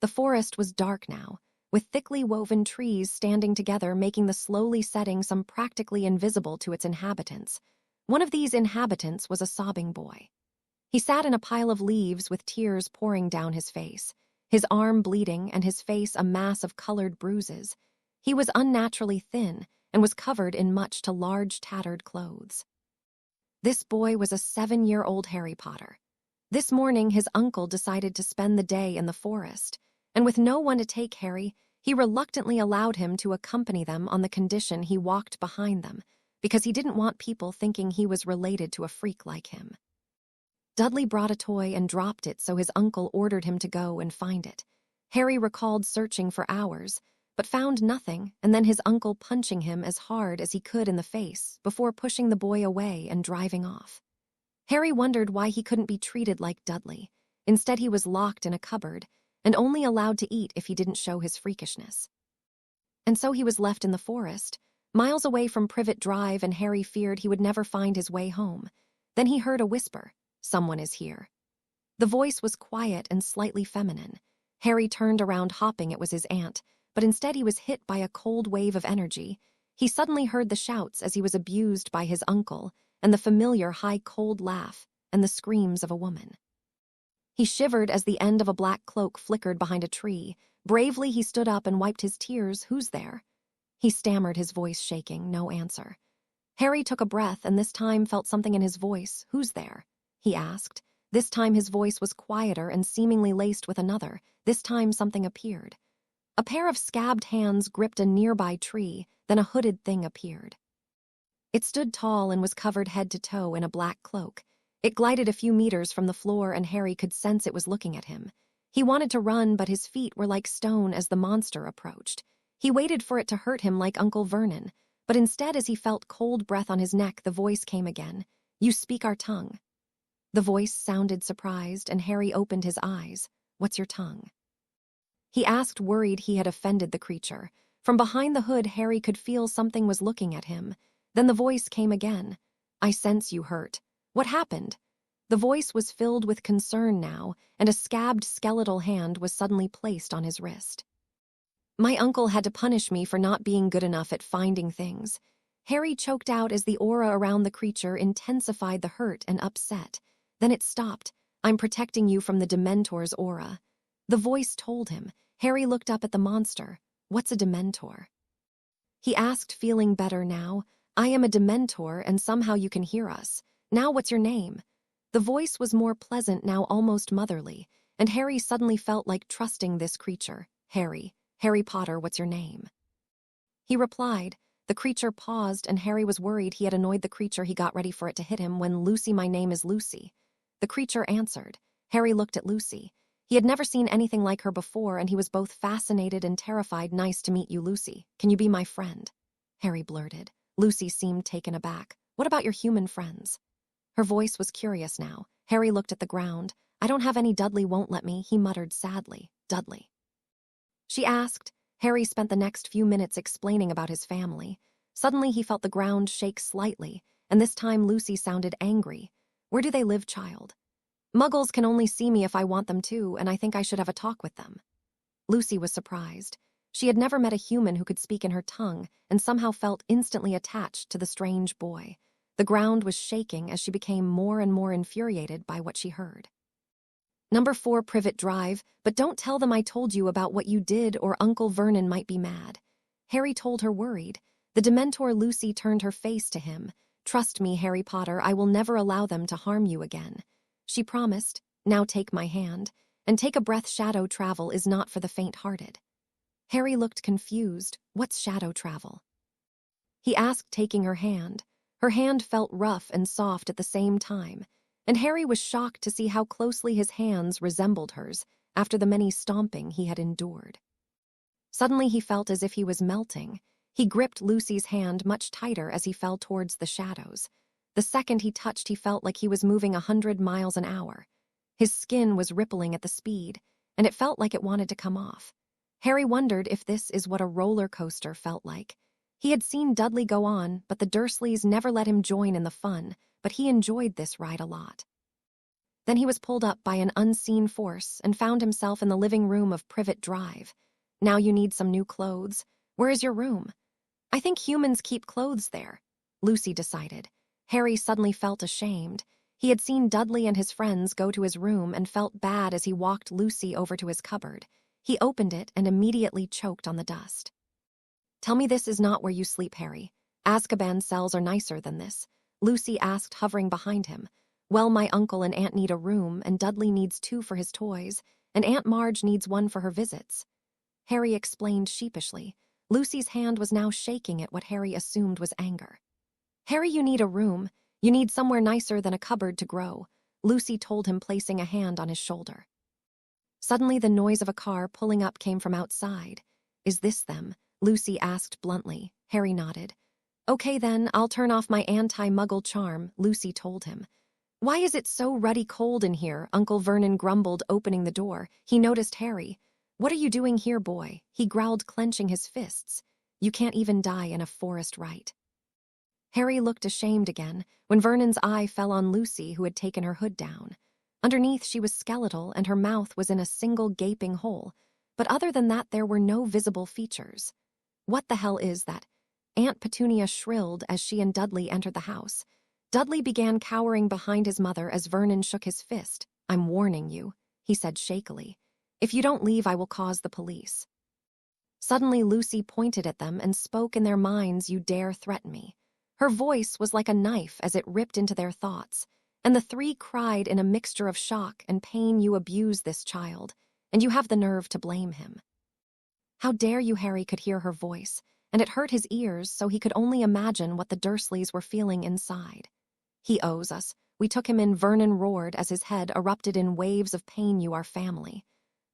The forest was dark now, with thickly woven trees standing together making the slowly setting sun practically invisible to its inhabitants. One of these inhabitants was a sobbing boy. He sat in a pile of leaves with tears pouring down his face, his arm bleeding and his face a mass of colored bruises. He was unnaturally thin and was covered in much to large tattered clothes. This boy was a 7-year-old Harry Potter. This morning his uncle decided to spend the day in the forest, and with no one to take Harry, he reluctantly allowed him to accompany them on the condition he walked behind them, because he didn't want people thinking he was related to a freak like him. Dudley brought a toy and dropped it, so his uncle ordered him to go and find it. Harry recalled searching for hours, but found nothing, and then his uncle punching him as hard as he could in the face before pushing the boy away and driving off. Harry wondered why he couldn't be treated like Dudley. Instead, he was locked in a cupboard and only allowed to eat if he didn't show his freakishness. And so he was left in the forest, miles away from Privet Drive, and Harry feared he would never find his way home. Then he heard a whisper, "Someone is here." The voice was quiet and slightly feminine. Harry turned around, hoping it was his aunt, but instead he was hit by a cold wave of energy. He suddenly heard the shouts as he was abused by his uncle, and the familiar high cold laugh, and the screams of a woman. He shivered as the end of a black cloak flickered behind a tree. Bravely he stood up and wiped his tears. "Who's there?" He stammered, his voice shaking. No answer. Harry took a breath and this time felt something in his voice. "Who's there?" he asked. This time his voice was quieter and seemingly laced with another. This time something appeared. A pair of scabbed hands gripped a nearby tree, then a hooded thing appeared. It stood tall and was covered head to toe in a black cloak. It glided a few meters from the floor and Harry could sense it was looking at him. He wanted to run, but his feet were like stone as the monster approached. He waited for it to hurt him like Uncle Vernon, but instead, as he felt cold breath on his neck, the voice came again. "You speak our tongue." The voice sounded surprised and Harry opened his eyes. "What's your tongue?" he asked, worried he had offended the creature. From behind the hood, Harry could feel something was looking at him. Then the voice came again. "I sense you hurt. What happened?" The voice was filled with concern now, and a scabbed skeletal hand was suddenly placed on his wrist. "My uncle had to punish me for not being good enough at finding things." Harry choked out as the aura around the creature intensified the hurt and upset. Then it stopped. "I'm protecting you from the Dementor's aura." The voice told him. Harry looked up at the monster. "What's a Dementor?" he asked, feeling better now. "I am a Dementor, and somehow you can hear us. Now what's your name?" The voice was more pleasant now, almost motherly, and Harry suddenly felt like trusting this creature. Harry Potter, what's your name?" he replied. The creature paused, and Harry was worried he had annoyed the creature. He got ready for it to hit him when "Lucy, my name is Lucy." The creature answered. Harry looked at Lucy. He had never seen anything like her before, and he was both fascinated and terrified. "Nice to meet you, Lucy. Can you be my friend?" Harry blurted. Lucy seemed taken aback. "What about your human friends?" Her voice was curious now. Harry looked at the ground. "I don't have any. Dudley won't let me," he muttered sadly. "Dudley?" she asked. Harry spent the next few minutes explaining about his family. Suddenly he felt the ground shake slightly, and this time Lucy sounded angry. "Where do they live, child?" "Muggles can only see me if I want them to, and I think I should have a talk with them." Lucy was surprised. She had never met a human who could speak in her tongue, and somehow felt instantly attached to the strange boy. The ground was shaking as she became more and more infuriated by what she heard. "Number 4 Privet Drive, but don't tell them I told you about what you did or Uncle Vernon might be mad." Harry told her, worried. The Dementor Lucy turned her face to him. "Trust me, Harry Potter, I will never allow them to harm you again," she promised. "Now take my hand, and take a breath. Shadow travel is not for the faint-hearted." Harry looked confused. "What's shadow travel?" he asked, taking her hand. Her hand felt rough and soft at the same time, and Harry was shocked to see how closely his hands resembled hers after the many stomping he had endured. Suddenly he felt as if he was melting. He gripped Lucy's hand much tighter as he fell towards the shadows. The second he touched, he felt like he was moving 100 miles an hour. His skin was rippling at the speed, and it felt like it wanted to come off. Harry wondered if this is what a roller coaster felt like. He had seen Dudley go on, but the Dursleys never let him join in the fun, but he enjoyed this ride a lot. Then he was pulled up by an unseen force and found himself in the living room of Privet Drive. Now you need some new clothes. Where is your room? I think humans keep clothes there, Lucy decided. Harry suddenly felt ashamed. He had seen Dudley and his friends go to his room and felt bad as he walked Lucy over to his cupboard. He opened it and immediately choked on the dust. Tell me this is not where you sleep, Harry. Azkaban cells are nicer than this, Lucy asked, hovering behind him. Well, my uncle and aunt need a room, and Dudley needs 2 for his toys, and Aunt Marge needs 1 for her visits. Harry explained sheepishly. Lucy's hand was now shaking at what Harry assumed was anger. Harry, you need a room. You need somewhere nicer than a cupboard to grow, Lucy told him, placing a hand on his shoulder. Suddenly the noise of a car pulling up came from outside. Is this them? Lucy asked bluntly. Harry nodded. Okay then, I'll turn off my anti-muggle charm, Lucy told him. Why is it so ruddy cold in here? Uncle Vernon grumbled, opening the door. He noticed Harry. What are you doing here, boy? He growled, clenching his fists. You can't even die in a forest right. Harry looked ashamed again when Vernon's eye fell on Lucy, who had taken her hood down. Underneath, she was skeletal and her mouth was in a single gaping hole, but other than that there were no visible features. What the hell is that? Aunt Petunia shrilled as she and Dudley entered the house. Dudley began cowering behind his mother as Vernon shook his fist. I'm warning you, he said shakily. If you don't leave, I will cause the police. Suddenly, Lucy pointed at them and spoke in their minds, you dare threaten me. Her voice was like a knife as it ripped into their thoughts, and the 3 cried in a mixture of shock and pain, you abuse this child, and you have the nerve to blame him. How dare you? Harry could hear her voice, and it hurt his ears, so he could only imagine what the Dursleys were feeling inside. He owes us. We took him in, Vernon roared as his head erupted in waves of pain. You are family.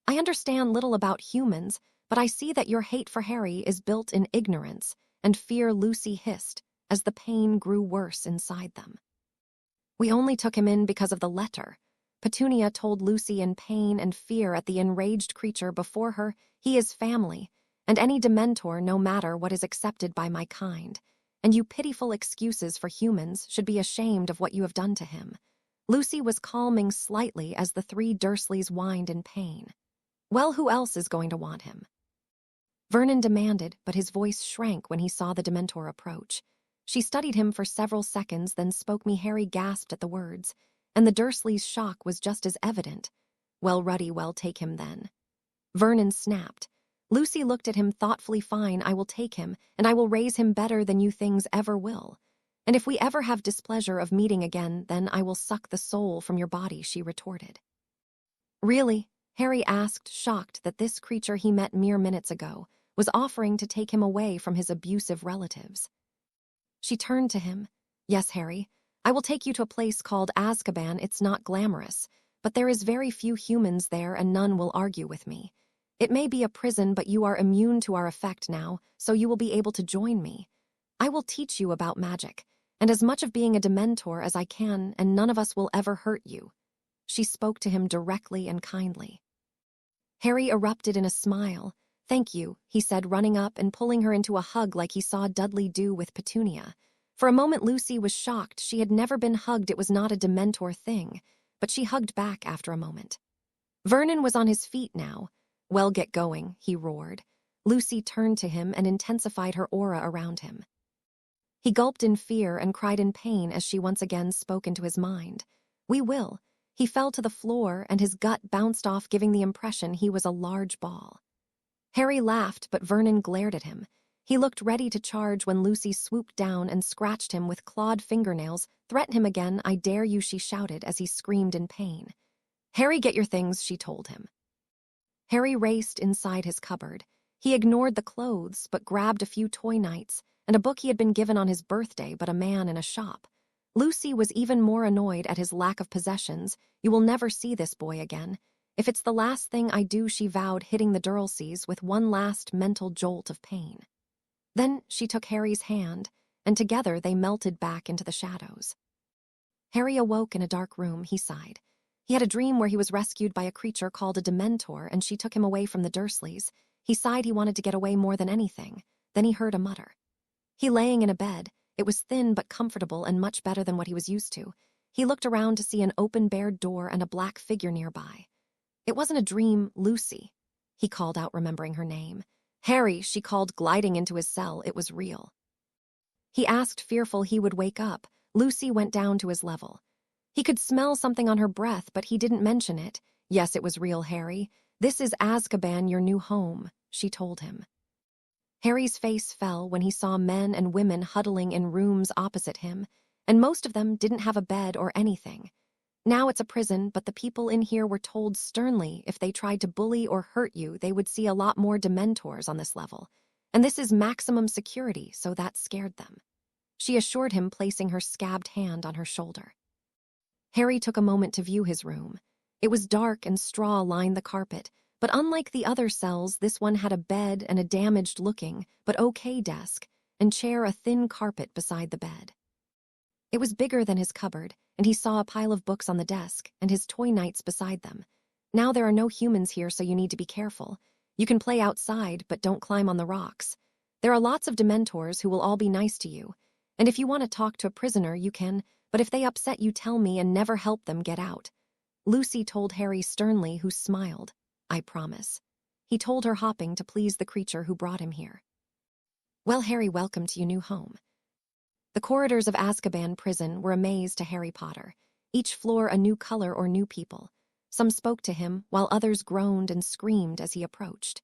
I understand little about humans, but I see that your hate for Harry is built in ignorance and fear, Lucy hissed, as the pain grew worse inside them. We only took him in because of the letter, Petunia told Lucy in pain and fear at the enraged creature before her. He is family, and any Dementor, no matter what, is accepted by my kind, and you pitiful excuses for humans should be ashamed of what you have done to him. Lucy was calming slightly as the 3 Dursleys whined in pain. Well, who else is going to want him? Vernon demanded, but his voice shrank when he saw the Dementor approach. She studied him for several seconds, then spoke. Me, Harry gasped at the words, and the Dursleys' shock was just as evident. Well, Ruddy, well, take him then. Vernon snapped. Lucy looked at him thoughtfully. Fine, I will take him, and I will raise him better than you things ever will. And if we ever have displeasure of meeting again, then I will suck the soul from your body, she retorted. Really? Harry asked, shocked that this creature he met mere minutes ago was offering to take him away from his abusive relatives. She turned to him. Yes, Harry, I will take you to a place called Azkaban. It's not glamorous, but there is very few humans there and none will argue with me. It may be a prison, but you are immune to our effect now, so you will be able to join me. I will teach you about magic, and as much of being a Dementor as I can, and none of us will ever hurt you. She spoke to him directly and kindly. Harry erupted in a smile. Thank you, he said, running up and pulling her into a hug like he saw Dudley do with Petunia. For a moment Lucy was shocked. She had never been hugged. It was not a Dementor thing, but she hugged back after a moment. Vernon was on his feet now. Well, get going, he roared. Lucy turned to him and intensified her aura around him. He gulped in fear and cried in pain as she once again spoke into his mind. We will. He fell to the floor and his gut bounced off, giving the impression he was a large ball. Harry laughed, but Vernon glared at him. He looked ready to charge when Lucy swooped down and scratched him with clawed fingernails. Threaten him again, I dare you, she shouted as he screamed in pain. Harry, get your things, she told him. Harry raced inside his cupboard. He ignored the clothes, but grabbed a few toy knights and a book he had been given on his birthday, but a man in a shop. Lucy was even more annoyed at his lack of possessions. You will never see this boy again. If it's the last thing I do, she vowed, hitting the Dursleys with one last mental jolt of pain. Then she took Harry's hand, and together they melted back into the shadows. Harry awoke in a dark room. He sighed. He had a dream where he was rescued by a creature called a Dementor, and she took him away from the Dursleys. He sighed. He wanted to get away more than anything. Then he heard a mutter. He laying in a bed. It was thin but comfortable and much better than what he was used to. He looked around to see an open barred door and a black figure nearby. It wasn't a dream, Lucy. He called out, remembering her name. Harry, she called, gliding into his cell. It was real. He asked, fearful he would wake up. Lucy went down to his level. He could smell something on her breath, but he didn't mention it. Yes, it was real, Harry. This is Azkaban, your new home, she told him. Harry's face fell when he saw men and women huddling in rooms opposite him, and most of them didn't have a bed or anything. Now it's a prison, but the people in here were told sternly if they tried to bully or hurt you, they would see a lot more Dementors on this level. And this is maximum security, so that scared them. She assured him, placing her scabbed hand on her shoulder. Harry took a moment to view his room. It was dark and straw lined the carpet, but unlike the other cells, this one had a bed and a damaged-looking, but okay desk, and chair, a thin carpet beside the bed. It was bigger than his cupboard, and he saw a pile of books on the desk and his toy knights beside them. Now there are no humans here, so you need to be careful. You can play outside, but don't climb on the rocks. There are lots of Dementors who will all be nice to you, and if you want to talk to a prisoner, you can, but if they upset you, tell me and never help them get out. Lucy told Harry sternly, who smiled. I promise. He told her, hopping to please the creature who brought him here. Well, Harry, welcome to your new home. The corridors of Azkaban prison were a maze to Harry Potter, each floor a new color or new people. Some spoke to him, while others groaned and screamed as he approached.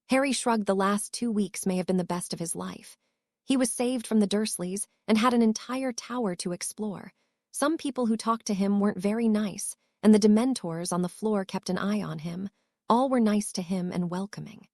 Harry shrugged. The last 2 weeks may have been the best of his life. He was saved from the Dursleys and had an entire tower to explore. Some people who talked to him weren't very nice, and the Dementors on the floor kept an eye on him. All were nice to him and welcoming.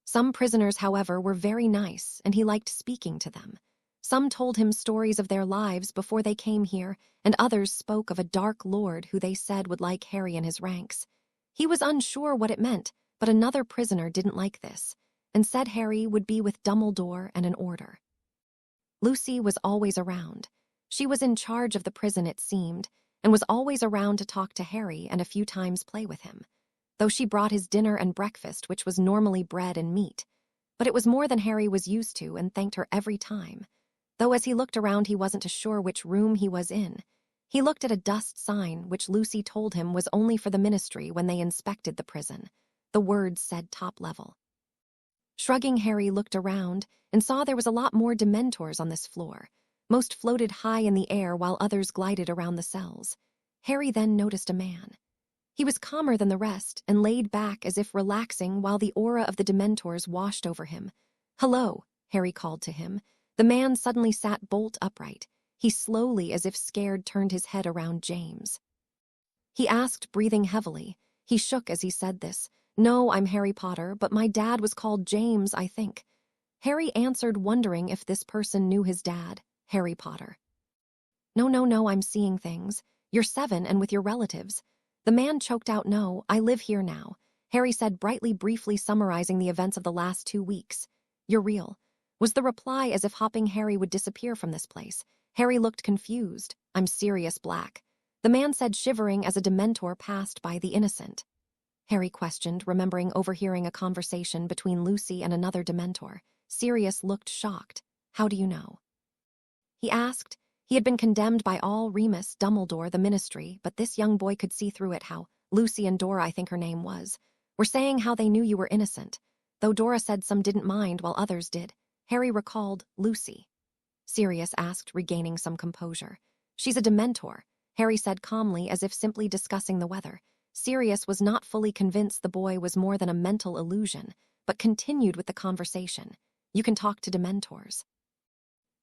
Some prisoners, however, were very nice, and he liked speaking to them. Some told him stories of their lives before they came here, and others spoke of a dark lord who they said would like Harry in his ranks. He was unsure what it meant, but another prisoner didn't like this, and said Harry would be with Dumbledore and an order. Lucy was always around. She was in charge of the prison, it seemed, and was always around to talk to Harry and a few times play with him, though she brought his dinner and breakfast, which was normally bread and meat. But it was more than Harry was used to, and thanked her every time. Though as he looked around, he wasn't sure which room he was in. He looked at a dust sign, which Lucy told him was only for the ministry when they inspected the prison. The words said top level. Shrugging, Harry looked around and saw there was a lot more Dementors on this floor. Most floated high in the air while others glided around the cells. Harry then noticed a man. He was calmer than the rest and laid back as if relaxing while the aura of the Dementors washed over him. Hello, Harry called to him. The man suddenly sat bolt upright. He slowly, as if scared, turned his head around James. He asked, breathing heavily. He shook as he said this. No, I'm Harry Potter, but my dad was called James, I think. Harry answered, wondering if this person knew his dad, Harry Potter. No, I'm seeing things. You're 7 and with your relatives. The man choked out, no, I live here now. Harry said brightly, briefly summarizing the events of the last 2 weeks. You're real, was the reply, as if hoping Harry would disappear from this place. Harry looked confused. I'm Sirius Black, the man said, shivering as a Dementor passed by the innocent. Harry questioned, remembering overhearing a conversation between Lucy and another Dementor. Sirius looked shocked. How do you know? He asked. He had been condemned by all, Remus, Dumbledore, the ministry, but this young boy could see through it. How Lucy and Dora, I think her name was, were saying how they knew you were innocent, though Dora said some didn't mind while others did. Harry recalled. Lucy? Sirius asked, regaining some composure. She's a Dementor, Harry said calmly, as if simply discussing the weather. Sirius was not fully convinced the boy was more than a mental illusion, but continued with the conversation. You can talk to Dementors?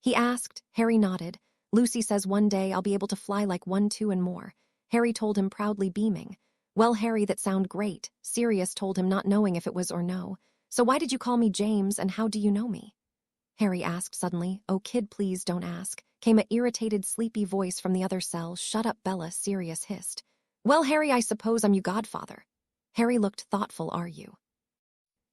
He asked. Harry nodded. Lucy says one day I'll be able to fly like 1, 2, and more. Harry told him, proudly beaming. Well, Harry, that sound great, Sirius told him, not knowing if it was or no. So why did you call me James, and how do you know me? Harry asked suddenly. Oh, kid, please don't ask, came an irritated, sleepy voice from the other cell. Shut up, Bella, Sirius hissed. Well, Harry, I suppose I'm your godfather. Harry looked thoughtful. Are you?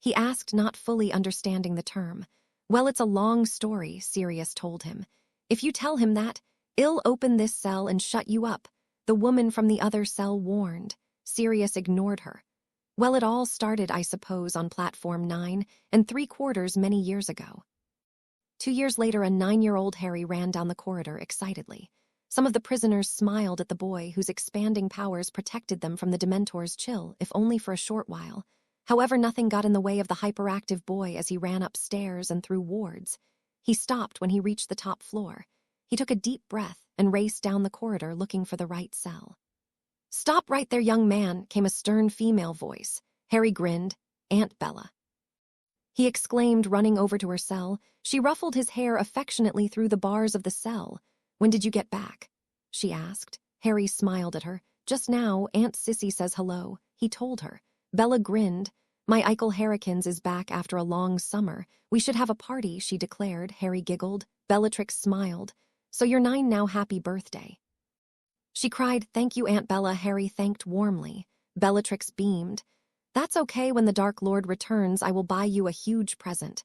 He asked, not fully understanding the term. Well, it's a long story, Sirius told him. If you tell him that, I'll open this cell and shut you up, the woman from the other cell warned. Sirius ignored her. Well, it all started, I suppose, on platform 9 3/4 many years ago. 2 years later, a 9-year-old Harry ran down the corridor excitedly. Some of the prisoners smiled at the boy whose expanding powers protected them from the Dementor's chill, if only for a short while. However, nothing got in the way of the hyperactive boy as he ran upstairs and through wards. He stopped when he reached the top floor. He took a deep breath and raced down the corridor looking for the right cell. "Stop right there, young man," came a stern female voice. Harry grinned. "Aunt Bella." He exclaimed, running over to her cell. She ruffled his hair affectionately through the bars of the cell. "When did you get back?" she asked. Harry smiled at her. "Just now, Aunt Sissy says hello," he told her. Bella grinned. "My Eichel Harrikins is back after a long summer. We should have a party," she declared. Harry giggled. Bellatrix smiled. "So you're 9 now, happy birthday." She cried, "Thank you, Aunt Bella." Harry thanked warmly. Bellatrix beamed. "That's okay. When the Dark Lord returns, I will buy you a huge present,"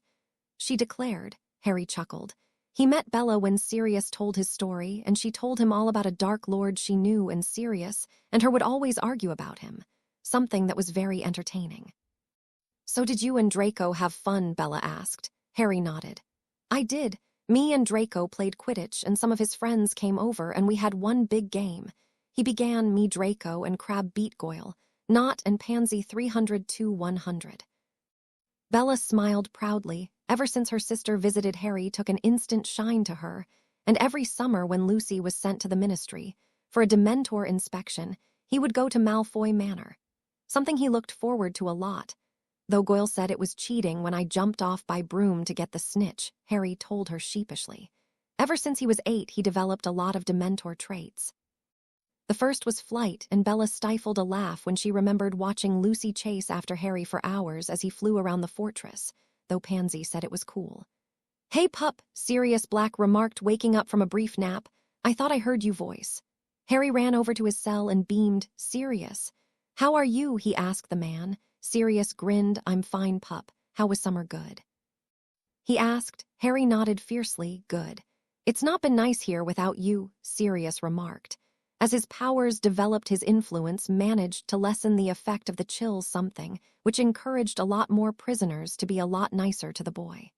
she declared. Harry chuckled. He met Bella when Sirius told his story, and she told him all about a Dark Lord she knew, and Sirius and her would always argue about him. Something that was very entertaining. "So did you and Draco have fun?" Bella asked. Harry nodded. "I did. Me and Draco played Quidditch, and some of his friends came over, and we had one big game. He began, me, Draco, and Crab beat Goyle. Knot and Pansy 300-100. Bella smiled proudly. Ever since her sister visited, Harry took an instant shine to her, and every summer when Lucy was sent to the Ministry for a Dementor inspection, he would go to Malfoy Manor. Something he looked forward to a lot. Though Goyle said it was cheating when I jumped off by broom to get the snitch, Harry told her sheepishly. Ever since he was 8, he developed a lot of Dementor traits. The first was flight, and Bella stifled a laugh when she remembered watching Lucy chase after Harry for hours as he flew around the fortress, though Pansy said it was cool. "Hey, pup," Sirius Black remarked, waking up from a brief nap. "I thought I heard you voice." Harry ran over to his cell and beamed. "Sirius." "How are you?" he asked the man. Sirius grinned. "I'm fine, pup. How was summer? Good?" he asked. Harry nodded fiercely. "Good." "It's not been nice here without you," Sirius remarked. As his powers developed, his influence managed to lessen the effect of the chill something, which encouraged a lot more prisoners to be a lot nicer to the boy.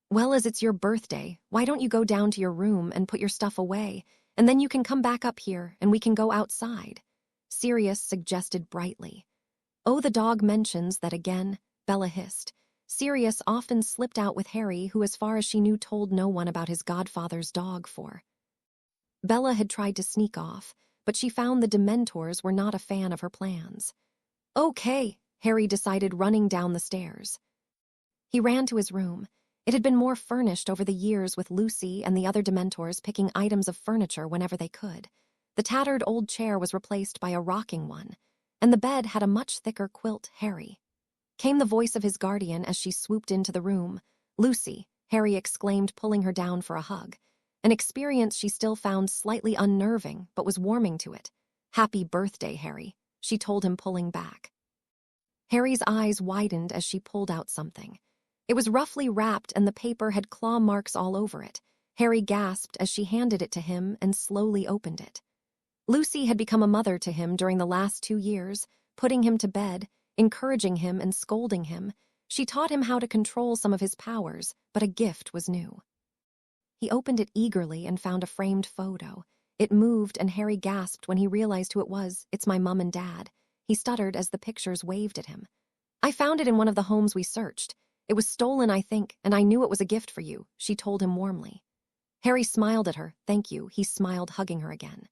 "Well, as it's your birthday, why don't you go down to your room and put your stuff away, and then you can come back up here and we can go outside," Sirius suggested brightly. "Oh, the dog mentions that again," Bella hissed. Sirius often slipped out with Harry, who as far as she knew told no one about his godfather's dog for. Bella had tried to sneak off, but she found the Dementors were not a fan of her plans. "Okay," Harry decided, running down the stairs. He ran to his room. It had been more furnished over the years, with Lucy and the other Dementors picking items of furniture whenever they could. The tattered old chair was replaced by a rocking one, and the bed had a much thicker quilt. Harry. Came the voice of his guardian as she swooped into the room. "Lucy," Harry exclaimed, pulling her down for a hug. An experience she still found slightly unnerving, but was warming to it. "Happy birthday, Harry," she told him, pulling back. Harry's eyes widened as she pulled out something. It was roughly wrapped, and the paper had claw marks all over it. Harry gasped as she handed it to him and slowly opened it. Lucy had become a mother to him during the last 2 years, putting him to bed, encouraging him and scolding him. She taught him how to control some of his powers, but a gift was new. He opened it eagerly and found a framed photo. It moved, and Harry gasped when he realized who it was. "It's my mum and dad," he stuttered as the pictures waved at him. "I found it in one of the homes we searched. It was stolen, I think, and I knew it was a gift for you," she told him warmly. Harry smiled at her. "Thank you," he smiled, hugging her again.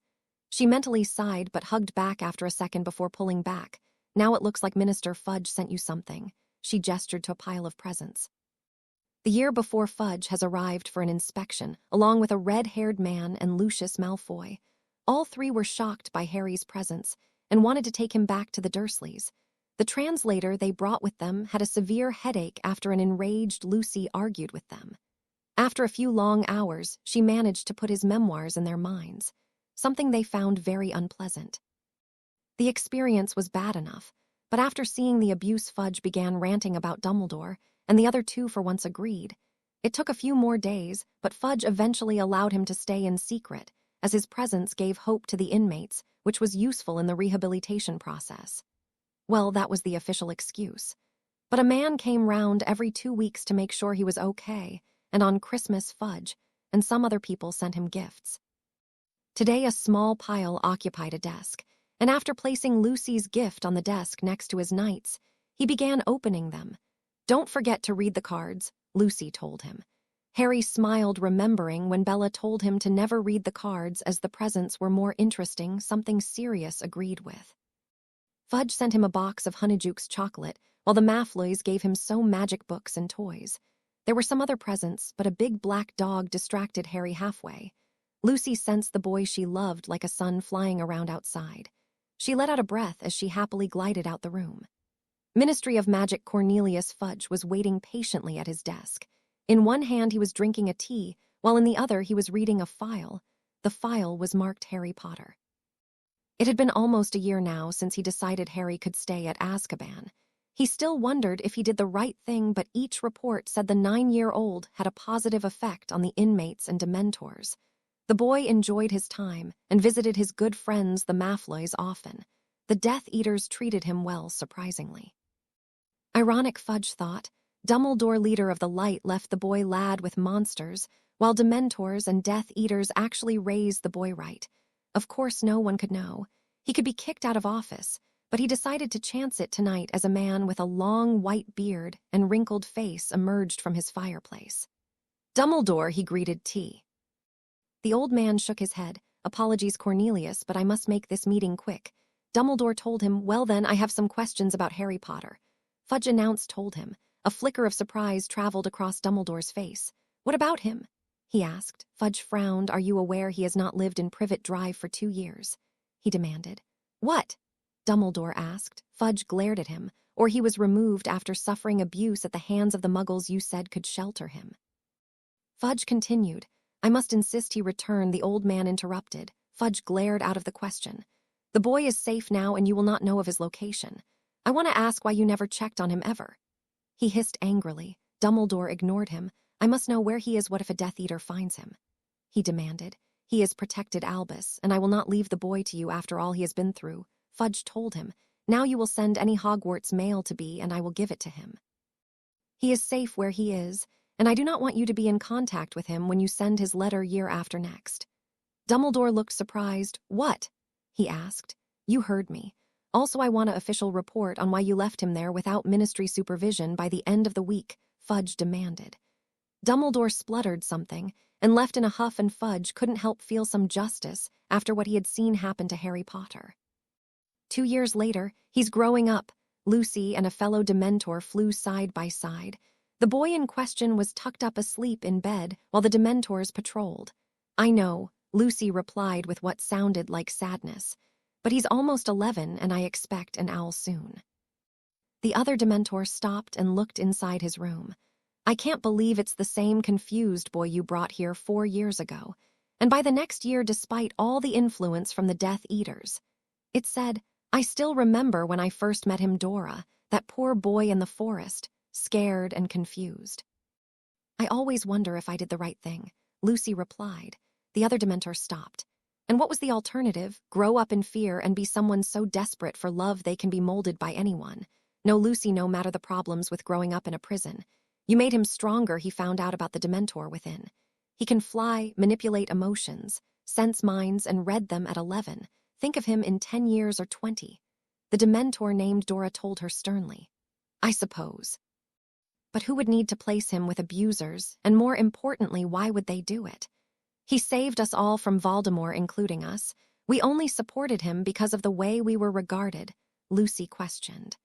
She mentally sighed, but hugged back after a second before pulling back. "Now it looks like Minister Fudge sent you something." She gestured to a pile of presents. The year before, Fudge has arrived for an inspection, along with a red-haired man and Lucius Malfoy. All 3 were shocked by Harry's presence and wanted to take him back to the Dursleys. The translator they brought with them had a severe headache after an enraged Lucy argued with them. After a few long hours, she managed to put his memoirs in their minds, something they found very unpleasant. The experience was bad enough, but after seeing the abuse, Fudge began ranting about Dumbledore, and the other 2 for once agreed. It took a few more days, but Fudge eventually allowed him to stay in secret, as his presence gave hope to the inmates, which was useful in the rehabilitation process. Well, that was the official excuse. But a man came round every 2 weeks to make sure he was okay, and on Christmas, Fudge and some other people sent him gifts. Today, a small pile occupied a desk, and after placing Lucy's gift on the desk next to his knights, he began opening them. "Don't forget to read the cards," Lucy told him. Harry smiled, remembering when Bella told him to never read the cards as the presents were more interesting, something Sirius agreed with. Fudge sent him a box of Honeyjuke's chocolate, while the Malfoys gave him so magic books and toys. There were some other presents, but a big black dog distracted Harry halfway. Lucy sensed the boy she loved like a sun flying around outside. She let out a breath as she happily glided out the room. Ministry of Magic Cornelius Fudge was waiting patiently at his desk. In one hand he was drinking a tea, while in the other he was reading a file. The file was marked Harry Potter. It had been almost a year now since he decided Harry could stay at Azkaban. He still wondered if he did the right thing, but each report said the 9-year-old had a positive effect on the inmates and Dementors. The boy enjoyed his time and visited his good friends the Malfoys often. The Death Eaters treated him well, surprisingly. Ironic, Fudge thought. Dumbledore, leader of the Light, left the boy lad with monsters, while Dementors and Death Eaters actually raised the boy right. Of course, no one could know. He could be kicked out of office, but he decided to chance it tonight as a man with a long white beard and wrinkled face emerged from his fireplace. "Dumbledore," he greeted T. The old man shook his head. "Apologies, Cornelius, but I must make this meeting quick." Dumbledore told him, "Well then, I have some questions about Harry Potter." Fudge announced told him. A flicker of surprise traveled across Dumbledore's face. "What about him?" he asked. Fudge frowned. "Are you aware he has not lived in Privet Drive for 2 years?" he demanded. "What?" Dumbledore asked. Fudge glared at him. "Or he was removed after suffering abuse at the hands of the Muggles you said could shelter him." Fudge continued. "I must insist he return," the old man interrupted. Fudge glared out of the question. "The boy is safe now and you will not know of his location. I want to ask why you never checked on him ever." He hissed angrily. Dumbledore ignored him. "I must know where he is. What if a Death Eater finds him?" he demanded. "He is protected, Albus, and I will not leave the boy to you after all he has been through." Fudge told him. "Now you will send any Hogwarts mail to be, and I will give it to him. He is safe where he is, and I do not want you to be in contact with him when you send his letter year after next." Dumbledore looked surprised. "What?" he asked. "You heard me. Also, I want an official report on why you left him there without ministry supervision by the end of the week," Fudge demanded. Dumbledore spluttered something and left in a huff, and Fudge couldn't help feel some justice after what he had seen happen to Harry Potter. 2 years later, he's growing up. Lucy and a fellow Dementor flew side by side. The boy in question was tucked up asleep in bed while the Dementors patrolled. "I know," Lucy replied with what sounded like sadness. "But he's almost 11 and I expect an owl soon." The other Dementor stopped and looked inside his room. "I can't believe it's the same confused boy you brought here 4 years ago. And by the next year, despite all the influence from the Death Eaters." It said, "I still remember when I first met him, Dora, that poor boy in the forest, scared and confused." "I always wonder if I did the right thing," Lucy replied. The other Dementor stopped. "And what was the alternative? Grow up in fear and be someone so desperate for love they can be molded by anyone." "No, Lucy, no matter the problems with growing up in a prison. You made him stronger. He found out about the Dementor within. He can fly, manipulate emotions, sense minds, and read them at 11. Think of him in 10 years or 20. The Dementor named Dora told her sternly. "I suppose. But who would need to place him with abusers, and more importantly, why would they do it? He saved us all from Voldemort, including us. We only supported him because of the way we were regarded," Lucy questioned.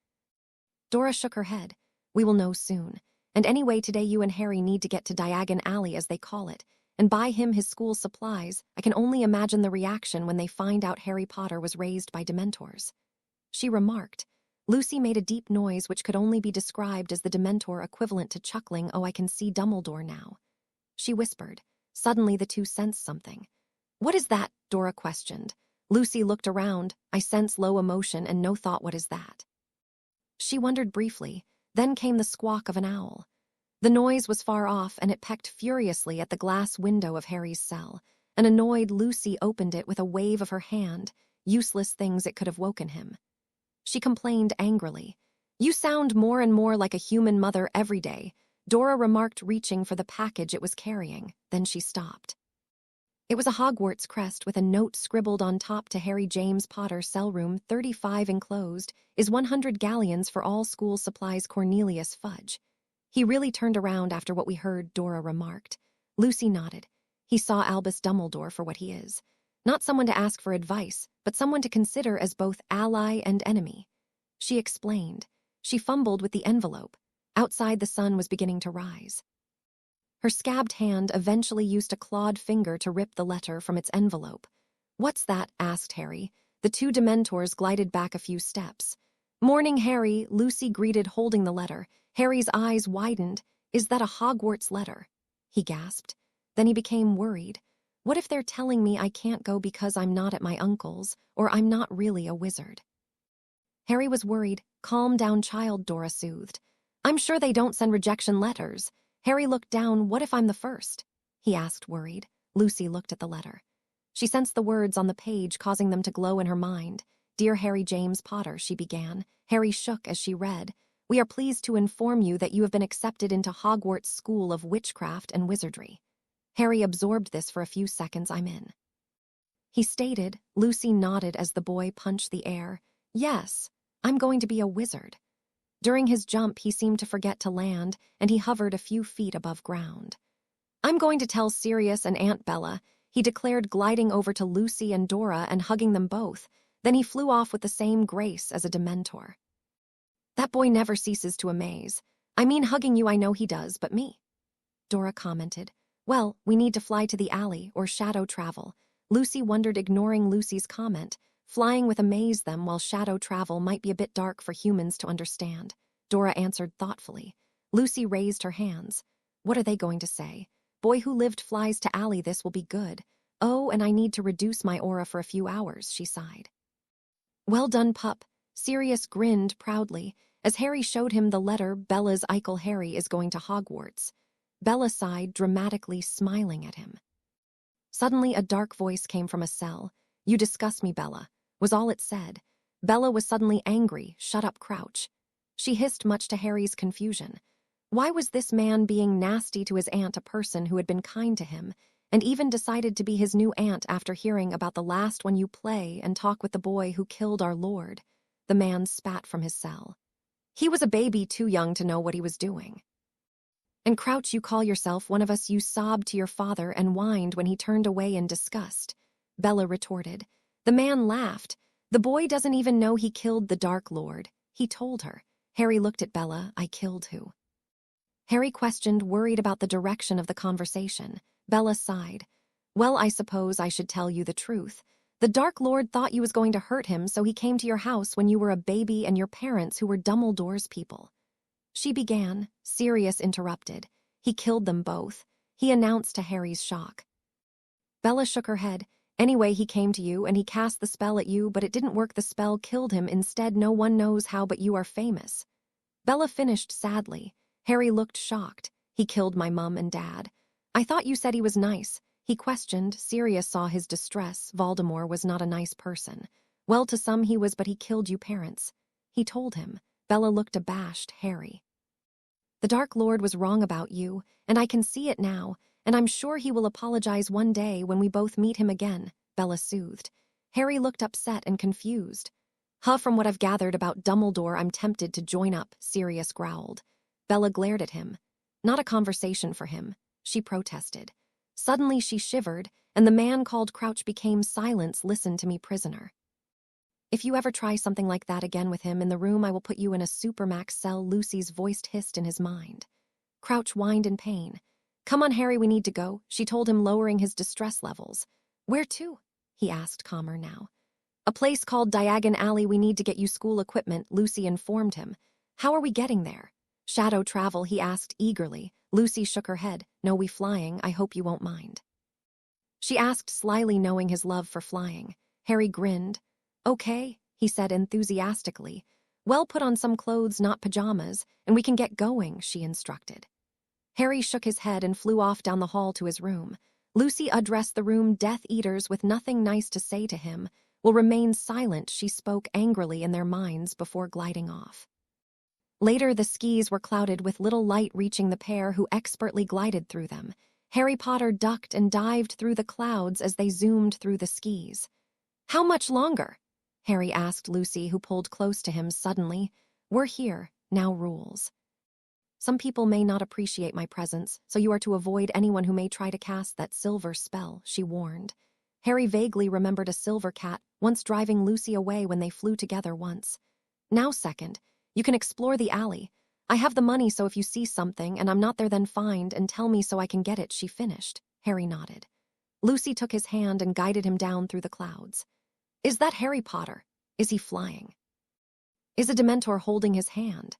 Dora shook her head. "We will know soon. And anyway, today you and Harry need to get to Diagon Alley, as they call it, and buy him his school supplies. I can only imagine the reaction when they find out Harry Potter was raised by Dementors," she remarked. Lucy made a deep noise which could only be described as the Dementor equivalent to chuckling, "Oh, I can see Dumbledore now." She whispered. Suddenly the two sensed something. "What is that?" Dora questioned. Lucy looked around. "I sense low emotion and no thought. What is that?" She wondered briefly. Then came the squawk of an owl. The noise was far off, and it pecked furiously at the glass window of Harry's cell. An annoyed Lucy opened it with a wave of her hand. Useless things, it could have woken him. She complained angrily. "You sound more and more like a human mother every day," Dora remarked, reaching for the package it was carrying. Then she stopped. It was a Hogwarts crest with a note scribbled on top to Harry James Potter, cell room 35 enclosed, is 100 galleons for all school supplies, Cornelius Fudge. He really turned around after what we heard, Dora remarked. Lucy nodded. He saw Albus Dumbledore for what he is. Not someone to ask for advice, but someone to consider as both ally and enemy. She explained. She fumbled with the envelope. Outside, the sun was beginning to rise. Her scabbed hand eventually used a clawed finger to rip the letter from its envelope. "What's that?" asked Harry. The two Dementors glided back a few steps. "Morning, Harry," Lucy greeted, holding the letter. Harry's eyes widened. "Is that a Hogwarts letter?" he gasped. Then he became worried. What if they're telling me I can't go because I'm not at my uncle's, or I'm not really a wizard? Harry was worried. "Calm down, child," Dora soothed. "I'm sure they don't send rejection letters." Harry looked down. "What if I'm the first?" he asked, worried. Lucy looked at the letter. She sensed the words on the page, causing them to glow in her mind. "Dear Harry James Potter," she began. Harry shook as she read. "We are pleased to inform you that you have been accepted into Hogwarts School of Witchcraft and Wizardry." Harry absorbed this for a few seconds. "I'm in," he stated. Lucy nodded as the boy punched the air. "Yes, I'm going to be a wizard." During his jump, he seemed to forget to land, and he hovered a few feet above ground. "I'm going to tell Sirius and Aunt Bella," he declared, gliding over to Lucy and Dora and hugging them both. Then he flew off with the same grace as a Dementor. "That boy never ceases to amaze. I mean, hugging you, I know he does, but me," Dora commented. "Well, we need to fly to the alley or shadow travel." Lucy wondered, ignoring Lucy's comment. Flying with amaze them, while shadow travel might be a bit dark for humans to understand. Dora answered thoughtfully. Lucy raised her hands. "What are they going to say? Boy who lived flies to alley, this will be good. Oh, and I need to reduce my aura for a few hours," she sighed. "Well done, pup." Sirius grinned proudly as Harry showed him the letter. "Bella's Eichel Harry is going to Hogwarts." Bella sighed, dramatically smiling at him. Suddenly, a dark voice came from a cell. "You disgust me, Bella," was all it said. Bella was suddenly angry. "Shut up, Crouch," she hissed, much to Harry's confusion. Why was this man being nasty to his aunt, a person who had been kind to him, and even decided to be his new aunt after hearing about the last one? "You play and talk with the boy who killed our Lord," the man spat from his cell. "He was a baby, too young to know what he was doing." "And Crouch, you call yourself one of us?" "You sobbed to your father and whined when he turned away in disgust," Bella retorted. The man laughed. "The boy doesn't even know he killed the Dark Lord. He told her." Harry looked at Bella. "I killed who?" Harry questioned, worried about the direction of the conversation. Bella sighed. "Well, I suppose I should tell you the truth. The Dark Lord thought you was going to hurt him, so he came to your house when you were a baby and your parents, who were Dumbledore's people." She began. Sirius interrupted. "He killed them both," he announced to Harry's shock. Bella shook her head. "Anyway, he came to you and he cast the spell at you, but it didn't work. The spell killed him instead. No one knows how, but you are famous." Bella finished sadly. Harry looked shocked. "He killed my mum and dad." "I thought you said he was nice," he questioned. Sirius saw his distress. "Voldemort was not a nice person." "Well, to some he was, but he killed you parents." He told him. Bella looked abashed. "Harry, the Dark Lord was wrong about you, and I can see it now, and I'm sure he will apologize one day when we both meet him again," Bella soothed. Harry looked upset and confused. From what I've gathered about Dumbledore, I'm tempted to join up," Sirius growled. Bella glared at him. "Not a conversation for him," she protested. Suddenly she shivered, and the man called Crouch became silence. "Listen to me, prisoner. If you ever try something like that again with him in the room, I will put you in a supermax cell," Lucy's voice hissed in his mind. Crouch whined in pain. "Come on, Harry, we need to go," she told him, lowering his distress levels. "Where to?" he asked, calmer now. "A place called Diagon Alley. We need to get you school equipment," Lucy informed him. "How are we getting there?" "Shadow travel?" he asked eagerly. Lucy shook her head. "No, we flying. I hope you won't mind," she asked slyly, knowing his love for flying. Harry grinned. "Okay," he said enthusiastically. "Well, put on some clothes, not pajamas, and we can get going," she instructed. Harry shook his head and flew off down the hall to his room. Lucy addressed the room. "Death Eaters with nothing nice to say to him will remain silent," she spoke angrily in their minds before gliding off. Later, the skis were clouded with little light reaching the pair, who expertly glided through them. Harry Potter ducked and dived through the clouds as they zoomed through the skis. "How much longer?" Harry asked Lucy, who pulled close to him suddenly. "We're here, now rules. Some people may not appreciate my presence, so you are to avoid anyone who may try to cast that silver spell," she warned. Harry vaguely remembered a silver cat once driving Lucy away when they flew together once. "Now, second, you can explore the alley. I have the money, so if you see something and I'm not there, then find and tell me so I can get it," she finished. Harry nodded. Lucy took his hand and guided him down through the clouds. "Is that Harry Potter? Is he flying? Is a Dementor holding his hand?"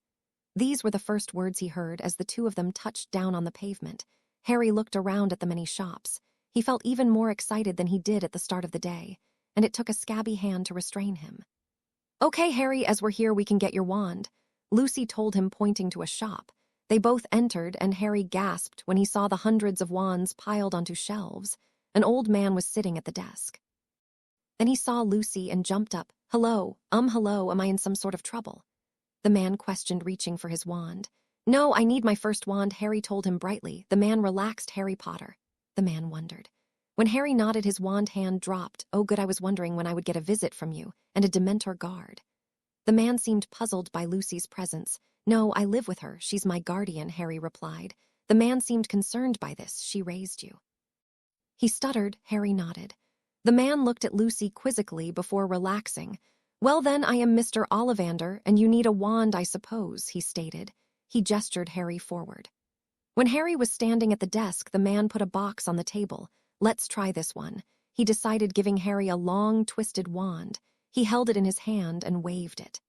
These were the first words he heard as the two of them touched down on the pavement. Harry looked around at the many shops. He felt even more excited than he did at the start of the day, and it took a scabby hand to restrain him. "Okay, Harry, as we're here, we can get your wand," Lucy told him, pointing to a shop. They both entered, and Harry gasped when he saw the hundreds of wands piled onto shelves. An old man was sitting at the desk. Then he saw Lucy and jumped up. Hello, am I in some sort of trouble?" the man questioned, reaching for his wand. "No, I need my first wand," Harry told him brightly. The man relaxed. "Harry Potter?" the man wondered. When Harry nodded, his wand hand dropped. "Oh good, I was wondering when I would get a visit from you, and a Dementor guard." The man seemed puzzled by Lucy's presence. "No, I live with her. She's my guardian," Harry replied. The man seemed concerned by this. "She raised you?" he stuttered. Harry nodded. The man looked at Lucy quizzically before relaxing. "Well then, I am Mr. Ollivander, and you need a wand, I suppose," he stated. He gestured Harry forward. When Harry was standing at the desk, the man put a box on the table. "Let's try this one," he decided, giving Harry a long, twisted wand. He held it in his hand and waved it.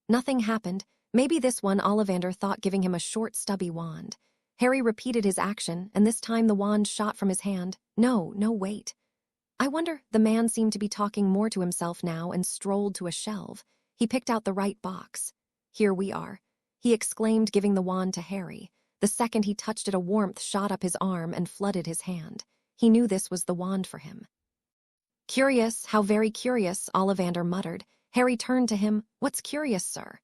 Nothing happened. Maybe this one, Ollivander thought, giving him a short, stubby wand. Harry repeated his action, and this time the wand shot from his hand. No, wait. "I wonder," the man seemed to be talking more to himself now and strolled to a shelf. He picked out the right box. "Here we are," he exclaimed, giving the wand to Harry. The second he touched it, a warmth shot up his arm and flooded his hand. He knew this was the wand for him. "Curious, how very curious," Ollivander muttered. Harry turned to him. "What's curious, sir?"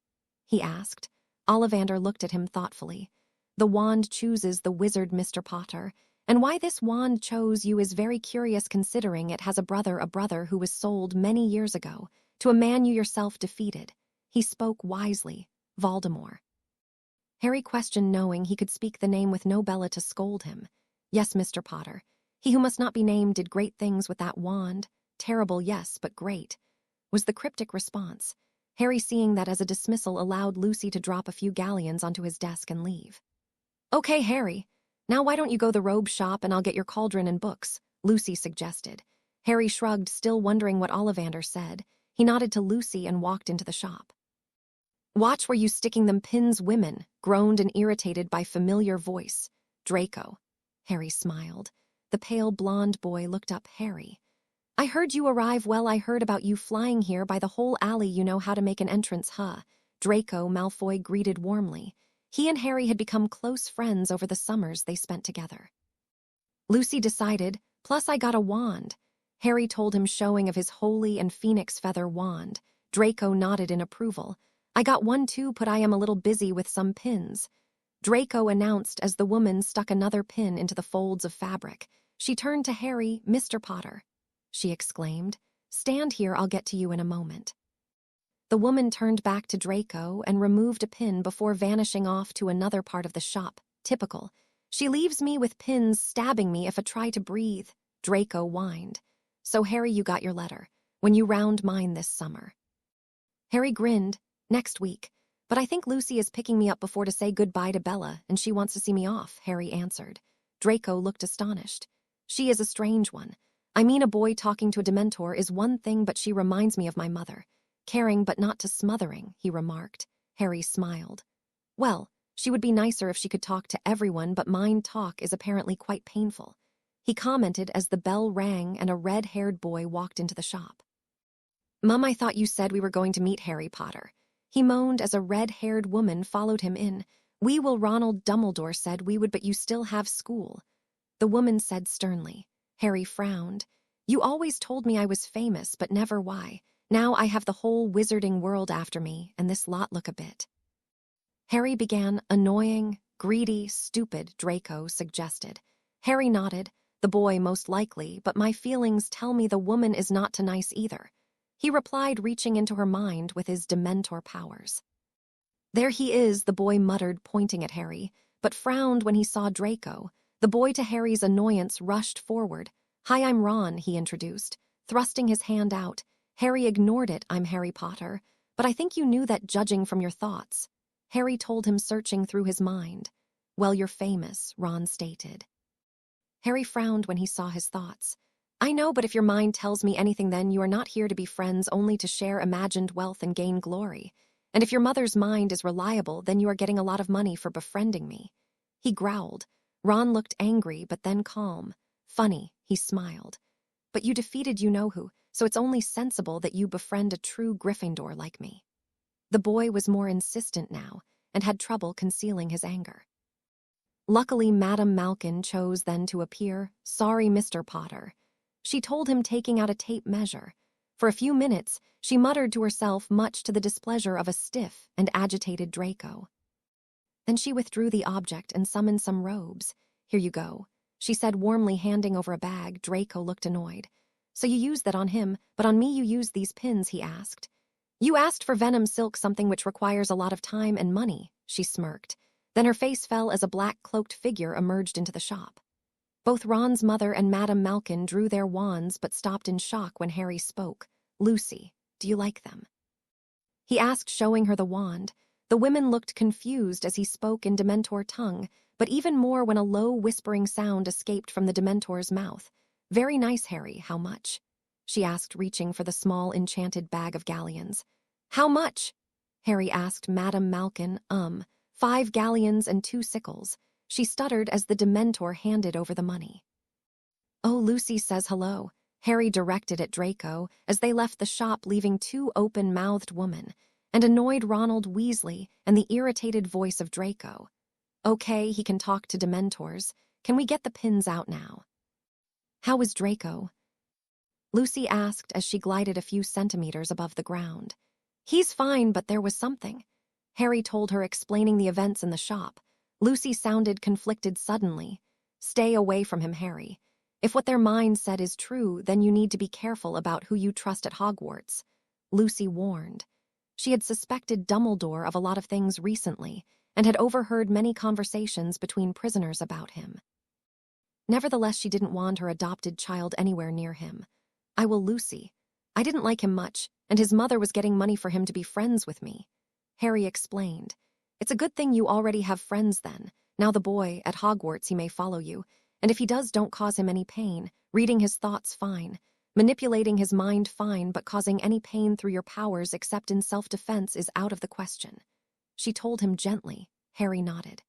he asked. Ollivander looked at him thoughtfully. "The wand chooses the wizard, Mr. Potter. And why this wand chose you is very curious, considering it has a brother who was sold many years ago, to a man you yourself defeated." He spoke wisely. "Voldemort." Harry questioned, knowing he could speak the name with no Bella to scold him. "Yes, Mr. Potter. He who must not be named did great things with that wand. Terrible, yes, but great," was the cryptic response. Harry, seeing that as a dismissal, allowed Lucy to drop a few galleons onto his desk and leave. "Okay, Harry. Now why don't you go the robe shop and I'll get your cauldron and books," Lucy suggested. Harry shrugged, still wondering what Ollivander said. He nodded to Lucy and walked into the shop. "Watch where you sticking them pins, women," groaned an irritated by familiar voice. "Draco." Harry smiled. The pale blonde boy looked up. "Harry, I heard you arrive. Well, I heard about you flying here by the whole alley. You know how to make an entrance, huh?" Draco Malfoy greeted warmly. He and Harry had become close friends over the summers they spent together. Lucy decided, "Plus I got a wand." Harry told him, showing of his holy and phoenix feather wand. Draco nodded in approval. "I got one too, but I am a little busy with some pins," Draco announced as the woman stuck another pin into the folds of fabric. She turned to Harry. "Mr. Potter," she exclaimed. "Stand here, I'll get to you in a moment." The woman turned back to Draco and removed a pin before vanishing off to another part of the shop. Typical. "She leaves me with pins, stabbing me if I try to breathe," Draco whined. "So, Harry, you got your letter. When you round mine this summer." Harry grinned. "Next week. But I think Lucy is picking me up before to say goodbye to Bella, and she wants to see me off," Harry answered. Draco looked astonished. "She is a strange one. I mean, a boy talking to a Dementor is one thing, but she reminds me of my mother. Caring but not to smothering," he remarked. Harry smiled. "Well, she would be nicer if she could talk to everyone, but mine talk is apparently quite painful," he commented as the bell rang and a red-haired boy walked into the shop. "Mum, I thought you said we were going to meet Harry Potter," he moaned as a red-haired woman followed him in. "We will, Ronald Dumbledore said we would, but you still have school," the woman said sternly. Harry frowned. "You always told me I was famous, but never why. Now I have the whole wizarding world after me, and this lot look a bit." Harry began. "Annoying, greedy, stupid," Draco suggested. Harry nodded. The boy, most likely, but my feelings tell me the woman is not too nice either. He replied, reaching into her mind with his Dementor powers. There he is, the boy muttered, pointing at Harry, but frowned when he saw Draco. The boy, to Harry's annoyance, rushed forward. Hi, I'm Ron, he introduced, thrusting his hand out. Harry ignored it. I'm Harry Potter. But I think you knew that, judging from your thoughts. Harry told him, searching through his mind. Well, you're famous, Ron stated. Harry frowned when he saw his thoughts. I know, but if your mind tells me anything, then you are not here to be friends, only to share imagined wealth and gain glory. And if your mother's mind is reliable, then you are getting a lot of money for befriending me. He growled. Ron looked angry, but then calm. Funny, he smiled. But you defeated you-know-who, so it's only sensible that you befriend a true Gryffindor like me. The boy was more insistent now, and had trouble concealing his anger. Luckily, Madame Malkin chose then to appear. Sorry, Mr. Potter. She told him, taking out a tape measure. For a few minutes, she muttered to herself, much to the displeasure of a stiff and agitated Draco. Then she withdrew the object and summoned some robes. Here you go, she said warmly, handing over a bag. Draco looked annoyed. So you used that on him, but on me you used these pins, he asked. You asked for venom silk, something which requires a lot of time and money, she smirked. Then her face fell as a black-cloaked figure emerged into the shop. Both Ron's mother and Madame Malkin drew their wands but stopped in shock when Harry spoke. Lucy, do you like them? He asked, showing her the wand. The women looked confused as he spoke in Dementor tongue, but even more when a low, whispering sound escaped from the Dementor's mouth. Very nice, Harry. How much? She asked, reaching for the small, enchanted bag of galleons. How much? Harry asked Madame Malkin. 5 galleons and 2 sickles. She stuttered as the Dementor handed over the money. Oh, Lucy says hello, Harry directed at Draco as they left the shop, leaving 2 open-mouthed women, and annoyed Ronald Weasley and the irritated voice of Draco. Okay, he can talk to Dementors. Can we get the pins out now? How is Draco? Lucy asked as she glided a few centimeters above the ground. He's fine, but there was something. Harry told her, explaining the events in the shop. Lucy sounded conflicted suddenly. Stay away from him, Harry. If what their mind said is true, then you need to be careful about who you trust at Hogwarts, Lucy warned. She had suspected Dumbledore of a lot of things recently, and had overheard many conversations between prisoners about him. Nevertheless, she didn't want her adopted child anywhere near him. I will, Lucy. I didn't like him much, and his mother was getting money for him to be friends with me, Harry explained. It's a good thing you already have friends then. Now the boy, at Hogwarts, he may follow you, and if he does, don't cause him any pain. Reading his thoughts, fine. Manipulating his mind, fine, but causing any pain through your powers except in self-defense is out of the question. She told him gently. Harry nodded.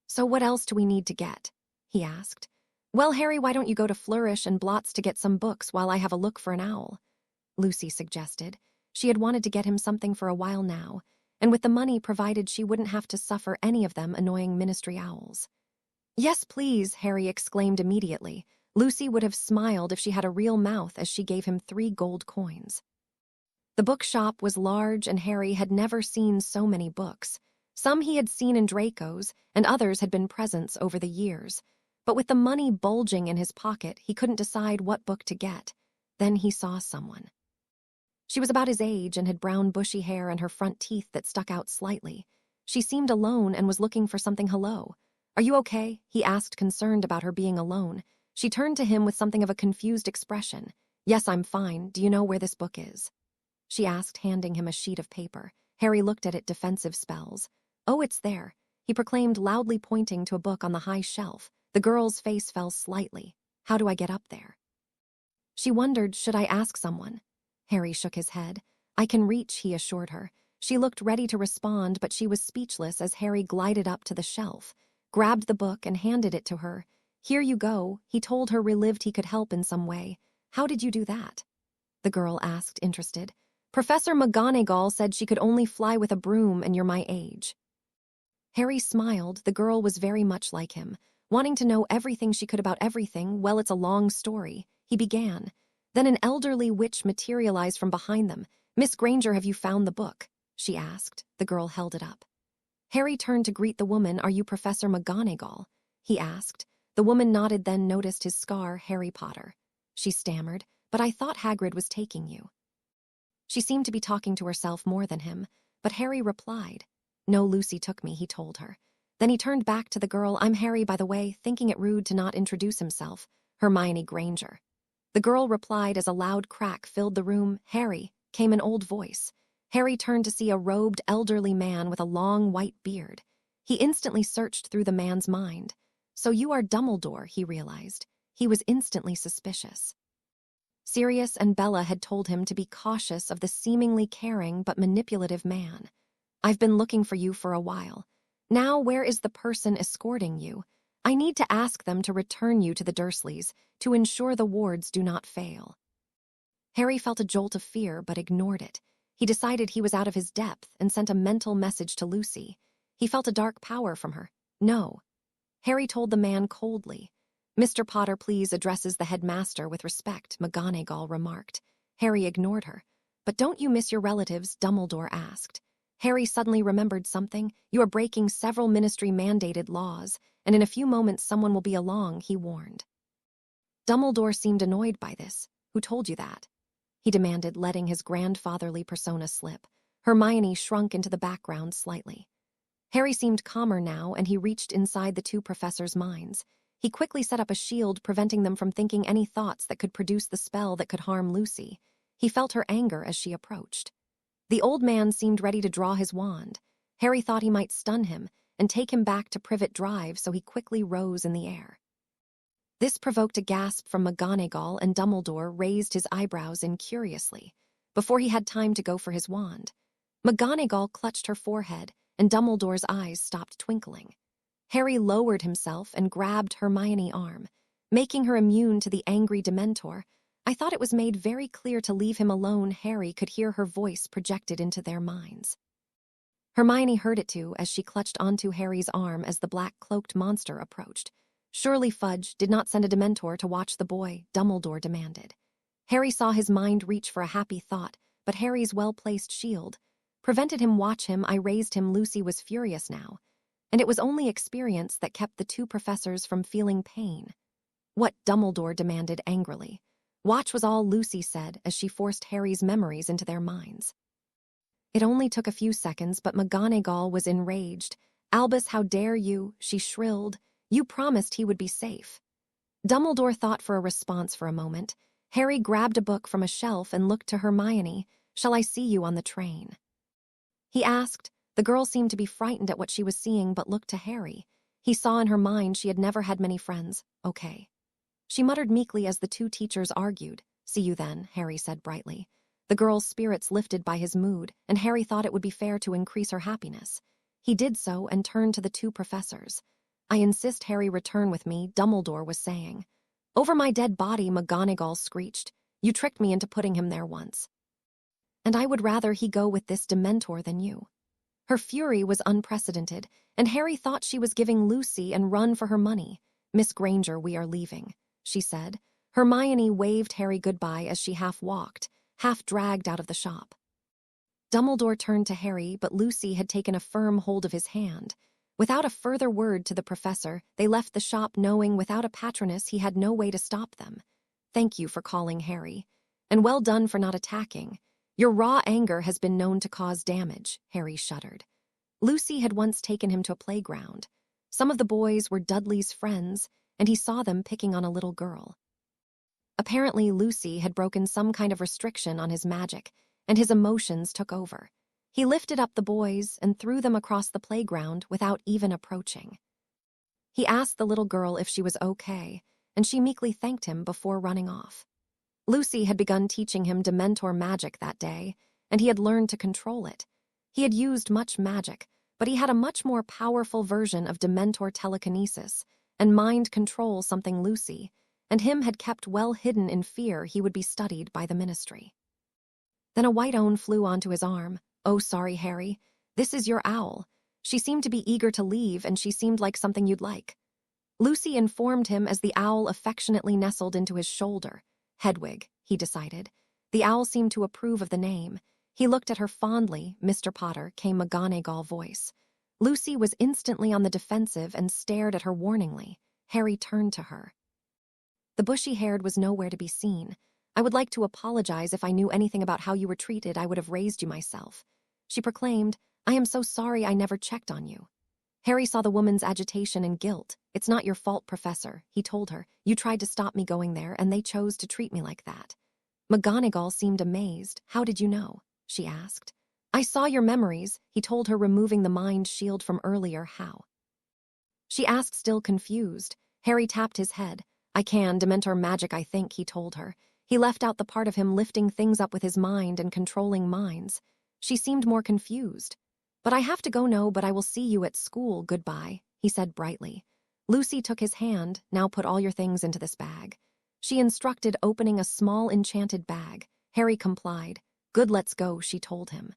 So what else do we need to get? He asked. Well, Harry, why don't you go to Flourish and Blots to get some books while I have a look for an owl? Lucy suggested. She had wanted to get him something for a while now, and with the money provided, she wouldn't have to suffer any of them annoying ministry owls. Yes, please, Harry exclaimed immediately. Lucy would have smiled if she had a real mouth as she gave him 3 gold coins. The bookshop was large, and Harry had never seen so many books. Some he had seen in Draco's, and others had been presents over the years. But with the money bulging in his pocket, he couldn't decide what book to get. Then he saw someone. She was about his age and had brown bushy hair and her front teeth that stuck out slightly. She seemed alone and was looking for something. Hello. Are you okay? He asked, concerned about her being alone. She turned to him with something of a confused expression. Yes, I'm fine. Do you know where this book is? She asked, handing him a sheet of paper. Harry looked at it. Defensive spells. Oh, it's there, he proclaimed, loudly pointing to a book on the high shelf. The girl's face fell slightly. How do I get up there? She wondered, should I ask someone? Harry shook his head. I can reach, he assured her. She looked ready to respond, but she was speechless as Harry glided up to the shelf, grabbed the book and handed it to her. Here you go, he told her, relieved he could help in some way. How did you do that? The girl asked, interested. Professor McGonagall said she could only fly with a broom, and you're my age. Harry smiled. The girl was very much like him, wanting to know everything she could about everything. Well, it's a long story, he began. Then an elderly witch materialized from behind them. Miss Granger, have you found the book? She asked. The girl held it up. Harry turned to greet the woman. Are you Professor McGonagall? He asked. The woman nodded, then noticed his scar, Harry Potter. She stammered, "But I thought Hagrid was taking you." She seemed to be talking to herself more than him, but Harry replied. "No, Lucy took me," he told her. Then he turned back to the girl. "I'm Harry, by the way," thinking it rude to not introduce himself. "Hermione Granger." The girl replied as a loud crack filled the room. "Harry," came an old voice. Harry turned to see a robed, elderly man with a long white beard. He instantly searched through the man's mind. "So you are Dumbledore," he realized. He was instantly suspicious. Sirius and Bella had told him to be cautious of the seemingly caring but manipulative man. "I've been looking for you for a while. Now where is the person escorting you? I need to ask them to return you to the Dursleys to ensure the wards do not fail." Harry felt a jolt of fear but ignored it. He decided he was out of his depth and sent a mental message to Lucy. He felt a dark power from her. "No." Harry told the man coldly. "Mr. Potter, please," addresses the headmaster with respect, McGonagall remarked. Harry ignored her. "But don't you miss your relatives?" Dumbledore asked. Harry suddenly remembered something. "You are breaking several ministry-mandated laws, and in a few moments someone will be along," he warned. Dumbledore seemed annoyed by this. "Who told you that?" he demanded, letting his grandfatherly persona slip. Hermione shrunk into the background slightly. Harry seemed calmer now, and he reached inside the two professors' minds. He quickly set up a shield, preventing them from thinking any thoughts that could produce the spell that could harm Lucy. He felt her anger as she approached. The old man seemed ready to draw his wand. Harry thought he might stun him and take him back to Privet Drive, so he quickly rose in the air. This provoked a gasp from McGonagall, and Dumbledore raised his eyebrows incuriously. Before he had time to go for his wand, McGonagall clutched her forehead, and Dumbledore's eyes stopped twinkling. Harry lowered himself and grabbed Hermione's arm, making her immune to the angry Dementor. "I thought it was made very clear to leave him alone." Harry could hear her voice projected into their minds. Hermione heard it too, as she clutched onto Harry's arm as the black-cloaked monster approached. "Surely Fudge did not send a Dementor to watch the boy," Dumbledore demanded. Harry saw his mind reach for a happy thought, but Harry's well-placed shield prevented him. "Watch him, I raised him." Lucy was furious now, and it was only experience that kept the two professors from feeling pain. "What?" Dumbledore demanded angrily. "Watch," was all Lucy said as she forced Harry's memories into their minds. It only took a few seconds, but McGonagall was enraged. "Albus, how dare you?" she shrilled. "You promised he would be safe." Dumbledore thought for a response for a moment. Harry grabbed a book from a shelf and looked to Hermione. "Shall I see you on the train?" he asked. The girl seemed to be frightened at what she was seeing, but looked to Harry. He saw in her mind she had never had many friends. "Okay." She muttered meekly as the two teachers argued. "See you then," Harry said brightly. The girl's spirits lifted by his mood, and Harry thought it would be fair to increase her happiness. He did so and turned to the two professors. "I insist Harry return with me," Dumbledore was saying. "Over my dead body," McGonagall screeched. "You tricked me into putting him there once. And I would rather he go with this Dementor than you." Her fury was unprecedented, and Harry thought she was giving Lucy and run for her money. "Miss Granger, we are leaving," she said. Hermione waved Harry goodbye as she half walked, half dragged out of the shop. Dumbledore turned to Harry, but Lucy had taken a firm hold of his hand. Without a further word to the professor, they left the shop, knowing without a patroness he had no way to stop them. "Thank you for calling, Harry. And well done for not attacking. Your raw anger has been known to cause damage," Harry shuddered. Lucy had once taken him to a playground. Some of the boys were Dudley's friends, and he saw them picking on a little girl. Apparently, Lucy had broken some kind of restriction on his magic, and his emotions took over. He lifted up the boys and threw them across the playground without even approaching. He asked the little girl if she was okay, and she meekly thanked him before running off. Lucy had begun teaching him Dementor magic that day, and he had learned to control it. He had used much magic, but he had a much more powerful version of Dementor telekinesis and mind control, something Lucy and him had kept well hidden in fear he would be studied by the ministry. Then a white owl flew onto his arm. "Oh, sorry, Harry. This is your owl. She seemed to be eager to leave, and she seemed like something you'd like." Lucy informed him as the owl affectionately nestled into his shoulder. "Hedwig," he decided. The owl seemed to approve of the name. He looked at her fondly. "Mr. Potter," came McGonagall's voice. Lucy was instantly on the defensive and stared at her warningly. Harry turned to her. The bushy-haired was nowhere to be seen. I would like to apologize. If I knew anything about how you were treated, I would have raised you myself. She proclaimed, I am so sorry I never checked on you. Harry saw the woman's agitation and guilt. It's not your fault, Professor, he told her. You tried to stop me going there, and they chose to treat me like that. McGonagall seemed amazed. How did you know? She asked. I saw your memories, he told her, removing the mind shield from earlier. How? She asked, still confused. Harry tapped his head. I can, Dementor magic, I think, he told her. He left out the part of him lifting things up with his mind and controlling minds. She seemed more confused. But I have to go now, but I will see you at school. Goodbye, he said brightly. Lucy took his hand. Now put all your things into this bag. She instructed, opening a small enchanted bag. Harry complied. Good, let's go, she told him.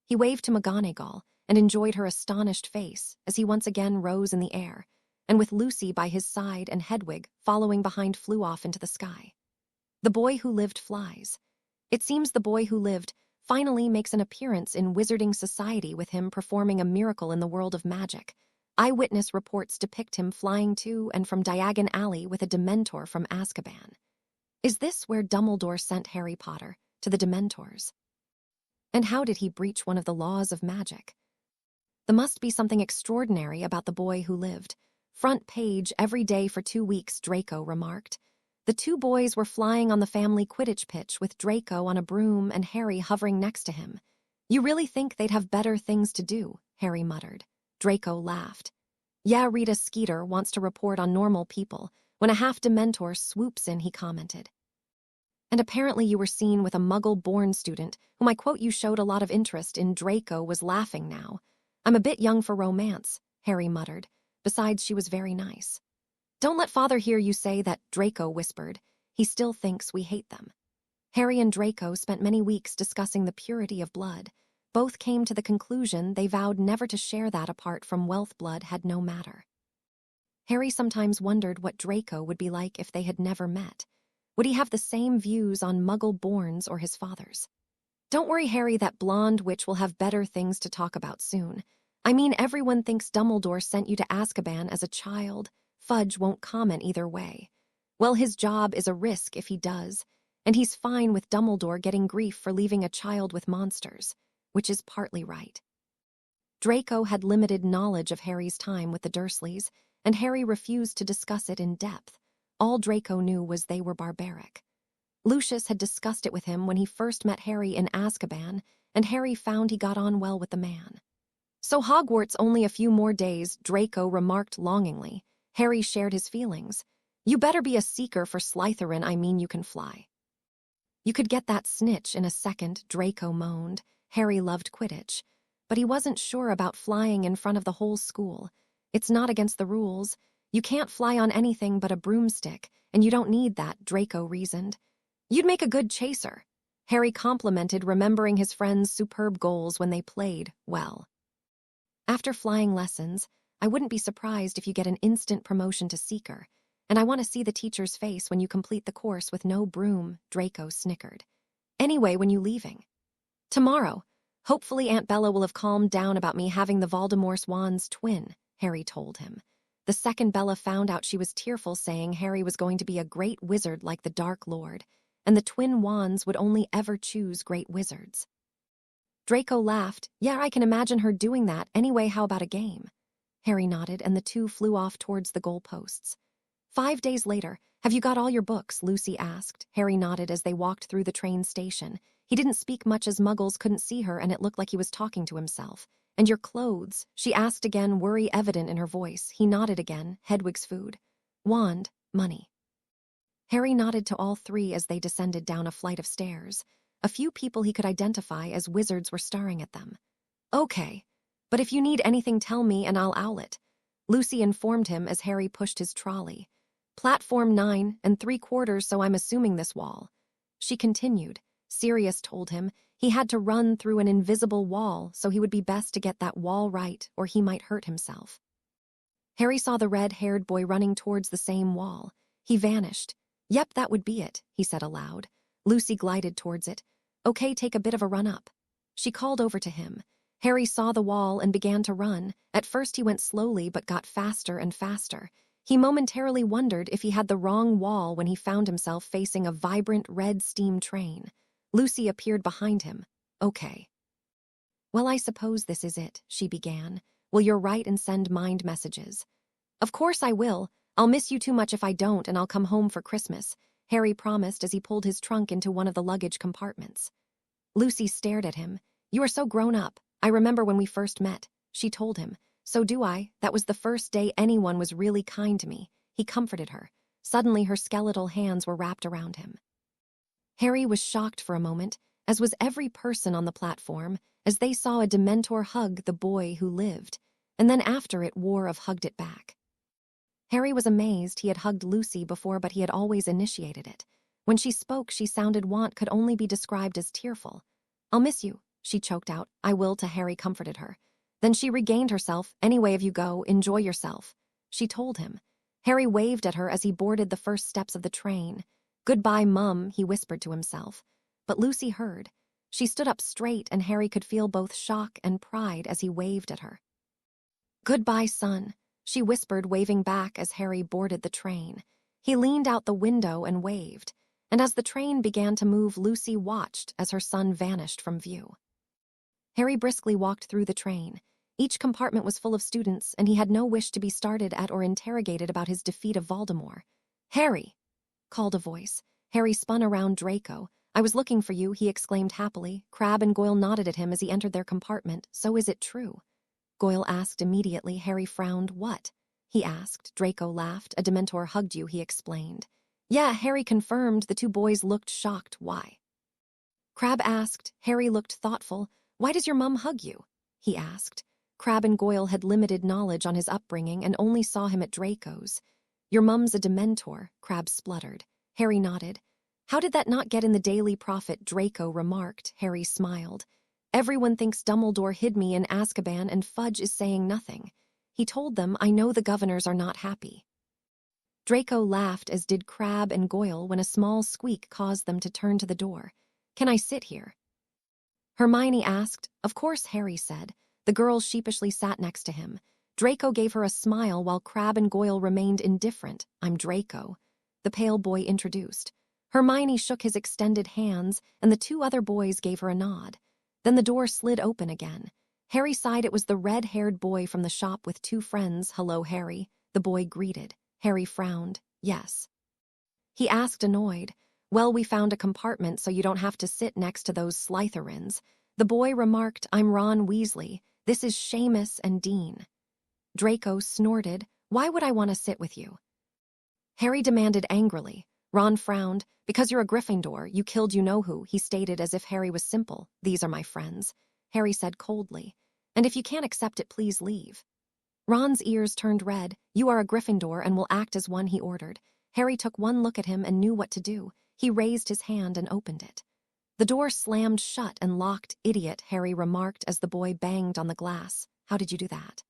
He waved to McGonagall and enjoyed her astonished face as he once again rose in the air, and with Lucy by his side and Hedwig following behind flew off into the sky. The boy who lived flies. It seems the boy who lived finally makes an appearance in Wizarding Society, with him performing a miracle in the world of magic. Eyewitness reports depict him flying to and from Diagon Alley with a Dementor from Azkaban. Is this where Dumbledore sent Harry Potter, to the Dementors? And how did he breach one of the laws of magic? There must be something extraordinary about the boy who lived. Front page every day for 2 weeks, Draco remarked. The two boys were flying on the family Quidditch pitch with Draco on a broom and Harry hovering next to him. You really think they'd have better things to do? Harry muttered. Draco laughed. Yeah, Rita Skeeter wants to report on normal people. When a half-Dementor swoops in, he commented. And apparently you were seen with a Muggle-born student, whom I quote you showed a lot of interest in. Draco was laughing now. I'm a bit young for romance, Harry muttered. Besides, she was very nice. Don't let Father hear you say that, Draco whispered. He still thinks we hate them. Harry and Draco spent many weeks discussing the purity of blood. Both came to the conclusion they vowed never to share that apart from wealth. Blood had no matter. Harry sometimes wondered what Draco would be like if they had never met. Would he have the same views on Muggle-borns or his father's? Don't worry, Harry, that blonde witch will have better things to talk about soon. I mean, everyone thinks Dumbledore sent you to Azkaban as a child. Fudge won't comment either way. Well, his job is a risk if he does, and he's fine with Dumbledore getting grief for leaving a child with monsters, which is partly right. Draco had limited knowledge of Harry's time with the Dursleys, and Harry refused to discuss it in depth. All Draco knew was they were barbaric. Lucius had discussed it with him when he first met Harry in Azkaban, and Harry found he got on well with the man. So Hogwarts only a few more days, Draco remarked longingly. Harry shared his feelings. You better be a seeker for Slytherin, I mean you can fly. You could get that snitch in a second, Draco moaned. Harry loved Quidditch, but he wasn't sure about flying in front of the whole school. It's not against the rules. You can't fly on anything but a broomstick, and you don't need that, Draco reasoned. You'd make a good chaser. Harry complimented, remembering his friend's superb goals when they played well. After flying lessons, I wouldn't be surprised if you get an instant promotion to Seeker, and I want to see the teacher's face when you complete the course with no broom, Draco snickered. Anyway, when you leaving? Tomorrow. Hopefully Aunt Bella will have calmed down about me having the Voldemort's wand's twin, Harry told him. The second Bella found out, she was tearful, saying Harry was going to be a great wizard like the Dark Lord, and the twin wands would only ever choose great wizards. Draco laughed. Yeah, I can imagine her doing that. Anyway, how about a game? Harry nodded, and the two flew off towards the goalposts. 5 days later, have you got all your books? Lucy asked. Harry nodded as they walked through the train station. He didn't speak much as Muggles couldn't see her, and it looked like he was talking to himself. And your clothes? She asked again, worry evident in her voice. He nodded again. Hedwig's food. Wand. Money. Harry nodded to all three as they descended down a flight of stairs. A few people he could identify as wizards were staring at them. Okay. But if you need anything, tell me and I'll owl it, Lucy informed him as Harry pushed his trolley. Platform 9 3/4, so I'm assuming this wall. She continued. Sirius told him he had to run through an invisible wall, so he would be best to get that wall right or he might hurt himself. Harry saw the red-haired boy running towards the same wall. He vanished. Yep, that would be it, he said aloud. Lucy glided towards it. Okay, take a bit of a run up. She called over to him. Harry saw the wall and began to run. At first he went slowly but got faster and faster. He momentarily wondered if he had the wrong wall when he found himself facing a vibrant red steam train. Lucy appeared behind him. "Okay." "Well, I suppose this is it," she began. "Will you write and send mind messages?" "Of course I will. I'll miss you too much if I don't, and I'll come home for Christmas," Harry promised as he pulled his trunk into one of the luggage compartments. Lucy stared at him. "You are so grown up. I remember when we first met," she told him. "So do I. That was the first day anyone was really kind to me." He comforted her. Suddenly her skeletal hands were wrapped around him. Harry was shocked for a moment, as was every person on the platform, as they saw a Dementor hug the boy who lived, and then after it wore of hugged it back. Harry was amazed. He had hugged Lucy before, but he had always initiated it. When she spoke, she sounded want could only be described as tearful. "I'll miss you," she choked out. "I will," to Harry comforted her. Then she regained herself. "Anyway, if you go, enjoy yourself," she told him. Harry waved at her as he boarded the first steps of the train. "Goodbye, Mum," he whispered to himself. But Lucy heard. She stood up straight, and Harry could feel both shock and pride as he waved at her. "Goodbye, son," she whispered, waving back as Harry boarded the train. He leaned out the window and waved, and as the train began to move, Lucy watched as her son vanished from view. Harry briskly walked through the train. Each compartment was full of students, and he had no wish to be started at or interrogated about his defeat of Voldemort. "Harry!" called a voice. Harry spun around Draco. "I was looking for you," he exclaimed happily. Crabbe and Goyle nodded at him as he entered their compartment. "So is it true?" Goyle asked immediately. Harry frowned. "What?" he asked. Draco laughed. "A Dementor hugged you," he explained. "Yeah," Harry confirmed. The two boys looked shocked. "Why?" Crabbe asked. Harry looked thoughtful. "Why does your mum hug you?" he asked. Crabbe and Goyle had limited knowledge on his upbringing and only saw him at Draco's. "Your mum's a Dementor," Crabbe spluttered. Harry nodded. "How did that not get in the Daily Prophet?" Draco remarked. Harry smiled. "Everyone thinks Dumbledore hid me in Azkaban and Fudge is saying nothing. He told them, I know the governors are not happy." Draco laughed, as did Crabbe and Goyle, when a small squeak caused them to turn to the door. "Can I sit here?" Hermione asked. "Of course," Harry said. The girls sheepishly sat next to him. Draco gave her a smile while Crabbe and Goyle remained indifferent. "I'm Draco," the pale boy introduced. Hermione shook his extended hands, and the two other boys gave her a nod. Then the door slid open again. Harry sighed. It was the red-haired boy from the shop with two friends. "Hello, Harry," the boy greeted. Harry frowned. "Yes." He asked, annoyed. "Well, we found a compartment so you don't have to sit next to those Slytherins." The boy remarked. "I'm Ron Weasley. This is Seamus and Dean." Draco snorted. "Why would I want to sit with you?" Harry demanded angrily. Ron frowned. "Because you're a Gryffindor. You killed you-know-who," he stated as if Harry was simple. "These are my friends," Harry said coldly. "And if you can't accept it, please leave." Ron's ears turned red. "You are a Gryffindor and will act as one," he ordered. Harry took one look at him and knew what to do. He raised his hand and opened it. The door slammed shut and locked. "Idiot," Harry remarked as the boy banged on the glass. "How did you do that?"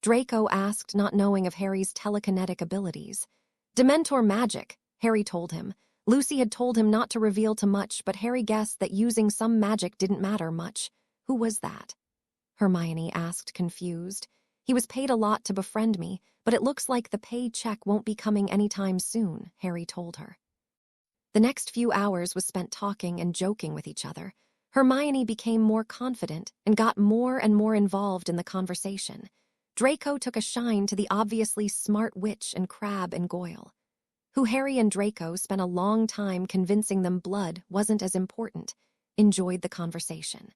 Draco asked, not knowing of Harry's telekinetic abilities. "Dementor magic," Harry told him. Lucy had told him not to reveal too much, but Harry guessed that using some magic didn't matter much. "Who was that?" Hermione asked, confused. "He was paid a lot to befriend me, but it looks like the pay check won't be coming anytime soon," Harry told her. The next few hours was spent talking and joking with each other. Hermione became more confident and got more and more involved in the conversation. Draco took a shine to the obviously smart witch and Crabbe and Goyle, who Harry and Draco spent a long time convincing them blood wasn't as important, enjoyed the conversation.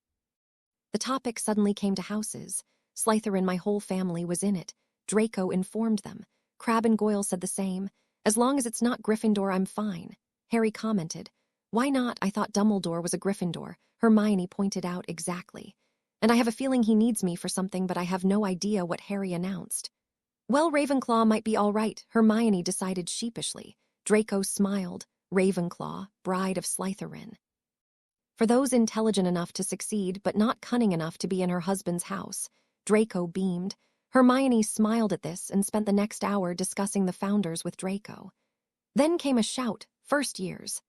The topic suddenly came to houses. Slytherin, my whole family was in it. Draco informed them. Crabbe and Goyle said the same. "As long as it's not Gryffindor, I'm fine," Harry commented. "Why not? I thought Dumbledore was a Gryffindor," Hermione pointed out. "Exactly. And I have a feeling he needs me for something, but I have no idea what," Harry announced. "Well, Ravenclaw might be all right," Hermione decided sheepishly. Draco smiled. Ravenclaw, bride of Slytherin. For those intelligent enough to succeed but not cunning enough to be in her husband's house. Draco beamed. Hermione smiled at this and spent the next hour discussing the founders with Draco. Then came a shout. "First years."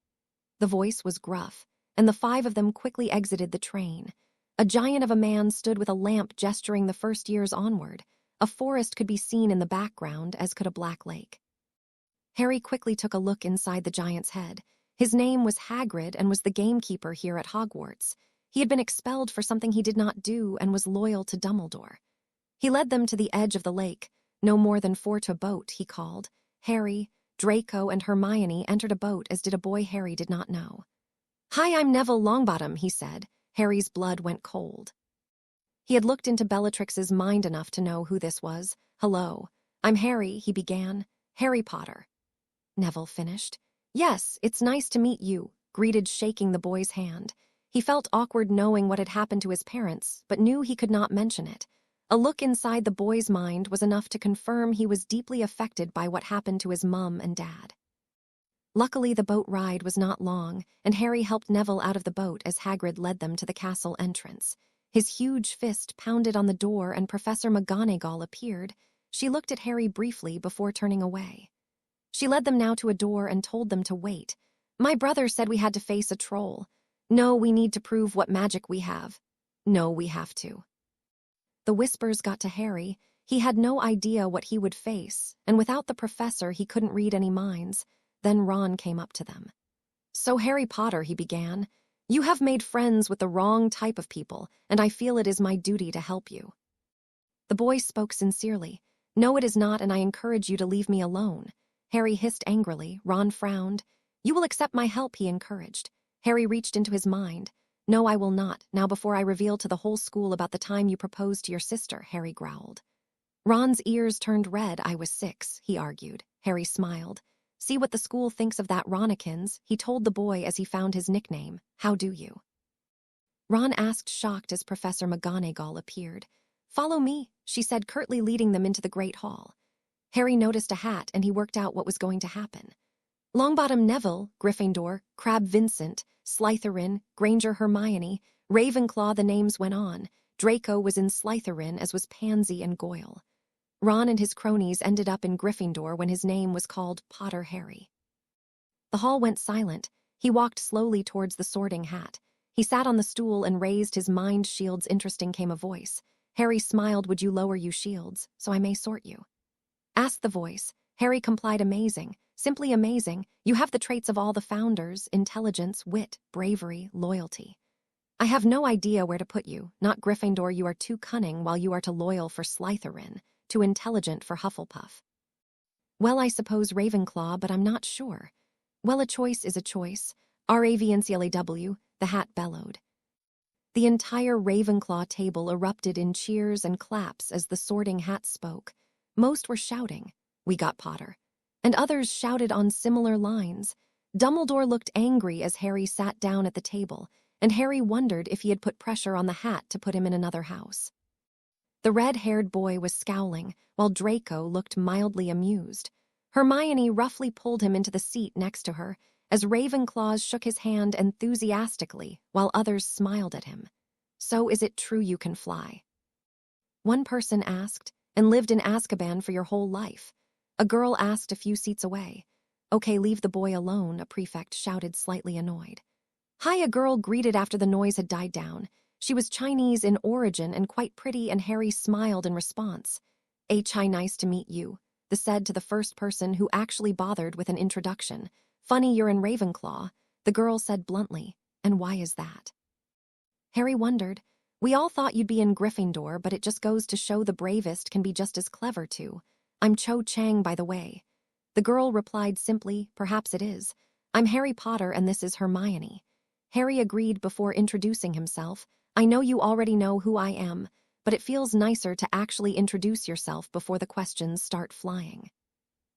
The voice was gruff, and the five of them quickly exited the train. A giant of a man stood with a lamp gesturing the first years onward. A forest could be seen in the background, as could a black lake. Harry quickly took a look inside the giant's head. His name was Hagrid and was the gamekeeper here at Hogwarts. He had been expelled for something he did not do and was loyal to Dumbledore. He led them to the edge of the lake. No more than 4 to a boat, he called. Harry, Draco, and Hermione entered a boat, as did a boy Harry did not know. "Hi, I'm Neville Longbottom," he said. Harry's blood went cold. He had looked into Bellatrix's mind enough to know who this was. "Hello, I'm Harry," he began. "Harry Potter." Neville finished. "Yes, it's nice to meet you," greeted, shaking the boy's hand. He felt awkward knowing what had happened to his parents, but knew he could not mention it. A look inside the boy's mind was enough to confirm he was deeply affected by what happened to his mum and dad. Luckily, the boat ride was not long, and Harry helped Neville out of the boat as Hagrid led them to the castle entrance. His huge fist pounded on the door and Professor McGonagall appeared. She looked at Harry briefly before turning away. She led them now to a door and told them to wait. "My brother said we had to face a troll. No, we need to prove what magic we have. No, we have to." The whispers got to Harry. He had no idea what he would face, and without the professor he couldn't read any minds. Then Ron came up to them. "So, Harry Potter," he began, "you have made friends with the wrong type of people, and I feel it is my duty to help you." The boy spoke sincerely. "No, it is not, and I encourage you to leave me alone." Harry hissed angrily. Ron frowned. "You will accept my help," he encouraged. Harry reached into his mind. "No, I will not, now before I reveal to the whole school about the time you proposed to your sister," Harry growled. Ron's ears turned red. "I was 6, he argued. Harry smiled. "See what the school thinks of that, Ronikins," he told the boy as he found his nickname. "How do you?" Ron asked, shocked, as Professor McGonagall appeared. "Follow me," she said curtly, leading them into the great hall. Harry noticed a hat, and he worked out what was going to happen. Longbottom Neville, Gryffindor, Crabbe Vincent, Slytherin, Granger Hermione, Ravenclaw, the names went on. Draco was in Slytherin, as was Pansy and Goyle. Ron and his cronies ended up in Gryffindor when his name was called Potter Harry. The hall went silent. He walked slowly towards the sorting hat. He sat on the stool and raised his mind shields. Interesting, came a voice. Harry smiled. "Would you lower you shields, so I may sort you?" asked the voice. Harry complied. "Amazing, simply amazing. You have the traits of all the founders: intelligence, wit, bravery, loyalty. I have no idea where to put you. Not Gryffindor, you are too cunning, while you are too loyal for Slytherin, too intelligent for Hufflepuff. Well, I suppose Ravenclaw, but I'm not sure." "Well, a choice is a choice. RAVNCLAW, the hat bellowed. The entire Ravenclaw table erupted in cheers and claps as the sorting hat spoke. Most were shouting, "We got Potter," and others shouted on similar lines. Dumbledore looked angry as Harry sat down at the table, and Harry wondered if he had put pressure on the hat to put him in another house. The red-haired boy was scowling, while Draco looked mildly amused. Hermione roughly pulled him into the seat next to her, as Ravenclaw shook his hand enthusiastically, while others smiled at him. "So is it true you can fly?" one person asked. "And lived in Azkaban for your whole life?" a girl asked a few seats away. "Okay, leave the boy alone," a prefect shouted, slightly annoyed. "Hi," a girl greeted after the noise had died down. She was Chinese in origin and quite pretty, and Harry smiled in response. "Hi, nice to meet you," they said to the first person who actually bothered with an introduction. "Funny you're in Ravenclaw," the girl said bluntly. "And why is that?" Harry wondered. "We all thought you'd be in Gryffindor, but it just goes to show the bravest can be just as clever too. I'm Cho Chang, by the way." The girl replied simply, "Perhaps it is. I'm Harry Potter and this is Hermione." Harry agreed before introducing himself. "I know you already know who I am, but it feels nicer to actually introduce yourself before the questions start flying."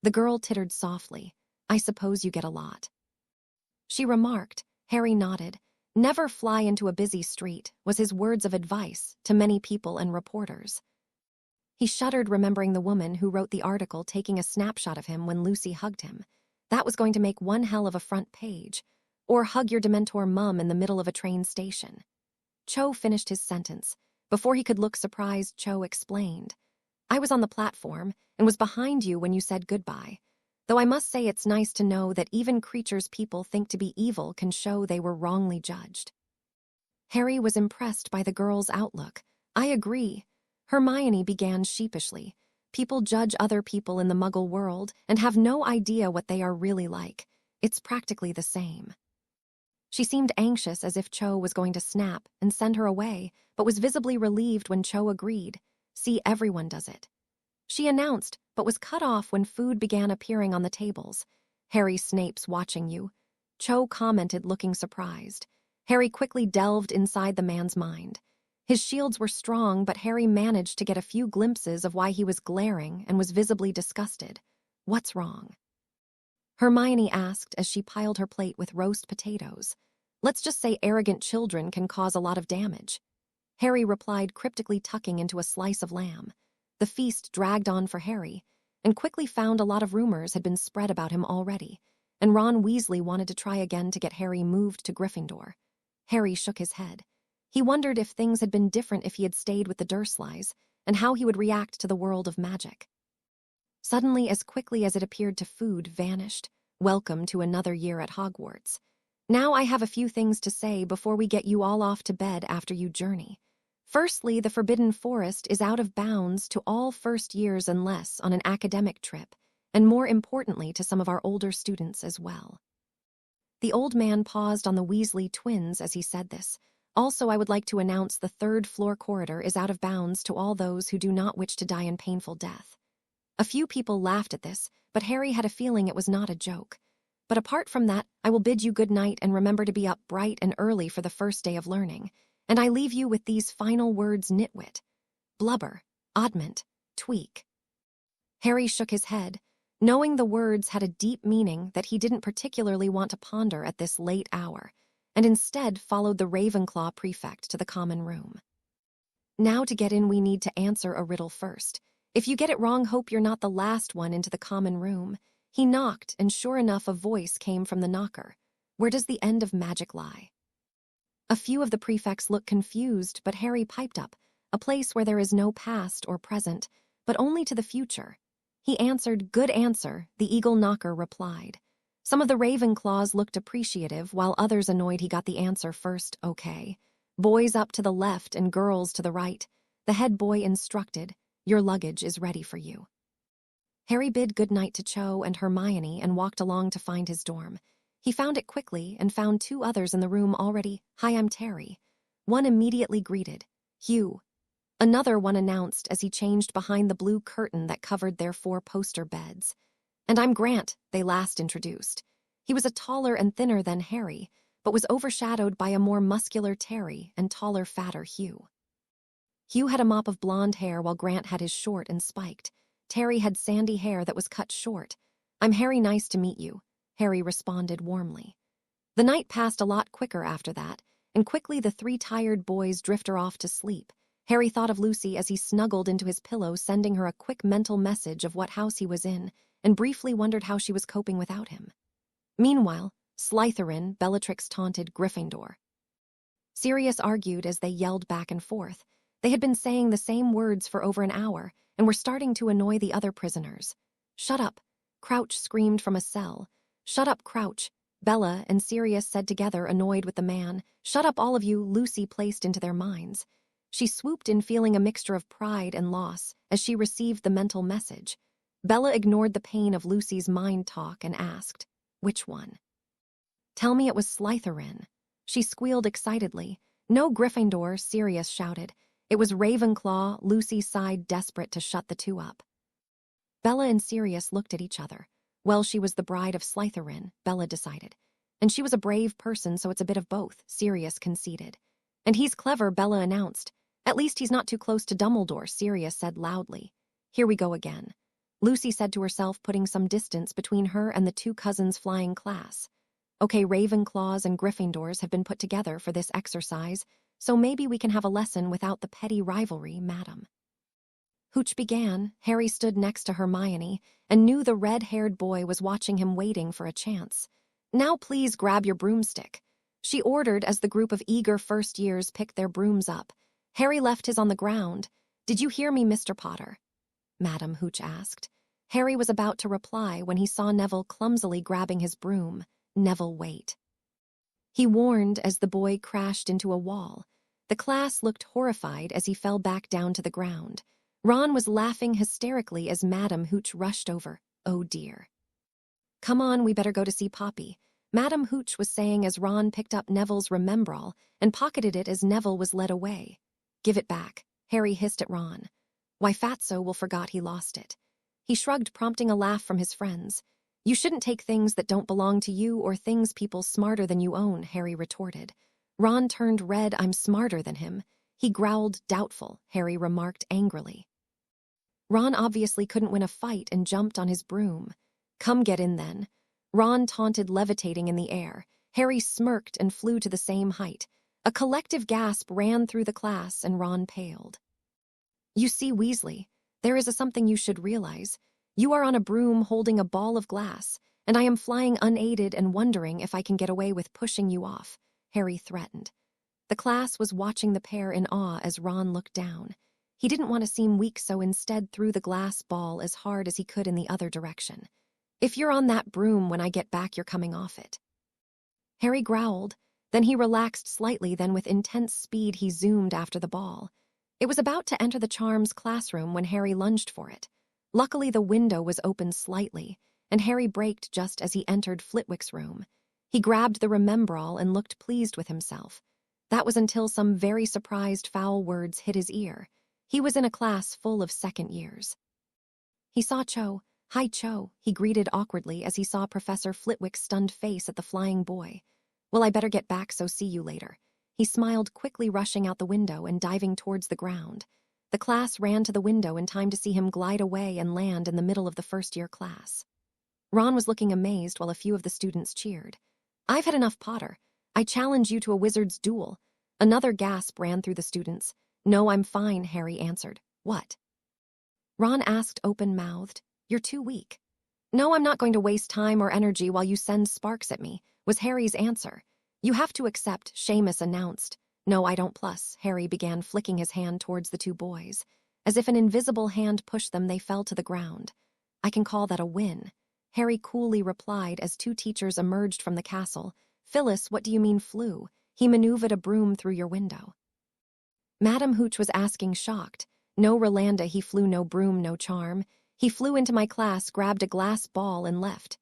The girl tittered softly. "I suppose you get a lot," she remarked. Harry nodded. "Never fly into a busy street," was his words of advice to many people and reporters. He shuddered, remembering the woman who wrote the article taking a snapshot of him when Lucy hugged him. That was going to make one hell of a front page. Or hug your Dementor mum in the middle of a train station. Cho finished his sentence. Before he could look surprised, Cho explained. "I was on the platform and was behind you when you said goodbye. Though I must say it's nice to know that even creatures people think to be evil can show they were wrongly judged." Harry was impressed by the girl's outlook. "I agree. Hermione began sheepishly. People judge other people in the Muggle world and have no idea what they are really like. It's practically the same. She seemed anxious, as if Cho was going to snap and send her away, but was visibly relieved when Cho agreed. See, everyone does it. She announced, but was cut off when food began appearing on the tables. Harry Snape's watching you. Cho commented, looking surprised. Harry quickly delved inside the man's mind. His shields were strong, but Harry managed to get a few glimpses of why he was glaring and was visibly disgusted. What's wrong? Hermione asked as she piled her plate with roast potatoes. Let's just say arrogant children can cause a lot of damage. Harry replied, cryptically tucking into a slice of lamb. The feast dragged on for Harry, and quickly found a lot of rumors had been spread about him already, and Ron Weasley wanted to try again to get Harry moved to Gryffindor. Harry shook his head. He wondered if things had been different if he had stayed with the Dursleys, and how he would react to the world of magic. Suddenly, as quickly as it appeared to food, vanished. Welcome to another year at Hogwarts. Now I have a few things to say before we get you all off to bed after you journey. Firstly, the Forbidden Forest is out of bounds to all first years unless on an academic trip, and more importantly to some of our older students as well. The old man paused on the Weasley twins as he said this. Also, I would like to announce the third-floor corridor is out of bounds to all those who do not wish to die in painful death. A few people laughed at this, but Harry had a feeling it was not a joke. But apart from that, I will bid you good night and remember to be up bright and early for the first day of learning. And I leave you with these final words, nitwit. Blubber, oddment, tweak. Harry shook his head, knowing the words had a deep meaning that he didn't particularly want to ponder at this late hour, and instead followed the Ravenclaw prefect to the common room. Now to get in, we need to answer a riddle first. If you get it wrong, hope you're not the last one into the common room. He knocked, and sure enough, a voice came from the knocker. Where does the end of magic lie? A few of the prefects looked confused, but Harry piped up, a place where there is no past or present, but only to the future. He answered, good answer, the eagle knocker replied. Some of the Ravenclaws looked appreciative, while others annoyed he got the answer first. Okay. Boys up to the left and girls to the right. The head boy instructed, your luggage is ready for you. Harry bid goodnight to Cho and Hermione and walked along to find his dorm. He found it quickly and found two others in the room already. Hi, I'm Terry. One immediately greeted, Hugh. Another one announced as he changed behind the blue curtain that covered their four-poster beds. And I'm Grant, they last introduced. He was a taller and thinner than Harry, but was overshadowed by a more muscular Terry and taller, fatter Hugh. Hugh had a mop of blonde hair while Grant had his short and spiked. Terry had sandy hair that was cut short. I'm Harry, nice to meet you, Harry responded warmly. The night passed a lot quicker after that, and quickly the three tired boys drifted off to sleep. Harry thought of Lucy as he snuggled into his pillow, sending her a quick mental message of what house he was in, and briefly wondered how she was coping without him. Meanwhile, Slytherin, Bellatrix taunted Gryffindor. Sirius argued as they yelled back and forth. They had been saying the same words for over an hour, and were starting to annoy the other prisoners. Shut up, Crouch screamed from a cell. Shut up, Crouch, Bella and Sirius said together, annoyed with the man. Shut up, all of you, Lucy placed into their minds. She swooped in, feeling a mixture of pride and loss as she received the mental message. Bella ignored the pain of Lucy's mind talk and asked, which one? Tell me it was Slytherin. She squealed excitedly. No, Gryffindor, Sirius shouted. It was Ravenclaw, Lucy sighed, desperate to shut the two up. Bella and Sirius looked at each other. Well, she was the bride of Slytherin, Bella decided. And she was a brave person, so it's a bit of both, Sirius conceded. And he's clever, Bella announced. At least he's not too close to Dumbledore, Sirius said loudly. Here we go again, Lucy said to herself, putting some distance between her and the two cousins flying class. Okay, Ravenclaws and Gryffindors have been put together for this exercise, so maybe we can have a lesson without the petty rivalry, madam. Hooch began. Harry stood next to Hermione and knew the red-haired boy was watching him, waiting for a chance. Now please grab your broomstick, she ordered as the group of eager first years picked their brooms up. Harry left his on the ground. Did you hear me, Mr. Potter? Madam, Hooch asked. Harry was about to reply when he saw Neville clumsily grabbing his broom. Neville, wait, he warned as the boy crashed into a wall. The class looked horrified as he fell back down to the ground. Ron was laughing hysterically as Madame Hooch rushed over. Oh dear. Come on, we better go to see Poppy, Madame Hooch was saying as Ron picked up Neville's remembrall and pocketed it as Neville was led away. Give it back, Harry hissed at Ron. Why, Fatso will forgot he lost it. He shrugged, prompting a laugh from his friends. You shouldn't take things that don't belong to you or things people smarter than you own, Harry retorted. Ron turned red. I'm smarter than him. He growled, doubtful, Harry remarked angrily. Ron obviously couldn't win a fight and jumped on his broom. Come get in then. Ron taunted, levitating in the air. Harry smirked and flew to the same height. A collective gasp ran through the class and Ron paled. You see, Weasley, there is something you should realize. You are on a broom holding a ball of glass, and I am flying unaided and wondering if I can get away with pushing you off, Harry threatened. The class was watching the pair in awe as Ron looked down. He didn't want to seem weak, so instead threw the glass ball as hard as he could in the other direction. If you're on that broom when I get back, you're coming off it. Harry growled, then he relaxed slightly, then with intense speed he zoomed after the ball. It was about to enter the Charms classroom when Harry lunged for it. Luckily, the window was open slightly, and Harry braked just as he entered Flitwick's room. He grabbed the remembrall and looked pleased with himself. That was until some very surprised foul words hit his ear. He was in a class full of second years. He saw Cho. Hi, Cho, he greeted awkwardly as he saw Professor Flitwick's stunned face at the flying boy. Well, I better get back, so see you later. He smiled, quickly rushing out the window and diving towards the ground. The class ran to the window in time to see him glide away and land in the middle of the first-year class. Ron was looking amazed while a few of the students cheered. I've had enough, Potter. I challenge you to a wizard's duel. Another gasp ran through the students. No, I'm fine, Harry answered. What? Ron asked, open-mouthed. You're too weak. No, I'm not going to waste time or energy while you send sparks at me, was Harry's answer. You have to accept, Seamus announced. No, I don't. Plus, Harry began flicking his hand towards the two boys. As if an invisible hand pushed them, they fell to the ground. I can call that a win, Harry coolly replied as two teachers emerged from the castle. Phyllis, what do you mean flew? He maneuvered a broom through your window. Madame Hooch was asking, shocked. No, Rolanda, he flew no broom, no charm. He flew into my class, grabbed a glass ball and left.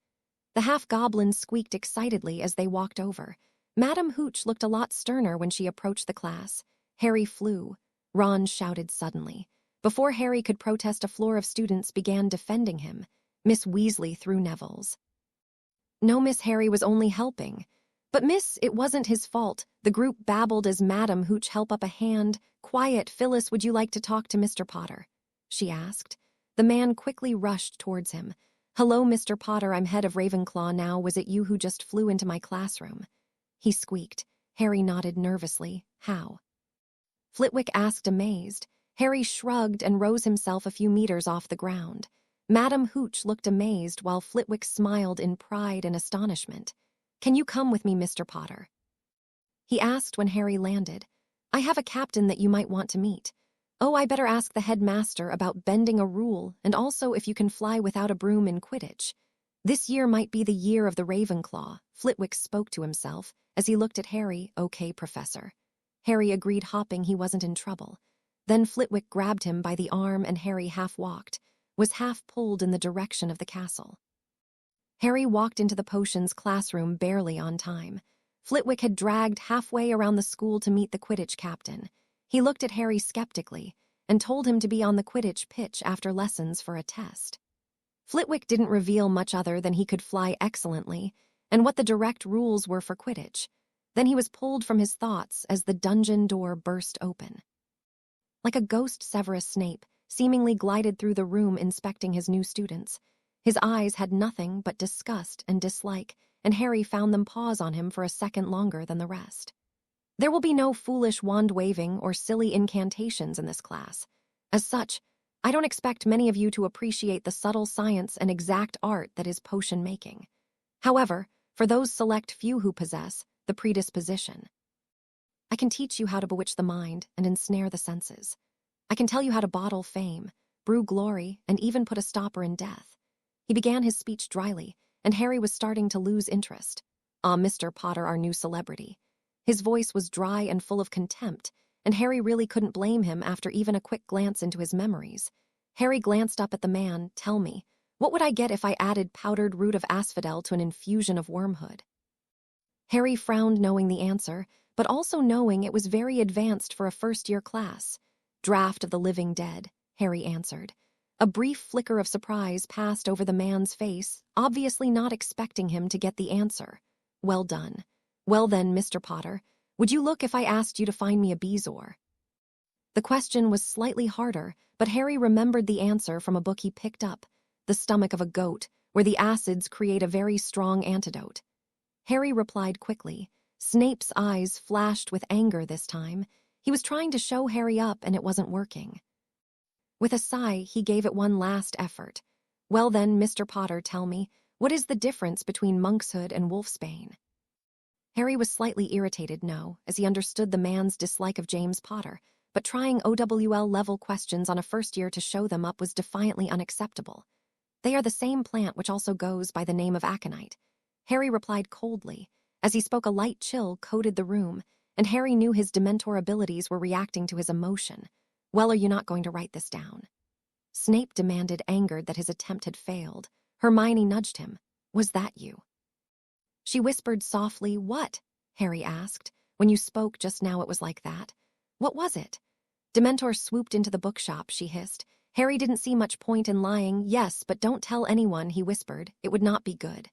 The half-goblins squeaked excitedly as they walked over. Madame Hooch looked a lot sterner when she approached the class. Harry flew, Ron shouted suddenly. Before Harry could protest, a floor of students began defending him. Miss Weasley threw Neville's. No, Miss, Harry was only helping. But miss, it wasn't his fault, the group babbled as Madame Hooch held up a hand. Quiet, Phyllis, would you like to talk to Mr. Potter? She asked. The man quickly rushed towards him. Hello, Mr. Potter, I'm head of Ravenclaw now. Was it you who just flew into my classroom? He squeaked. Harry nodded nervously. How? Flitwick asked, amazed. Harry shrugged and rose himself a few meters off the ground. Madame Hooch looked amazed while Flitwick smiled in pride and astonishment. Can you come with me, Mr. Potter? He asked when Harry landed. I have a captain that you might want to meet. Oh, I better ask the headmaster about bending a rule and also if you can fly without a broom in Quidditch. This year might be the year of the Ravenclaw, Flitwick spoke to himself as he looked at Harry. Okay, Professor. Harry agreed, hoping he wasn't in trouble. Then Flitwick grabbed him by the arm and Harry half walked, was half pulled in the direction of the castle. Harry walked into the potions classroom barely on time. Flitwick had dragged halfway around the school to meet the Quidditch captain. He looked at Harry skeptically and told him to be on the Quidditch pitch after lessons for a test. Flitwick didn't reveal much other than he could fly excellently and what the direct rules were for Quidditch. Then he was pulled from his thoughts as the dungeon door burst open. Like a ghost, Severus Snape seemingly glided through the room, inspecting his new students. His eyes had nothing but disgust and dislike, and Harry found them pause on him for a second longer than the rest. There will be no foolish wand-waving or silly incantations in this class. As such, I don't expect many of you to appreciate the subtle science and exact art that is potion-making. However, for those select few who possess the predisposition, I can teach you how to bewitch the mind and ensnare the senses. I can tell you how to bottle fame, brew glory, and even put a stopper in death. He began his speech dryly, and Harry was starting to lose interest. Ah, Mr. Potter, our new celebrity. His voice was dry and full of contempt, and Harry really couldn't blame him after even a quick glance into his memories. Harry glanced up at the man. Tell me, what would I get if I added powdered root of asphodel to an infusion of wormwood? Harry frowned, knowing the answer, but also knowing it was very advanced for a first-year class. Draft of the living dead, Harry answered. A brief flicker of surprise passed over the man's face, obviously not expecting him to get the answer. Well done. Well then, Mr. Potter, would you look if I asked you to find me a bezoar? The question was slightly harder, but Harry remembered the answer from a book he picked up, The Stomach of a Goat, where the acids create a very strong antidote. Harry replied quickly. Snape's eyes flashed with anger this time. He was trying to show Harry up, and it wasn't working. With a sigh, he gave it one last effort. Well then, Mr. Potter, tell me, what is the difference between monkshood and wolfsbane? Harry was slightly irritated, no, as he understood the man's dislike of James Potter, but trying OWL-level questions on a first year to show them up was defiantly unacceptable. They are the same plant which also goes by the name of aconite. Harry replied coldly. As he spoke, a light chill coated the room, and Harry knew his Dementor abilities were reacting to his emotion. Well, are you not going to write this down? Snape demanded, angered that his attempt had failed. Hermione nudged him. Was that you? She whispered softly. What? Harry asked. When you spoke just now, it was like that. What was it? Dementor swooped into the bookshop, she hissed. Harry didn't see much point in lying. Yes, but don't tell anyone, he whispered. It would not be good.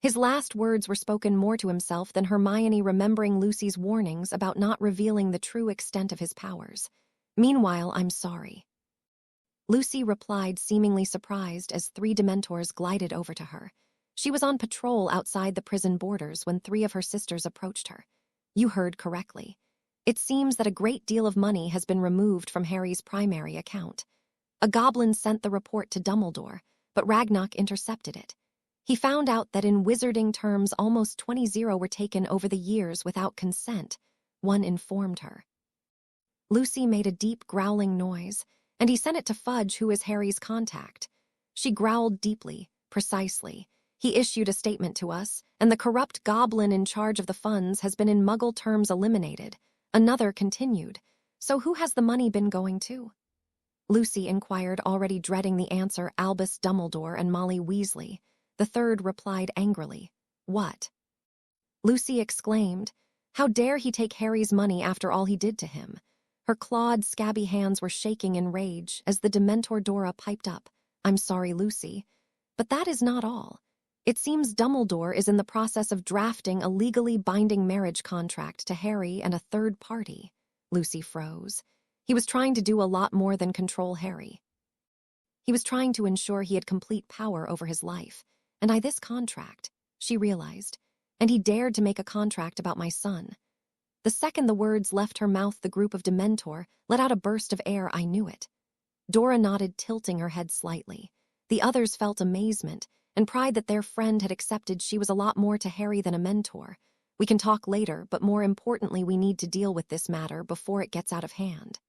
His last words were spoken more to himself than Hermione, remembering Lucy's warnings about not revealing the true extent of his powers. Meanwhile, I'm sorry. Lucy replied, seemingly surprised, as 3 Dementors glided over to her. She was on patrol outside the prison borders when 3 of her sisters approached her. You heard correctly. It seems that a great deal of money has been removed from Harry's primary account. A goblin sent the report to Dumbledore, but Ragnarok intercepted it. He found out that in wizarding terms almost 20 were taken over the years without consent, one informed her. Lucy made a deep growling noise, and he sent it to Fudge, who is Harry's contact. She growled deeply, precisely. He issued a statement to us, and the corrupt goblin in charge of the funds has been in Muggle terms eliminated. Another continued. So who has the money been going to? Lucy inquired, already dreading the answer. Albus Dumbledore and Molly Weasley. The third replied angrily. What? Lucy exclaimed. How dare he take Harry's money after all he did to him? Her clawed, scabby hands were shaking in rage as the Dementor Dora piped up. I'm sorry, Lucy. But that is not all. It seems Dumbledore is in the process of drafting a legally binding marriage contract to Harry and a third party. Lucy froze. He was trying to do a lot more than control Harry. He was trying to ensure he had complete power over his life. And this contract, she realized. And he dared to make a contract about my son. The second the words left her mouth, the group of Dementor let out a burst of air. I knew it. Dora nodded, tilting her head slightly. The others felt amazement and pride that their friend had accepted she was a lot more to Harry than a mentor. We can talk later, but more importantly, we need to deal with this matter before it gets out of hand.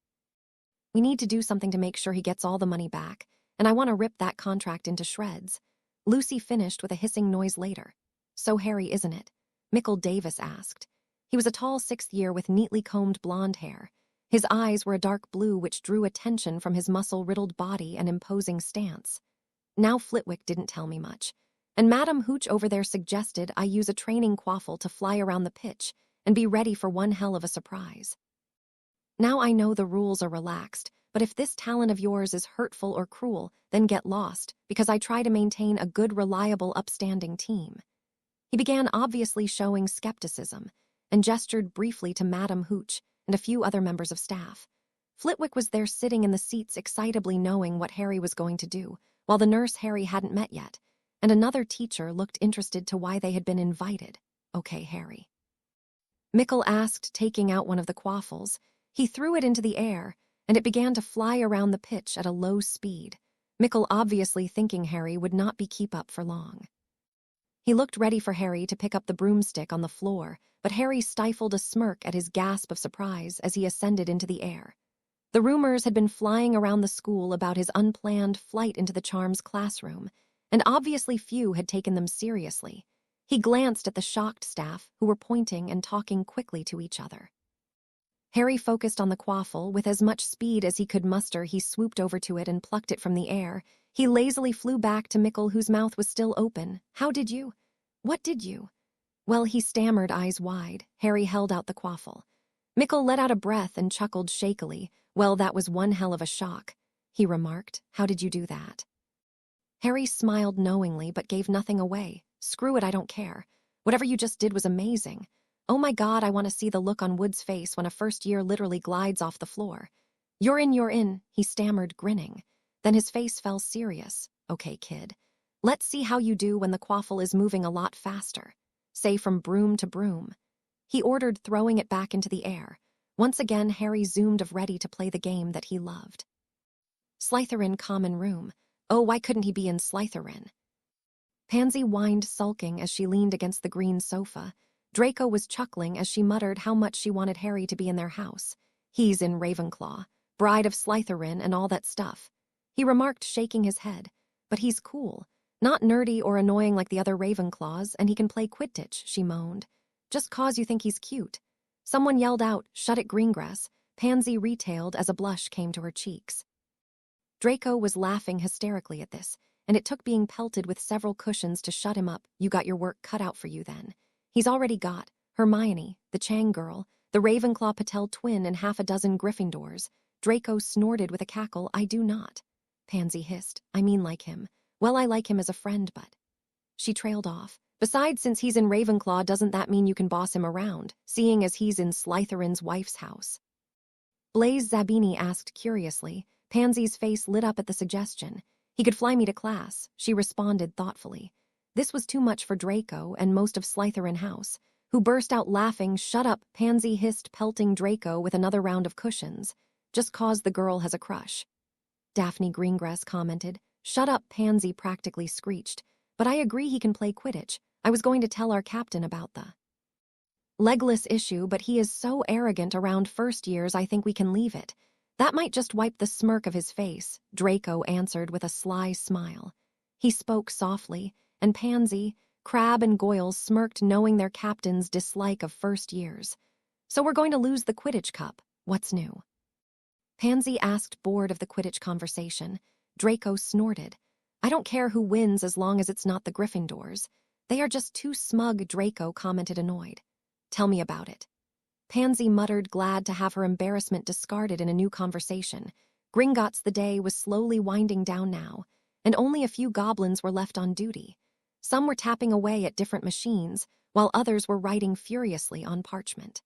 We need to do something to make sure he gets all the money back, and I want to rip that contract into shreds. Lucy finished with a hissing noise later. So Harry, isn't it? Michael Davis asked. He was a tall 6th year with neatly combed blonde hair. His eyes were a dark blue, which drew attention from his muscle-riddled body and imposing stance. Now Flitwick didn't tell me much, and Madame Hooch over there suggested I use a training quaffle to fly around the pitch and be ready for one hell of a surprise. Now I know the rules are relaxed, but if this talent of yours is hurtful or cruel, then get lost, because I try to maintain a good, reliable, upstanding team. He began, obviously showing skepticism, and gestured briefly to Madame Hooch and a few other members of staff. Flitwick was there sitting in the seats, excitably knowing what Harry was going to do, while the nurse Harry hadn't met yet, and another teacher looked interested to why they had been invited. Okay, Harry. Michael asked, taking out one of the quaffles. He threw it into the air, and it began to fly around the pitch at a low speed. Michael obviously thinking Harry would not be keep up for long. He looked ready for Harry to pick up the broomstick on the floor, but Harry stifled a smirk at his gasp of surprise as he ascended into the air. The rumors had been flying around the school about his unplanned flight into the Charms classroom, and obviously few had taken them seriously. He glanced at the shocked staff, who were pointing and talking quickly to each other. Harry focused on the quaffle. With as much speed as he could muster, he swooped over to it and plucked it from the air. He lazily flew back to Mickle, whose mouth was still open. How did you? What did you? Well, he stammered, eyes wide. Harry held out the quaffle. Mickle let out a breath and chuckled shakily. Well, that was one hell of a shock, he remarked. How did you do that? Harry smiled knowingly but gave nothing away. Screw it, I don't care. Whatever you just did was amazing. Oh my God, I want to see the look on Wood's face when a first year literally glides off the floor. You're in, he stammered, grinning. Then his face fell serious. Okay, kid. Let's see how you do when the quaffle is moving a lot faster. Say from broom to broom. He ordered, throwing it back into the air. Once again, Harry zoomed of ready to play the game that he loved. Slytherin common room. Oh, why couldn't he be in Slytherin? Pansy whined, sulking as she leaned against the green sofa. Draco was chuckling as she muttered how much she wanted Harry to be in their house. He's in Ravenclaw, bride of Slytherin and all that stuff. He remarked, shaking his head. But he's cool. Not nerdy or annoying like the other Ravenclaws, and he can play Quidditch, she moaned. Just 'cause you think he's cute. Someone yelled out, shut it, Greengrass. Pansy retailed as a blush came to her cheeks. Draco was laughing hysterically at this, and it took being pelted with several cushions to shut him up. You got your work cut out for you then. He's already got Hermione, the Chang girl, the Ravenclaw Patel twin, and half a dozen Gryffindors. Draco snorted with a cackle. I do not. Pansy hissed. I mean like him. Well, I like him as a friend, but... She trailed off. Besides, since he's in Ravenclaw, doesn't that mean you can boss him around, seeing as he's in Slytherin's wife's house? Blaise Zabini asked curiously. Pansy's face lit up at the suggestion. He could fly me to class, she responded thoughtfully. This was too much for Draco and most of Slytherin House, who burst out laughing. Shut up, Pansy hissed, pelting Draco with another round of cushions. Just 'cause the girl has a crush. Daphne Greengrass commented. Shut up, Pansy practically screeched. But I agree he can play Quidditch. I was going to tell our captain about the Legolas issue, but he is so arrogant around first years I think we can leave it. That might just wipe the smirk of his face, Draco answered with a sly smile. He spoke softly, and Pansy, Crabbe, and Goyle smirked, knowing their captain's dislike of first years. So we're going to lose the Quidditch Cup. What's new? Pansy asked, bored of the Quidditch conversation. Draco snorted. I don't care who wins as long as it's not the Gryffindors. They are just too smug, Draco commented, annoyed. Tell me about it. Pansy muttered, glad to have her embarrassment discarded in a new conversation. Gringotts the day was slowly winding down now, and only a few goblins were left on duty. Some were tapping away at different machines, while others were writing furiously on parchment.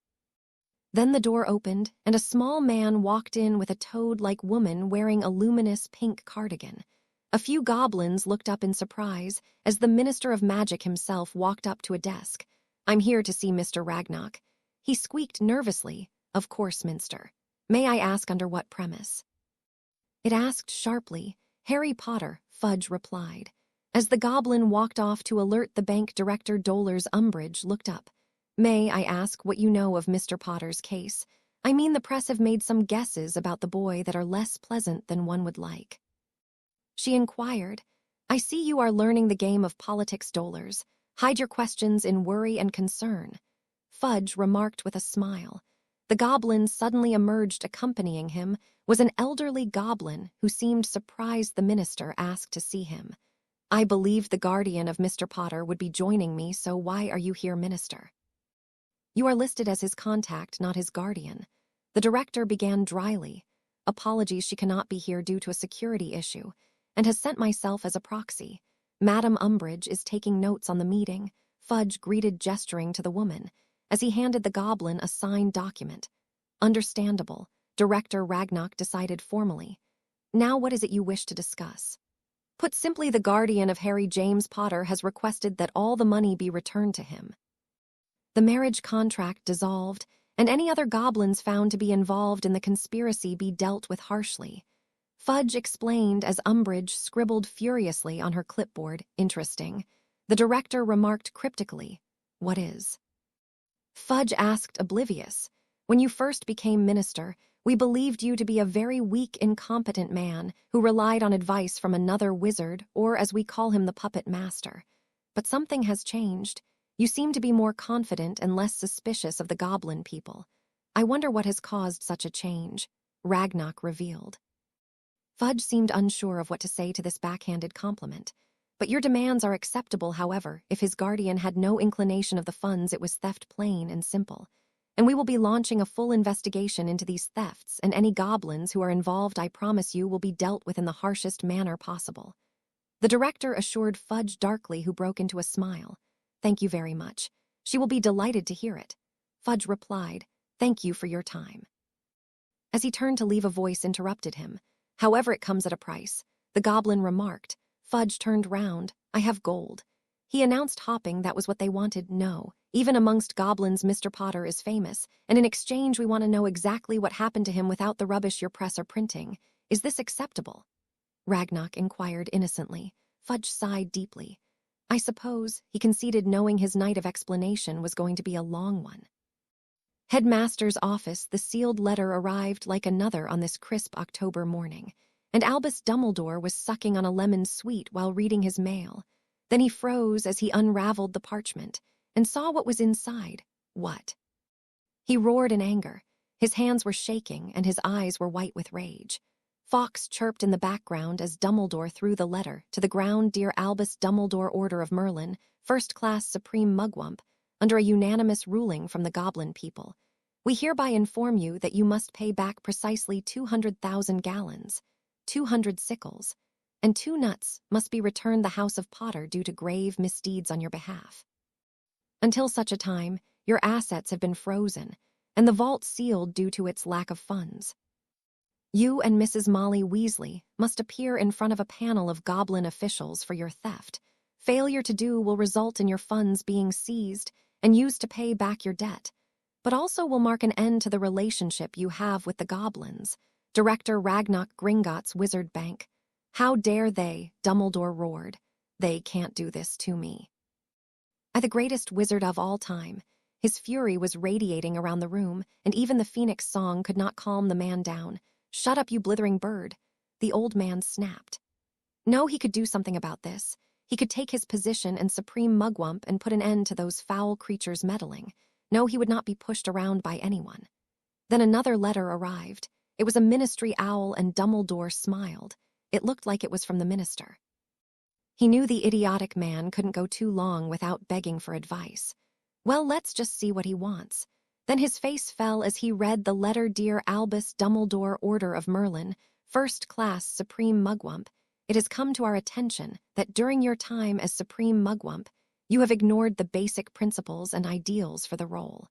Then the door opened, and a small man walked in with a toad-like woman wearing a luminous pink cardigan. A few goblins looked up in surprise as the Minister of Magic himself walked up to a desk. I'm here to see Mr. Ragnarok. He squeaked nervously. Of course, Minster. May I ask under what premise? It asked sharply. Harry Potter, Fudge replied. As the goblin walked off to alert the bank director, Dollars Umbridge looked up. May I ask what you know of Mr. Potter's case? I mean, the press have made some guesses about the boy that are less pleasant than one would like. She inquired. I see you are learning the game of politics, Dollars. Hide your questions in worry and concern. Fudge remarked with a smile. The goblin suddenly emerged. Accompanying him was an elderly goblin who seemed surprised the minister asked to see him. I believed the guardian of Mr. Potter would be joining me, so why are you here, Minister? You are listed as his contact, not his guardian. The director began dryly. Apologies, she cannot be here due to a security issue, and has sent myself as a proxy. Madam Umbridge is taking notes on the meeting, Fudge greeted, gesturing to the woman, as he handed the goblin a signed document. Understandable, Director Ragnarok decided formally. Now what is it you wish to discuss? Put simply, the guardian of Harry James Potter has requested that all the money be returned to him. The marriage contract dissolved, and any other goblins found to be involved in the conspiracy be dealt with harshly. Fudge explained as Umbridge scribbled furiously on her clipboard. Interesting. The director remarked cryptically. What is? Fudge asked, oblivious. When you first became minister, we believed you to be a very weak, incompetent man who relied on advice from another wizard, or as we call him, the puppet master. But something has changed. You seem to be more confident and less suspicious of the goblin people. I wonder what has caused such a change, Ragnock revealed. Fudge seemed unsure of what to say to this backhanded compliment. But your demands are acceptable, however, if his guardian had no inclination of the funds. It was theft plain and simple. And we will be launching a full investigation into these thefts, and any goblins who are involved, I promise you, will be dealt with in the harshest manner possible. The director assured Fudge darkly, who broke into a smile. Thank you very much. She will be delighted to hear it. Fudge replied, Thank you for your time. As he turned to leave, a voice interrupted him. However, it comes at a price, the goblin remarked. Fudge turned round. I have gold. He announced, hopping. That was what they wanted. No. Even amongst goblins, Mr. Potter is famous, and in exchange we want to know exactly what happened to him without the rubbish your press are printing. Is this acceptable? Ragnock inquired innocently. Fudge sighed deeply. I suppose, he conceded, knowing his night of explanation was going to be a long one. Headmaster's office. The sealed letter arrived like another on this crisp October morning, and Albus Dumbledore was sucking on a lemon sweet while reading his mail. Then he froze as he unraveled the parchment and saw what was inside. What? He roared in anger. His hands were shaking and his eyes were white with rage. Fox chirped in the background as Dumbledore threw the letter to the ground. Dear Albus Dumbledore, Order of Merlin, First Class Supreme Mugwump, under a unanimous ruling from the Goblin people, we hereby inform you that you must pay back precisely 200,000 gallons, 200 sickles, and 2 nuts must be returned the House of Potter due to grave misdeeds on your behalf. Until such a time, your assets have been frozen, and the vault sealed due to its lack of funds. You and Mrs. Molly Weasley must appear in front of a panel of goblin officials for your theft. Failure to do will result in your funds being seized and used to pay back your debt, but also will mark an end to the relationship you have with the goblins. Director Ragnock Gringotts Wizard Bank. How dare they? Dumbledore roared. They can't do this to me. I, the greatest wizard of all time. His fury was radiating around the room, and even the Phoenix song could not calm the man down. Shut up, you blithering bird, the old man snapped. No, he could do something about this. He could take his position and Supreme Mugwump and put an end to those foul creatures meddling. No, he would not be pushed around by anyone. Then another letter arrived. It was a ministry owl, and Dumbledore smiled. It looked like it was from the minister. He knew the idiotic man couldn't go too long without begging for advice. Well, let's just see what he wants. Then his face fell as he read the letter. Dear Albus Dumbledore, Order of Merlin, First Class Supreme Mugwump, it has come to our attention that during your time as Supreme Mugwump, you have ignored the basic principles and ideals for the role.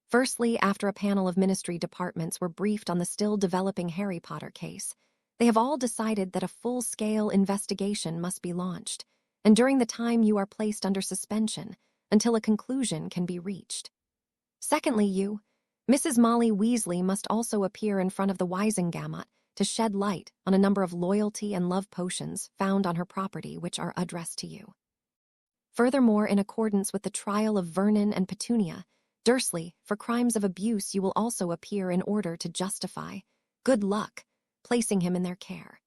Firstly, after a panel of ministry departments were briefed on the still developing Harry Potter case, they have all decided that a full-scale investigation must be launched, and during the time you are placed under suspension until a conclusion can be reached. Secondly, you, Mrs. Molly Weasley, must also appear in front of the Wisengamot to shed light on a number of loyalty and love potions found on her property which are addressed to you. Furthermore, in accordance with the trial of Vernon and Petunia Dursley for crimes of abuse, you will also appear in order to justify, good luck, placing him in their care.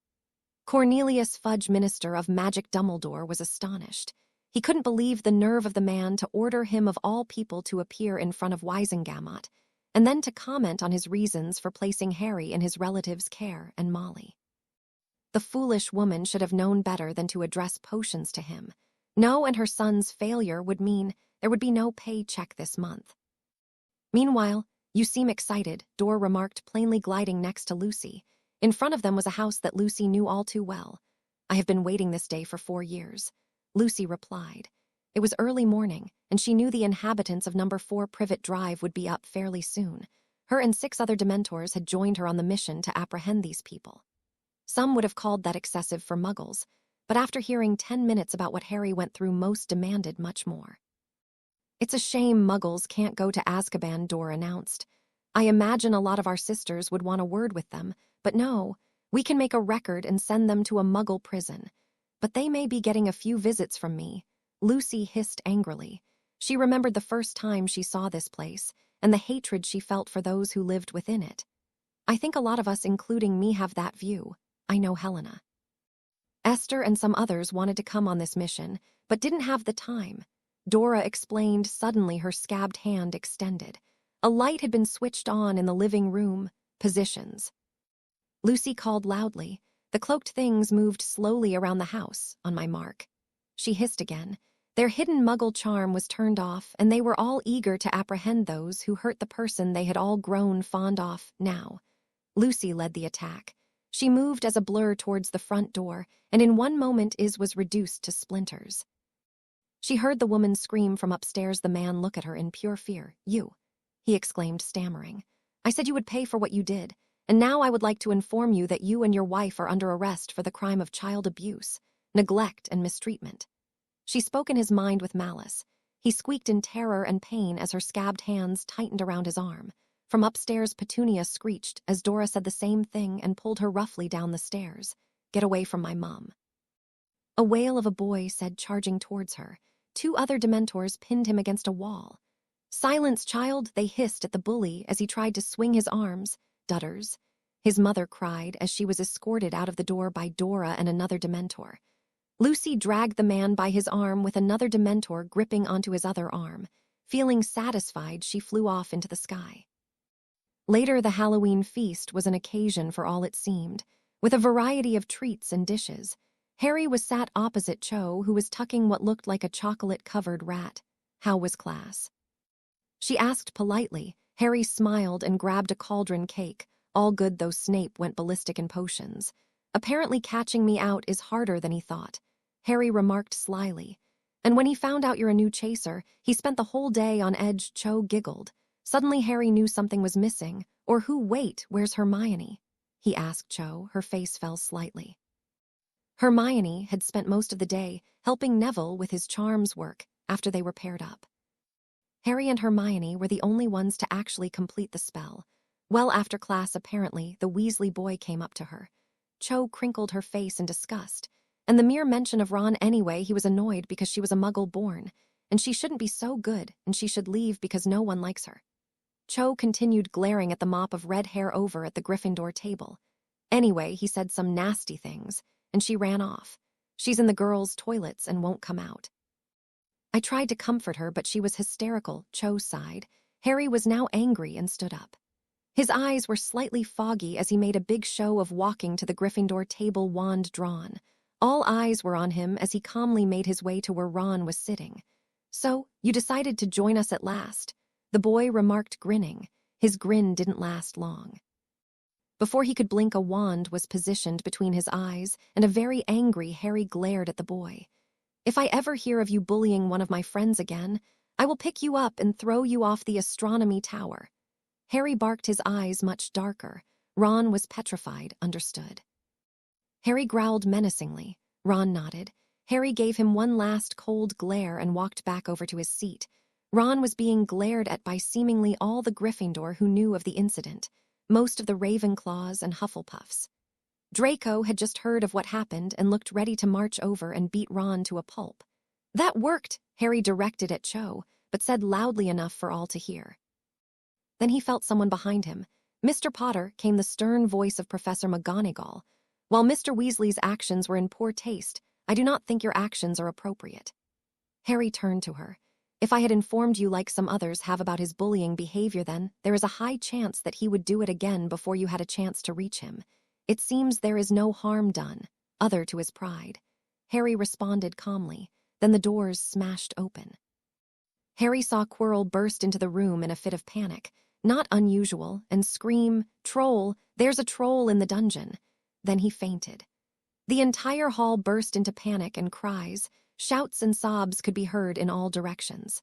Cornelius Fudge, Minister of Magic Dumbledore, was astonished. He couldn't believe the nerve of the man to order him of all people to appear in front of Wisengamot, and then to comment on his reasons for placing Harry in his relative's care and Molly. The foolish woman should have known better than to address potions to him. No, and her son's failure would mean there would be no paycheck this month. Meanwhile, you seem excited, Dor remarked, plainly gliding next to Lucy. In front of them was a house that Lucy knew all too well. I have been waiting this day for 4 years, Lucy replied. It was early morning, and she knew the inhabitants of number 4 Privet Drive would be up fairly soon. Her and 6 other Dementors had joined her on the mission to apprehend these people. Some would have called that excessive for Muggles, but after hearing 10 minutes about what Harry went through, most demanded much more. It's a shame Muggles can't go to Azkaban, Dor announced. I imagine a lot of our sisters would want a word with them, but no, we can make a record and send them to a Muggle prison. But they may be getting a few visits from me, Lucy hissed angrily. She remembered the first time she saw this place, and the hatred she felt for those who lived within it. I think a lot of us, including me, have that view. I know Helena. Esther and some others wanted to come on this mission, but didn't have the time. Dora explained, suddenly her scabbed hand extended. A light had been switched on in the living room. Positions. Lucy called loudly. The cloaked things moved slowly around the house, on my mark. She hissed again. Their hidden muggle charm was turned off, and they were all eager to apprehend those who hurt the person they had all grown fond of now. Lucy led the attack. She moved as a blur towards the front door, and in one moment was reduced to splinters. She heard the woman scream from upstairs. The man look at her in pure fear. "You," he exclaimed, stammering. "I said you would pay for what you did, and now I would like to inform you that you and your wife are under arrest for the crime of child abuse, neglect, and mistreatment." She spoke in his mind with malice. He squeaked in terror and pain as her scabbed hands tightened around his arm. From upstairs, Petunia screeched as Dora said the same thing and pulled her roughly down the stairs. "Get away from my mum." A wail of a boy said, charging towards her. 2 other Dementors pinned him against a wall. "Silence, child," they hissed at the bully as he tried to swing his arms. "Dutters," his mother cried as she was escorted out of the door by Dora and another Dementor. Lucy dragged the man by his arm with another Dementor gripping onto his other arm. Feeling satisfied, she flew off into the sky. Later, the Halloween feast was an occasion for all it seemed, with a variety of treats and dishes. Harry was sat opposite Cho, who was tucking what looked like a chocolate-covered rat. "How was class?" she asked politely. Harry smiled and grabbed a cauldron cake. "All good, though Snape went ballistic in potions. Apparently catching me out is harder than he thought," Harry remarked slyly. "And when he found out you're a new chaser, he spent the whole day on edge." Cho giggled. Suddenly Harry knew something was missing. Where's Hermione?" he asked Cho. Her face fell slightly. Hermione had spent most of the day helping Neville with his charms work after they were paired up. Harry and Hermione were the only ones to actually complete the spell. Well, after class, apparently, the Weasley boy came up to her. Cho crinkled her face in disgust. And the mere mention of Ron anyway, he was annoyed because she was a Muggle born, and she shouldn't be so good, and she should leave because no one likes her. Cho continued glaring at the mop of red hair over at the Gryffindor table. Anyway, he said some nasty things, and she ran off. She's in the girls' toilets and won't come out. I tried to comfort her, but she was hysterical, Cho sighed. Harry was now angry and stood up. His eyes were slightly foggy as he made a big show of walking to the Gryffindor table, wand drawn. All eyes were on him as he calmly made his way to where Ron was sitting. "So, you decided to join us at last," the boy remarked, grinning. His grin didn't last long. Before he could blink, a wand was positioned between his eyes, and a very angry Harry glared at the boy. "If I ever hear of you bullying one of my friends again, I will pick you up and throw you off the astronomy tower." Harry barked, his eyes much darker. Ron was petrified, understood. Harry growled menacingly. Ron nodded. Harry gave him one last cold glare and walked back over to his seat. Ron was being glared at by seemingly all the Gryffindor who knew of the incident, most of the Ravenclaws and Hufflepuffs. Draco had just heard of what happened and looked ready to march over and beat Ron to a pulp. "That worked," Harry directed at Cho, but said loudly enough for all to hear. Then he felt someone behind him. "Mr. Potter," came the stern voice of Professor McGonagall. "While Mr. Weasley's actions were in poor taste, I do not think your actions are appropriate." Harry turned to her. "If I had informed you like some others have about his bullying behavior, then there is a high chance that he would do it again before you had a chance to reach him. It seems there is no harm done, other to his pride." Harry responded calmly. Then the doors smashed open. Harry saw Quirrell burst into the room in a fit of panic, not unusual, and scream, "Troll! There's a troll in the dungeon!" Then he fainted. The entire hall burst into panic and cries. Shouts and sobs could be heard in all directions.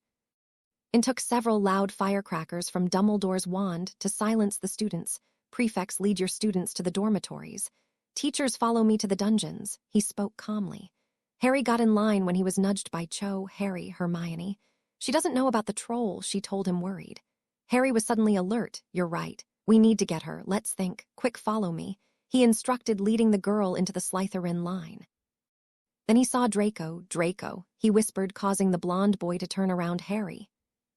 It took several loud firecrackers from Dumbledore's wand to silence the students. "Prefects, lead your students to the dormitories. Teachers, follow me to the dungeons," he spoke calmly. Harry got in line when he was nudged by Cho. "Harry, Hermione. She doesn't know about the troll," she told him, worried. Harry was suddenly alert. "You're right. We need to get her. Let's think. Quick, follow me," he instructed, leading the girl into the Slytherin line. Then he saw Draco. "Draco," he whispered, causing the blonde boy to turn around. "Harry?"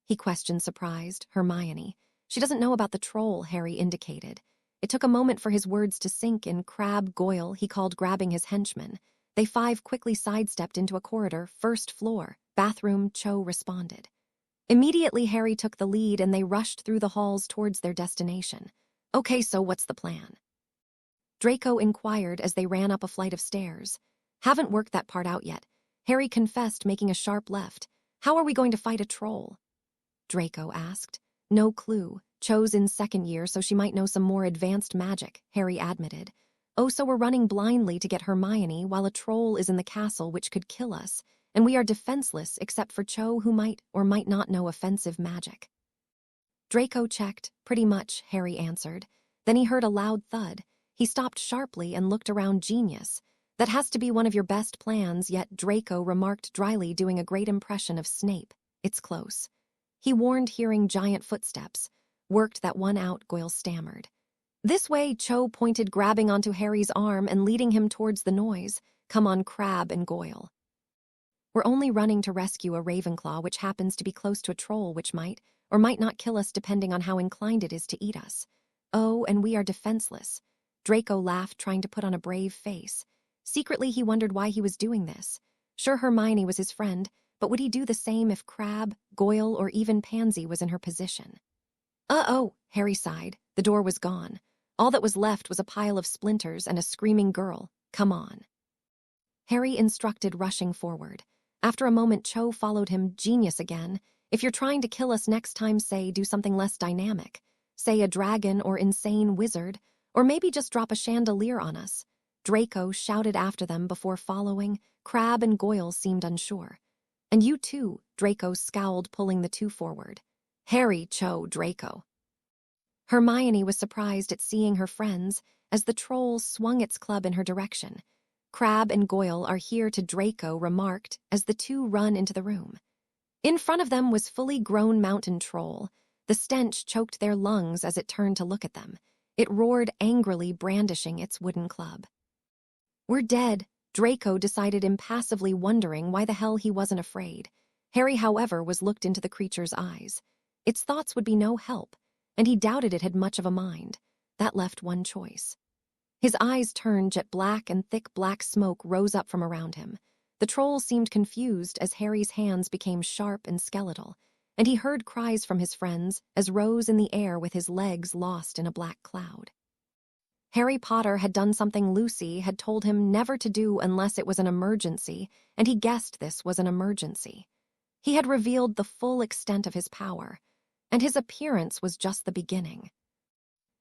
he questioned, surprised. "Hermione. She doesn't know about the troll," Harry indicated. It took a moment for his words to sink in. "Crab Goyle," he called, grabbing his henchman. They 5 quickly sidestepped into a corridor. "First floor. Bathroom," Cho responded. Immediately, Harry took the lead and they rushed through the halls towards their destination. Okay, so what's the plan? Draco inquired as they ran up a flight of stairs. Haven't worked that part out yet. Harry confessed, making a sharp left. How are we going to fight a troll? Draco asked. No clue. Cho's in second year, so she might know some more advanced magic, Harry admitted. Oh, so we're running blindly to get Hermione while a troll is in the castle which could kill us, and we are defenseless except for Cho, who might or might not know offensive magic. Draco checked. Pretty much, Harry answered. Then he heard a loud thud. He stopped sharply and looked around. Genius. That has to be one of your best plans, yet Draco remarked dryly, doing a great impression of Snape. It's close. He warned, hearing giant footsteps. Worked that one out, Goyle stammered. This way, Cho pointed, grabbing onto Harry's arm and leading him towards the noise. Come on, Crabbe and Goyle. We're only running to rescue a Ravenclaw which happens to be close to a troll which might or might not kill us depending on how inclined it is to eat us. Oh, and we are defenseless. Draco laughed, trying to put on a brave face. Secretly, he wondered why he was doing this. Sure, Hermione was his friend, but would he do the same if Crabbe, Goyle, or even Pansy was in her position? Uh-oh, Harry sighed. The door was gone. All that was left was a pile of splinters and a screaming girl. Come on. Harry instructed, rushing forward. After a moment, Cho followed him. Genius again. If you're trying to kill us next time, do something less dynamic. Say a dragon or insane wizard, or maybe just drop a chandelier on us. Draco shouted after them before following. Crabbe and Goyle seemed unsure. And you too, Draco scowled, pulling the two forward. Harry, Cho, Draco. Hermione was surprised at seeing her friends as the troll swung its club in her direction. Crabbe and Goyle are here to, Draco remarked as the two run into the room. In front of them was fully grown mountain troll. The stench choked their lungs as it turned to look at them. It roared angrily, brandishing its wooden club. We're dead, Draco decided impassively, wondering why the hell he wasn't afraid. Harry, however, was looked into the creature's eyes. Its thoughts would be no help, and he doubted it had much of a mind. That left one choice. His eyes turned jet black and thick black smoke rose up from around him. The troll seemed confused as Harry's hands became sharp and skeletal, and he heard cries from his friends as rose in the air with his legs lost in a black cloud. Harry Potter had done something Lucy had told him never to do unless it was an emergency, and he guessed this was an emergency. He had revealed the full extent of his power, and his appearance was just the beginning.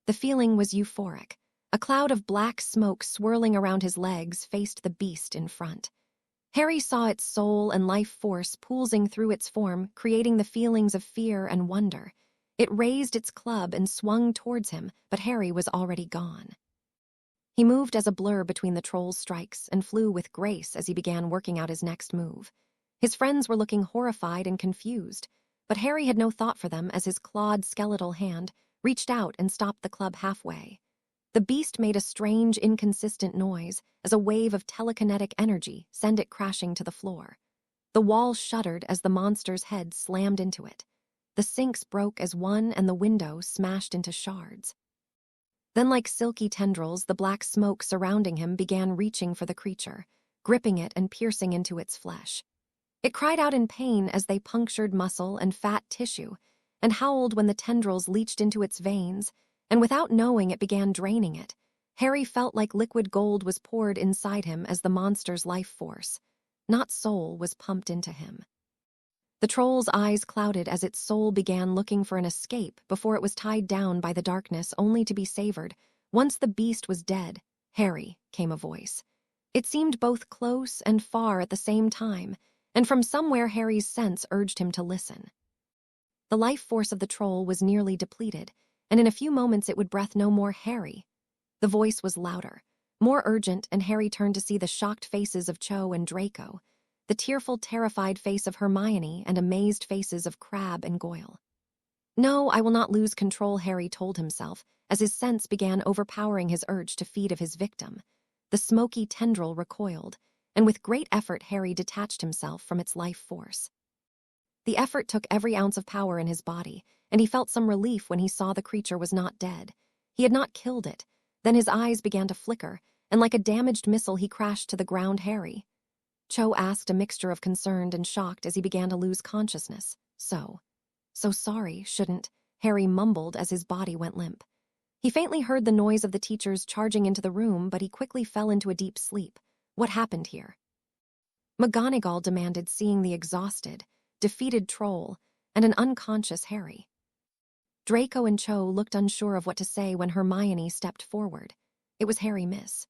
The feeling was euphoric. A cloud of black smoke swirling around his legs faced the beast in front. Harry saw its soul and life force pulsing through its form, creating the feelings of fear and wonder. It raised its club and swung towards him, but Harry was already gone. He moved as a blur between the troll's strikes and flew with grace as he began working out his next move. His friends were looking horrified and confused, but Harry had no thought for them as his clawed skeletal hand reached out and stopped the club halfway. The beast made a strange, inconsistent noise as a wave of telekinetic energy sent it crashing to the floor. The wall shuddered as the monster's head slammed into it. The sinks broke as one and the window smashed into shards. Then, like silky tendrils, the black smoke surrounding him began reaching for the creature, gripping it and piercing into its flesh. It cried out in pain as they punctured muscle and fat tissue, and howled when the tendrils leached into its veins, and without knowing it began draining it. Harry felt like liquid gold was poured inside him as the monster's life force, not soul, was pumped into him. The troll's eyes clouded as its soul began looking for an escape before it was tied down by the darkness, only to be savored. Once the beast was dead, Harry, came a voice. It seemed both close and far at the same time, and from somewhere Harry's sense urged him to listen. The life force of the troll was nearly depleted, and in a few moments it would breath no more. Harry. The voice was louder, more urgent, and Harry turned to see the shocked faces of Cho and Draco, the tearful, terrified face of Hermione, and amazed faces of Crabbe and Goyle. No, I will not lose control, Harry told himself, as his sense began overpowering his urge to feed of his victim. The smoky tendril recoiled, and with great effort Harry detached himself from its life force. The effort took every ounce of power in his body, and he felt some relief when he saw the creature was not dead. He had not killed it. Then his eyes began to flicker, and like a damaged missile he crashed to the ground. Harry? Cho asked, a mixture of concerned and shocked as he began to lose consciousness. So, So sorry, shouldn't, Harry mumbled as his body went limp. He faintly heard the noise of the teachers charging into the room, but he quickly fell into a deep sleep. What happened here? McGonagall demanded, seeing the exhausted, defeated troll and an unconscious Harry. Draco and Cho looked unsure of what to say when Hermione stepped forward. It was Harry, miss.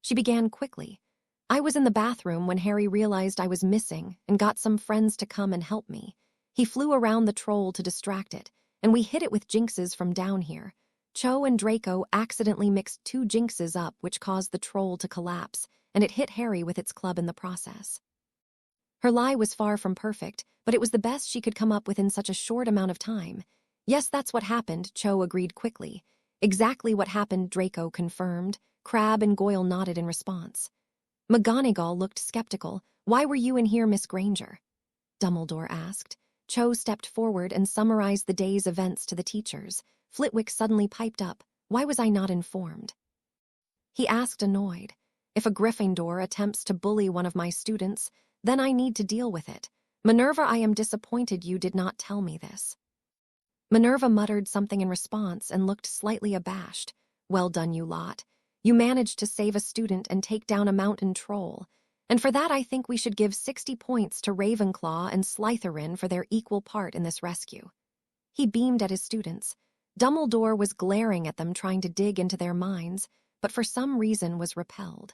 She began quickly. I was in the bathroom when Harry realized I was missing and got some friends to come and help me. He flew around the troll to distract it, and we hit it with jinxes from down here. Cho and Draco accidentally mixed 2 jinxes up, which caused the troll to collapse, and it hit Harry with its club in the process. Her lie was far from perfect, but it was the best she could come up with in such a short amount of time. Yes, that's what happened, Cho agreed quickly. Exactly what happened, Draco confirmed. Crabbe and Goyle nodded in response. McGonagall looked skeptical. Why were you in here, Miss Granger? Dumbledore asked. Cho stepped forward and summarized the day's events to the teachers. Flitwick suddenly piped up. Why was I not informed? He asked, annoyed. If a Gryffindor attempts to bully one of my students, then I need to deal with it. Minerva, I am disappointed you did not tell me this. Minerva muttered something in response and looked slightly abashed. Well done, you lot. You managed to save a student and take down a mountain troll. And for that I think we should give 60 points to Ravenclaw and Slytherin for their equal part in this rescue. He beamed at his students. Dumbledore was glaring at them, trying to dig into their minds, but for some reason was repelled.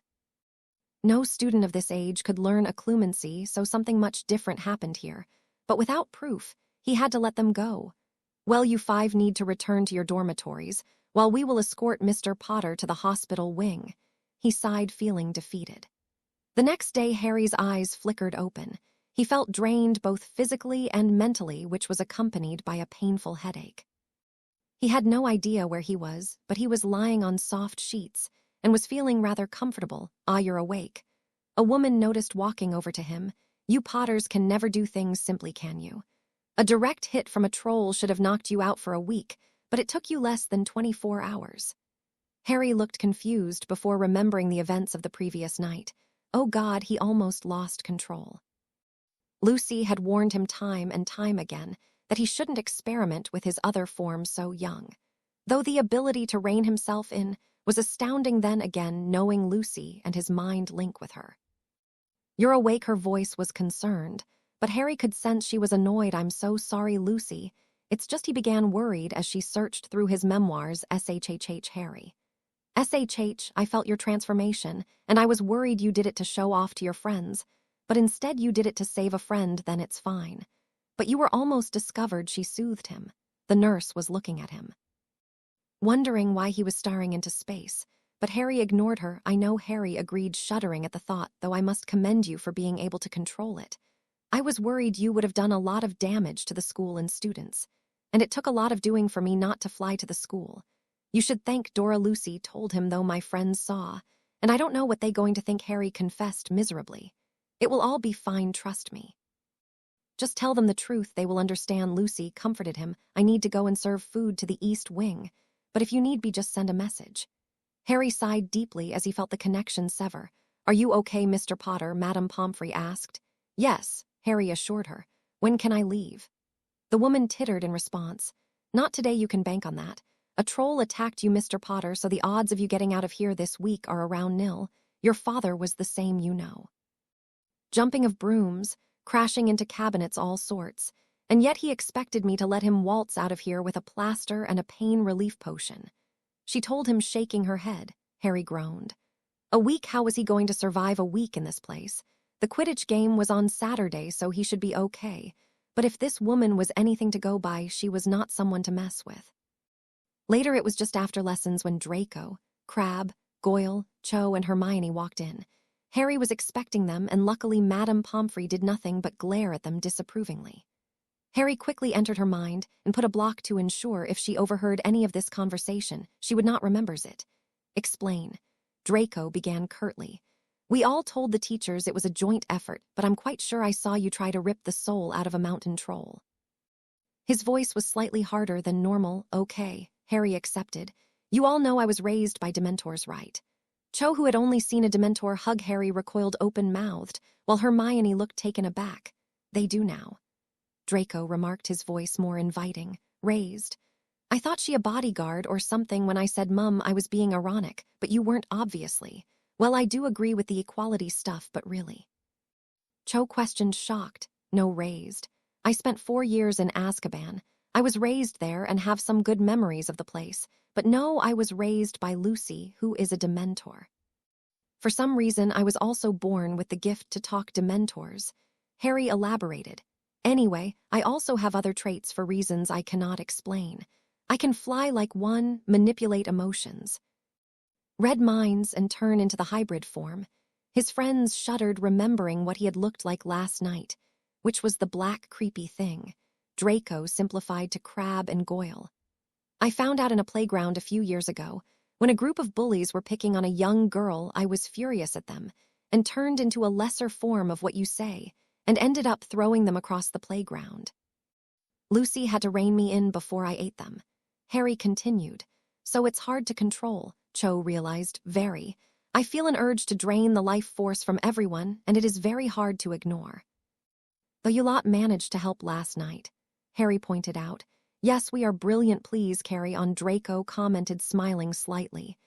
No student of this age could learn occlumency, so something much different happened here. But without proof, he had to let them go. Well, you 5 need to return to your dormitories, while we will escort Mr. Potter to the hospital wing. He sighed, feeling defeated. The next day, Harry's eyes flickered open. He felt drained both physically and mentally, which was accompanied by a painful headache. He had no idea where he was, but he was lying on soft sheets and was feeling rather comfortable. Ah, you're awake. A woman noticed walking over to him. You Potters can never do things simply, can you? A direct hit from a troll should have knocked you out for a week, but it took you less than 24 hours. Harry looked confused before remembering the events of the previous night. Oh God, he almost lost control. Lucy had warned him time and time again that he shouldn't experiment with his other form so young. Though the ability to rein himself in was astounding, then again knowing Lucy and his mind link with her. You're awake, her voice was concerned, but Harry could sense she was annoyed. I'm so sorry, Lucy. It's just he began worried as she searched through his memoirs. SHHH, Harry. SHH, I felt your transformation, and I was worried you did it to show off to your friends, but instead you did it to save a friend, then it's fine. But you were almost discovered, she soothed him. The nurse was looking at him, wondering why he was staring into space, but Harry ignored her. I know, Harry agreed, shuddering at the thought, though I must commend you for being able to control it. I was worried you would have done a lot of damage to the school and students, and it took a lot of doing for me not to fly to the school. You should thank Dora, Lucy told him, though my friends saw, and I don't know what they going to think. Harry confessed miserably. It will all be fine, trust me. Just tell them the truth, they will understand, Lucy comforted him. I need to go and serve food to the East Wing, but if you need be, just send a message. Harry sighed deeply as he felt the connection sever. Are you okay, Mr. Potter? Madame Pomfrey asked. Yes, Harry assured her. When can I leave? The woman tittered in response. Not today, you can bank on that. A troll attacked you, Mr. Potter, so the odds of you getting out of here this week are around nil. Your father was the same, you know. Jumping of brooms, crashing into cabinets, all sorts, and yet he expected me to let him waltz out of here with a plaster and a pain relief potion. She told him, shaking her head. Harry groaned. A week? How was he going to survive a week in this place? The Quidditch game was on Saturday, so he should be okay. But if this woman was anything to go by, she was not someone to mess with. Later, it was just after lessons when Draco, Crabbe, Goyle, Cho, and Hermione walked in. Harry was expecting them, and luckily Madame Pomfrey did nothing but glare at them disapprovingly. Harry quickly entered her mind and put a block to ensure if she overheard any of this conversation, she would not remembers it. Explain. Draco began curtly. We all told the teachers it was a joint effort, but I'm quite sure I saw you try to rip the soul out of a mountain troll. His voice was slightly harder than normal. Okay, Harry accepted. You all know I was raised by Dementors, right? Cho, who had only seen a Dementor hug Harry, recoiled open-mouthed, while Hermione looked taken aback. They do now. Draco remarked, his voice more inviting, raised. I thought she a bodyguard or something when I said, Mum, I was being ironic, but you weren't obviously. Well, I do agree with the equality stuff, but really. Cho questioned, shocked, no raised. I spent 4 years in Azkaban. I was raised there and have some good memories of the place, but no, I was raised by Lucy, who is a Dementor. For some reason, I was also born with the gift to talk Dementors. Harry elaborated. Anyway, I also have other traits for reasons I cannot explain. I can fly like one, manipulate emotions, read minds, and turn into the hybrid form. His friends shuddered, remembering what he had looked like last night, which was the black, creepy thing. Draco simplified to Crab and Goyle. I found out in a playground a few years ago. When a group of bullies were picking on a young girl, I was furious at them and turned into a lesser form of what you say and ended up throwing them across the playground. Lucy had to rein me in before I ate them. Harry continued. So it's hard to control, Cho realized, very. I feel an urge to drain the life force from everyone, and it is very hard to ignore. Though you lot managed to help last night, Harry pointed out. Yes, we are brilliant, please carry on, Draco commented, smiling slightly.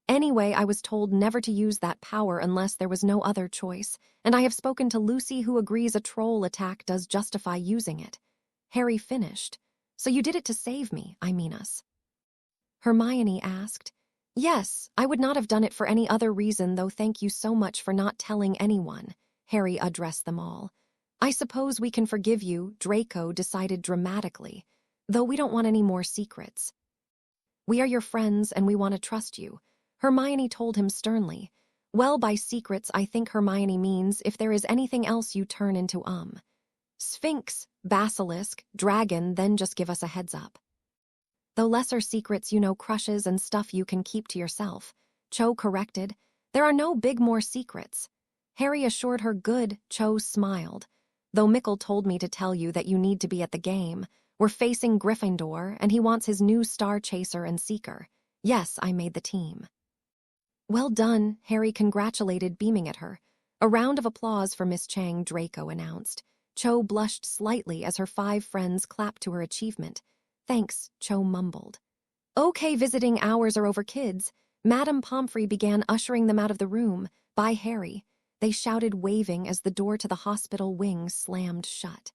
Anyway, I was told never to use that power unless there was no other choice, and I have spoken to Lucy, who agrees a troll attack does justify using it. Harry finished. So you did it to save me, I mean us. Hermione asked. Yes, I would not have done it for any other reason, though thank you so much for not telling anyone, Harry addressed them all. I suppose we can forgive you, Draco decided dramatically, though we don't want any more secrets. We are your friends and we want to trust you, Hermione told him sternly. Well, by secrets, I think Hermione means if there is anything else you turn into Sphinx, basilisk, dragon, then just give us a heads up. Though lesser secrets, crushes and stuff you can keep to yourself, Cho corrected. There are no big more secrets. Harry assured her. Good, Cho smiled. Though Mickle told me to tell you that you need to be at the game. We're facing Gryffindor, and he wants his new star chaser and seeker. Yes, I made the team. Well done, Harry congratulated, beaming at her. A round of applause for Miss Chang, Draco announced. Cho blushed slightly as her 5 friends clapped to her achievement. Thanks, Cho mumbled. Okay, visiting hours are over, kids. Madame Pomfrey began ushering them out of the room. Bye, Harry, they shouted, waving as the door to the hospital wing slammed shut.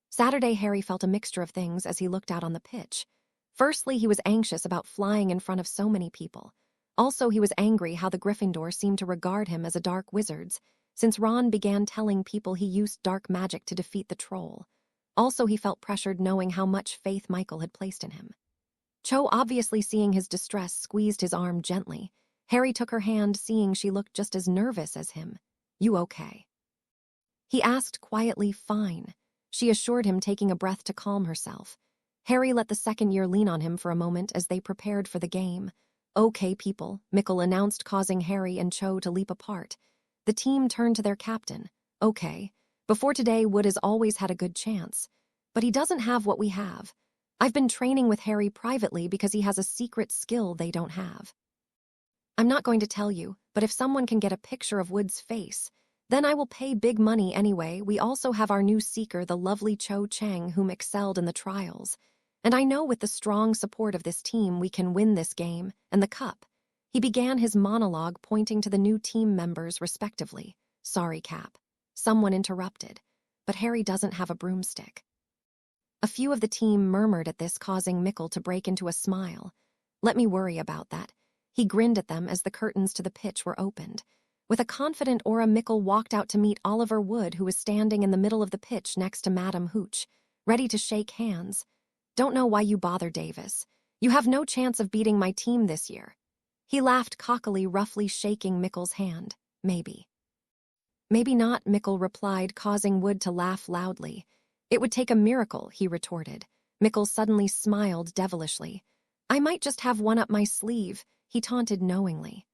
Saturday, Harry felt a mixture of things as he looked out on the pitch. Firstly, he was anxious about flying in front of so many people. Also, he was angry how the Gryffindor seemed to regard him as a dark wizard, since Ron began telling people he used dark magic to defeat the troll. Also, he felt pressured knowing how much faith Michael had placed in him. Cho, obviously seeing his distress, squeezed his arm gently. Harry took her hand, seeing she looked just as nervous as him. You okay? He asked quietly. Fine, she assured him, taking a breath to calm herself. Harry let the second year lean on him for a moment as they prepared for the game. Okay, people, Mickle announced, causing Harry and Cho to leap apart. The team turned to their captain. Okay. Before today, Wood has always had a good chance. But he doesn't have what we have. I've been training with Harry privately because he has a secret skill they don't have. I'm not going to tell you, but if someone can get a picture of Wood's face, then I will pay big money anyway. We also have our new seeker, the lovely Cho Chang, whom excelled in the trials. And I know with the strong support of this team we can win this game and the cup. He began his monologue, pointing to the new team members respectively. Sorry, Cap. Someone interrupted. But Harry doesn't have a broomstick. A few of the team murmured at this, causing Mickle to break into a smile. Let me worry about that. He grinned at them as the curtains to the pitch were opened. With a confident aura, Mickle walked out to meet Oliver Wood, who was standing in the middle of the pitch next to Madame Hooch, ready to shake hands. Don't know why you bother, Davis. You have no chance of beating my team this year. He laughed cockily, roughly shaking Mickle's hand. Maybe. Maybe not, Mickle replied, causing Wood to laugh loudly. It would take a miracle, he retorted. Mickle suddenly smiled devilishly. I might just have one up my sleeve, he taunted knowingly.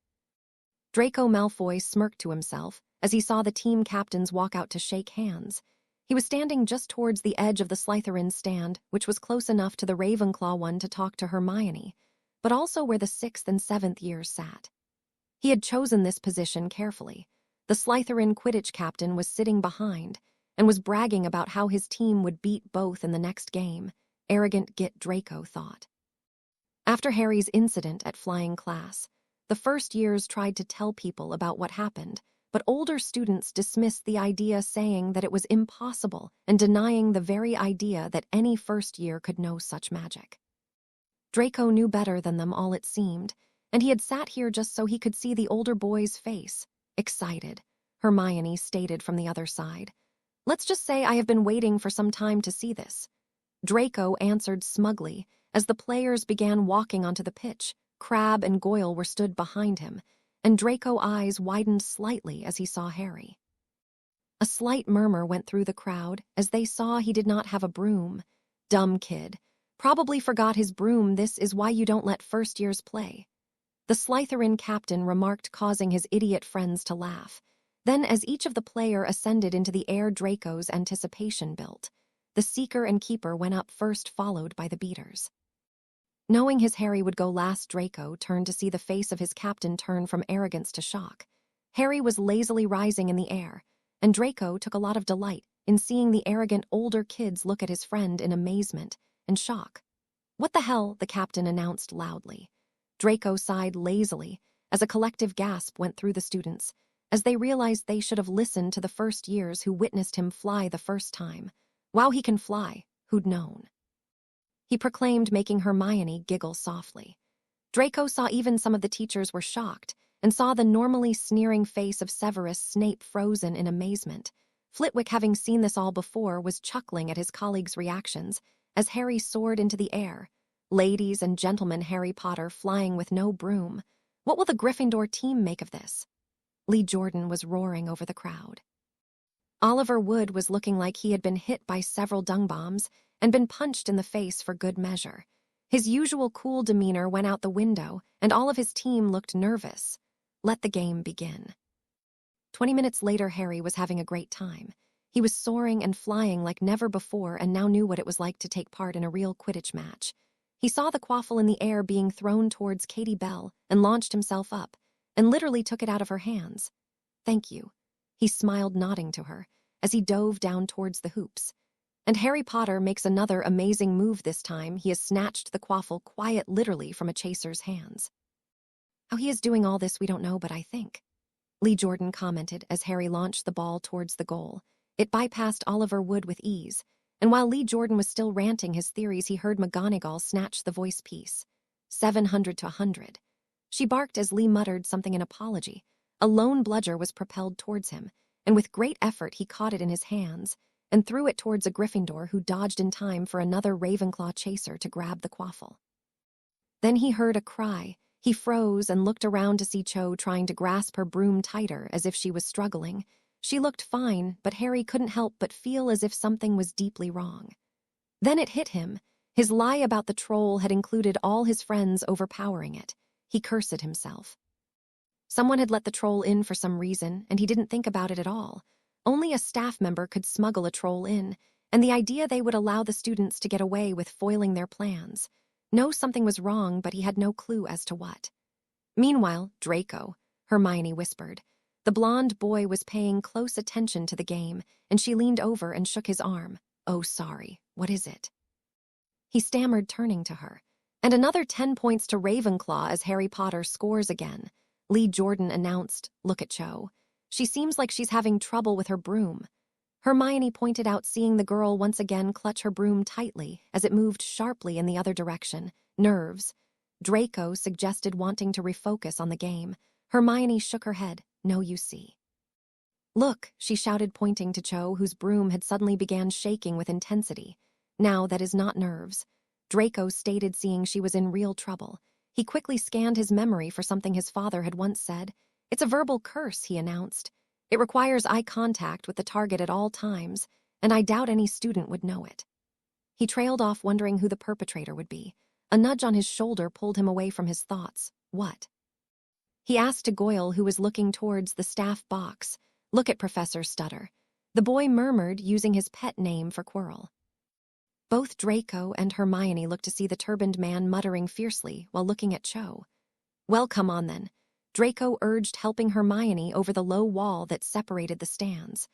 Draco Malfoy smirked to himself as he saw the team captains walk out to shake hands. He was standing just towards the edge of the Slytherin stand, which was close enough to the Ravenclaw one to talk to Hermione, but also where the 6th and 7th years sat. He had chosen this position carefully. The Slytherin Quidditch captain was sitting behind. and was bragging about how his team would beat both in the next game. Arrogant git, Draco thought. After Harry's incident at flying class, the first years tried to tell people about what happened, but older students dismissed the idea, saying that it was impossible and denying the very idea that any first year could know such magic. Draco knew better than them all, it seemed, and he had sat here just so he could see the older boy's face. Excited, Hermione stated from the other side. "Let's just say I have been waiting for some time to see this." Draco answered smugly as the players began walking onto the pitch. Crabbe and Goyle were stood behind him, and Draco's eyes widened slightly as he saw Harry. A slight murmur went through the crowd as they saw he did not have a broom. Dumb kid. Probably forgot his broom. This is why you don't let first years play. The Slytherin captain remarked, causing his idiot friends to laugh. Then, as each of the player ascended into the air, Draco's anticipation built. The Seeker and Keeper went up first, followed by the Beaters. Knowing his Harry would go last, Draco turned to see the face of his captain turn from arrogance to shock. Harry was lazily rising in the air, and Draco took a lot of delight in seeing the arrogant older kids look at his friend in amazement and shock. "What the hell?" the captain announced loudly. Draco sighed lazily as a collective gasp went through the students, as they realized they should have listened to the first years who witnessed him fly the first time. "Wow, he can fly. Who'd known?" he proclaimed, making Hermione giggle softly. Draco saw even some of the teachers were shocked, and saw the normally sneering face of Severus Snape frozen in amazement. Flitwick, having seen this all before, was chuckling at his colleagues' reactions as Harry soared into the air. "Ladies and gentlemen, Harry Potter flying with no broom. What will the Gryffindor team make of this?" Lee Jordan was roaring over the crowd. Oliver Wood was looking like he had been hit by several dung bombs and been punched in the face for good measure. His usual cool demeanor went out the window, and all of his team looked nervous. Let the game begin. 20 minutes later, Harry was having a great time. He was soaring and flying like never before, and now knew what it was like to take part in a real Quidditch match. He saw the quaffle in the air being thrown towards Katie Bell and launched himself up, and literally took it out of her hands. "Thank you," he smiled, nodding to her, as he dove down towards the hoops. And Harry Potter makes another amazing move this time. He has snatched the quaffle quite literally from a chaser's hands. "How he is doing all this we don't know, but I think," Lee Jordan commented as Harry launched the ball towards the goal. It bypassed Oliver Wood with ease, and while Lee Jordan was still ranting his theories, he heard McGonagall snatch the voice piece. 700 to 100. She barked as Lee muttered something in apology. A lone bludger was propelled towards him, and with great effort he caught it in his hands and threw it towards a Gryffindor, who dodged in time for another Ravenclaw chaser to grab the quaffle. Then he heard a cry. He froze and looked around to see Cho trying to grasp her broom tighter as if she was struggling. She looked fine, but Harry couldn't help but feel as if something was deeply wrong. Then it hit him. His lie about the troll had included all his friends overpowering it. He cursed himself. Someone had let the troll in for some reason, and he didn't think about it at all. Only a staff member could smuggle a troll in, and the idea they would allow the students to get away with foiling their plans. Know something was wrong, but he had no clue as to what. Meanwhile, Draco, Hermione whispered. The blonde boy was paying close attention to the game, and she leaned over and shook his arm. "Oh, sorry, what is it?" he stammered, turning to her. "And another 10 points to Ravenclaw as Harry Potter scores again," Lee Jordan announced. "Look at Cho. She seems like she's having trouble with her broom." Hermione pointed out, seeing the girl once again clutch her broom tightly as it moved sharply in the other direction. "Nerves." Draco suggested, wanting to refocus on the game. Hermione shook her head. "No, you see." "Look," she shouted, pointing to Cho, whose broom had suddenly began shaking with intensity. "Now that is not nerves," Draco stated, seeing she was in real trouble. He quickly scanned his memory for something his father had once said. "It's a verbal curse," he announced. "It requires eye contact with the target at all times, and I doubt any student would know it." He trailed off, wondering who the perpetrator would be. A nudge on his shoulder pulled him away from his thoughts. "What?" he asked to Goyle, who was looking towards the staff box. "Look at Professor Stutter," the boy murmured, using his pet name for Quirrell. Both Draco and Hermione looked to see the turbaned man muttering fiercely while looking at Cho. "Well, come on then," Draco urged, helping Hermione over the low wall that separated the stands.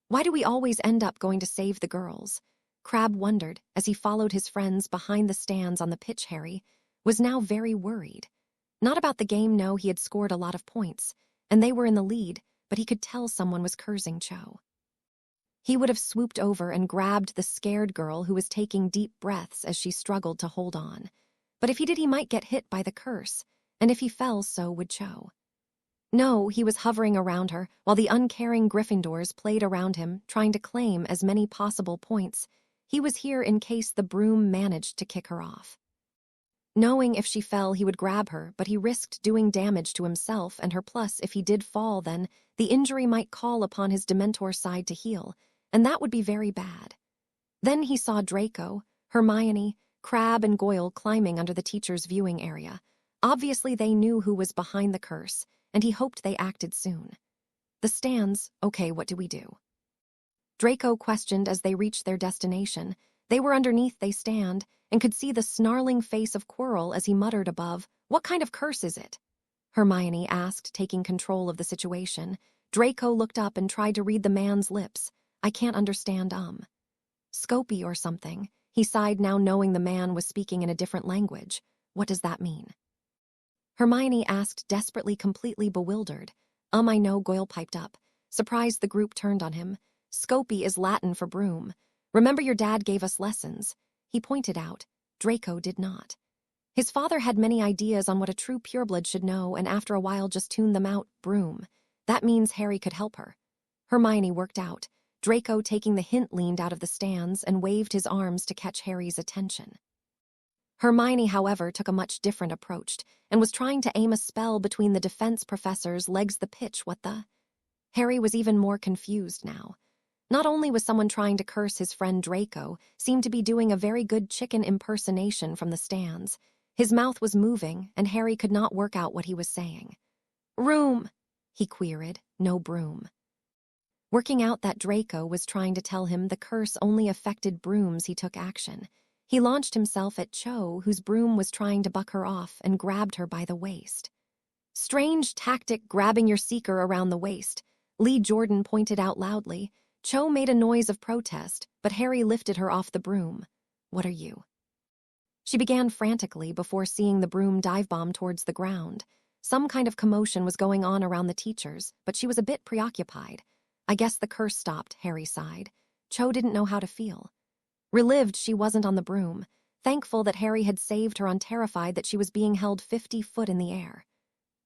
Why do we always end up going to save the girls? Crabbe wondered as he followed his friends behind the stands on the pitch. Harry was now very worried. Not about the game, no, he had scored a lot of points, and they were in the lead, but he could tell someone was cursing Cho. He would have swooped over and grabbed the scared girl who was taking deep breaths as she struggled to hold on. But if he did, he might get hit by the curse, and if he fell, so would Cho. No, he was hovering around her, while the uncaring Gryffindors played around him, trying to claim as many possible points. He was here in case the broom managed to kick her off. Knowing if she fell, he would grab her, but he risked doing damage to himself and her. Plus, if he did fall, then the injury might call upon his Dementor side to heal, and that would be very bad. Then he saw Draco, Hermione, Crabbe, and Goyle climbing under the teacher's viewing area. Obviously, they knew who was behind the curse, and he hoped they acted soon. The stands, okay, what do we do? Draco questioned as they reached their destination. They were underneath they stand, and could see the snarling face of Quirrell as he muttered above, "What kind of curse is it?" Hermione asked, taking control of the situation. Draco looked up and tried to read the man's lips. "I can't understand, Scopy or something." He sighed now, knowing the man was speaking in a different language. "What does that mean?" Hermione asked, desperately, completely bewildered. I know," Goyle piped up. Surprised, the group turned on him. "Scopy is Latin for broom. Remember your dad gave us lessons," he pointed out. Draco did not. His father had many ideas on what a true pureblood should know, and after a while just tuned them out. Broom. That means Harry could help her. Hermione worked out. Draco, taking the hint, leaned out of the stands and waved his arms to catch Harry's attention. Hermione, however, took a much different approach and was trying to aim a spell between the defense professor's legs. The pitch, what the? Harry was even more confused now. Not only was someone trying to curse his friend, Draco seemed to be doing a very good chicken impersonation from the stands. His mouth was moving, and Harry could not work out what he was saying. "Room," he queried, "no broom." Working out that Draco was trying to tell him the curse only affected brooms, he took action. He launched himself at Cho, whose broom was trying to buck her off, and grabbed her by the waist. "Strange tactic, grabbing your seeker around the waist," Lee Jordan pointed out loudly. Cho made a noise of protest, but Harry lifted her off the broom. "What are you?" She began frantically before seeing the broom dive-bomb towards the ground. Some kind of commotion was going on around the teachers, but she was a bit preoccupied. "I guess the curse stopped," Harry sighed. Cho didn't know how to feel. Relieved she wasn't on the broom, thankful that Harry had saved her, on terrified that she was being held 50 foot in the air.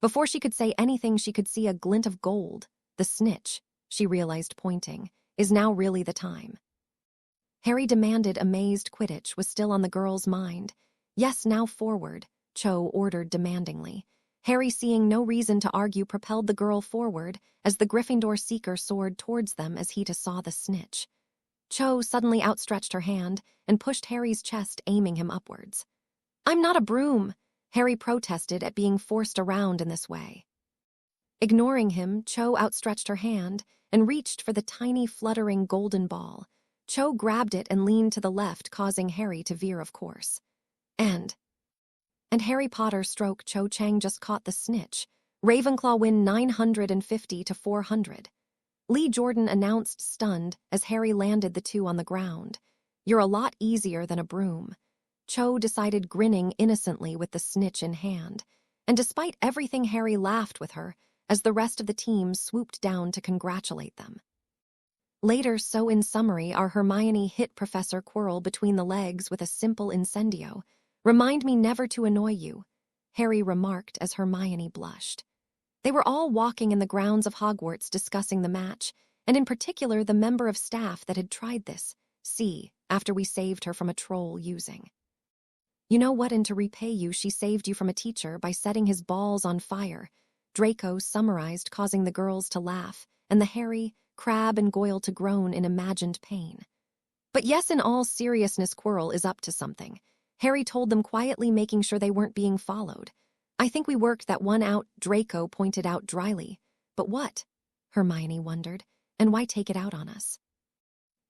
Before she could say anything, she could see a glint of gold. The snitch, she realized, pointing, is now really the time. Harry demanded, amazed. Quidditch was still on the girl's mind. "Yes, now forward," Cho ordered demandingly. Harry, seeing no reason to argue, propelled the girl forward as the Gryffindor seeker soared towards them as he too saw the snitch. Cho suddenly outstretched her hand and pushed Harry's chest, aiming him upwards. "I'm not a broom," Harry protested at being forced around in this way. Ignoring him, Cho outstretched her hand and reached for the tiny, fluttering golden ball. Cho grabbed it and leaned to the left, causing Harry to veer, of course. And Harry Potter stroke. Cho Chang just caught the snitch. Ravenclaw win 950 to 400. Lee Jordan announced, stunned, as Harry landed the two on the ground. "You're a lot easier than a broom," Cho decided, grinning innocently with the snitch in hand. And despite everything, Harry laughed with her as the rest of the team swooped down to congratulate them. Later, so in summary, our Hermione hit Professor Quirrell between the legs with a simple incendio. "Remind me never to annoy you," Harry remarked as Hermione blushed. They were all walking in the grounds of Hogwarts discussing the match, and in particular the member of staff that had tried this, after we saved her from a troll using. "You know what, and to repay you, she saved you from a teacher by setting his balls on fire," Draco summarized, causing the girls to laugh, and the Harry, Crabbe, and Goyle to groan in imagined pain. "But yes, in all seriousness, Quirrell is up to something," Harry told them quietly, making sure they weren't being followed. "I think we worked that one out," Draco pointed out dryly. "But what?" Hermione wondered. "And why take it out on us?"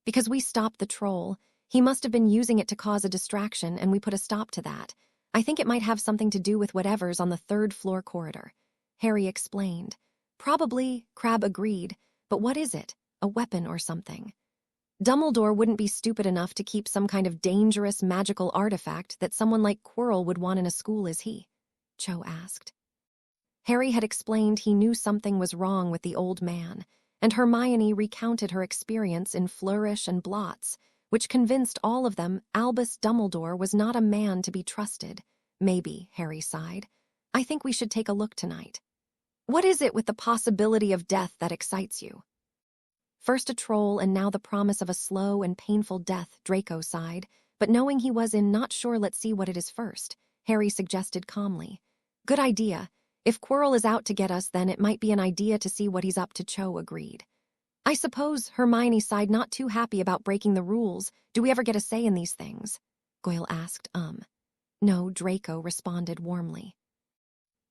"Because we stopped the troll. He must have been using it to cause a distraction, and we put a stop to that. I think it might have something to do with whatever's on the third-floor corridor," Harry explained. "Probably," Crabbe agreed. "But what is it? a weapon or something. Dumbledore wouldn't be stupid enough to keep some kind of dangerous magical artifact that someone like Quirrell would want in a school, is he? Cho asked. Harry had explained he knew something was wrong with the old man, and Hermione recounted her experience in Flourish and Blots, which convinced all of them Albus Dumbledore was not a man to be trusted. Maybe, Harry sighed. I think we should take a look tonight. What is it with the possibility of death that excites you? First a troll and now the promise of a slow and painful death, Draco sighed, but knowing he was in not sure, let's see what it is first, Harry suggested calmly. Good idea. If Quirrell is out to get us, then it might be an idea to see what he's up to, Cho agreed. I suppose, Hermione sighed, not too happy about breaking the rules. Do we ever get a say in these things? Goyle asked, No, Draco responded warmly.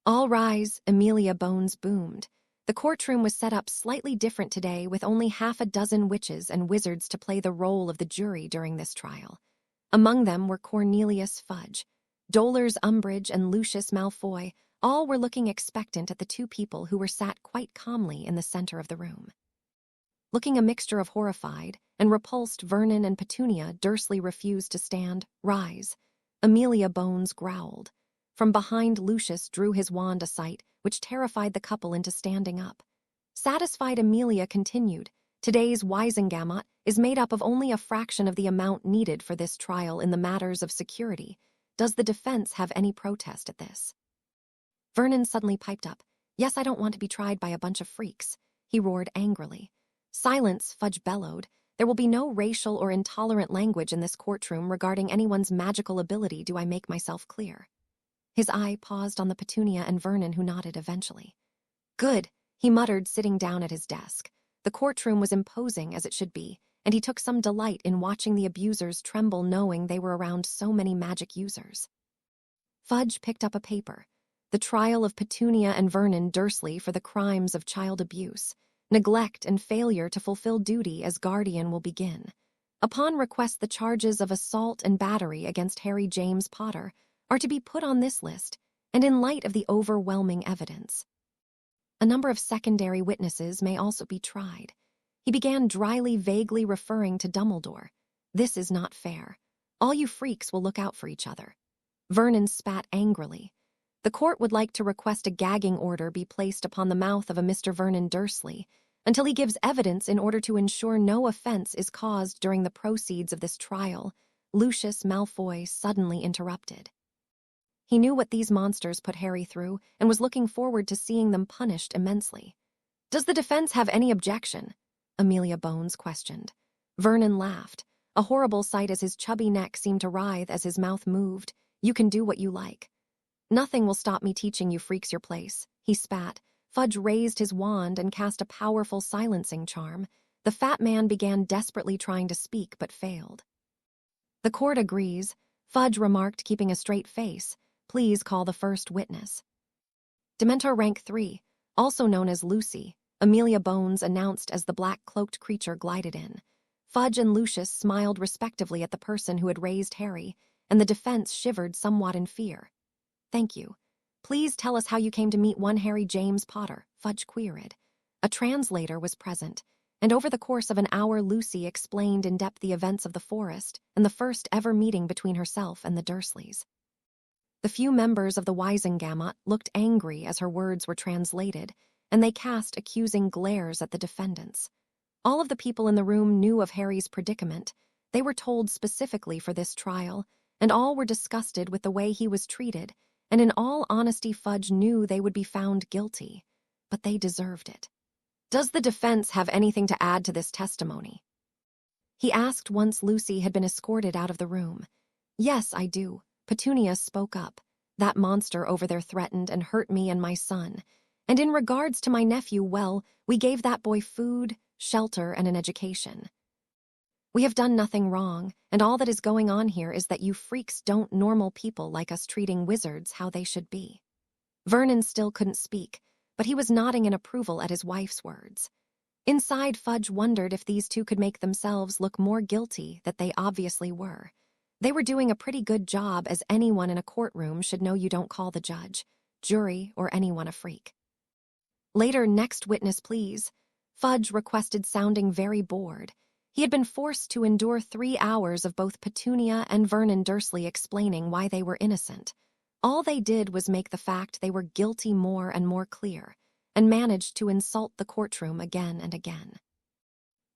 All rise, Amelia Bones boomed. The courtroom was set up slightly different today, with only half a dozen witches and wizards to play the role of the jury during this trial. Among them were Cornelius Fudge, Dolores Umbridge, and Lucius Malfoy. All were looking expectant at the two people who were sat quite calmly in the center of the room. Looking a mixture of horrified and repulsed, Vernon and Petunia Dursley refused to stand. Rise. Amelia Bones growled. From behind, Lucius drew his wand aside, which terrified the couple into standing up. Satisfied, Amelia continued, Today's Wisengamot is made up of only a fraction of the amount needed for this trial in the matters of security. Does the defense have any protest at this? Vernon suddenly piped up. Yes, I don't want to be tried by a bunch of freaks, he roared angrily. Silence, Fudge bellowed. There will be no racial or intolerant language in this courtroom regarding anyone's magical ability. Do I make myself clear? His eye paused on the Petunia and Vernon, who nodded eventually. Good, he muttered, sitting down at his desk. The courtroom was imposing, as it should be, and he took some delight in watching the abusers tremble, knowing they were around so many magic users. Fudge picked up a paper. The trial of Petunia and Vernon Dursley for the crimes of child abuse, neglect, and failure to fulfill duty as guardian will begin. Upon request, the charges of assault and battery against Harry James Potter are to be put on this list, and in light of the overwhelming evidence, a number of secondary witnesses may also be tried. He began dryly, vaguely referring to Dumbledore. This is not fair. All you freaks will look out for each other. Vernon spat angrily. The court would like to request a gagging order be placed upon the mouth of a Mr. Vernon Dursley until he gives evidence in order to ensure no offense is caused during the proceeds of this trial, Lucius Malfoy suddenly interrupted. He knew what these monsters put Harry through and was looking forward to seeing them punished immensely. Does the defense have any objection? Amelia Bones questioned. Vernon laughed, a horrible sight as his chubby neck seemed to writhe as his mouth moved. You can do what you like. Nothing will stop me teaching you freaks your place, he spat. Fudge raised his wand and cast a powerful silencing charm. The fat man began desperately trying to speak but failed. The court agrees, Fudge remarked, keeping a straight face. Please call the first witness. Dementor rank 3, also known as Lucy, Amelia Bones announced as the black-cloaked creature glided in. Fudge and Lucius smiled respectively at the person who had raised Harry, and the defense shivered somewhat in fear. Thank you. Please tell us how you came to meet one Harry James Potter, Fudge queried. A translator was present, and over the course of an hour Lucy explained in depth the events of the forest and the first ever meeting between herself and the Dursleys. The few members of the Wisengamot looked angry as her words were translated, and they cast accusing glares at the defendants. All of the people in the room knew of Harry's predicament. They were told specifically for this trial, and all were disgusted with the way he was treated, and in all honesty Fudge knew they would be found guilty, but they deserved it. Does the defense have anything to add to this testimony? He asked once Lucy had been escorted out of the room. Yes, I do. Petunia spoke up. That monster over there threatened and hurt me and my son. And in regards to my nephew, well, we gave that boy food, shelter, and an education. We have done nothing wrong, and all that is going on here is that you freaks don't normal people like us treating wizards how they should be. Vernon still couldn't speak, but he was nodding in approval at his wife's words. Inside, Fudge wondered if these two could make themselves look more guilty than they obviously were. They were doing a pretty good job, as anyone in a courtroom should know you don't call the judge, jury, or anyone a freak. Later, next witness, please. Fudge requested, sounding very bored. He had been forced to endure 3 hours of both Petunia and Vernon Dursley explaining why they were innocent. All they did was make the fact they were guilty more and more clear, and managed to insult the courtroom again and again.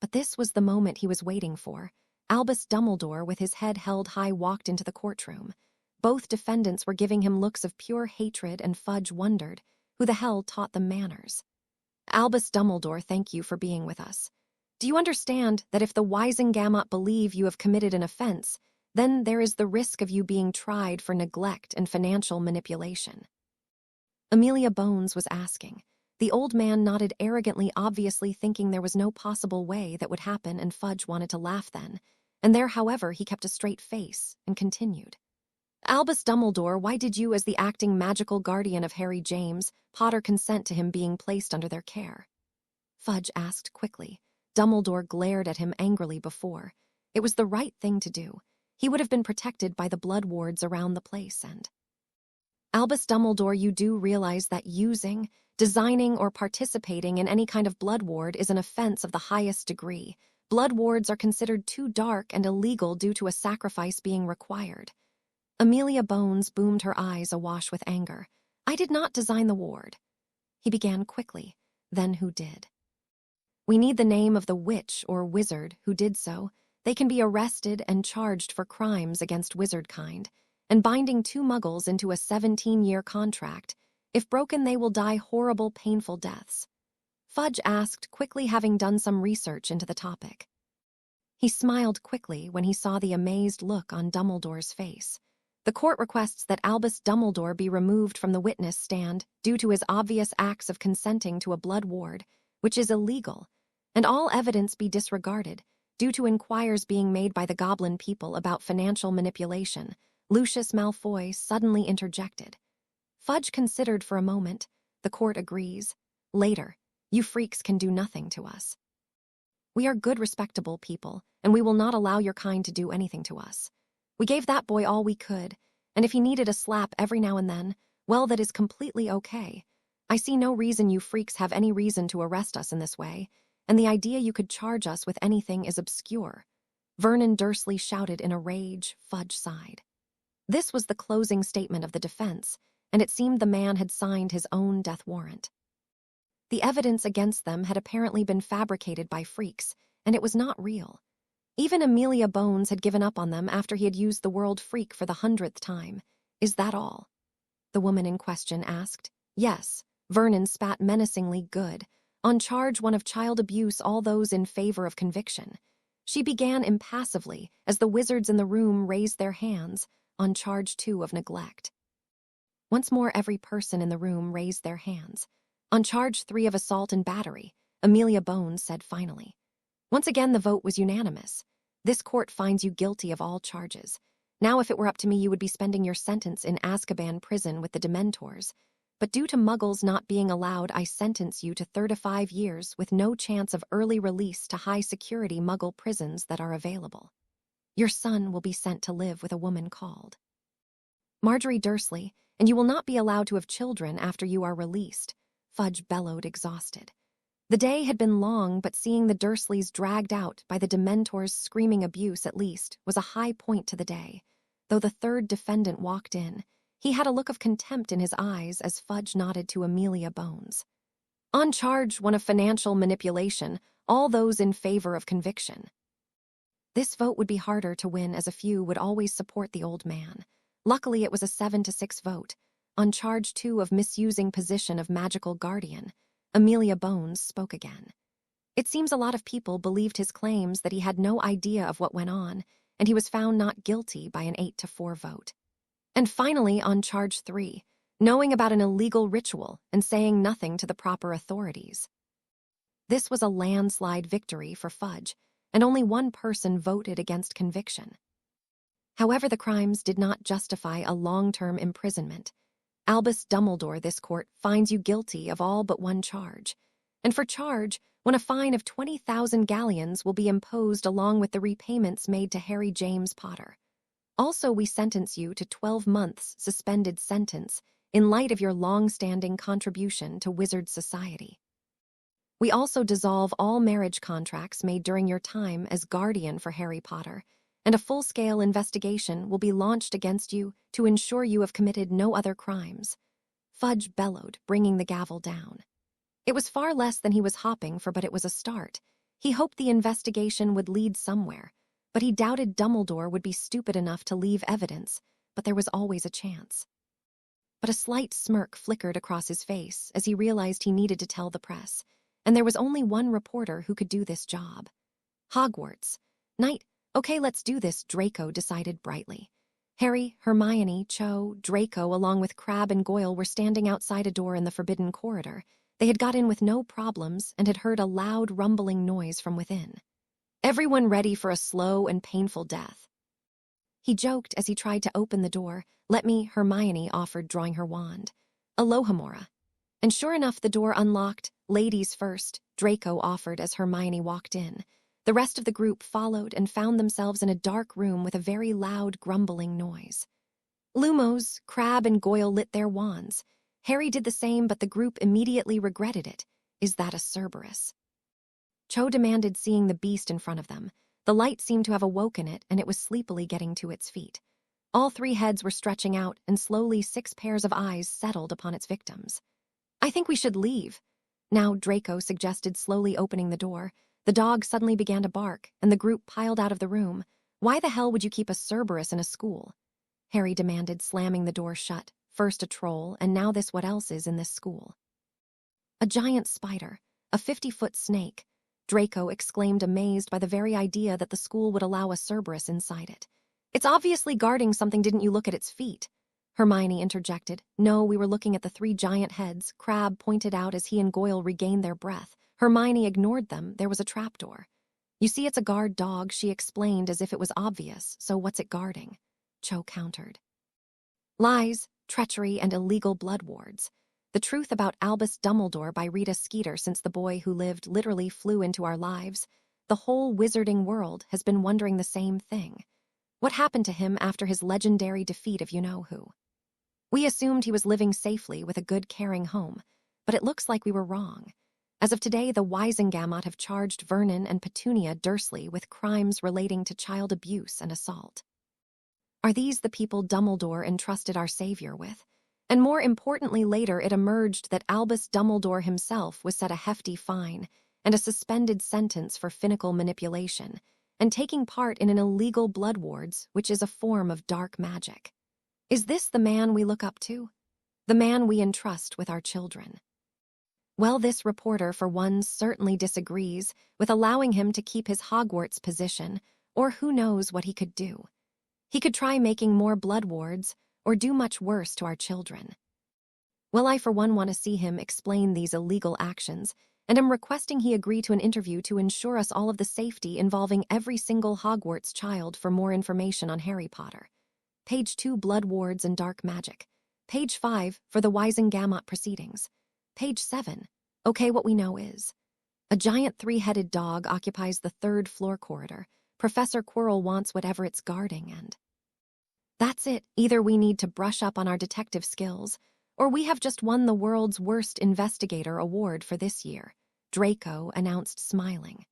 But this was the moment he was waiting for. Albus Dumbledore, with his head held high, walked into the courtroom. Both defendants were giving him looks of pure hatred, and Fudge wondered, who the hell taught them manners? Albus Dumbledore, thank you for being with us. Do you understand that if the Wisengamot believe you have committed an offense, then there is the risk of you being tried for neglect and financial manipulation? Amelia Bones was asking. The old man nodded arrogantly, obviously thinking there was no possible way that would happen, and Fudge wanted to laugh then. And there, however, he kept a straight face and continued. Albus Dumbledore, why did you, as the acting magical guardian of Harry James Potter, consent to him being placed under their care? Fudge asked quickly. Dumbledore glared at him angrily before. It was the right thing to do. He would have been protected by the blood wards around the place, and... Albus Dumbledore, you do realize that using, designing, or participating in any kind of blood ward is an offense of the highest degree. Blood wards are considered too dark and illegal due to a sacrifice being required. Amelia Bones boomed, her eyes awash with anger. I did not design the ward. He began quickly. Then who did? We need the name of the witch or wizard who did so. They can be arrested and charged for crimes against wizard kind, and binding 2 muggles into a 17-year contract. If broken, they will die horrible, painful deaths. Fudge asked, quickly, having done some research into the topic. He smiled quickly when he saw the amazed look on Dumbledore's face. The court requests that Albus Dumbledore be removed from the witness stand due to his obvious acts of consenting to a blood ward, which is illegal, and all evidence be disregarded due to inquiries being made by the Goblin people about financial manipulation. Lucius Malfoy suddenly interjected. Fudge considered for a moment. The court agrees. Later, you freaks can do nothing to us. We are good, respectable people, and we will not allow your kind to do anything to us. We gave that boy all we could, and if he needed a slap every now and then, well, that is completely okay. I see no reason you freaks have any reason to arrest us in this way, and the idea you could charge us with anything is obscure. Vernon Dursley shouted in a rage. Fudge sighed. This was the closing statement of the defense, and it seemed the man had signed his own death warrant. The evidence against them had apparently been fabricated by freaks, and it was not real. Even Amelia Bones had given up on them after he had used the word freak for the 100th time. Is that all? The woman in question asked. Yes. Vernon spat menacingly. Good. On charge 1 of child abuse, all those in favor of conviction. She began impassively as the wizards in the room raised their hands. On charge 2 of neglect. Once more every person in the room raised their hands. On charge 3 of assault and battery, Amelia Bones said finally. Once again the vote was unanimous. This court finds you guilty of all charges. Now if it were up to me, you would be spending your sentence in Azkaban prison with the Dementors. But due to muggles not being allowed, I sentence you to 35 years with no chance of early release to high-security muggle prisons that are available. Your son will be sent to live with a woman called Marjorie Dursley, and you will not be allowed to have children after you are released. Fudge bellowed, exhausted. The day had been long, but seeing the Dursleys dragged out by the Dementors screaming abuse at least was a high point to the day. Though the 3rd defendant walked in, he had a look of contempt in his eyes as Fudge nodded to Amelia Bones. On charge 1 of financial manipulation, all those in favor of conviction. This vote would be harder to win as a few would always support the old man. Luckily, it was a 7-6 vote. On charge 2 of misusing position of magical guardian, Amelia Bones spoke again. It seems a lot of people believed his claims that he had no idea of what went on, and he was found not guilty by an 8-4 vote. And finally, on charge 3, knowing about an illegal ritual and saying nothing to the proper authorities. This was a landslide victory for Fudge, and only 1 person voted against conviction. However, the crimes did not justify a long-term imprisonment. Albus Dumbledore, this court finds you guilty of all but 1 charge. And for charge 1, a fine of 20,000 galleons will be imposed along with the repayments made to Harry James Potter. Also, we sentence you to 12 months suspended sentence in light of your long-standing contribution to Wizard Society. We also dissolve all marriage contracts made during your time as guardian for Harry Potter, and a full-scale investigation will be launched against you to ensure you have committed no other crimes." Fudge bellowed, bringing the gavel down. It was far less than he was hoping for, but it was a start. He hoped the investigation would lead somewhere, but he doubted Dumbledore would be stupid enough to leave evidence, but there was always a chance. But a slight smirk flickered across his face as he realized he needed to tell the press, and there was only one reporter who could do this job. Hogwarts. Night. Okay, let's do this, Draco decided brightly. Harry, Hermione, Cho, Draco, along with Crabbe and Goyle were standing outside a door in the forbidden corridor. They had got in with no problems and had heard a loud rumbling noise from within. "Everyone ready for a slow and painful death?" He joked as he tried to open the door. "Let me," Hermione offered, drawing her wand. "Alohomora." And sure enough, the door unlocked. "Ladies first," Draco offered as Hermione walked in. The rest of the group followed and found themselves in a dark room with a very loud grumbling noise. Lumos, Crabbe, and Goyle lit their wands. Harry did the same, but the group immediately regretted it. "Is that a Cerberus?" Cho demanded, seeing the beast in front of them. The light seemed to have awoken it, and it was sleepily getting to its feet. All three heads were stretching out, and slowly 6 pairs of eyes settled upon its victims. "I think we should leave." Now Draco suggested, slowly opening the door. The dog suddenly began to bark, and the group piled out of the room. "Why the hell would you keep a Cerberus in a school?" Harry demanded, slamming the door shut. "First a troll, and now this. What else is in this school?" "A giant spider, a 50-foot snake," Draco exclaimed, amazed by the very idea that the school would allow a Cerberus inside it. "It's obviously guarding something. Didn't you look at its feet?" Hermione interjected. "No, we were looking at the 3 giant heads," Crabbe pointed out as he and Goyle regained their breath. Hermione ignored them. "There was a trapdoor." "You see, it's a guard dog," she explained as if it was obvious. "So what's it guarding?" Cho countered. "Lies, treachery, and illegal blood wards. The Truth About Albus Dumbledore" by Rita Skeeter. Since the boy who lived literally flew into our lives, the whole wizarding world has been wondering the same thing. What happened to him after his legendary defeat of you-know-who? We assumed he was living safely with a good, caring home, but it looks like we were wrong. As of today, the Wisengamot have charged Vernon and Petunia Dursley with crimes relating to child abuse and assault. Are these the people Dumbledore entrusted our savior with? And more importantly, later it emerged that Albus Dumbledore himself was set a hefty fine and a suspended sentence for finical manipulation and taking part in an illegal blood wards, which is a form of dark magic. Is this the man we look up to? The man we entrust with our children? Well, this reporter, for one, certainly disagrees with allowing him to keep his Hogwarts position, or who knows what he could do. He could try making more blood wards, or do much worse to our children. Well, I for one want to see him explain these illegal actions, and am requesting he agree to an interview to ensure us all of the safety involving every single Hogwarts child. For more information on Harry Potter. Page 2, Blood Wards and Dark Magic. Page 5, for the Wisengamot proceedings. Page 7, okay, what we know is. A giant 3-headed dog occupies the 3rd floor corridor. Professor Quirrell wants whatever it's guarding, and that's it. Either we need to brush up on our detective skills, or we have just won the world's worst investigator award for this year, Draco announced, smiling.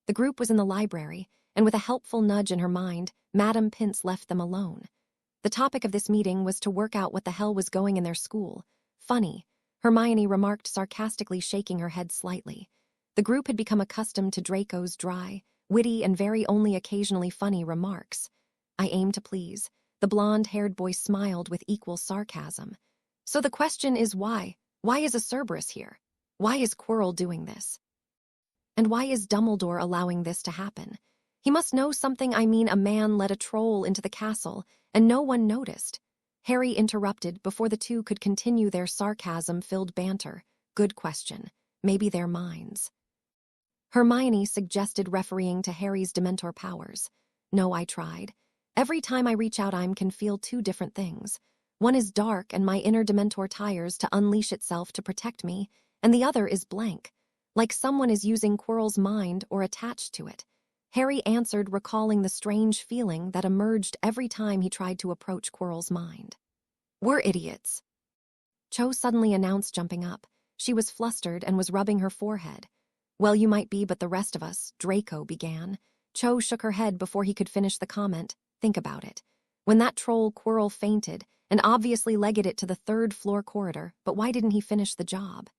The group was in the library, and with a helpful nudge in her mind, Madame Pince left them alone. The topic of this meeting was to work out what the hell was going in their school. Funny, Hermione remarked sarcastically, shaking her head slightly. The group had become accustomed to Draco's dry, witty, and very only occasionally funny remarks. "I aim to please." The blonde-haired boy smiled with equal sarcasm. "So the question is why? Why is a Cerberus here? Why is Quirrell doing this? And why is Dumbledore allowing this to happen? He must know something. I mean, a man let a troll into the castle, and no one noticed." Harry interrupted before the two could continue their sarcasm-filled banter. "Good question. Maybe their minds." Hermione suggested, refereeing to Harry's Dementor powers. "No, I tried. Every time I reach out, I can feel 2 different things. One is dark and my inner Dementor tires to unleash itself to protect me, and the other is blank, like someone is using Quirrell's mind or attached to it." Harry answered, recalling the strange feeling that emerged every time he tried to approach Quirrell's mind. "We're idiots," Cho suddenly announced, jumping up. She was flustered and was rubbing her forehead. "Well, you might be, but the rest of us," Draco began. Cho shook her head before he could finish the comment. "Think about it. When that troll Quirrell fainted, and obviously legged it to the third-floor corridor, but why didn't he finish the job?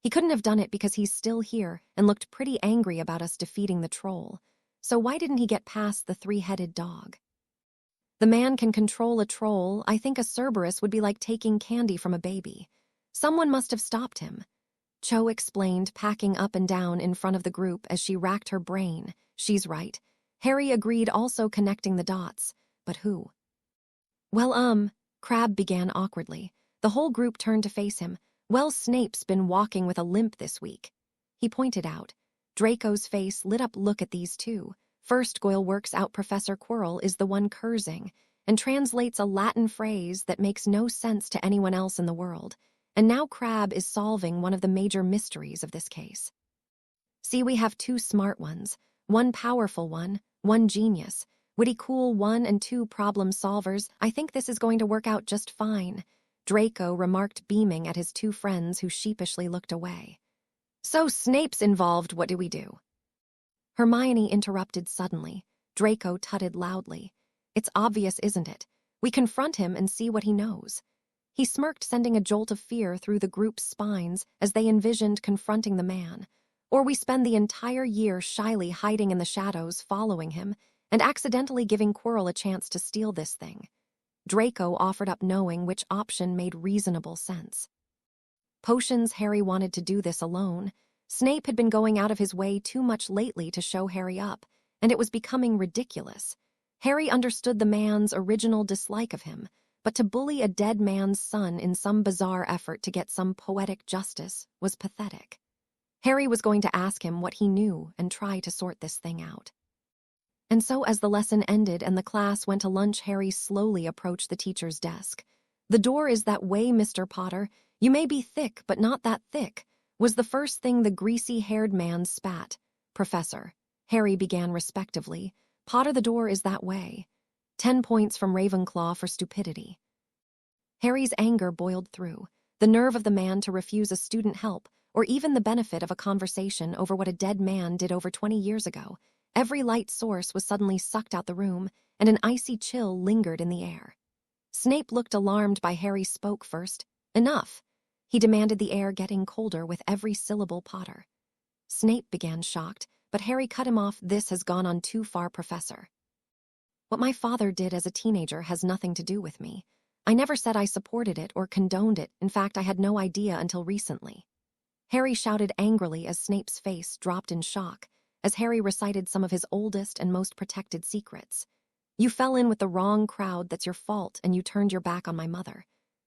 He couldn't have done it because he's still here and looked pretty angry about us defeating the troll. So why didn't he get past the three-headed dog? The man can control a troll. I think a Cerberus would be like taking candy from a baby. Someone must have stopped him." Cho explained, packing up and down in front of the group as she racked her brain. "She's right." Harry agreed, also connecting the dots. But who? "Well, Crabbe began awkwardly. The whole group turned to face him. "Well, Snape's been walking with a limp this week," he pointed out. Draco's face lit up. "Look at these two. First, Goyle works out Professor Quirrell is the one cursing, and translates a Latin phrase that makes no sense to anyone else in the world. And now Crabbe is solving one of the major mysteries of this case. See, we have two smart ones, one powerful one genius, witty cool one, and two problem solvers. I think this is going to work out just fine," Draco remarked, beaming at his two friends who sheepishly looked away. "So Snape's involved. What do we do?" Hermione interrupted suddenly. Draco tutted loudly. "It's obvious, isn't it? We confront him and see what he knows." He smirked, sending a jolt of fear through the group's spines as they envisioned confronting the man. "Or we spend the entire year shyly hiding in the shadows, following him, and accidentally giving Quirrell a chance to steal this thing." Draco offered up, knowing which option made reasonable sense. Potions. Harry wanted to do this alone. Snape had been going out of his way too much lately to show Harry up, and it was becoming ridiculous. Harry understood the man's original dislike of him, but to bully a dead man's son in some bizarre effort to get some poetic justice was pathetic. Harry was going to ask him what he knew and try to sort this thing out. And so as the lesson ended and the class went to lunch, Harry slowly approached the teacher's desk. "The door is that way, Mr. Potter. You may be thick, but not that thick," was the first thing the greasy-haired man spat. "Professor," Harry began respectively, "Potter, the door is that way. 10 points from Ravenclaw for stupidity." Harry's anger boiled through. The nerve of the man to refuse a student help, or even the benefit of a conversation over what a dead man did over 20 years ago. Every light source was suddenly sucked out the room, and an icy chill lingered in the air. Snape looked alarmed by Harry spoke first. "Enough," he demanded, the air getting colder with every syllable. "Potter." Snape began, shocked, but Harry cut him off. "This has gone on too far, Professor. What my father did as a teenager has nothing to do with me. I never said I supported it or condoned it. In fact, I had no idea until recently." Harry shouted angrily as Snape's face dropped in shock, as Harry recited some of his oldest and most protected secrets. "You fell in with the wrong crowd. That's your fault, and you turned your back on my mother.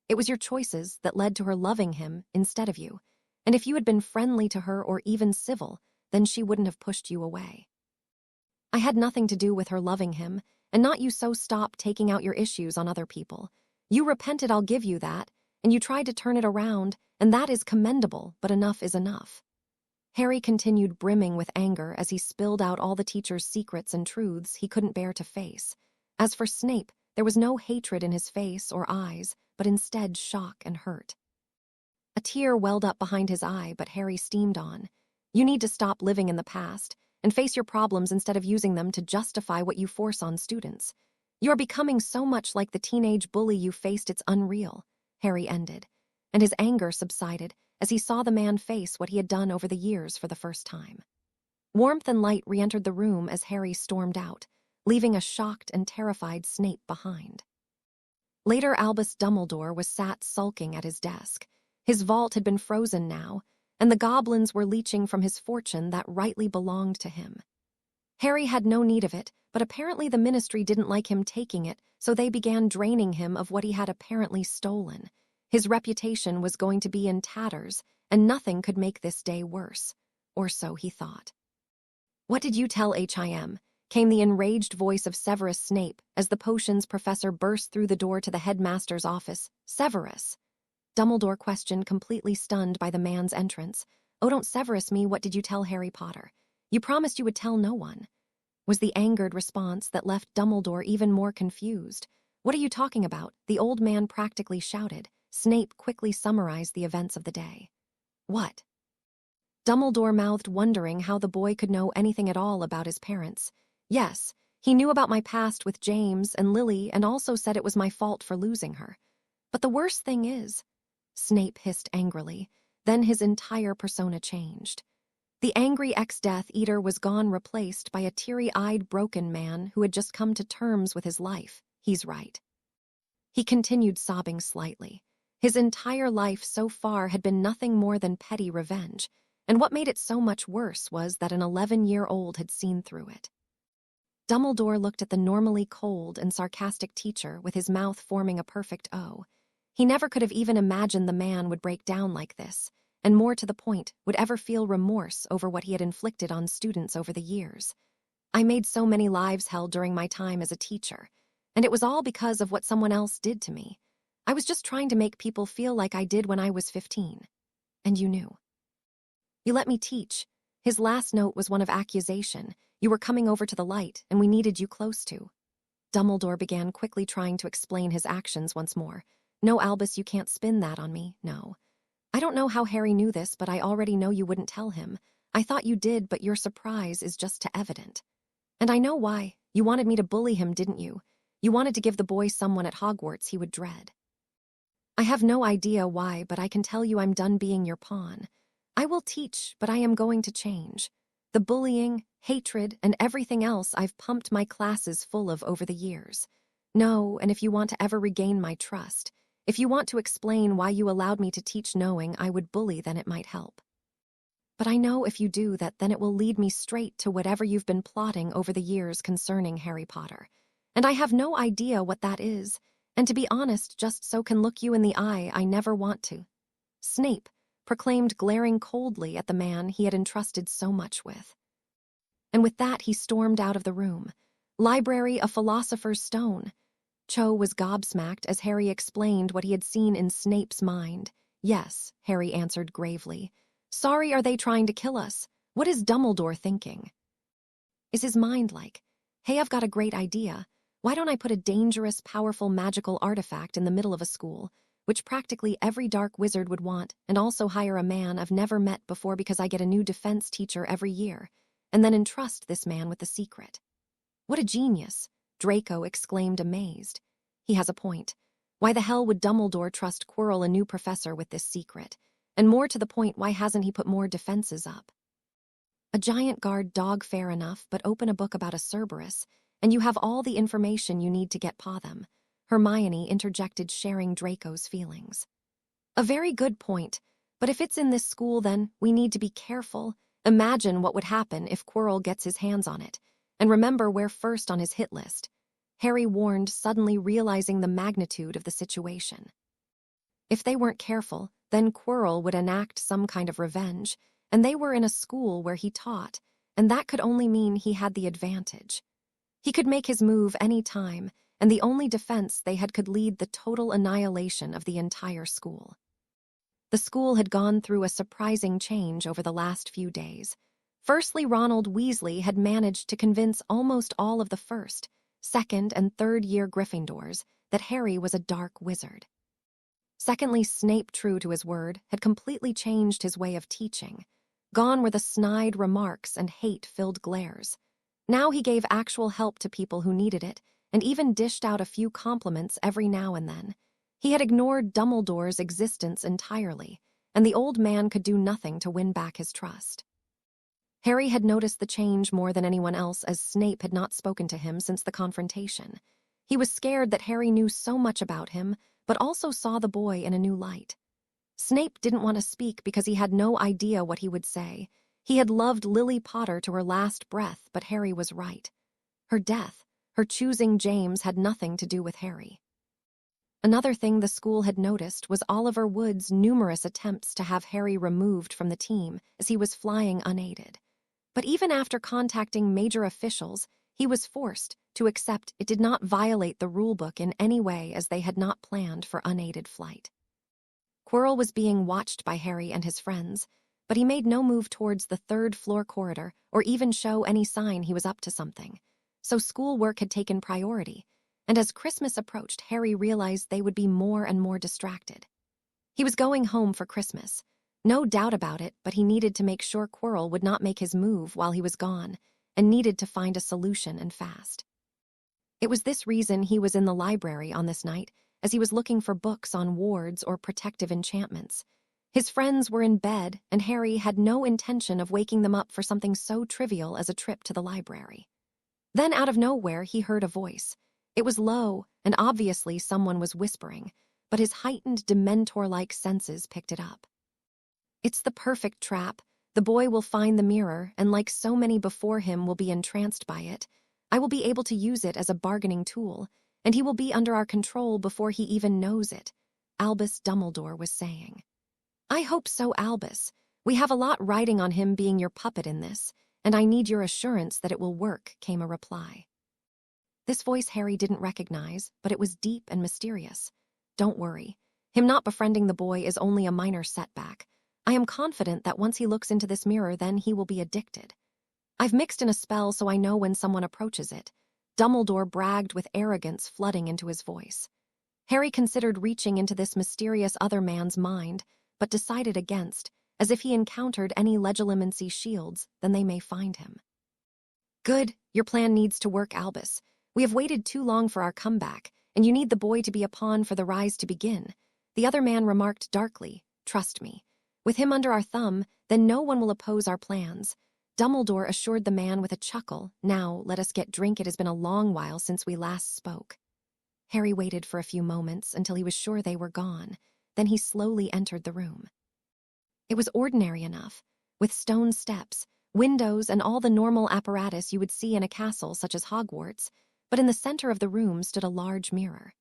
It was your choices that led to her loving him instead of you. And if you had been friendly to her or even civil, then she wouldn't have pushed you away. I had nothing to do with her loving him, and not you, so stop taking out your issues on other people. You repented, I'll give you that, and you tried to turn it around, and that is commendable, but enough is enough." Harry continued, brimming with anger as he spilled out all the teacher's secrets and truths he couldn't bear to face. As for Snape, there was no hatred in his face or eyes, but instead shock and hurt. A tear welled up behind his eye, but Harry steamed on. "You need to stop living in the past and face your problems instead of using them to justify what you force on students. You're becoming so much like the teenage bully you faced. It's unreal," Harry ended, and his anger subsided as he saw the man face what he had done over the years for the first time. Warmth and light re-entered the room as Harry stormed out, leaving a shocked and terrified Snape behind. Later, Albus Dumbledore was sat sulking at his desk. His vault had been frozen now, and the goblins were leeching from his fortune that rightly belonged to him. Harry had no need of it, but apparently the ministry didn't like him taking it, so they began draining him of what he had apparently stolen. His reputation was going to be in tatters, and nothing could make this day worse. Or so he thought. "What did you tell him?" came the enraged voice of Severus Snape as the potions professor burst through the door to the headmaster's office. "Severus?" Dumbledore questioned, completely stunned by the man's entrance. "Oh, don't Severus me. What did you tell Harry Potter? You promised you would tell no one," was the angered response that left Dumbledore even more confused. "What are you talking about?" the old man practically shouted. Snape quickly summarized the events of the day. What? Dumbledore mouthed, wondering how the boy could know anything at all about his parents. Yes, he knew about my past with James and Lily and also said it was my fault for losing her. But the worst thing is, Snape hissed angrily. Then his entire persona changed. The angry ex-Death Eater was gone, replaced by a teary-eyed broken man who had just come to terms with his life. He's right. He continued, sobbing slightly. His entire life so far had been nothing more than petty revenge, and what made it so much worse was that an 11-year-old had seen through it. Dumbledore looked at the normally cold and sarcastic teacher with his mouth forming a perfect O. He never could have even imagined the man would break down like this, and more to the point, would ever feel remorse over what he had inflicted on students over the years. I made so many lives hell during my time as a teacher, and it was all because of what someone else did to me. I was just trying to make people feel like I did when I was 15. And you knew. You let me teach. His last note was one of accusation. You were coming over to the light, and we needed you close to. Dumbledore began quickly trying to explain his actions once more. No, Albus, you can't spin that on me, no. I don't know how Harry knew this, but I already know you wouldn't tell him. I thought you did, but your surprise is just too evident. And I know why. You wanted me to bully him, didn't you? You wanted to give the boy someone at Hogwarts he would dread. I have no idea why, but I can tell you I'm done being your pawn. I will teach, but I am going to change. The bullying, hatred, and everything else I've pumped my classes full of over the years. No, and if you want to ever regain my trust, if you want to explain why you allowed me to teach knowing I would bully, then it might help. But I know if you do that, then it will lead me straight to whatever you've been plotting over the years concerning Harry Potter. And I have no idea what that is, and to be honest, just so can look you in the eye, I never want to. Snape proclaimed, glaring coldly at the man he had entrusted so much with. And with that he stormed out of the room. Library of Philosopher's Stone. Cho was gobsmacked as Harry explained what he had seen in Snape's mind. Yes, Harry answered gravely. Sorry, are they trying to kill us? What is Dumbledore thinking? Is his mind like, hey, I've got a great idea. Why don't I put a dangerous, powerful magical artifact in the middle of a school, which practically every dark wizard would want, and also hire a man I've never met before because I get a new defense teacher every year, and then entrust this man with the secret. What a genius, Draco exclaimed, amazed. He has a point. Why the hell would Dumbledore trust Quirrell, a new professor, with this secret? And more to the point, why hasn't he put more defenses up? A giant guard dog, fair enough, but open a book about a Cerberus, and you have all the information you need to get pa them. Hermione interjected, sharing Draco's feelings. A very good point, but if it's in this school, then we need to be careful. Imagine what would happen if Quirrell gets his hands on it. And remember, we're first on his hit list. Harry warned, suddenly realizing the magnitude of the situation. If they weren't careful, then Quirrell would enact some kind of revenge, and they were in a school where he taught, and that could only mean he had the advantage. He could make his move any time, and the only defense they had could lead the total annihilation of the entire school. The school had gone through a surprising change over the last few days. Firstly, Ronald Weasley had managed to convince almost all of the first, second, and third-year Gryffindors that Harry was a dark wizard. Secondly, Snape, true to his word, had completely changed his way of teaching. Gone were the snide remarks and hate-filled glares. Now he gave actual help to people who needed it, and even dished out a few compliments every now and then. He had ignored Dumbledore's existence entirely, and the old man could do nothing to win back his trust. Harry had noticed the change more than anyone else, as Snape had not spoken to him since the confrontation. He was scared that Harry knew so much about him, but also saw the boy in a new light. Snape didn't want to speak because he had no idea what he would say. He had loved Lily Potter to her last breath, but Harry was right. Her death, her choosing James, had nothing to do with Harry. Another thing the school had noticed was Oliver Wood's numerous attempts to have Harry removed from the team as he was flying unaided. But even after contacting major officials, he was forced to accept it did not violate the rulebook in any way, as they had not planned for unaided flight. Quirrell was being watched by Harry and his friends, but he made no move towards the third-floor corridor or even show any sign he was up to something. So schoolwork had taken priority, and as Christmas approached, Harry realized they would be more and more distracted. He was going home for Christmas. No doubt about it, but he needed to make sure Quirrell would not make his move while he was gone, and needed to find a solution and fast. It was this reason he was in the library on this night, as he was looking for books on wards or protective enchantments. His friends were in bed, and Harry had no intention of waking them up for something so trivial as a trip to the library. Then out of nowhere he heard a voice. It was low, and obviously someone was whispering, but his heightened Dementor-like senses picked it up. It's the perfect trap. The boy will find the mirror, and like so many before him will be entranced by it. I will be able to use it as a bargaining tool, and he will be under our control before he even knows it, Albus Dumbledore was saying. I hope so, Albus. We have a lot riding on him being your puppet in this, and I need your assurance that it will work, came a reply. This voice Harry didn't recognize, but it was deep and mysterious. Don't worry. Him not befriending the boy is only a minor setback. I am confident that once he looks into this mirror, then he will be addicted. I've mixed in a spell so I know when someone approaches it. Dumbledore bragged with arrogance flooding into his voice. Harry considered reaching into this mysterious other man's mind, but decided against, as if he encountered any legilimency shields, then they may find him. Good, your plan needs to work, Albus. We have waited too long for our comeback, and you need the boy to be a pawn for the rise to begin. The other man remarked darkly, trust me. With him under our thumb, then no one will oppose our plans. Dumbledore assured the man with a chuckle, now let us get drink, it has been a long while since we last spoke. Harry waited for a few moments until he was sure they were gone. Then he slowly entered the room. It was ordinary enough, with stone steps, windows, and all the normal apparatus you would see in a castle such as Hogwarts, but in the center of the room stood a large mirror.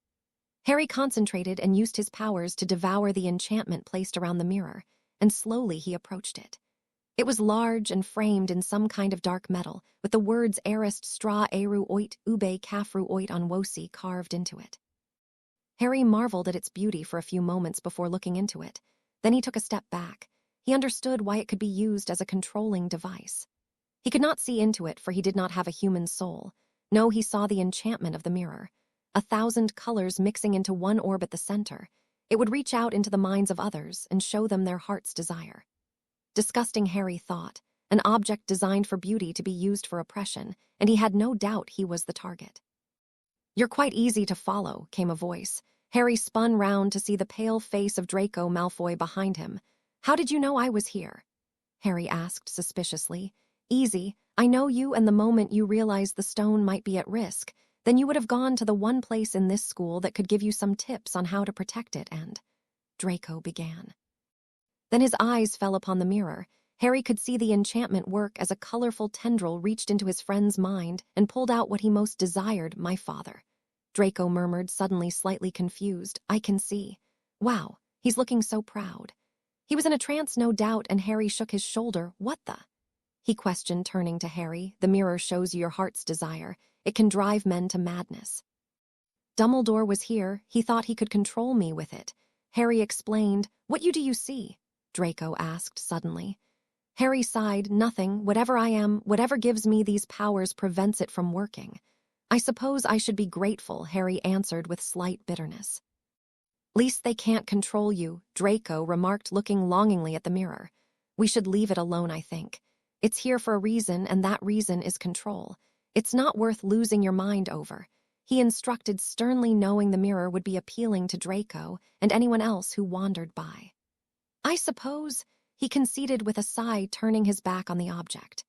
Harry concentrated and used his powers to devour the enchantment placed around the mirror, and slowly he approached it. It was large and framed in some kind of dark metal, with the words Arist Stra Eru Oit Ube Kafru Oit on Wosi carved into it. Harry marveled at its beauty for a few moments before looking into it. Then he took a step back. He understood why it could be used as a controlling device. He could not see into it, for he did not have a human soul. No, he saw the enchantment of the mirror. 1,000 colors mixing into one orb at the center. It would reach out into the minds of others and show them their heart's desire. Disgusting, Harry thought, an object designed for beauty to be used for oppression, and he had no doubt he was the target. You're quite easy to follow, came a voice. Harry spun round to see the pale face of Draco Malfoy behind him. How did you know I was here? Harry asked suspiciously. Easy, I know you, and the moment you realized the stone might be at risk, then you would have gone to the one place in this school that could give you some tips on how to protect it, and Draco began. Then his eyes fell upon the mirror. Harry could see the enchantment work as a colorful tendril reached into his friend's mind and pulled out what he most desired, my father. Draco murmured, suddenly slightly confused. I can see. Wow, he's looking so proud. He was in a trance, no doubt, and Harry shook his shoulder. What the? He questioned, turning to Harry. The mirror shows you your heart's desire. It can drive men to madness. Dumbledore was here. He thought he could control me with it. Harry explained. What do you see? Draco asked suddenly. Harry sighed. Nothing. Whatever I am, whatever gives me these powers prevents it from working. I suppose I should be grateful, Harry answered with slight bitterness. Least they can't control you, Draco remarked, looking longingly at the mirror. We should leave it alone, I think. It's here for a reason, and that reason is control. It's not worth losing your mind over. He instructed sternly, knowing the mirror would be appealing to Draco and anyone else who wandered by. I suppose, he conceded with a sigh, turning his back on the object.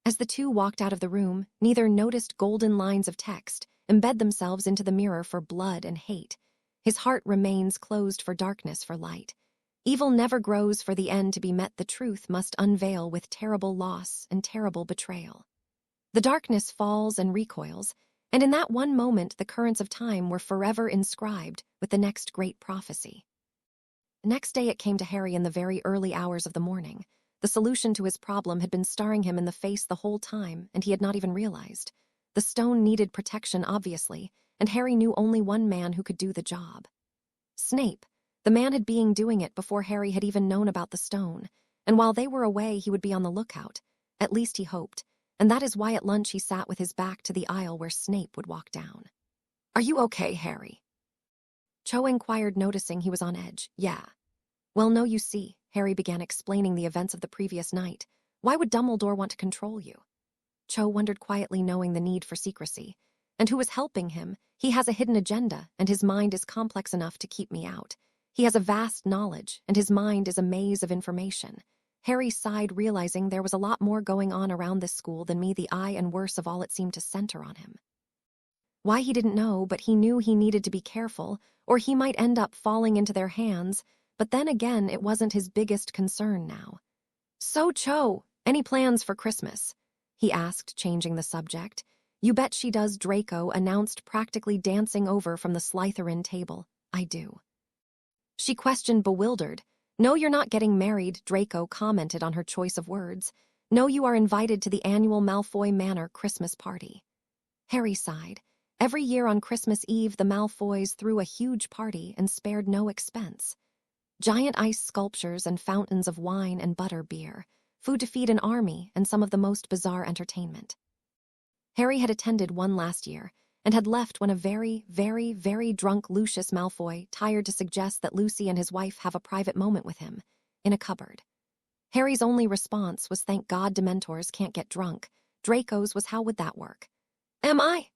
As the two walked out of the room, neither noticed golden lines of text embed themselves into the mirror for blood and hate. His heart remains closed for darkness, for light. Evil never grows for the end to be met. The truth must unveil with terrible loss and terrible betrayal. The darkness falls and recoils, and in that one moment the currents of time were forever inscribed with the next great prophecy. Next day it came to Harry in the very early hours of the morning. The solution to his problem had been staring him in the face the whole time, and he had not even realized. The stone needed protection, obviously, and Harry knew only one man who could do the job. Snape. The man had been doing it before Harry had even known about the stone, and while they were away he would be on the lookout. At least he hoped, and that is why at lunch he sat with his back to the aisle where Snape would walk down. Are you okay, Harry? Cho inquired, noticing he was on edge. Yeah. Well, no, you see, Harry began explaining the events of the previous night. "Why would Dumbledore want to control you?" Cho wondered quietly, knowing the need for secrecy. "And who is helping him? He has a hidden agenda, and his mind is complex enough to keep me out. He has a vast knowledge, and his mind is a maze of information." Harry sighed, realizing there was a lot more going on around this school than me, the eye, and worse of all, it seemed to center on him. Why, he didn't know, but he knew he needed to be careful, or he might end up falling into their hands. But then again, it wasn't his biggest concern now. "So, Cho, any plans for Christmas?" he asked, changing the subject. "You bet she does," Draco announced, practically dancing over from the Slytherin table. "I do." She questioned, bewildered. "No, you're not getting married," Draco commented on her choice of words. "No, you are invited to the annual Malfoy Manor Christmas party." Harry sighed. Every year on Christmas Eve, the Malfoys threw a huge party and spared no expense. Giant ice sculptures and fountains of wine and butter beer, food to feed an army, and some of the most bizarre entertainment. Harry had attended one last year, and had left when a very, very, very drunk Lucius Malfoy tired to suggest that Lucy and his wife have a private moment with him, in a cupboard. Harry's only response was, "Thank God Dementors can't get drunk." Draco's was, "How would that work?" "Am I?"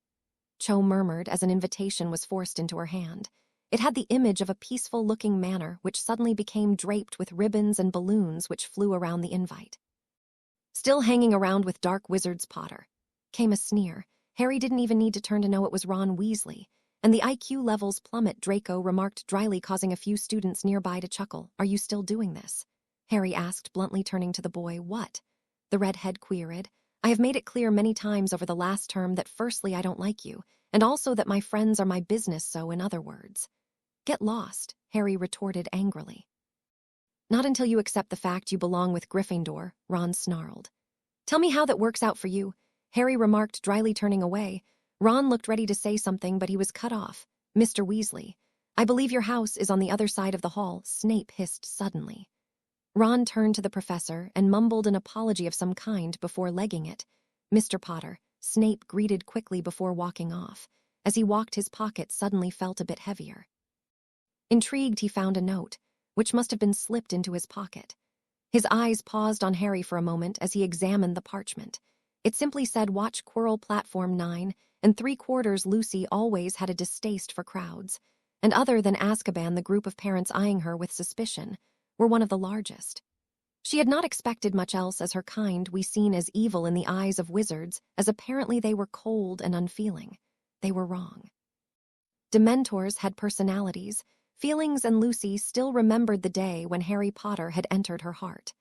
Cho murmured as an invitation was forced into her hand. It had the image of a peaceful-looking manor, which suddenly became draped with ribbons and balloons which flew around the invite. "Still hanging around with Dark Wizards, Potter?" came a sneer. Harry didn't even need to turn to know it was Ron Weasley. "And the IQ levels plummet," Draco remarked dryly, causing a few students nearby to chuckle. "Are you still doing this?" Harry asked, bluntly, turning to the boy. "What?" the redhead queried. "I have made it clear many times over the last term that firstly I don't like you, and also that my friends are my business, so in other words." "Get lost," Harry retorted angrily. "Not until you accept the fact you belong with Gryffindor," Ron snarled. "Tell me how that works out for you," Harry remarked dryly, turning away. Ron looked ready to say something, but he was cut off. "Mr. Weasley, I believe your house is on the other side of the hall," Snape hissed suddenly. Ron turned to the professor and mumbled an apology of some kind before legging it. "Mr. Potter," Snape greeted quickly before walking off. As he walked, his pocket suddenly felt a bit heavier. Intrigued, he found a note, which must have been slipped into his pocket. His eyes paused on Harry for a moment as he examined the parchment. It simply said, "Watch Quirrell Platform 9, and 3/4 Lucy always had a distaste for crowds." And other than Azkaban, the group of parents eyeing her with suspicion were one of the largest. She had not expected much else, as her kind we seen as evil in the eyes of wizards, as apparently they were cold and unfeeling. They were wrong. Dementors had personalities, feelings, and Lucy still remembered the day when Harry Potter had entered her heart.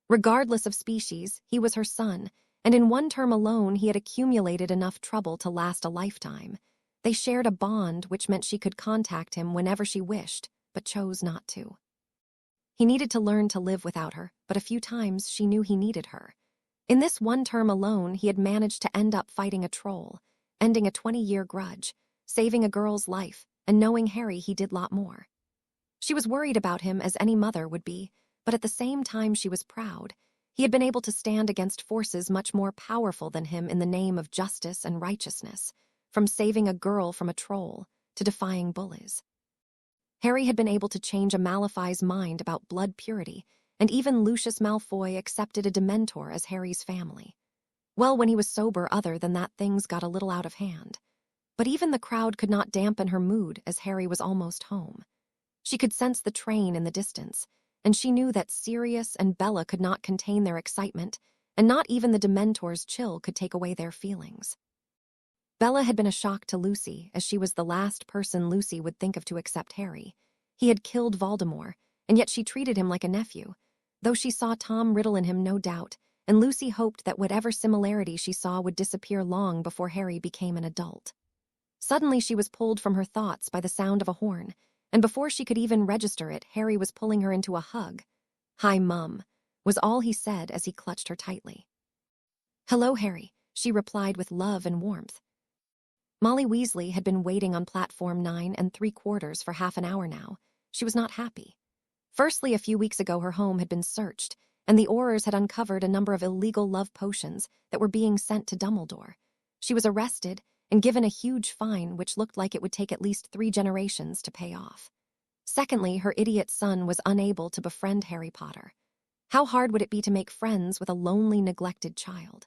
Regardless of species, he was her son, and in one term alone he had accumulated enough trouble to last a lifetime. They shared a bond which meant she could contact him whenever she wished, but chose not to. He needed to learn to live without her, but a few times she knew he needed her. In this one term alone, he had managed to end up fighting a troll, ending a 20-year grudge, saving a girl's life, and knowing Harry, he did lot more. She was worried about him, as any mother would be, but at the same time she was proud. He had been able to stand against forces much more powerful than him in the name of justice and righteousness, from saving a girl from a troll to defying bullies. Harry had been able to change a Malfoy's mind about blood purity, and even Lucius Malfoy accepted a Dementor as Harry's family. Well, when he was sober, other than that, things got a little out of hand. But even the crowd could not dampen her mood, as Harry was almost home. She could sense the train in the distance, and she knew that Sirius and Bella could not contain their excitement, and not even the Dementor's chill could take away their feelings. Bella had been a shock to Lucy, as she was the last person Lucy would think of to accept Harry. He had killed Voldemort, and yet she treated him like a nephew, though she saw Tom Riddle in him, no doubt, and Lucy hoped that whatever similarity she saw would disappear long before Harry became an adult. Suddenly she was pulled from her thoughts by the sound of a horn, and before she could even register it, Harry was pulling her into a hug. "Hi, Mum," was all he said as he clutched her tightly. "Hello, Harry," she replied with love and warmth. Molly Weasley had been waiting on platform 9 3/4 for half an hour now. She was not happy. Firstly, a few weeks ago her home had been searched, and the Aurors had uncovered a number of illegal love potions that were being sent to Dumbledore. She was arrested and given a huge fine which looked like it would take at least 3 generations to pay off. Secondly, her idiot son was unable to befriend Harry Potter. How hard would it be to make friends with a lonely, neglected child?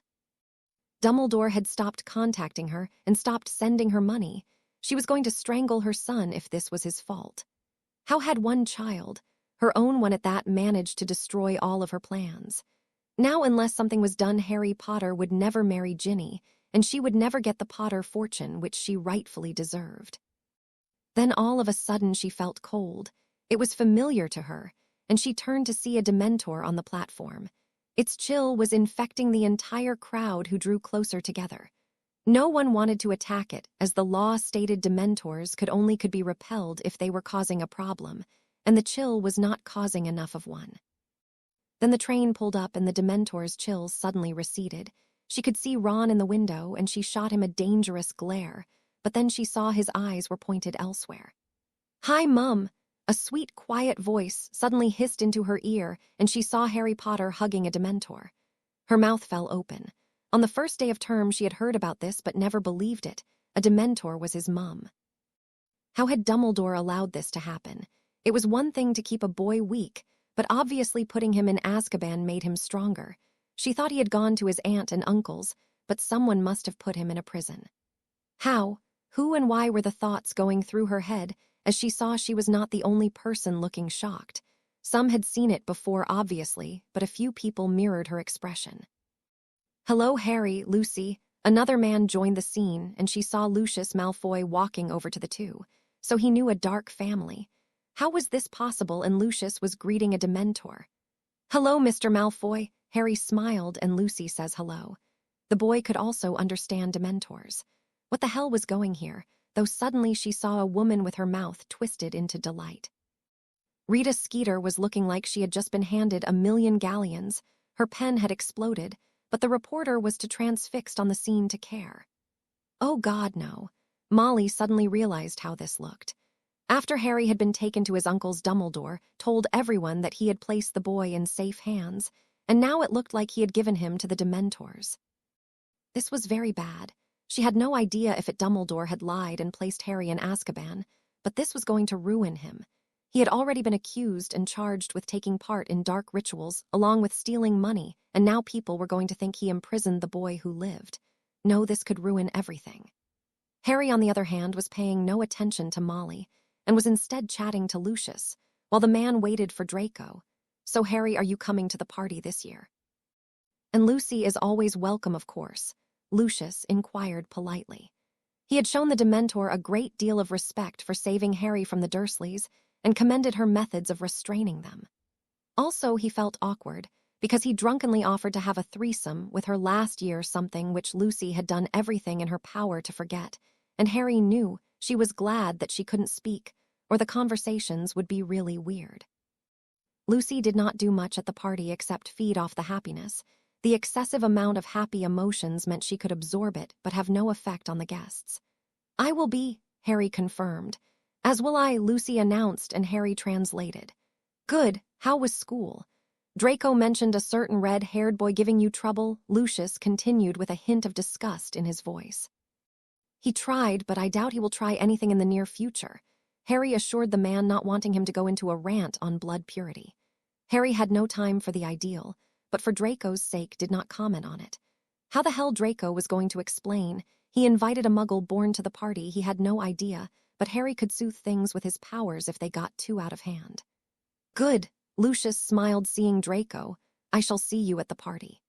Dumbledore had stopped contacting her and stopped sending her money. She was going to strangle her son if this was his fault. How had one child, her own one at that, managed to destroy all of her plans? Now, unless something was done, Harry Potter would never marry Ginny, and she would never get the Potter fortune which she rightfully deserved. Then all of a sudden she felt cold. It was familiar to her, and she turned to see a Dementor on the platform. Its chill was infecting the entire crowd, who drew closer together. No one wanted to attack it, as the law stated Dementors could be repelled if they were causing a problem, and the chill was not causing enough of one. Then the train pulled up and the Dementor's chill suddenly receded. She could see Ron in the window and she shot him a dangerous glare, but then she saw his eyes were pointed elsewhere. "Hi, Mum!" A sweet, quiet voice suddenly hissed into her ear, and she saw Harry Potter hugging a Dementor. Her mouth fell open. On the first day of term she had heard about this but never believed it. A Dementor was his mum. How had Dumbledore allowed this to happen? It was one thing to keep a boy weak, but obviously putting him in Azkaban made him stronger. She thought he had gone to his aunt and uncle's, but someone must have put him in a prison. How, who, and why were the thoughts going through her head as she saw she was not the only person looking shocked? Some had seen it before, obviously, but a few people mirrored her expression. "Hello, Harry, Lucy." Another man joined the scene, and she saw Lucius Malfoy walking over to the two, so he knew a dark family. How was this possible, and Lucius was greeting a Dementor? "Hello, Mr. Malfoy." Harry smiled, and Lucy says hello. The boy could also understand Dementors. What the hell was going here, though suddenly she saw a woman with her mouth twisted into delight. Rita Skeeter was looking like she had just been handed 1,000,000 galleons. Her pen had exploded, but the reporter was too transfixed on the scene to care. Oh God, no. Molly suddenly realized how this looked. After Harry had been taken to his uncle's, Dumbledore told everyone that he had placed the boy in safe hands, and now it looked like he had given him to the Dementors. This was very bad. She had no idea if Dumbledore had lied and placed Harry in Azkaban, but this was going to ruin him. He had already been accused and charged with taking part in dark rituals, along with stealing money, and now people were going to think he imprisoned the boy who lived. No, this could ruin everything. Harry, on the other hand, was paying no attention to Molly, and was instead chatting to Lucius, while the man waited for Draco. "So, Harry, are you coming to the party this year?" "And Lucy is always welcome, of course," Lucius inquired politely. He had shown the Dementor a great deal of respect for saving Harry from the Dursleys, and commended her methods of restraining them. Also, he felt awkward, because he drunkenly offered to have a threesome with her last year, something which Lucy had done everything in her power to forget, and Harry knew she was glad that she couldn't speak, or the conversations would be really weird. Lucy did not do much at the party except feed off the happiness. The excessive amount of happy emotions meant she could absorb it but have no effect on the guests. "I will be," Harry confirmed. "As will I," Lucy announced, and Harry translated. "Good, how was school?" "Draco mentioned a certain red-haired boy giving you trouble," Lucius continued with a hint of disgust in his voice. "He tried, but I doubt he will try anything in the near future," Harry assured the man, not wanting him to go into a rant on blood purity. Harry had no time for the ideal, but for Draco's sake did not comment on it. How the hell Draco was going to explain? He invited a muggle born to the party, he had no idea, but Harry could soothe things with his powers if they got too out of hand. "Good," Lucius smiled, seeing Draco. "I shall see you at the party."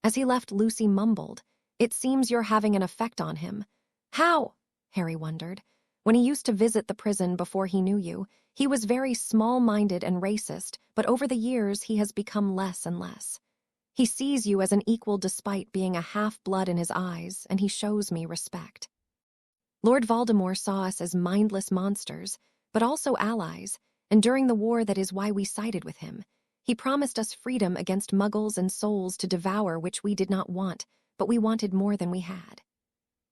As he left, Lucy mumbled, "It seems you're having an effect on him." "How?" Harry wondered. When he used to visit the prison before he knew you, he was very small-minded and racist, but over the years he has become less and less. He sees you as an equal despite being a half-blood in his eyes, and he shows me respect. Lord Voldemort saw us as mindless monsters, but also allies, and during the war that is why we sided with him. He promised us freedom against muggles and souls to devour, which we did not want, but we wanted more than we had.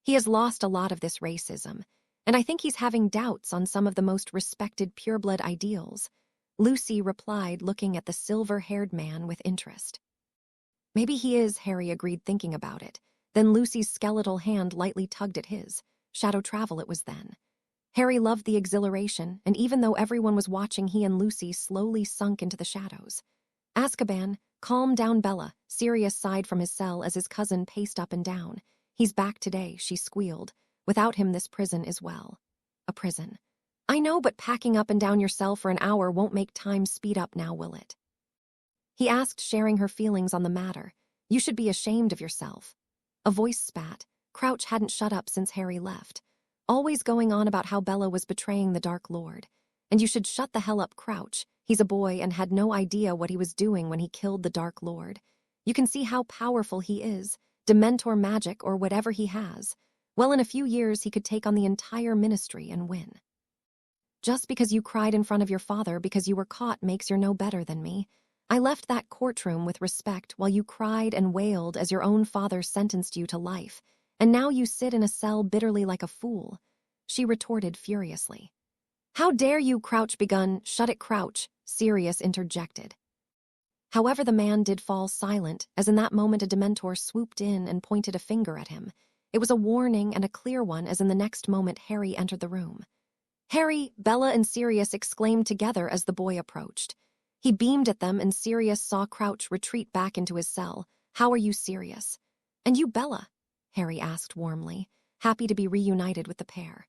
He has lost a lot of this racism, and I think he's having doubts on some of the most respected pureblood ideals," Lucy replied, looking at the silver-haired man with interest. "Maybe he is," Harry agreed, thinking about it. Then Lucy's skeletal hand lightly tugged at his. Shadow travel it was then. Harry loved the exhilaration, and even though everyone was watching, he and Lucy slowly sunk into the shadows. Azkaban, calm down, Bella. Sirius sighed from his cell as his cousin paced up and down. He's back today, she squealed. Without him, this prison is, well, a prison. I know, but packing up and down your cell for an hour won't make time speed up now, will it? He asked, sharing her feelings on the matter. You should be ashamed of yourself. A voice spat. Crouch hadn't shut up since Harry left. Always going on about how Bella was betraying the Dark Lord. And you should shut the hell up, Crouch. He's a boy and had no idea what he was doing when he killed the Dark Lord. You can see how powerful he is. Dementor magic or whatever he has. Well, in a few years he could take on the entire ministry and win. Just because you cried in front of your father because you were caught makes you no better than me. I left that courtroom with respect while you cried and wailed as your own father sentenced you to life, and now you sit in a cell bitterly like a fool, she retorted furiously. How dare you, Crouch begun. Shut it, Crouch, Sirius interjected. However, the man did fall silent, as in that moment a Dementor swooped in and pointed a finger at him. It was a warning and a clear one, as in the next moment Harry entered the room. Harry, Bella and Sirius exclaimed together as the boy approached. He beamed at them and Sirius saw Crouch retreat back into his cell. How are you, Sirius? And you, Bella? Harry asked warmly, happy to be reunited with the pair.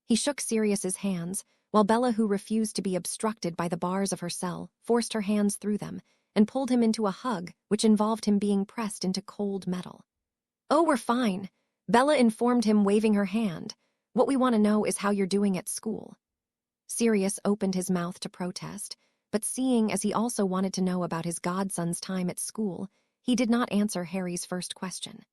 He shook Sirius's hands, while Bella, who refused to be obstructed by the bars of her cell, forced her hands through them and pulled him into a hug, which involved him being pressed into cold metal. Oh, we're fine, Bella informed him, waving her hand. What we want to know is how you're doing at school. Sirius opened his mouth to protest, but seeing as he also wanted to know about his godson's time at school, he did not answer Harry's first question.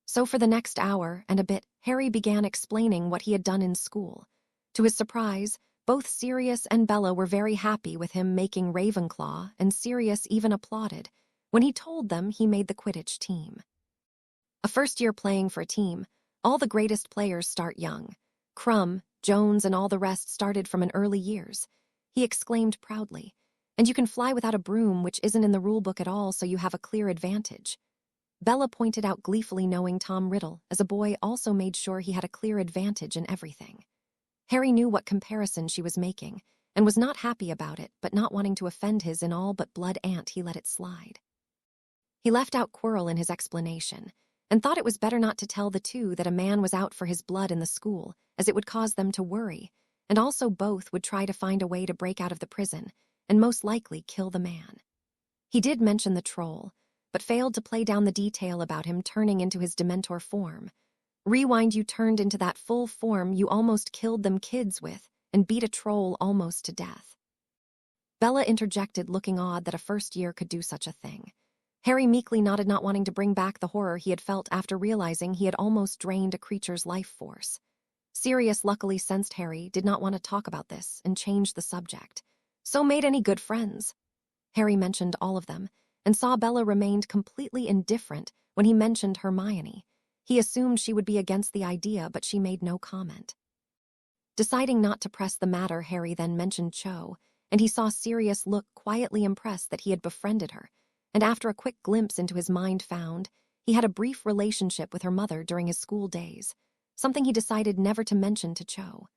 So for the next hour and a bit, Harry began explaining what he had done in school. To his surprise, both Sirius and Bella were very happy with him making Ravenclaw, and Sirius even applauded when he told them he made the Quidditch team. A first year playing for a team, all the greatest players start young. Crumb, Jones, and all the rest started from an early years. He exclaimed proudly. And you can fly without a broom, which isn't in the rulebook at all, so you have a clear advantage. Bella pointed out gleefully, knowing Tom Riddle, as a boy, also made sure he had a clear advantage in everything. Harry knew what comparison she was making, and was not happy about it, but not wanting to offend his in all but blood aunt, he let it slide. He left out Quirrell in his explanation, and thought it was better not to tell the two that a man was out for his blood in the school, as it would cause them to worry, and also both would try to find a way to break out of the prison, and most likely kill the man. He did mention the troll, but failed to play down the detail about him turning into his Dementor form. Rewind, you turned into that full form you almost killed them kids with, and beat a troll almost to death. Bella interjected, looking odd that a first year could do such a thing. Harry meekly nodded, not wanting to bring back the horror he had felt after realizing he had almost drained a creature's life force. Sirius luckily sensed Harry did not want to talk about this and changed the subject. So made any good friends? Harry mentioned all of them, and saw Bella remained completely indifferent when he mentioned Hermione. He assumed she would be against the idea, but she made no comment. Deciding not to press the matter, Harry then mentioned Cho, and he saw Sirius look quietly impressed that he had befriended her, and after a quick glimpse into his mind found he had a brief relationship with her mother during his school days, something he decided never to mention to Cho.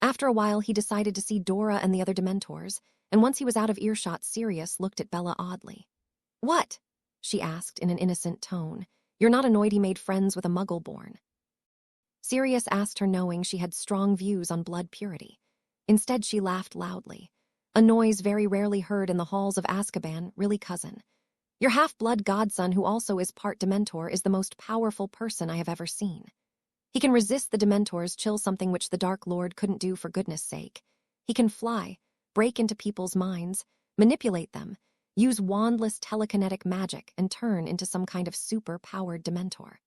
After a while, he decided to see Dora and the other Dementors, and once he was out of earshot, Sirius looked at Bella oddly. What? She asked in an innocent tone. You're not annoyed he made friends with a Muggle-born? Sirius asked her, knowing she had strong views on blood purity. Instead, she laughed loudly, a noise very rarely heard in the halls of Azkaban. Really, cousin? Your half-blood godson, who also is part Dementor, is the most powerful person I have ever seen. He can resist the Dementors, chill something which the Dark Lord couldn't do, for goodness sake. He can fly, break into people's minds, manipulate them, use wandless telekinetic magic, and turn into some kind of super-powered Dementor.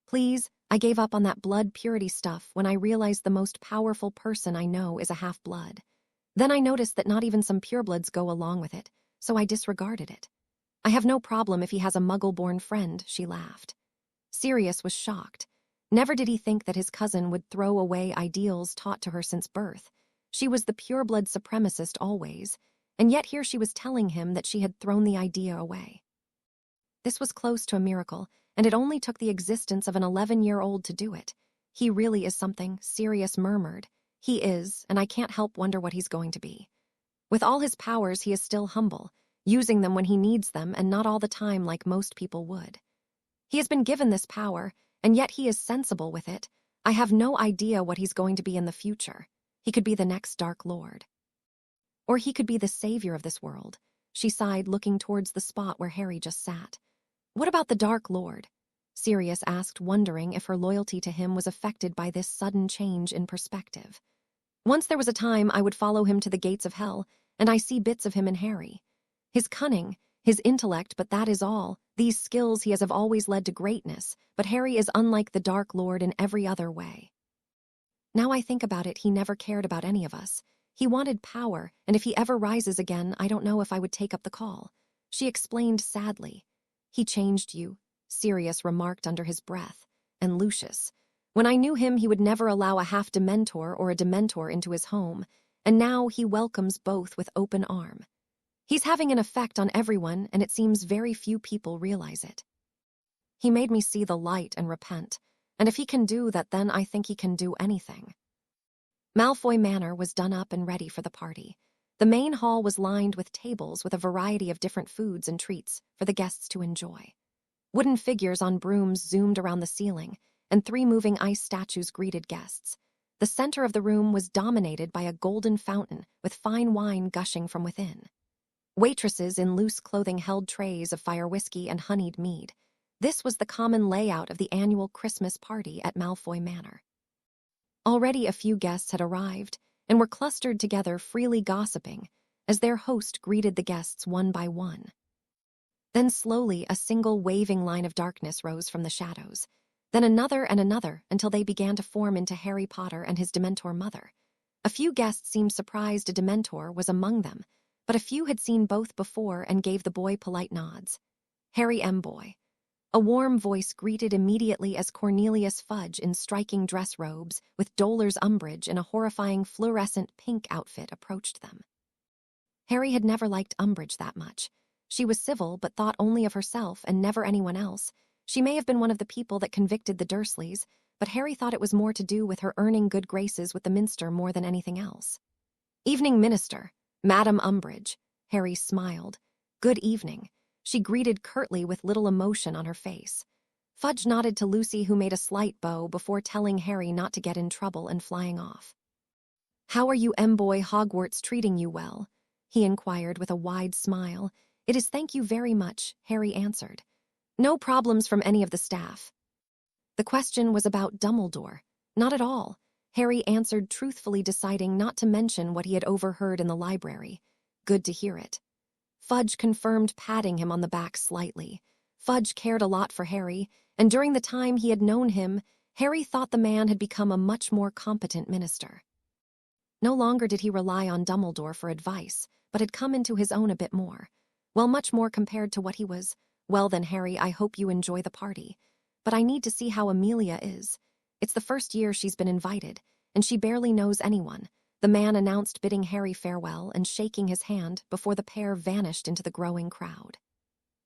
Please, I gave up on that blood purity stuff when I realized the most powerful person I know is a half-blood. Then I noticed that not even some purebloods go along with it, so I disregarded it. I have no problem if he has a Muggle-born friend, she laughed. Sirius was shocked. Never did he think that his cousin would throw away ideals taught to her since birth. She was the pureblood supremacist always, and yet here she was telling him that she had thrown the idea away. This was close to a miracle, and it only took the existence of an 11-year-old to do it. He really is something, Sirius murmured. He is, and I can't help wonder what he's going to be. With all his powers, he is still humble, using them when he needs them and not all the time like most people would. He has been given this power, and yet he is sensible with it. I have no idea what he's going to be in the future. He could be the next Dark Lord. Or he could be the savior of this world. She sighed, looking towards the spot where Harry just sat. What about the Dark Lord? Sirius asked, wondering if her loyalty to him was affected by this sudden change in perspective. Once there was a time I would follow him to the gates of hell, and I see bits of him in Harry. His cunning, his intellect, but that is all. These skills he has have always led to greatness, but Harry is unlike the Dark Lord in every other way. Now I think about it, he never cared about any of us. He wanted power, and if he ever rises again, I don't know if I would take up the call. She explained sadly. He changed you, Sirius remarked under his breath. And Lucius. When I knew him, he would never allow a half-Dementor or a Dementor into his home, and now he welcomes both with open arm. He's having an effect on everyone, and it seems very few people realize it. He made me see the light and repent, and if he can do that, then I think he can do anything. Malfoy Manor was done up and ready for the party. The main hall was lined with tables with a variety of different foods and treats for the guests to enjoy. Wooden figures on brooms zoomed around the ceiling, and 3 moving ice statues greeted guests. The center of the room was dominated by a golden fountain with fine wine gushing from within. Waitresses in loose clothing held trays of fire whiskey and honeyed mead. This was the common layout of the annual Christmas party at Malfoy Manor. Already a few guests had arrived and were clustered together, freely gossiping, as their host greeted the guests one by one. Then slowly a single waving line of darkness rose from the shadows, then another and another until they began to form into Harry Potter and his Dementor mother. A few guests seemed surprised a Dementor was among them, but a few had seen both before and gave the boy polite nods. Harry M. Boy. A warm voice greeted immediately as Cornelius Fudge in striking dress robes with Dolar's Umbridge in a horrifying fluorescent pink outfit approached them. Harry had never liked Umbridge that much. She was civil but thought only of herself and never anyone else. She may have been one of the people that convicted the Dursleys, but Harry thought it was more to do with her earning good graces with the Minster more than anything else. Evening, Minister. Madam Umbridge. Harry smiled. Good evening. She greeted curtly with little emotion on her face. Fudge nodded to Lucy, who made a slight bow before telling Harry not to get in trouble and flying off. How are you, M-Boy? Hogwarts treating you well? He inquired with a wide smile. It is, thank you very much, Harry answered. No problems from any of the staff. The question was about Dumbledore. Not at all. Harry answered truthfully, deciding not to mention what he had overheard in the library. Good to hear it. Fudge confirmed, patting him on the back slightly. Fudge cared a lot for Harry, and during the time he had known him, Harry thought the man had become a much more competent minister. No longer did he rely on Dumbledore for advice, but had come into his own a bit more. Well, much more compared to what he was. Well then, Harry, I hope you enjoy the party. But I need to see how Amelia is. It's the first year she's been invited, and she barely knows anyone. The man announced, bidding Harry farewell and shaking his hand before the pair vanished into the growing crowd.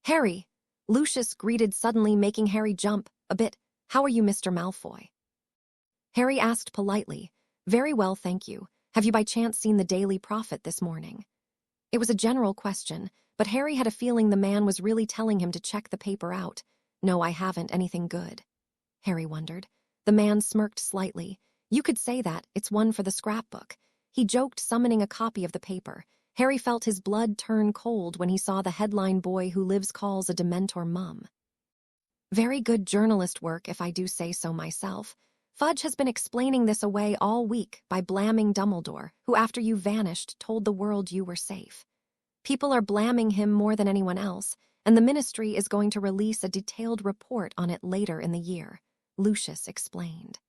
Harry! Lucius greeted suddenly, making Harry jump a bit. How are you, Mr. Malfoy? Harry asked politely. Very well, thank you. Have you by chance seen the Daily Prophet this morning? It was a general question, but Harry had a feeling the man was really telling him to check the paper out. No, I haven't. Anything good? Harry wondered. The man smirked slightly. You could say that. It's one for the scrapbook. He joked, summoning a copy of the paper. Harry felt his blood turn cold when he saw the headline, Boy Who Lives Calls a Dementor Mum. Very good journalist work, if I do say so myself. Fudge has been explaining this away all week by blaming Dumbledore, who after you vanished told the world you were safe. People are blaming him more than anyone else, and the Ministry is going to release a detailed report on it later in the year, Lucius explained.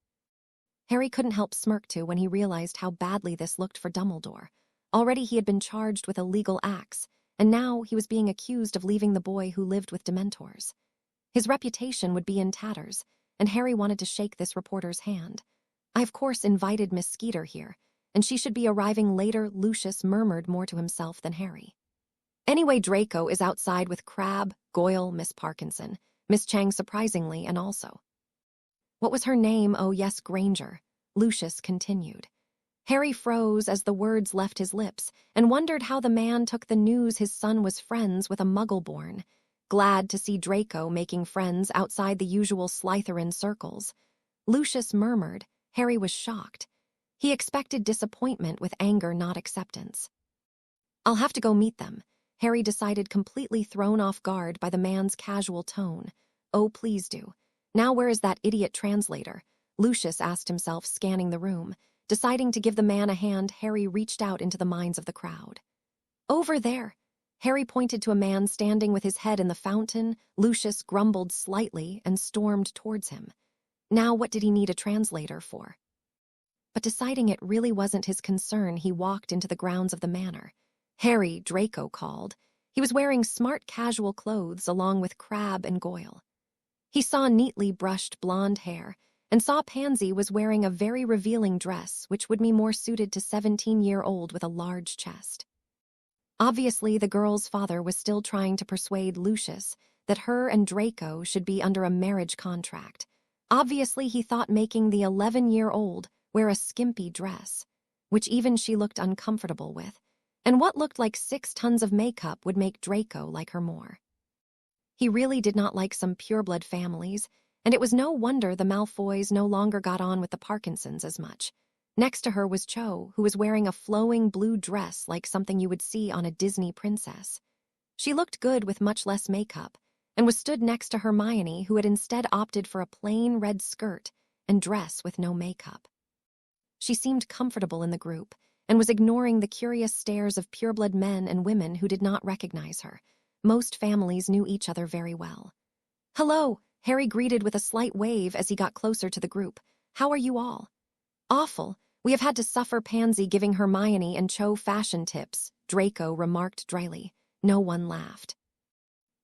Harry couldn't help smirk too when he realized how badly this looked for Dumbledore. Already he had been charged with illegal acts, and now he was being accused of leaving the boy who lived with Dementors. His reputation would be in tatters, and Harry wanted to shake this reporter's hand. I of course invited Miss Skeeter here, and she should be arriving later, Lucius murmured more to himself than Harry. Anyway, Draco is outside with Crabbe, Goyle, Miss Parkinson, Miss Chang surprisingly, and also. What was her name? Oh, yes, Granger. Lucius continued. Harry froze as the words left his lips and wondered how the man took the news his son was friends with a Muggle-born, glad to see Draco making friends outside the usual Slytherin circles. Lucius murmured. Harry was shocked. He expected disappointment with anger, not acceptance. I'll have to go meet them, Harry decided, completely thrown off guard by the man's casual tone. Oh, please do. Now where is that idiot translator? Lucius asked himself, scanning the room. Deciding to give the man a hand, Harry reached out into the minds of the crowd. Over there. Harry pointed to a man standing with his head in the fountain. Lucius grumbled slightly and stormed towards him. Now what did he need a translator for? But deciding it really wasn't his concern, he walked into the grounds of the manor. Harry, Draco called. He was wearing smart casual clothes along with Crabbe and Goyle. He saw neatly brushed blonde hair and saw Pansy was wearing a very revealing dress which would be more suited to 17-year-old with a large chest. Obviously, the girl's father was still trying to persuade Lucius that her and Draco should be under a marriage contract. Obviously, he thought making the 11-year-old wear a skimpy dress, which even she looked uncomfortable with, and what looked like 6 tons of makeup would make Draco like her more. He really did not like some pureblood families, and it was no wonder the Malfoys no longer got on with the Parkinsons as much. Next to her was Cho, who was wearing a flowing blue dress like something you would see on a Disney princess. She looked good with much less makeup, and was stood next to Hermione, who had instead opted for a plain red skirt and dress with no makeup. She seemed comfortable in the group, and was ignoring the curious stares of pureblood men and women who did not recognize her. Most families knew each other very well. Hello, Harry greeted with a slight wave as he got closer to the group. How are you all? Awful. We have had to suffer Pansy giving Hermione and Cho fashion tips, Draco remarked dryly. No one laughed.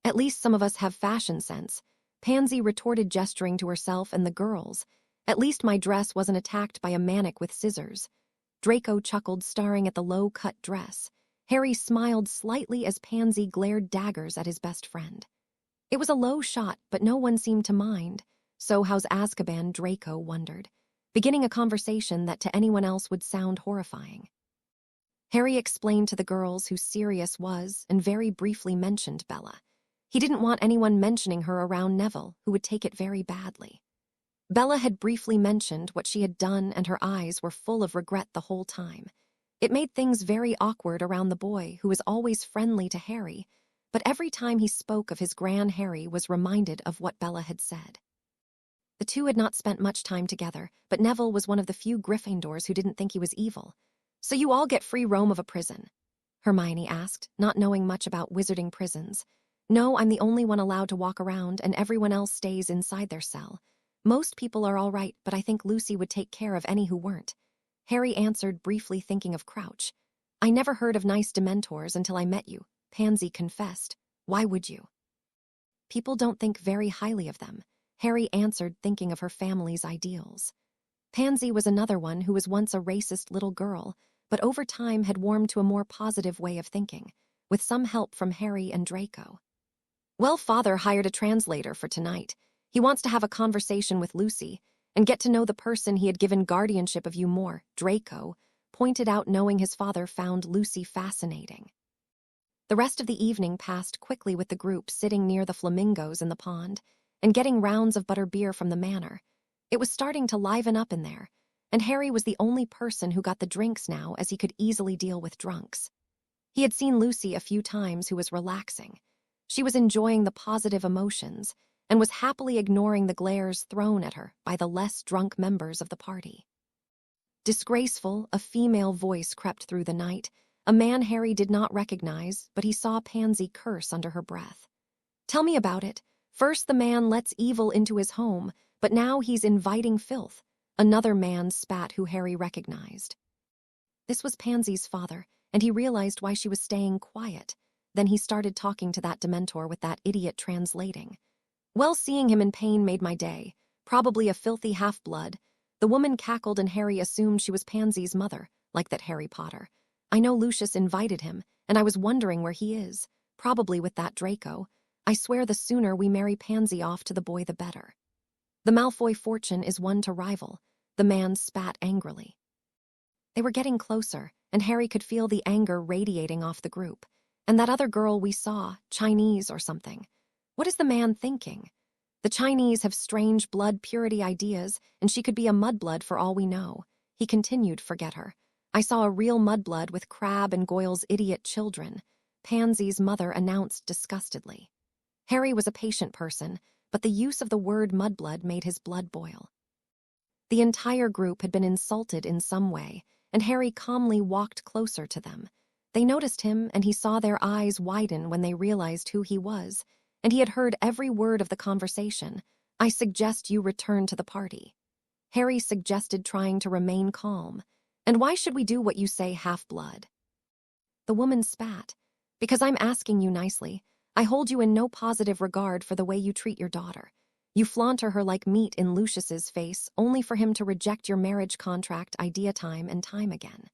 At least some of us have fashion sense, Pansy retorted, gesturing to herself and the girls. At least my dress wasn't attacked by a maniac with scissors. Draco chuckled, staring at the low-cut dress. Harry smiled slightly as Pansy glared daggers at his best friend. It was a low shot, but no one seemed to mind. So how's Azkaban? Draco wondered, beginning a conversation that to anyone else would sound horrifying. Harry explained to the girls who Sirius was and very briefly mentioned Bella. He didn't want anyone mentioning her around Neville, who would take it very badly. Bella had briefly mentioned what she had done, and her eyes were full of regret the whole time. It made things very awkward around the boy, who was always friendly to Harry, but every time he spoke of his gran, Harry was reminded of what Bella had said. The two had not spent much time together, but Neville was one of the few Gryffindors who didn't think he was evil. So you all get free roam of a prison? Hermione asked, not knowing much about wizarding prisons. No, I'm the only one allowed to walk around, and everyone else stays inside their cell. Most people are all right, but I think Lucy would take care of any who weren't. Harry answered, briefly thinking of Crouch. I never heard of nice Dementors until I met you, Pansy confessed. Why would you? People don't think very highly of them, Harry answered, thinking of her family's ideals. Pansy was another one who was once a racist little girl, but over time had warmed to a more positive way of thinking, with some help from Harry and Draco. Well, Father hired a translator for tonight. He wants to have a conversation with Lucy and get to know the person he had given guardianship of you more, Draco pointed out, knowing his father found Lucy fascinating. The rest of the evening passed quickly with the group sitting near the flamingos in the pond and getting rounds of butterbeer from the manor. It was starting to liven up in there, and Harry was the only person who got the drinks now, as he could easily deal with drunks. He had seen Lucy a few times, who was relaxing. She was enjoying the positive emotions and was happily ignoring the glares thrown at her by the less drunk members of the party. Disgraceful, a female voice crept through the night, a man Harry did not recognize, but he saw Pansy curse under her breath. Tell me about it. First the man lets evil into his home, but now he's inviting filth. Another man spat, who Harry recognized. This was Pansy's father, and he realized why she was staying quiet. Then he started talking to that Dementor with that idiot translating. Well, seeing him in pain made my day. Probably a filthy half-blood. The woman cackled, and Harry assumed she was Pansy's mother, like that Harry Potter. I know Lucius invited him, and I was wondering where he is. Probably with that Draco. I swear the sooner we marry Pansy off to the boy, the better. The Malfoy fortune is one to rival, the man spat angrily. They were getting closer, and Harry could feel the anger radiating off the group. And that other girl we saw, Chinese or something. What is the man thinking? The Chinese have strange blood purity ideas, and she could be a mudblood for all we know. He continued, forget her. I saw a real mudblood with Crabbe and Goyle's idiot children, Pansy's mother announced disgustedly. Harry was a patient person, but the use of the word mudblood made his blood boil. The entire group had been insulted in some way, and Harry calmly walked closer to them. They noticed him, and he saw their eyes widen when they realized who he was, and he had heard every word of the conversation. I suggest you return to the party. Harry suggested trying to remain calm. And why should we do what you say, half-blood? The woman spat. Because I'm asking you nicely. I hold you in no positive regard for the way you treat your daughter. You flaunt her like meat in Lucius's face, only for him to reject your marriage contract idea time and time again.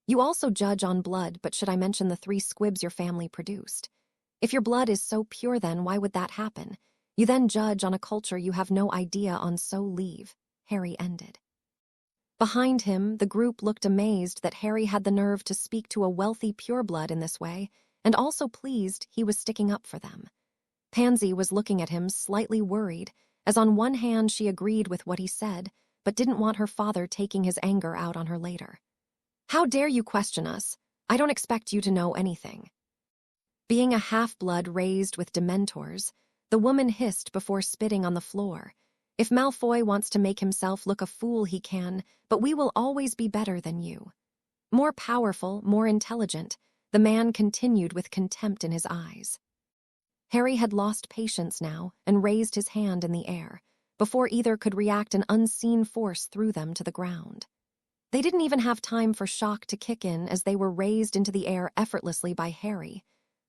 You also judge on blood, but should I mention the 3 squibs your family produced? If your blood is so pure, then why would that happen? You then judge on a culture you have no idea on, so leave. Harry ended. Behind him, the group looked amazed that Harry had the nerve to speak to a wealthy pureblood in this way, and also pleased he was sticking up for them. Pansy was looking at him, slightly worried, as on one hand she agreed with what he said, but didn't want her father taking his anger out on her later. How dare you question us? I don't expect you to know anything. Being a half-blood raised with Dementors, the woman hissed before spitting on the floor. If Malfoy wants to make himself look a fool, he can, but we will always be better than you. More powerful, more intelligent, the man continued with contempt in his eyes. Harry had lost patience now and raised his hand in the air. Before either could react, an unseen force threw them to the ground. They didn't even have time for shock to kick in as they were raised into the air effortlessly by Harry.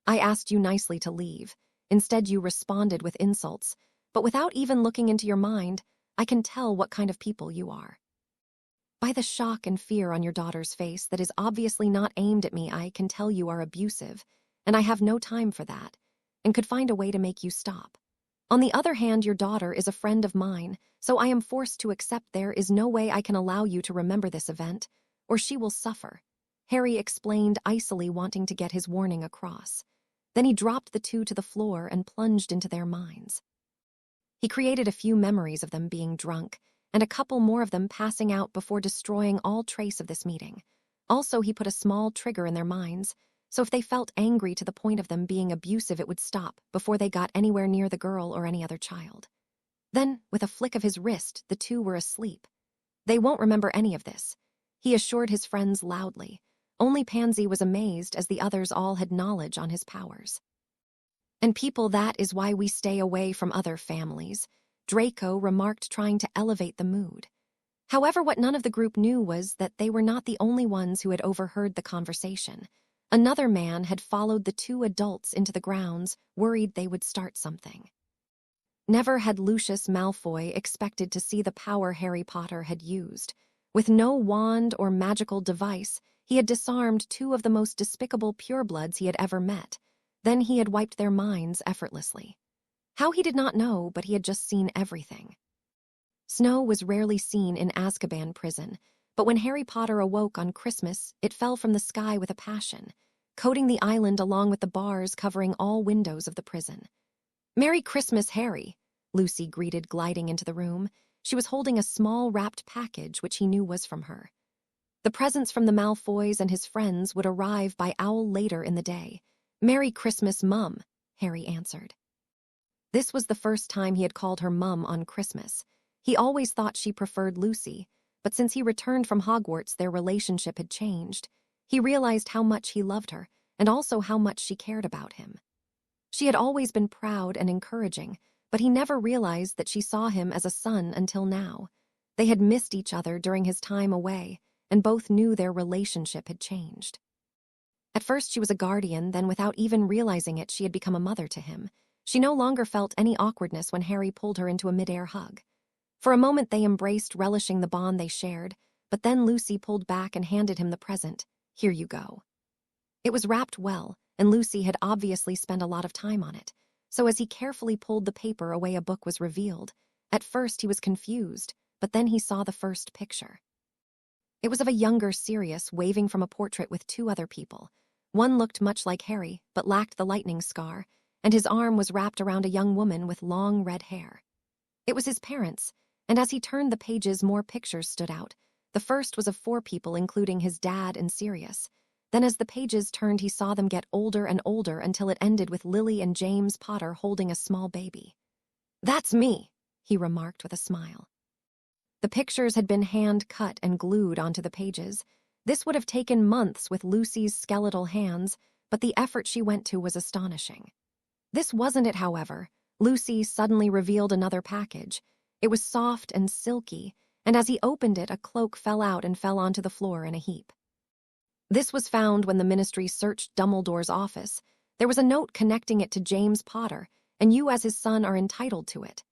I asked you nicely to leave. Instead, you responded with insults. But without even looking into your mind, I can tell what kind of people you are. By the shock and fear on your daughter's face that is obviously not aimed at me, I can tell you are abusive, and I have no time for that, and could find a way to make you stop. On the other hand, your daughter is a friend of mine, so I am forced to accept there is no way I can allow you to remember this event, or she will suffer. Harry explained, icily wanting to get his warning across. Then he dropped the 2 to the floor and plunged into their minds. He created a few memories of them being drunk, and a couple more of them passing out before destroying all trace of this meeting. Also, he put a small trigger in their minds, so if they felt angry to the point of them being abusive, it would stop before they got anywhere near the girl or any other child. Then, with a flick of his wrist, the 2 were asleep. They won't remember any of this, he assured his friends loudly. Only Pansy was amazed, as the others all had knowledge on his powers. And people, that is why we stay away from other families, Draco remarked, trying to elevate the mood. However, what none of the group knew was that they were not the only ones who had overheard the conversation. Another man had followed the 2 adults into the grounds, worried they would start something. Never had Lucius Malfoy expected to see the power Harry Potter had used. With no wand or magical device, he had disarmed 2 of the most despicable purebloods he had ever met. Then he had wiped their minds effortlessly. How, he did not know, but he had just seen everything. Snow was rarely seen in Azkaban prison, but when Harry Potter awoke on Christmas, it fell from the sky with a passion, coating the island along with the bars covering all windows of the prison. "Merry Christmas, Harry," Lucy greeted, gliding into the room. She was holding a small wrapped package which he knew was from her. The presents from the Malfoys and his friends would arrive by owl later in the day. "Merry Christmas, Mum," Harry answered. This was the first time he had called her Mum on Christmas. He always thought she preferred Lucy, but since he returned from Hogwarts, their relationship had changed. He realized how much he loved her, and also how much she cared about him. She had always been proud and encouraging, but he never realized that she saw him as a son until now. They had missed each other during his time away, and both knew their relationship had changed. At first she was a guardian, then without even realizing it, she had become a mother to him. She no longer felt any awkwardness when Harry pulled her into a mid-air hug. For a moment they embraced, relishing the bond they shared, but then Lucy pulled back and handed him the present. "Here you go." It was wrapped well, and Lucy had obviously spent a lot of time on it, so as he carefully pulled the paper away, a book was revealed. At first he was confused, but then he saw the first picture. It was of a younger Sirius waving from a portrait with two other people. One looked much like Harry, but lacked the lightning scar, and his arm was wrapped around a young woman with long red hair. It was his parents, and as he turned the pages, more pictures stood out. The first was of 4 people, including his dad and Sirius. Then as the pages turned, he saw them get older and older until it ended with Lily and James Potter holding a small baby. "That's me," he remarked with a smile. The pictures had been hand-cut and glued onto the pages. This would have taken months with Lucy's skeletal hands, but the effort she went to was astonishing. This wasn't it, however. Lucy suddenly revealed another package. It was soft and silky, and as he opened it, a cloak fell out and fell onto the floor in a heap. This was found when the Ministry searched Dumbledore's office. There was a note connecting it to James Potter, and you as his son are entitled to it,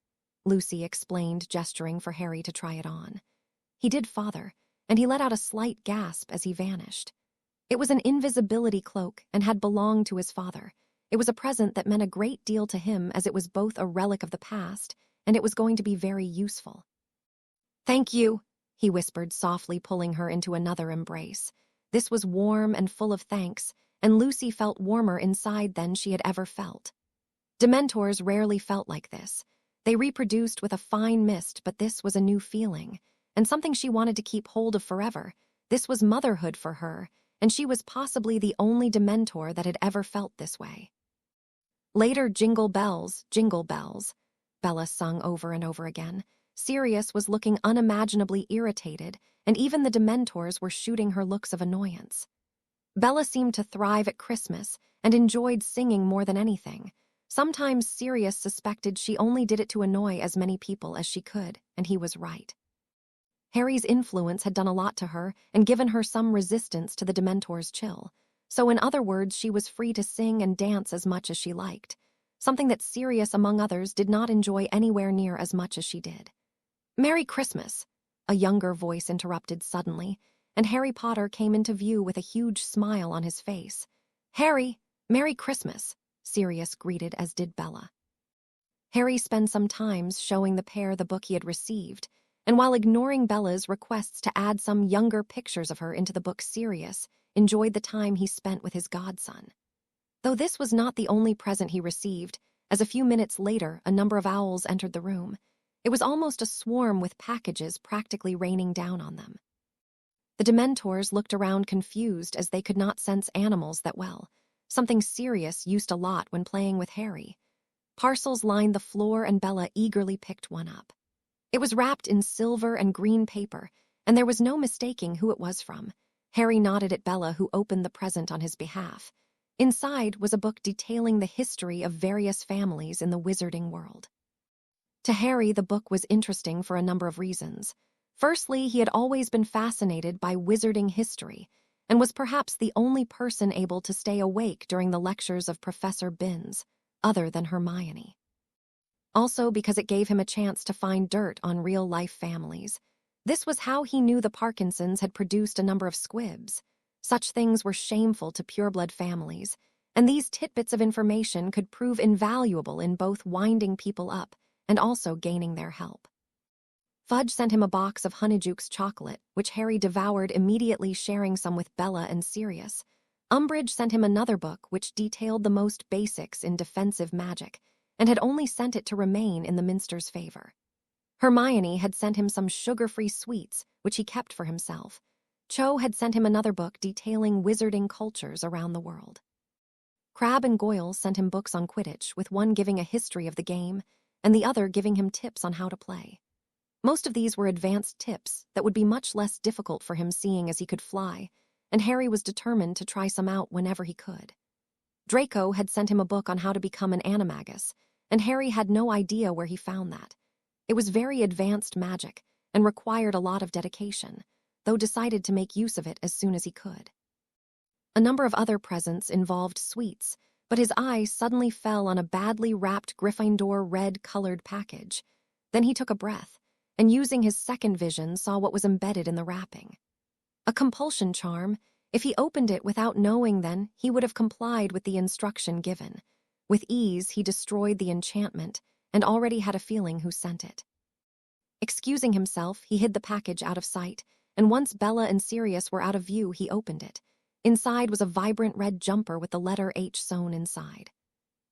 Lucy explained, gesturing for Harry to try it on. He did, father, and he let out a slight gasp as he vanished. It was an invisibility cloak and had belonged to his father. It was a present that meant a great deal to him, as it was both a relic of the past and it was going to be very useful. "Thank you," he whispered softly, pulling her into another embrace. This was warm and full of thanks, and Lucy felt warmer inside than she had ever felt. Dementors rarely felt like this. They reproduced with a fine mist, but this was a new feeling, and something she wanted to keep hold of forever. This was motherhood for her, and she was possibly the only Dementor that had ever felt this way. Later, jingle bells, Bella sung over and over again. Sirius was looking unimaginably irritated, and even the Dementors were shooting her looks of annoyance. Bella seemed to thrive at Christmas and enjoyed singing more than anything. Sometimes Sirius suspected she only did it to annoy as many people as she could, and he was right. Harry's influence had done a lot to her and given her some resistance to the Dementor's chill. So in other words, she was free to sing and dance as much as she liked, something that Sirius, among others, did not enjoy anywhere near as much as she did. "Merry Christmas," a younger voice interrupted suddenly, and Harry Potter came into view with a huge smile on his face. "Harry, Merry Christmas," Sirius greeted, as did Bella. Harry spent some time showing the pair the book he had received, and while ignoring Bella's requests to add some younger pictures of her into the book, Sirius enjoyed the time he spent with his godson. Though this was not the only present he received, as a few minutes later a number of owls entered the room. It was almost a swarm, with packages practically raining down on them. The Dementors looked around confused, as they could not sense animals that well, something Sirius used a lot when playing with Harry. Parcels lined the floor, and Bella eagerly picked one up. It was wrapped in silver and green paper, and there was no mistaking who it was from. Harry nodded at Bella, who opened the present on his behalf. Inside was a book detailing the history of various families in the wizarding world. To Harry, the book was interesting for a number of reasons. Firstly, he had always been fascinated by wizarding history, and was perhaps the only person able to stay awake during the lectures of Professor Binns, other than Hermione. Also because it gave him a chance to find dirt on real-life families. This was how he knew the Parkinsons had produced a number of squibs. Such things were shameful to pureblood families, and these tidbits of information could prove invaluable in both winding people up and also gaining their help. Fudge sent him a box of Honeyjuke's chocolate, which Harry devoured immediately, sharing some with Bella and Sirius. Umbridge sent him another book which detailed the most basics in defensive magic, and had only sent it to remain in the Minster's favor. Hermione had sent him some sugar-free sweets, which he kept for himself. Cho had sent him another book detailing wizarding cultures around the world. Crabbe and Goyle sent him books on Quidditch, with one giving a history of the game, and the other giving him tips on how to play. Most of these were advanced tips that would be much less difficult for him, seeing as he could fly, and Harry was determined to try some out whenever he could. Draco had sent him a book on how to become an animagus, and Harry had no idea where he found that. It was very advanced magic and required a lot of dedication, though decided to make use of it as soon as he could. A number of other presents involved sweets, but his eye suddenly fell on a badly wrapped Gryffindor red-colored package. Then he took a breath, and using his second vision saw what was embedded in the wrapping. A compulsion charm. If he opened it without knowing, then he would have complied with the instruction given. With ease, he destroyed the enchantment, and already had a feeling who sent it. Excusing himself, he hid the package out of sight, and once Bella and Sirius were out of view, he opened it. Inside was a vibrant red jumper with the letter H sewn inside.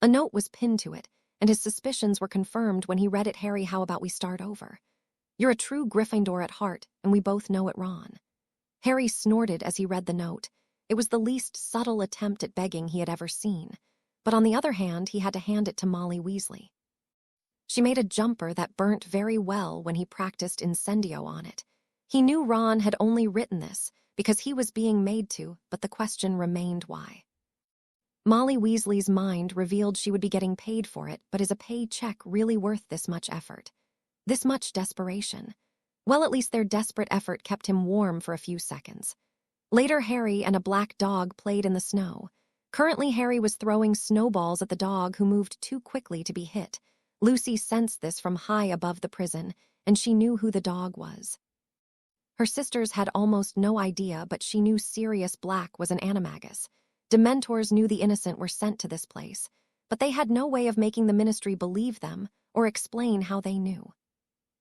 A note was pinned to it, and his suspicions were confirmed when he read it. Harry, how about we start over? You're a true Gryffindor at heart, and we both know it, Ron. Harry snorted as he read the note. It was the least subtle attempt at begging he had ever seen, but on the other hand, he had to hand it to Molly Weasley. She made a jumper that burnt very well when he practiced Incendio on it. He knew Ron had only written this because he was being made to, but the question remained why. Molly Weasley's mind revealed she would be getting paid for it, but is a paycheck really worth this much effort? This much desperation? Well, at least their desperate effort kept him warm for a few seconds. Later, Harry and a black dog played in the snow. Currently, Harry was throwing snowballs at the dog, who moved too quickly to be hit. Lucy sensed this from high above the prison, and she knew who the dog was. Her sisters had almost no idea, but she knew Sirius Black was an animagus. Dementors knew the innocent were sent to this place, but they had no way of making the Ministry believe them or explain how they knew.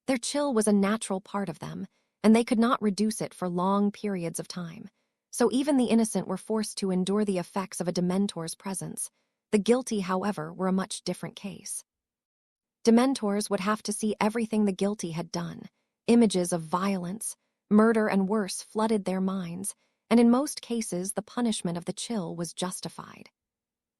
Their chill was a natural part of them, and they could not reduce it for long periods of time. So even the innocent were forced to endure the effects of a Dementor's presence. The guilty, however, were a much different case. Dementors would have to see everything the guilty had done. Images of violence, murder, and worse flooded their minds, and in most cases the punishment of the chill was justified.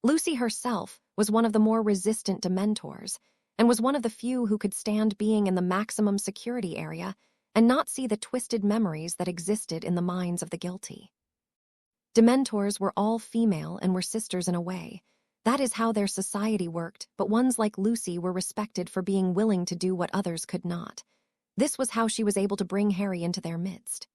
Lucy herself was one of the more resistant Dementors, and was one of the few who could stand being in the maximum security area and not see the twisted memories that existed in the minds of the guilty. Dementors were all female and were sisters in a way. That is how their society worked, but ones like Lucy were respected for being willing to do what others could not. This was how she was able to bring Harry into their midst.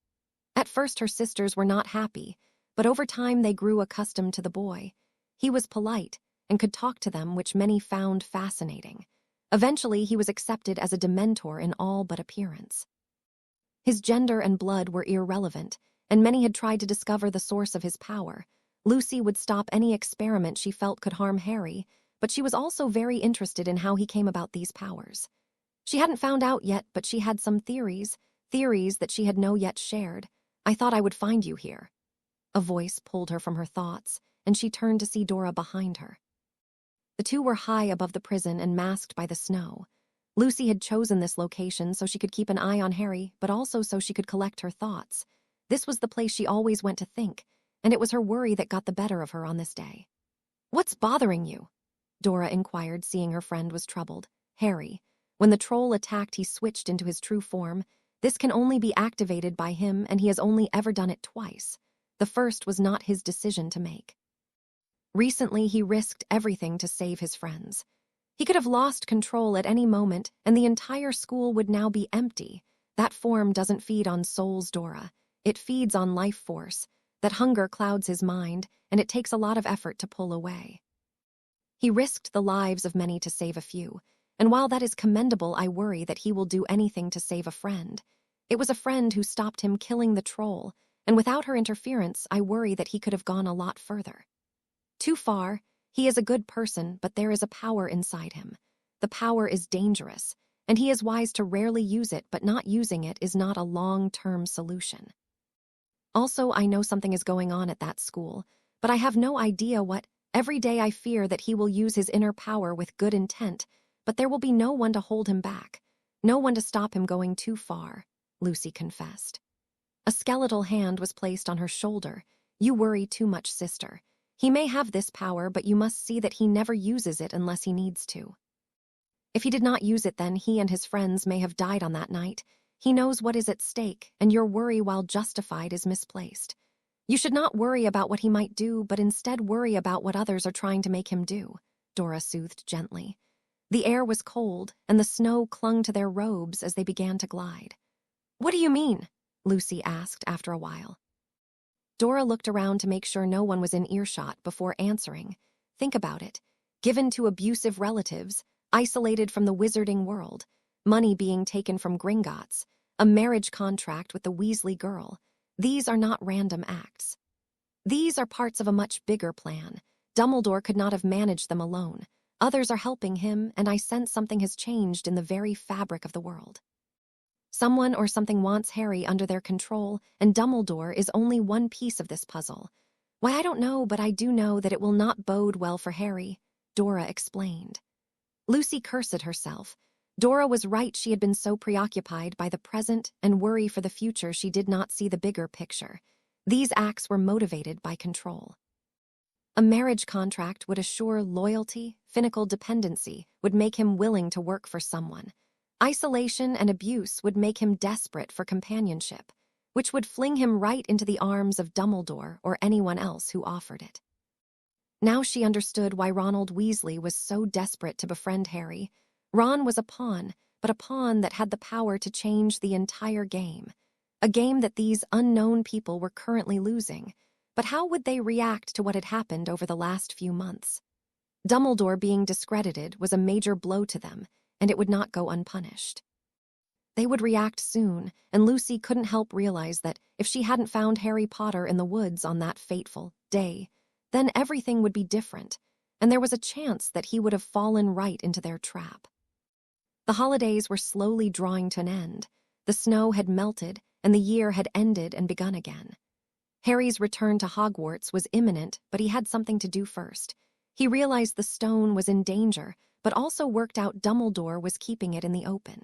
At first, her sisters were not happy, but over time they grew accustomed to the boy. He was polite and could talk to them, which many found fascinating. Eventually, he was accepted as a Dementor in all but appearance. His gender and blood were irrelevant, and many had tried to discover the source of his power. Lucy would stop any experiment she felt could harm Harry, but she was also very interested in how he came about these powers. She hadn't found out yet, but she had some theories that she had no yet shared. I thought I would find you here. A voice pulled her from her thoughts, and she turned to see Dora behind her. The two were high above the prison and masked by the snow. Lucy had chosen this location so she could keep an eye on Harry, but also so she could collect her thoughts. This was the place she always went to think, and it was her worry that got the better of her on this day. "What's bothering you?" Dora inquired, seeing her friend was troubled. Harry. When the troll attacked, he switched into his true form. This can only be activated by him, and he has only ever done it twice. The first was not his decision to make. Recently, he risked everything to save his friends. He could have lost control at any moment, and the entire school would now be empty. That form doesn't feed on souls, Dora. It feeds on life force. That hunger clouds his mind, and it takes a lot of effort to pull away. He risked the lives of many to save a few, and while that is commendable, I worry that he will do anything to save a friend. It was a friend who stopped him killing the troll, and without her interference, I worry that he could have gone a lot further. Too far. He is a good person, but there is a power inside him. The power is dangerous, and he is wise to rarely use it, but not using it is not a long-term solution. Also, I know something is going on at that school, but I have no idea what. Every day I fear that he will use his inner power with good intent, but there will be no one to hold him back, no one to stop him going too far, Lucy confessed. A skeletal hand was placed on her shoulder. You worry too much, sister. He may have this power, but you must see that he never uses it unless he needs to. If he did not use it, then he and his friends may have died on that night. He knows what is at stake, and your worry, while justified, is misplaced. You should not worry about what he might do, but instead worry about what others are trying to make him do, Dora soothed gently. The air was cold, and the snow clung to their robes as they began to glide. What do you mean? Lucy asked after a while. Dora looked around to make sure no one was in earshot before answering. Think about it. Given to abusive relatives, isolated from the wizarding world, money being taken from Gringotts, a marriage contract with the Weasley girl. These are not random acts. These are parts of a much bigger plan. Dumbledore could not have managed them alone. Others are helping him, and I sense something has changed in the very fabric of the world. Someone or something wants Harry under their control, and Dumbledore is only one piece of this puzzle. Why, I don't know, but I do know that it will not bode well for Harry, Dora explained. Lucy cursed herself. Dora was right, she had been so preoccupied by the present and worry for the future she did not see the bigger picture. These acts were motivated by control. A marriage contract would assure loyalty, finical dependency would make him willing to work for someone. Isolation and abuse would make him desperate for companionship, which would fling him right into the arms of Dumbledore or anyone else who offered it. Now she understood why Ronald Weasley was so desperate to befriend Harry. Ron was a pawn, but a pawn that had the power to change the entire game. A game that these unknown people were currently losing. But how would they react to what had happened over the last few months? Dumbledore being discredited was a major blow to them, and it would not go unpunished. They would react soon, and Lucy couldn't help realize that if she hadn't found Harry Potter in the woods on that fateful day, then everything would be different, and there was a chance that he would have fallen right into their trap. The holidays were slowly drawing to an end. The snow had melted, and the year had ended and begun again. Harry's return to Hogwarts was imminent, but he had something to do first. He realized the stone was in danger, but also worked out Dumbledore was keeping it in the open.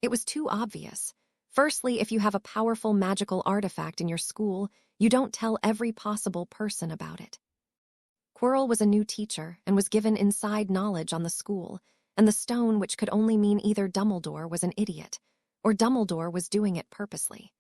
It was too obvious. Firstly, if you have a powerful magical artifact in your school, you don't tell every possible person about it. Quirrell was a new teacher and was given inside knowledge on the school, and the stone, which could only mean either Dumbledore was an idiot, or Dumbledore was doing it purposely.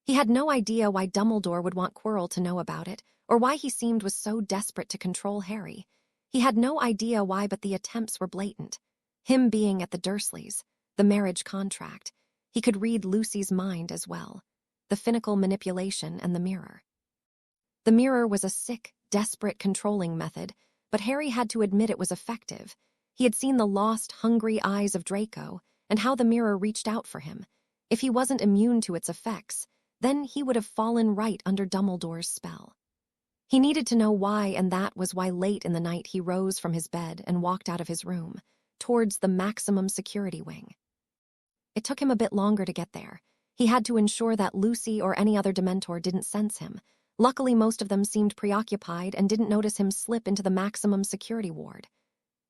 He had no idea why Dumbledore would want Quirrell to know about it, or why he seemed was so desperate to control Harry. He had no idea why, but the attempts were blatant. Him being at the Dursleys, the marriage contract. He could read Lucy's mind as well. The finical manipulation and the mirror. The mirror was a sick, desperate controlling method, but Harry had to admit it was effective. He had seen the lost, hungry eyes of Draco, and how the mirror reached out for him. If he wasn't immune to its effects, then he would have fallen right under Dumbledore's spell. He needed to know why, and that was why late in the night he rose from his bed and walked out of his room, towards the maximum security wing. It took him a bit longer to get there. He had to ensure that Lucy or any other Dementor didn't sense him. Luckily, most of them seemed preoccupied and didn't notice him slip into the maximum security ward.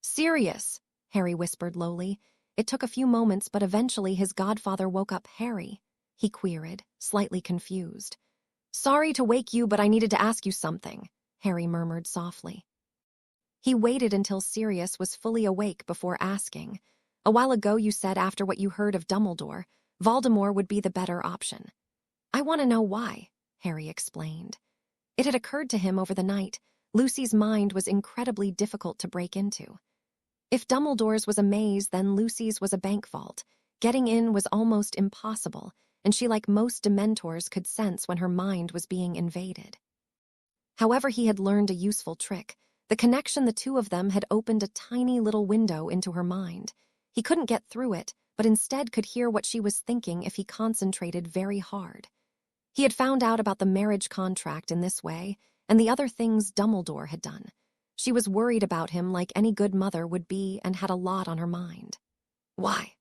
"Sirius," Harry whispered lowly. It took a few moments, but eventually his godfather woke up. "Harry?" he queried, slightly confused. "Sorry to wake you, but I needed to ask you something," Harry murmured softly. He waited until Sirius was fully awake before asking. "A while ago you said after what you heard of Dumbledore, Voldemort would be the better option." "I want to know why," Harry explained. It had occurred to him over the night. Lucy's mind was incredibly difficult to break into. If Dumbledore's was a maze, then Lucy's was a bank vault. Getting in was almost impossible, and she, like most Dementors, could sense when her mind was being invaded. However, he had learned a useful trick. The connection the two of them had opened a tiny little window into her mind. He couldn't get through it, but instead could hear what she was thinking if he concentrated very hard. He had found out about the marriage contract in this way, and the other things Dumbledore had done. She was worried about him like any good mother would be and had a lot on her mind. "Why?"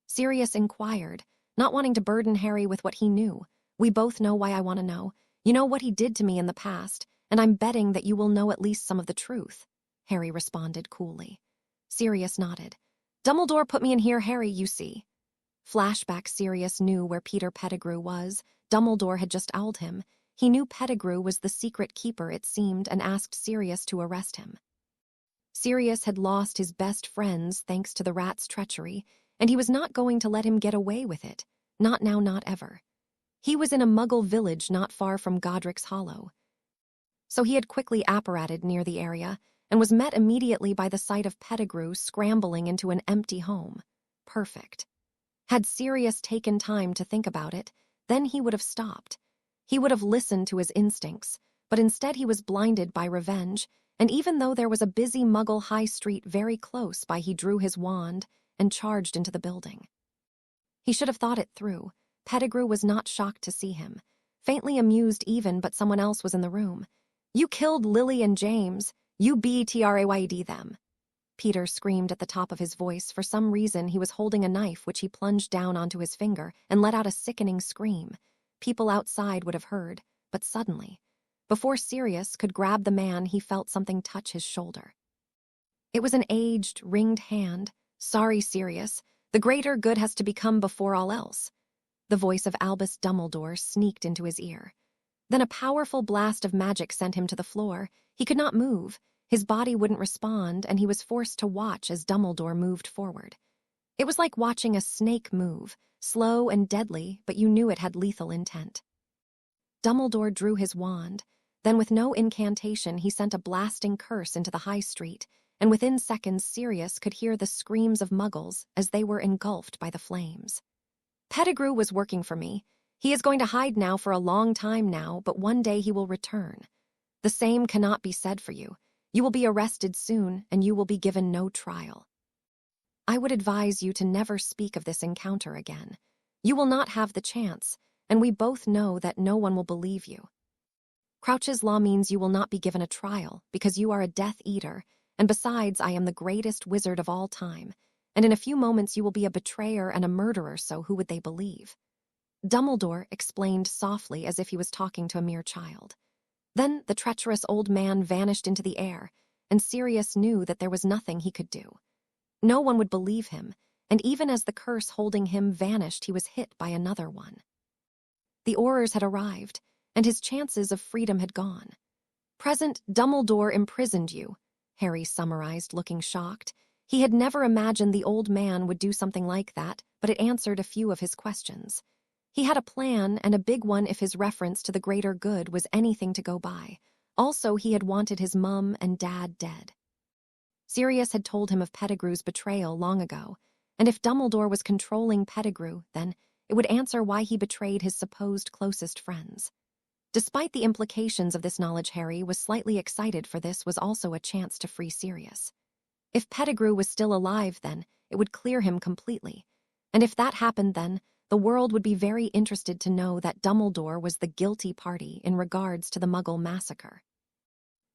Sirius inquired, not wanting to burden Harry with what he knew. "We both know why I want to know. You know what he did to me in the past, and I'm betting that you will know at least some of the truth," Harry responded coolly. Sirius nodded. "Dumbledore put me in here, Harry, you see." Flashback. Sirius knew where Peter Pettigrew was. Dumbledore had just owled him. He knew Pettigrew was the secret keeper, it seemed, and asked Sirius to arrest him. Sirius had lost his best friends thanks to the rat's treachery, and he was not going to let him get away with it. Not now, not ever. He was in a Muggle village not far from Godric's Hollow. So he had quickly apparated near the area and was met immediately by the sight of Pettigrew scrambling into an empty home. Perfect. Had Sirius taken time to think about it, then he would have stopped. He would have listened to his instincts, but instead he was blinded by revenge, and even though there was a busy Muggle high street very close by, he drew his wand and charged into the building. He should have thought it through. Pettigrew was not shocked to see him. Faintly amused even, but someone else was in the room. "You killed Lily and James. You betrayed them." Peter screamed at the top of his voice. For some reason, he was holding a knife which he plunged down onto his finger and let out a sickening scream. People outside would have heard, but suddenly, before Sirius could grab the man, he felt something touch his shoulder. It was an aged, ringed hand. "Sorry, Sirius. The greater good has to become before all else." The voice of Albus Dumbledore sneaked into his ear. Then a powerful blast of magic sent him to the floor. He could not move. His body wouldn't respond, and he was forced to watch as Dumbledore moved forward. It was like watching a snake move, slow and deadly, but you knew it had lethal intent. Dumbledore drew his wand. Then with no incantation, he sent a blasting curse into the high street, and within seconds Sirius could hear the screams of Muggles as they were engulfed by the flames. "Pettigrew was working for me. He is going to hide now for a long time now, but one day he will return. The same cannot be said for you. You will be arrested soon, and you will be given no trial. I would advise you to never speak of this encounter again. You will not have the chance, and we both know that no one will believe you. Crouch's law means you will not be given a trial, because you are a Death Eater, and besides, I am the greatest wizard of all time, and in a few moments you will be a betrayer and a murderer, so who would they believe?" Dumbledore explained softly as if he was talking to a mere child. Then the treacherous old man vanished into the air, and Sirius knew that there was nothing he could do. No one would believe him, and even as the curse holding him vanished, he was hit by another one. The Aurors had arrived, and his chances of freedom had gone. "Present Dumbledore imprisoned you," Harry summarized, looking shocked. He had never imagined the old man would do something like that, but it answered a few of his questions. He had a plan, and a big one if his reference to the greater good was anything to go by. Also, he had wanted his mum and dad dead. Sirius had told him of Pettigrew's betrayal long ago, and if Dumbledore was controlling Pettigrew, then it would answer why he betrayed his supposed closest friends. Despite the implications of this knowledge, Harry was slightly excited, for this was also a chance to free Sirius. If Pettigrew was still alive, then it would clear him completely. And if that happened, then the world would be very interested to know that Dumbledore was the guilty party in regards to the Muggle massacre.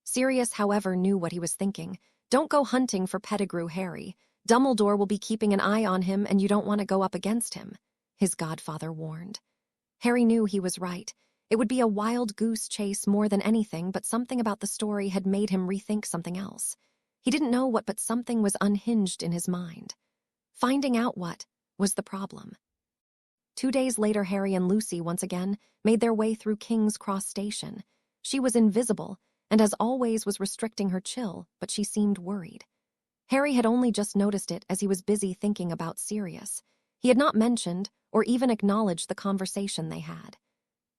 Sirius, however, knew what he was thinking. "Don't go hunting for Pettigrew, Harry. Dumbledore will be keeping an eye on him, and you don't want to go up against him," his godfather warned. Harry knew he was right. It would be a wild goose chase more than anything, but something about the story had made him rethink something else. He didn't know what, but something was unhinged in his mind. Finding out what was the problem. 2 days later, Harry and Lucy once again made their way through King's Cross Station. She was invisible, and as always was restricting her chill, but she seemed worried. Harry had only just noticed it as he was busy thinking about Sirius. He had not mentioned or even acknowledged the conversation they had.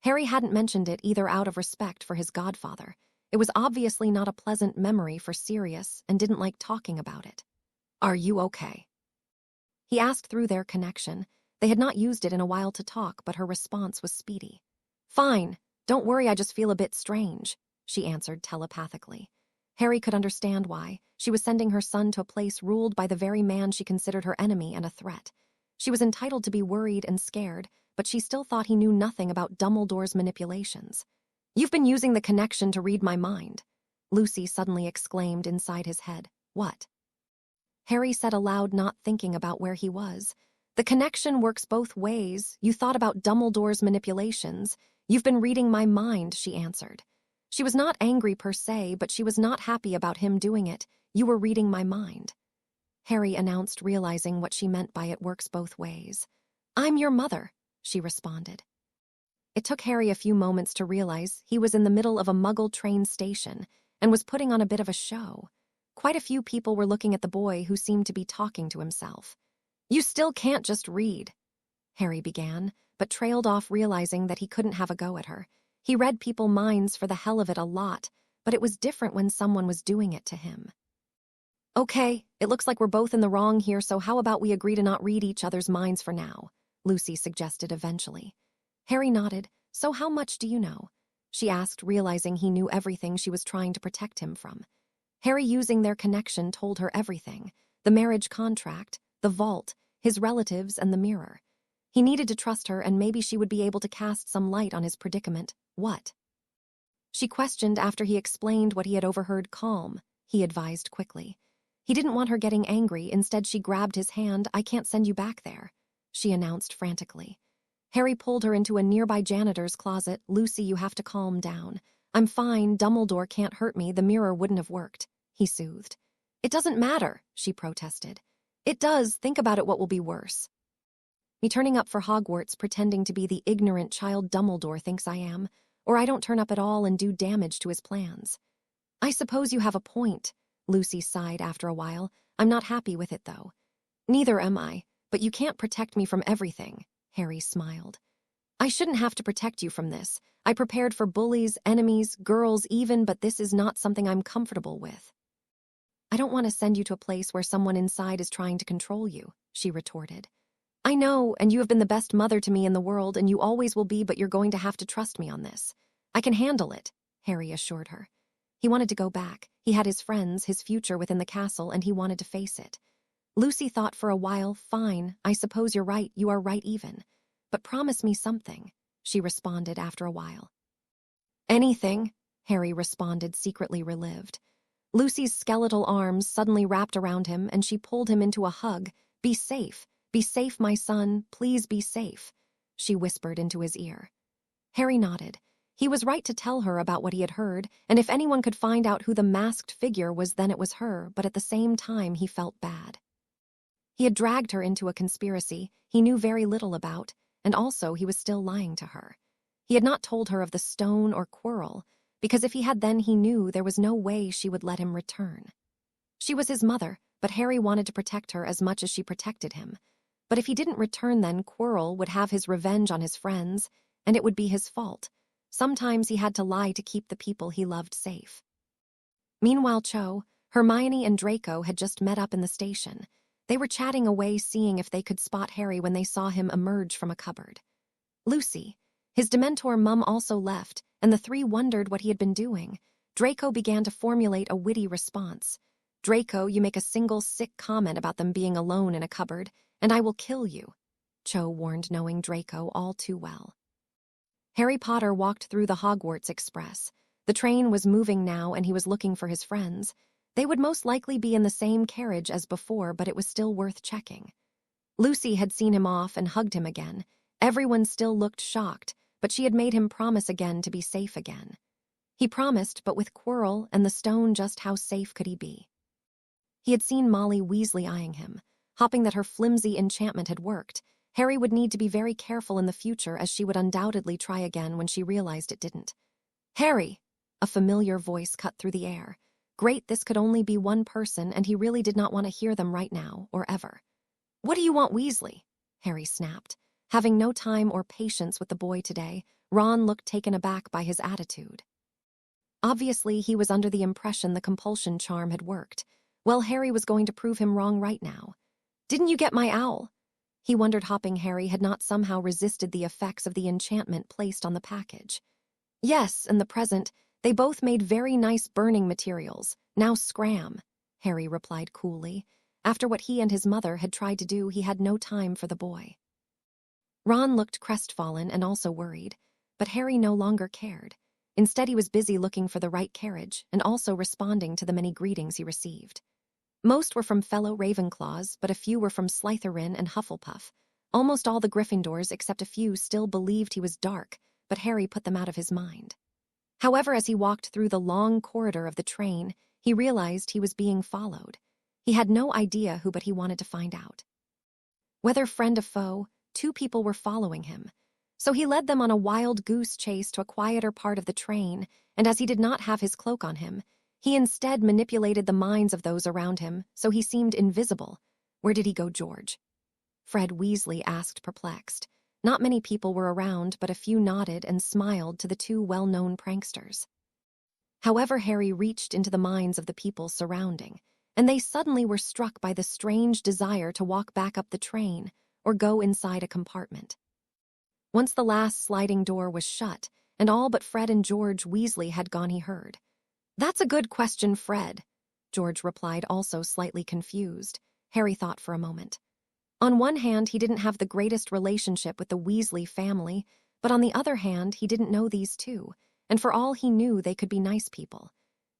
Harry hadn't mentioned it either out of respect for his godfather. It was obviously not a pleasant memory for Sirius and didn't like talking about it. "Are you okay?" he asked through their connection. They had not used it in a while to talk, but her response was speedy. "Fine. Don't worry, I just feel a bit strange," she answered telepathically. Harry could understand why. She was sending her son to a place ruled by the very man she considered her enemy and a threat. She was entitled to be worried and scared, but she still thought he knew nothing about Dumbledore's manipulations. "You've been using the connection to read my mind," Lucy suddenly exclaimed inside his head. "What?" Harry said aloud, not thinking about where he was. "The connection works both ways. You thought about Dumbledore's manipulations. You've been reading my mind," she answered. She was not angry per se, but she was not happy about him doing it. "You were reading my mind," Harry announced, realizing what she meant by "it works both ways." "I'm your mother," she responded. It took Harry a few moments to realize he was in the middle of a Muggle train station and was putting on a bit of a show. Quite a few people were looking at the boy, who seemed to be talking to himself. "You still can't just read," Harry began, but trailed off, realizing that he couldn't have a go at her. He read people's minds for the hell of it a lot, but it was different when someone was doing it to him. "Okay, it looks like we're both in the wrong here, so how about we agree to not read each other's minds for now?" Lucy suggested eventually. Harry nodded. "So how much do you know?" she asked, realizing he knew everything she was trying to protect him from. Harry, using their connection, told her everything: the marriage contract, the vault, his relatives, and the mirror. He needed to trust her, and maybe she would be able to cast some light on his predicament. "What?" she questioned after he explained what he had overheard. "Calm," he advised quickly. He didn't want her getting angry. Instead, she grabbed his hand. "I can't send you back there," she announced frantically. Harry pulled her into a nearby janitor's closet. "Lucy, you have to calm down. I'm fine. Dumbledore can't hurt me. The mirror wouldn't have worked," he soothed. "It doesn't matter," she protested. "It does. Think about it. What will be worse? Me turning up for Hogwarts pretending to be the ignorant child Dumbledore thinks I am, or I don't turn up at all and do damage to his plans." "I suppose you have a point," Lucy sighed after a while. "I'm not happy with it, though." "Neither am I, but you can't protect me from everything," Harry smiled. "I shouldn't have to protect you from this. I prepared for bullies, enemies, girls even, but this is not something I'm comfortable with." "I don't want to send you to a place where someone inside is trying to control you," she retorted. "I know, and you have been the best mother to me in the world, and you always will be, but you're going to have to trust me on this." "I can handle it," Harry assured her. He wanted to go back. He had his friends, his future within the castle, and he wanted to face it. Lucy thought for a while. "Fine, I suppose you're right. You are right even. But promise me something," she responded after a while. "Anything," Harry responded, secretly relieved. Lucy's skeletal arms suddenly wrapped around him, and she pulled him into a hug. Be safe, my son, please be safe," she whispered into his ear. Harry nodded. He was right to tell her about what he had heard, and if anyone could find out who the masked figure was, then it was her, but at the same time he felt bad. He had dragged her into a conspiracy he knew very little about, and also he was still lying to her. He had not told her of the stone or Quirrell, because if he had, then he knew there was no way she would let him return. She was his mother, but Harry wanted to protect her as much as she protected him. But if he didn't return, then Quirrell would have his revenge on his friends, and it would be his fault. Sometimes he had to lie to keep the people he loved safe. Meanwhile, Cho, Hermione, and Draco had just met up in the station. They were chatting away, seeing if they could spot Harry when they saw him emerge from a cupboard. Lucy, his Dementor mum, also left, and the three wondered what he had been doing. Draco began to formulate a witty response. "Draco, you make a single sick comment about them being alone in a cupboard, and I will kill you," Cho warned, knowing Draco all too well. Harry Potter walked through the Hogwarts Express. The train was moving now, and he was looking for his friends. They would most likely be in the same carriage as before, but it was still worth checking. Lucy had seen him off and hugged him again. Everyone still looked shocked, but she had made him promise again to be safe again. He promised, but with Quirrell and the stone, just how safe could he be? He had seen Molly Weasley eyeing him, hoping that her flimsy enchantment had worked. Harry would need to be very careful in the future, as she would undoubtedly try again when she realized it didn't. "Harry!" A familiar voice cut through the air. Great, this could only be one person, and he really did not want to hear them right now, or ever. "What do you want, Weasley?" Harry snapped. Having no time or patience with the boy today, Ron looked taken aback by his attitude. Obviously, he was under the impression the compulsion charm had worked. Well, Harry was going to prove him wrong right now. "Didn't you get my owl?" He wondered, hoping Harry had not somehow resisted the effects of the enchantment placed on the package. "Yes, and the present. They both made very nice burning materials. Now scram," Harry replied coolly. After what he and his mother had tried to do, he had no time for the boy. Ron looked crestfallen and also worried, but Harry no longer cared. Instead, he was busy looking for the right carriage and also responding to the many greetings he received. Most were from fellow Ravenclaws, but a few were from Slytherin and Hufflepuff. Almost all the Gryffindors, except a few, still believed he was dark, but Harry put them out of his mind. However, as he walked through the long corridor of the train, he realized he was being followed. He had no idea who, but he wanted to find out. Whether friend or foe, two people were following him. So he led them on a wild goose chase to a quieter part of the train, and as he did not have his cloak on him, he instead manipulated the minds of those around him, so he seemed invisible. "Where did he go, George?" Fred Weasley asked, perplexed. Not many people were around, but a few nodded and smiled to the two well-known pranksters. However, Harry reached into the minds of the people surrounding, and they suddenly were struck by the strange desire to walk back up the train or go inside a compartment. Once the last sliding door was shut, and all but Fred and George Weasley had gone, he heard, "That's a good question, Fred," George replied, also slightly confused. Harry thought for a moment. On one hand, he didn't have the greatest relationship with the Weasley family, but on the other hand, he didn't know these two, and for all he knew, they could be nice people.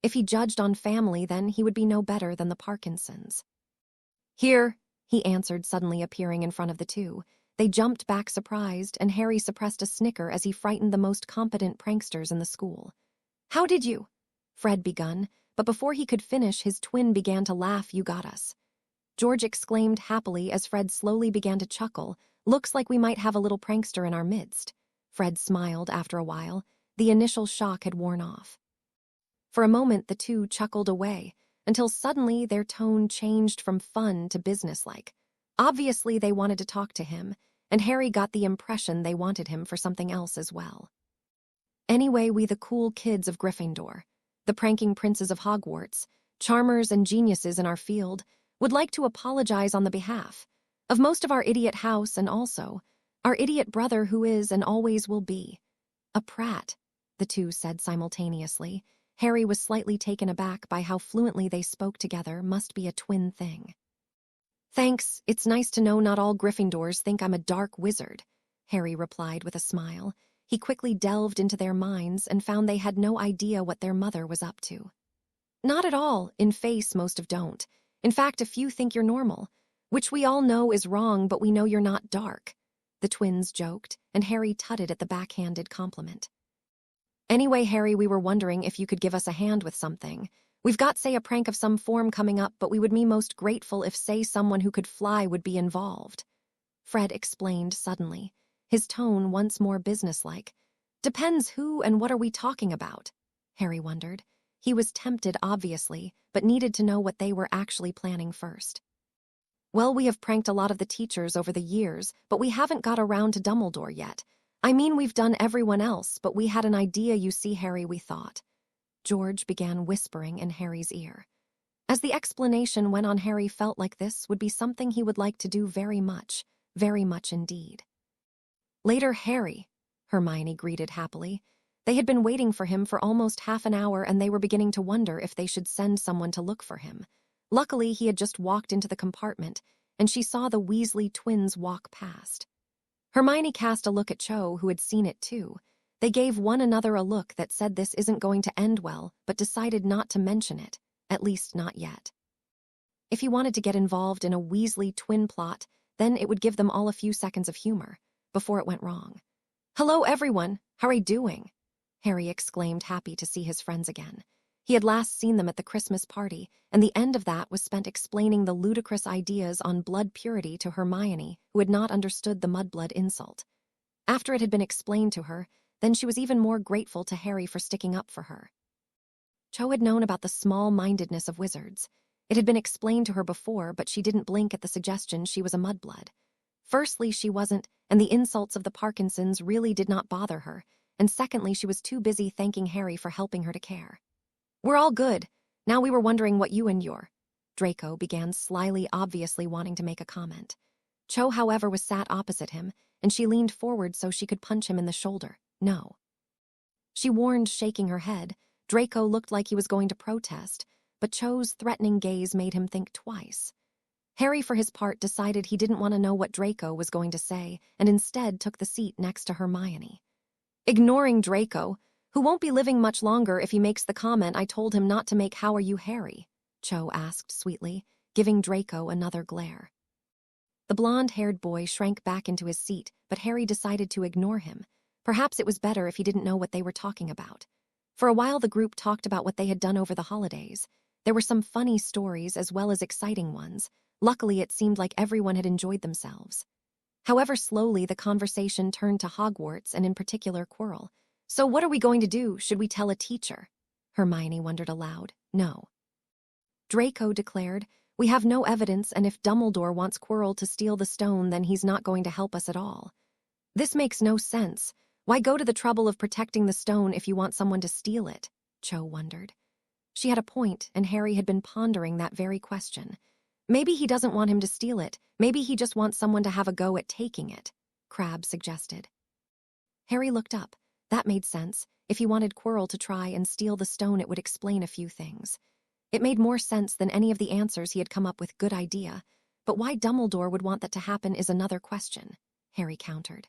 If he judged on family, then he would be no better than the Parkinsons. "Here," he answered, suddenly appearing in front of the two. They jumped back surprised, and Harry suppressed a snicker as he frightened the most competent pranksters in the school. "How did you?" Fred begun, but before he could finish, his twin began to laugh. "You got us," George exclaimed happily as Fred slowly began to chuckle. "Looks like we might have a little prankster in our midst." Fred smiled after a while. The initial shock had worn off. For a moment, the two chuckled away, until suddenly their tone changed from fun to businesslike. Obviously, they wanted to talk to him, and Harry got the impression they wanted him for something else as well. "Anyway, we the cool kids of Gryffindor, the pranking princes of Hogwarts, charmers and geniuses in our field, would like to apologize on the behalf of most of our idiot house and also our idiot brother who is and always will be a prat," the two said simultaneously. Harry was slightly taken aback by how fluently they spoke together. Must be a twin thing. "Thanks, it's nice to know not all Gryffindors think I'm a dark wizard," Harry replied with a smile. He quickly delved into their minds and found they had no idea what their mother was up to. "Not at all, in face most of don't. In fact, a few think you're normal, which we all know is wrong, but we know you're not dark," the twins joked, and Harry tutted at the backhanded compliment. "Anyway, Harry, we were wondering if you could give us a hand with something. We've got, say, a prank of some form coming up, but we would be most grateful if, say, someone who could fly would be involved," Fred explained suddenly, his tone once more businesslike. "Depends who and what are we talking about?" Harry wondered. He was tempted, obviously, but needed to know what they were actually planning first. "Well, we have pranked a lot of the teachers over the years, but we haven't got around to Dumbledore yet. I mean, we've done everyone else, but we had an idea, you see, Harry, we thought." George began whispering in Harry's ear. As the explanation went on, Harry felt like this would be something he would like to do very much indeed. "Later, Harry," Hermione greeted happily. They had been waiting for him for almost half an hour, and they were beginning to wonder if they should send someone to look for him. Luckily, he had just walked into the compartment, and she saw the Weasley twins walk past. Hermione cast a look at Cho, who had seen it too. They gave one another a look that said this isn't going to end well, but decided not to mention it, at least not yet. If he wanted to get involved in a Weasley twin plot, then it would give them all a few seconds of humor, before it went wrong. "Hello, everyone. How are you doing?" Harry exclaimed, happy to see his friends again. He had last seen them at the Christmas party, and the end of that was spent explaining the ludicrous ideas on blood purity to Hermione, who had not understood the mudblood insult. After it had been explained to her, then she was even more grateful to Harry for sticking up for her. Cho had known about the small-mindedness of wizards. It had been explained to her before, but she didn't blink at the suggestion she was a mudblood. Firstly, she wasn't, and the insults of the Parkinsons really did not bother her, and secondly, she was too busy thanking Harry for helping her to care. "We're all good. Now we were wondering what you and your—" Draco began slyly, obviously wanting to make a comment. Cho, however, was sat opposite him, and she leaned forward so she could punch him in the shoulder. "No," she warned, shaking her head. Draco looked like he was going to protest, but Cho's threatening gaze made him think twice. Harry, for his part, decided he didn't want to know what Draco was going to say, and instead took the seat next to Hermione. Ignoring Draco, who won't be living much longer if he makes the comment I told him not to make, "How are you, Harry?" Cho asked sweetly, giving Draco another glare. The blonde-haired boy shrank back into his seat, but Harry decided to ignore him. Perhaps it was better if he didn't know what they were talking about. For a while, the group talked about what they had done over the holidays. There were some funny stories as well as exciting ones. Luckily, it seemed like everyone had enjoyed themselves. However, slowly the conversation turned to Hogwarts and in particular Quirrell. "So what are we going to do? Should we tell a teacher?" Hermione wondered aloud. "No," Draco declared. "We have no evidence, and if Dumbledore wants Quirrell to steal the stone, then he's not going to help us at all. This makes no sense. Why go to the trouble of protecting the stone if you want someone to steal it?" Cho wondered. She had a point, and Harry had been pondering that very question. Maybe he doesn't want him to steal it. Maybe he just wants someone to have a go at taking it, Crabbe suggested. Harry looked up. That made sense. If he wanted Quirrell to try and steal the stone, it would explain a few things. It made more sense than any of the answers he had come up with. Good idea. But why Dumbledore would want that to happen is another question, Harry countered.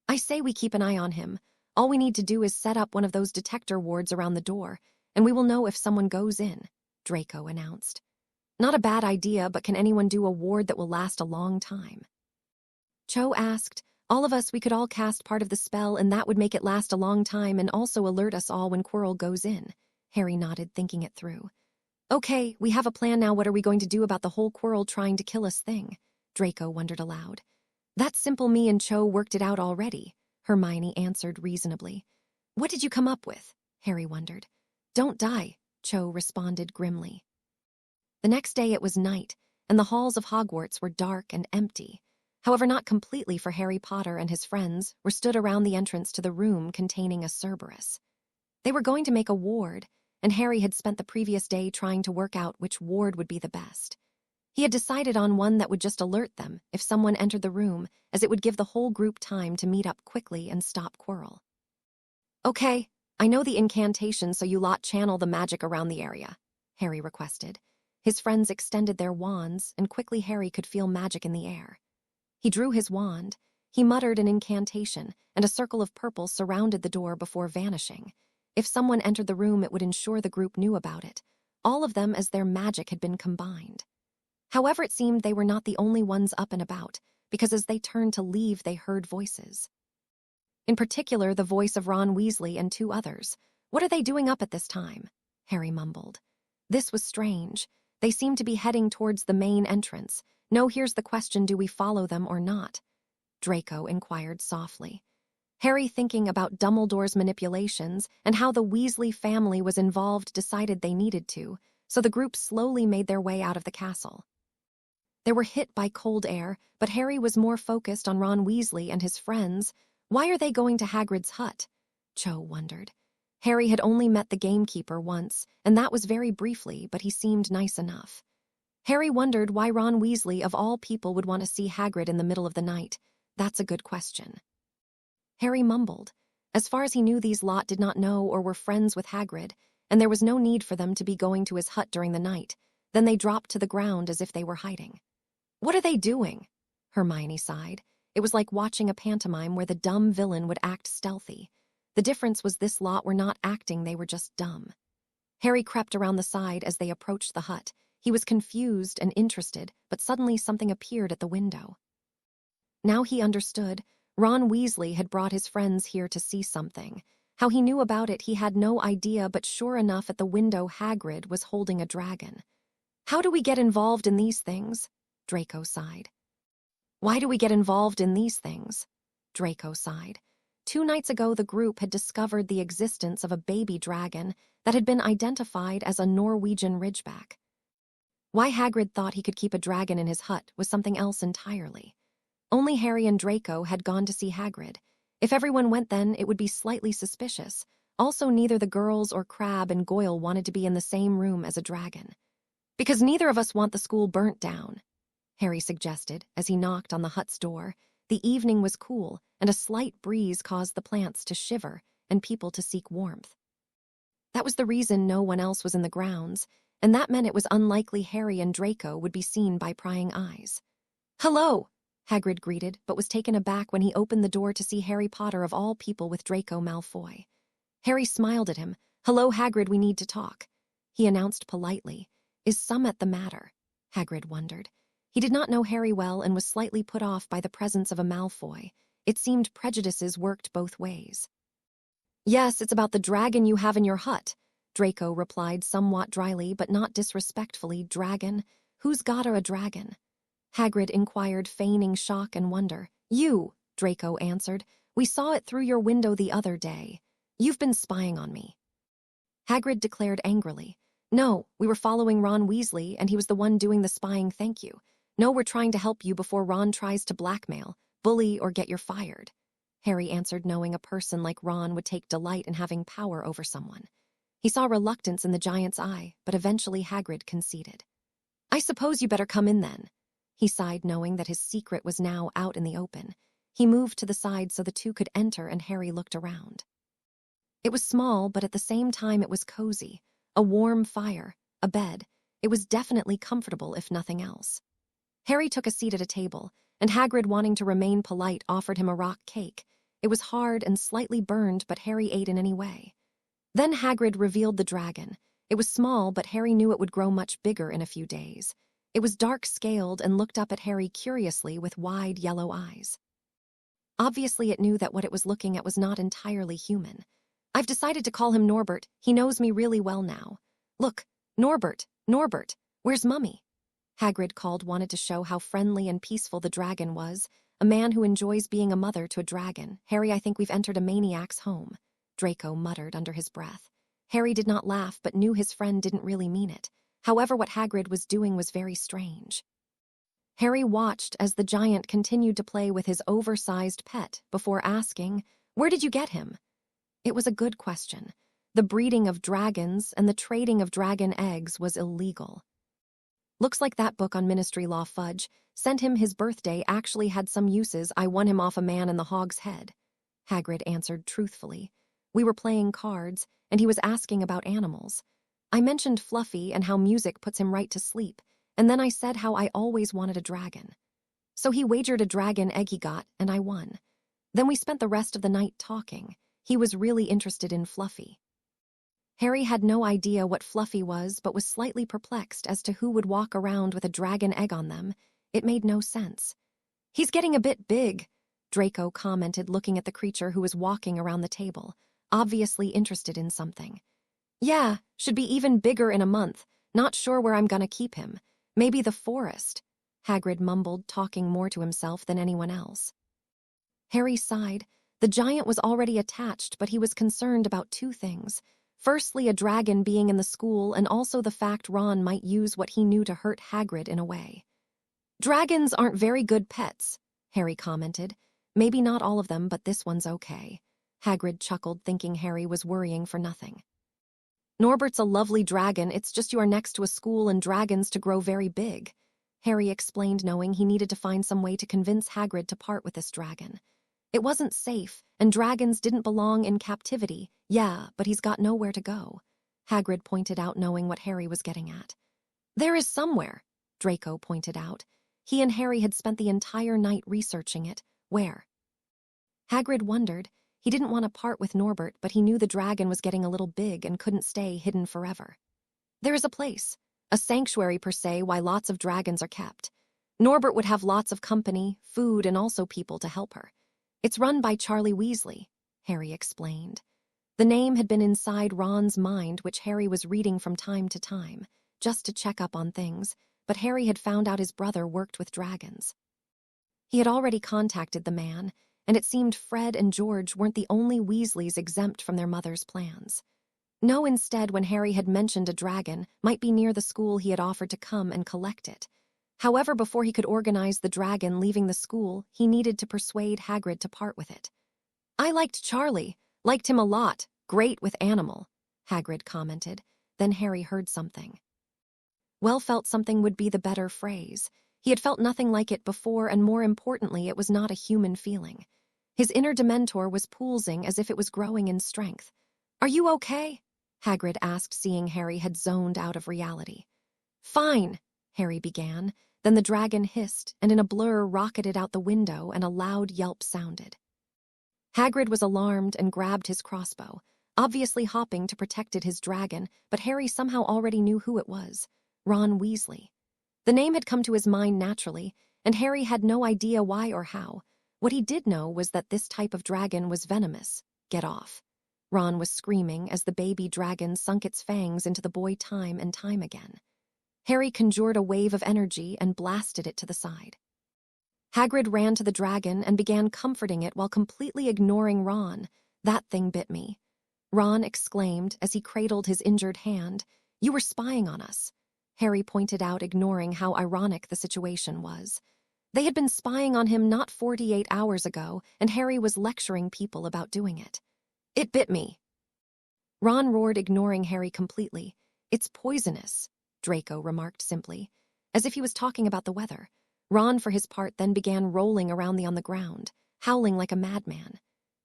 "I say we keep an eye on him. All we need to do is set up one of those detector wards around the door, and we will know if someone goes in, Draco announced. Not a bad idea, but can anyone do a ward that will last a long time? Cho asked. All of us, we could all cast part of the spell, and that would make it last a long time and also alert us all when Quirrell goes in. Harry nodded, thinking it through. Okay, we have a plan now. What are we going to do about the whole Quirrell trying to kill us thing? Draco wondered aloud. That's simple. Me and Cho worked it out already, Hermione answered reasonably. What did you come up with? Harry wondered. Don't die, Cho responded grimly. The next day it was night, and the halls of Hogwarts were dark and empty. However, not completely, for Harry Potter and his friends were stood around the entrance to the room containing a Cerberus. They were going to make a ward, and Harry had spent the previous day trying to work out which ward would be the best. He had decided on one that would just alert them if someone entered the room, as it would give the whole group time to meet up quickly and stop Quirrell. Okay, I know the incantation, so you lot channel the magic around the area, Harry requested. His friends extended their wands, and quickly Harry could feel magic in the air. He drew his wand. He muttered an incantation, and a circle of purple surrounded the door before vanishing. If someone entered the room, it would ensure the group knew about it, all of them, as their magic had been combined. However, it seemed they were not the only ones up and about, because as they turned to leave, they heard voices. In particular, the voice of Ron Weasley and two others. What are they doing up at this time? Harry mumbled. This was strange. They seemed to be heading towards the main entrance. No, here's the question, do we follow them or not? Draco inquired softly. Harry, thinking about Dumbledore's manipulations and how the Weasley family was involved, decided they needed to, so the group slowly made their way out of the castle. They were hit by cold air, but Harry was more focused on Ron Weasley and his friends. Why are they going to Hagrid's hut? Cho wondered. Harry had only met the gamekeeper once, and that was very briefly, but he seemed nice enough. Harry wondered why Ron Weasley, of all people, would want to see Hagrid in the middle of the night. That's a good question. Harry mumbled. As far as he knew, these lot did not know or were friends with Hagrid, and there was no need for them to be going to his hut during the night. Then they dropped to the ground as if they were hiding. What are they doing? Hermione sighed. It was like watching a pantomime where the dumb villain would act stealthy. The difference was this lot were not acting, they were just dumb. Harry crept around the side as they approached the hut. He was confused and interested, but suddenly something appeared at the window. Now he understood. Ron Weasley had brought his friends here to see something. How he knew about it, he had no idea, but sure enough, at the window, Hagrid was holding a dragon. How do we get involved in these things? Draco sighed. Why do we get involved in these things? Draco sighed. 2 nights ago, the group had discovered the existence of a baby dragon that had been identified as a Norwegian ridgeback. Why Hagrid thought he could keep a dragon in his hut was something else entirely. Only Harry and Draco had gone to see Hagrid. If everyone went then, it would be slightly suspicious. Also, neither the girls or Crabbe and Goyle wanted to be in the same room as a dragon. Because neither of us want the school burnt down, Harry suggested as he knocked on the hut's door. The evening was cool, and a slight breeze caused the plants to shiver and people to seek warmth. That was the reason no one else was in the grounds, and that meant it was unlikely Harry and Draco would be seen by prying eyes. Hello, Hagrid greeted, but was taken aback when he opened the door to see Harry Potter, of all people, with Draco Malfoy. Harry smiled at him. Hello, Hagrid, we need to talk, he announced politely. Is something the matter? Hagrid wondered. He did not know Harry well and was slightly put off by the presence of a Malfoy. It seemed prejudices worked both ways. Yes, it's about the dragon you have in your hut, Draco replied somewhat dryly but not disrespectfully. Dragon? Who's got a dragon? Hagrid inquired, feigning shock and wonder. You, Draco answered. We saw it through your window the other day. You've been spying on me. Hagrid declared angrily. No, we were following Ron Weasley, and he was the one doing the spying, thank you. No, we're trying to help you before Ron tries to blackmail, bully, or get you fired. Harry answered, knowing a person like Ron would take delight in having power over someone. He saw reluctance in the giant's eye, but eventually Hagrid conceded. I suppose you better come in then. He sighed, knowing that his secret was now out in the open. He moved to the side so the two could enter, and Harry looked around. It was small, but at the same time it was cozy. A warm fire, a bed. It was definitely comfortable, if nothing else. Harry took a seat at a table, and Hagrid, wanting to remain polite, offered him a rock cake. It was hard and slightly burned, but Harry ate in any way. Then Hagrid revealed the dragon. It was small, but Harry knew it would grow much bigger in a few days. It was dark-scaled and looked up at Harry curiously with wide yellow eyes. Obviously, it knew that what it was looking at was not entirely human. I've decided to call him Norbert. He knows me really well now. Look, Norbert, Norbert, where's Mummy? Hagrid called, wanted to show how friendly and peaceful the dragon was, a man who enjoys being a mother to a dragon. Harry, I think we've entered a maniac's home, Draco muttered under his breath. Harry did not laugh, but knew his friend didn't really mean it. However, what Hagrid was doing was very strange. Harry watched as the giant continued to play with his oversized pet before asking, "Where did you get him?" It was a good question. The breeding of dragons and the trading of dragon eggs was illegal. Looks like that book on Ministry Law Fudge sent him his birthday actually had some uses. I won him off a man in the Hog's Head, Hagrid answered truthfully. We were playing cards, and he was asking about animals. I mentioned Fluffy and how music puts him right to sleep, and then I said how I always wanted a dragon. So he wagered a dragon egg he got, and I won. Then we spent the rest of the night talking. He was really interested in Fluffy. Harry had no idea what Fluffy was, but was slightly perplexed as to who would walk around with a dragon egg on them. It made no sense. He's getting a bit big, Draco commented, looking at the creature who was walking around the table, obviously interested in something. Yeah, should be even bigger in a month. Not sure where I'm gonna keep him. Maybe the forest, Hagrid mumbled, talking more to himself than anyone else. Harry sighed. The giant was already attached, but he was concerned about two things. Firstly, a dragon being in the school, and also the fact Ron might use what he knew to hurt Hagrid in a way. Dragons aren't very good pets, Harry commented. Maybe not all of them, but this one's okay. Hagrid chuckled, thinking Harry was worrying for nothing. Norbert's a lovely dragon, it's just you are next to a school and dragons to grow very big, Harry explained, knowing he needed to find some way to convince Hagrid to part with this dragon. It wasn't safe, and dragons didn't belong in captivity. Yeah, but he's got nowhere to go, Hagrid pointed out, knowing what Harry was getting at. There is somewhere, Draco pointed out. He and Harry had spent the entire night researching it. Where? Hagrid wondered. He didn't want to part with Norbert, but he knew the dragon was getting a little big and couldn't stay hidden forever. There is a place, a sanctuary per se, why lots of dragons are kept. Norbert would have lots of company, food, and also people to help her. It's run by Charlie Weasley, Harry explained. The name had been inside Ron's mind, which Harry was reading from time to time, just to check up on things, but Harry had found out his brother worked with dragons. He had already contacted the man, and it seemed Fred and George weren't the only Weasleys exempt from their mother's plans. No, instead, when Harry had mentioned a dragon, might be near the school, he had offered to come and collect it. However, before he could organize the dragon leaving the school, he needed to persuade Hagrid to part with it. I liked Charlie, liked him a lot, great with animal, Hagrid commented. Then Harry heard something. Well, felt something would be the better phrase. He had felt nothing like it before, and more importantly, it was not a human feeling. His inner Dementor was pulsing as if it was growing in strength. Are you okay? Hagrid asked, seeing Harry had zoned out of reality. Fine, Harry began. Then the dragon hissed, and in a blur rocketed out the window, and a loud yelp sounded. Hagrid was alarmed and grabbed his crossbow, obviously hopping to protect his dragon, but Harry somehow already knew who it was. Ron Weasley. The name had come to his mind naturally, and Harry had no idea why or how. What he did know was that this type of dragon was venomous. Get off. Ron was screaming as the baby dragon sunk its fangs into the boy time and time again. Harry conjured a wave of energy and blasted it to the side. Hagrid ran to the dragon and began comforting it while completely ignoring Ron. That thing bit me, Ron exclaimed as he cradled his injured hand. You were spying on us, Harry pointed out, ignoring how ironic the situation was. They had been spying on him not 48 hours ago, and Harry was lecturing people about doing it. It bit me, Ron roared, ignoring Harry completely. It's poisonous, Draco remarked simply, as if he was talking about the weather. Ron, for his part, then began rolling around on the ground, howling like a madman.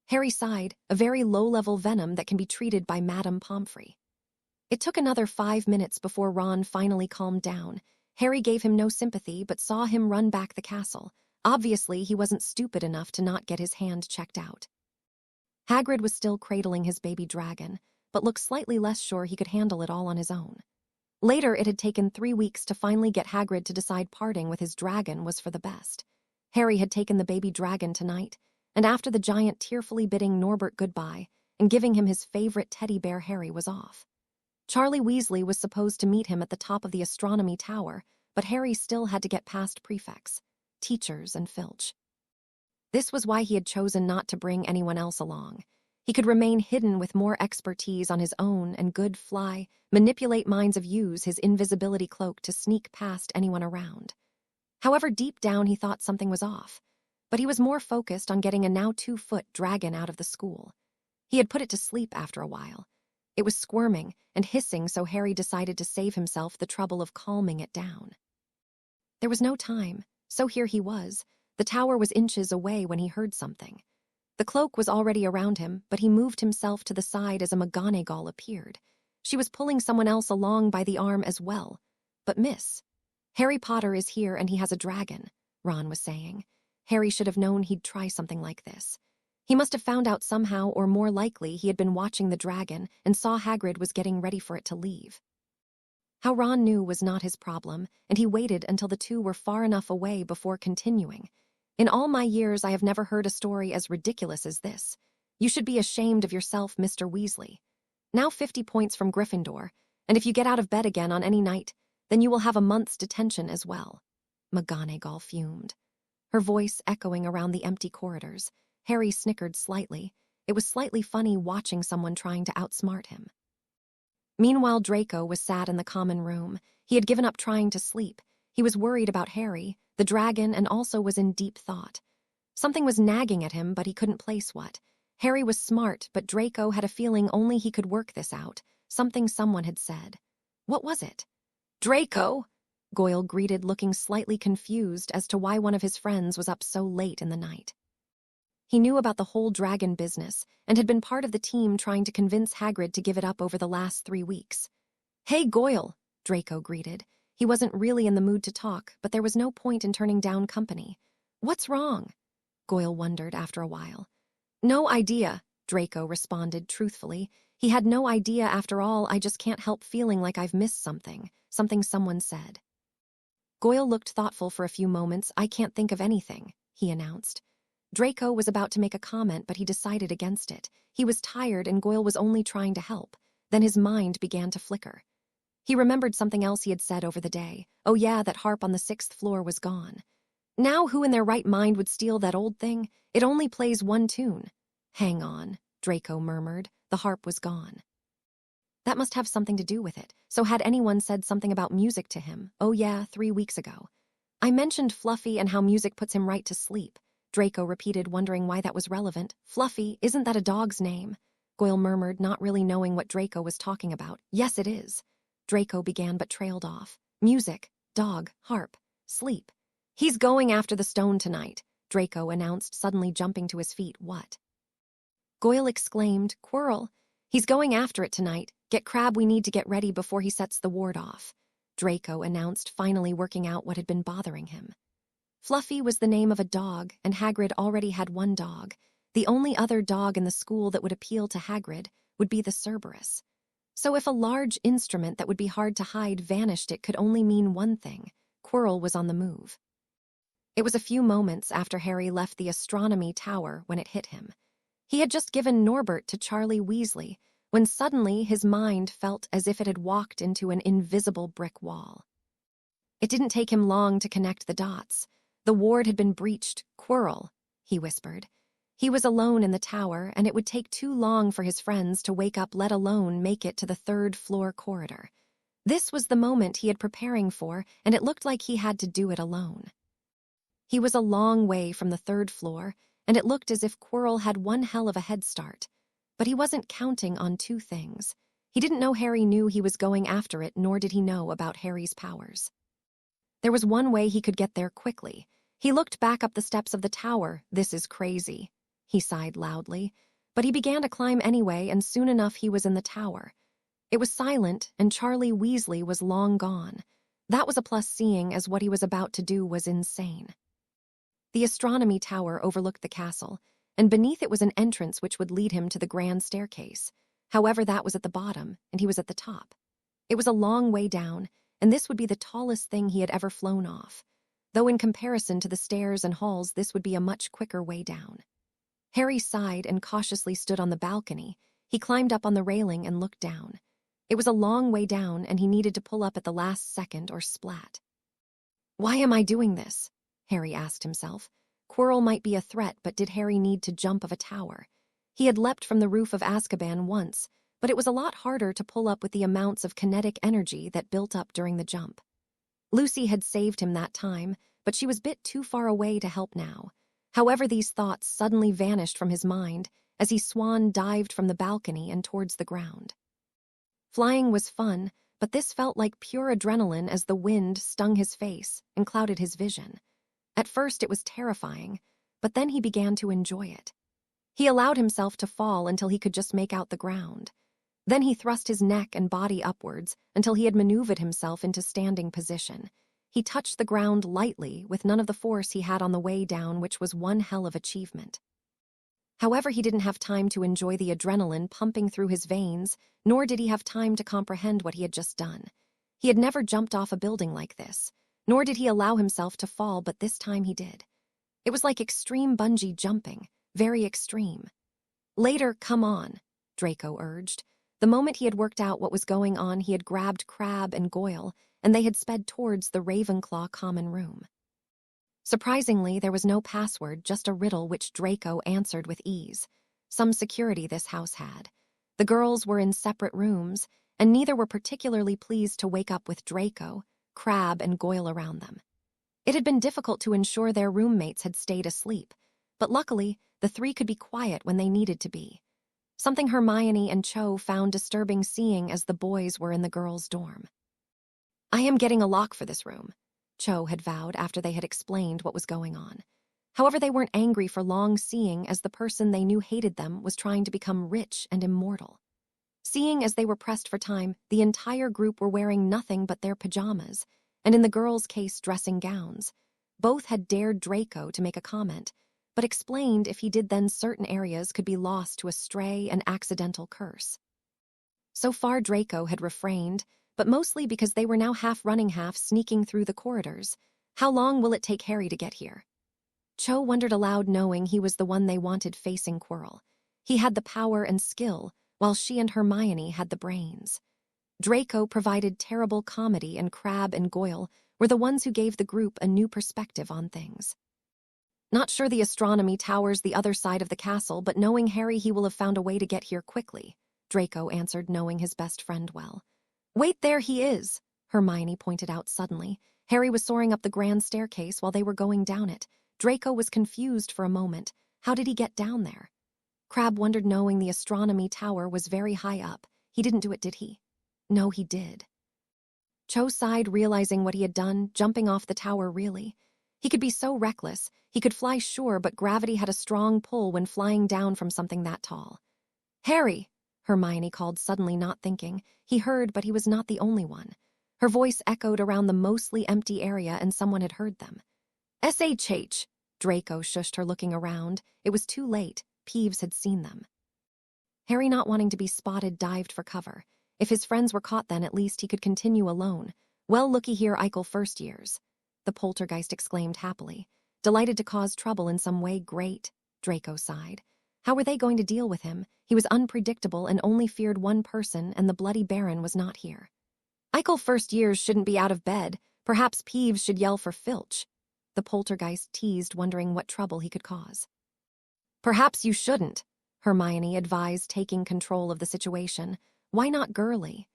Harry sighed, a very low-level venom that can be treated by Madame Pomfrey. It took another 5 minutes before Ron finally calmed down. Harry gave him no sympathy, but saw him run back the castle. Obviously, he wasn't stupid enough to not get his hand checked out. Hagrid was still cradling his baby dragon. but looked slightly less sure he could handle it all on his own. Later, it had taken 3 weeks to finally get Hagrid to decide parting with his dragon was for the best. Harry had taken the baby dragon tonight, and after the giant tearfully bidding Norbert goodbye and giving him his favorite teddy bear, Harry was off. Charlie Weasley was supposed to meet him at the top of the astronomy tower, but Harry still had to get past prefects, teachers, and Filch. This was why he had chosen not to bring anyone else along. He could remain hidden with more expertise on his own and manipulate minds of use his invisibility cloak to sneak past anyone around. However, deep down he thought something was off, but he was more focused on getting a now 2-foot dragon out of the school. He had put it to sleep after a while. It was squirming and hissing, so Harry decided to save himself the trouble of calming it down. There was no time, so here he was. The tower was inches away when he heard something. The cloak was already around him, but he moved himself to the side as a McGonagall appeared. She was pulling someone else along by the arm as well. But Miss, Harry Potter is here and he has a dragon, Ron was saying. Harry should have known he'd try something like this. He must have found out somehow, or more likely he had been watching the dragon and saw Hagrid was getting ready for it to leave. How Ron knew was not his problem, and he waited until the two were far enough away before continuing. In all my years, I have never heard a story as ridiculous as this. You should be ashamed of yourself, Mr. Weasley. Now 50 points from Gryffindor, and if you get out of bed again on any night, then you will have a month's detention as well. McGonagall fumed, her voice echoing around the empty corridors. Harry snickered slightly. It was slightly funny watching someone trying to outsmart him. Meanwhile, Draco was sat in the common room. He had given up trying to sleep. He was worried about Harry, the dragon, and also was in deep thought. Something was nagging at him, but he couldn't place what. Harry was smart, but Draco had a feeling only he could work this out. Something someone had said. What was it? Draco! Goyle greeted, looking slightly confused as to why one of his friends was up so late in the night. He knew about the whole dragon business and had been part of the team trying to convince Hagrid to give it up over the last 3 weeks. Hey, Goyle, Draco greeted. He wasn't really in the mood to talk, but there was no point in turning down company. What's wrong? Goyle wondered after a while. No idea, Draco responded truthfully. He had no idea after all. I just can't help feeling like I've missed something someone said. Goyle looked thoughtful for a few moments. I can't think of anything, he announced. Draco was about to make a comment, but he decided against it. He was tired and Goyle was only trying to help. Then his mind began to flicker. He remembered something else he had said over the day. Oh yeah, that harp on the 6th floor was gone. Now who in their right mind would steal that old thing? It only plays one tune. Hang on, Draco murmured. The harp was gone. That must have something to do with it. So had anyone said something about music to him? Oh yeah, 3 weeks ago. I mentioned Fluffy and how music puts him right to sleep. Draco repeated, wondering why that was relevant. Fluffy, isn't that a dog's name? Goyle murmured, not really knowing what Draco was talking about. Yes, it is. Draco began but trailed off. Music, dog, harp, sleep. He's going after the stone tonight, Draco announced, suddenly jumping to his feet. What? Goyle exclaimed, Quirrell. He's going after it tonight. Get Crabbe, we need to get ready before he sets the ward off. Draco announced, finally working out what had been bothering him. Fluffy was the name of a dog, and Hagrid already had one dog. The only other dog in the school that would appeal to Hagrid would be the Cerberus. So if a large instrument that would be hard to hide vanished, it could only mean one thing. Quirrell was on the move. It was a few moments after Harry left the astronomy tower when it hit him. He had just given Norbert to Charlie Weasley, when suddenly his mind felt as if it had walked into an invisible brick wall. It didn't take him long to connect the dots. The ward had been breached. Quirrell, he whispered. He was alone in the tower, and it would take too long for his friends to wake up, let alone make it to the 3rd floor corridor. This was the moment he had preparing for, and it looked like he had to do it alone. He was a long way from the 3rd floor, and it looked as if Quirrell had one hell of a head start. But he wasn't counting on 2 things. He didn't know Harry knew he was going after it, nor did he know about Harry's powers. There was one way he could get there quickly. He looked back up the steps of the tower. This is crazy, he sighed loudly. But he began to climb anyway, and soon enough he was in the tower. It was silent, and Charlie Weasley was long gone. That was a plus, seeing as what he was about to do was insane. The astronomy tower overlooked the castle, and beneath it was an entrance which would lead him to the grand staircase. However, that was at the bottom, and he was at the top. It was a long way down, and this would be the tallest thing he had ever flown off, though in comparison to the stairs and halls, this would be a much quicker way down. Harry sighed and cautiously stood on the balcony. He climbed up on the railing and looked down. It was a long way down, and he needed to pull up at the last second or splat. Why am I doing this? Harry asked himself. Quirrell might be a threat, but did Harry need to jump of a tower? He had leapt from the roof of Azkaban once, but it was a lot harder to pull up with the amounts of kinetic energy that built up during the jump. Lucy had saved him that time, but she was a bit too far away to help now. However, these thoughts suddenly vanished from his mind as he swan dived from the balcony and towards the ground. Flying was fun, but this felt like pure adrenaline as the wind stung his face and clouded his vision. At first it was terrifying, but then he began to enjoy it. He allowed himself to fall until he could just make out the ground. Then he thrust his neck and body upwards until he had maneuvered himself into standing position. He touched the ground lightly with none of the force he had on the way down, which was one hell of achievement. However, he didn't have time to enjoy the adrenaline pumping through his veins, nor did he have time to comprehend what he had just done. He had never jumped off a building like this, nor did he allow himself to fall, but this time he did. It was like extreme bungee jumping, very extreme. Later, come on, Draco urged. The moment he had worked out what was going on, he had grabbed Crabbe and Goyle, and they had sped towards the Ravenclaw common room. Surprisingly, there was no password, just a riddle which Draco answered with ease. Some security this house had. The girls were in separate rooms, and neither were particularly pleased to wake up with Draco, Crabbe, and Goyle around them. It had been difficult to ensure their roommates had stayed asleep, but luckily, the three could be quiet when they needed to be. Something Hermione and Cho found disturbing seeing as the boys were in the girls' dorm. I am getting a lock for this room, Cho had vowed after they had explained what was going on. However, they weren't angry for long, seeing as the person they knew hated them was trying to become rich and immortal. Seeing as they were pressed for time, the entire group were wearing nothing but their pajamas, and in the girls' case, dressing gowns. Both had dared Draco to make a comment, but explained if he did then certain areas could be lost to a stray and accidental curse. So far Draco had refrained, but mostly because they were now half running, half sneaking through the corridors. How long will it take Harry to get here? Cho wondered aloud, knowing he was the one they wanted facing Quirrell. He had the power and skill, while she and Hermione had the brains. Draco provided terrible comedy, and Crabbe and Goyle were the ones who gave the group a new perspective on things. Not sure the astronomy tower's the other side of the castle, but knowing Harry, he will have found a way to get here quickly, Draco answered, knowing his best friend well. Wait, there he is, Hermione pointed out suddenly. Harry was soaring up the grand staircase while they were going down it. Draco was confused for a moment. How did he get down there? Crabbe wondered, knowing the astronomy tower was very high up. He didn't do it, did he? No, he did. Cho sighed, realizing what he had done, jumping off the tower, really. He could be so reckless. He could fly, sure, but gravity had a strong pull when flying down from something that tall. Harry, Hermione called, suddenly not thinking. He heard, but he was not the only one. Her voice echoed around the mostly empty area, and someone had heard them. SHH, Draco shushed her, looking around. It was too late. Peeves had seen them. Harry, not wanting to be spotted, dived for cover. If his friends were caught, then at least he could continue alone. Well, looky here, Eichel first years, the poltergeist exclaimed happily. Delighted to cause trouble in some way, great, Draco sighed. How were they going to deal with him? He was unpredictable and only feared one person, and the Bloody Baron was not here. Eichel first years shouldn't be out of bed. Perhaps Peeves should yell for Filch, the poltergeist teased, wondering what trouble he could cause. Perhaps you shouldn't, Hermione advised, taking control of the situation. Why not Gurley?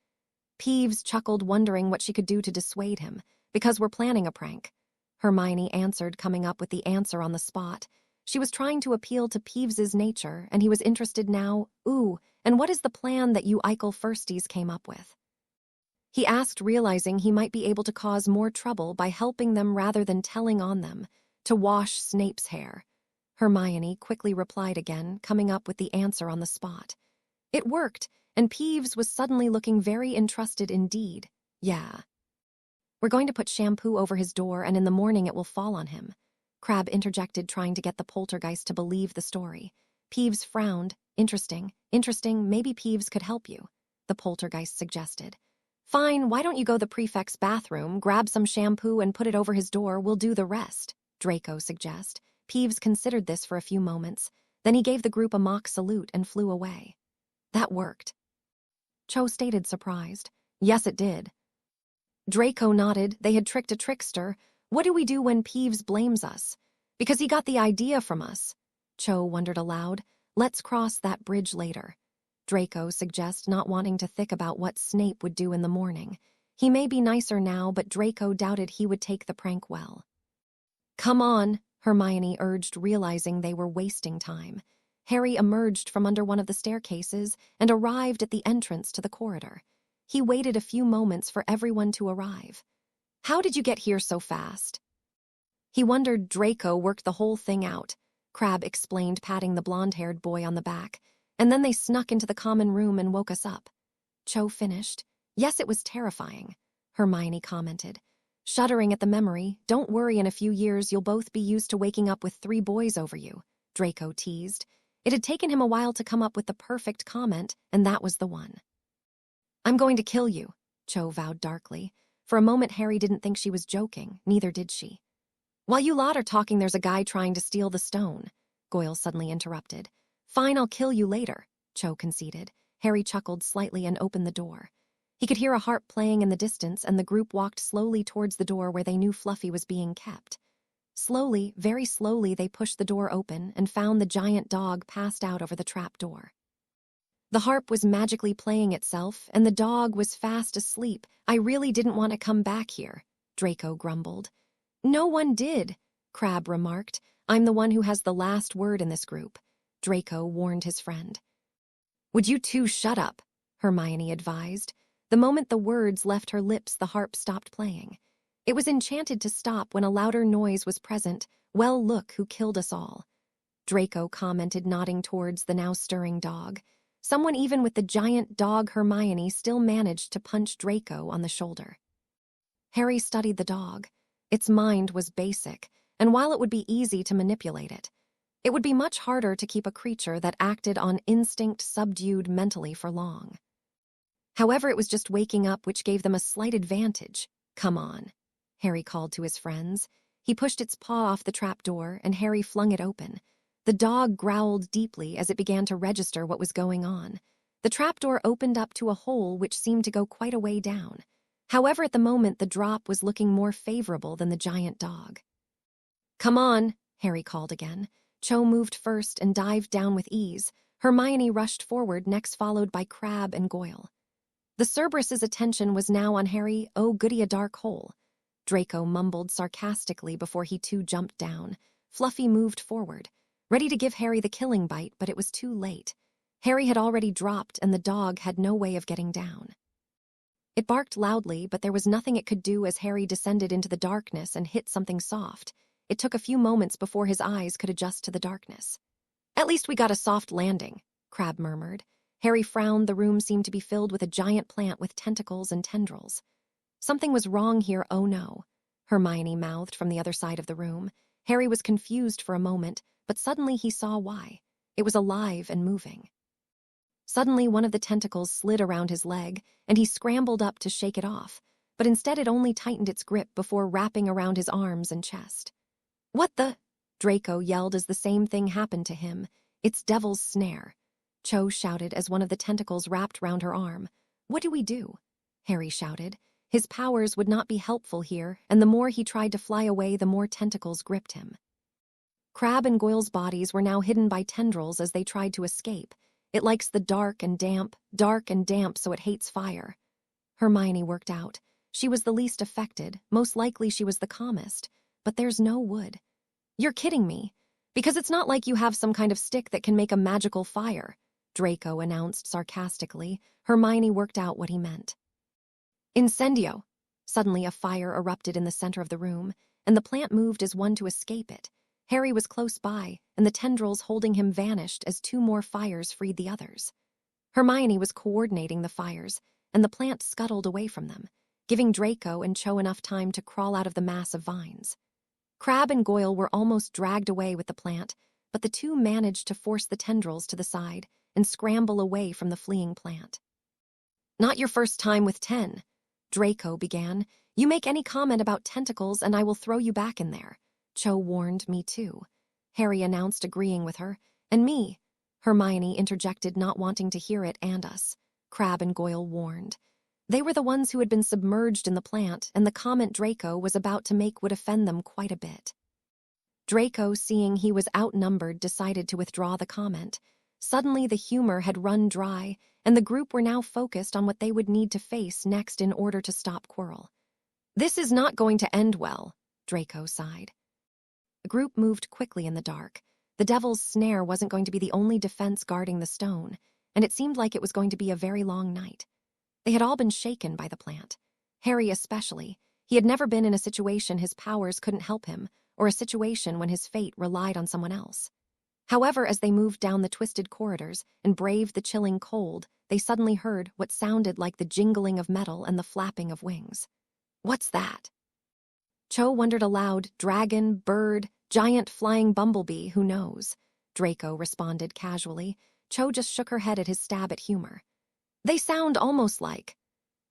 Peeves chuckled, wondering what she could do to dissuade him. Because we're planning a prank, Hermione answered, coming up with the answer on the spot. She was trying to appeal to Peeves's nature, and he was interested now. Ooh, and what is the plan that you Eichel firsties came up with? He asked, realizing he might be able to cause more trouble by helping them rather than telling on them. To wash Snape's hair. Hermione quickly replied again, coming up with the answer on the spot. It worked, and Peeves was suddenly looking very interested indeed. Yeah. We're going to put shampoo over his door, and in the morning it will fall on him, Crabbe interjected, trying to get the poltergeist to believe the story. Peeves frowned. Interesting, maybe Peeves could help you, the poltergeist suggested. Fine, why don't you go the prefect's bathroom, grab some shampoo and put it over his door, we'll do the rest, Draco suggested. Peeves considered this for a few moments. Then he gave the group a mock salute and flew away. That worked. Cho stated, surprised. Yes, it did. Draco nodded. They had tricked a trickster. What do we do when Peeves blames us? Because he got the idea from us. Cho wondered aloud. Let's cross that bridge later. Draco suggested, not wanting to think about what Snape would do in the morning. He may be nicer now, but Draco doubted he would take the prank well. Come on, Hermione urged, realizing they were wasting time. Harry emerged from under one of the staircases and arrived at the entrance to the corridor. He waited a few moments for everyone to arrive. How did you get here so fast? He wondered. Draco worked the whole thing out, Crabbe explained, patting the blonde-haired boy on the back. And then they snuck into the common room and woke us up. Cho finished. Yes, it was terrifying, Hermione commented. Shuddering at the memory. Don't worry, in a few years you'll both be used to waking up with 3 boys over you, Draco teased. It had taken him a while to come up with the perfect comment, and that was the one. I'm going to kill you, Cho vowed darkly. For a moment Harry didn't think she was joking, neither did she. While you lot are talking, there's a guy trying to steal the stone, Goyle suddenly interrupted. Fine, I'll kill you later, Cho conceded. Harry chuckled slightly and opened the door. He could hear a harp playing in the distance, and the group walked slowly towards the door where they knew Fluffy was being kept. Slowly, very slowly, they pushed the door open and found the giant dog passed out over the trap door. The harp was magically playing itself, and the dog was fast asleep. I really didn't want to come back here, Draco grumbled. No one did, Crabbe remarked. I'm the one who has the last word in this group, Draco warned his friend. Would you two shut up, Hermione advised. The moment the words left her lips, the harp stopped playing. It was enchanted to stop when a louder noise was present. Well, look who killed us all, Draco commented, nodding towards the now stirring dog. Someone even with the giant dog. Hermione still managed to punch Draco on the shoulder. Harry studied the dog. Its mind was basic, and while it would be easy to manipulate it, it would be much harder to keep a creature that acted on instinct subdued mentally for long. However, it was just waking up which gave them a slight advantage. Come on, Harry called to his friends. He pushed its paw off the trapdoor, and Harry flung it open. The dog growled deeply as it began to register what was going on. The trapdoor opened up to a hole which seemed to go quite a way down. However, at the moment, the drop was looking more favorable than the giant dog. Come on, Harry called again. Cho moved first and dived down with ease. Hermione rushed forward, next followed by Crabbe and Goyle. The Cerberus's attention was now on Harry. Oh, goody, a dark hole, Draco mumbled sarcastically before he too jumped down. Fluffy moved forward, ready to give Harry the killing bite, but it was too late. Harry had already dropped, and the dog had no way of getting down. It barked loudly, but there was nothing it could do as Harry descended into the darkness and hit something soft. It took a few moments before his eyes could adjust to the darkness. At least we got a soft landing, Crabbe murmured. Harry frowned. The room seemed to be filled with a giant plant with tentacles and tendrils. Something was wrong here, oh no, Hermione mouthed from the other side of the room. Harry was confused for a moment, but suddenly he saw why. It was alive and moving. Suddenly, one of the tentacles slid around his leg, and he scrambled up to shake it off, but instead it only tightened its grip before wrapping around his arms and chest. What the? Draco yelled as the same thing happened to him. It's Devil's Snare, Cho shouted as one of the tentacles wrapped round her arm. What do we do? Harry shouted. His powers would not be helpful here, and the more he tried to fly away, the more tentacles gripped him. Crabbe and Goyle's bodies were now hidden by tendrils as they tried to escape. It likes the dark and damp, so it hates fire. Hermione worked out. She was the least affected, most likely she was the calmest, but there's no wood. You're kidding me, because it's not like you have some kind of stick that can make a magical fire, Draco announced sarcastically. Hermione worked out what he meant. Incendio! Suddenly a fire erupted in the center of the room, and the plant moved as one to escape it. Harry was close by, and the tendrils holding him vanished as 2 more fires freed the others. Hermione was coordinating the fires, and the plant scuttled away from them, giving Draco and Cho enough time to crawl out of the mass of vines. Crabbe and Goyle were almost dragged away with the plant, but the two managed to force the tendrils to the side and scramble away from the fleeing plant. "Not your first time with 10, Draco began. "You make any comment about tentacles and I will throw you back in there." Cho warned. "Me too," Harry announced, agreeing with her. "And me," Hermione interjected, not wanting to hear it. "And us," Crabbe and Goyle warned. They were the ones who had been submerged in the plant, and the comment Draco was about to make would offend them quite a bit. Draco, seeing he was outnumbered, decided to withdraw the comment. Suddenly the humor had run dry, and the group were now focused on what they would need to face next in order to stop Quirrell. "This is not going to end well," Draco sighed. The group moved quickly in the dark. The Devil's Snare wasn't going to be the only defense guarding the stone, and it seemed like it was going to be a very long night. They had all been shaken by the plant. Harry especially. He had never been in a situation his powers couldn't help him, or a situation when his fate relied on someone else. However, as they moved down the twisted corridors and braved the chilling cold, they suddenly heard what sounded like the jingling of metal and the flapping of wings. "What's that?" Cho wondered aloud. "Dragon, bird, giant flying bumblebee, who knows?" Draco responded casually. Cho just shook her head at his stab at humor. "They sound almost like..."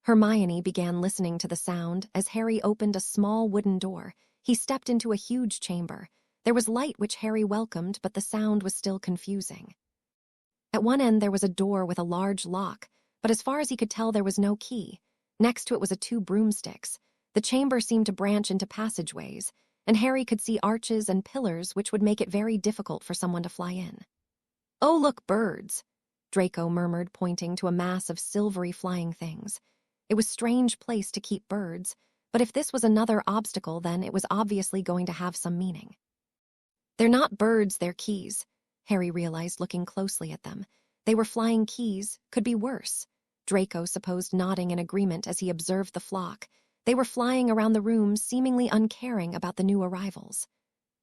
Hermione began listening to the sound as Harry opened a small wooden door. He stepped into a huge chamber. There was light, which Harry welcomed, but the sound was still confusing. At one end there was a door with a large lock, but as far as he could tell there was no key. Next to it was two broomsticks. The chamber seemed to branch into passageways, and Harry could see arches and pillars which would make it very difficult for someone to fly in. "Oh, look, birds," Draco murmured, pointing to a mass of silvery flying things. It was a strange place to keep birds, but if this was another obstacle, then it was obviously going to have some meaning. "They're not birds, they're keys," Harry realized, looking closely at them. They were flying keys, could be worse. Draco supposed, nodding in agreement as he observed the flock. They were flying around the room, seemingly uncaring about the new arrivals.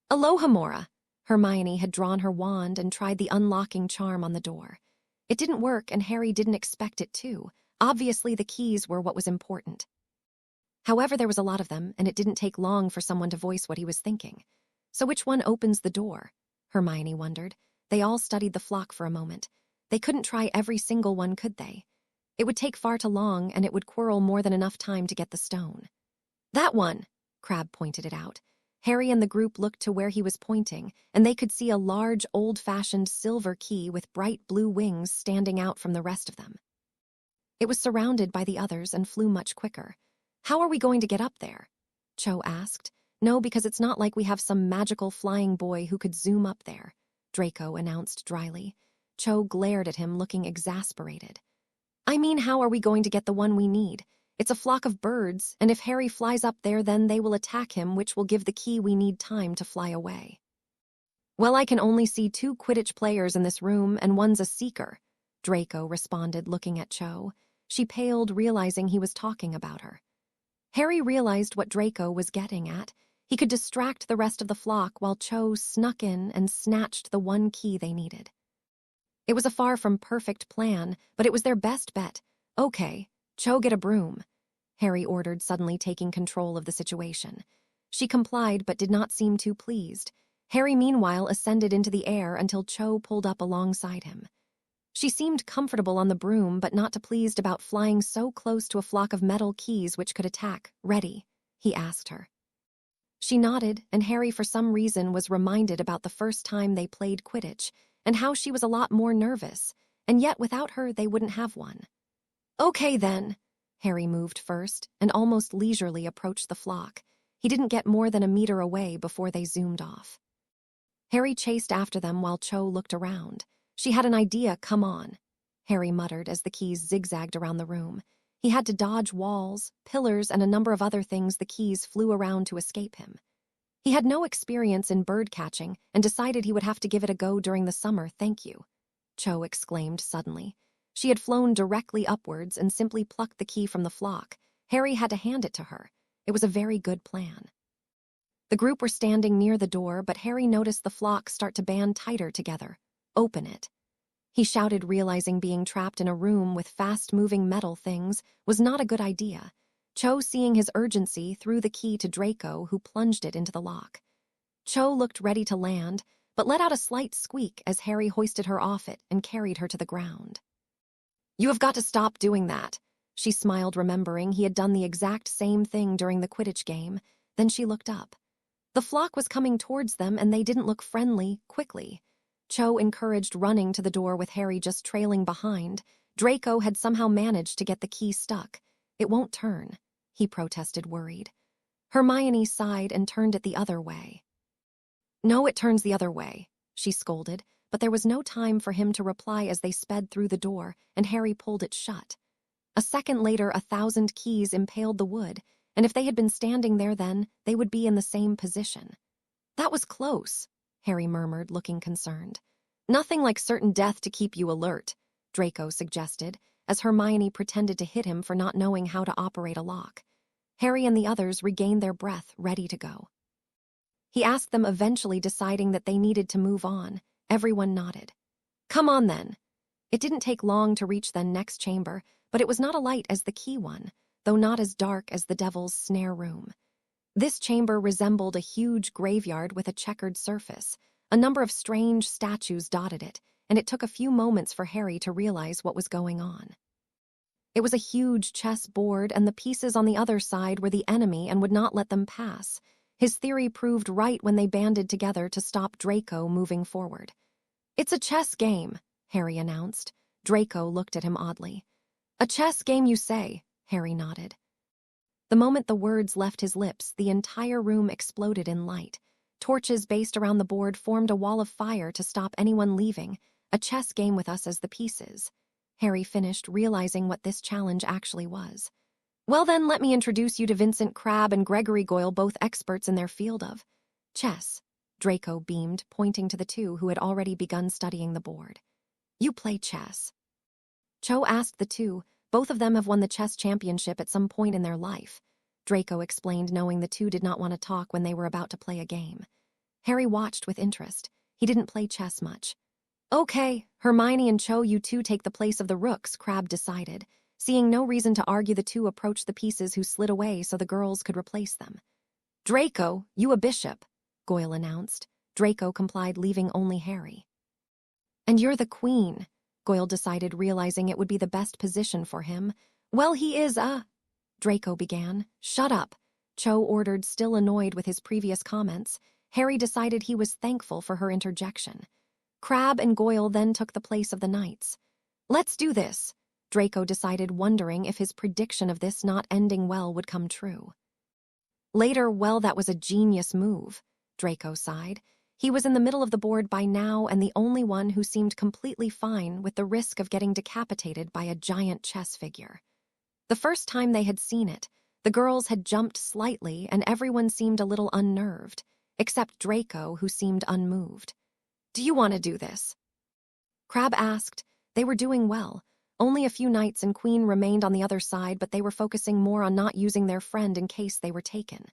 "Alohomora!" Hermione had drawn her wand and tried the unlocking charm on the door. It didn't work, and Harry didn't expect it to. Obviously, the keys were what was important. However, there was a lot of them, and it didn't take long for someone to voice what he was thinking. "So which one opens the door?" Hermione wondered. They all studied the flock for a moment. They couldn't try every single one, could they? It would take far too long, and it would Quirrell more than enough time to get the stone. "That one," Crabbe pointed it out. Harry and the group looked to where he was pointing, and they could see a large, old-fashioned silver key with bright blue wings standing out from the rest of them. It was surrounded by the others and flew much quicker. "How are we going to get up there?" Cho asked. "No, because it's not like we have some magical flying boy who could zoom up there," Draco announced dryly. Cho glared at him, looking exasperated. "I mean, how are we going to get the one we need? It's a flock of birds, and if Harry flies up there, then they will attack him, which will give the key we need time to fly away." "Well, I can only see 2 Quidditch players in this room, and one's a seeker," Draco responded, looking at Cho. She paled, realizing he was talking about her. Harry realized what Draco was getting at. He could distract the rest of the flock while Cho snuck in and snatched the one key they needed. It was a far from perfect plan, but it was their best bet. "Okay, Cho, get a broom," Harry ordered, suddenly taking control of the situation. She complied, but did not seem too pleased. Harry, meanwhile, ascended into the air until Cho pulled up alongside him. She seemed comfortable on the broom, but not too pleased about flying so close to a flock of metal keys which could attack. "Ready?" he asked her. She nodded, and Harry, for some reason, was reminded about the first time they played Quidditch, and how she was a lot more nervous, and yet without her they wouldn't have one. "Okay, then." Harry moved first, and almost leisurely approached the flock. He didn't get more than a meter away before they zoomed off. Harry chased after them while Cho looked around. "She had an idea, come on," Harry muttered as the keys zigzagged around the room. He had to dodge walls, pillars, and a number of other things the keys flew around to escape him. He had no experience in bird catching and decided he would have to give it a go during the summer. "Thank you," Cho exclaimed suddenly. She had flown directly upwards and simply plucked the key from the flock. Harry had to hand it to her. It was a very good plan. The group were standing near the door, but Harry noticed the flock start to band tighter together. "Open it," he shouted, realizing being trapped in a room with fast-moving metal things was not a good idea. Cho, seeing his urgency, threw the key to Draco, who plunged it into the lock. Cho looked ready to land, but let out a slight squeak as Harry hoisted her off it and carried her to the ground. "You have got to stop doing that," she smiled, remembering he had done the exact same thing during the Quidditch game. Then she looked up. The flock was coming towards them, and they didn't look friendly quickly. Cho encouraged running to the door with Harry just trailing behind. Draco had somehow managed to get the key stuck. "It won't turn," he protested, worried. Hermione sighed and turned it the other way. "No, it turns the other way," she scolded, but there was no time for him to reply as they sped through the door, and Harry pulled it shut. A second later, 1,000 keys impaled the wood, and if they had been standing there then, they would be in the same position. "That was close," Harry murmured, looking concerned. "Nothing like certain death to keep you alert," Draco suggested, as Hermione pretended to hit him for not knowing how to operate a lock. Harry and the others regained their breath, ready to go. He asked them, eventually deciding that they needed to move on. Everyone nodded. "Come on, then." It didn't take long to reach the next chamber, but it was not alight as the key one, though not as dark as the Devil's Snare room. This chamber resembled a huge graveyard with a checkered surface. A number of strange statues dotted it, and it took a few moments for Harry to realize what was going on. It was a huge chess board, and the pieces on the other side were the enemy and would not let them pass. His theory proved right when they banded together to stop Draco moving forward. "It's a chess game," Harry announced. Draco looked at him oddly. "A chess game, you say?" Harry nodded. The moment the words left his lips, the entire room exploded in light. Torches based around the board formed a wall of fire to stop anyone leaving. "A chess game with us as the pieces," Harry finished, realizing what this challenge actually was. "Well then, let me introduce you to Vincent Crabbe and Gregory Goyle, both experts in their field of chess," Draco beamed, pointing to the two who had already begun studying the board. "You play chess?" Cho asked the two. "Both of them have won the chess championship at some point in their life," Draco explained, knowing the two did not want to talk when they were about to play a game. Harry watched with interest. He didn't play chess much. "Okay, Hermione and Cho, you two take the place of the rooks," Crabbe decided. Seeing no reason to argue, the two approached the pieces, who slid away so the girls could replace them. "Draco, you a bishop," Goyle announced. Draco complied, leaving only Harry. "And you're the queen," Goyle decided, realizing it would be the best position for him. "Well, he is Draco began. "Shut up," Cho ordered, still annoyed with his previous comments. Harry decided he was thankful for her interjection. Crabbe and Goyle then took the place of the knights. "Let's do this," Draco decided, wondering if his prediction of this not ending well would come true. Later, "Well, that was a genius move," Draco sighed. He was in the middle of the board by now, and the only one who seemed completely fine with the risk of getting decapitated by a giant chess figure. The first time they had seen it, the girls had jumped slightly and everyone seemed a little unnerved, except Draco, who seemed unmoved. "Do you want to do this?" Crabbe asked. They were doing well. Only a few knights and queen remained on the other side, but they were focusing more on not using their friend in case they were taken.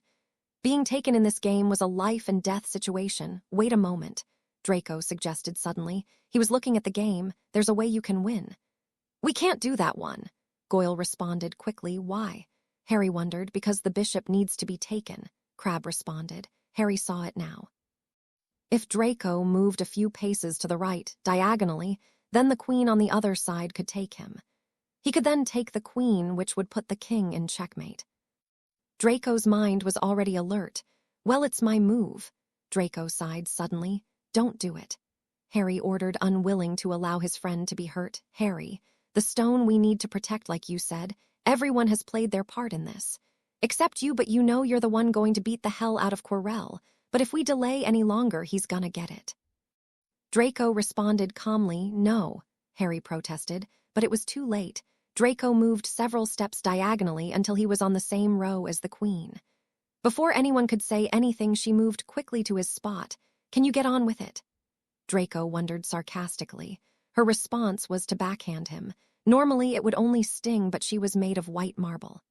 Being taken in this game was a life-and-death situation. "Wait a moment," Draco suggested suddenly. He was looking at the game. "There's a way you can win." "We can't do that one," Goyle responded quickly. "Why?" Harry wondered. "Because the bishop needs to be taken," Crabbe responded. Harry saw it now. If Draco moved a few paces to the right, diagonally, then the queen on the other side could take him. He could then take the queen, which would put the king in checkmate. Draco's mind was already alert. "Well, it's my move," Draco sighed suddenly. "Don't do it," Harry ordered, unwilling to allow his friend to be hurt. "Harry, the stone we need to protect, like you said. Everyone has played their part in this. Except you, but you know you're the one going to beat the hell out of Quirrell. But if we delay any longer, he's gonna get it." Draco responded calmly. "No," Harry protested, but it was too late. Draco moved several steps diagonally until he was on the same row as the queen. Before anyone could say anything, she moved quickly to his spot. "Can you get on with it?" Draco wondered sarcastically. Her response was to backhand him. Normally it would only sting, but she was made of white marble.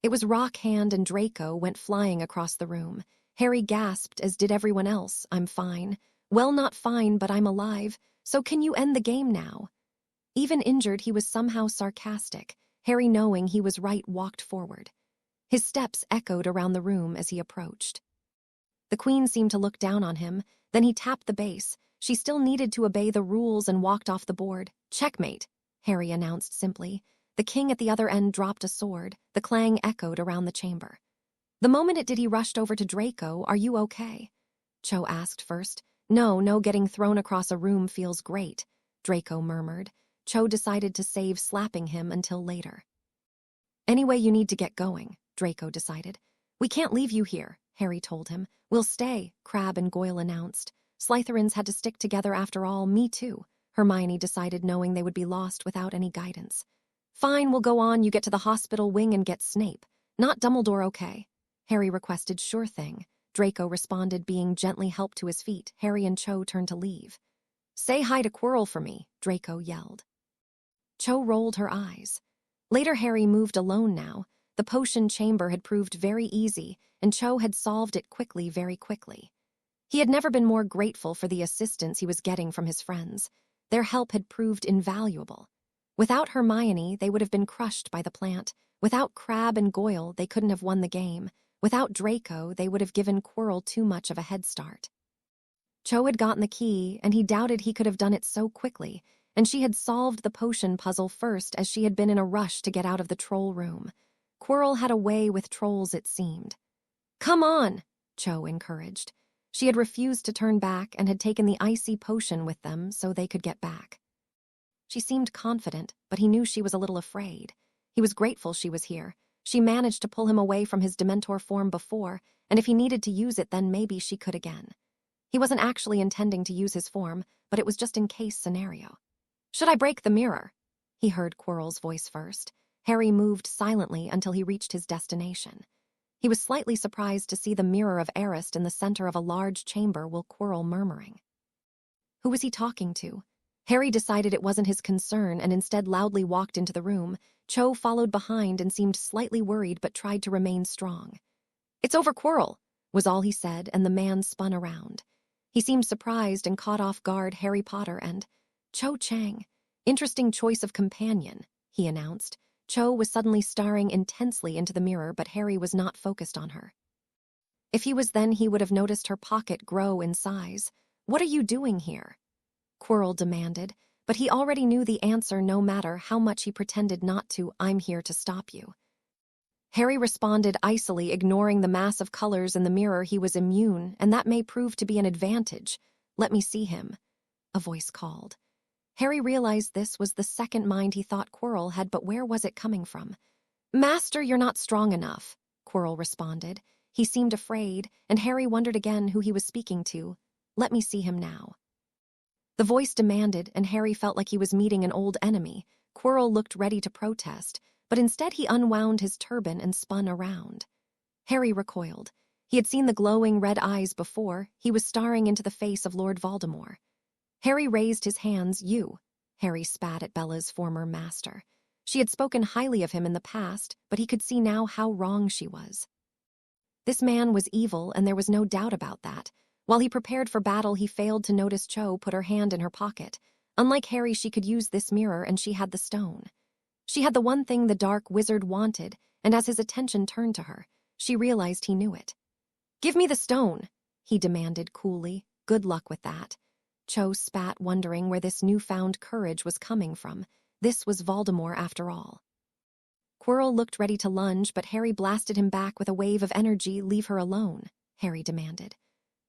It was rock hand, and Draco went flying across the room. Harry gasped, as did everyone else. "I'm fine." "Well, not fine, but I'm alive. So can you end the game now?" Even injured, he was somehow sarcastic. Harry, knowing he was right, walked forward. His steps echoed around the room as he approached. The queen seemed to look down on him, Then he tapped the base. She still needed to obey the rules and walked off the board. "Checkmate," Harry announced simply. The king at the other end dropped a sword. The clang echoed around the chamber. The moment it did, he rushed over to Draco. "Are you okay?" Cho asked first. No, getting thrown across a room feels great," Draco murmured. Cho decided to save slapping him until later. "Anyway, you need to get going," Draco decided. "We can't leave you here," Harry told him. "We'll stay," Crabbe and Goyle announced. Slytherins had to stick together after all. "Me too," Hermione decided, knowing they would be lost without any guidance. "Fine, we'll go on. You get to the hospital wing and get Snape. Not Dumbledore, okay?" Harry requested. "Sure thing," Draco responded, being gently helped to his feet. Harry and Cho turned to leave. "Say hi to Quirrell for me," Draco yelled. Cho rolled her eyes. Later, Harry moved alone now. The potion chamber had proved very easy, and Cho had solved it quickly, very quickly. He had never been more grateful for the assistance he was getting from his friends. Their help had proved invaluable. Without Hermione, they would have been crushed by the plant. Without Crabbe and Goyle, they couldn't have won the game. Without Draco, they would have given Quirrell too much of a head start. Cho had gotten the key, and he doubted he could have done it so quickly, and she had solved the potion puzzle first, as she had been in a rush to get out of the troll room. Quirrell had a way with trolls, it seemed. "Come on," Cho encouraged. She had refused to turn back and had taken the icy potion with them so they could get back. She seemed confident, but he knew she was a little afraid. He was grateful she was here. She managed to pull him away from his Dementor form before, and if he needed to use it, then maybe she could again. He wasn't actually intending to use his form, but it was just in case scenario. "Should I break the mirror?" He heard Quirrell's voice first. Harry moved silently until he reached his destination. He was slightly surprised to see the mirror of Arist in the center of a large chamber, while Quirrell murmuring. Who was he talking to? Harry decided it wasn't his concern and instead loudly walked into the room. Cho followed behind and seemed slightly worried but tried to remain strong. "It's over, Quirrell," was all he said, and the man spun around. He seemed surprised and caught off guard. "Harry Potter and Cho Chang. Interesting choice of companion," he announced. Cho was suddenly staring intensely into the mirror, but Harry was not focused on her. If he was, then he would have noticed her pocket grow in size. "What are you doing here?" Quirrell demanded, but he already knew the answer no matter how much he pretended not to. "I'm here to stop you." Harry responded icily, ignoring the mass of colors in the mirror. He was immune, and that may prove to be an advantage. "Let me see him," a voice called. Harry realized this was the second mind he thought Quirrell had, but where was it coming from? "Master, you're not strong enough," Quirrell responded. He seemed afraid, and Harry wondered again who he was speaking to. "Let me see him now," the voice demanded, and Harry felt like he was meeting an old enemy. Quirrell looked ready to protest, but instead he unwound his turban and spun around. Harry recoiled. He had seen the glowing red eyes before. He was staring into the face of Lord Voldemort. Harry raised his hands. "You," Harry spat at Bella's former master. She had spoken highly of him in the past, but he could see now how wrong she was. This man was evil, and there was no doubt about that. While he prepared for battle, he failed to notice Cho put her hand in her pocket. Unlike Harry, she could use this mirror, and she had the stone. She had the one thing the dark wizard wanted, and as his attention turned to her, she realized he knew it. "Give me the stone," he demanded coolly. "Good luck with that." Cho spat, wondering where this newfound courage was coming from. This was Voldemort after all. Quirrell looked ready to lunge, but Harry blasted him back with a wave of energy. "Leave her alone," Harry demanded.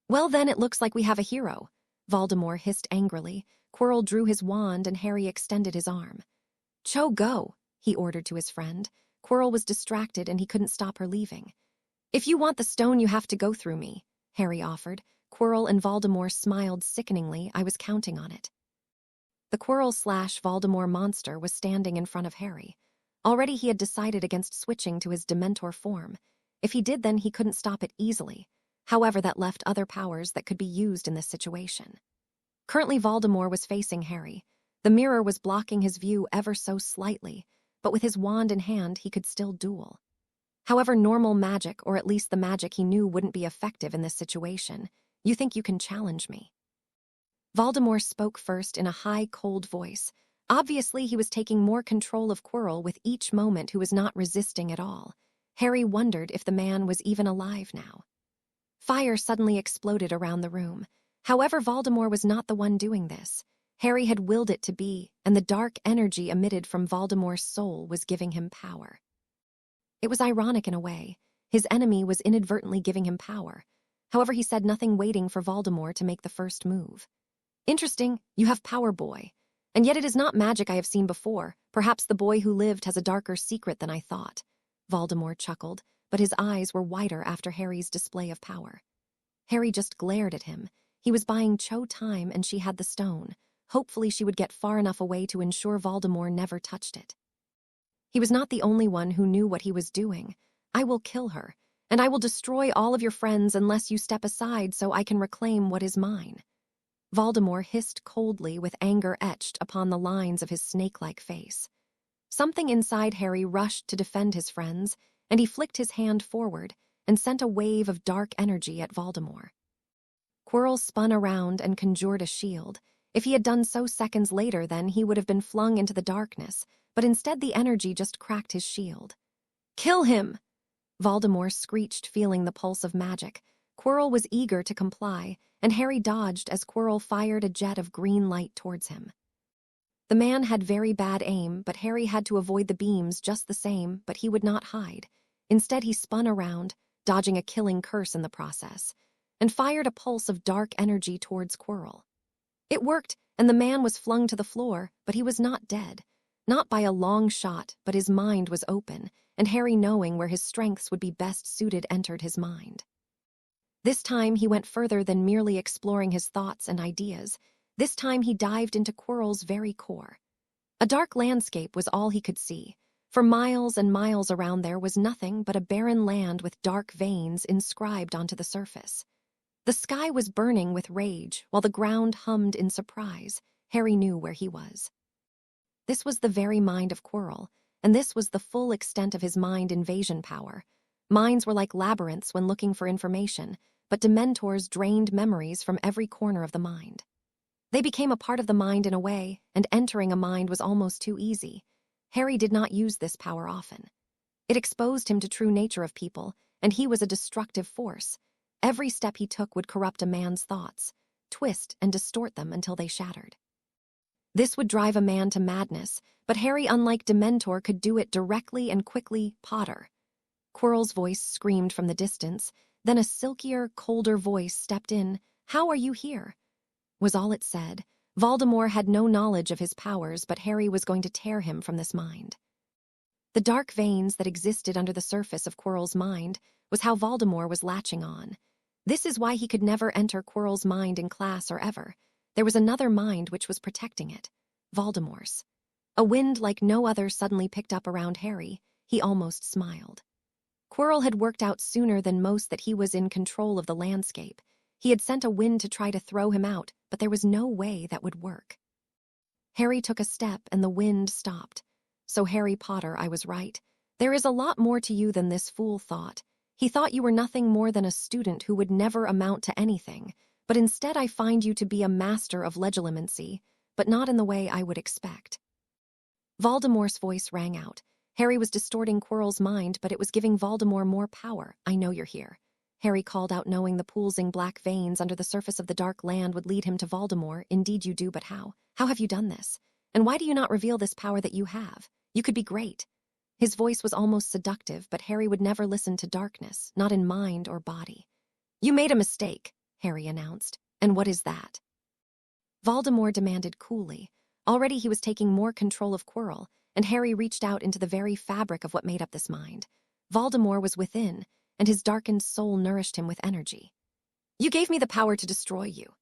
"Well then, it looks like we have a hero," Voldemort hissed angrily. Quirrell drew his wand and Harry extended his arm. "Cho, go," he ordered to his friend. Quirrell was distracted and he couldn't stop her leaving. "If you want the stone, you have to go through me," Harry offered. Quirrell and Voldemort smiled sickeningly. "I was counting on it." The Quirrell/Voldemort monster was standing in front of Harry. Already he had decided against switching to his Dementor form. If he did, then he couldn't stop it easily. However, that left other powers that could be used in this situation. Currently, Voldemort was facing Harry. The mirror was blocking his view ever so slightly, but with his wand in hand, he could still duel. However, normal magic, or at least the magic he knew, wouldn't be effective in this situation. "You think you can challenge me?" Voldemort spoke first in a high, cold voice. Obviously, he was taking more control of Quirrell with each moment, who was not resisting at all. Harry wondered if the man was even alive now. Fire suddenly exploded around the room. However, Voldemort was not the one doing this. Harry had willed it to be, and the dark energy emitted from Voldemort's soul was giving him power. It was ironic in a way. His enemy was inadvertently giving him power. However, he said nothing, waiting for Voldemort to make the first move. Interesting, you have power, boy. And yet it is not magic I have seen before. Perhaps the boy who lived has a darker secret than I thought. Voldemort chuckled, but his eyes were wider after Harry's display of power. Harry just glared at him. He was buying Cho time and she had the stone. Hopefully she would get far enough away to ensure Voldemort never touched it. He was not the only one who knew what he was doing. I will kill her, and I will destroy all of your friends unless you step aside so I can reclaim what is mine. Voldemort hissed coldly, with anger etched upon the lines of his snake-like face. Something inside Harry rushed to defend his friends, and he flicked his hand forward and sent a wave of dark energy at Voldemort. Quirrell spun around and conjured a shield. If he had done so seconds later, then he would have been flung into the darkness, but instead the energy just cracked his shield. "Kill him!" Voldemort screeched, feeling the pulse of magic. Quirrell was eager to comply, and Harry dodged as Quirrell fired a jet of green light towards him. The man had very bad aim, but Harry had to avoid the beams just the same, but he would not hide. Instead, he spun around, dodging a killing curse in the process, and fired a pulse of dark energy towards Quirrell. It worked, and the man was flung to the floor, but he was not dead. Not by a long shot, but his mind was open, and Harry, knowing where his strengths would be best suited, entered his mind. This time he went further than merely exploring his thoughts and ideas. This time he dived into Quirrell's very core. A dark landscape was all he could see. For miles and miles around there was nothing but a barren land with dark veins inscribed onto the surface. The sky was burning with rage, while the ground hummed in surprise. Harry knew where he was. This was the very mind of Quirrell, and this was the full extent of his mind invasion power. Minds were like labyrinths when looking for information, but Dementors drained memories from every corner of the mind. They became a part of the mind in a way, and entering a mind was almost too easy. Harry did not use this power often. It exposed him to true nature of people, and he was a destructive force. Every step he took would corrupt a man's thoughts, twist and distort them until they shattered. This would drive a man to madness, but Harry, unlike Dementor, could do it directly and quickly. "Potter." Quirrell's voice screamed from the distance, then a silkier, colder voice stepped in. "How are you here?" was all it said. Voldemort had no knowledge of his powers, but Harry was going to tear him from this mind. The dark veins that existed under the surface of Quirrell's mind was how Voldemort was latching on. This is why he could never enter Quirrell's mind in class or ever. There was another mind which was protecting it, Voldemort's. A wind like no other suddenly picked up around Harry. He almost smiled. Quirrell had worked out sooner than most that he was in control of the landscape. He had sent a wind to try to throw him out, but there was no way that would work. Harry took a step and the wind stopped. "So Harry Potter, I was right. There is a lot more to you than this fool thought. He thought you were nothing more than a student who would never amount to anything, but instead I find you to be a master of legilimency, but not in the way I would expect." Voldemort's voice rang out. Harry was distorting Quirrell's mind, but it was giving Voldemort more power. "I know you're here," Harry called out, knowing the pulsing black veins under the surface of the dark land would lead him to Voldemort. "Indeed you do, but how? How have you done this? And why do you not reveal this power that you have? You could be great." His voice was almost seductive, but Harry would never listen to darkness, not in mind or body. "You made a mistake," Harry announced. "And what is that?" Voldemort demanded coolly. Already he was taking more control of Quirrell, and Harry reached out into the very fabric of what made up this mind. Voldemort was within, and his darkened soul nourished him with energy. "You gave me the power to destroy you."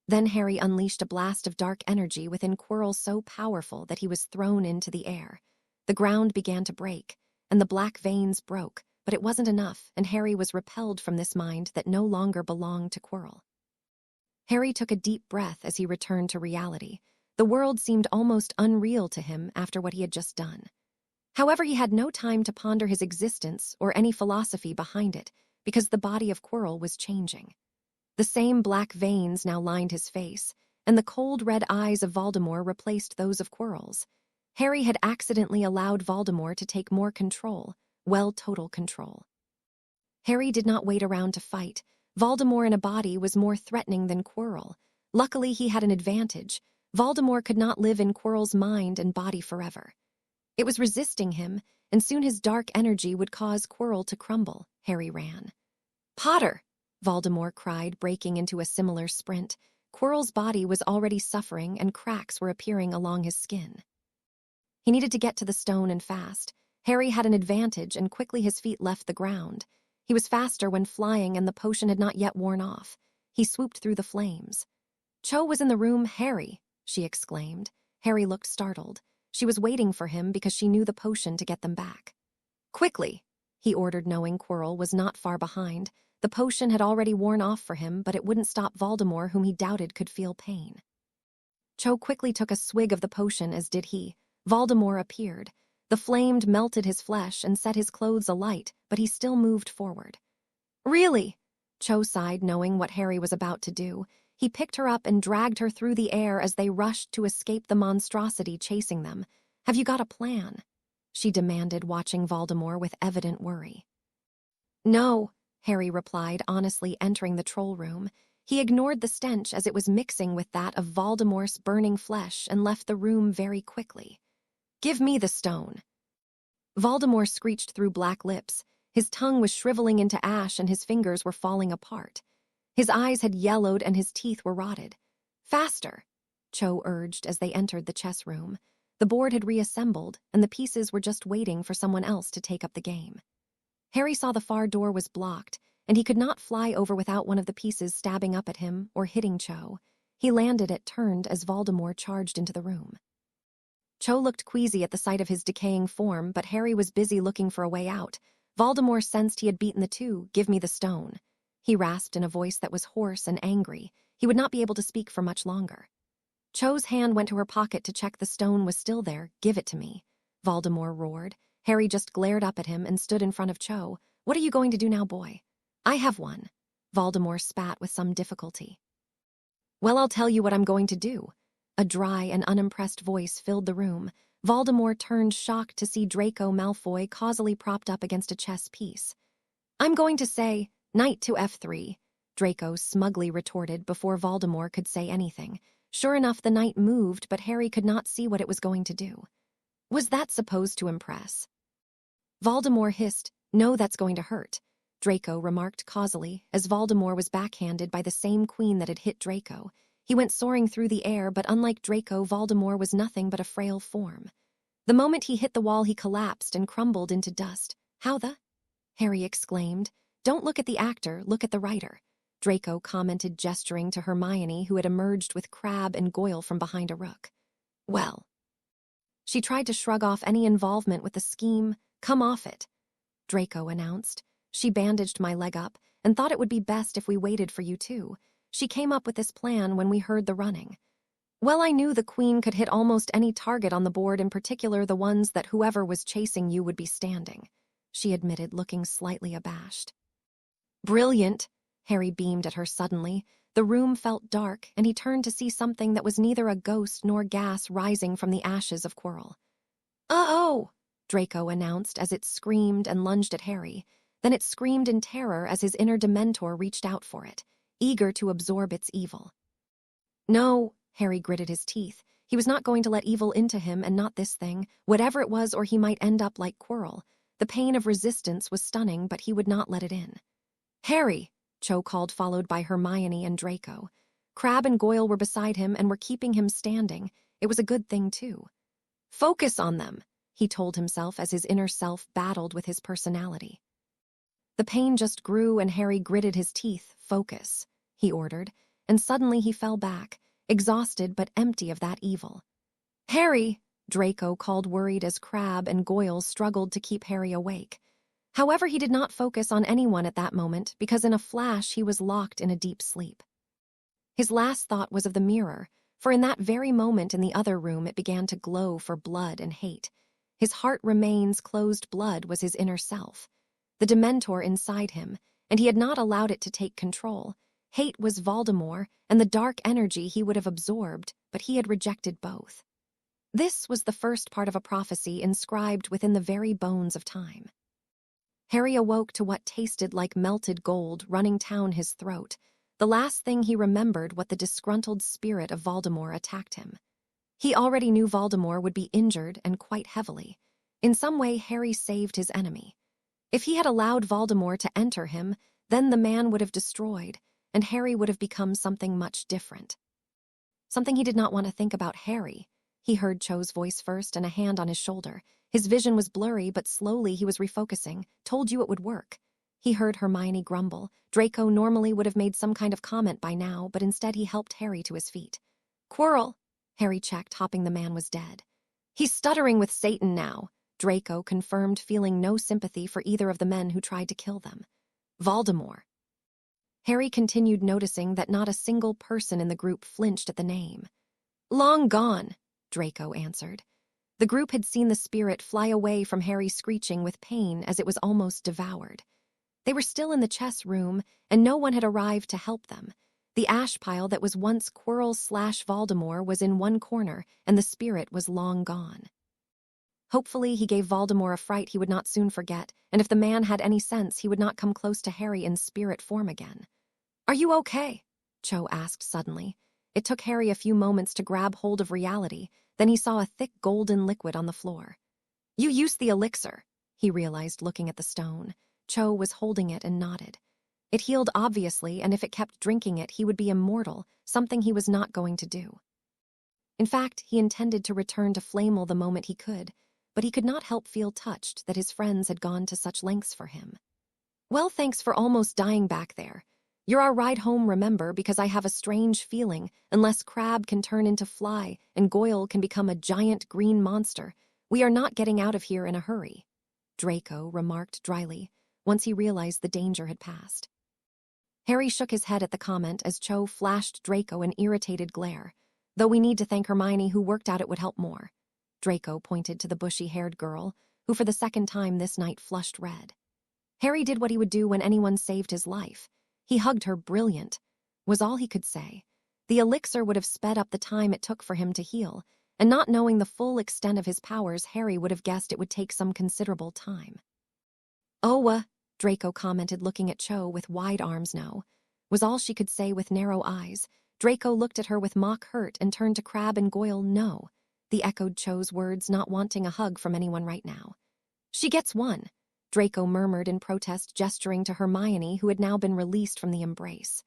Then Harry unleashed a blast of dark energy within Quirrell so powerful that he was thrown into the air. The ground began to break, and the black veins broke, but it wasn't enough, and Harry was repelled from this mind that no longer belonged to Quirrell. Harry took a deep breath as he returned to reality. The world seemed almost unreal to him after what he had just done. However, he had no time to ponder his existence or any philosophy behind it, because the body of Quirrell was changing. The same black veins now lined his face, and the cold red eyes of Voldemort replaced those of Quirrell's. Harry had accidentally allowed Voldemort to take more control, total control. Harry did not wait around to fight. Voldemort in a body was more threatening than Quirrell. Luckily, he had an advantage. Voldemort could not live in Quirrell's mind and body forever. It was resisting him, and soon his dark energy would cause Quirrell to crumble. Harry ran. "Potter!" Voldemort cried, breaking into a similar sprint. Quirrell's body was already suffering, and cracks were appearing along his skin. He needed to get to the stone and fast. Harry had an advantage, and quickly his feet left the ground. He was faster when flying, and the potion had not yet worn off. He swooped through the flames. "Cho was in the room, Harry," she exclaimed. Harry looked startled. She was waiting for him because she knew the potion to get them back. "Quickly," he ordered, knowing Quirrell was not far behind. The potion had already worn off for him, but it wouldn't stop Voldemort, whom he doubted could feel pain. Cho quickly took a swig of the potion, as did he. Voldemort appeared. The flame melted his flesh and set his clothes alight, but he still moved forward. "Really?" Cho sighed, knowing what Harry was about to do. He picked her up and dragged her through the air as they rushed to escape the monstrosity chasing them. "Have you got a plan?" she demanded, watching Voldemort with evident worry. "No," Harry replied, honestly, entering the troll room. He ignored the stench as it was mixing with that of Voldemort's burning flesh and left the room very quickly. "Give me the stone." Voldemort screeched through black lips. His tongue was shriveling into ash and his fingers were falling apart. His eyes had yellowed and his teeth were rotted. "Faster," Cho urged as they entered the chess room. The board had reassembled, and the pieces were just waiting for someone else to take up the game. Harry saw the far door was blocked, and he could not fly over without one of the pieces stabbing up at him or hitting Cho. He landed at turned as Voldemort charged into the room. Cho looked queasy at the sight of his decaying form, but Harry was busy looking for a way out. Voldemort sensed he had beaten the two. "Give me the stone," he rasped in a voice that was hoarse and angry. He would not be able to speak for much longer. Cho's hand went to her pocket to check the stone was still there. "Give it to me," Voldemort roared. Harry just glared up at him and stood in front of Cho. "What are you going to do now, boy?" "I have one," Voldemort spat with some difficulty. "Well, I'll tell you what I'm going to do." A dry and unimpressed voice filled the room. Voldemort turned, shocked to see Draco Malfoy causally propped up against a chess piece. "I'm going to say, knight to F3, Draco smugly retorted before Voldemort could say anything. Sure enough, the knight moved, but Harry could not see what it was going to do. Was that supposed to impress? Voldemort hissed, "No, that's going to hurt," Draco remarked causally, as Voldemort was backhanded by the same queen that had hit Draco. He went soaring through the air, but unlike Draco, Voldemort was nothing but a frail form. The moment he hit the wall, he collapsed and crumbled into dust. "How the?" Harry exclaimed. "Don't look at the actor, look at the writer," Draco commented, gesturing to Hermione, who had emerged with Crabbe and Goyle from behind a rook. "Well." She tried to shrug off any involvement with the scheme. "Come off it," Draco announced. "She bandaged my leg up and thought it would be best if we waited for you too. She came up with this plan when we heard the running. Well, I knew the queen could hit almost any target on the board, in particular the ones that whoever was chasing you would be standing," she admitted, looking slightly abashed. "Brilliant," Harry beamed at her suddenly. The room felt dark, and he turned to see something that was neither a ghost nor gas rising from the ashes of Quirrell. "Uh-oh," Draco announced as it screamed and lunged at Harry. Then it screamed in terror as his inner Dementor reached out for it, eager to absorb its evil. No, Harry gritted his teeth. He was not going to let evil into him, and not this thing, whatever it was, or he might end up like Quirrell. The pain of resistance was stunning, but he would not let it in. "Harry," Cho called, followed by Hermione and Draco. Crabbe and Goyle were beside him and were keeping him standing. It was a good thing, too. "Focus on them," he told himself as his inner self battled with his personality. The pain just grew, and Harry gritted his teeth. "Focus," he ordered, and suddenly he fell back, exhausted but empty of that evil. "Harry," Draco called, worried, as Crabbe and Goyle struggled to keep Harry awake. However, he did not focus on anyone at that moment, because in a flash he was locked in a deep sleep. His last thought was of the mirror, for in that very moment in the other room it began to glow for blood and hate. His heart remains closed blood was his inner self, the Dementor inside him, and he had not allowed it to take control. Hate was Voldemort and the dark energy he would have absorbed, but he had rejected both. This was the first part of a prophecy inscribed within the very bones of time. Harry awoke to what tasted like melted gold running down his throat. The last thing he remembered was the disgruntled spirit of Voldemort attacked him. He already knew Voldemort would be injured and quite heavily. In some way, Harry saved his enemy. If he had allowed Voldemort to enter him, then the man would have destroyed, and Harry would have become something much different. Something he did not want to think about Harry. He heard Cho's voice first and a hand on his shoulder. His vision was blurry, but slowly he was refocusing. Told you it would work. He heard Hermione grumble. Draco normally would have made some kind of comment by now, but instead he helped Harry to his feet. Quirrell, Harry checked, hoping the man was dead. He's stuttering with Satan now, Draco confirmed, feeling no sympathy for either of the men who tried to kill them. Voldemort. Harry continued, noticing that not a single person in the group flinched at the name. Long gone, Draco answered. The group had seen the spirit fly away from Harry, screeching with pain as it was almost devoured. They were still in the chess room, and no one had arrived to help them. The ash pile that was once Quirrell/Voldemort was in one corner, and the spirit was long gone. Hopefully he gave Voldemort a fright he would not soon forget, and if the man had any sense, he would not come close to Harry in spirit form again. Are you okay? Cho asked suddenly. It took Harry a few moments to grab hold of reality. Then he saw a thick golden liquid on the floor. You used the elixir, he realized, looking at the stone. Cho was holding it and nodded. It healed obviously, and if it kept drinking it, he would be immortal, something he was not going to do. In fact, he intended to return to Flamel the moment he could, but he could not help feel touched that his friends had gone to such lengths for him. Well, thanks for almost dying back there. You're our ride home, remember, because I have a strange feeling, unless Crabbe can turn into Fly and Goyle can become a giant green monster, we are not getting out of here in a hurry, Draco remarked dryly, once he realized the danger had passed. Harry shook his head at the comment as Cho flashed Draco an irritated glare. Though we need to thank Hermione, who worked out it would help more. Draco pointed to the bushy-haired girl, who for the second time this night flushed red. Harry did what he would do when anyone saved his life. He hugged her. Brilliant, was all he could say. The elixir would have sped up the time it took for him to heal, and not knowing the full extent of his powers, Harry would have guessed it would take some considerable time. Draco commented, looking at Cho with wide arms. No, was all she could say with narrow eyes. Draco looked at her with mock hurt and turned to Crabbe and Goyle. No, the echoed Cho's words, not wanting a hug from anyone right now. She gets one, Draco murmured in protest, gesturing to Hermione, who had now been released from the embrace.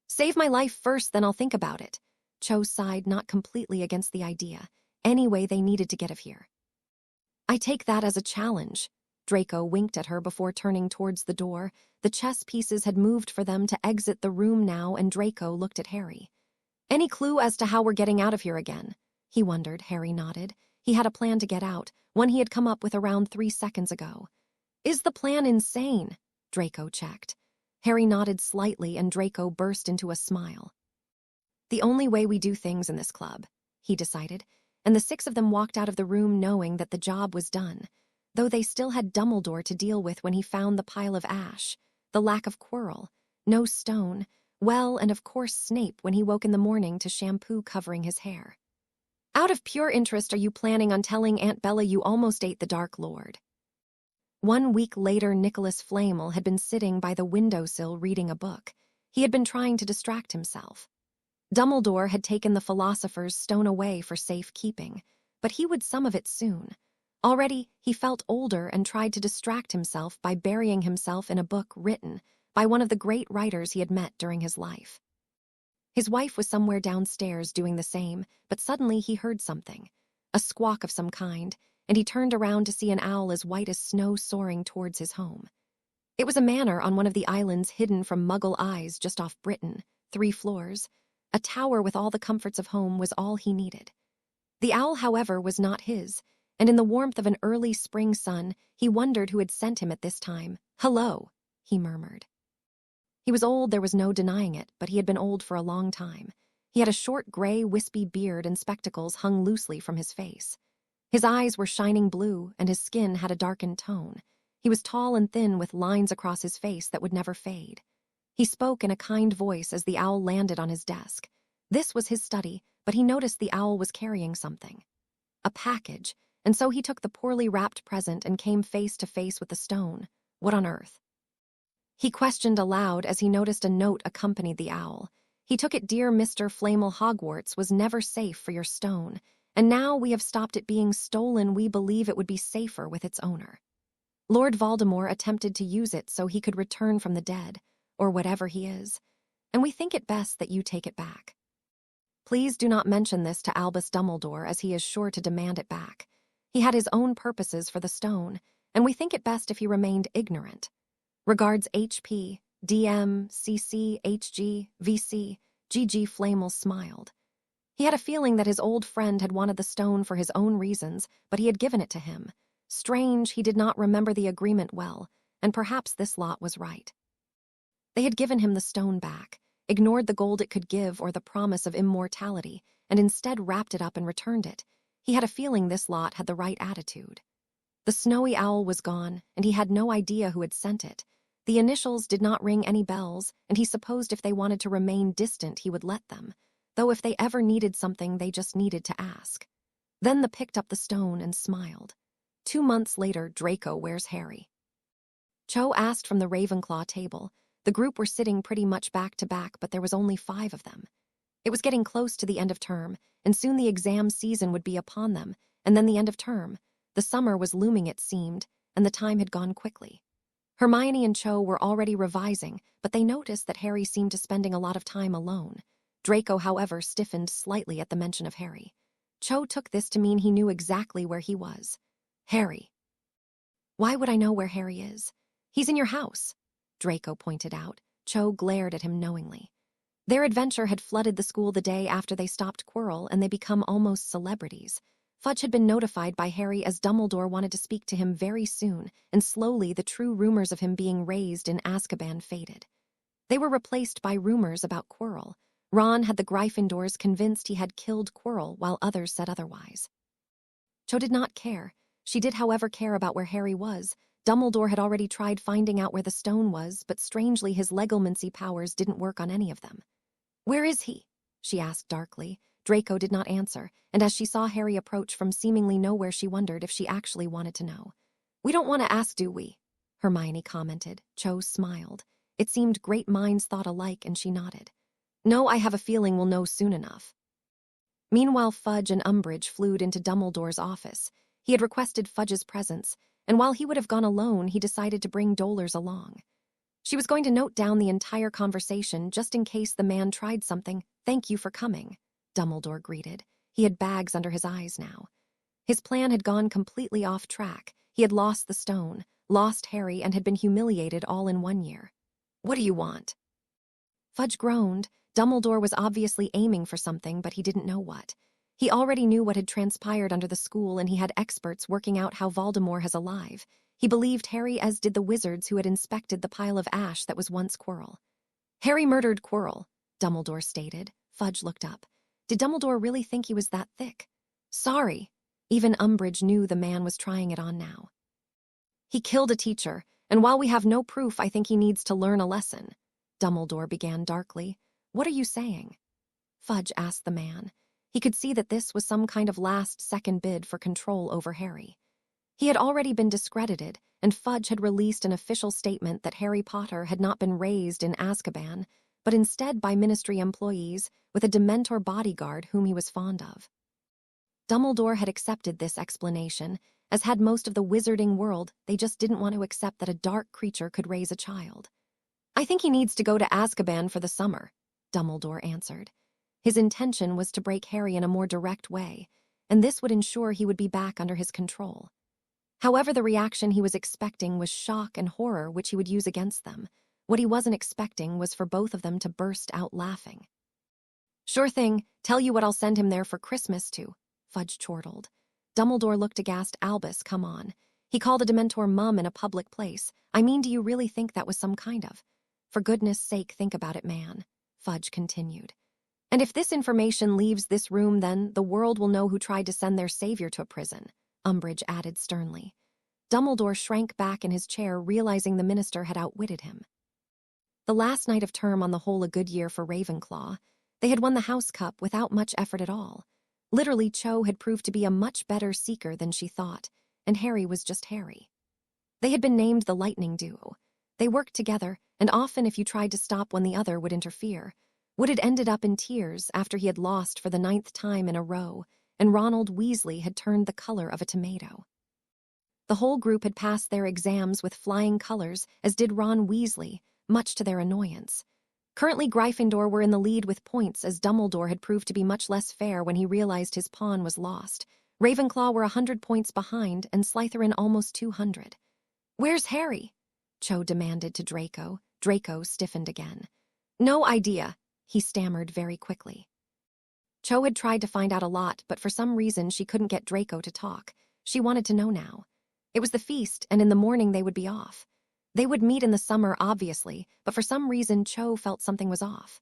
Save my life first, then I'll think about it. Cho sighed, not completely against the idea. Anyway, they needed to get out of here. I take that as a challenge. Draco winked at her before turning towards the door. The chess pieces had moved for them to exit the room now, and Draco looked at Harry. Any clue as to how we're getting out of here again? He wondered. Harry nodded. He had a plan to get out, one he had come up with around 3 seconds ago. Is the plan insane? Draco checked. Harry nodded slightly, and Draco burst into a smile. The only way we do things in this club, he decided, and the 6 of them walked out of the room knowing that the job was done, though they still had Dumbledore to deal with when he found the pile of ash, the lack of Quirrell, no stone, well, and of course Snape when he woke in the morning to shampoo covering his hair. Out of pure interest, are you planning on telling Aunt Bella you almost ate the Dark Lord? 1 week later, Nicholas Flamel had been sitting by the windowsill reading a book. He had been trying to distract himself. Dumbledore had taken the Philosopher's Stone away for safekeeping, but he would some of it soon. Already, he felt older and tried to distract himself by burying himself in a book written by one of the great writers he had met during his life. His wife was somewhere downstairs doing the same, but suddenly he heard something, a squawk of some kind, and he turned around to see an owl as white as snow soaring towards his home. It was a manor on one of the islands hidden from Muggle eyes just off Britain, 3 floors. A tower with all the comforts of home was all he needed. The owl, however, was not his, and in the warmth of an early spring sun, he wondered who had sent him at this time. Hello, he murmured. He was old, there was no denying it, but he had been old for a long time. He had a short, gray, wispy beard, and spectacles hung loosely from his face. His eyes were shining blue, and his skin had a darkened tone. He was tall and thin, with lines across his face that would never fade. He spoke in a kind voice as the owl landed on his desk. This was his study, but he noticed the owl was carrying something. A package, and so he took the poorly wrapped present and came face to face with the stone. What on earth? He questioned aloud as he noticed a note accompanied the owl. He took it, "Dear Mr. Flamel, Hogwarts was never safe for your stone, and now we have stopped it being stolen. We believe it would be safer with its owner. Lord Voldemort attempted to use it so he could return from the dead, or whatever he is, and we think it best that you take it back. Please do not mention this to Albus Dumbledore, as he is sure to demand it back. He had his own purposes for the stone, and we think it best if he remained ignorant. Regards HP, DM, CC, HG, VC." GG Flamel smiled. He had a feeling that his old friend had wanted the stone for his own reasons, but he had given it to him. Strange, he did not remember the agreement well, and perhaps this lot was right. They had given him the stone back, ignored the gold it could give or the promise of immortality, and instead wrapped it up and returned it. He had a feeling this lot had the right attitude. The snowy owl was gone, and he had no idea who had sent it. The initials did not ring any bells, and he supposed if they wanted to remain distant he would let them, though if they ever needed something they just needed to ask. Then the picked up the stone and smiled. 2 months later, Draco, where's Harry? Cho asked from the Ravenclaw table. The group were sitting pretty much back to back, but there was only 5 of them. It was getting close to the end of term, and soon the exam season would be upon them, and then the end of term. The summer was looming, it seemed, and the time had gone quickly. Hermione and Cho were already revising, but they noticed that Harry seemed to spending a lot of time alone. Draco, however, stiffened slightly at the mention of Harry. Cho took this to mean he knew exactly where he was. Harry. Why would I know where Harry is? He's in your house, Draco pointed out. Cho glared at him knowingly. Their adventure had flooded the school the day after they stopped Quirrell, and they become almost celebrities. Fudge had been notified by Harry as Dumbledore wanted to speak to him very soon, and slowly the true rumors of him being raised in Azkaban faded. They were replaced by rumors about Quirrell. Ron had the Gryffindors convinced he had killed Quirrell, while others said otherwise. Cho did not care. She did, however, care about where Harry was. Dumbledore had already tried finding out where the stone was, but strangely his legalmancy powers didn't work on any of them. "Where is he?" she asked darkly. Draco did not answer, and as she saw Harry approach from seemingly nowhere, she wondered if she actually wanted to know. "We don't want to ask, do we?" Hermione commented. Cho smiled. It seemed great minds thought alike, and she nodded. "No, I have a feeling we'll know soon enough." Meanwhile, Fudge and Umbridge flew into Dumbledore's office. He had requested Fudge's presence, and while he would have gone alone, he decided to bring Dolores along. She was going to note down the entire conversation just in case the man tried something. "Thank you for coming," Dumbledore greeted. He had bags under his eyes now. His plan had gone completely off track. He had lost the stone, lost Harry, and had been humiliated all in 1 year. "What do you want?" Fudge groaned. Dumbledore was obviously aiming for something, but he didn't know what. He already knew what had transpired under the school, and he had experts working out how Voldemort is alive. He believed Harry, as did the wizards who had inspected the pile of ash that was once Quirrell. "Harry murdered Quirrell," Dumbledore stated. Fudge looked up. Did Dumbledore really think he was that thick? "Sorry." Even Umbridge knew the man was trying it on now. "He killed a teacher, and while we have no proof, I think he needs to learn a lesson," Dumbledore began darkly. "What are you saying?" Fudge asked the man. He could see that this was some kind of last-second bid for control over Harry. He had already been discredited, and Fudge had released an official statement that Harry Potter had not been raised in Azkaban, but instead by Ministry employees with a Dementor bodyguard whom he was fond of. Dumbledore had accepted this explanation, as had most of the wizarding world. They just didn't want to accept that a dark creature could raise a child. "I think he needs to go to Azkaban for the summer," Dumbledore answered. His intention was to break Harry in a more direct way, and this would ensure he would be back under his control. However, the reaction he was expecting was shock and horror, which he would use against them. What he wasn't expecting was for both of them to burst out laughing. "Sure thing. Tell you what, I'll send him there for Christmas, too," Fudge chortled. Dumbledore looked aghast. "Albus, come on. He called a Dementor mum in a public place. I mean, do you really think that was some kind of—" "For goodness sake, think about it, man," Fudge continued. "And if this information leaves this room, then the world will know who tried to send their savior to a prison," Umbridge added sternly. Dumbledore shrank back in his chair, realizing the minister had outwitted him. The last night of term, on the whole a good year for Ravenclaw. They had won the House Cup without much effort at all. Literally, Cho had proved to be a much better seeker than she thought, and Harry was just Harry. They had been named the Lightning Duo. They worked together, and often if you tried to stop when the other would interfere. Wood had ended up in tears after he had lost for the 9th time in a row, and Ronald Weasley had turned the color of a tomato. The whole group had passed their exams with flying colors, as did Ron Weasley, much to their annoyance. Currently, Gryffindor were in the lead with points, as Dumbledore had proved to be much less fair when he realized his pawn was lost. Ravenclaw were 100 points behind, and Slytherin almost 200. "Where's Harry?" Cho demanded to Draco. Draco stiffened again. "No idea," he stammered very quickly. Cho had tried to find out a lot, but for some reason she couldn't get Draco to talk. She wanted to know now. It was the feast, and in the morning they would be off. They would meet in the summer, obviously, but for some reason Cho felt something was off.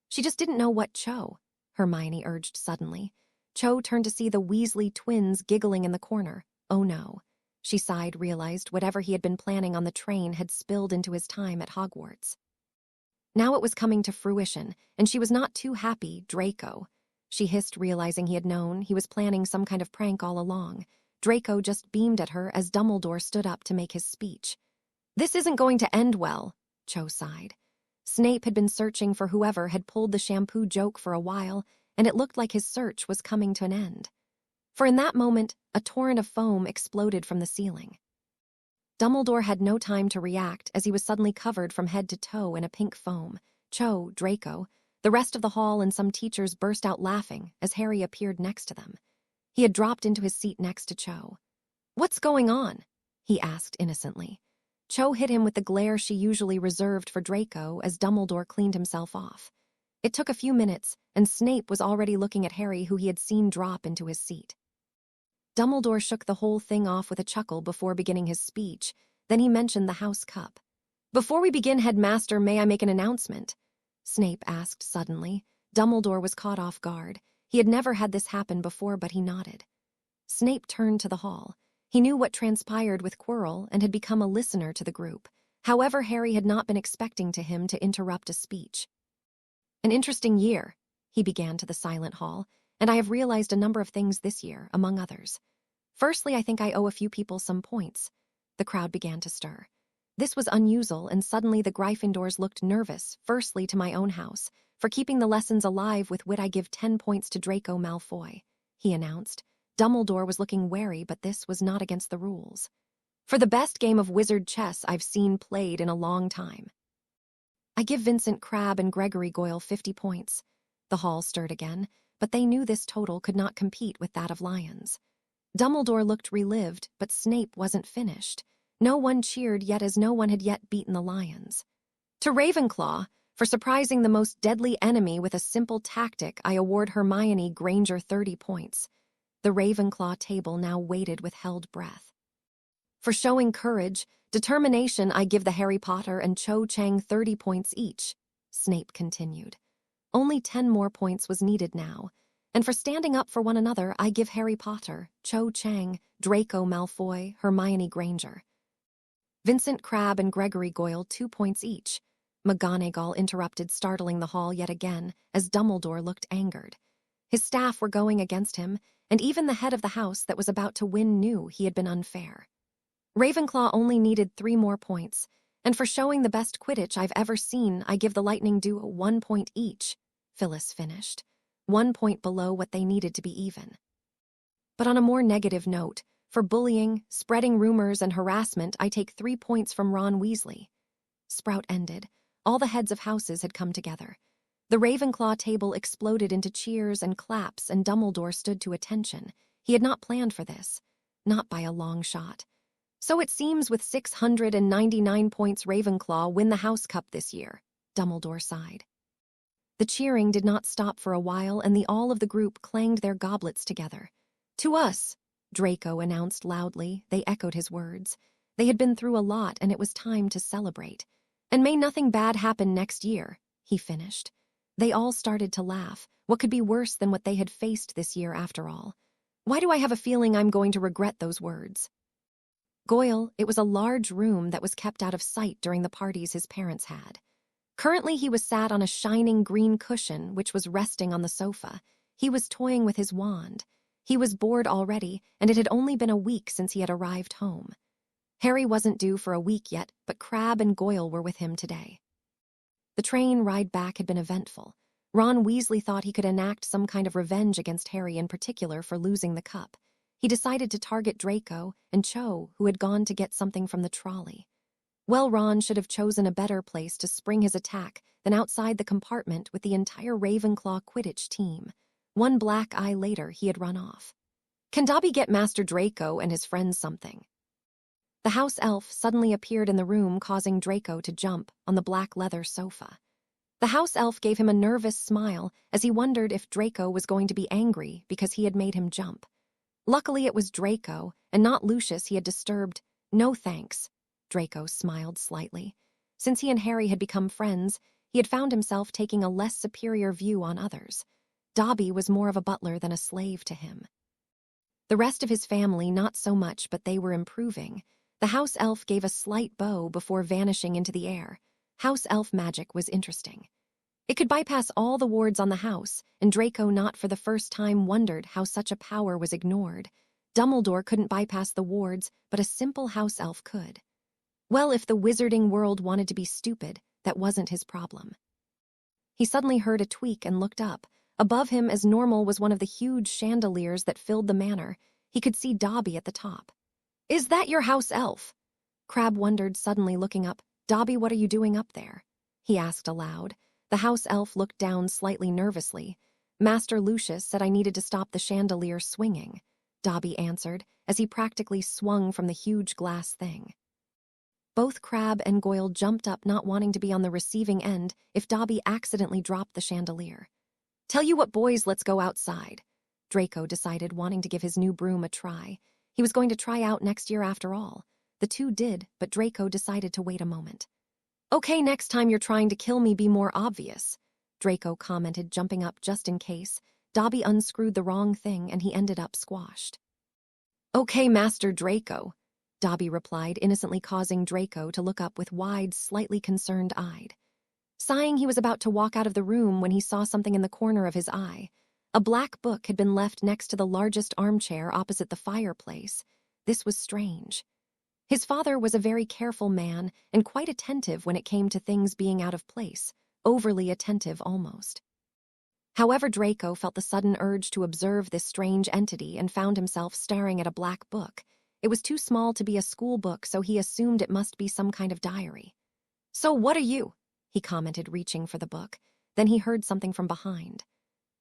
She just didn't know what Cho, Hermione urged suddenly. Cho turned to see the Weasley twins giggling in the corner. Oh no. She sighed, realized whatever he had been planning on the train had spilled into his time at Hogwarts. Now it was coming to fruition, and she was not too happy. Draco. She hissed, realizing he had known he was planning some kind of prank all along. Draco just beamed at her as Dumbledore stood up to make his speech. "This isn't going to end well," Cho sighed. Snape had been searching for whoever had pulled the shampoo joke for a while, and it looked like his search was coming to an end. For in that moment, a torrent of foam exploded from the ceiling. Dumbledore had no time to react, as he was suddenly covered from head to toe in a pink foam. Cho, Draco, the rest of the hall and some teachers burst out laughing as Harry appeared next to them. He had dropped into his seat next to Cho. "What's going on?" he asked innocently. Cho hit him with the glare she usually reserved for Draco as Dumbledore cleaned himself off. It took a few minutes, and Snape was already looking at Harry, who he had seen drop into his seat. Dumbledore shook the whole thing off with a chuckle before beginning his speech. Then he mentioned the house cup. "Before we begin, Headmaster, may I make an announcement?" Snape asked suddenly. Dumbledore was caught off guard. He had never had this happen before, but he nodded. Snape turned to the hall. He knew what transpired with Quirrell and had become a listener to the group. However, Harry had not been expecting him to interrupt a speech. "An interesting year," he began to the silent hall, "and I have realized a number of things this year, among others. Firstly, I think I owe a few people some points." The crowd began to stir. This was unusual, and suddenly the Gryffindors looked nervous. "Firstly, to my own house. For keeping the lessons alive with wit, I give 10 points to Draco Malfoy," he announced. Dumbledore was looking wary, but this was not against the rules. "For the best game of wizard chess I've seen played in a long time. I give Vincent Crabbe and Gregory Goyle 50 points. The hall stirred again, but they knew this total could not compete with that of Lyons. Dumbledore looked relived, but Snape wasn't finished. No one cheered yet, as no one had yet beaten the Lions. "To Ravenclaw, for surprising the most deadly enemy with a simple tactic, I award Hermione Granger 30 points. The Ravenclaw table now waited with held breath. "For showing courage, determination, I give the Harry Potter and Cho Chang 30 points each," Snape continued. Only 10 more points was needed now. "And for standing up for one another, I give Harry Potter, Cho Chang, Draco Malfoy, Hermione Granger. Vincent Crabbe and Gregory Goyle 2 points each." McGonagall interrupted, startling the hall yet again, as Dumbledore looked angered. His staff were going against him, and even the head of the house that was about to win knew he had been unfair. "Ravenclaw only needed 3 more points, and for showing the best Quidditch I've ever seen, I give the Lightning Duo 1 point each," Phyllis finished. 1 point below what they needed to be even. "But on a more negative note, for bullying, spreading rumors, and harassment, I take 3 points from Ron Weasley." Sprout ended. All the heads of houses had come together. The Ravenclaw table exploded into cheers and claps, and Dumbledore stood to attention. He had not planned for this. Not by a long shot. "So it seems with 699 points Ravenclaw win the House Cup this year," Dumbledore sighed. The cheering did not stop for a while, and all of the group clanged their goblets together. "To us," Draco announced loudly. They echoed his words. They had been through a lot, and it was time to celebrate. "And may nothing bad happen next year," he finished. They all started to laugh. What could be worse than what they had faced this year, after all? Why do I have a feeling I'm going to regret those words? Goyle, it was a large room that was kept out of sight during the parties his parents had. Currently, he was sat on a shining green cushion which was resting on the sofa. He was toying with his wand. He was bored already, and it had only been a week since he had arrived home. Harry wasn't due for a week yet, but Crabbe and Goyle were with him today. The train ride back had been eventful. Ron Weasley thought he could enact some kind of revenge against Harry in particular for losing the cup. He decided to target Draco and Cho, who had gone to get something from the trolley. Well, Ron should have chosen a better place to spring his attack than outside the compartment with the entire Ravenclaw Quidditch team. One black eye later, he had run off. Can Dobby get Master Draco and his friends something? The house elf suddenly appeared in the room, causing Draco to jump on the black leather sofa. The house elf gave him a nervous smile as he wondered if Draco was going to be angry because he had made him jump. Luckily, it was Draco, and not Lucius, he had disturbed. No thanks. Draco smiled slightly. Since he and Harry had become friends, he had found himself taking a less superior view on others. Dobby was more of a butler than a slave to him. The rest of his family, not so much, but they were improving. The house elf gave a slight bow before vanishing into the air. House elf magic was interesting. It could bypass all the wards on the house, and Draco not for the first time wondered how such a power was ignored. Dumbledore couldn't bypass the wards, but a simple house elf could. Well, if the wizarding world wanted to be stupid, that wasn't his problem. He suddenly heard a tweak and looked up. Above him, as normal, was one of the huge chandeliers that filled the manor. He could see Dobby at the top. "Is that your house elf?" Crabbe wondered, suddenly looking up. "Dobby, what are you doing up there?" he asked aloud. The house elf looked down slightly nervously. "Master Lucius said I needed to stop the chandelier swinging," Dobby answered, as he practically swung from the huge glass thing. Both Crabbe and Goyle jumped up, not wanting to be on the receiving end if Dobby accidentally dropped the chandelier. "Tell you what, boys, let's go outside," Draco decided, wanting to give his new broom a try. He was going to try out next year after all. The two did, but Draco decided to wait a moment. "Okay, next time you're trying to kill me, be more obvious," Draco commented, jumping up just in case. Dobby unscrewed the wrong thing and he ended up squashed. "Okay, Master Draco," Dobby replied, innocently causing Draco to look up with wide, slightly concerned-eyed. Sighing, he was about to walk out of the room when he saw something in the corner of his eye. A black book had been left next to the largest armchair opposite the fireplace. This was strange. His father was a very careful man and quite attentive when it came to things being out of place, overly attentive almost. However, Draco felt the sudden urge to observe this strange entity and found himself staring at a black book. It was too small to be a school book, so he assumed it must be some kind of diary. "So what are you?" he commented, reaching for the book. Then he heard something from behind.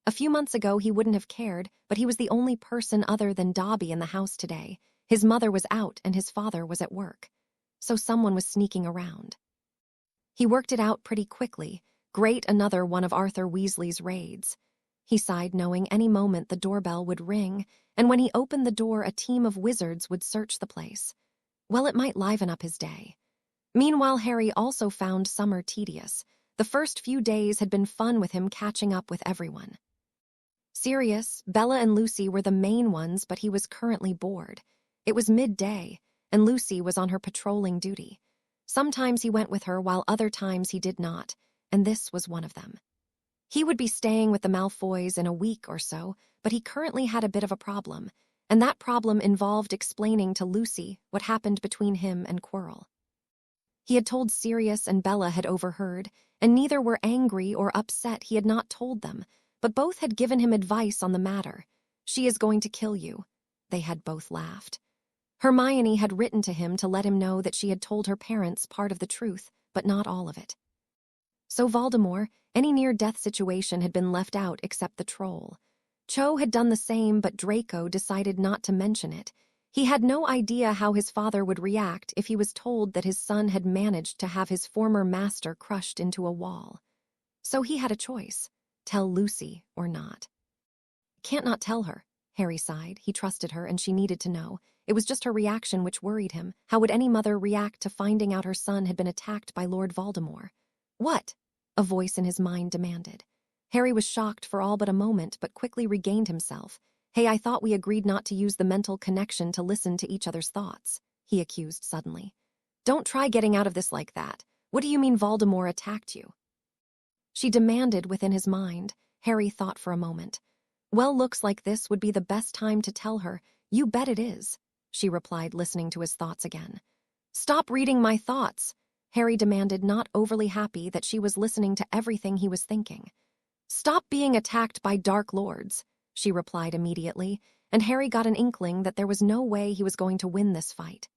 A few months ago, he wouldn't have cared, but he was the only person other than Dobby in the house today. His mother was out and his father was at work. So someone was sneaking around. He worked it out pretty quickly. Great, another one of Arthur Weasley's raids. He sighed, knowing any moment the doorbell would ring, and when he opened the door, a team of wizards would search the place. Well, it might liven up his day. Meanwhile, Harry also found summer tedious. The first few days had been fun with him catching up with everyone. Sirius, Bella, and Lucy were the main ones, but he was currently bored. It was midday, and Lucy was on her patrolling duty. Sometimes he went with her, while other times he did not, and this was one of them. He would be staying with the Malfoys in a week or so, but he currently had a bit of a problem, and that problem involved explaining to Lucy what happened between him and Quirrell. He had told Sirius, and Bella had overheard, and neither were angry or upset he had not told them, but both had given him advice on the matter. "She is going to kill you," they had both laughed. Hermione had written to him to let him know that she had told her parents part of the truth, but not all of it. So Voldemort, any near-death situation had been left out except the troll. Cho had done the same, but Draco decided not to mention it. He had no idea how his father would react if he was told that his son had managed to have his former master crushed into a wall. So he had a choice. Tell Lucy or not. "Can't not tell her," Harry sighed. He trusted her and she needed to know. It was just her reaction which worried him. How would any mother react to finding out her son had been attacked by Lord Voldemort? "What?" a voice in his mind demanded. Harry was shocked for all but a moment, but quickly regained himself. "Hey, I thought we agreed not to use the mental connection to listen to each other's thoughts," he accused suddenly. "Don't try getting out of this like that. What do you mean Voldemort attacked you?" She demanded within his mind. Harry thought for a moment. "Well, looks like this would be the best time to tell her. You bet it is," she replied, listening to his thoughts again. Stop reading my thoughts, Harry demanded, not overly happy that she was listening to everything he was thinking. Stop being attacked by Dark Lords, she replied immediately, and Harry got an inkling that there was no way he was going to win this fight.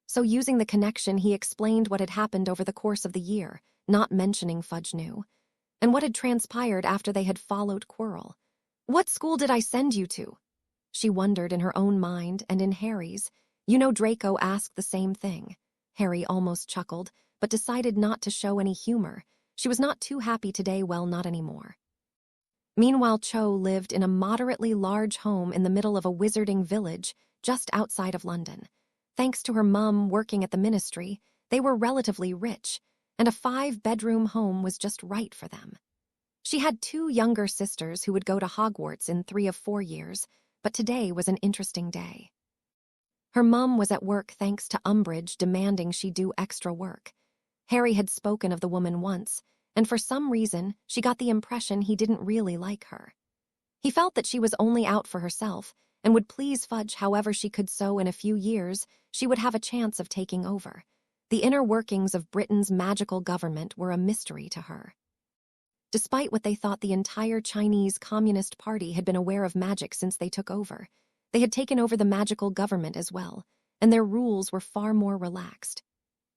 So using the connection, he explained what had happened over the course of the year, not mentioning Fudge knew, and what had transpired after they had followed Quirrell. What school did I send you to? She wondered in her own mind, and in Harry's. You know, Draco asked the same thing. Harry almost chuckled, but decided not to show any humor. She was not too happy today, well, not anymore. Meanwhile, Cho lived in a moderately large home in the middle of a wizarding village just outside of London. Thanks to her mum working at the ministry, they were relatively rich, and a 5-bedroom home was just right for them. She had 2 younger sisters who would go to Hogwarts in 3 of 4 years, but today was an interesting day. Her mum was at work thanks to Umbridge demanding she do extra work. Harry had spoken of the woman once, and for some reason, she got the impression he didn't really like her. He felt that she was only out for herself and would please Fudge however she could, so in a few years, she would have a chance of taking over. The inner workings of Britain's magical government were a mystery to her. Despite what they thought, the entire Chinese Communist Party had been aware of magic since they took over. They had taken over the magical government as well, and their rules were far more relaxed.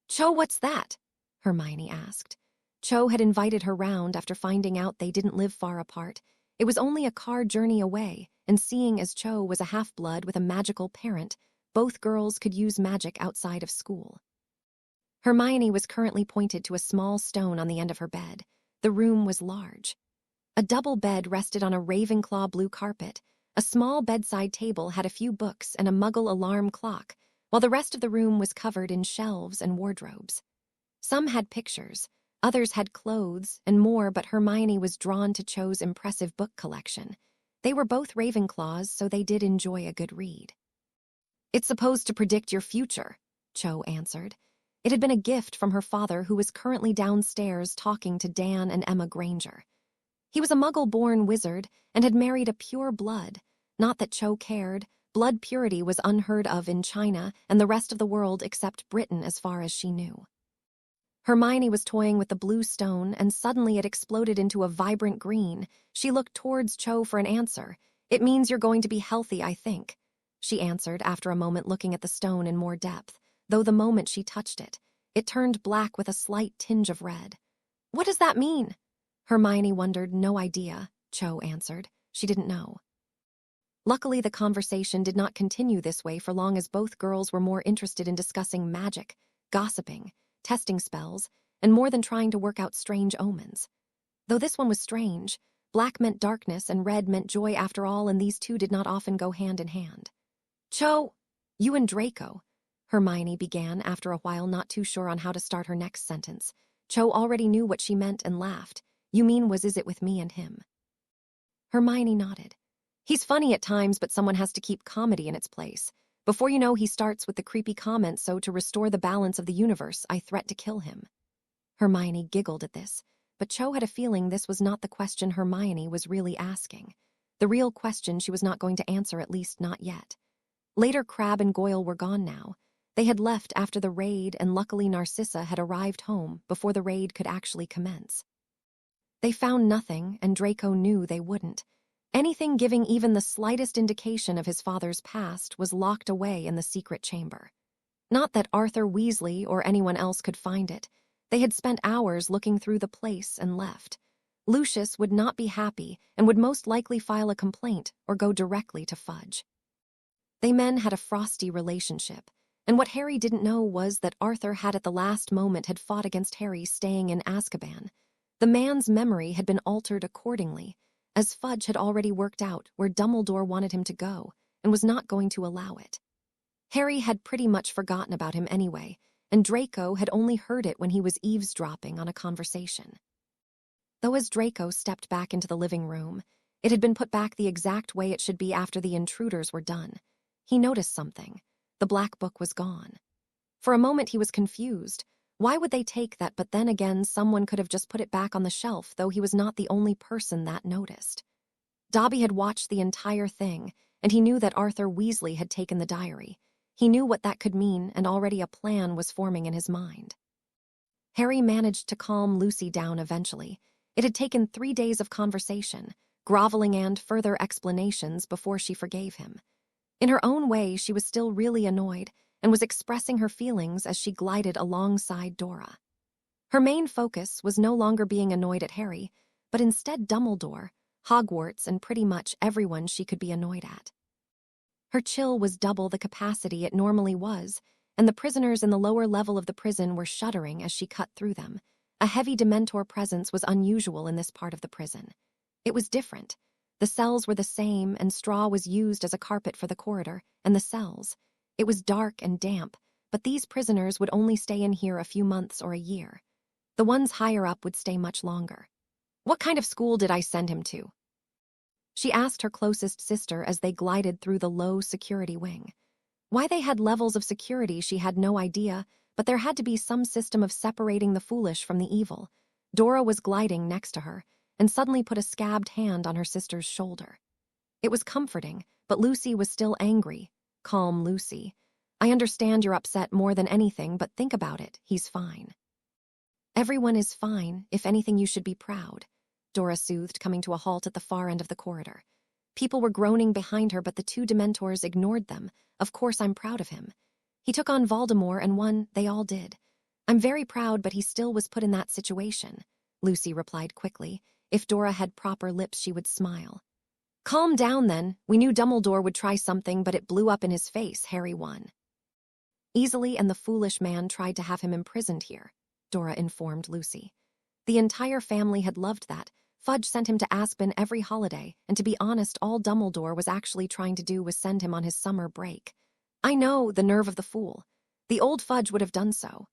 Cho, what's that? Hermione asked. Cho had invited her round after finding out they didn't live far apart. It was only a car journey away, and seeing as Cho was a half-blood with a magical parent, both girls could use magic outside of school. Hermione was currently pointed to a small stone on the end of her bed. The room was large. A double bed rested on a Ravenclaw blue carpet. A small bedside table had a few books and a Muggle alarm clock, while the rest of the room was covered in shelves and wardrobes. Some had pictures, others had clothes and more, but Hermione was drawn to Cho's impressive book collection. They were both Ravenclaws, so they did enjoy a good read. It's supposed to predict your future, Cho answered. It had been a gift from her father, who was currently downstairs talking to Dan and Emma Granger. He was a Muggle-born wizard and had married a pure blood. Not that Cho cared. Blood purity was unheard of in China and the rest of the world except Britain as far as she knew. Hermione was toying with the blue stone, and suddenly it exploded into a vibrant green. She looked towards Cho for an answer. It means you're going to be healthy, I think, she answered after a moment, looking at the stone in more depth, though the moment she touched it, it turned black with a slight tinge of red. What does that mean? Hermione wondered. No idea, Cho answered. She didn't know. Luckily, the conversation did not continue this way for long, as both girls were more interested in discussing magic, gossiping, testing spells, and more than trying to work out strange omens. Though this one was strange, black meant darkness and red meant joy after all, and these two did not often go hand in hand. Cho, you and Draco, Hermione began after a while, not too sure on how to start her next sentence. Cho already knew what she meant and laughed. You mean is it with me and him? Hermione nodded. He's funny at times, but someone has to keep comedy in its place. Before you know, he starts with the creepy comments, so to restore the balance of the universe, I threat to kill him. Hermione giggled at this, but Cho had a feeling this was not the question Hermione was really asking. The real question she was not going to answer, at least not yet. Later, Crabbe and Goyle were gone now. They had left after the raid, and luckily Narcissa had arrived home before the raid could actually commence. They found nothing, and Draco knew they wouldn't. Anything giving even the slightest indication of his father's past was locked away in the secret chamber. Not that Arthur Weasley or anyone else could find it. They had spent hours looking through the place and left. Lucius would not be happy and would most likely file a complaint or go directly to Fudge. They men had a frosty relationship, and what Harry didn't know was that Arthur had at the last moment had fought against Harry staying in Azkaban. The man's memory had been altered accordingly, as Fudge had already worked out where Dumbledore wanted him to go and was not going to allow it. Harry had pretty much forgotten about him anyway, and Draco had only heard it when he was eavesdropping on a conversation. Though as Draco stepped back into the living room, it had been put back the exact way it should be after the intruders were done. He noticed something. The black book was gone. For a moment he was confused. Why would they take that? But then again, someone could have just put it back on the shelf, though he was not the only person that noticed. Dobby had watched the entire thing, and he knew that Arthur Weasley had taken the diary. He knew what that could mean, and already a plan was forming in his mind. Harry managed to calm Lucy down eventually. It had taken 3 days of conversation, groveling and further explanations before she forgave him. In her own way, she was still really annoyed and was expressing her feelings as she glided alongside Dora. Her main focus was no longer being annoyed at Harry, but instead Dumbledore, Hogwarts, and pretty much everyone she could be annoyed at. Her chill was double the capacity it normally was, and the prisoners in the lower level of the prison were shuddering as she cut through them. A heavy Dementor presence was unusual in this part of the prison. It was different. The cells were the same, and straw was used as a carpet for the corridor and the cells. It was dark and damp, but these prisoners would only stay in here a few months or a year. The ones higher up would stay much longer. "What kind of school did I send him to?" she asked her closest sister as they glided through the low security wing. Why they had levels of security she had no idea, but there had to be some system of separating the foolish from the evil. Dora was gliding next to her, and suddenly put a scabbed hand on her sister's shoulder. It was comforting, but Lucy was still angry. Calm Lucy. "I understand you're upset more than anything, but think about it, he's fine." "Everyone is fine. If anything, you should be proud," Dora soothed, coming to a halt at the far end of the corridor. People were groaning behind her, but the 2 Dementors ignored them. "Of course I'm proud of him. He took on Voldemort and won, they all did. I'm very proud, but he still was put in that situation," Lucy replied quickly. If Dora had proper lips, she would smile. "Calm down then. We knew Dumbledore would try something, but it blew up in his face. Harry won easily, and the foolish man tried to have him imprisoned here," Dora informed Lucy. "The entire family had loved that. Fudge sent him to Azkaban every holiday, and to be honest, all Dumbledore was actually trying to do was send him on his summer break." "I know, the nerve of the fool. The old Fudge would have done so,"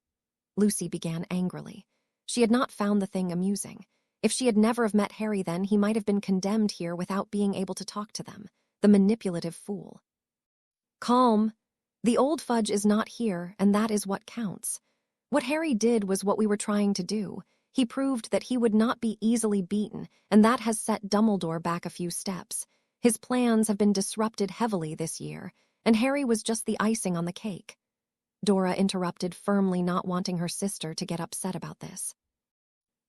Lucy began angrily. She had not found the thing amusing. If she had never have met Harry then, he might have been condemned here without being able to talk to them. The manipulative fool. "Calm. The old Fudge is not here, and that is what counts. What Harry did was what we were trying to do. He proved that he would not be easily beaten, and that has set Dumbledore back a few steps. His plans have been disrupted heavily this year, and Harry was just the icing on the cake." Dora interrupted, firmly not wanting her sister to get upset about this.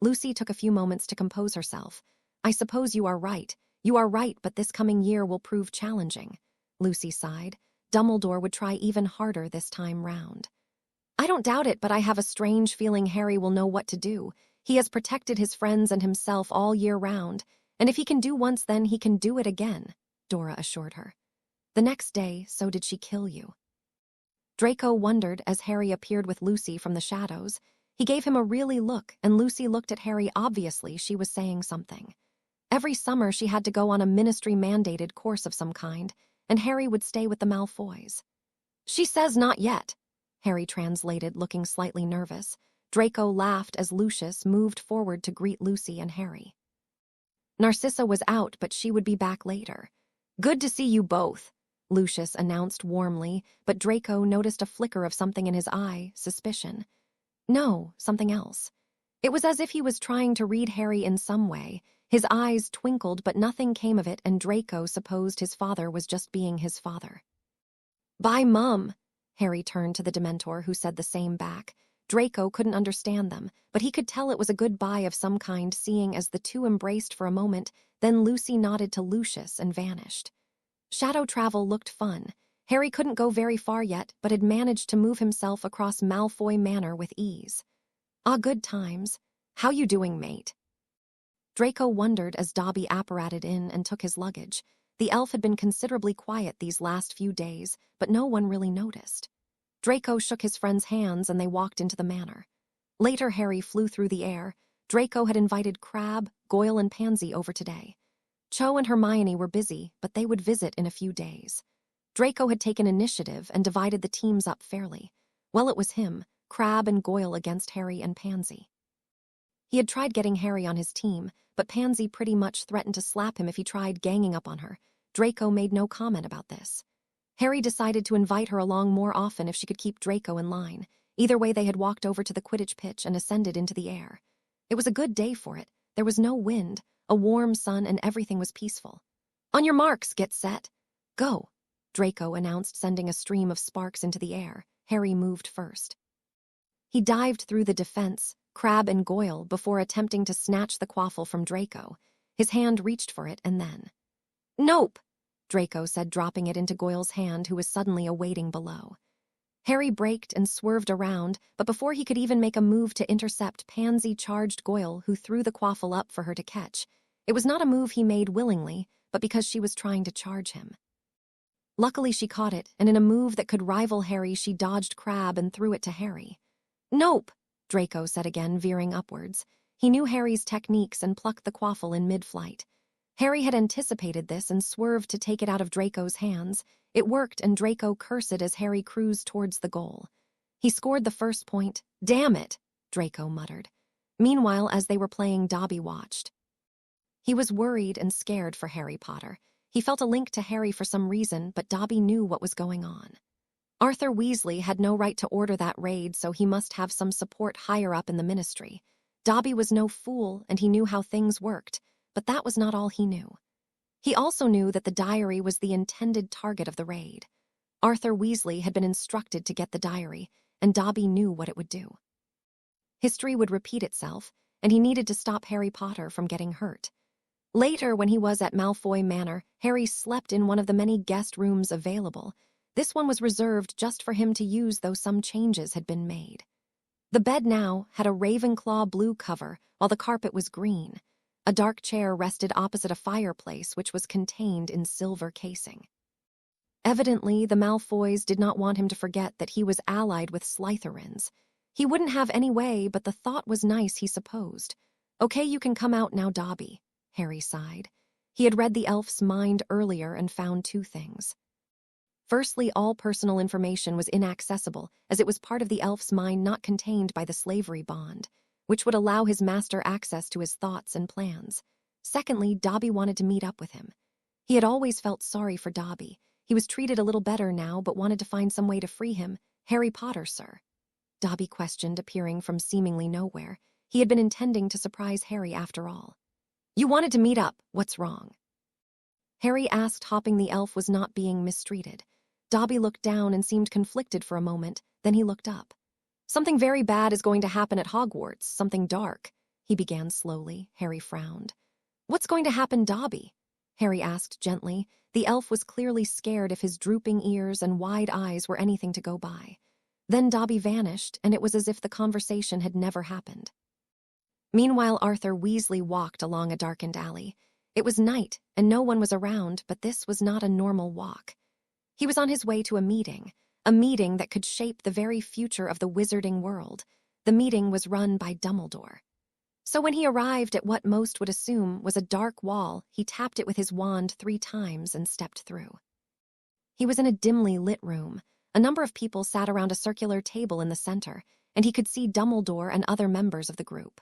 Lucy took a few moments to compose herself. "I suppose you are right. You are right, but this coming year will prove challenging." Lucy sighed. "Dumbledore would try even harder this time round." "I don't doubt it, but I have a strange feeling Harry will know what to do. He has protected his friends and himself all year round, and if he can do once, then he can do it again," Dora assured her. "The next day, so did she kill you?" Draco wondered as Harry appeared with Lucy from the shadows. He gave him a really look, and Lucy looked at Harry. Obviously, she was saying something. Every summer she had to go on a ministry-mandated course of some kind, and Harry would stay with the Malfoys. "She says not yet," Harry translated, looking slightly nervous. Draco laughed as Lucius moved forward to greet Lucy and Harry. Narcissa was out, but she would be back later. "Good to see you both," Lucius announced warmly, but Draco noticed a flicker of something in his eye, suspicion. No, something else. It was as if he was trying to read Harry in some way. His eyes twinkled, but nothing came of it, and Draco supposed his father was just being his father. "Bye, Mum." Harry turned to the Dementor, who said the same back. Draco couldn't understand them, but he could tell it was a goodbye of some kind, seeing as the 2 embraced for a moment. Then Lucy nodded to Lucius and vanished. Shadow travel looked fun. Harry couldn't go very far yet, but had managed to move himself across Malfoy Manor with ease. "Ah, good times. How you doing, mate?" Draco wondered as Dobby apparated in and took his luggage. The elf had been considerably quiet these last few days, but no one really noticed. Draco shook his friend's hands and they walked into the manor. Later, Harry flew through the air. Draco had invited Crabbe, Goyle, and Pansy over today. Cho and Hermione were busy, but they would visit in a few days. Draco had taken initiative and divided the teams up fairly. Well, it was him, Crabbe and Goyle against Harry and Pansy. He had tried getting Harry on his team, but Pansy pretty much threatened to slap him if he tried ganging up on her. Draco made no comment about this. Harry decided to invite her along more often if she could keep Draco in line. Either way, they had walked over to the Quidditch pitch and ascended into the air. It was a good day for it. There was no wind, a warm sun, and everything was peaceful. "On your marks, get set. Go." Draco announced, sending a stream of sparks into the air. Harry moved first. He dived through the defense, Crabbe and Goyle, before attempting to snatch the quaffle from Draco. His hand reached for it and then... "Nope," Draco said, dropping it into Goyle's hand, who was suddenly awaiting below. Harry braked and swerved around, but before he could even make a move to intercept, Pansy charged Goyle, who threw the quaffle up for her to catch. It was not a move he made willingly, but because she was trying to charge him. Luckily she caught it, and in a move that could rival Harry, she dodged Crabbe and threw it to Harry. "Nope," Draco said again, veering upwards. He knew Harry's techniques and plucked the quaffle in mid-flight. Harry had anticipated this and swerved to take it out of Draco's hands. It worked, and Draco cursed as Harry cruised towards the goal. He scored the first point. "Damn it," Draco muttered. Meanwhile, as they were playing, Dobby watched. He was worried and scared for Harry Potter. He felt a link to Harry for some reason, but Dobby knew what was going on. Arthur Weasley had no right to order that raid, so he must have some support higher up in the Ministry. Dobby was no fool, and he knew how things worked, but that was not all he knew. He also knew that the diary was the intended target of the raid. Arthur Weasley had been instructed to get the diary, and Dobby knew what it would do. History would repeat itself, and he needed to stop Harry Potter from getting hurt. Later, when he was at Malfoy Manor, Harry slept in one of the many guest rooms available. This one was reserved just for him to use, though some changes had been made. The bed now had a Ravenclaw blue cover, while the carpet was green. A dark chair rested opposite a fireplace, which was contained in silver casing. Evidently, the Malfoys did not want him to forget that he was allied with Slytherins. He wouldn't have any way, but the thought was nice, he supposed. "Okay, you can come out now, Dobby," Harry sighed. He had read the elf's mind earlier and found two things. Firstly, all personal information was inaccessible, as it was part of the elf's mind not contained by the slavery bond, which would allow his master access to his thoughts and plans. Secondly, Dobby wanted to meet up with him. He had always felt sorry for Dobby. He was treated a little better now, but wanted to find some way to free him. "Harry Potter, sir?" Dobby questioned, appearing from seemingly nowhere. He had been intending to surprise Harry after all. "You wanted to meet up. What's wrong?" Harry asked, hoping the elf was not being mistreated. Dobby looked down and seemed conflicted for a moment, then he looked up. "Something very bad is going to happen at Hogwarts, something dark," he began slowly. Harry frowned. "What's going to happen, Dobby?" Harry asked gently. The elf was clearly scared if his drooping ears and wide eyes were anything to go by. Then Dobby vanished, and it was as if the conversation had never happened. Meanwhile, Arthur Weasley walked along a darkened alley. It was night, and no one was around, but this was not a normal walk. He was on his way to a meeting that could shape the very future of the wizarding world. The meeting was run by Dumbledore. So when he arrived at what most would assume was a dark wall, he tapped it with his wand 3 times and stepped through. He was in a dimly lit room. A number of people sat around a circular table in the center, and he could see Dumbledore and other members of the group.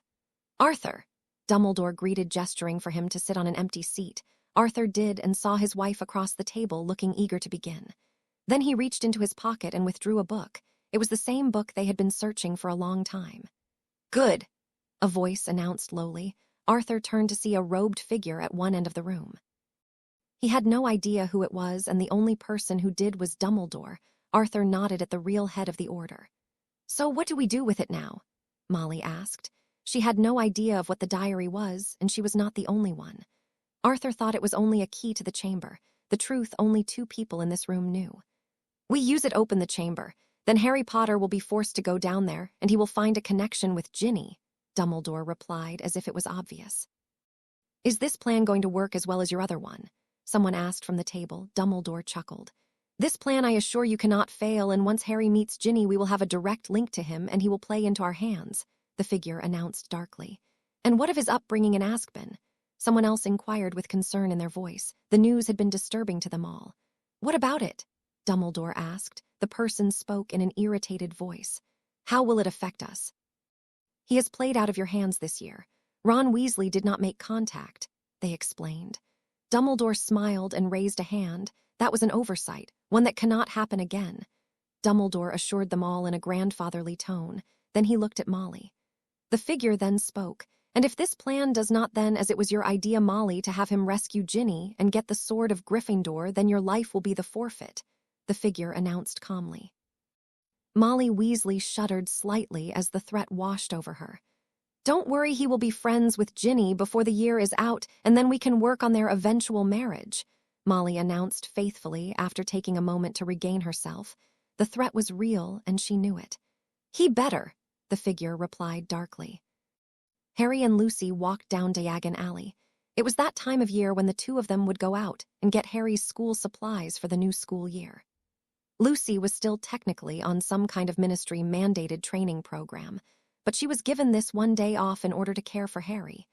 "Arthur," Dumbledore greeted, gesturing for him to sit on an empty seat. Arthur did, and saw his wife across the table, looking eager to begin. Then he reached into his pocket and withdrew a book. It was the same book they had been searching for a long time. "Good," a voice announced lowly. Arthur turned to see a robed figure at one end of the room. He had no idea who it was, and the only person who did was Dumbledore. Arthur nodded at the real head of the order. "So what do we do with it now?" Molly asked. She had no idea of what the diary was, and she was not the only one. Arthur thought it was only a key to the chamber. The truth only 2 people in this room knew. "We use it, open the chamber. Then Harry Potter will be forced to go down there, and he will find a connection with Ginny," Dumbledore replied, as if it was obvious. "Is this plan going to work as well as your other one?" someone asked from the table. Dumbledore chuckled. "This plan, I assure you, cannot fail, and once Harry meets Ginny, we will have a direct link to him, and he will play into our hands," the figure announced darkly. "And what of his upbringing in Azkaban?" Someone else inquired with concern in their voice. The news had been disturbing to them all. "What about it?" Dumbledore asked. The person spoke in an irritated voice. "How will it affect us?" "He has played out of your hands this year. Ron Weasley did not make contact," they explained. Dumbledore smiled and raised a hand. That was an oversight, one that cannot happen again. Dumbledore assured them all in a grandfatherly tone. Then he looked at Molly. The figure then spoke. And if this plan does not then, as it was your idea, Molly, to have him rescue Ginny and get the sword of Gryffindor, then your life will be the forfeit," the figure announced calmly. Molly Weasley shuddered slightly as the threat washed over her. "Don't worry, he will be friends with Ginny before the year is out, and then we can work on their eventual marriage," Molly announced faithfully after taking a moment to regain herself. The threat was real, and she knew it. "He better," the figure replied darkly. Harry and Lucy walked down Diagon Alley. It was that time of year when the two of them would go out and get Harry's school supplies for the new school year. Lucy was still technically on some kind of ministry-mandated training program, but she was given this one day off in order to care for Harry.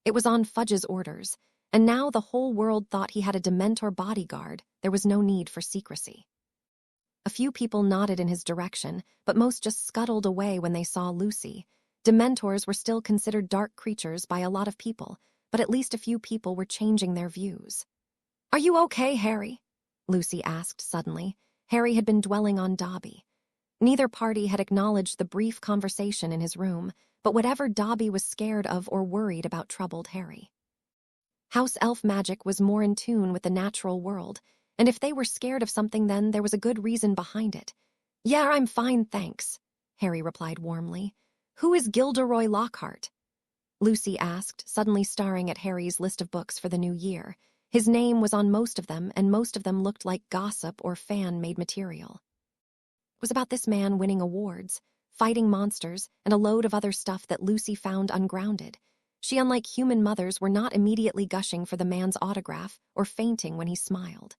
It was on Fudge's orders, and now the whole world thought he had a Dementor bodyguard. There was no need for secrecy. A few people nodded in his direction, but most just scuttled away when they saw Lucy. Dementors were still considered dark creatures by a lot of people, but at least a few people were changing their views. "Are you okay, Harry?" Lucy asked suddenly. Harry had been dwelling on Dobby. Neither party had acknowledged the brief conversation in his room, but whatever Dobby was scared of or worried about troubled Harry. House elf magic was more in tune with the natural world, and if they were scared of something, then there was a good reason behind it. "Yeah, I'm fine, thanks," Harry replied warmly. "Who is Gilderoy Lockhart?" Lucy asked, suddenly staring at Harry's list of books for the new year. His name was on most of them, and most of them looked like gossip or fan-made material. It was about this man winning awards, fighting monsters, and a load of other stuff that Lucy found ungrounded. She, unlike human mothers, were not immediately gushing for the man's autograph or fainting when he smiled.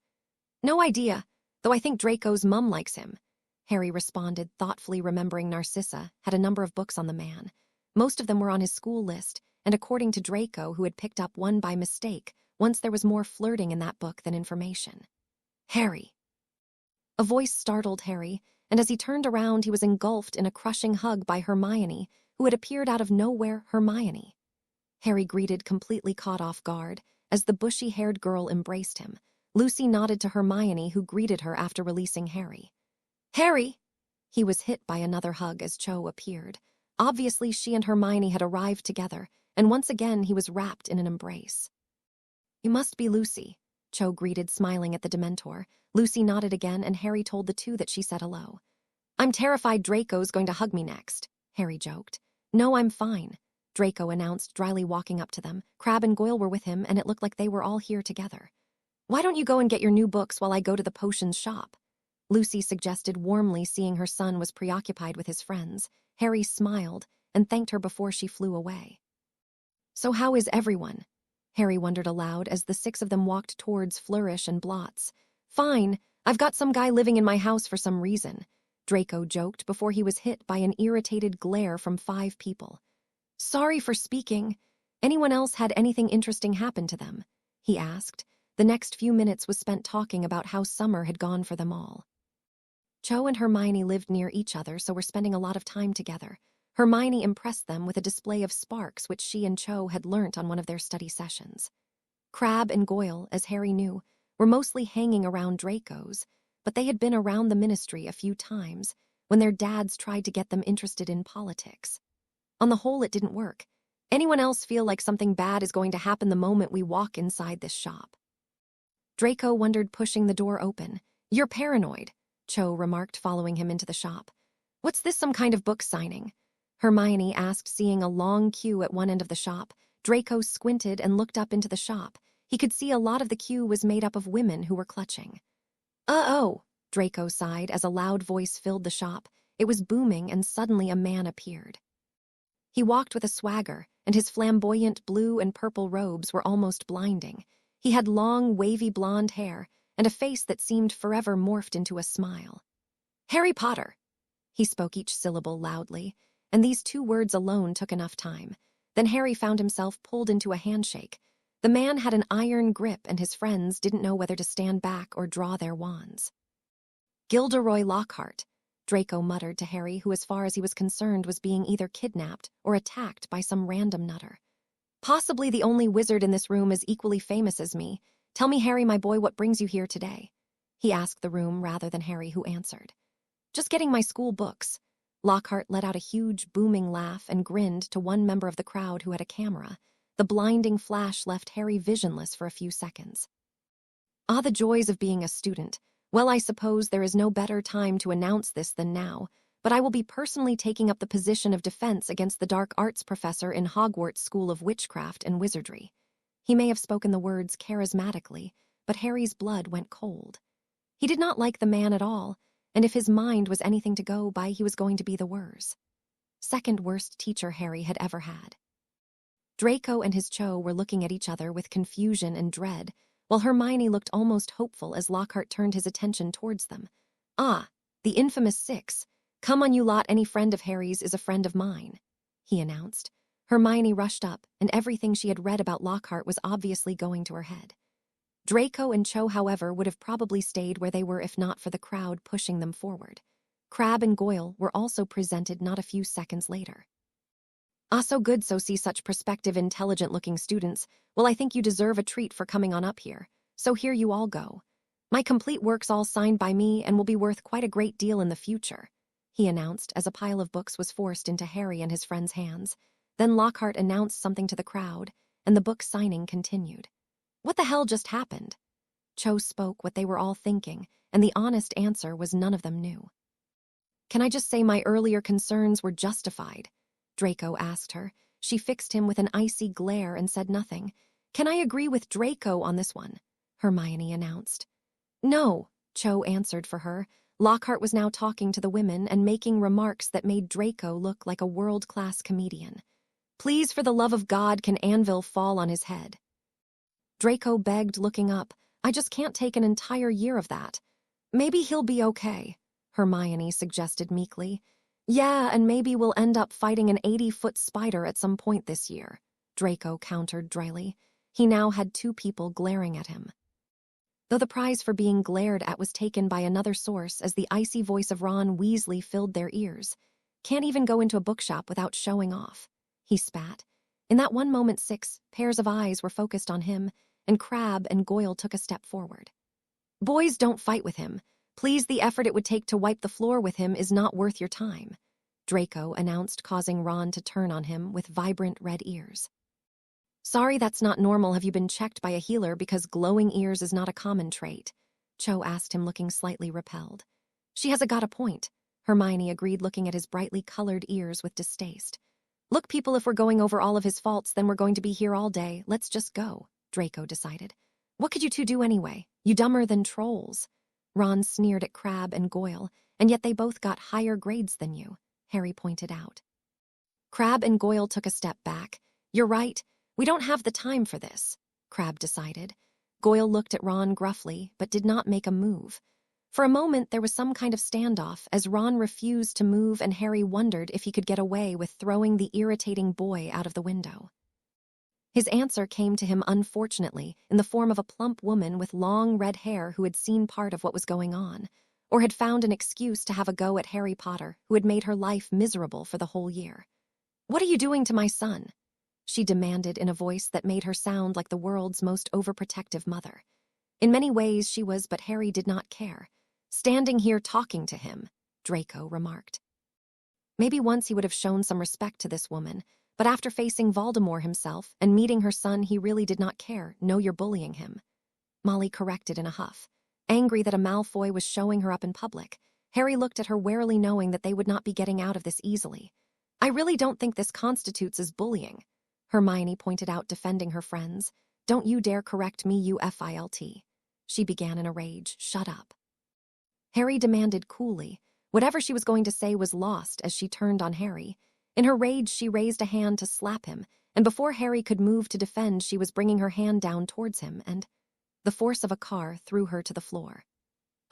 "No idea, though I think Draco's mum likes him," Harry responded, thoughtfully remembering Narcissa had a number of books on the man. Most of them were on his school list, and according to Draco, who had picked up one by mistake, once there was more flirting in that book than information. "Harry." A voice startled Harry, and as he turned around, he was engulfed in a crushing hug by Hermione, who had appeared out of nowhere. Hermione. Harry greeted, completely caught off guard, as the bushy-haired girl embraced him. Lucy nodded to Hermione, who greeted her after releasing Harry. "Harry!" He was hit by another hug as Cho appeared. Obviously, she and Hermione had arrived together, and once again he was wrapped in an embrace. "You must be Lucy," Cho greeted, smiling at the Dementor. Lucy nodded again, and Harry told the two that she said hello. "I'm terrified Draco's going to hug me next," Harry joked. "No, I'm fine," Draco announced, dryly walking up to them. Crabbe and Goyle were with him, and it looked like they were all here together. "Why don't you go and get your new books while I go to the potions shop?" Lucy suggested warmly, seeing her son was preoccupied with his friends. Harry smiled and thanked her before she flew away. "So how is everyone?" Harry wondered aloud as the six of them walked towards Flourish and Blots. "Fine. I've got some guy living in my house for some reason," Draco joked before he was hit by an irritated glare from 5 people. "Sorry for speaking. Anyone else had anything interesting happen to them?" he asked. The next few minutes was spent talking about how summer had gone for them all. Cho and Hermione lived near each other, so were spending a lot of time together. Hermione impressed them with a display of sparks which she and Cho had learnt on one of their study sessions. Crabbe and Goyle, as Harry knew, were mostly hanging around Draco's, but they had been around the ministry a few times when their dads tried to get them interested in politics. On the whole, it didn't work. "Anyone else feel like something bad is going to happen the moment we walk inside this shop?" Draco wondered, pushing the door open. "You're paranoid," Cho remarked, following him into the shop. "What's this, some kind of book signing?" Hermione asked, seeing a long queue at one end of the shop. Draco squinted and looked up into the shop. He could see a lot of the queue was made up of women who were clutching. "Uh-oh," Draco sighed as a loud voice filled the shop. It was booming, and suddenly a man appeared. He walked with a swagger, and his flamboyant blue and purple robes were almost blinding. He had long, wavy blonde hair, and a face that seemed forever morphed into a smile. "Harry Potter." He spoke each syllable loudly, and these 2 words alone took enough time. Then Harry found himself pulled into a handshake. The man had an iron grip, and his friends didn't know whether to stand back or draw their wands. "Gilderoy Lockhart," Draco muttered to Harry, who, as far as he was concerned, was being either kidnapped or attacked by some random nutter. "Possibly the only wizard in this room is equally famous as me. Tell me, Harry, my boy, what brings you here today?" He asked the room rather than Harry, who answered. "Just getting my school books." Lockhart let out a huge, booming laugh and grinned to one member of the crowd who had a camera. The blinding flash left Harry visionless for a few seconds. Ah, the joys of being a student. Well, I suppose there is no better time to announce this than now, but I will be personally taking up the position of defense against the dark arts professor in Hogwarts School of Witchcraft and Wizardry. He may have spoken the words charismatically, but Harry's blood went cold. He did not like the man at all, and if his mind was anything to go by, he was going to be the worst. Second worst teacher Harry had ever had. Draco and his Cho were looking at each other with confusion and dread, while Hermione looked almost hopeful as Lockhart turned his attention towards them. Ah, the infamous 6. Come on, you lot, any friend of Harry's is a friend of mine, he announced. Hermione rushed up, and everything she had read about Lockhart was obviously going to her head. Draco and Cho, however, would have probably stayed where they were if not for the crowd pushing them forward. Crabbe and Goyle were also presented not a few seconds later. Ah, so good so see such prospective, intelligent-looking students. Well, I think you deserve a treat for coming on up here. So here you all go. My complete work's all signed by me and will be worth quite a great deal in the future, he announced as a pile of books was forced into Harry and his friend's hands. Then Lockhart announced something to the crowd, and the book signing continued. What the hell just happened? Cho spoke what they were all thinking, and the honest answer was none of them knew. Can I just say my earlier concerns were justified? Draco asked her. She fixed him with an icy glare and said nothing. Can I agree with Draco on this one? Hermione announced. No, Cho answered for her. Lockhart was now talking to the women and making remarks that made Draco look like a world-class comedian. Please, for the love of God, can Anvil fall on his head? Draco begged, looking up. I just can't take an entire year of that. Maybe he'll be okay, Hermione suggested meekly. Yeah, and maybe we'll end up fighting an 80-foot spider at some point this year, Draco countered dryly. He now had 2 people glaring at him. Though the prize for being glared at was taken by another source as the icy voice of Ron Weasley filled their ears. Can't even go into a bookshop without showing off, he spat. In that one moment 6 pairs of eyes were focused on him, and Crabbe and Goyle took a step forward. Boys, don't fight with him. Please, the effort it would take to wipe the floor with him is not worth your time, Draco announced, causing Ron to turn on him with vibrant red ears. Sorry, that's not normal. Have you been checked by a healer because glowing ears is not a common trait? Cho asked him, looking slightly repelled. She has got a point, Hermione agreed, looking at his brightly colored ears with distaste. Look, people, if we're going over all of his faults, then we're going to be here all day. Let's just go, Draco decided. What could you 2 do anyway? You dumber than trolls. Ron sneered at Crabbe and Goyle, and yet they both got higher grades than you, Harry pointed out. Crabbe and Goyle took a step back. You're right. We don't have the time for this, Crabbe decided. Goyle looked at Ron gruffly, but did not make a move. For a moment, there was some kind of standoff as Ron refused to move, and Harry wondered if he could get away with throwing the irritating boy out of the window. His answer came to him, unfortunately, in the form of a plump woman with long red hair who had seen part of what was going on, or had found an excuse to have a go at Harry Potter, who had made her life miserable for the whole year. What are you doing to my son? She demanded in a voice that made her sound like the world's most overprotective mother. In many ways she was, but Harry did not care. Standing here talking to him, Draco remarked. Maybe once he would have shown some respect to this woman, but after facing Voldemort himself and meeting her son, he really did not care. No, you're bullying him, Molly corrected in a huff. Angry that a Malfoy was showing her up in public, Harry looked at her warily, knowing that they would not be getting out of this easily. I really don't think this constitutes as bullying, Hermione pointed out, defending her friends. Don't you dare correct me, you filt, she began in a rage. Shut up, Harry demanded coolly. Whatever she was going to say was lost as she turned on Harry. In her rage, she raised a hand to slap him, and before Harry could move to defend, she was bringing her hand down towards him, and the force of a car threw her to the floor.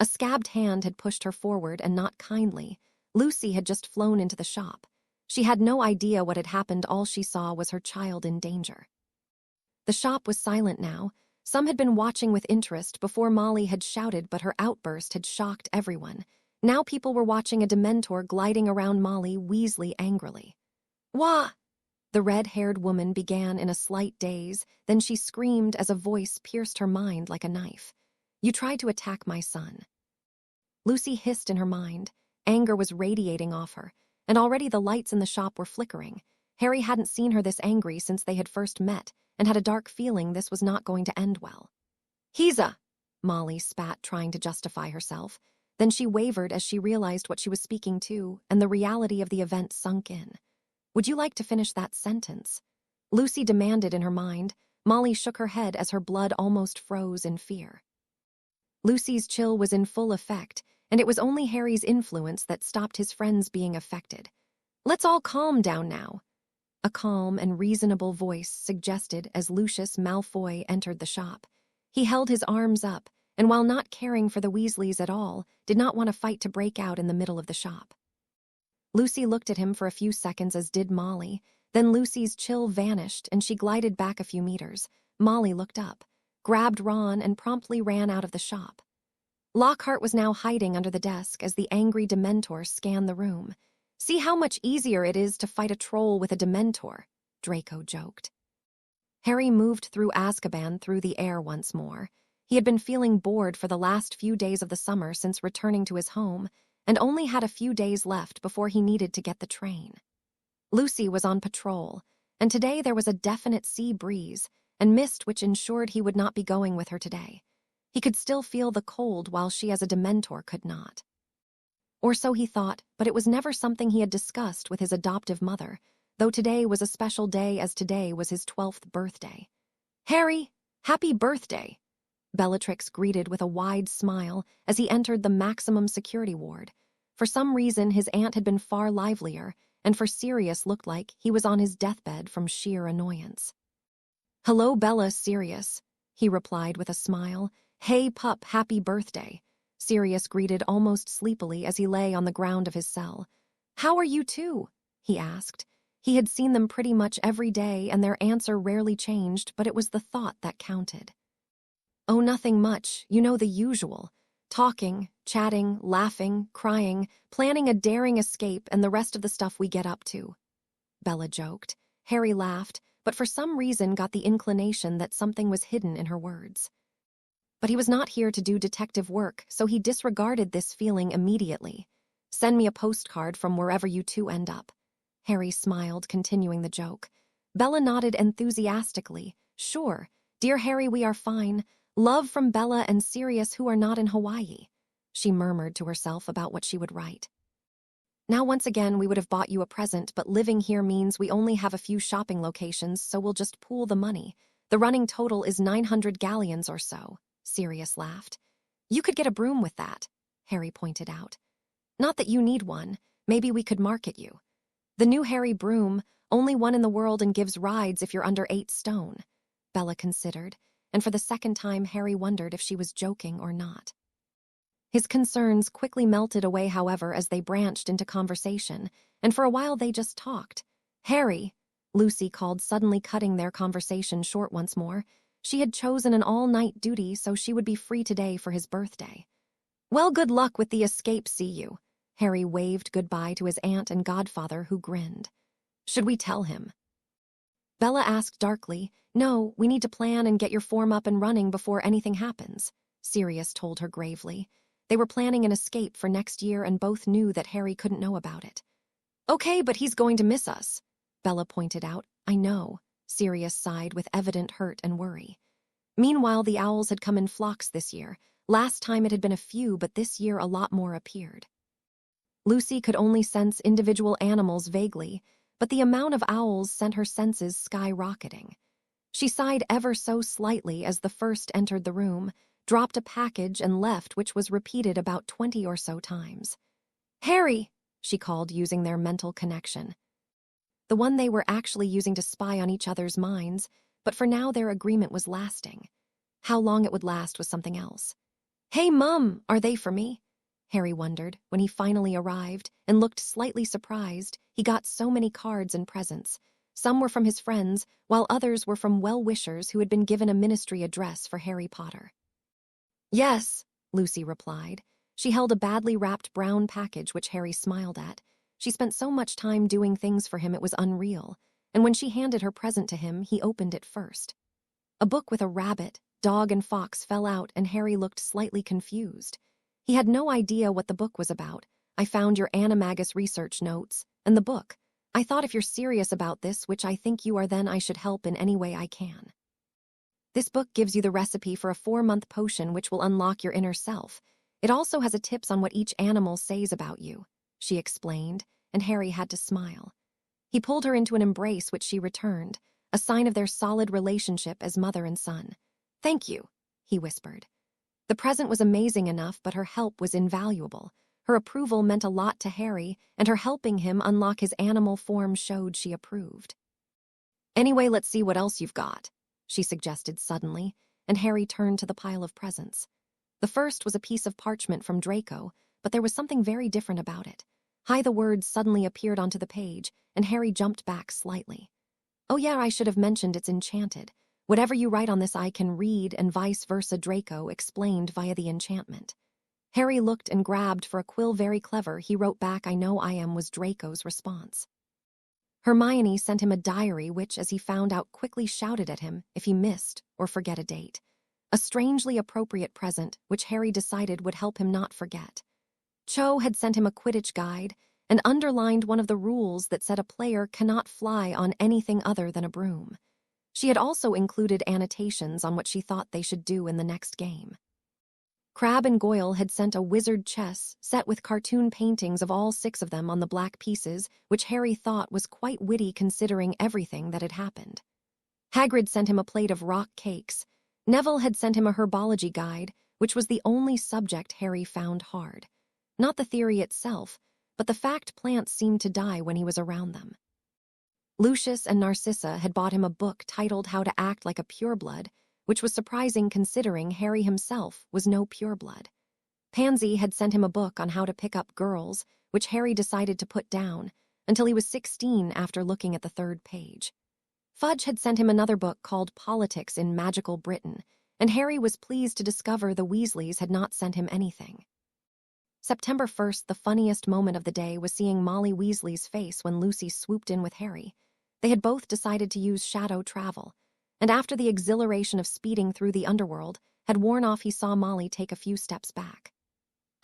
A scabbed hand had pushed her forward, and not kindly. Lucy had just flown into the shop. She had no idea what had happened. All she saw was her child in danger. The shop was silent now. Some had been watching with interest before Molly had shouted, but her outburst had shocked everyone. Now people were watching a Dementor gliding around Molly Weasley angrily. Wah! The red-haired woman began in a slight daze, then she screamed as a voice pierced her mind like a knife. You tried to attack my son. Lucy hissed in her mind. Anger was radiating off her, and already the lights in the shop were flickering. Harry hadn't seen her this angry since they had first met, and had a dark feeling this was not going to end well. Molly spat, trying to justify herself. Then she wavered as she realized what she was speaking to, and the reality of the event sunk in. Would you like to finish that sentence? Lucy demanded in her mind. Molly shook her head as her blood almost froze in fear. Lucy's chill was in full effect, and it was only Harry's influence that stopped his friends being affected. Let's all calm down now, a calm and reasonable voice suggested as Lucius Malfoy entered the shop. He held his arms up, and while not caring for the Weasleys at all, did not want a fight to break out in the middle of the shop. Lucy looked at him for a few seconds, as did Molly. Then Lucy's chill vanished and she glided back a few meters. Molly looked up, grabbed Ron, and promptly ran out of the shop. Lockhart was now hiding under the desk as the angry Dementor scanned the room. See how much easier it is to fight a troll with a Dementor, Draco joked. Harry moved through Azkaban through the air once more. He had been feeling bored for the last few days of the summer since returning to his home, and only had a few days left before he needed to get the train. Lucy was on patrol, and today there was a definite sea breeze and mist which ensured he would not be going with her today. He could still feel the cold while she as a Dementor could not. Or so he thought, but it was never something he had discussed with his adoptive mother, though today was a special day as today was his 12th birthday. Harry, happy birthday! Bellatrix greeted with a wide smile as he entered the maximum security ward. For some reason, his aunt had been far livelier, and for Sirius looked like he was on his deathbed from sheer annoyance. Hello, Bella, Sirius, he replied with a smile. Hey, pup, happy birthday, Sirius greeted almost sleepily as he lay on the ground of his cell. How are you two? He asked. He had seen them pretty much every day, and their answer rarely changed, but it was the thought that counted. Oh, nothing much, you know, the usual. Talking, chatting, laughing, crying, planning a daring escape, and the rest of the stuff we get up to. Bella joked. Harry laughed, but for some reason got the inclination that something was hidden in her words. But he was not here to do detective work, so he disregarded this feeling immediately. Send me a postcard from wherever you two end up. Harry smiled, continuing the joke. Bella nodded enthusiastically. Sure. Dear Harry, we are fine. Love from Bella and Sirius, who are not in Hawaii. She murmured to herself about what she would write. Now once again we would have bought you a present, but living here means we only have a few shopping locations, so we'll just pool the money. The running total is 900 galleons or so. Sirius laughed. You could get a broom with that, Harry pointed out. Not that you need one. Maybe we could market you. The new Harry broom, only one in the world and gives rides if you're under 8 stone. Bella considered, and for the second time Harry wondered if she was joking or not. His concerns quickly melted away, however, as they branched into conversation, and for a while they just talked. Harry, Lucy called, suddenly cutting their conversation short once more. She had chosen an all-night duty, so she would be free today for his birthday. Well, good luck with the escape, see you. Harry waved goodbye to his aunt and godfather, who grinned. Should we tell him? Bella asked darkly. No, we need to plan and get your form up and running before anything happens, Sirius told her gravely. They were planning an escape for next year and both knew that Harry couldn't know about it. Okay, but he's going to miss us, Bella pointed out. I know, Sirius sighed with evident hurt and worry. Meanwhile, the owls had come in flocks this year. Last time it had been a few, but this year a lot more appeared. Lucy could only sense individual animals vaguely, but the amount of owls sent her senses skyrocketing. She sighed ever so slightly as the first entered the room, dropped a package and left, which was repeated about 20 or so times. Harry, she called, using their mental connection. The one they were actually using to spy on each other's minds, but for now their agreement was lasting. How long it would last was something else. Hey, Mum, are they for me? Harry wondered when he finally arrived and looked slightly surprised. He got so many cards and presents. Some were from his friends, while others were from well-wishers who had been given a ministry address for Harry Potter. Yes, Lucy replied. She held a badly wrapped brown package which Harry smiled at. She spent so much time doing things for him it was unreal, and when she handed her present to him, he opened it first. A book with a rabbit, dog, and fox fell out, and Harry looked slightly confused. He had no idea what the book was about. I found your animagus research notes, And the book. I thought if you're serious about this, which I think you are, then I should help in any way I can. This book gives you the recipe for a 4-month potion which will unlock your inner self. It also has a tips on what each animal says about you, she explained, and Harry had to smile. He pulled her into an embrace which she returned, a sign of their solid relationship as mother and son. Thank you, he whispered. The present was amazing enough, but her help was invaluable. Her approval meant a lot to Harry, and her helping him unlock his animal form showed she approved. Anyway, let's see what else you've got, she suggested suddenly, and Harry turned to the pile of presents. The first was a piece of parchment from Draco, but there was something very different about it. The words suddenly appeared onto the page, and Harry jumped back slightly. Oh yeah, I should have mentioned it's enchanted. Whatever you write on this I can read, and vice versa, Draco explained via the enchantment. Harry looked and grabbed for a quill. Very clever, he wrote back. I know I am, was Draco's response. Hermione sent him a diary which, as he found out, quickly shouted at him if he missed or forget a date. A strangely appropriate present, which Harry decided would help him not forget. Cho had sent him a Quidditch guide and underlined one of the rules that said a player cannot fly on anything other than a broom. She had also included annotations on what she thought they should do in the next game. Crabbe and Goyle had sent a wizard chess set with cartoon paintings of all 6 of them on the black pieces, which Harry thought was quite witty considering everything that had happened. Hagrid sent him a plate of rock cakes. Neville had sent him a herbology guide, which was the only subject Harry found hard. Not the theory itself, but the fact plants seemed to die when he was around them. Lucius and Narcissa had bought him a book titled How to Act Like a Pureblood, which was surprising considering Harry himself was no pureblood. Pansy had sent him a book on how to pick up girls, which Harry decided to put down until he was 16 after looking at the 3rd page. Fudge had sent him another book called Politics in Magical Britain, and Harry was pleased to discover the Weasleys had not sent him anything. September 1st, the funniest moment of the day was seeing Molly Weasley's face when Lucy swooped in with Harry. They had both decided to use shadow travel, and after the exhilaration of speeding through the underworld had worn off, he saw Molly take a few steps back.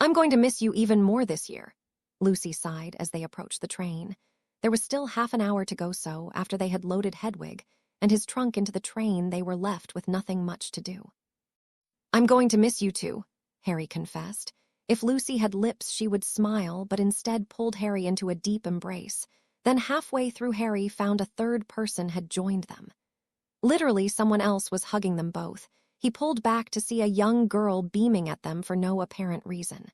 I'm going to miss you even more this year, Lucy sighed as they approached the train. There was still half an hour to go, so after they had loaded Hedwig and his trunk into the train, they were left with nothing much to do. I'm going to miss you too, Harry confessed. If Lucy had lips, she would smile, but instead pulled Harry into a deep embrace. Then halfway through, Harry found a 3rd person had joined them. Literally, someone else was hugging them both. He pulled back to see a young girl beaming at them for no apparent reason.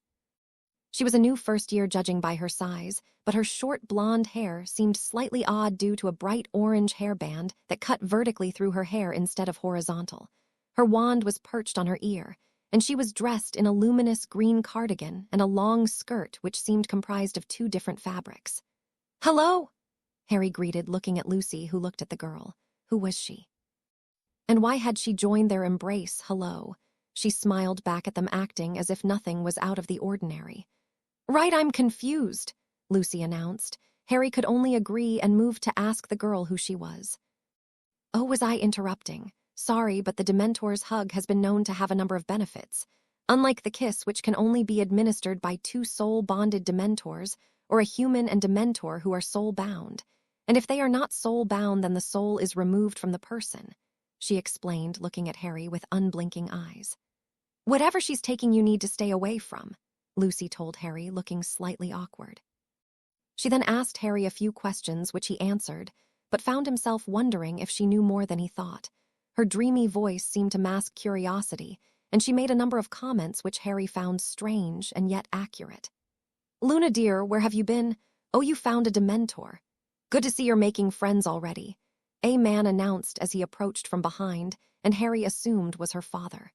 She was a new first-year judging by her size, but her short blonde hair seemed slightly odd due to a bright orange hairband that cut vertically through her hair instead of horizontal. Her wand was perched on her ear, and she was dressed in a luminous green cardigan and a long skirt which seemed comprised of 2 different fabrics. Hello, Harry greeted, looking at Lucy, who looked at the girl. Who was she? And why had she joined their embrace? Hello. She smiled back at them, acting as if nothing was out of the ordinary. Right, I'm confused, Lucy announced. Harry could only agree and moved to ask the girl who she was. Oh, was I interrupting? Sorry, but the Dementor's hug has been known to have a number of benefits. Unlike the kiss, which can only be administered by 2 soul-bonded Dementors, or a human and Dementor who are soul-bound. And if they are not soul-bound, then the soul is removed from the person, she explained, looking at Harry with unblinking eyes. Whatever she's taking, you need to stay away from, Lucy told Harry, looking slightly awkward. She then asked Harry a few questions, which he answered, but found himself wondering if she knew more than he thought. Her dreamy voice seemed to mask curiosity, and she made a number of comments which Harry found strange and yet accurate. Luna dear, where have you been? Oh, you found a Dementor. Good to see you're making friends already, a man announced as he approached from behind, and Harry assumed was her father.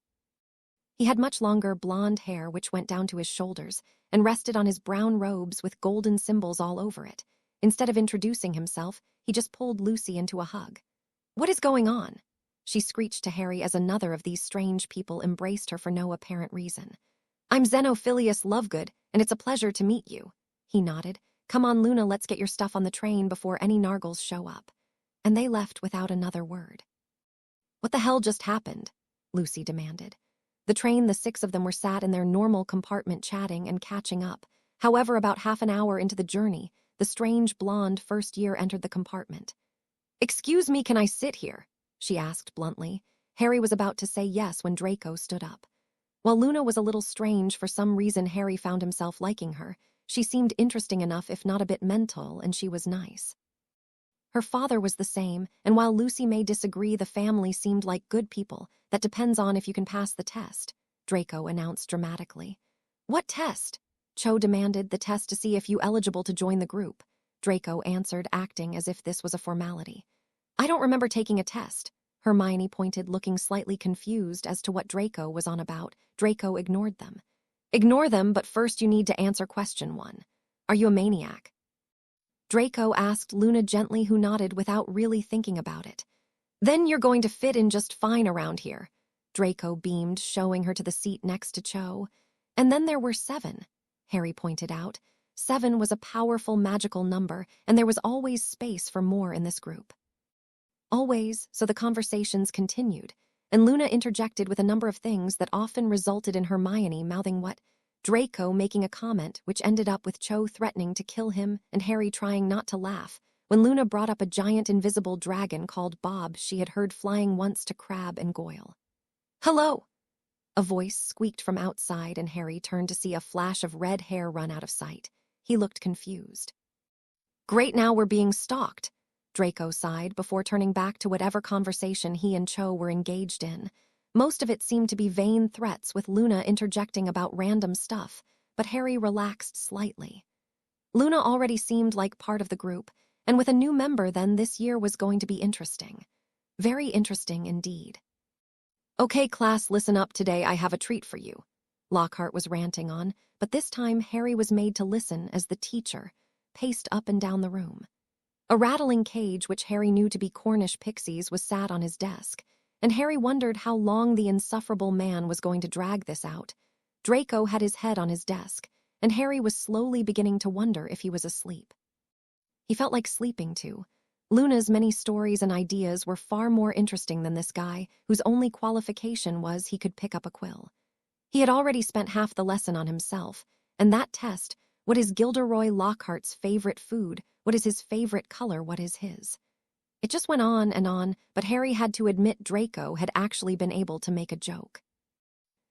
He had much longer blonde hair which went down to his shoulders and rested on his brown robes with golden symbols all over it. Instead of introducing himself, he just pulled Lucy into a hug. What is going on? She screeched to Harry as another of these strange people embraced her for no apparent reason. I'm Xenophilius Lovegood, and it's a pleasure to meet you. He nodded. Come on, Luna, let's get your stuff on the train before any Nargles show up. And they left without another word. What the hell just happened? Lucy demanded. The train, the 6 of them were sat in their normal compartment chatting and catching up. However, about half an hour into the journey, the strange blonde first year entered the compartment. "Excuse me, can I sit here?" she asked bluntly. Harry was about to say yes when Draco stood up. While Luna was a little strange, for some reason Harry found himself liking her. She seemed interesting enough, if not a bit mental, and she was nice. Her father was the same, and while Lucy may disagree, the family seemed like good people. "That depends on if you can pass the test," Draco announced dramatically. "What test?" Cho demanded. "The test to see if you eligible to join the group," Draco answered, acting as if this was a formality. "I don't remember taking a test," Hermione pointed, looking slightly confused as to what Draco was on about. Draco ignored them. "Ignore them, but first you need to answer question 1. Are you a maniac?" Draco asked Luna gently, who nodded without really thinking about it. "Then you're going to fit in just fine around here," Draco beamed, showing her to the seat next to Cho. "And then there were 7, Harry pointed out. 7 was a powerful magical number, and there was always space for more in this group. Always, so the conversations continued, and Luna interjected with a number of things that often resulted in Hermione mouthing what? Draco making a comment, which ended up with Cho threatening to kill him and Harry trying not to laugh when Luna brought up a giant invisible dragon called Bob she had heard flying once to Crabbe and Goyle. "Hello!" A voice squeaked from outside, and Harry turned to see a flash of red hair run out of sight. He looked confused. "Great, now we're being stalked," Draco sighed before turning back to whatever conversation he and Cho were engaged in. Most of it seemed to be vain threats, with Luna interjecting about random stuff, but Harry relaxed slightly. Luna already seemed like part of the group, and with a new member then, this year was going to be interesting. Very interesting indeed. "Okay, class, listen up. Today I have a treat for you," Lockhart was ranting on, but this time Harry was made to listen as the teacher paced up and down the room. A rattling cage, which Harry knew to be Cornish pixies, was sat on his desk, and Harry wondered how long the insufferable man was going to drag this out. Draco had his head on his desk, and Harry was slowly beginning to wonder if he was asleep. He felt like sleeping too. Luna's many stories and ideas were far more interesting than this guy, whose only qualification was he could pick up a quill. He had already spent half the lesson on himself, and that test, what is Gilderoy Lockhart's favorite food, what is his favorite color, what is his? It just went on, but Harry had to admit Draco had actually been able to make a joke.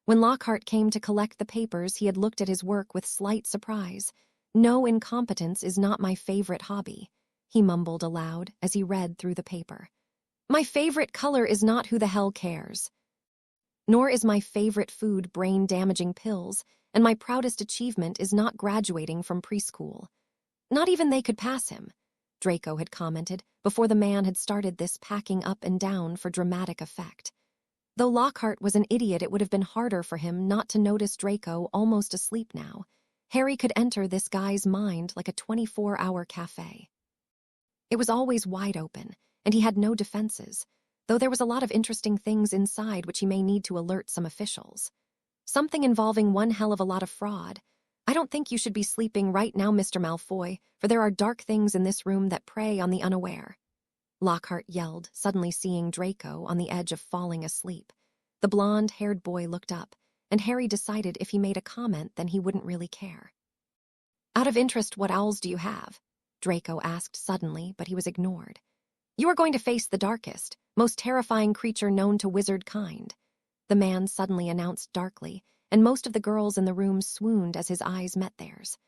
When Lockhart came to collect the papers, he had looked at his work with slight surprise. "No, incompetence is not my favorite hobby," he mumbled aloud as he read through the paper. "My favorite color is not who the hell cares. Nor is my favorite food brain-damaging pills, and my proudest achievement is not graduating from preschool." Not even they could pass him, Draco had commented before the man had started this packing up and down for dramatic effect. Though Lockhart was an idiot, it would have been harder for him not to notice Draco almost asleep now. Harry could enter this guy's mind like a 24-hour cafe. It was always wide open, and he had no defenses, though there was a lot of interesting things inside which he may need to alert some officials. Something involving one hell of a lot of fraud. "I don't think you should be sleeping right now, Mr. Malfoy, for there are dark things in this room that prey on the unaware," Lockhart yelled, suddenly seeing Draco on the edge of falling asleep. The blonde-haired boy looked up, and Harry decided if he made a comment, then he wouldn't really care. "Out of interest, what owls do you have?" Draco asked suddenly, but he was ignored. "You are going to face the darkest, most terrifying creature known to wizard kind," the man suddenly announced darkly, and most of the girls in the room swooned as his eyes met theirs.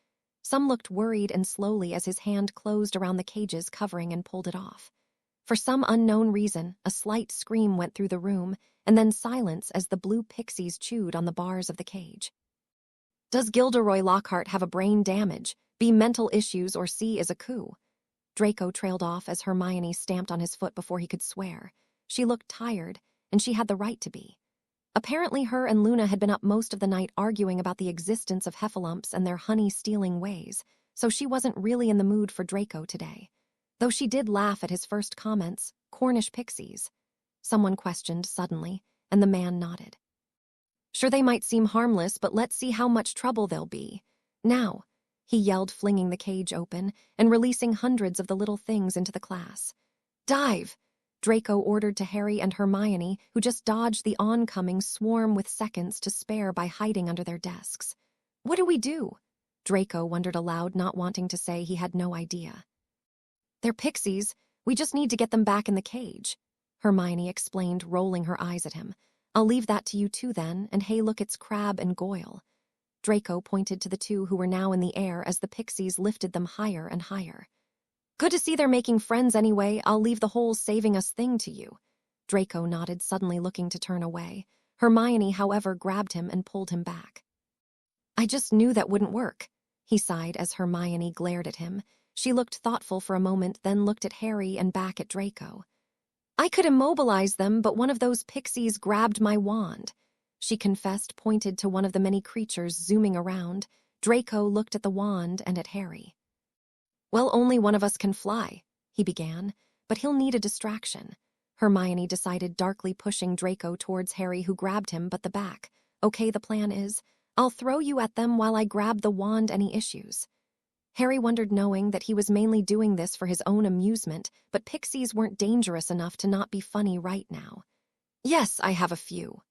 Some looked worried and slowly as his hand closed around the cage's covering and pulled it off. For some unknown reason, a slight scream went through the room, and then silence as the blue pixies chewed on the bars of the cage. "Does Gilderoy Lockhart have a brain damage, B mental issues, or C is a coup?" Draco trailed off as Hermione stamped on his foot before he could swear. She looked tired, and she had the right to be. Apparently her and Luna had been up most of the night arguing about the existence of heffalumps and their honey-stealing ways, so she wasn't really in the mood for Draco today. Though she did laugh at his first comments, Cornish pixies. Someone questioned suddenly, and the man nodded. "Sure, they might seem harmless, but let's see how much trouble they'll be. Now," he yelled, flinging the cage open and releasing hundreds of the little things into the class. "Dive!" Draco ordered to Harry and Hermione, who just dodged the oncoming swarm with seconds to spare by hiding under their desks. "What do we do?" Draco wondered aloud, not wanting to say he had no idea. They're pixies. We just need to get them back in the cage, Hermione explained, rolling her eyes at him. I'll leave that to you two then, and hey look, it's Crabbe and Goyle. Draco pointed to the two who were now in the air as the pixies lifted them higher and higher. Good to see they're making friends anyway. I'll leave the whole saving us thing to you. Draco nodded, suddenly looking to turn away. Hermione, however, grabbed him and pulled him back. I just knew that wouldn't work, he sighed as Hermione glared at him. She looked thoughtful for a moment, then looked at Harry and back at Draco. I could immobilize them, but one of those pixies grabbed my wand, she confessed, pointed to one of the many creatures zooming around. Draco looked at the wand and at Harry. Well, only one of us can fly, he began, but he'll need a distraction. Hermione decided, darkly pushing Draco towards Harry, who grabbed him but the back. Okay, the plan is, I'll throw you at them while I grab the wand. Any issues? Harry wondered, knowing that he was mainly doing this for his own amusement, but pixies weren't dangerous enough to not be funny right now. Yes, I have a few.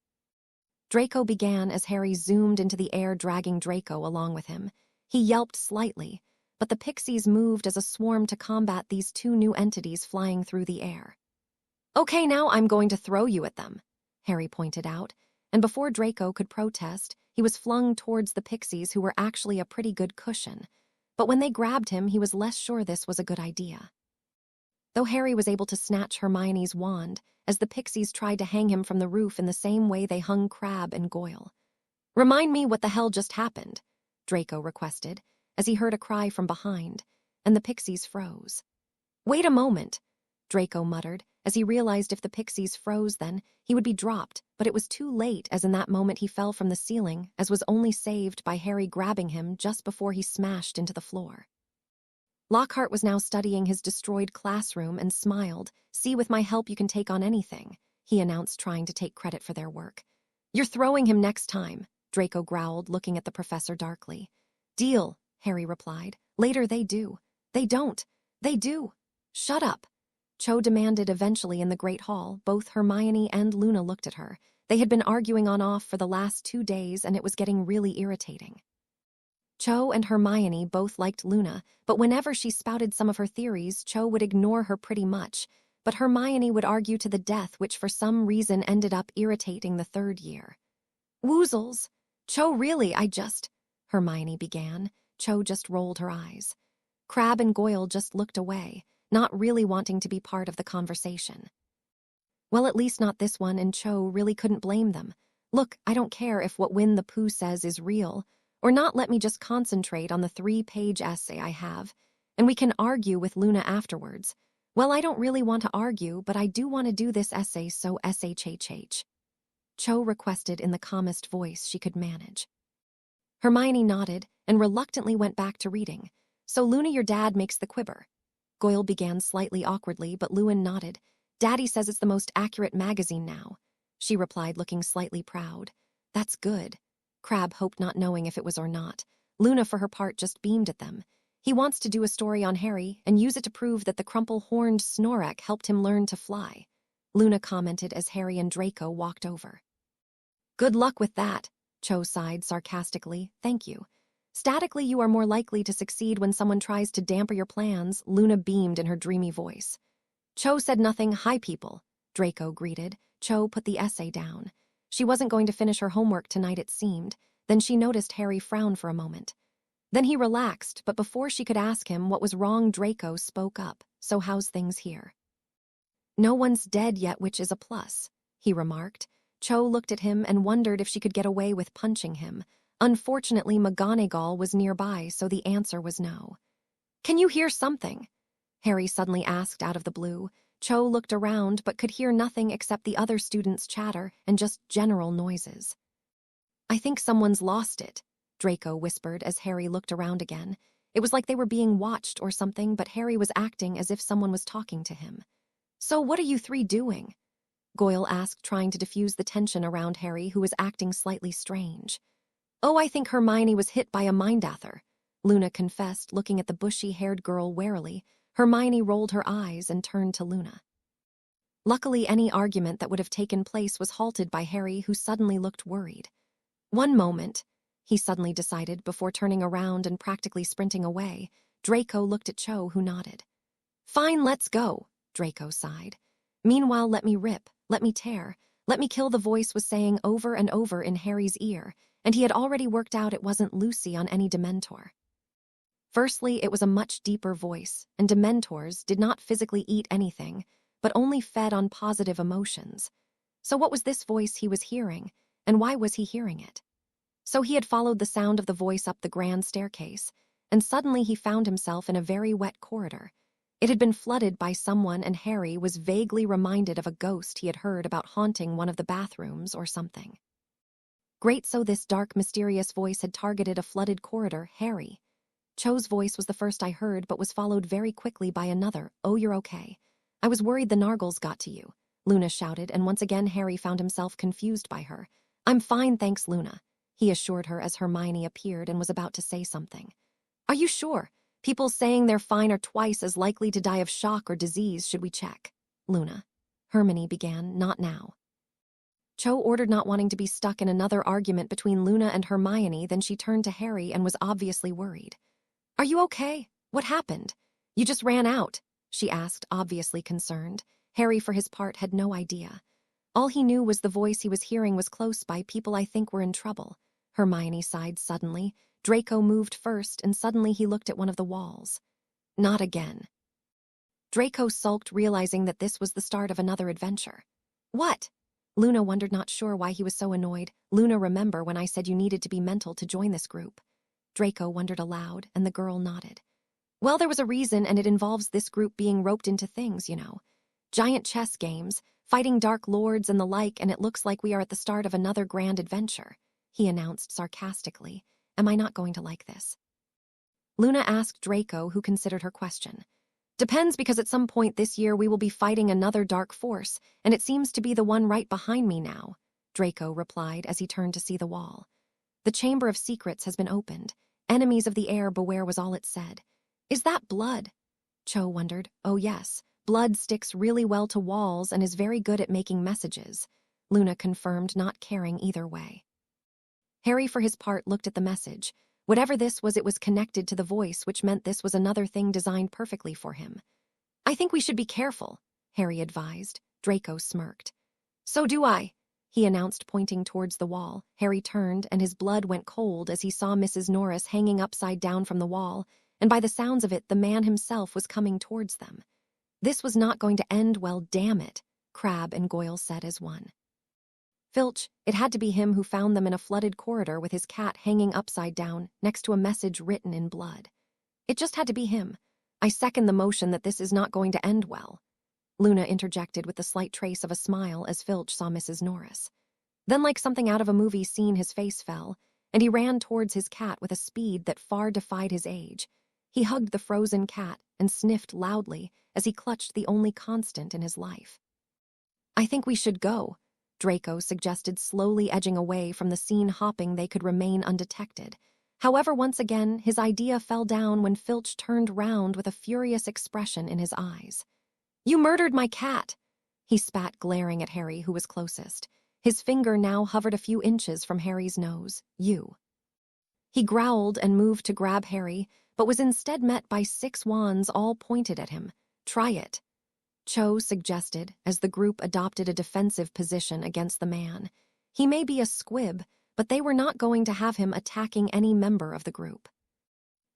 Draco began as Harry zoomed into the air, dragging Draco along with him. He yelped slightly, but the pixies moved as a swarm to combat these two new entities flying through the air. Okay, now I'm going to throw you at them, Harry pointed out, and before Draco could protest, he was flung towards the pixies, who were actually a pretty good cushion. But when they grabbed him, he was less sure this was a good idea. Though Harry was able to snatch Hermione's wand, as the pixies tried to hang him from the roof in the same way they hung Crabbe and Goyle. Remind me what the hell just happened, Draco requested, as he heard a cry from behind, and the pixies froze. Wait a moment, Draco muttered, as he realized if the pixies froze then, he would be dropped, but it was too late, as in that moment he fell from the ceiling, as was only saved by Harry grabbing him just before he smashed into the floor. Lockhart was now studying his destroyed classroom and smiled. See, with my help you can take on anything, he announced, trying to take credit for their work. You're throwing him next time, Draco growled, looking at the professor darkly. Deal, Harry replied. Later they do. They don't. They do. Shut up, Cho demanded eventually in the Great Hall. Both Hermione and Luna looked at her. They had been arguing on off for the last 2 days, and it was getting really irritating. Cho and Hermione both liked Luna, but whenever she spouted some of her theories, Cho would ignore her pretty much, but Hermione would argue to the death, which for some reason ended up irritating the 3rd year. Woozles! Cho, really, Hermione began. Cho just rolled her eyes. Crabbe and Goyle just looked away, not really wanting to be part of the conversation. Well, at least not this one, and Cho really couldn't blame them. Look, I don't care if what Winnie the Pooh says is real or not. Let me just concentrate on the 3-page essay I have, and we can argue with Luna afterwards. Well, I don't really want to argue, but I do want to do this essay, so SHHH. Cho requested in the calmest voice she could manage. Hermione nodded and reluctantly went back to reading. So Luna, your dad makes the quibber. Goyle began slightly awkwardly, but Lewin nodded. Daddy says it's the most accurate magazine now, she replied, looking slightly proud. That's good, Crabbe hoped, not knowing if it was or not. Luna, for her part, just beamed at them. He wants to do a story on Harry and use it to prove that the crumple-horned Snorlax helped him learn to fly, Luna commented as Harry and Draco walked over. Good luck with that, Cho sighed sarcastically. Thank you. Statically, you are more likely to succeed when someone tries to damper your plans, Luna beamed in her dreamy voice. Cho said nothing. Hi, people, Draco greeted. Cho put the essay down. She wasn't going to finish her homework tonight, it seemed. Then she noticed Harry frown for a moment. Then he relaxed, but before she could ask him what was wrong, Draco spoke up. So how's things here? No one's dead yet, which is a plus, he remarked. Cho looked at him and wondered if she could get away with punching him. Unfortunately, McGonagall was nearby, so the answer was no. Can you hear something? Harry suddenly asked out of the blue. Cho looked around but could hear nothing except the other students' chatter and just general noises. I think someone's lost it, Draco whispered as Harry looked around again. It was like they were being watched or something, but Harry was acting as if someone was talking to him. So what are you 3 doing? Goyle asked, trying to diffuse the tension around Harry, who was acting slightly strange. Oh, I think Hermione was hit by a Mindather, Luna confessed, looking at the bushy-haired girl warily. Hermione rolled her eyes and turned to Luna. Luckily, any argument that would have taken place was halted by Harry, who suddenly looked worried. One moment, he suddenly decided before turning around and practically sprinting away. Draco looked at Cho, who nodded. Fine, let's go, Draco sighed. Meanwhile, let me rip, let me tear, let me kill, the voice was saying over and over in Harry's ear, and he had already worked out it wasn't Lucy on any Dementor. Firstly, it was a much deeper voice, and Dementors did not physically eat anything, but only fed on positive emotions. So what was this voice he was hearing, and why was he hearing it? So he had followed the sound of the voice up the grand staircase, and suddenly he found himself in a very wet corridor. It had been flooded by someone, and Harry was vaguely reminded of a ghost he had heard about haunting one of the bathrooms or something. Great, so this dark, mysterious voice had targeted a flooded corridor. Harry. Cho's voice was the first I heard, but was followed very quickly by another. Oh, you're okay. I was worried the Nargles got to you, Luna shouted, and once again Harry found himself confused by her. I'm fine, thanks, Luna, he assured her as Hermione appeared and was about to say something. Are you sure? People saying they're fine are twice as likely to die of shock or disease. Should we check? Luna. Hermione began. Not now. Cho ordered, not wanting to be stuck in another argument between Luna and Hermione. Then she turned to Harry and was obviously worried. Are you okay? What happened? You just ran out, she asked, obviously concerned. Harry, for his part, had no idea. All he knew was the voice he was hearing was close by. People I think were in trouble. Hermione sighed suddenly. Draco moved first, and suddenly he looked at one of the walls. Not again. Draco sulked, realizing that this was the start of another adventure. What? Luna wondered, not sure why he was so annoyed. Luna, remember when I said you needed to be mental to join this group? Draco wondered aloud, and the girl nodded. Well, there was a reason, and it involves this group being roped into things, you know. Giant chess games, fighting dark lords and the like, and it looks like we are at the start of another grand adventure, he announced sarcastically. Am I not going to like this? Luna asked Draco, who considered her question. Depends, because at some point this year we will be fighting another dark force, and it seems to be the one right behind me now, Draco replied as he turned to see the wall. The Chamber of Secrets has been opened. Enemies of the air beware, was all it said. Is that blood? Cho wondered. Oh yes, blood sticks really well to walls and is very good at making messages, Luna confirmed, not caring either way. Harry, for his part, looked at the message. Whatever this was, it was connected to the voice, which meant this was another thing designed perfectly for him. I think we should be careful, Harry advised. Draco smirked. So do I, he announced, pointing towards the wall. Harry turned, and his blood went cold as he saw Mrs. Norris hanging upside down from the wall, and by the sounds of it, the man himself was coming towards them. This was not going to end well, damn it, Crabbe and Goyle said as one. Filch, it had to be him who found them in a flooded corridor with his cat hanging upside down next to a message written in blood. It just had to be him. I second the motion that this is not going to end well, Luna interjected with the slight trace of a smile as Filch saw Mrs. Norris. Then, like something out of a movie scene, his face fell, and he ran towards his cat with a speed that far defied his age. He hugged the frozen cat and sniffed loudly as he clutched the only constant in his life. I think we should go, Draco suggested, slowly edging away from the scene, hoping they could remain undetected. However, once again, his idea fell down when Filch turned round with a furious expression in his eyes. You murdered my cat, he spat, glaring at Harry, who was closest. His finger now hovered a few inches from Harry's nose. You. He growled and moved to grab Harry, but was instead met by 6 wands all pointed at him. Try it, Cho suggested as the group adopted a defensive position against the man. He may be a squib, but they were not going to have him attacking any member of the group.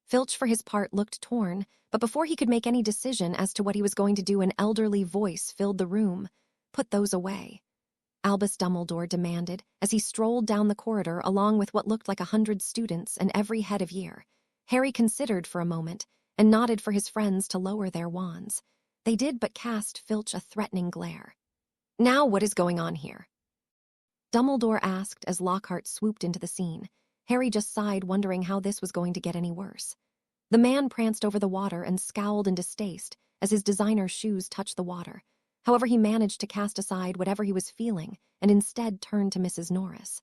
Filch, for his part, looked torn, but before he could make any decision as to what he was going to do, an elderly voice filled the room. Put those away, Albus Dumbledore demanded as he strolled down the corridor along with what looked like 100 students and every head of year. Harry considered for a moment and nodded for his friends to lower their wands. They did, but cast Filch a threatening glare. Now what is going on here? Dumbledore asked as Lockhart swooped into the scene. Harry just sighed, wondering how this was going to get any worse. The man pranced over the water and scowled in distaste as his designer shoes touched the water. However, he managed to cast aside whatever he was feeling and instead turned to Mrs. Norris.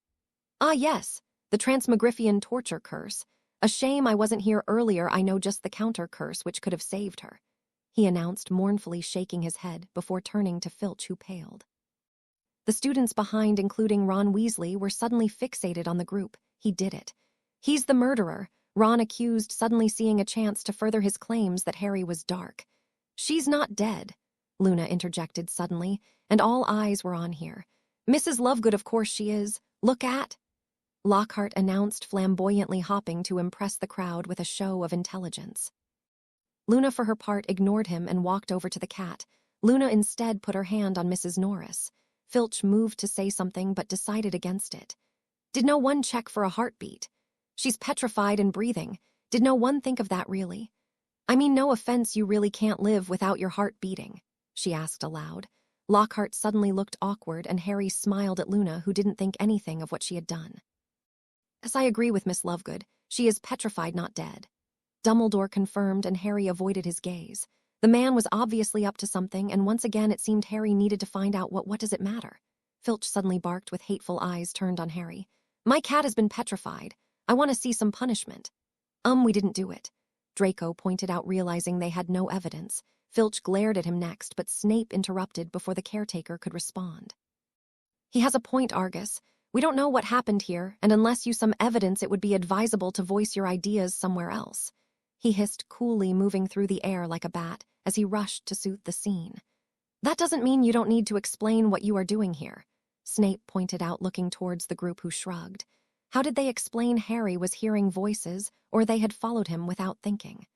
Ah yes, the Transmogrifian torture curse. A shame I wasn't here earlier. I know just the counter curse which could have saved her, he announced, mournfully shaking his head before turning to Filch, who paled. The students behind, including Ron Weasley, were suddenly fixated on the group. He did it. He's the murderer, Ron accused, suddenly seeing a chance to further his claims that Harry was dark. She's not dead, Luna interjected suddenly, and all eyes were on her. Mrs. Lovegood, of course she is. Look at... Lockhart announced, flamboyantly hopping to impress the crowd with a show of intelligence. Luna, for her part, ignored him and walked over to the cat. Luna instead put her hand on Mrs. Norris. Filch moved to say something but decided against it. Did no one check for a heartbeat? She's petrified and breathing. Did no one think of that, really? I mean, no offense, you really can't live without your heart beating, she asked aloud. Lockhart suddenly looked awkward, and Harry smiled at Luna, who didn't think anything of what she had done. Yes, I agree with Miss Lovegood. She is petrified, not dead. Dumbledore confirmed, and Harry avoided his gaze. The man was obviously up to something, and once again it seemed Harry needed to find out what does it matter. Filch suddenly barked with hateful eyes turned on Harry. My cat has been petrified. I want to see some punishment. We didn't do it, Draco pointed out, realizing they had no evidence. Filch glared at him next, but Snape interrupted before the caretaker could respond. He has a point, Argus. We don't know what happened here, and unless you some evidence, it would be advisable to voice your ideas somewhere else, he hissed, coolly moving through the air like a bat as he rushed to soothe the scene. That doesn't mean you don't need to explain what you are doing here, Snape pointed out, looking towards the group, who shrugged. How did they explain Harry was hearing voices, or they had followed him without thinking?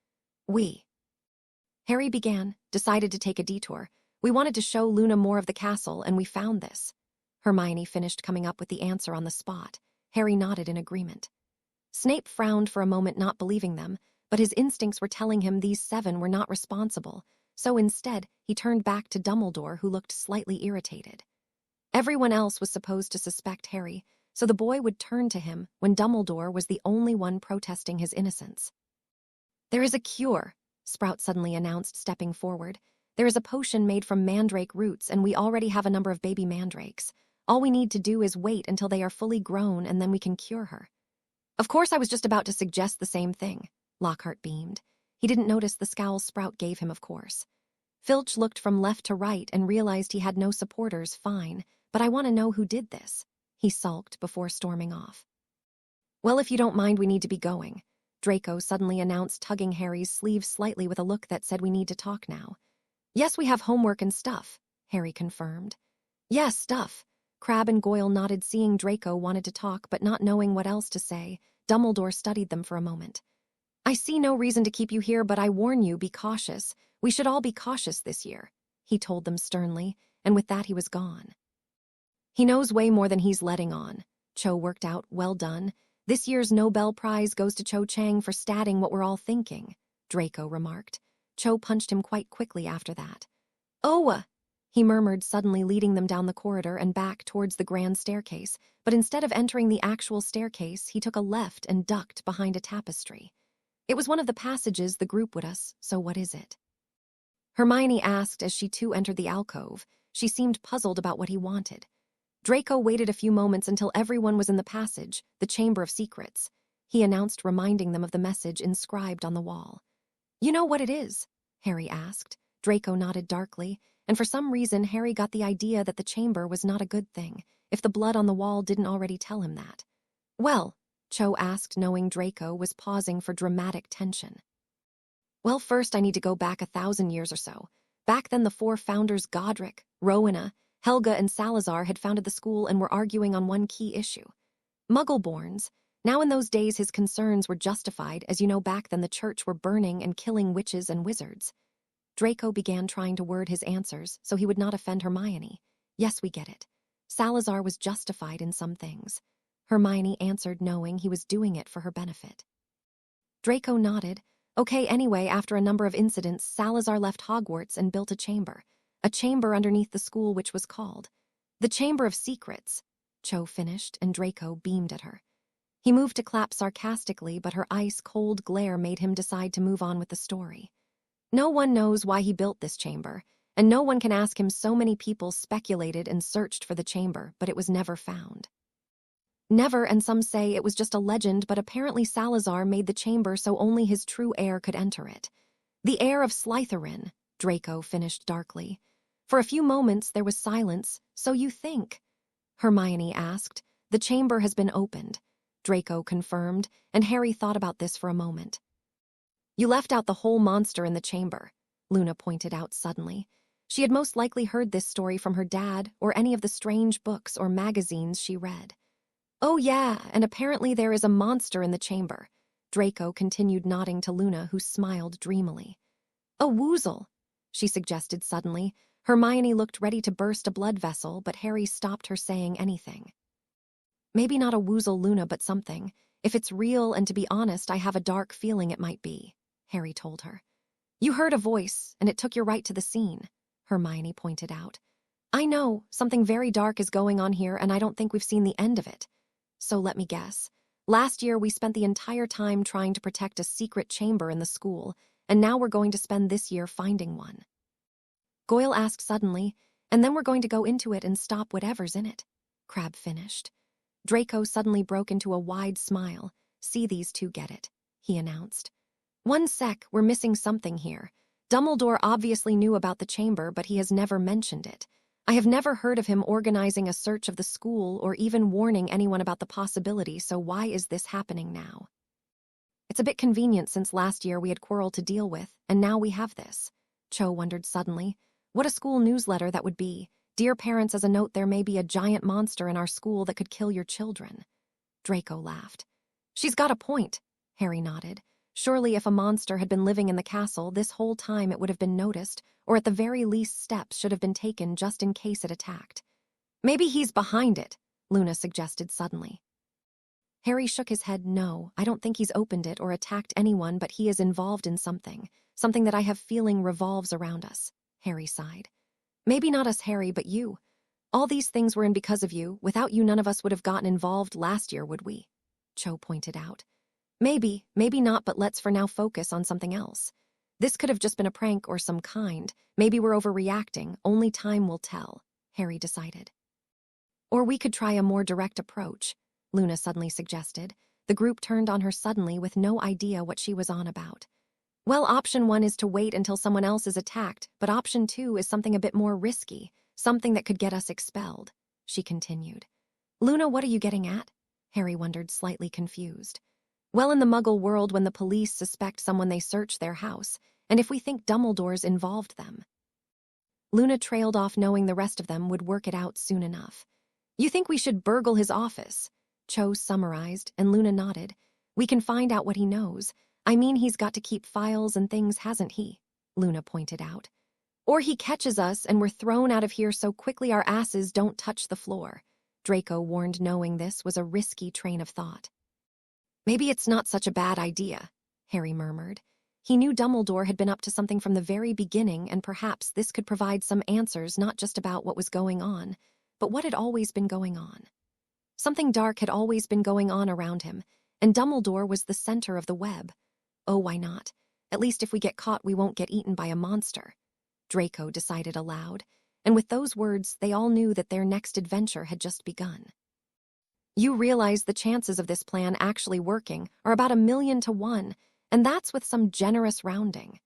Harry began, decided to take a detour. We wanted to show Luna more of the castle, and we found this. Hermione finished coming up with the answer on the spot. Harry nodded in agreement. Snape frowned for a moment, not believing them, but his instincts were telling him these 7 were not responsible, so instead he turned back to Dumbledore, who looked slightly irritated. Everyone else was supposed to suspect Harry, so the boy would turn to him when Dumbledore was the only one protesting his innocence. There is a cure, Sprout suddenly announced, stepping forward. There is a potion made from mandrake roots, and we already have a number of baby mandrakes. All we need to do is wait until they are fully grown, and then we can cure her. Of course, I was just about to suggest the same thing, Lockhart beamed. He didn't notice the scowl Sprout gave him, of course. Filch looked from left to right and realized he had no supporters. Fine, but I want to know who did this, he sulked before storming off. Well, if you don't mind, we need to be going, Draco suddenly announced, tugging Harry's sleeve slightly with a look that said we need to talk now. Yes, we have homework and stuff, Harry confirmed. Yes, stuff. Crabbe and Goyle nodded, seeing Draco wanted to talk, but not knowing what else to say. Dumbledore studied them for a moment. I see no reason to keep you here, but I warn you, be cautious. We should all be cautious this year, he told them sternly, and with that he was gone. He knows way more than he's letting on, Cho worked out. Well done. This year's Nobel Prize goes to Cho Chang for statting what we're all thinking, Draco remarked. Cho punched him quite quickly after that. Oh, he murmured, suddenly leading them down the corridor and back towards the grand staircase, but instead of entering the actual staircase, he took a left and ducked behind a tapestry. It was one of the passages the group would us, so what is it? Hermione asked as she too entered the alcove. She seemed puzzled about what he wanted. Draco waited a few moments until everyone was in the passage, the Chamber of Secrets. He announced, reminding them of the message inscribed on the wall. You know what it is? Harry asked. Draco nodded darkly, and for some reason Harry got the idea that the chamber was not a good thing, if the blood on the wall didn't already tell him that. Well, Cho asked, knowing Draco was pausing for dramatic tension. Well, first I need to go back 1,000 years or so. Back then the 4 founders, Godric, Rowena, Helga, and Salazar, had founded the school and were arguing on one key issue. Muggle-borns. Now in those days his concerns were justified, as you know, back then the church were burning and killing witches and wizards. Draco began trying to word his answers so he would not offend Hermione. Yes, we get it. Salazar was justified in some things. Hermione answered, knowing he was doing it for her benefit. Draco nodded. Okay, anyway, after a number of incidents, Salazar left Hogwarts and built a chamber underneath the school, which was called the Chamber of Secrets, Cho finished, and Draco beamed at her. He moved to clap sarcastically, but her ice-cold glare made him decide to move on with the story. No one knows why he built this chamber, and no one can ask him. So many people speculated and searched for the chamber, but it was never found. Never, and some say it was just a legend, but apparently Salazar made the chamber so only his true heir could enter it. The heir of Slytherin, Draco finished darkly. For a few moments there was silence. So you think? Hermione asked. The chamber has been opened. Draco confirmed, and Harry thought about this for a moment. You left out the whole monster in the chamber, Luna pointed out suddenly. She had most likely heard this story from her dad or any of the strange books or magazines she read. Oh yeah, and apparently there is a monster in the chamber. Draco continued nodding to Luna, who smiled dreamily. A woozle, she suggested suddenly. Hermione looked ready to burst a blood vessel, but Harry stopped her saying anything. Maybe not a woozle, Luna, but something. If it's real, and to be honest, I have a dark feeling it might be, Harry told her. You heard a voice, and it took you right to the scene, Hermione pointed out. I know, something very dark is going on here, and I don't think we've seen the end of it. So let me guess. Last year, we spent the entire time trying to protect a secret chamber in the school, and now we're going to spend this year finding one. Goyle asked suddenly, and then we're going to go into it and stop whatever's in it. Crabbe finished. Draco suddenly broke into a wide smile. See, these two get it, he announced. One sec, we're missing something here. Dumbledore obviously knew about the chamber, but he has never mentioned it. I have never heard of him organizing a search of the school or even warning anyone about the possibility, so why is this happening now? It's a bit convenient since last year we had Quirrell to deal with, and now we have this. Cho wondered suddenly. What a school newsletter that would be. Dear parents, as a note, there may be a giant monster in our school that could kill your children. Draco laughed. She's got a point, Harry nodded. Surely if a monster had been living in the castle this whole time it would have been noticed, or at the very least steps should have been taken just in case it attacked. Maybe he's behind it, Luna suggested suddenly. Harry shook his head. No, I don't think he's opened it or attacked anyone, but he is involved in something that I have feeling revolves around us, Harry sighed. Maybe not us, Harry, but you. All these things were in because of you. Without you, none of us would have gotten involved last year, would we? Cho pointed out. Maybe not, but let's for now focus on something else. This could have just been a prank or some kind. Maybe we're overreacting. Only time will tell, Harry decided. Or we could try a more direct approach, Luna suddenly suggested. The group turned on her suddenly with no idea what she was on about. Well, option 1 is to wait until someone else is attacked, but option 2 is something a bit more risky, something that could get us expelled, she continued. Luna, what are you getting at? Harry wondered, slightly confused. Well, in the Muggle world, when the police suspect someone, they search their house, and if we think Dumbledore's involved them. Luna trailed off, knowing the rest of them would work it out soon enough. You think we should burgle his office? Cho summarized, and Luna nodded. We can find out what he knows. I mean, he's got to keep files and things, hasn't he? Luna pointed out. Or he catches us and we're thrown out of here so quickly our asses don't touch the floor. Draco warned, knowing this was a risky train of thought. Maybe it's not such a bad idea, Harry murmured. He knew Dumbledore had been up to something from the very beginning, and perhaps this could provide some answers, not just about what was going on, but what had always been going on. Something dark had always been going on around him, and Dumbledore was the center of the web. Oh, why not? At least if we get caught, we won't get eaten by a monster, Draco decided aloud, and with those words, they all knew that their next adventure had just begun. You realize the chances of this plan actually working are about 1,000,000 to 1, and that's with some generous rounding.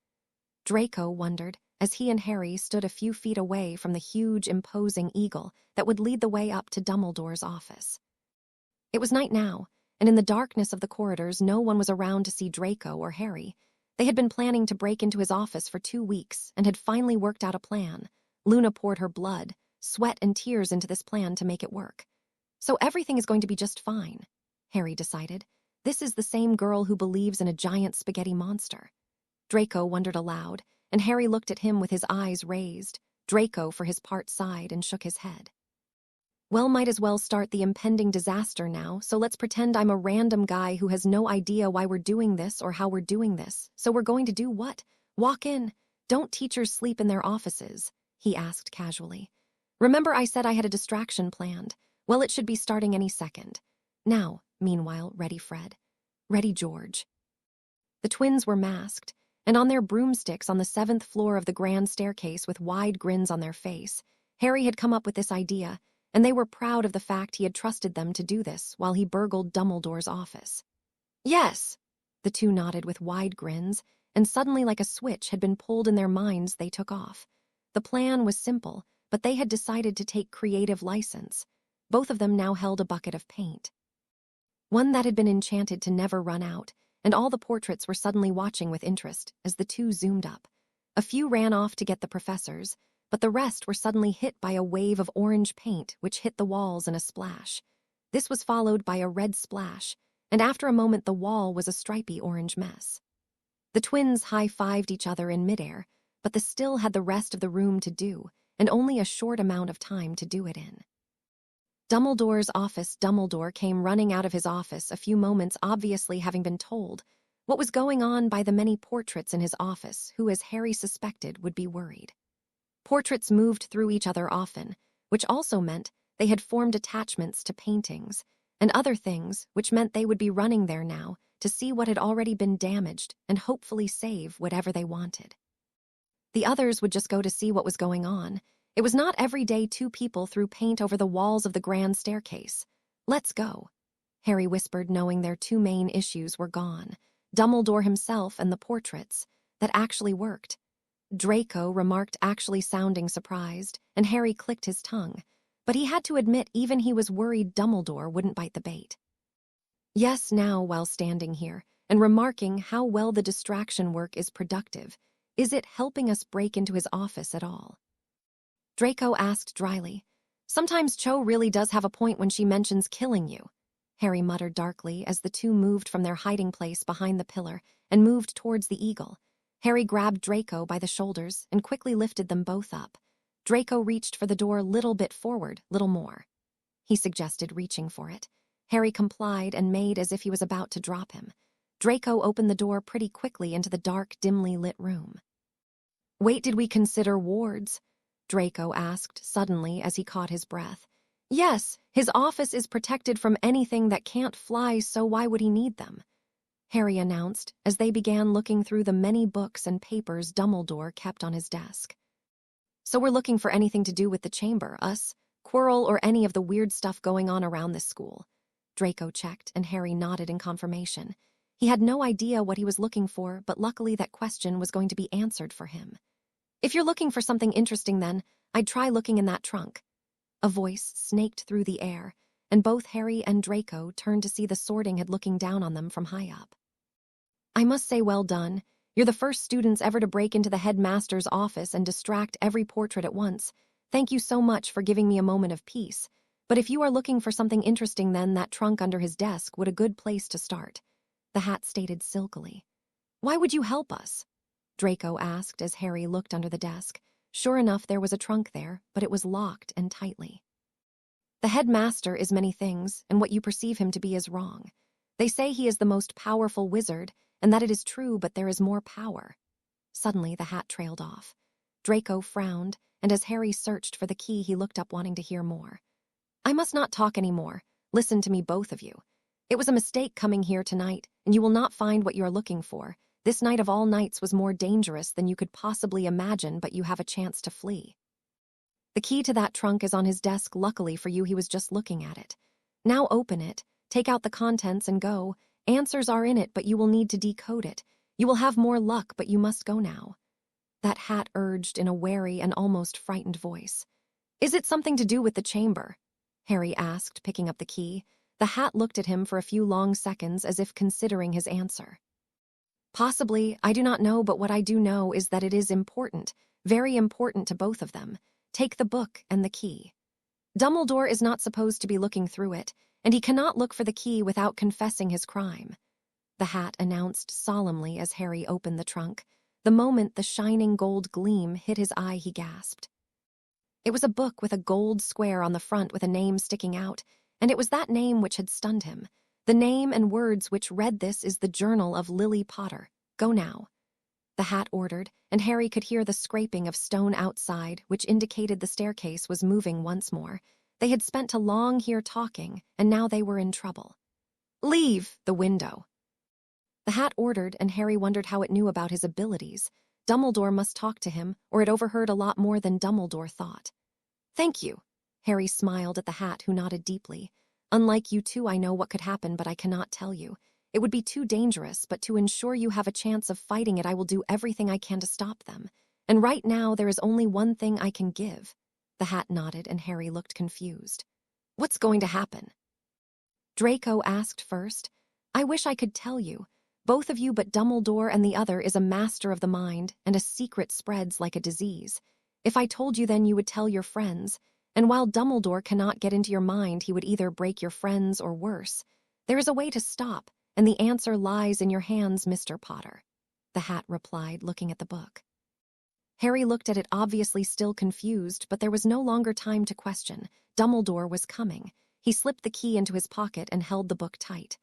Draco wondered as he and Harry stood a few feet away from the huge, imposing eagle that would lead the way up to Dumbledore's office. It was night now, and in the darkness of the corridors, no one was around to see Draco or Harry. They had been planning to break into his office for 2 weeks and had finally worked out a plan. Luna poured her blood, sweat, and tears into this plan to make it work. So everything is going to be just fine, Harry decided. This is the same girl who believes in a giant spaghetti monster. Draco wondered aloud, and Harry looked at him with his eyes raised. Draco, for his part, sighed and shook his head. Well, might as well start the impending disaster now, so let's pretend I'm a random guy who has no idea why we're doing this or how we're doing this. So we're going to do what? Walk in. Don't teachers sleep in their offices? He asked casually. Remember I said I had a distraction planned? Well, it should be starting any second. Now, meanwhile, ready Fred. Ready George. The twins were masked, and on their broomsticks on the 7th floor of the grand staircase with wide grins on their face. Harry had come up with this idea, and they were proud of the fact he had trusted them to do this while he burgled Dumbledore's office. Yes, the two nodded with wide grins, and suddenly, like a switch had been pulled in their minds, they took off. The plan was simple, but they had decided to take creative license. Both of them now held a bucket of paint. one that had been enchanted to never run out, and all the portraits were suddenly watching with interest as the two zoomed up. A few ran off to get the professors, but the rest were suddenly hit by a wave of orange paint which hit the walls in a splash. This was followed by a red splash, and after a moment the wall was a stripy orange mess. The twins high-fived each other in midair, but they still had the rest of the room to do, and only a short amount of time to do it in. Dumbledore's office. Dumbledore came running out of his office a few moments, obviously having been told what was going on by the many portraits in his office, who, as Harry suspected, would be worried. Portraits moved through each other often, which also meant they had formed attachments to paintings and other things, which meant they would be running there now to see what had already been damaged and hopefully save whatever they wanted. The others would just go to see what was going on. It was not every day two people threw paint over the walls of the grand staircase. "Let's go," Harry whispered, knowing their two main issues were gone, Dumbledore himself and the portraits. That actually worked, Draco remarked, actually sounding surprised, and Harry clicked his tongue. But he had to admit even he was worried Dumbledore wouldn't bite the bait. Yes, now, while standing here, and remarking how well the distraction work is productive, is it helping us break into his office at all? Draco asked dryly. "Sometimes Cho really does have a point when she mentions killing you," Harry muttered darkly as the two moved from their hiding place behind the pillar and moved towards the eagle. Harry grabbed Draco by the shoulders and quickly lifted them both up. Draco reached for the door, little bit forward, little more. He suggested, reaching for it. Harry complied and made as if he was about to drop him. Draco opened the door pretty quickly into the dark, dimly lit room. "Wait, did we consider wards?" Draco asked suddenly as he caught his breath. "Yes, his office is protected from anything that can't fly, so why would he need them?" Harry announced as they began looking through the many books and papers Dumbledore kept on his desk. "So we're looking for anything to do with the chamber, us, Quirrell, or any of the weird stuff going on around this school?" Draco checked, and Harry nodded in confirmation. He had no idea what he was looking for, but luckily that question was going to be answered for him. "If you're looking for something interesting, then I'd try looking in that trunk." A voice snaked through the air, and both Harry and Draco turned to see the Sorting Hat looking down on them from high up. "I must say, well done. You're the first students ever to break into the headmaster's office and distract every portrait at once. Thank you so much for giving me a moment of peace. But if you are looking for something interesting, then that trunk under his desk would a good place to start," the Hat stated silkily. "Why would you help us?" Draco asked as Harry looked under the desk. Sure enough, there was a trunk there, but it was locked and tightly. "The headmaster is many things, and what you perceive him to be is wrong. They say he is the most powerful wizard, and that it is true, but there is more power." Suddenly, the Hat trailed off. Draco frowned, and as Harry searched for the key, he looked up wanting to hear more. "I must not talk any more. Listen to me, both of you. It was a mistake coming here tonight, and you will not find what you are looking for. This night of all nights was more dangerous than you could possibly imagine, but you have a chance to flee. The key to that trunk is on his desk. Luckily for you, he was just looking at it. Now open it, take out the contents, and go. Answers are in it, but you will need to decode it. You will have more luck, but you must go now," that Hat urged in a wary and almost frightened voice. "Is it something to do with the chamber?" Harry asked, picking up the key. The Hat looked at him for a few long seconds as if considering his answer. "Possibly, I do not know, but what I do know is that it is important, very important to both of them. Take the book and the key. Dumbledore is not supposed to be looking through it, and he cannot look for the key without confessing his crime," the Hat announced solemnly as Harry opened the trunk. The moment the shining gold gleam hit his eye, he gasped. It was a book with a gold square on the front with a name sticking out, and it was that name which had stunned him. The name and words which read, "This is the Journal of Lily Potter. Go now," the Hat ordered, and Harry could hear the scraping of stone outside, which indicated the staircase was moving once more. They had spent too long here talking, and now they were in trouble. "Leave the window," the Hat ordered, and Harry wondered how it knew about his abilities. Dumbledore must talk to him, or it overheard a lot more than Dumbledore thought. "Thank you," Harry smiled at the Hat, who nodded deeply. "Unlike you two, I know what could happen, but I cannot tell you. It would be too dangerous, but to ensure you have a chance of fighting it, I will do everything I can to stop them. And right now, there is only one thing I can give." The Hat nodded, and Harry looked confused. "What's going to happen?" Draco asked first. I wish I could tell you. Both of you but Dumbledore, and the other is a master of the mind, and a secret spreads like a disease. If I told you, then you would tell your friends, and while Dumbledore cannot get into your mind, he would either break your friends or worse. There is a way to stop, and the answer lies in your hands, Mr. Potter, the Hat replied, looking at the book. Harry looked at it, obviously still confused, but there was no longer time to question. Dumbledore was coming. He slipped the key into his pocket and held the book tight.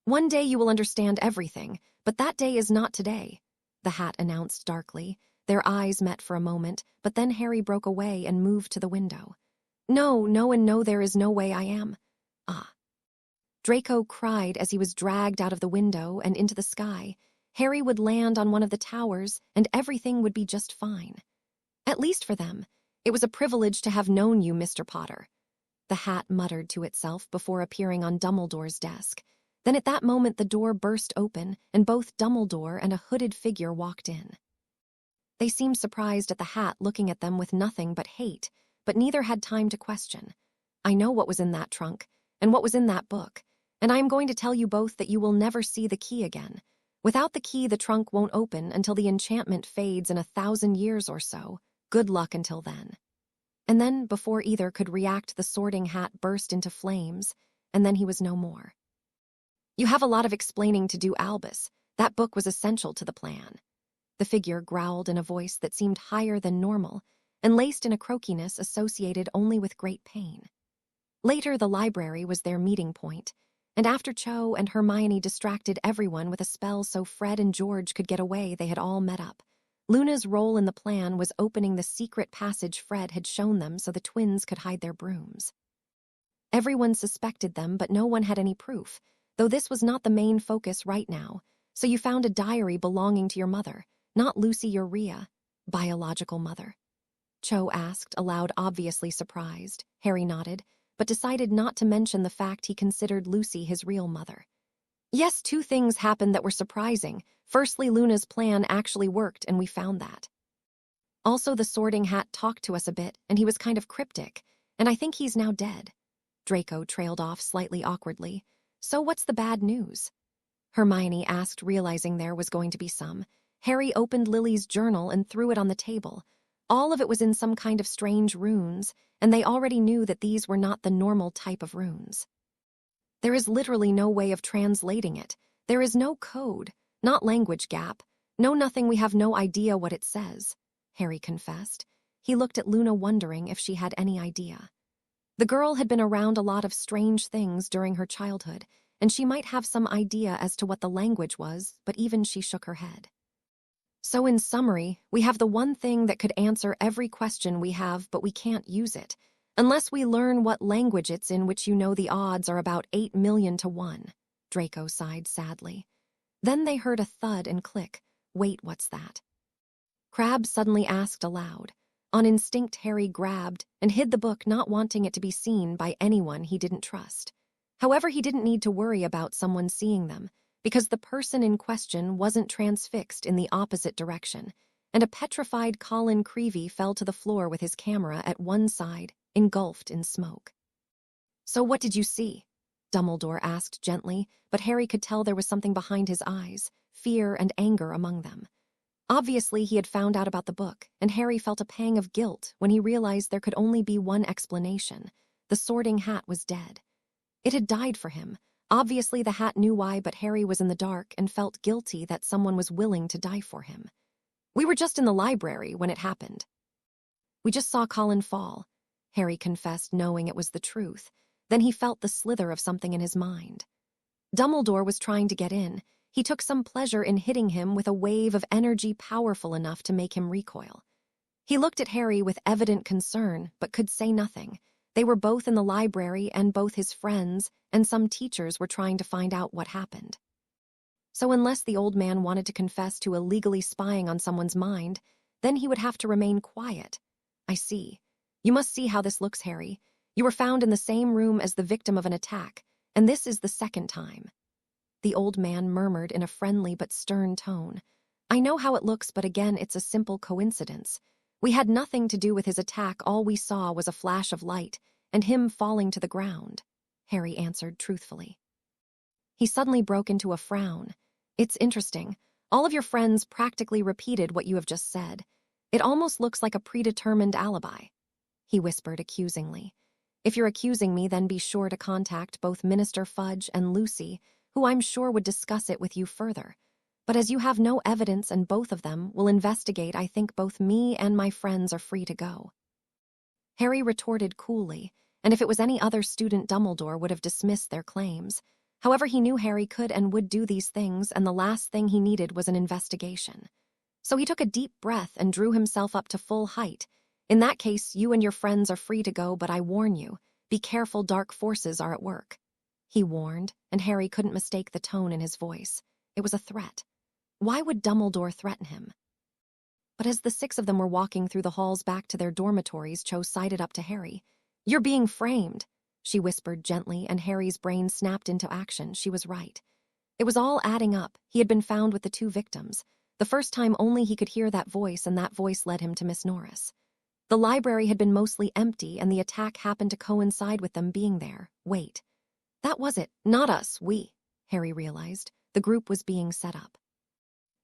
One day you will understand everything, but that day is not today, the Hat announced darkly. Their eyes met for a moment, but then Harry broke away and moved to the window. No, no, and no, there is no way I am. Ah. Draco cried as he was dragged out of the window and into the sky. Harry would land on one of the towers, and everything would be just fine. At least for them. It was a privilege to have known you, Mr. Potter, the Hat muttered to itself before appearing on Dumbledore's desk. Then at that moment the door burst open, and both Dumbledore and a hooded figure walked in. They seemed surprised at the Hat looking at them with nothing but hate, but neither had time to question. I know what was in that trunk, and what was in that book, and I am going to tell you both that you will never see the key again. Without the key, the trunk won't open until the enchantment fades in 1,000 years or so. Good luck until then. And then, before either could react, the Sorting Hat burst into flames, and then he was no more. You have a lot of explaining to do, Albus. That book was essential to the plan. The figure growled in a voice that seemed higher than normal, and laced in a croakiness associated only with great pain. Later, the library was their meeting point, and after Cho and Hermione distracted everyone with a spell so Fred and George could get away, they had all met up. Luna's role in the plan was opening the secret passage Fred had shown them so the twins could hide their brooms. Everyone suspected them, but no one had any proof, though this was not the main focus right now. So you found a diary belonging to your mother, not Lucy, your biological mother? Cho asked aloud, obviously surprised. Harry nodded, but decided not to mention the fact he considered Lucy his real mother. Yes, 2 things happened that were surprising. Firstly, Luna's plan actually worked, and we found that. Also, the Sorting Hat talked to us a bit, and he was kind of cryptic, and I think he's now dead. Draco trailed off slightly awkwardly. So what's the bad news? Hermione asked, realizing there was going to be some. Harry opened Lily's journal and threw it on the table. All of it was in some kind of strange runes, and they already knew that these were not the normal type of runes. There is literally no way of translating it. There is no code, not language gap, no nothing. We have no idea what it says, Harry confessed. He looked at Luna, wondering if she had any idea. The girl had been around a lot of strange things during her childhood, and she might have some idea as to what the language was, but even she shook her head. So in summary, we have the one thing that could answer every question we have, but we can't use it, unless we learn what language it's in, which you know the odds are about 8 million to 1, Draco sighed sadly. Then they heard a thud and click. Wait, what's that? Crabbe suddenly asked aloud. On instinct, Harry grabbed and hid the book, not wanting it to be seen by anyone he didn't trust. However, he didn't need to worry about someone seeing them, because the person in question wasn't transfixed in the opposite direction, and a petrified Colin Creevey fell to the floor with his camera at one side, engulfed in smoke. So what did you see? Dumbledore asked gently, but Harry could tell there was something behind his eyes, fear and anger among them. Obviously, he had found out about the book, and Harry felt a pang of guilt when he realized there could only be one explanation. The Sorting Hat was dead. It had died for him. Obviously, the Hat knew why, but Harry was in the dark and felt guilty that someone was willing to die for him. We were just in the library when it happened. We just saw Colin fall, Harry confessed, knowing it was the truth. Then he felt the slither of something in his mind. Dumbledore was trying to get in. He took some pleasure in hitting him with a wave of energy powerful enough to make him recoil. He looked at Harry with evident concern, but could say nothing. They were both in the library, and both his friends and some teachers were trying to find out what happened. So unless the old man wanted to confess to illegally spying on someone's mind, then he would have to remain quiet. I see. You must see how this looks, Harry. You were found in the same room as the victim of an attack, and this is the second time. The old man murmured in a friendly but stern tone. I know how it looks, but again, it's a simple coincidence. We had nothing to do with his attack. All we saw was a flash of light and him falling to the ground, Harry answered truthfully. He suddenly broke into a frown. It's interesting. All of your friends practically repeated what you have just said. It almost looks like a predetermined alibi. He whispered accusingly. If you're accusing me, then be sure to contact both Minister Fudge and Lucy, who I'm sure would discuss it with you further. But as you have no evidence and both of them will investigate, I think both me and my friends are free to go. Harry retorted coolly, and if it was any other student, Dumbledore would have dismissed their claims. However, he knew Harry could and would do these things, and the last thing he needed was an investigation. So he took a deep breath and drew himself up to full height. In that case, you and your friends are free to go, but I warn you, be careful, dark forces are at work. He warned, and Harry couldn't mistake the tone in his voice. It was a threat. Why would Dumbledore threaten him? But as the six of them were walking through the halls back to their dormitories, Cho sided up to Harry. You're being framed, she whispered gently, and Harry's brain snapped into action. She was right. It was all adding up. He had been found with the two victims. The first time only he could hear that voice, and that voice led him to Miss Norris. The library had been mostly empty, and the attack happened to coincide with them being there. Wait. That was it. Not us, we. Harry realized. The group was being set up.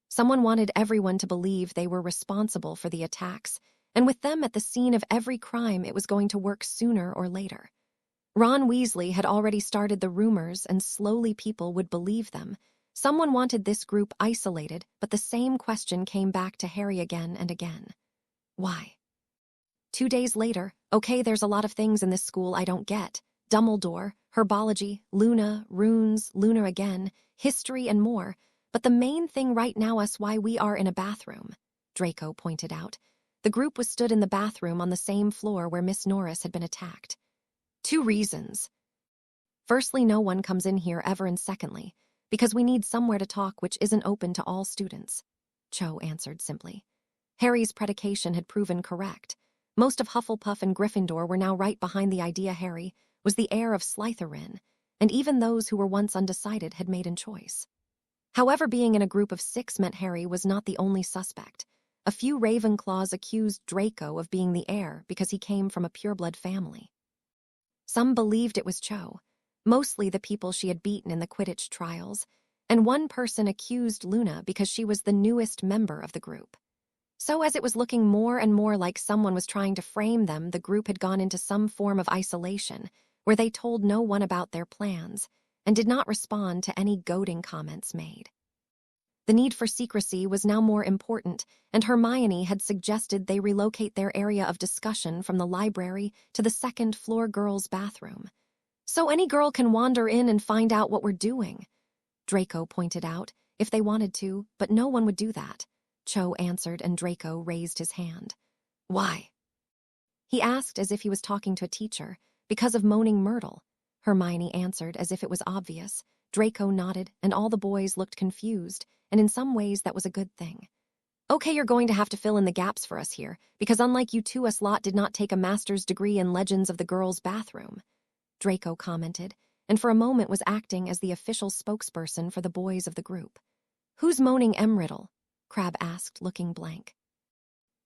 Someone wanted everyone to believe they were responsible for the attacks, and with them at the scene of every crime, it was going to work sooner or later. Ron Weasley had already started the rumors, and slowly people would believe them. Someone wanted this group isolated, but the same question came back to Harry again and again. Why? 2 days later, okay, there's a lot of things in this school I don't get. Dumbledore, herbology, Luna, runes, Luna again, history, and more. But the main thing right now is why we are in a bathroom, Draco pointed out. The group was stood in the bathroom on the same floor where Miss Norris had been attacked. 2 reasons. Firstly, no one comes in here ever, and secondly, because we need somewhere to talk which isn't open to all students, Cho answered simply. Harry's predication had proven correct. Most of Hufflepuff and Gryffindor were now right behind the idea Harry was the heir of Slytherin, and even those who were once undecided had made a choice. However, being in a group of 6 meant Harry was not the only suspect. A few Ravenclaws accused Draco of being the heir because he came from a pureblood family. Some believed it was Cho, mostly the people she had beaten in the Quidditch trials, and one person accused Luna because she was the newest member of the group. So as it was looking more and more like someone was trying to frame them, the group had gone into some form of isolation, where they told no one about their plans, and did not respond to any goading comments made. The need for secrecy was now more important, and Hermione had suggested they relocate their area of discussion from the library to the second-floor girls' bathroom. So any girl can wander in and find out what we're doing, Draco pointed out, if they wanted to, but no one would do that, Cho answered, and Draco raised his hand. Why? He asked as if he was talking to a teacher. Because of Moaning Myrtle, Hermione answered as if it was obvious. Draco nodded, and all the boys looked confused, and in some ways that was a good thing. Okay, you're going to have to fill in the gaps for us here, because unlike you two, us lot did not take a master's degree in Legends of the Girls' Bathroom, Draco commented, and for a moment was acting as the official spokesperson for the boys of the group. Who's Moaning Myrtle? Crabbe asked, looking blank.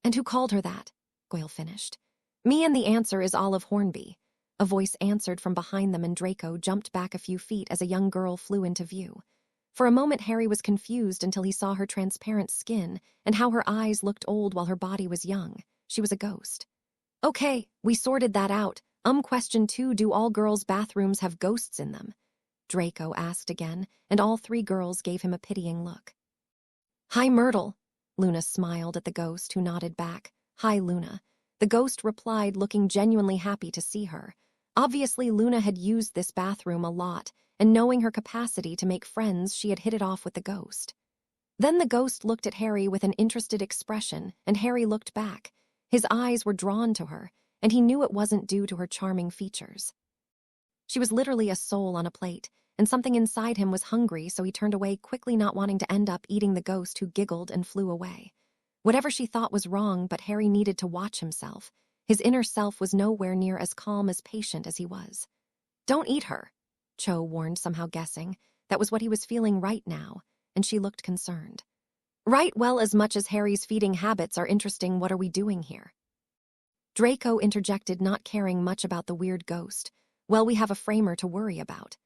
And who called her that? Goyle finished. Me, and the answer is Olive Hornby. A voice answered from behind them, and Draco jumped back a few feet as a young girl flew into view. For a moment Harry was confused until he saw her transparent skin and how her eyes looked old while her body was young. She was a ghost. Okay, we sorted that out. Question 2, do all girls' bathrooms have ghosts in them? Draco asked again, and all 3 girls gave him a pitying look. Hi, Myrtle. Luna smiled at the ghost, who nodded back. Hi, Luna. The ghost replied, looking genuinely happy to see her. Obviously, Luna had used this bathroom a lot, and knowing her capacity to make friends, she had hit it off with the ghost. Then the ghost looked at Harry with an interested expression, and Harry looked back. His eyes were drawn to her, and he knew it wasn't due to her charming features. She was literally a soul on a plate, and something inside him was hungry, so he turned away quickly, not wanting to end up eating the ghost, who giggled and flew away. Whatever she thought was wrong, but Harry needed to watch himself. His inner self was nowhere near as calm as patient as he was. Don't eat her, Cho warned, somehow guessing that was what he was feeling right now, and she looked concerned. Right, well, as much as Harry's feeding habits are interesting, what are we doing here? Draco interjected, not caring much about the weird ghost. Well, we have a framer to worry about.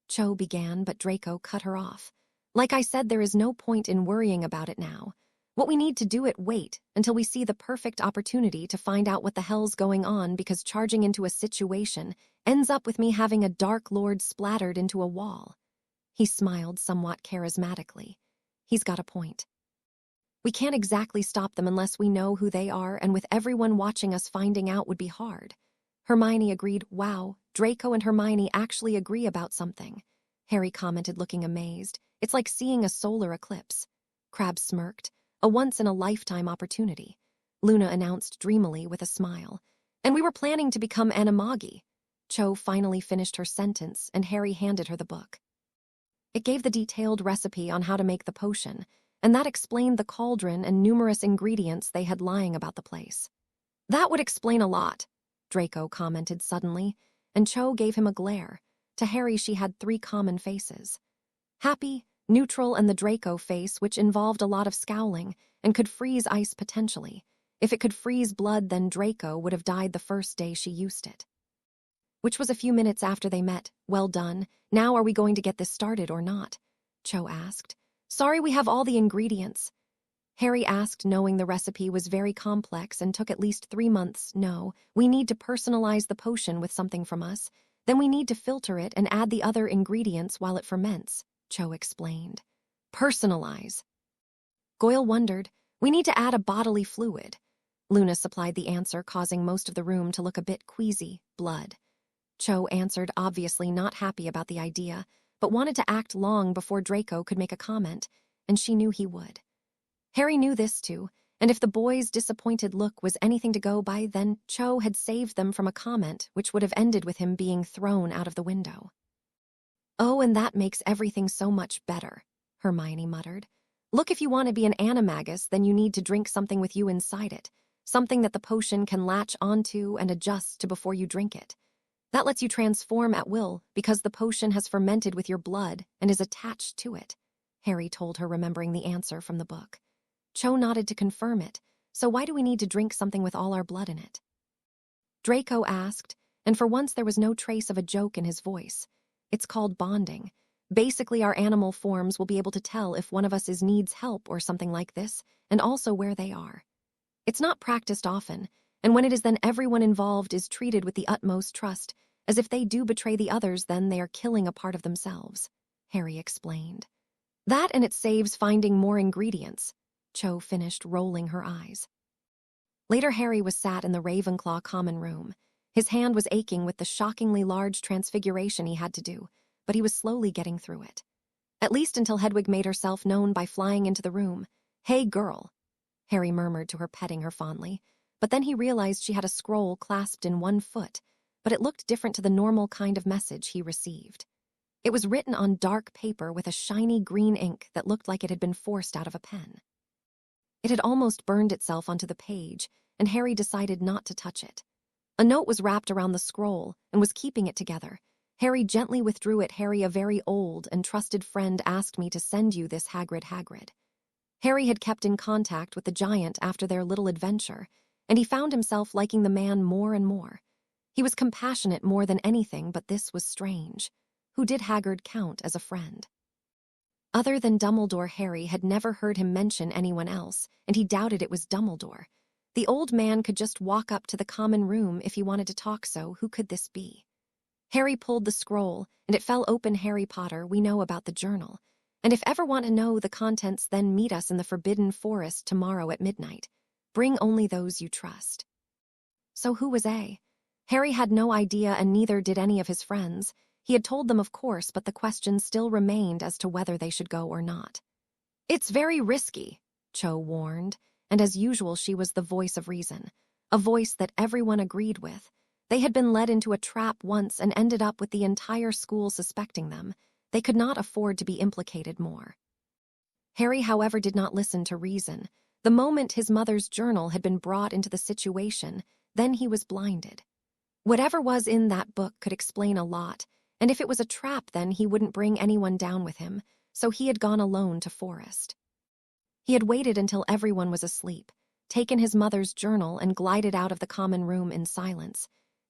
Cho began, but Draco cut her off. Like I said, there is no point in worrying about it now. What we need to do is wait until we see the perfect opportunity to find out what the hell's going on, because charging into a situation ends up with me having a Dark Lord splattered into a wall. He smiled somewhat charismatically. He's got a point. We can't exactly stop them unless we know who they are, and with everyone watching us, finding out would be hard. Hermione agreed. Wow, Draco and Hermione actually agree about something. Harry commented, looking amazed. It's like seeing a solar eclipse. Crabbe smirked. A once-in-a-lifetime opportunity. Luna announced dreamily with a smile. And we were planning to become animagi. Cho finally finished her sentence, and Harry handed her the book. It gave the detailed recipe on how to make the potion, and that explained the cauldron and numerous ingredients they had lying about the place. That would explain a lot, Draco commented suddenly, and Cho gave him a glare. To Harry, she had 3 common faces. Happy, neutral, and the Draco face, which involved a lot of scowling and could freeze ice potentially. If it could freeze blood, then Draco would have died the first day she used it. Which was a few minutes after they met. Well done. Now are we going to get this started or not? Cho asked. Sorry, we have all the ingredients. Harry asked, knowing the recipe was very complex and took at least 3 months. No, we need to personalize the potion with something from us. Then we need to filter it and add the other ingredients while it ferments, Cho explained. Personalize. Goyle wondered. We need to add a bodily fluid. Luna supplied the answer, causing most of the room to look a bit queasy. Blood. Cho answered, obviously not happy about the idea, but wanted to act long before Draco could make a comment, and she knew he would. Harry knew this too, and if the boys' disappointed look was anything to go by, then Cho had saved them from a comment which would have ended with him being thrown out of the window. Oh, and that makes everything so much better, Hermione muttered. Look, if you want to be an animagus, then you need to drink something with you inside it, something that the potion can latch onto and adjust to before you drink it. That lets you transform at will, because the potion has fermented with your blood and is attached to it, Harry told her, remembering the answer from the book. Cho nodded to confirm it. So why do we need to drink something with all our blood in it? Draco asked, and for once there was no trace of a joke in his voice. It's called bonding. Basically, our animal forms will be able to tell if one of us needs help or something like this, and also where they are. It's not practiced often, and when it is, then everyone involved is treated with the utmost trust, as if they do betray the others, then they are killing a part of themselves, Harry explained. That, and it saves finding more ingredients, Cho finished, rolling her eyes. Later, Harry was sat in the Ravenclaw common room. His hand was aching with the shockingly large transfiguration he had to do, but he was slowly getting through it. At least until Hedwig made herself known by flying into the room. Hey, girl, Harry murmured to her, petting her fondly, but then he realized she had a scroll clasped in one foot, but it looked different to the normal kind of message he received. It was written on dark paper with a shiny green ink that looked like it had been forced out of a pen. It had almost burned itself onto the page, and Harry decided not to touch it. A note was wrapped around the scroll and was keeping it together. Harry gently withdrew it. Harry, a very old and trusted friend, asked me to send you this, Hagrid. Harry had kept in contact with the giant after their little adventure, and he found himself liking the man more and more. He was compassionate more than anything, but this was strange. Who did Hagrid count as a friend? Other than Dumbledore, Harry had never heard him mention anyone else, and he doubted it was Dumbledore. The old man could just walk up to the common room if he wanted to talk, so who could this be? Harry pulled the scroll, and it fell open. Harry Potter, we know about the journal. And if ever want to know the contents, then meet us in the Forbidden Forest tomorrow at midnight. Bring only those you trust. So who was A? Harry had no idea, and neither did any of his friends. He had told them, of course, but the question still remained as to whether they should go or not. It's very risky, Cho warned, and as usual she was the voice of reason, a voice that everyone agreed with. They had been led into a trap once and ended up with the entire school suspecting them. They could not afford to be implicated more. Harry, however, did not listen to reason. The moment his mother's journal had been brought into the situation, then he was blinded. Whatever was in that book could explain a lot, and if it was a trap, then he wouldn't bring anyone down with him, so he had gone alone to Forest. He had waited until everyone was asleep, taken his mother's journal, and glided out of the common room in silence.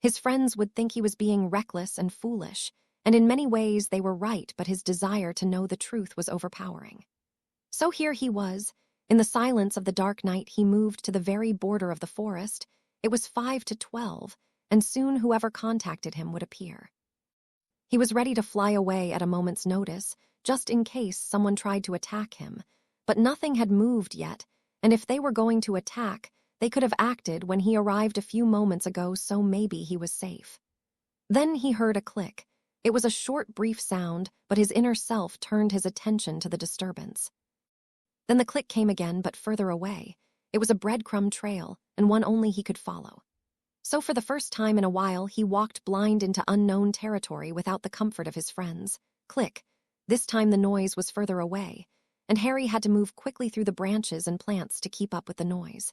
His friends would think he was being reckless and foolish, and in many ways they were right, but his desire to know the truth was overpowering. So here he was. In the silence of the dark night, he moved to the very border of the forest. It was 5 to 12, and soon whoever contacted him would appear. He was ready to fly away at a moment's notice, just in case someone tried to attack him. But nothing had moved yet, and if they were going to attack, they could have acted when he arrived a few moments ago, so maybe he was safe. Then he heard a click. It was a short, brief sound, but his inner self turned his attention to the disturbance. Then the click came again, but further away. It was a breadcrumb trail, and one only he could follow. So for the first time in a while, he walked blind into unknown territory without the comfort of his friends. Click. This time the noise was further away, and Harry had to move quickly through the branches and plants to keep up with the noise.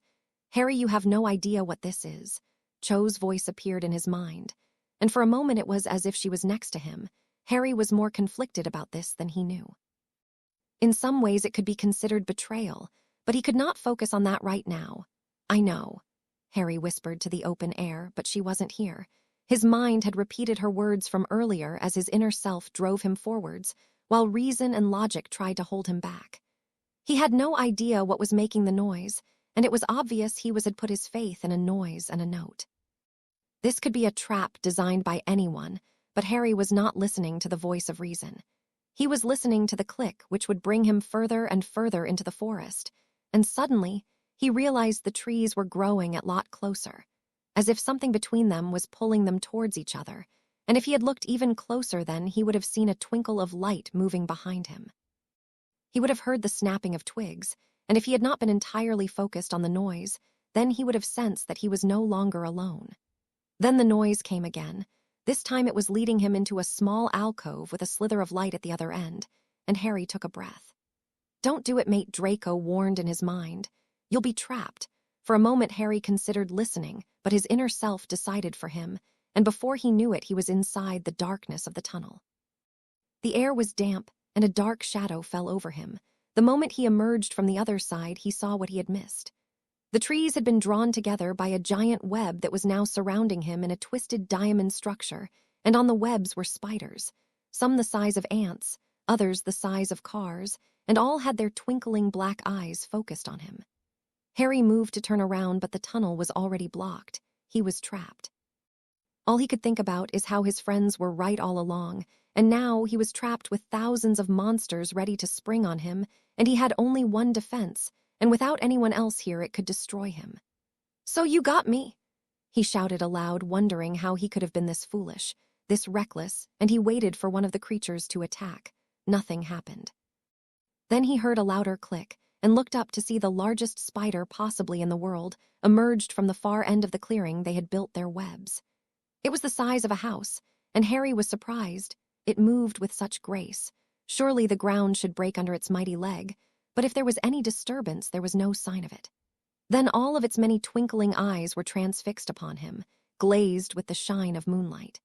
Harry, you have no idea what this is. Cho's voice appeared in his mind, and for a moment it was as if she was next to him. Harry was more conflicted about this than he knew. In some ways it could be considered betrayal, but he could not focus on that right now. I know, Harry whispered to the open air, but she wasn't here. His mind had repeated her words from earlier as his inner self drove him forwards, while reason and logic tried to hold him back. He had no idea what was making the noise, and it was obvious he had put his faith in a noise and a note. This could be a trap designed by anyone, but Harry was not listening to the voice of reason. He was listening to the click, which would bring him further and further into the forest, and suddenly he realized the trees were growing a lot closer, as if something between them was pulling them towards each other, and if he had looked even closer then he would have seen a twinkle of light moving behind him. He would have heard the snapping of twigs, and if he had not been entirely focused on the noise, then he would have sensed that he was no longer alone. Then the noise came again. This time it was leading him into a small alcove with a slither of light at the other end, and Harry took a breath. Don't do it, mate, Draco warned in his mind. You'll be trapped. For a moment Harry considered listening, but his inner self decided for him, and before he knew it he was inside the darkness of the tunnel. The air was damp, and a dark shadow fell over him. The moment he emerged from the other side, he saw what he had missed. The trees had been drawn together by a giant web that was now surrounding him in a twisted diamond structure, and on the webs were spiders, some the size of ants, others the size of cars, and all had their twinkling black eyes focused on him. Harry moved to turn around, but the tunnel was already blocked. He was trapped. All he could think about is how his friends were right all along, and now he was trapped with thousands of monsters ready to spring on him, and he had only one defense, and without anyone else here it could destroy him. So you got me, he shouted aloud, wondering how he could have been this foolish, this reckless, and he waited for one of the creatures to attack. Nothing happened. Then he heard a louder click, and looked up to see the largest spider possibly in the world emerged from the far end of the clearing they had built their webs. It was the size of a house, and Harry was surprised. It moved with such grace. Surely the ground should break under its mighty leg, but if there was any disturbance, there was no sign of it. Then all of its many twinkling eyes were transfixed upon him, glazed with the shine of moonlight.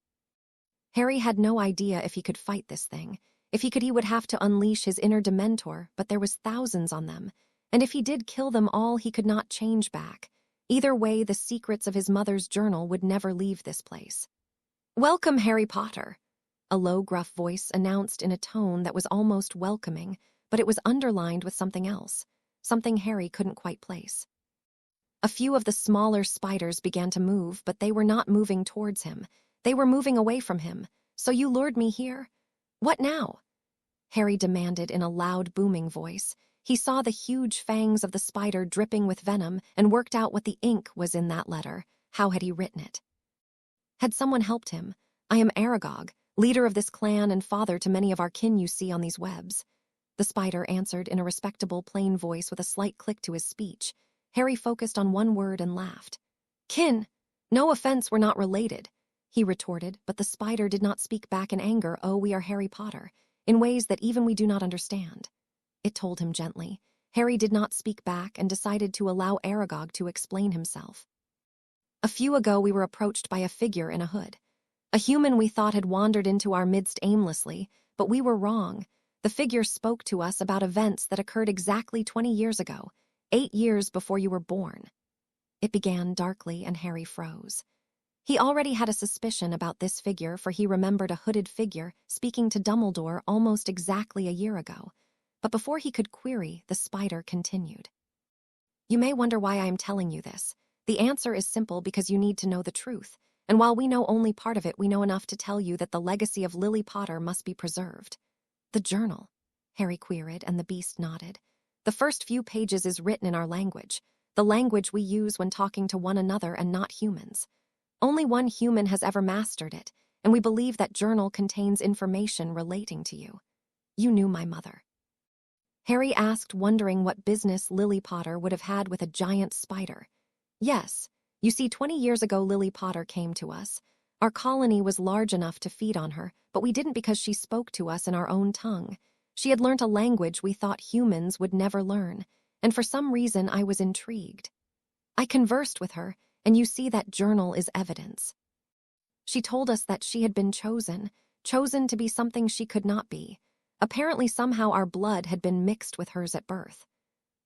Harry had no idea if he could fight this thing. If he could, he would have to unleash his inner Dementor, but there was thousands on them, and if he did kill them all, he could not change back. Either way, the secrets of his mother's journal would never leave this place. "Welcome, Harry Potter," a low, gruff voice announced in a tone that was almost welcoming, but it was underlined with something else, something Harry couldn't quite place. A few of the smaller spiders began to move, but they were not moving towards him. They were moving away from him. "So you lured me here? What now?" Harry demanded in a loud, booming voice. He saw the huge fangs of the spider dripping with venom and worked out what the ink was in that letter. How had he written it? Had someone helped him? "I am Aragog, leader of this clan and father to many of our kin you see on these webs." The spider answered in a respectable, plain voice with a slight click to his speech. Harry focused on one word and laughed. "Kin? No offense, we're not related," he retorted, but the spider did not speak back in anger. "Oh, we are Harry Potter, in ways that even we do not understand," it told him gently. Harry did not speak back and decided to allow Aragog to explain himself. "A few ago we were approached by a figure in a hood. A human we thought had wandered into our midst aimlessly, but we were wrong. The figure spoke to us about events that occurred exactly 20 years ago, 8 years before you were born." It began darkly, and Harry froze. He already had a suspicion about this figure, for he remembered a hooded figure speaking to Dumbledore almost exactly a year ago. But before he could query, the spider continued. You may wonder why I am telling you this. The answer is simple: because you need to know the truth. And while we know only part of it, we know enough to tell you that the legacy of Lily Potter must be preserved. The journal, Harry queried, and the beast nodded. The first few pages is written in our language, the language we use when talking to one another and not humans. Only one human has ever mastered it, and we believe that journal contains information relating to you. You knew my mother. Harry asked, wondering what business Lily Potter would have had with a giant spider. Yes, you see, 20 years ago Lily Potter came to us. Our colony was large enough to feed on her, but we didn't because she spoke to us in our own tongue. She had learnt a language we thought humans would never learn, and for some reason I was intrigued. I conversed with her, and you see that journal is evidence. She told us that she had been chosen to be something she could not be. Apparently somehow our blood had been mixed with hers at birth.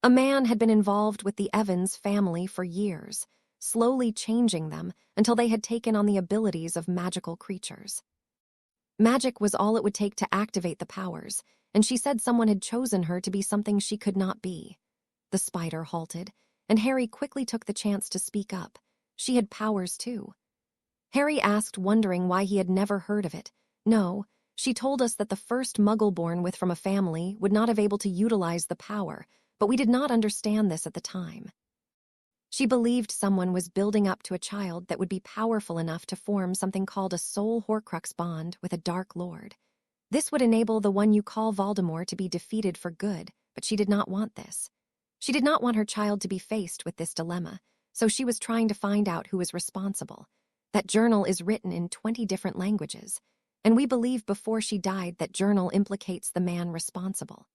A man had been involved with the Evans family for years, slowly changing them until they had taken on the abilities of magical creatures. Magic was all it would take to activate the powers, and she said someone had chosen her to be something she could not be. The spider halted, and Harry quickly took the chance to speak up. She had powers too. Harry asked, wondering why he had never heard of it. No, she told us that the first Muggle born from a family would not have able to utilize the power, but we did not understand this at the time. She believed someone was building up to a child that would be powerful enough to form something called a soul Horcrux bond with a Dark Lord. This would enable the one you call Voldemort to be defeated for good, but she did not want this. She did not want her child to be faced with this dilemma, so she was trying to find out who was responsible. That journal is written in 20 different languages, and we believe before she died that journal implicates the man responsible.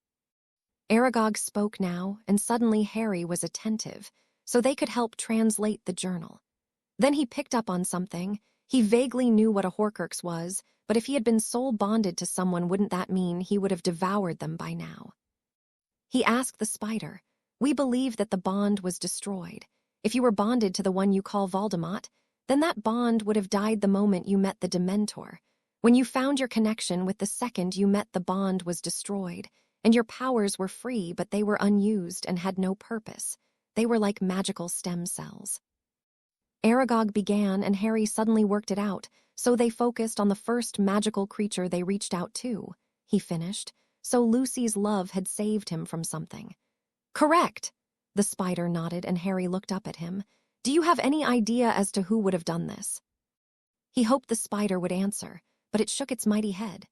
Aragog spoke now, and suddenly Harry was attentive, so they could help translate the journal. Then he picked up on something. He vaguely knew what a Horcrux was, but if he had been soul bonded to someone, wouldn't that mean he would have devoured them by now? He asked the spider. We believe that the bond was destroyed. If you were bonded to the one you call Voldemort, then that bond would have died the moment you met the Dementor. When you found your connection with the second you met, the bond was destroyed, and your powers were free, but they were unused and had no purpose. They were like magical stem cells. Aragog began, and Harry suddenly worked it out, so they focused on the first magical creature they reached out to. He finished. So Lucy's love had saved him from something. Correct. The spider nodded, and Harry looked up at him. Do you have any idea as to who would have done this? He hoped the spider would answer, but it shook its mighty head.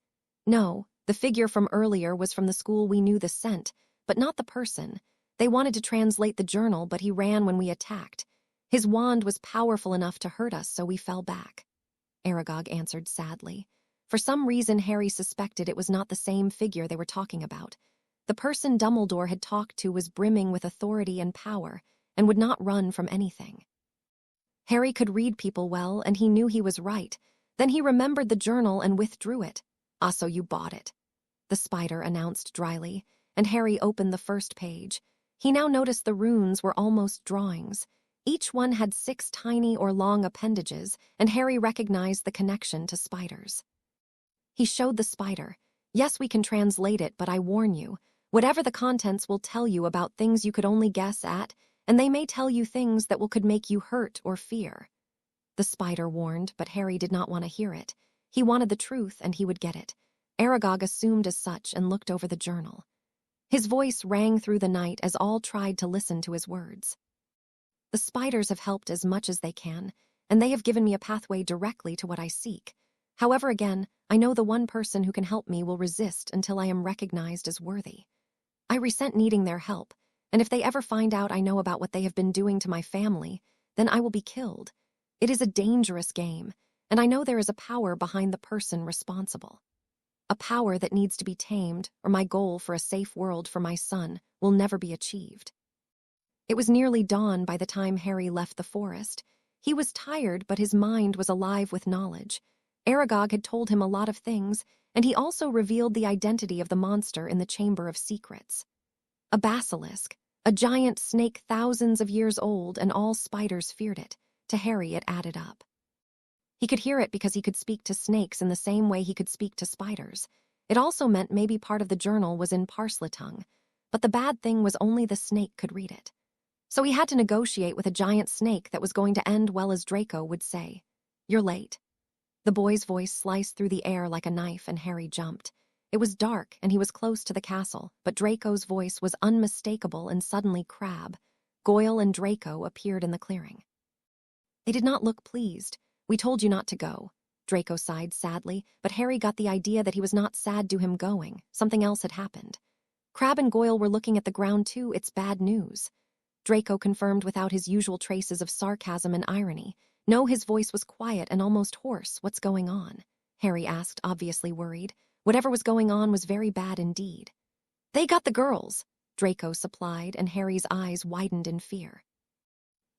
No, the figure from earlier was from the school we knew the scent, but not the person. They wanted to translate the journal, but he ran when we attacked. His wand was powerful enough to hurt us, so we fell back. Aragog answered sadly. For some reason, Harry suspected it was not the same figure they were talking about. The person Dumbledore had talked to was brimming with authority and power, and would not run from anything. Harry could read people well, and he knew he was right. Then he remembered the journal and withdrew it. Ah, so you bought it, the spider announced dryly, and Harry opened the first page. He now noticed the runes were almost drawings. Each one had 6 tiny or long appendages, and Harry recognized the connection to spiders. He showed the spider. Yes, we can translate it, but I warn you, whatever the contents will tell you about things you could only guess at, and they may tell you things that could make you hurt or fear. The spider warned, but Harry did not want to hear it. He wanted the truth, and he would get it. Aragog assumed as such and looked over the journal. His voice rang through the night as all tried to listen to his words. The spiders have helped as much as they can, and they have given me a pathway directly to what I seek. However, again, I know the one person who can help me will resist until I am recognized as worthy. I resent needing their help, and if they ever find out I know about what they have been doing to my family, then I will be killed. It is a dangerous game, and I know there is a power behind the person responsible. A power that needs to be tamed, or my goal for a safe world for my son will never be achieved. It was nearly dawn by the time Harry left the forest. He was tired, but his mind was alive with knowledge. Aragog had told him a lot of things, and he also revealed the identity of the monster in the Chamber of Secrets. A basilisk, a giant snake thousands of years old, and all spiders feared it. To Harry, it added up. He could hear it because he could speak to snakes in the same way he could speak to spiders. It also meant maybe part of the journal was in Parsleytongue, but the bad thing was only the snake could read it. So he had to negotiate with a giant snake that was going to end well, as Draco would say. "You're late." The boy's voice sliced through the air like a knife, and Harry jumped. It was dark, and he was close to the castle, but Draco's voice was unmistakable, and suddenly Crabbe, Goyle, and Draco appeared in the clearing. They did not look pleased. "We told you not to go." Draco sighed sadly, but Harry got the idea that he was not sad to him going. Something else had happened. Crabbe and Goyle were looking at the ground too. "It's bad news." Draco confirmed without his usual traces of sarcasm and irony. No, his voice was quiet and almost hoarse. "What's going on?" Harry asked, obviously worried. Whatever was going on was very bad indeed. "They got the girls," Draco supplied, and Harry's eyes widened in fear.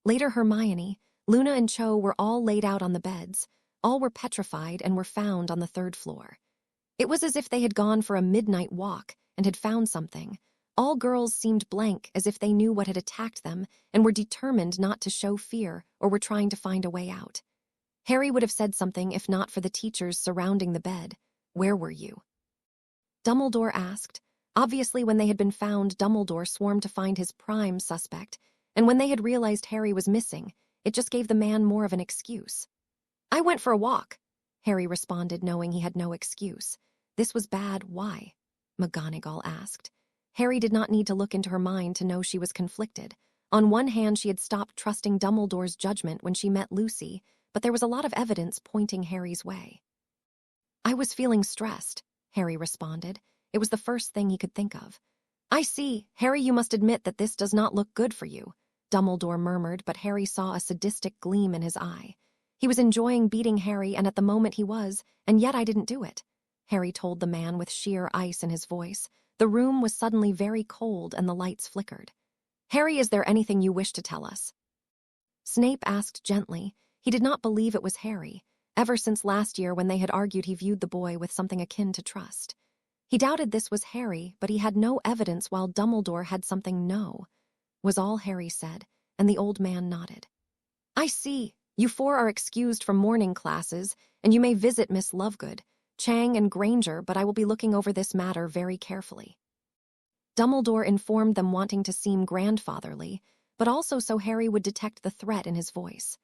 Later, Hermione, Luna, and Cho were all laid out on the beds. All were petrified and were found on the 3rd floor. It was as if they had gone for a midnight walk and had found something. All girls seemed blank, as if they knew what had attacked them and were determined not to show fear or were trying to find a way out. Harry would have said something if not for the teachers surrounding the bed. "Where were you?" Dumbledore asked. Obviously, when they had been found, Dumbledore swarmed to find his prime suspect, and when they had realized Harry was missing, it just gave the man more of an excuse. "I went for a walk," Harry responded, knowing he had no excuse. This was bad. "Why?" McGonagall asked. Harry did not need to look into her mind to know she was conflicted. On one hand, she had stopped trusting Dumbledore's judgment when she met Lucy, but there was a lot of evidence pointing Harry's way. "I was feeling stressed," Harry responded. It was the first thing he could think of. "I see. Harry, you must admit that this does not look good for you," Dumbledore murmured, but Harry saw a sadistic gleam in his eye. He was enjoying beating Harry, and at the moment he was, "and yet I didn't do it," Harry told the man with sheer ice in his voice. The room was suddenly very cold and the lights flickered. "Harry, is there anything you wish to tell us?" Snape asked gently. He did not believe it was Harry. Ever since last year when they had argued, he viewed the boy with something akin to trust. He doubted this was Harry, but he had no evidence, while Dumbledore had something. "No," was all Harry said, and the old man nodded. "I see. You 4 are excused from morning classes, and you may visit Miss Lovegood, Chang, and Granger, but I will be looking over this matter very carefully." Dumbledore informed them, wanting to seem grandfatherly, but also so Harry would detect the threat in his voice.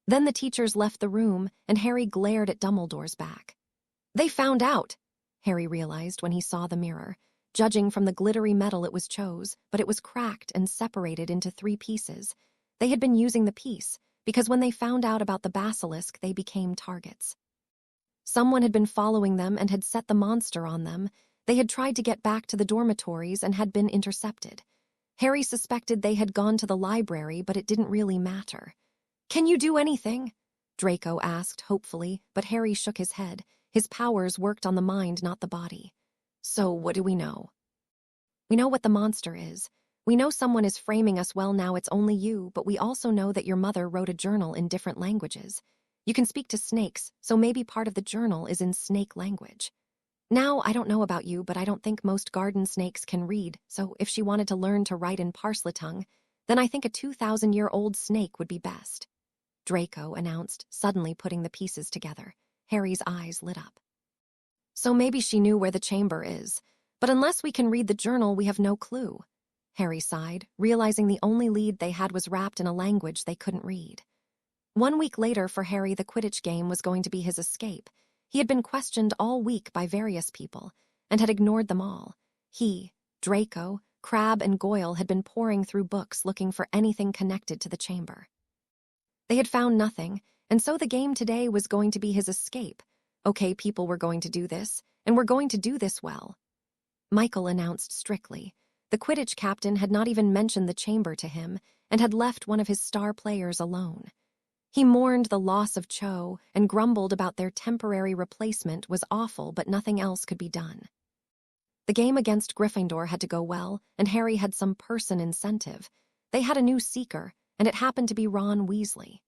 Then the teachers left the room, and Harry glared at Dumbledore's back. "They found out," Harry realized when he saw the mirror. Judging from the glittery metal, it was Cho's, but it was cracked and separated into 3 pieces. They had been using the piece, because when they found out about the basilisk, they became targets. Someone had been following them and had set the monster on them. They had tried to get back to the dormitories and had been intercepted. Harry suspected they had gone to the library, but it didn't really matter. "Can you do anything?" Draco asked hopefully, but Harry shook his head. His powers worked on the mind, not the body. "So what do we know?" "We know what the monster is. We know someone is framing us. Well, now it's only you, but we also know that your mother wrote a journal in different languages. You can speak to snakes, so maybe part of the journal is in snake language. Now, I don't know about you, but I don't think most garden snakes can read, so if she wanted to learn to write in Parsleytongue, then I think a 2,000-year-old snake would be best," Draco announced, suddenly putting the pieces together. Harry's eyes lit up. "So maybe she knew where the chamber is, but unless we can read the journal, we have no clue." Harry sighed, realizing the only lead they had was wrapped in a language they couldn't read. 1 week later, for Harry, the Quidditch game was going to be his escape. He had been questioned all week by various people, and had ignored them all. He, Draco, Crabbe, and Goyle had been poring through books looking for anything connected to the chamber. They had found nothing, and so the game today was going to be his escape. Okay, people were going to do this, and were going to do this well. Michael announced strictly. The Quidditch captain had not even mentioned the chamber to him, and had left one of his star players alone. He mourned the loss of Cho and grumbled about their temporary replacement was awful, but nothing else could be done. The game against Gryffindor had to go well, and Harry had some person incentive. They had a new seeker, and it happened to be Ron Weasley.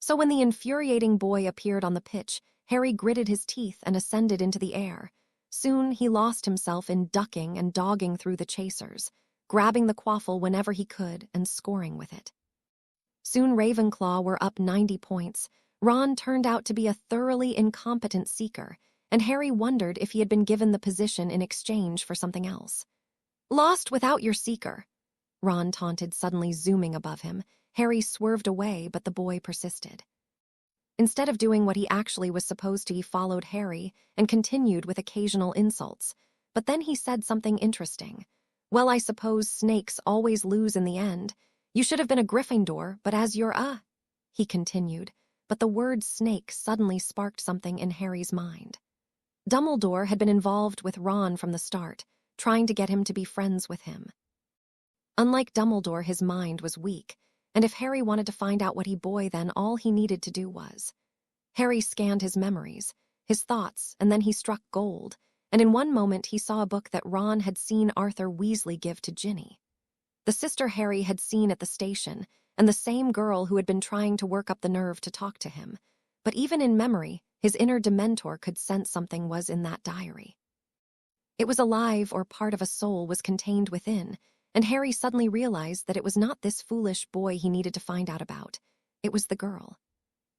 So when the infuriating boy appeared on the pitch, Harry gritted his teeth and ascended into the air. Soon he lost himself in ducking and dogging through the chasers, grabbing the quaffle whenever he could and scoring with it. Soon Ravenclaw were up 90 points. Ron turned out to be a thoroughly incompetent seeker, and Harry wondered if he had been given the position in exchange for something else. "Lost without your seeker," Ron taunted, suddenly zooming above him. Harry swerved away, but the boy persisted. Instead of doing what he actually was supposed to, he followed Harry and continued with occasional insults. But then he said something interesting. "Well, I suppose snakes always lose in the end. You should have been a Gryffindor, but as you're he continued, but the word snake suddenly sparked something in Harry's mind. Dumbledore had been involved with Ron from the start, trying to get him to be friends with him. Unlike Dumbledore, his mind was weak, and if Harry wanted to find out what he boy, then all he needed to do was. Harry scanned his memories, his thoughts, and then he struck gold, and in one moment he saw a book that Ron had seen Arthur Weasley give to Ginny. The sister Harry had seen at the station, and the same girl who had been trying to work up the nerve to talk to him. But even in memory, his inner Dementor could sense something was in that diary. It was alive, or part of a soul was contained within, and Harry suddenly realized that it was not this foolish boy he needed to find out about. It was the girl.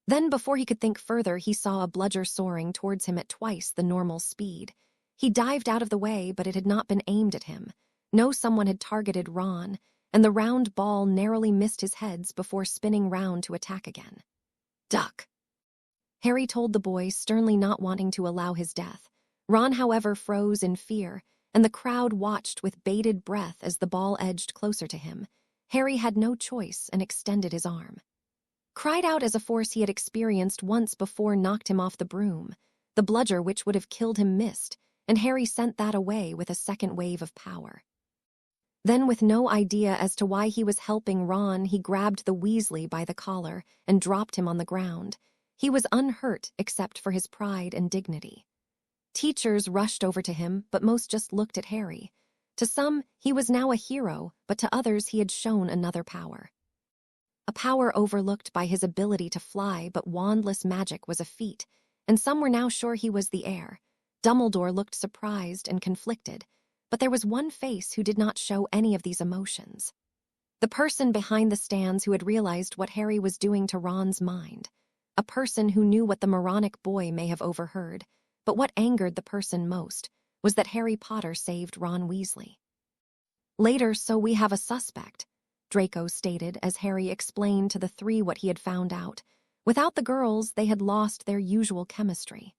Then, before he could think further, he saw a bludger soaring towards him at twice the normal speed. He dived out of the way, but it had not been aimed at him. No, someone had targeted Ron, and the round ball narrowly missed his heads before spinning round to attack again. "Duck," Harry told the boy, sternly, not wanting to allow his death. Ron, however, froze in fear, and the crowd watched with bated breath as the ball edged closer to him. Harry had no choice and extended his arm. Cried out as a force he had experienced once before knocked him off the broom. The bludger which would have killed him missed, and Harry sent that away with a second wave of power. Then, with no idea as to why he was helping Ron, he grabbed the Weasley by the collar and dropped him on the ground. He was unhurt except for his pride and dignity. Teachers rushed over to him, but most just looked at Harry. To some, he was now a hero, but to others he had shown another power. A power overlooked by his ability to fly, but wandless magic was a feat, and some were now sure he was the heir. Dumbledore looked surprised and conflicted, but there was one face who did not show any of these emotions. The person behind the stands who had realized what Harry was doing to Ron's mind. A person who knew what the moronic boy may have overheard. But what angered the person most was that Harry Potter saved Ron Weasley. "Later, so we have a suspect," Draco stated as Harry explained to the three what he had found out. Without the girls, they had lost their usual chemistry.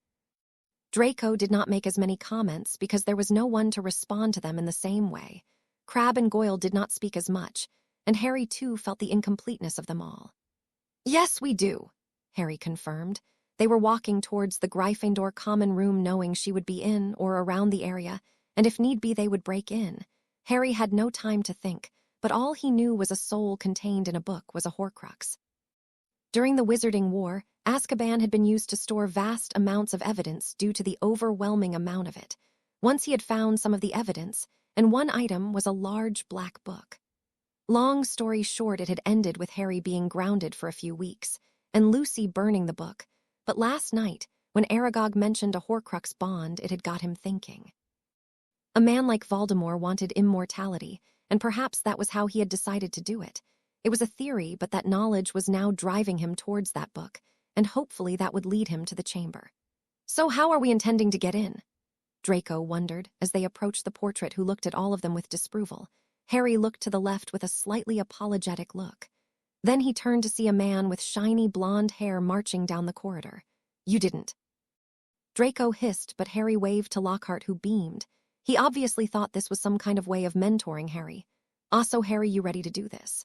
Draco did not make as many comments because there was no one to respond to them in the same way. Crabbe and Goyle did not speak as much, and Harry too felt the incompleteness of them all. "Yes, we do," Harry confirmed. They were walking towards the Gryffindor common room, knowing she would be in or around the area, and if need be they would break in. Harry had no time to think, but all he knew was a soul contained in a book was a Horcrux. During the Wizarding War, Azkaban had been used to store vast amounts of evidence due to the overwhelming amount of it. Once he had found some of the evidence, and one item was a large black book. Long story short, it had ended with Harry being grounded for a few weeks, and Lucy burning the book. But last night, when Aragog mentioned a Horcrux bond, it had got him thinking. A man like Voldemort wanted immortality, and perhaps that was how he had decided to do it. It was a theory, but that knowledge was now driving him towards that book, and hopefully that would lead him to the chamber. "So how are we intending to get in?" Draco wondered as they approached the portrait, who looked at all of them with disapproval. Harry looked to the left with a slightly apologetic look. Then he turned to see a man with shiny blonde hair marching down the corridor. "You didn't." Draco hissed, but Harry waved to Lockhart, who beamed. He obviously thought this was some kind of way of mentoring Harry. "Also, Harry, you ready to do this?"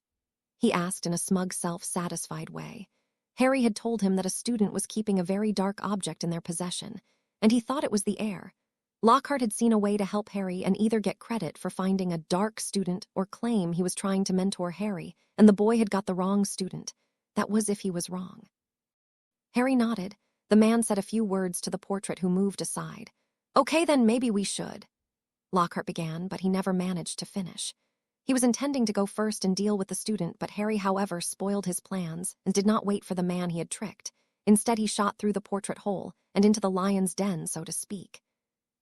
he asked in a smug, self-satisfied way. Harry had told him that a student was keeping a very dark object in their possession, and he thought it was the heir. Lockhart had seen a way to help Harry and either get credit for finding a dark student or claim he was trying to mentor Harry, and the boy had got the wrong student. That was if he was wrong. Harry nodded. The man said a few words to the portrait, who moved aside. "Okay, then maybe we should," Lockhart began, but he never managed to finish. He was intending to go first and deal with the student, but Harry, however, spoiled his plans and did not wait for the man he had tricked. Instead, he shot through the portrait hole and into the lion's den, so to speak.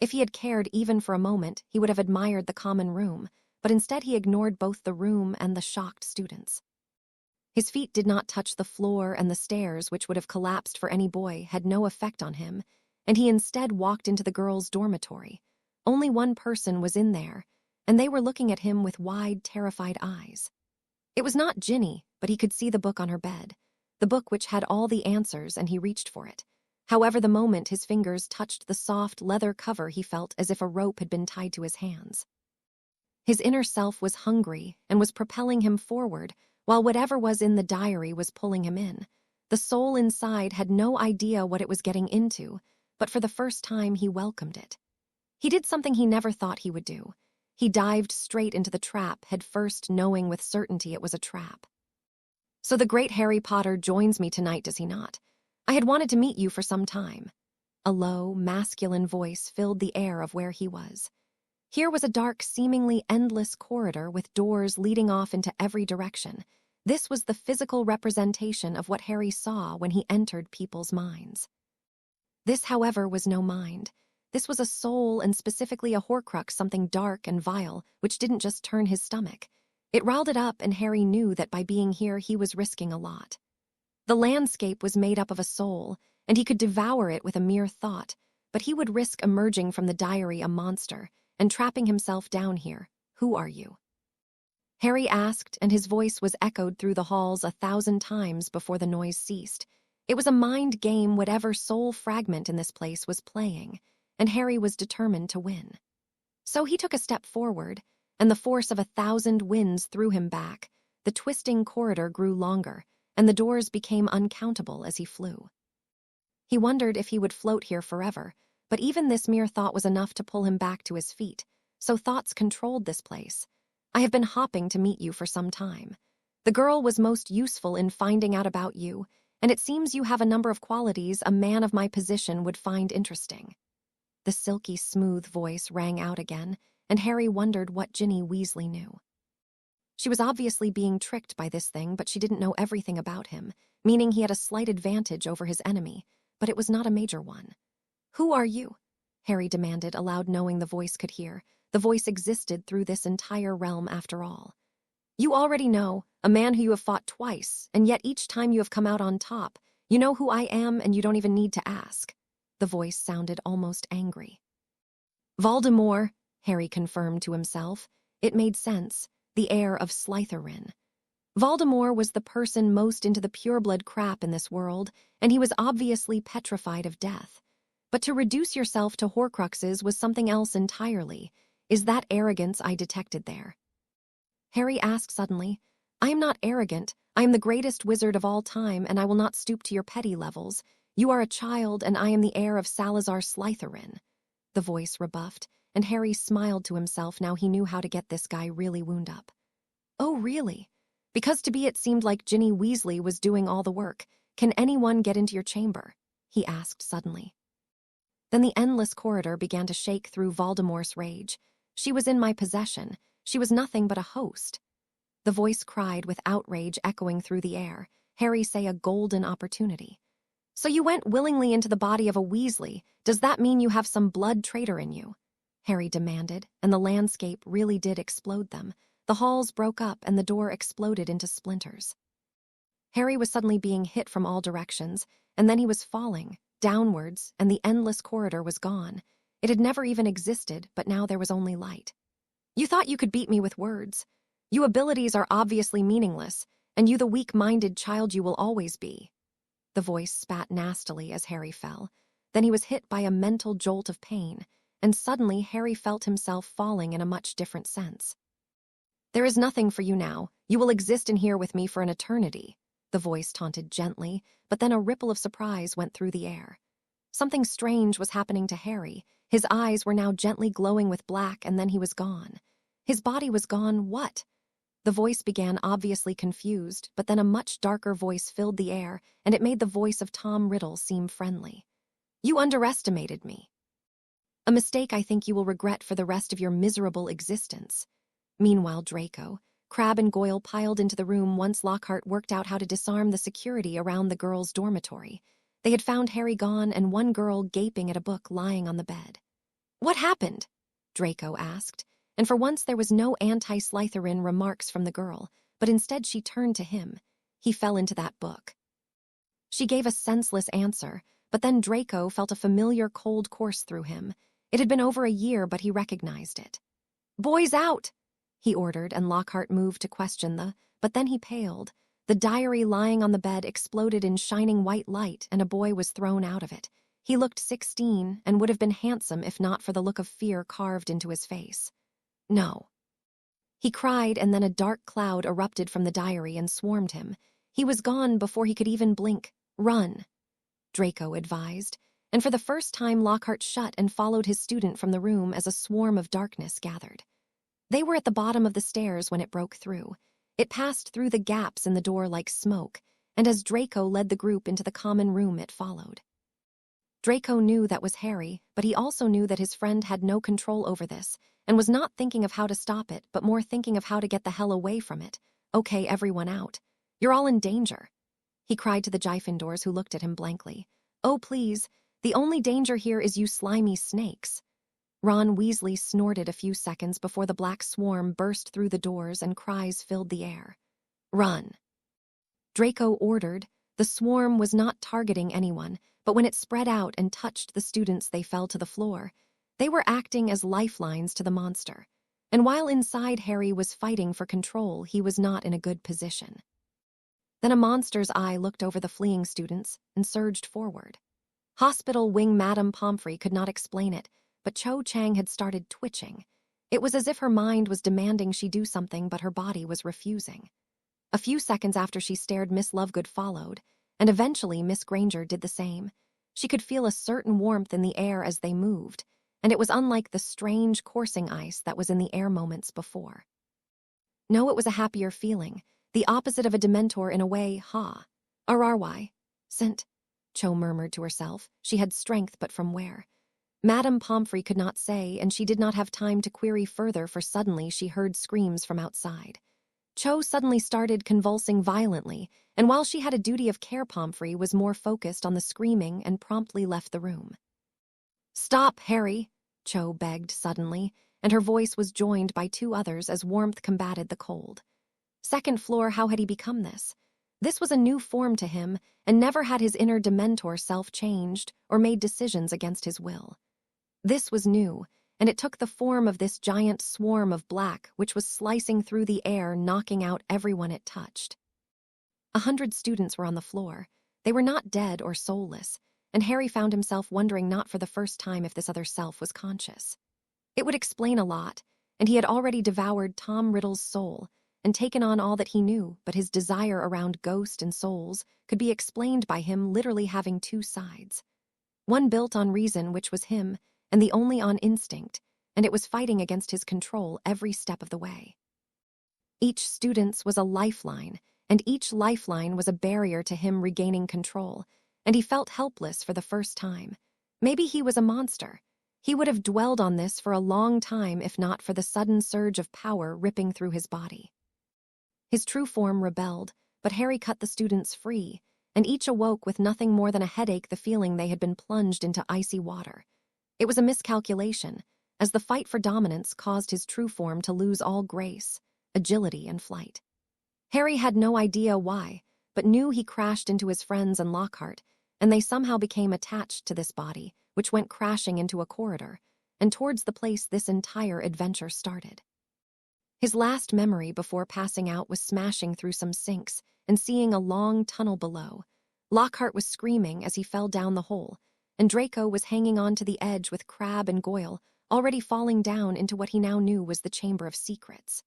If he had cared even for a moment, he would have admired the common room, but instead he ignored both the room and the shocked students. His feet did not touch the floor, and the stairs, which would have collapsed for any boy, had no effect on him, and he instead walked into the girls' dormitory. Only one person was in there, and they were looking at him with wide, terrified eyes. It was not Ginny, but he could see the book on her bed, the book which had all the answers, and he reached for it. However, the moment his fingers touched the soft leather cover, he felt as if a rope had been tied to his hands. His inner self was hungry and was propelling him forward, while whatever was in the diary was pulling him in. The soul inside had no idea what it was getting into, but for the first time he welcomed it. He did something he never thought he would do. He dived straight into the trap, head first, knowing with certainty it was a trap. "So the great Harry Potter joins me tonight, does he not? I had wanted to meet you for some time." A low, masculine voice filled the air of where he was. Here was a dark, seemingly endless corridor with doors leading off into every direction. This was the physical representation of what Harry saw when he entered people's minds. This, however, was no mind. This was a soul, and specifically a Horcrux, something dark and vile, which didn't just turn his stomach. It riled it up, and Harry knew that by being here he was risking a lot. The landscape was made up of a soul, and he could devour it with a mere thought, but he would risk emerging from the diary a monster and trapping himself down here. "Who are you?" Harry asked, and his voice was echoed through the halls 1,000 times before the noise ceased. It was a mind game whatever soul fragment in this place was playing, and Harry was determined to win. So he took a step forward, and the force of 1,000 winds threw him back. The twisting corridor grew longer, and the doors became uncountable as he flew. He wondered if he would float here forever, but even this mere thought was enough to pull him back to his feet. So thoughts controlled this place. "I have been hopping to meet you for some time. The girl was most useful in finding out about you, and it seems you have a number of qualities a man of my position would find interesting." The silky, smooth voice rang out again, and Harry wondered what Ginny Weasley knew. She was obviously being tricked by this thing, but she didn't know everything about him, meaning he had a slight advantage over his enemy, but it was not a major one. "Who are you?" Harry demanded, aloud, knowing the voice could hear. The voice existed through this entire realm after all. "You already know, a man who you have fought twice, and yet each time you have come out on top. You know who I am, and you don't even need to ask." The voice sounded almost angry. "Voldemort," Harry confirmed to himself. It made sense, the heir of Slytherin. Voldemort was the person most into the pureblood crap in this world, and he was obviously petrified of death. But to reduce yourself to Horcruxes was something else entirely. Is that arrogance I detected there? Harry asked suddenly. "I am not arrogant. I am the greatest wizard of all time, and I will not stoop to your petty levels. You are a child, and I am the heir of Salazar Slytherin," the voice rebuffed, and Harry smiled to himself. Now he knew how to get this guy really wound up. "Oh, really? Because to be it seemed like Ginny Weasley was doing all the work. Can anyone get into your chamber?" he asked suddenly. Then the endless corridor began to shake through Voldemort's rage. "She was in my possession. She was nothing but a host." The voice cried with outrage echoing through the air. Harry say a golden opportunity. "So you went willingly into the body of a Weasley. Does that mean you have some blood traitor in you?" Harry demanded, and the landscape really did explode them. The halls broke up, and the door exploded into splinters. Harry was suddenly being hit from all directions, and then he was falling, downwards, and the endless corridor was gone. It had never even existed, but now there was only light. "You thought you could beat me with words. You abilities are obviously meaningless, and you the weak-minded child you will always be." The voice spat nastily as Harry fell. Then he was hit by a mental jolt of pain, and suddenly Harry felt himself falling in a much different sense. "There is nothing for you now. You will exist in here with me for an eternity," the voice taunted gently, but then a ripple of surprise went through the air. Something strange was happening to Harry. His eyes were now gently glowing with black, and then he was gone. His body was gone. What? The voice began, obviously confused, but then a much darker voice filled the air, and it made the voice of Tom Riddle seem friendly. "You underestimated me. A mistake I think you will regret for the rest of your miserable existence." Meanwhile, Draco, Crabbe, and Goyle piled into the room once Lockhart worked out how to disarm the security around the girls' dormitory. They had found Harry gone and one girl gaping at a book lying on the bed. "What happened?" Draco asked, and for once there was no anti-Slytherin remarks from the girl, but instead she turned to him. He fell into that book. She gave a senseless answer, but then Draco felt a familiar cold course through him. It had been over a year, but he recognized it. "Boys out!" he ordered, and Lockhart moved to question but then he paled. The diary lying on the bed exploded in shining white light, and a boy was thrown out of it. He looked 16 and would have been handsome if not for the look of fear carved into his face. "No." He cried, and then a dark cloud erupted from the diary and swarmed him. He was gone before he could even blink. "Run," Draco advised, and for the first time Lockhart shut and followed his student from the room as a swarm of darkness gathered. They were at the bottom of the stairs when it broke through. It passed through the gaps in the door like smoke, and as Draco led the group into the common room, it followed. Draco knew that was Harry, but he also knew that his friend had no control over this, and was not thinking of how to stop it, but more thinking of how to get the hell away from it. "Okay, everyone out. You're all in danger," he cried to the Gryffindors, who looked at him blankly. "Oh, please, the only danger here is you slimy snakes." Ron Weasley snorted a few seconds before the black swarm burst through the doors and cries filled the air. "Run," Draco ordered. The swarm was not targeting anyone, but when it spread out and touched the students, they fell to the floor. They were acting as lifelines to the monster. And while inside Harry was fighting for control, he was not in a good position. Then a monster's eye looked over the fleeing students and surged forward. Hospital wing Madame Pomfrey could not explain it, but Cho Chang had started twitching. It was as if her mind was demanding she do something, but her body was refusing. A few seconds after she stared, Miss Lovegood followed, and eventually Miss Granger did the same. She could feel a certain warmth in the air as they moved, and it was unlike the strange coursing ice that was in the air moments before. No, it was a happier feeling, the opposite of a Dementor in a way. "Ararwai. Sent," Cho murmured to herself. She had strength, but from where? Madame Pomfrey could not say, and she did not have time to query further, for suddenly she heard screams from outside. Cho suddenly started convulsing violently, and while she had a duty of care, Pomfrey was more focused on the screaming and promptly left the room. "Stop, Harry," Cho begged suddenly, and her voice was joined by two others as warmth combated the cold. Second floor, how had he become this? This was a new form to him, and never had his inner Dementor self changed or made decisions against his will. This was new, and it took the form of this giant swarm of black which was slicing through the air, knocking out everyone it touched. 100 students were on the floor. They were not dead or soulless, and Harry found himself wondering not for the first time if this other self was conscious. It would explain a lot, and he had already devoured Tom Riddle's soul and taken on all that he knew, but his desire around ghosts and souls could be explained by him literally having two sides. One built on reason, which was him, and the only on instinct, and it was fighting against his control every step of the way. Each student's was a lifeline, and each lifeline was a barrier to him regaining control, and he felt helpless for the first time. Maybe he was a monster. He would have dwelled on this for a long time if not for the sudden surge of power ripping through his body. His true form rebelled, but Harry cut the students free, and each awoke with nothing more than a headache, the feeling they had been plunged into icy water. It was a miscalculation, as the fight for dominance caused his true form to lose all grace, agility, and flight. Harry had no idea why, but knew he crashed into his friends and Lockhart, and they somehow became attached to this body, which went crashing into a corridor, and towards the place this entire adventure started. His last memory before passing out was smashing through some sinks and seeing a long tunnel below. Lockhart was screaming as he fell down the hole, and Draco was hanging on to the edge with Crabbe and Goyle, already falling down into what he now knew was the Chamber of Secrets.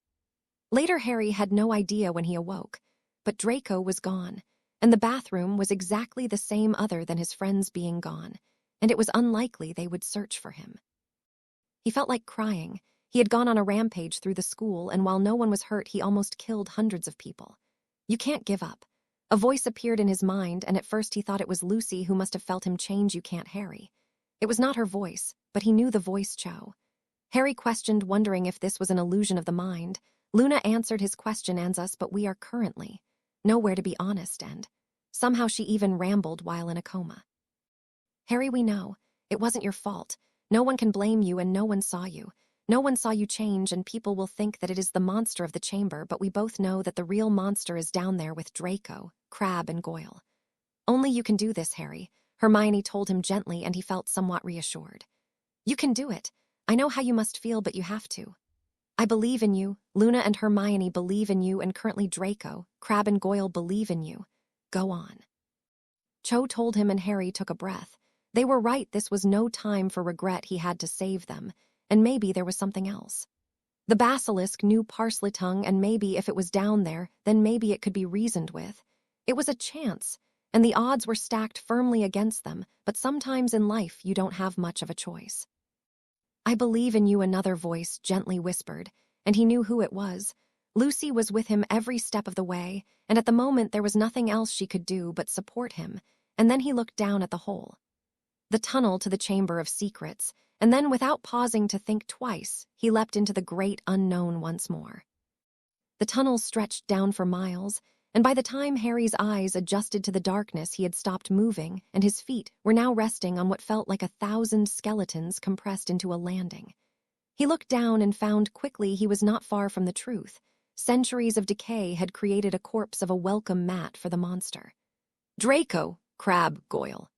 Later, Harry had no idea when he awoke, but Draco was gone, and the bathroom was exactly the same other than his friends being gone, and it was unlikely they would search for him. He felt like crying. He had gone on a rampage through the school, and while no one was hurt, he almost killed hundreds of people. "You can't give up." A voice appeared in his mind, and at first he thought it was Lucy, who must have felt him change. "You can't, Harry." It was not her voice, but he knew the voice. Cho. Harry questioned, wondering if this was an illusion of the mind. Luna answered his question, "Anzus, but we are currently nowhere, to be honest," and somehow she even rambled while in a coma. "Harry, we know. It wasn't your fault. No one can blame you, and no one saw you. No one saw you change, and people will think that it is the monster of the chamber, but we both know that the real monster is down there with Draco, Crabbe, and Goyle. Only you can do this, Harry, Hermione told him gently, and he felt somewhat reassured. You can do it. I know how you must feel, but you have to. I believe in you. Luna and Hermione believe in you, and currently Draco, Crabbe, and Goyle believe in you. Go on. Cho told him, and Harry took a breath. They were right, this was no time for regret, he had to save them, and maybe there was something else. The basilisk knew Parsleytongue, and maybe if it was down there, then maybe it could be reasoned with. It was a chance, and the odds were stacked firmly against them, but sometimes in life you don't have much of a choice. I believe in you, another voice gently whispered, and he knew who it was. Lucy was with him every step of the way, and at the moment there was nothing else she could do but support him, and then he looked down at the hole. The tunnel to the Chamber of Secrets, and then without pausing to think twice, he leapt into the great unknown once more. The tunnel stretched down for miles, and by the time Harry's eyes adjusted to the darkness, he had stopped moving, and his feet were now resting on what felt like 1,000 skeletons compressed into a landing. He looked down and found quickly he was not far from the truth. Centuries of decay had created a corpse of a welcome mat for the monster. Draco, Crabbe, Goyle.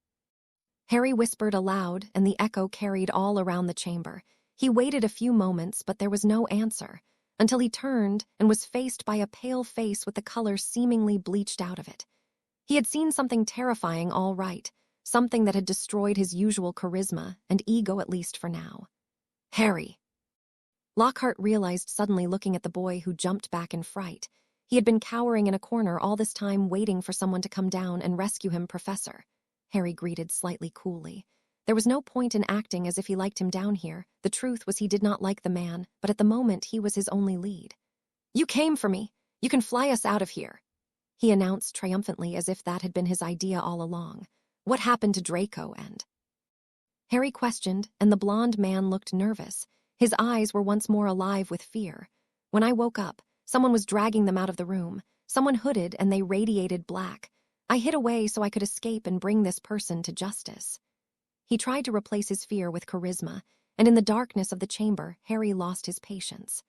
Harry whispered aloud, and the echo carried all around the chamber. He waited a few moments, but there was no answer, until he turned and was faced by a pale face with the color seemingly bleached out of it. He had seen something terrifying, all right, something that had destroyed his usual charisma and ego, at least for now. Harry. Lockhart realized suddenly, looking at the boy who jumped back in fright. He had been cowering in a corner all this time, waiting for someone to come down and rescue him. Professor, Harry greeted slightly coolly. There was no point in acting as if he liked him down here. The truth was he did not like the man, but at the moment he was his only lead. You came for me. You can fly us out of here, he announced triumphantly, as if that had been his idea all along. What happened to Draco and... Harry questioned, and the blonde man looked nervous. His eyes were once more alive with fear. When I woke up, someone was dragging them out of the room. Someone hooded, and they radiated black. I hid away so I could escape and bring this person to justice. He tried to replace his fear with charisma, and in the darkness of the chamber, Harry lost his patience.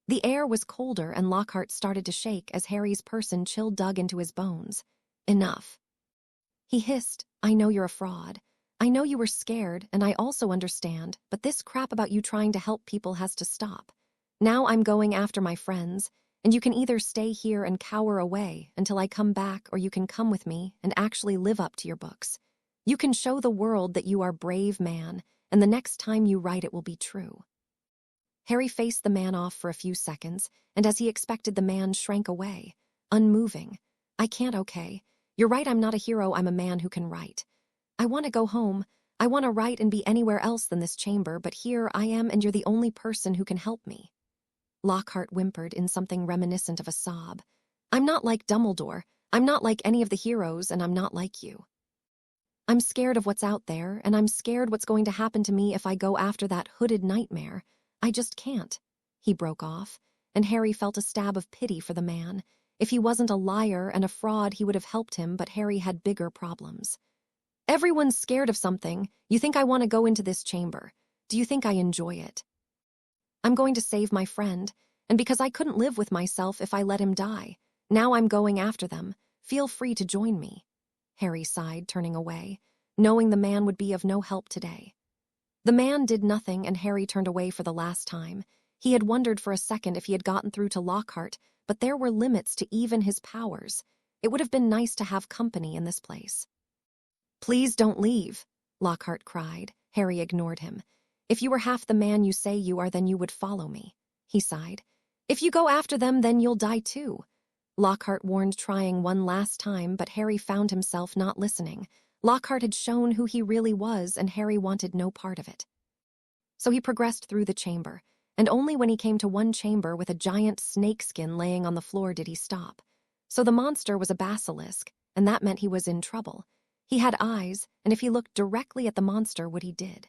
The air was colder, and Lockhart started to shake as Harry's person chill dug into his bones. Enough. He hissed, I know you're a fraud. I know you were scared, and I also understand, but this crap about you trying to help people has to stop. Now I'm going after my friends, and you can either stay here and cower away until I come back, or you can come with me and actually live up to your books. You can show the world that you are a brave man, and the next time you write it will be true. Harry faced the man off for a few seconds, and as he expected, the man shrank away, unmoving. I can't, okay. You're right, I'm not a hero, I'm a man who can write. I want to go home. I want to write and be anywhere else than this chamber, but here I am, and you're the only person who can help me. Lockhart whimpered in something reminiscent of a sob. I'm not like Dumbledore. I'm not like any of the heroes, and I'm not like you. I'm scared of what's out there, and I'm scared what's going to happen to me if I go after that hooded nightmare. I just can't. He broke off, and Harry felt a stab of pity for the man. If he wasn't a liar and a fraud, he would have helped him, but Harry had bigger problems. Everyone's scared of something. You think I want to go into this chamber? Do you think I enjoy it? I'm going to save my friend, and because I couldn't live with myself if I let him die, now I'm going after them. Feel free to join me. Harry sighed, turning away, knowing the man would be of no help today. The man did nothing, and Harry turned away for the last time. He had wondered for a second if he had gotten through to Lockhart, but there were limits to even his powers. It would have been nice to have company in this place. Please don't leave, Lockhart cried. Harry ignored him. If you were half the man you say you are, then you would follow me, he sighed. If you go after them, then you'll die too. Lockhart warned, trying one last time, but Harry found himself not listening. Lockhart had shown who he really was, and Harry wanted no part of it. So he progressed through the chamber, and only when he came to one chamber with a giant snakeskin laying on the floor did he stop. So the monster was a basilisk, and that meant he was in trouble. He had eyes, and if he looked directly at the monster, what he did.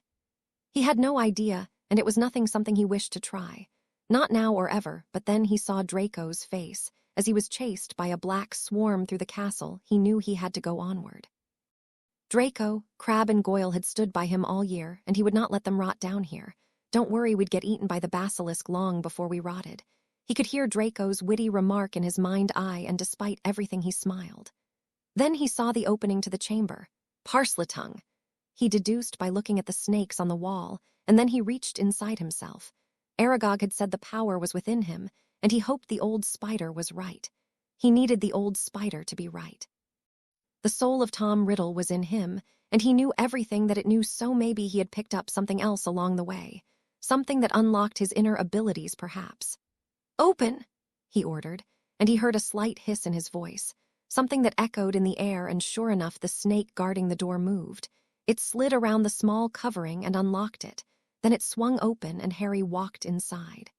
He had no idea, and it was something he wished to try. Not now or ever, but then he saw Draco's face. As he was chased by a black swarm through the castle, he knew he had to go onward. Draco, Crabbe, and Goyle had stood by him all year, and he would not let them rot down here. Don't worry, we'd get eaten by the basilisk long before we rotted. He could hear Draco's witty remark in his mind's eye, and despite everything he smiled. Then he saw the opening to the chamber. Parslatongue, he deduced by looking at the snakes on the wall, and then he reached inside himself. Aragog had said the power was within him, and he hoped the old spider was right. He needed the old spider to be right. The soul of Tom Riddle was in him, and he knew everything that it knew, so maybe he had picked up something else along the way. Something that unlocked his inner abilities, perhaps. "Open!" he ordered, and he heard a slight hiss in his voice, something that echoed in the air, and sure enough, the snake guarding the door moved. It slid around the small covering and unlocked it. Then it swung open, and Harry walked inside.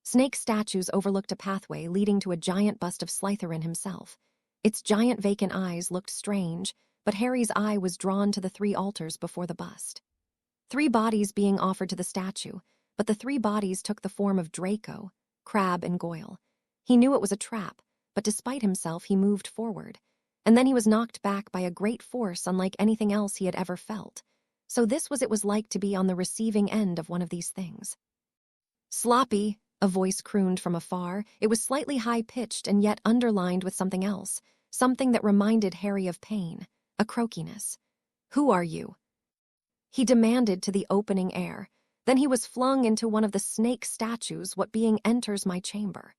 Snake statues overlooked a pathway leading to a giant bust of Slytherin himself. Its giant vacant eyes looked strange, but Harry's eye was drawn to the 3 altars before the bust. 3 bodies being offered to the statue, but the 3 bodies took the form of Draco, Crabbe, and Goyle. He knew it was a trap, but despite himself he moved forward. And then he was knocked back by a great force unlike anything else he had ever felt. So this was it was like to be on the receiving end of one of these things. "Sloppy," a voice crooned from afar. It was slightly high-pitched and yet underlined with something else, something that reminded Harry of pain, a croakiness. "Who are you?" he demanded to the opening air. Then he was flung into one of the snake statues. "What being enters my chamber?"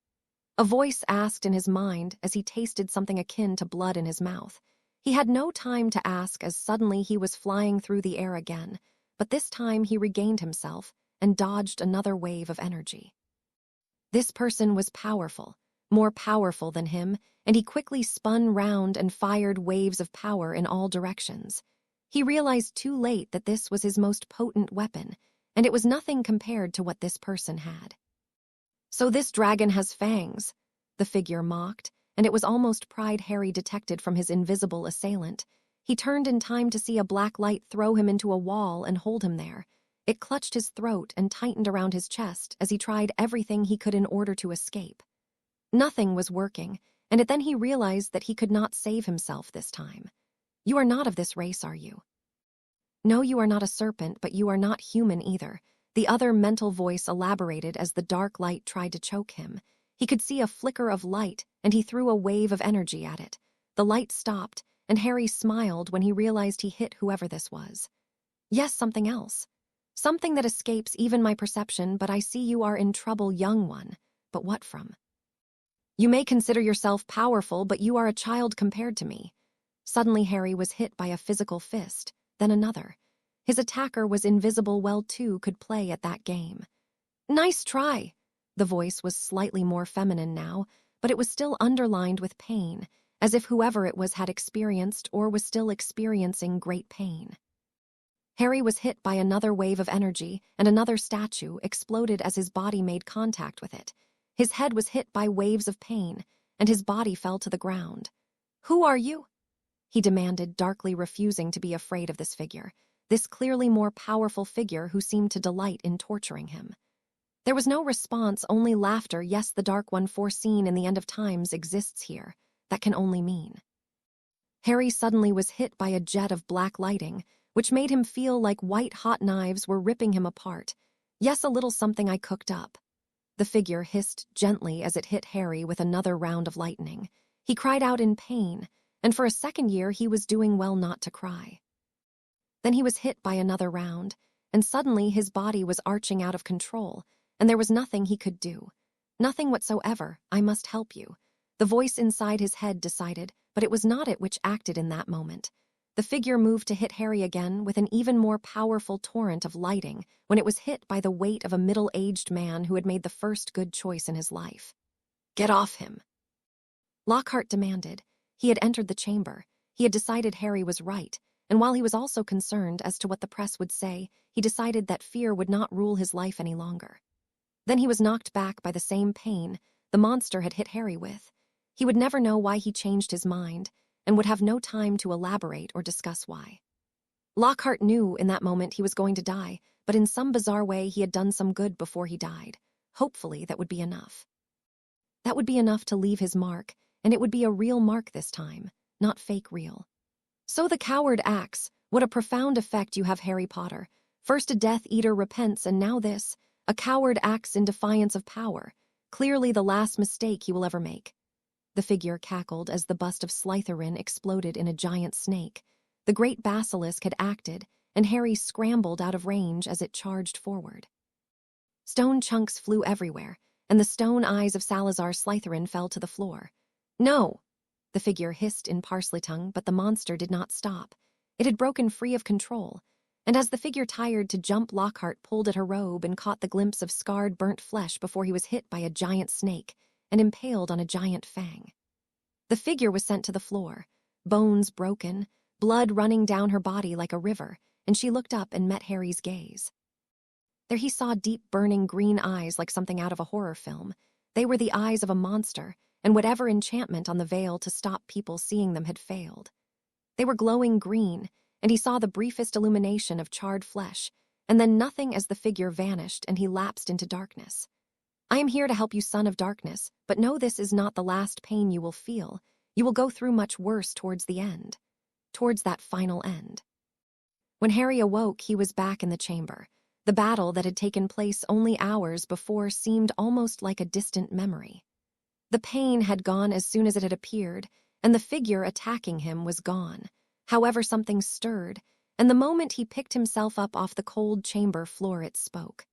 a voice asked in his mind as he tasted something akin to blood in his mouth. He had no time to ask, as suddenly he was flying through the air again, but this time he regained himself and dodged another wave of energy. This person was powerful, more powerful than him, and he quickly spun round and fired waves of power in all directions. He realized too late that this was his most potent weapon, and it was nothing compared to what this person had. "So this dragon has fangs," the figure mocked, and it was almost pride Harry detected from his invisible assailant. He turned in time to see a black light throw him into a wall and hold him there. It clutched his throat and tightened around his chest as he tried everything he could in order to escape. Nothing was working, and then he realized that he could not save himself this time. "You are not of this race, are you?" "No, you are not a serpent, but you are not human either," the other mental voice elaborated as the dark light tried to choke him. He could see a flicker of light, and he threw a wave of energy at it. The light stopped, and Harry smiled when he realized he hit whoever this was. "Yes, something else. Something that escapes even my perception, but I see you are in trouble, young one. But what from? You may consider yourself powerful, but you are a child compared to me." Suddenly Harry was hit by a physical fist, then another. His attacker was invisible. Well, two could play at that game. "Nice try." The voice was slightly more feminine now, but it was still underlined with pain, as if whoever it was had experienced or was still experiencing great pain. Harry was hit by another wave of energy, and another statue exploded as his body made contact with it. His head was hit by waves of pain, and his body fell to the ground. "Who are you?" he demanded, darkly refusing to be afraid of this figure, this clearly more powerful figure who seemed to delight in torturing him. There was no response, only laughter. "Yes, the Dark One foreseen in the end of times exists here. That can only mean." Harry suddenly was hit by a jet of black lighting, which made him feel like white-hot knives were ripping him apart. "Yes, a little something I cooked up." The figure hissed gently as it hit Harry with another round of lightning. He cried out in pain, and for a second year he was doing well not to cry. Then he was hit by another round, and suddenly his body was arching out of control, and there was nothing he could do. Nothing whatsoever. "I must help you," the voice inside his head decided, but it was not it which acted in that moment. The figure moved to hit Harry again with an even more powerful torrent of lighting when it was hit by the weight of a middle-aged man who had made the first good choice in his life. "Get off him," Lockhart demanded. He had entered the chamber. He had decided Harry was right, and while he was also concerned as to what the press would say, he decided that fear would not rule his life any longer. Then he was knocked back by the same pain the monster had hit Harry with. He would never know why he changed his mind, and would have no time to elaborate or discuss why. Lockhart knew in that moment he was going to die, but in some bizarre way he had done some good before he died. Hopefully that would be enough. That would be enough to leave his mark, and it would be a real mark this time, not fake real. "So the coward acts. What a profound effect you have, Harry Potter. First a Death Eater repents, and now this. A coward acts in defiance of power. Clearly the last mistake he will ever make. The figure cackled as the bust of Slytherin exploded in a giant snake. The great basilisk had acted, and Harry scrambled out of range as it charged forward. Stone chunks flew everywhere, and the stone eyes of Salazar Slytherin fell to the floor. "No!" The figure hissed in parsley tongue, but the monster did not stop. It had broken free of control, and as the figure tired to jump, Lockhart pulled at her robe and caught the glimpse of scarred, burnt flesh before he was hit by a giant snake and impaled on a giant fang. The figure was sent to the floor, bones broken, blood running down her body like a river, and she looked up and met Harry's gaze. There he saw deep, burning green eyes like something out of a horror film. They were the eyes of a monster, and whatever enchantment on the veil to stop people seeing them had failed. They were glowing green, and he saw the briefest illumination of charred flesh, and then nothing as the figure vanished and he lapsed into darkness. "I am here to help you, son of darkness, but know this is not the last pain you will feel. You will go through much worse towards the end. Towards that final end." When Harry awoke, he was back in the chamber. The battle that had taken place only hours before seemed almost like a distant memory. The pain had gone as soon as it had appeared, and the figure attacking him was gone. However, something stirred, and the moment he picked himself up off the cold chamber floor, it spoke.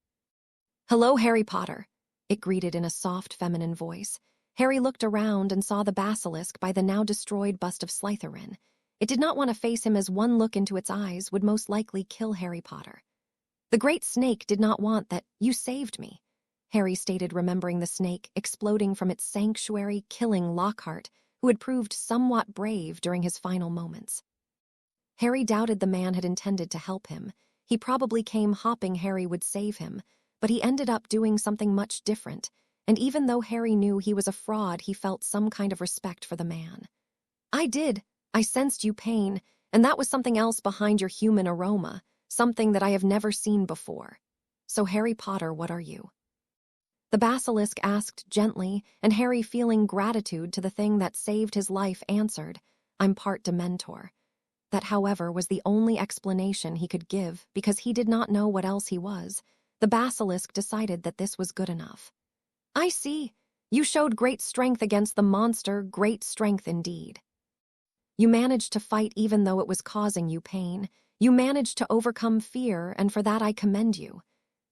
"Hello, Harry Potter," it greeted in a soft, feminine voice. Harry looked around and saw the basilisk by the now destroyed bust of Slytherin. It did not want to face him, as one look into its eyes would most likely kill Harry Potter. The great snake did not want that. "You saved me," Harry stated, remembering the snake exploding from its sanctuary, killing Lockhart, who had proved somewhat brave during his final moments. Harry doubted the man had intended to help him. He probably came hoping Harry would save him, but he ended up doing something much different, and even though Harry knew he was a fraud, he felt some kind of respect for the man. I sensed you pain, and that was something else behind your human aroma, something that I have never seen before. So, Harry Potter, what are you?" The basilisk asked gently, and Harry, feeling gratitude to the thing that saved his life, answered, "I'm part Dementor." That, however, was the only explanation he could give, because he did not know what else he was. The basilisk decided that this was good enough. "I see. You showed great strength against the monster, great strength indeed. You managed to fight even though it was causing you pain. You managed to overcome fear, and for that I commend you,"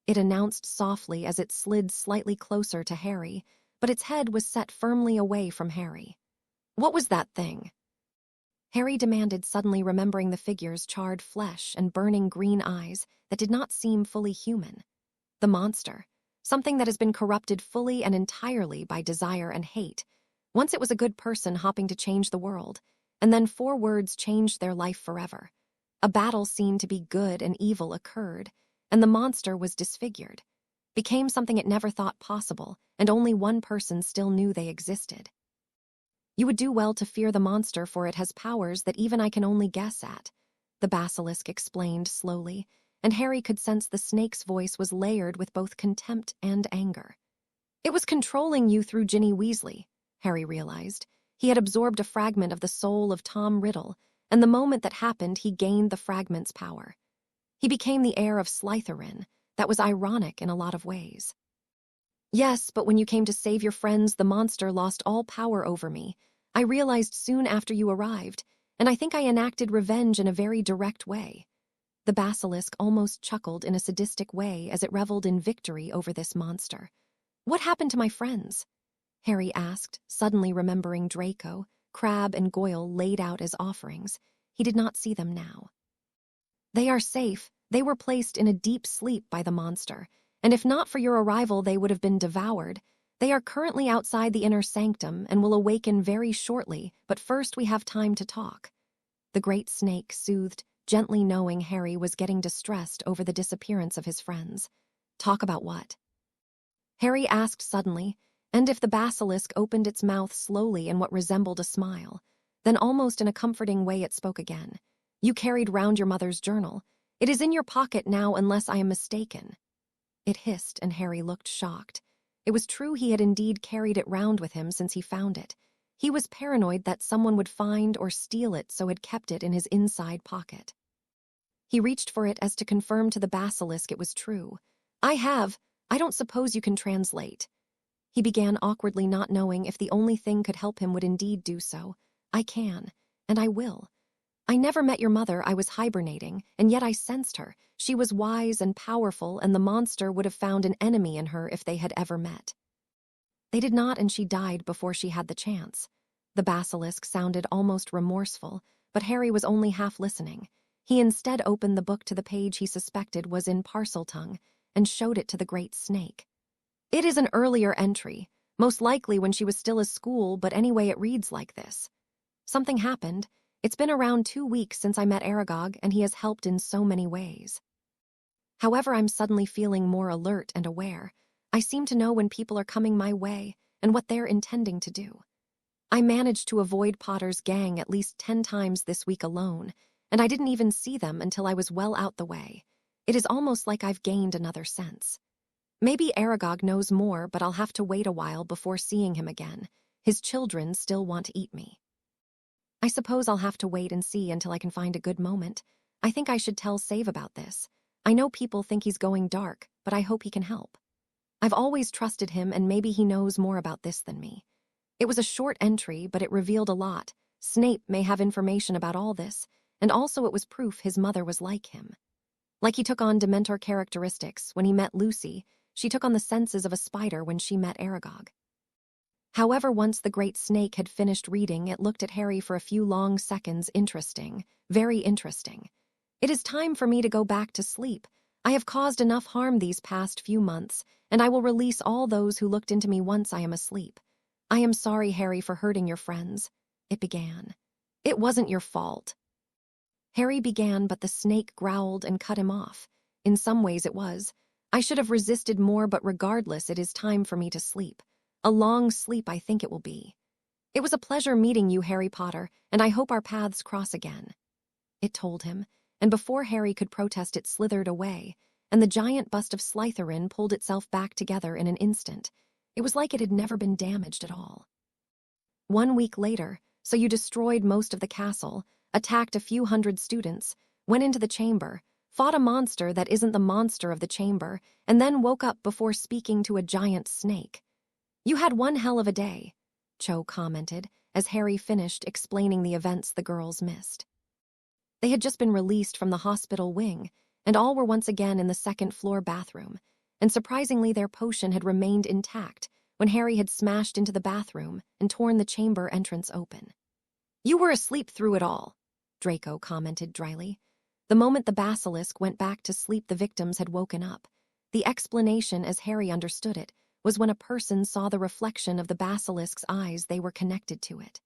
it announced softly as it slid slightly closer to Harry, but its head was set firmly away from Harry. "What was that thing?" Harry demanded, suddenly remembering the figure's charred flesh and burning green eyes that did not seem fully human. The monster, something that has been corrupted fully and entirely by desire and hate. Once it was a good person hoping to change the world, and then 4 words changed their life forever. A battle seen to be good and evil occurred, and the monster was disfigured, became something it never thought possible, and only one person still knew they existed. "You would do well to fear the monster, for it has powers that even I can only guess at," the basilisk explained slowly, and Harry could sense the snake's voice was layered with both contempt and anger. "It was controlling you through Ginny Weasley," Harry realized. He had absorbed a fragment of the soul of Tom Riddle, and the moment that happened, he gained the fragment's power. He became the heir of Slytherin. That was ironic in a lot of ways. "Yes, but when you came to save your friends, the monster lost all power over me. I realized soon after you arrived, and I think I enacted revenge in a very direct way." The basilisk almost chuckled in a sadistic way as it reveled in victory over this monster. "What happened to my friends?" Harry asked, suddenly remembering Draco, Crabbe, and Goyle laid out as offerings. He did not see them now. "They are safe. They were placed in a deep sleep by the monster, and if not for your arrival, they would have been devoured. They are currently outside the inner sanctum and will awaken very shortly, but first we have time to talk." The great snake soothed, gently, knowing Harry was getting distressed over the disappearance of his friends. "Talk about what?" Harry asked suddenly, and if the basilisk opened its mouth slowly in what resembled a smile. Then almost in a comforting way it spoke again. "You carried round your mother's journal. It is in your pocket now, unless I am mistaken." It hissed, and Harry looked shocked. It was true, he had indeed carried it round with him since he found it. He was paranoid that someone would find or steal it, so had kept it in his inside pocket. He reached for it as to confirm to the basilisk it was true. I don't suppose you can translate. He began awkwardly, not knowing if the only thing could help him would indeed do so. I can, and I will. I never met your mother, I was hibernating, and yet I sensed her. She was wise and powerful, and the monster would have found an enemy in her if they had ever met. They did not, and she died before she had the chance. The basilisk sounded almost remorseful, but Harry was only half listening. He instead opened the book to the page he suspected was in Parseltongue and showed it to the great snake. It is an earlier entry, most likely when she was still at school, but anyway it reads like this. Something happened. It's been around 2 weeks since I met Aragog, and he has helped in so many ways. However, I'm suddenly feeling more alert and aware. I seem to know when people are coming my way and what they're intending to do. I managed to avoid Potter's gang at least 10 times this week alone, and I didn't even see them until I was well out the way. It is almost like I've gained another sense. Maybe Aragog knows more, but I'll have to wait a while before seeing him again. His children still want to eat me. I suppose I'll have to wait and see until I can find a good moment. I think I should tell Save about this. I know people think he's going dark, but I hope he can help. I've always trusted him, and maybe he knows more about this than me. It was a short entry, but it revealed a lot. Snape may have information about all this, and also it was proof his mother was like him. Like he took on Dementor characteristics when he met Lucy, she took on the senses of a spider when she met Aragog. However, once the great snake had finished reading, it looked at Harry for a few long seconds. Interesting, very interesting. It is time for me to go back to sleep. I have caused enough harm these past few months, and I will release all those who looked into me once I am asleep. I am sorry, Harry, for hurting your friends. It began. It wasn't your fault. Harry began, but the snake growled and cut him off. In some ways it was. I should have resisted more, but regardless, it is time for me to sleep. A long sleep, I think it will be. It was a pleasure meeting you, Harry Potter, and I hope our paths cross again. It told him, and before Harry could protest, it slithered away, and the giant bust of Slytherin pulled itself back together in an instant. It was like it had never been damaged at all. 1 week later, so you destroyed most of the castle, attacked a few hundred students, went into the chamber, fought a monster that isn't the monster of the chamber, and then woke up before speaking to a giant snake. You had one hell of a day, Cho commented, as Harry finished explaining the events the girls missed. They had just been released from the hospital wing, and all were once again in the second-floor bathroom, and surprisingly their potion had remained intact when Harry had smashed into the bathroom and torn the chamber entrance open. You were asleep through it all, Draco commented dryly. The moment the basilisk went back to sleep, the victims had woken up. The explanation, as Harry understood it, was when a person saw the reflection of the basilisk's eyes, they were connected to it.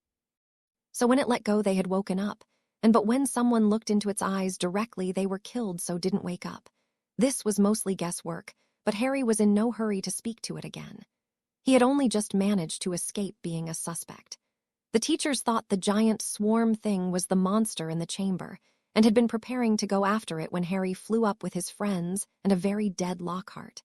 So when it let go, they had woken up, but when someone looked into its eyes directly, they were killed, so didn't wake up. This was mostly guesswork, but Harry was in no hurry to speak to it again. He had only just managed to escape being a suspect. The teachers thought the giant swarm thing was the monster in the chamber, and had been preparing to go after it when Harry flew up with his friends and a very dead Lockhart.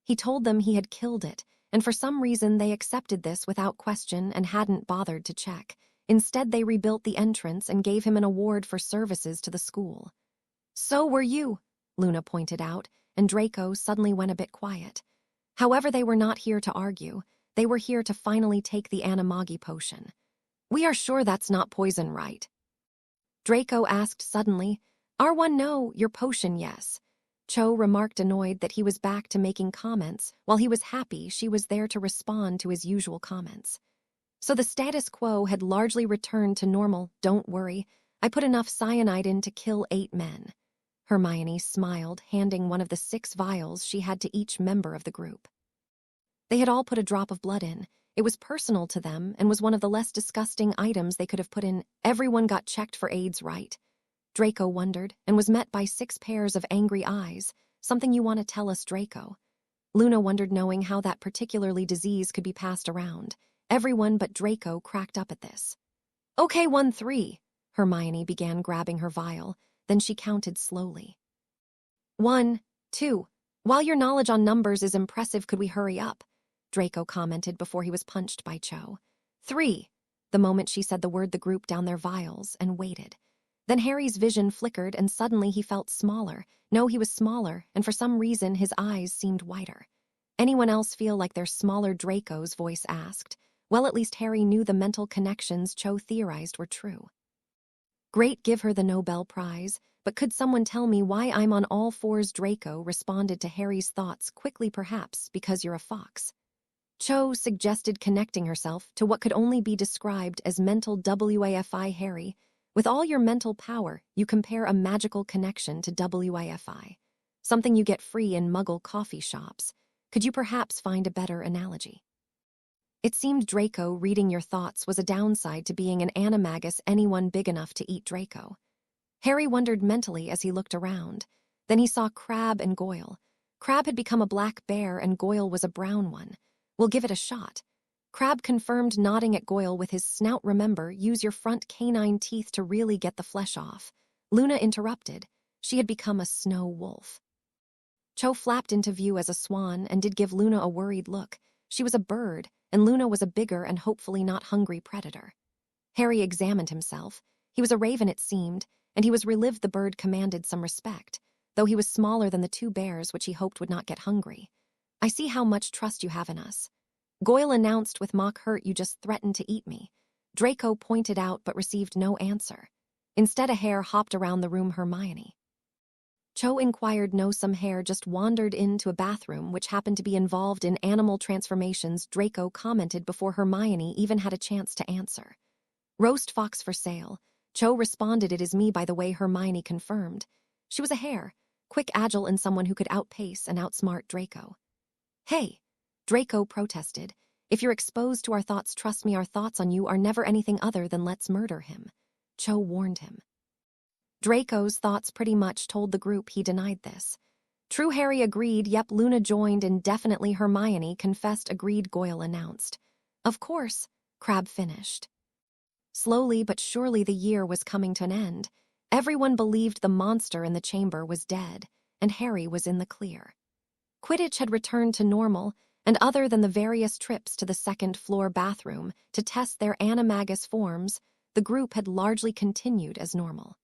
He told them he had killed it, and for some reason they accepted this without question and hadn't bothered to check. Instead, they rebuilt the entrance and gave him an award for services to the school. So were you, Luna pointed out, and Draco suddenly went a bit quiet. However, they were not here to argue. They were here to finally take the Animagi potion. We are sure that's not poison, right? Draco asked suddenly. R1, no, your potion, yes. Cho remarked, annoyed that he was back to making comments, while he was happy she was there to respond to his usual comments. So the status quo had largely returned to normal. Don't worry, I put enough cyanide in to kill 8 men. Hermione smiled, handing one of the 6 vials she had to each member of the group. They had all put a drop of blood in. It was personal to them and was one of the less disgusting items they could have put in. Everyone got checked for AIDS, right? Draco wondered, and was met by 6 pairs of angry eyes. Something you want to tell us, Draco? Luna wondered, knowing how that particularly disease could be passed around. Everyone but Draco cracked up at this. Okay, 1, 3. Hermione began grabbing her vial, then she counted slowly. 1, 2. While your knowledge on numbers is impressive, could we hurry up? Draco commented before he was punched by Cho. 3. The moment she said the word, the group down their vials and waited. Then Harry's vision flickered and suddenly he felt smaller. No, he was smaller, and for some reason his eyes seemed wider. Anyone else feel like they're smaller? Draco's voice asked. Well, at least Harry knew the mental connections Cho theorized were true. Great, give her the Nobel Prize, but could someone tell me why I'm on all fours? Draco responded to Harry's thoughts quickly. Perhaps because you're a fox. Cho suggested, connecting herself to what could only be described as mental WAFI. Harry, with all your mental power, you compare a magical connection to WAFI, something you get free in Muggle coffee shops. Could you perhaps find a better analogy? It seemed Draco reading your thoughts was a downside to being an animagus, anyone big enough to eat Draco. Harry wondered mentally as he looked around. Then he saw Crabbe and Goyle. Crabbe had become a black bear and Goyle was a brown one. We'll give it a shot. Crabbe confirmed, nodding at Goyle with his snout. Remember, use your front canine teeth to really get the flesh off. Luna interrupted. She had become a snow wolf. Cho flapped into view as a swan and did give Luna a worried look. She was a bird, and Luna was a bigger and hopefully not hungry predator. Harry examined himself. He was a raven, it seemed, and he was relieved the bird commanded some respect, though he was smaller than the two bears which he hoped would not get hungry. I see how much trust you have in us. Goyle announced with mock hurt. You just threatened to eat me. Draco pointed out but received no answer. Instead, a hare hopped around the room. Hermione. Cho inquired. No, some hare just wandered into a bathroom which happened to be involved in animal transformations, Draco commented before Hermione even had a chance to answer. Roast fox for sale. Cho responded. It is me, by the way, Hermione confirmed. She was a hare, quick, agile, and someone who could outpace and outsmart Draco. Hey, Draco protested. If you're exposed to our thoughts, trust me, our thoughts on you are never anything other than let's murder him. Cho warned him. Draco's thoughts pretty much told the group he denied this. True, Harry agreed. Yep, Luna joined, and definitely Hermione confessed. Agreed, Goyle announced. Of course, Crabbe finished. Slowly but surely the year was coming to an end. Everyone believed the monster in the chamber was dead, and Harry was in the clear. Quidditch had returned to normal, and other than the various trips to the second-floor bathroom to test their animagus forms, the group had largely continued as normal.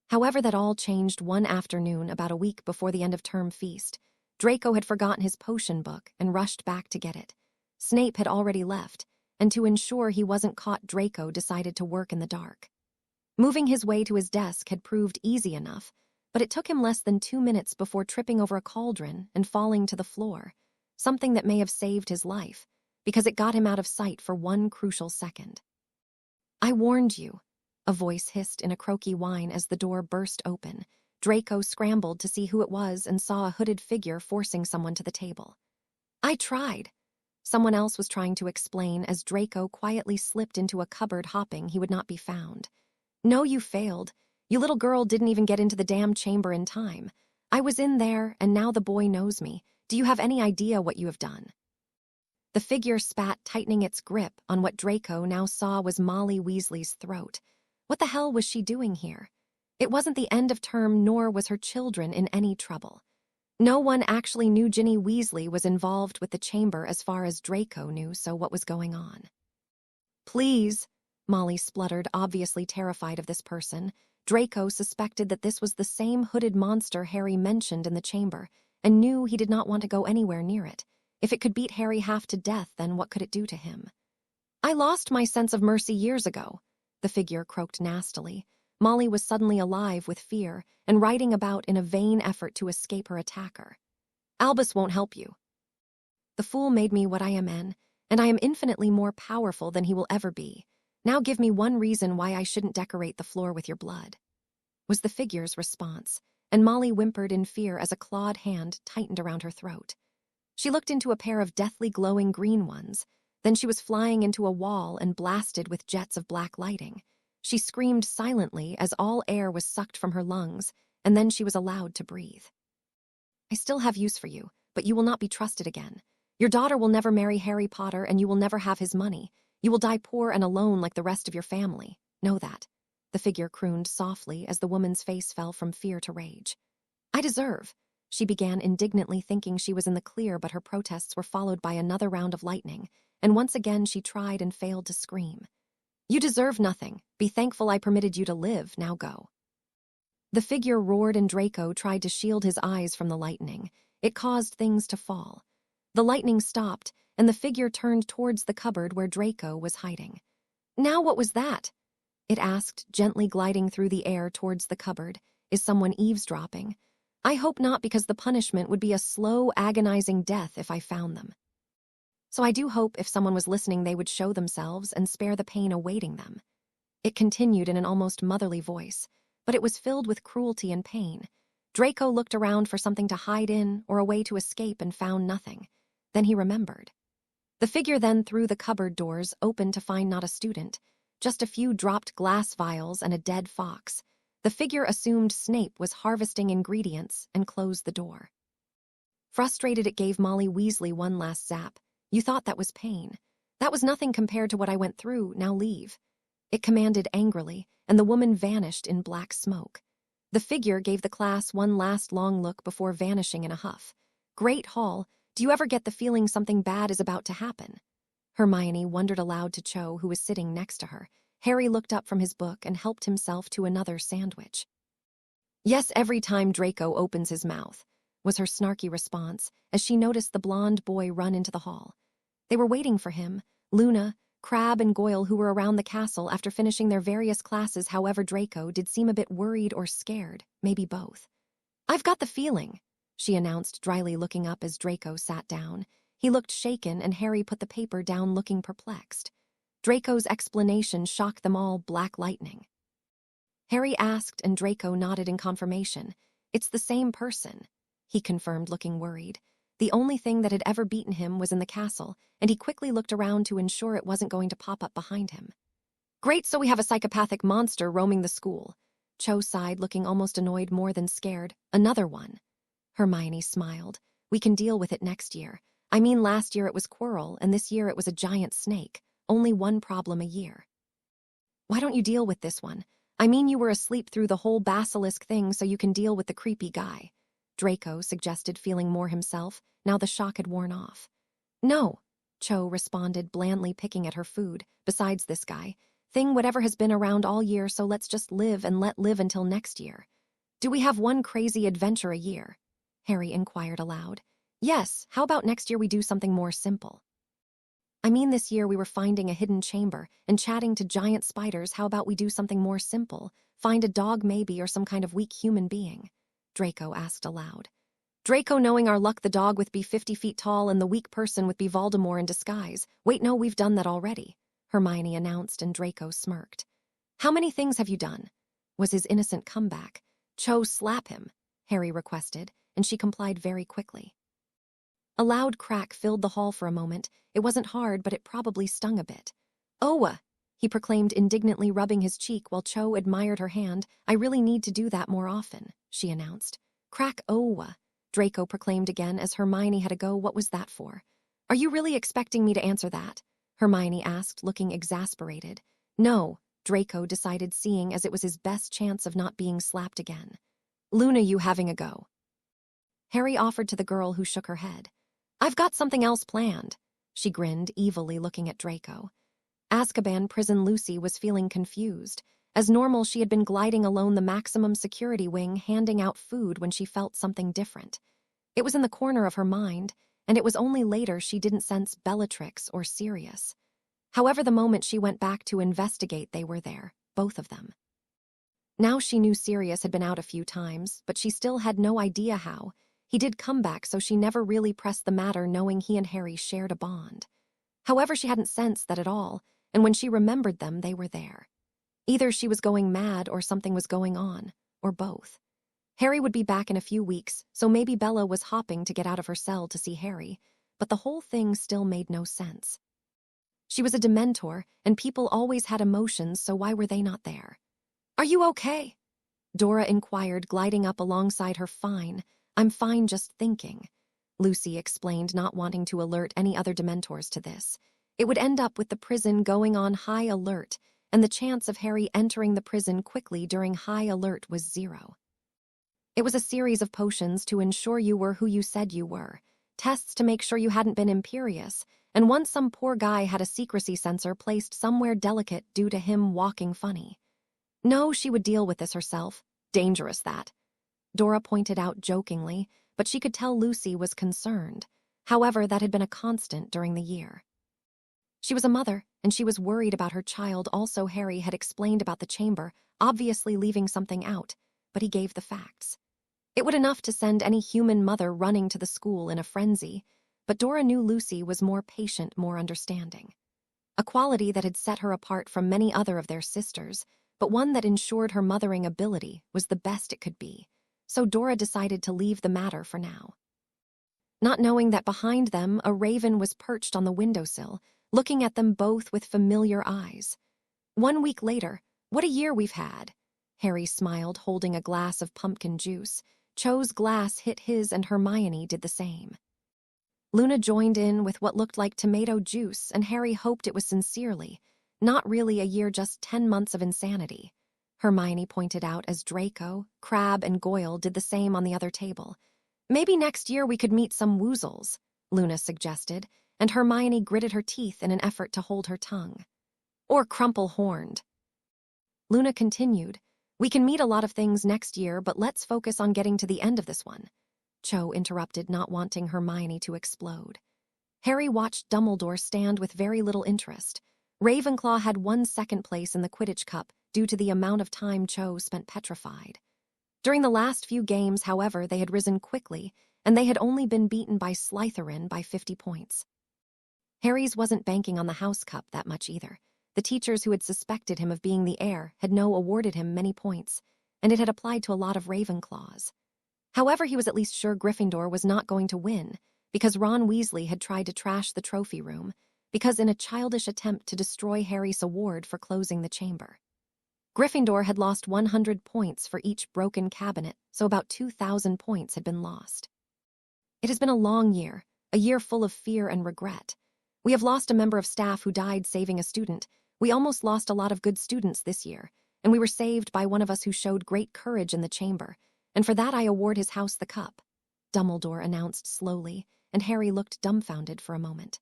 However, that all changed one afternoon about a week before the end-of-term feast. Draco had forgotten his potion book and rushed back to get it. Snape had already left, and to ensure he wasn't caught, Draco decided to work in the dark. Moving his way to his desk had proved easy enough, but it took him less than 2 minutes before tripping over a cauldron and falling to the floor, something that may have saved his life, because it got him out of sight for one crucial second. I warned you, a voice hissed in a croaky whine as the door burst open. Draco scrambled to see who it was and saw a hooded figure forcing someone to the table. I tried. Someone else was trying to explain as Draco quietly slipped into a cupboard, hoping he would not be found. No, you failed. You little girl didn't even get into the damn chamber in time. I was in there, and now the boy knows me. Do you have any idea what you have done? The figure spat, tightening its grip on what Draco now saw was Molly Weasley's throat. What the hell was she doing here? It wasn't the end of term, nor was her children in any trouble. No one actually knew Ginny Weasley was involved with the chamber as far as Draco knew, so what was going on? Please, Molly spluttered, obviously terrified of this person. Draco suspected that this was the same hooded monster Harry mentioned in the chamber, and knew he did not want to go anywhere near it. If it could beat Harry half to death, then what could it do to him? I lost my sense of mercy years ago, the figure croaked nastily. Molly was suddenly alive with fear and riding about in a vain effort to escape her attacker. Albus won't help you. The fool made me what I am in, and I am infinitely more powerful than he will ever be. Now give me one reason why I shouldn't decorate the floor with your blood, was the figure's response, and Molly whimpered in fear as a clawed hand tightened around her throat. She looked into a pair of deathly glowing green ones. Then she was flying into a wall and blasted with jets of black lighting. She screamed silently as all air was sucked from her lungs, and then she was allowed to breathe. I still have use for you, but you will not be trusted again. Your daughter will never marry Harry Potter, and you will never have his money. You will die poor and alone like the rest of your family. Know that, the figure crooned softly as the woman's face fell from fear to rage. I deserve, she began indignantly, thinking she was in the clear, but her protests were followed by another round of lightning, and once again she tried and failed to scream. You deserve nothing. Be thankful I permitted you to live. Now go." The figure roared and Draco tried to shield his eyes from the lightning. It caused things to fall. The lightning stopped, and the figure turned towards the cupboard where Draco was hiding. "Now what was that?" it asked, gently gliding through the air towards the cupboard. "Is someone eavesdropping? I hope not, because the punishment would be a slow, agonizing death if I found them. So I do hope if someone was listening they would show themselves and spare the pain awaiting them." It continued in an almost motherly voice, but it was filled with cruelty and pain. Draco looked around for something to hide in or a way to escape and found nothing. Then he remembered. The figure then threw the cupboard doors open to find not a student, just a few dropped glass vials and a dead fox. The figure assumed Snape was harvesting ingredients and closed the door. Frustrated, it gave Molly Weasley one last zap. "You thought that was pain. That was nothing compared to what I went through. Now leave," it commanded angrily, and the woman vanished in black smoke. The figure gave the class one last long look before vanishing in a huff. "Great Hall, do you ever get the feeling something bad is about to happen?" Hermione wondered aloud to Cho, who was sitting next to her. Harry looked up from his book and helped himself to another sandwich. "Yes, every time Draco opens his mouth," was her snarky response as she noticed the blonde boy run into the hall. They were waiting for him, Luna, Crabbe, and Goyle, who were around the castle after finishing their various classes. However, Draco did seem a bit worried or scared, maybe both. "I've got the feeling," she announced dryly, looking up as Draco sat down. He looked shaken, and Harry put the paper down, looking perplexed. Draco's explanation shocked them all. "Black lightning?" Harry asked, and Draco nodded in confirmation. "It's the same person," he confirmed, looking worried. The only thing that had ever beaten him was in the castle, and he quickly looked around to ensure it wasn't going to pop up behind him. "Great, so we have a psychopathic monster roaming the school." Cho sighed, looking almost annoyed more than scared. "Another one." Hermione smiled. "We can deal with it next year. I mean, last year it was Quirrell, and this year it was a giant snake. Only one problem a year." "Why don't you deal with this one? I mean, you were asleep through the whole basilisk thing, so you can deal with the creepy guy," Draco suggested, feeling more himself, now the shock had worn off. "No," Cho responded, blandly picking at her food. "Besides, this guy thing, whatever, has been around all year, so let's just live and let live until next year." "Do we have one crazy adventure a year?" Harry inquired aloud. "Yes, how about next year we do something more simple?" "I mean, this year we were finding a hidden chamber and chatting to giant spiders. How about we do something more simple? Find a dog maybe, or some kind of weak human being?" Draco asked aloud. "Draco, knowing our luck, the dog would be 50 feet tall and the weak person would be Voldemort in disguise." "Wait, no, we've done that already," Hermione announced, and Draco smirked. "How many things have you done?" was his innocent comeback. "Cho, slap him," Harry requested, and she complied very quickly. A loud crack filled the hall for a moment. It wasn't hard, but it probably stung a bit. "Owa," he proclaimed indignantly, rubbing his cheek while Cho admired her hand. "I really need to do that more often," she announced. "Crack Owa," Draco proclaimed again as Hermione had a go. "What was that for?" "Are you really expecting me to answer that?" Hermione asked, looking exasperated. "No," Draco decided, seeing as it was his best chance of not being slapped again. "Luna, you having a go?" Harry offered to the girl, who shook her head. "I've got something else planned," she grinned, evilly looking at Draco. Azkaban prison Lucy was feeling confused. As normal, she had been gliding alone the maximum security wing, handing out food when she felt something different. It was in the corner of her mind, and it was only later she didn't sense Bellatrix or Sirius. However, the moment she went back to investigate, they were there, both of them. Now she knew Sirius had been out a few times, but she still had no idea how. He did come back, so she never really pressed the matter, knowing he and Harry shared a bond. However, she hadn't sensed that at all, and when she remembered them, they were there. Either she was going mad or something was going on, or both. Harry would be back in a few weeks, so maybe Bella was hopping to get out of her cell to see Harry, but the whole thing still made no sense. She was a Dementor, and people always had emotions, so why were they not there? "Are you okay?" Dora inquired, gliding up alongside her. "Fine. I'm fine, just thinking," Lucy explained, not wanting to alert any other Dementors to this. It would end up with the prison going on high alert, and the chance of Harry entering the prison quickly during high alert was 0. It was a series of potions to ensure you were who you said you were. tests to make sure you hadn't been imperious, and once some poor guy had a secrecy sensor placed somewhere delicate due to him walking funny. No, she would deal with this herself. Dangerous, that. Dora pointed out jokingly, but she could tell Lucy was concerned. However, that had been a constant during the year. She was a mother, and she was worried about her child. Also, Harry had explained about the chamber, obviously leaving something out, but he gave the facts. It would enough to send any human mother running to the school in a frenzy, but Dora knew Lucy was more patient, more understanding. A quality that had set her apart from many other of their sisters, but one that ensured her mothering ability was the best it could be, so Dora decided to leave the matter for now. Not knowing that behind them a raven was perched on the windowsill, looking at them both with familiar eyes. 1 week later, what a year we've had. Harry smiled, holding a glass of pumpkin juice. Cho's glass hit his and Hermione did the same. Luna joined in with what looked like tomato juice, and Harry hoped it was sincerely. Not really a year, just 10 months of insanity. Hermione pointed out as Draco, Crabbe, and Goyle did the same on the other table. Maybe next year we could meet some woozles, Luna suggested, and Hermione gritted her teeth in an effort to hold her tongue. Or crumple-horned. Luna continued, we can meet a lot of things next year, but let's focus on getting to the end of this one. Cho interrupted, not wanting Hermione to explode. Harry watched Dumbledore stand with very little interest. Ravenclaw had won second place in the Quidditch Cup due to the amount of time Cho spent petrified. During the last few games, however, they had risen quickly, and they had only been beaten by Slytherin by 50 points. Harry's wasn't banking on the House Cup that much either. The teachers who had suspected him of being the heir had awarded him many points, and it had applied to a lot of Ravenclaws. However, he was at least sure Gryffindor was not going to win, because Ron Weasley had tried to trash the trophy room, because in a childish attempt to destroy Harry's award for closing the chamber. Gryffindor had lost 100 points for each broken cabinet, so about 2,000 points had been lost. It has been a long year, a year full of fear and regret. We have lost a member of staff who died saving a student. We almost lost a lot of good students this year, and we were saved by one of us who showed great courage in the chamber, and for that I award his house the cup, Dumbledore announced slowly, and Harry looked dumbfounded for a moment.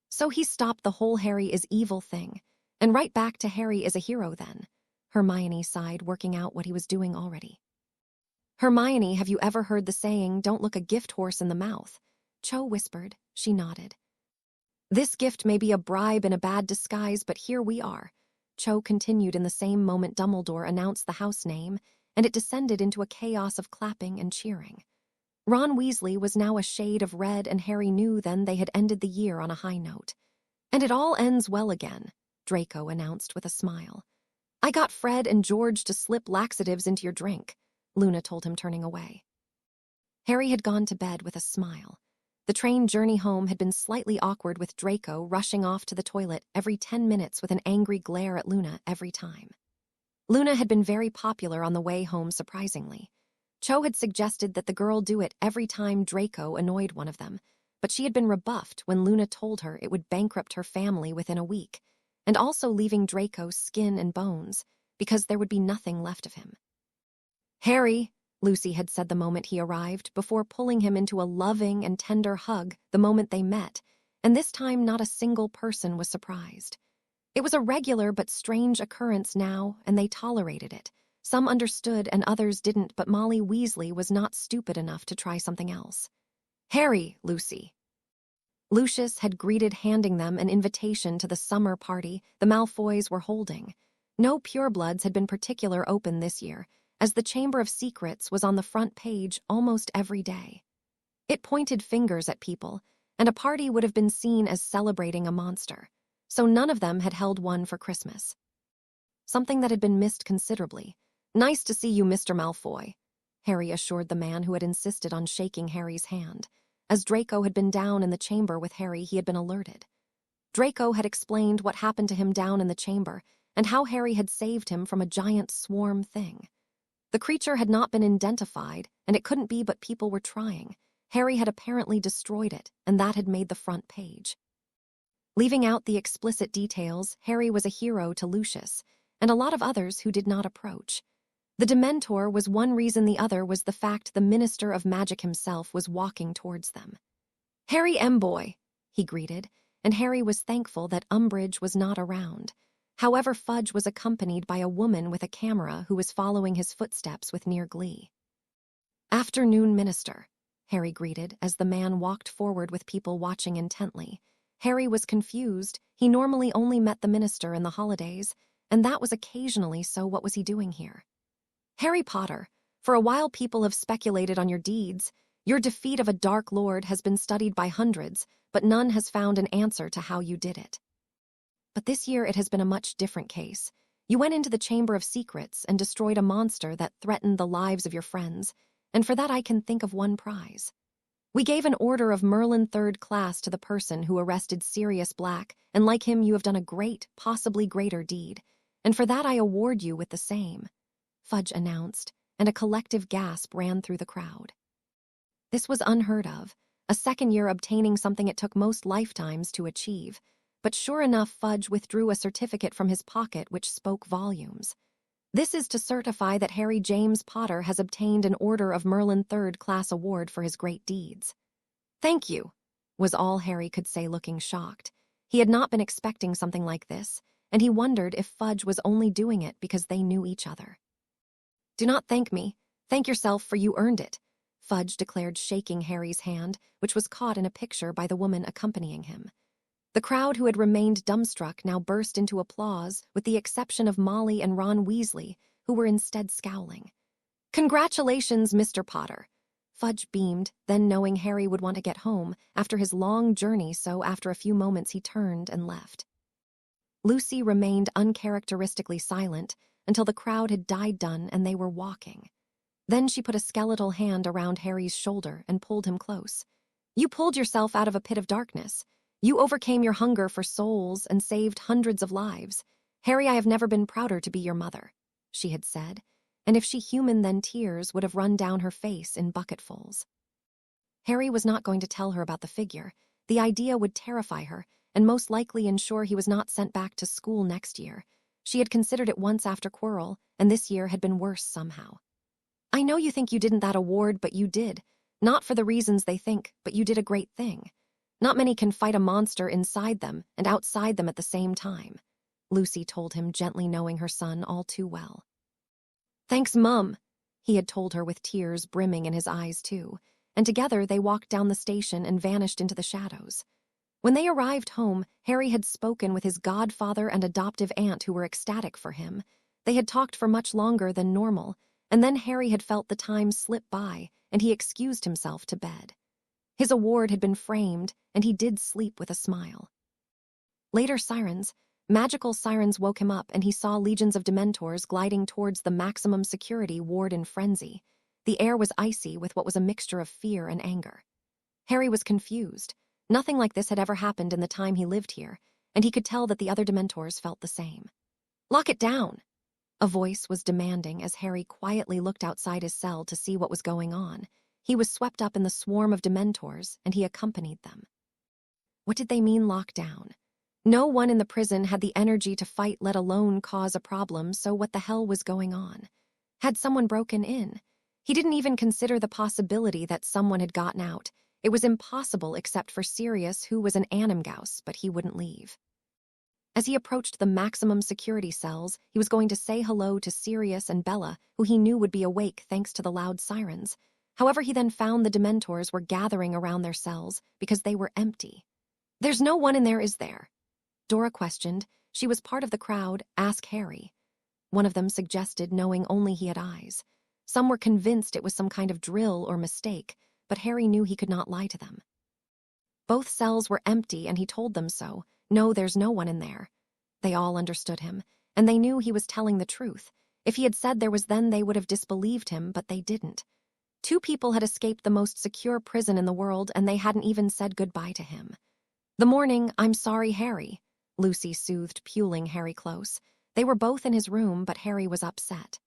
So he stopped the whole Harry is evil thing, and right back to Harry is a hero then. Hermione sighed, working out what he was doing already. Hermione, have you ever heard the saying, don't look a gift horse in the mouth? Cho whispered. She nodded. This gift may be a bribe in a bad disguise, but here we are. Cho continued in the same moment Dumbledore announced the house name, and it descended into a chaos of clapping and cheering. Ron Weasley was now a shade of red, and Harry knew then they had ended the year on a high note. And it all ends well again, Draco announced with a smile. I got Fred and George to slip laxatives into your drink, Luna told him, turning away. Harry had gone to bed with a smile. The train journey home had been slightly awkward, with Draco rushing off to the toilet every 10 minutes with an angry glare at Luna every time. Luna had been very popular on the way home, surprisingly. Cho had suggested that the girl do it every time Draco annoyed one of them, but she had been rebuffed when Luna told her it would bankrupt her family within a week, and also leaving Draco skin and bones, because there would be nothing left of him. Harry, Lucy had said the moment he arrived, before pulling him into a loving and tender hug the moment they met, and this time not a single person was surprised. It was a regular but strange occurrence now, and they tolerated it. Some understood and others didn't, but Molly Weasley was not stupid enough to try something else. Harry, Lucy. Lucius had greeted, handing them an invitation to the summer party the Malfoys were holding. No purebloods had been particular open this year, as the Chamber of Secrets was on the front page almost every day. It pointed fingers at people, and a party would have been seen as celebrating a monster, so none of them had held one for Christmas. Something that had been missed considerably. Nice to see you, Mr. Malfoy, Harry assured the man who had insisted on shaking Harry's hand. As Draco had been down in the chamber with Harry, he had been alerted. Draco had explained what happened to him down in the chamber, and how Harry had saved him from a giant swarm thing. The creature had not been identified, and it couldn't be, but people were trying. Harry had apparently destroyed it, and that had made the front page. Leaving out the explicit details, Harry was a hero to Lucius, and a lot of others who did not approach. The Dementor was one reason, the other was the fact the Minister of Magic himself was walking towards them. "Harry M. Boy," he greeted, and Harry was thankful that Umbridge was not around. However, Fudge was accompanied by a woman with a camera who was following his footsteps with near glee. "Afternoon, Minister," Harry greeted as the man walked forward with people watching intently. Harry was confused. He normally only met the minister in the holidays, and that was occasionally, so what was he doing here? "Harry Potter, for a while people have speculated on your deeds. Your defeat of a Dark Lord has been studied by hundreds, but none has found an answer to how you did it. But this year it has been a much different case. You went into the Chamber of Secrets and destroyed a monster that threatened the lives of your friends, and for that I can think of one prize. We gave an Order of Merlin Third Class to the person who arrested Sirius Black, and like him you have done a great, possibly greater deed, and for that I award you with the same," Fudge announced, and a collective gasp ran through the crowd. This was unheard of, a second year obtaining something it took most lifetimes to achieve, but sure enough Fudge withdrew a certificate from his pocket which spoke volumes. "This is to certify that Harry James Potter has obtained an Order of Merlin Third Class award for his great deeds." "Thank you," was all Harry could say, looking shocked. He had not been expecting something like this, and he wondered if Fudge was only doing it because they knew each other. "Do not thank me. Thank yourself, for you earned it," Fudge declared, shaking Harry's hand, which was caught in a picture by the woman accompanying him. The crowd, who had remained dumbstruck, now burst into applause, with the exception of Molly and Ron Weasley, who were instead scowling. "Congratulations, Mr. Potter." Fudge beamed, then knowing Harry would want to get home after his long journey, so after a few moments he turned and left. Lucy remained uncharacteristically silent until the crowd had died down and they were walking. Then she put a skeletal hand around Harry's shoulder and pulled him close. "You pulled yourself out of a pit of darkness. You overcame your hunger for souls and saved hundreds of lives. Harry, I have never been prouder to be your mother," she had said, and if she human, then tears would have run down her face in bucketfuls. Harry was not going to tell her about the figure. The idea would terrify her, and most likely ensure he was not sent back to school next year. She had considered it once after Quirrell, and this year had been worse somehow. "I know you think you didn't that award, but you did. Not for the reasons they think, but you did a great thing. Not many can fight a monster inside them and outside them at the same time," Lucy told him, gently, knowing her son all too well. "Thanks, Mum," he had told her, with tears brimming in his eyes too, and together they walked down the station and vanished into the shadows. When they arrived home, Harry had spoken with his godfather and adoptive aunt, who were ecstatic for him. They had talked for much longer than normal, and then Harry had felt the time slip by, and he excused himself to bed. His award had been framed, and he did sleep with a smile. Later, magical sirens woke him up, and he saw legions of Dementors gliding towards the maximum security ward in frenzy. The air was icy with what was a mixture of fear and anger. Harry was confused. Nothing like this had ever happened in the time he lived here, and he could tell that the other Dementors felt the same. "Lock it down," a voice was demanding as Harry quietly looked outside his cell to see what was going on. He was swept up in the swarm of Dementors, and he accompanied them. What did they mean, lock down? No one in the prison had the energy to fight, let alone cause a problem, so what the hell was going on? Had someone broken in? He didn't even consider the possibility that someone had gotten out. It was impossible except for Sirius, who was an animgaus, but he wouldn't leave. As he approached the maximum security cells, he was going to say hello to Sirius and Bella, who he knew would be awake thanks to the loud sirens. However, he then found the Dementors were gathering around their cells because they were empty. "There's no one in there, is there?" Dora questioned. She was part of the crowd. "Ask Harry," one of them suggested, knowing only he had eyes. Some were convinced it was some kind of drill or mistake, but Harry knew he could not lie to them. Both cells were empty, and he told them so. "No, there's no one in there." They all understood him, and they knew he was telling the truth. If he had said there was, then they would have disbelieved him, but they didn't. 2 people had escaped the most secure prison in the world, and they hadn't even said goodbye to him. "The morning, I'm sorry, Harry," Lucy soothed, pulling Harry close. They were both in his room, but Harry was upset.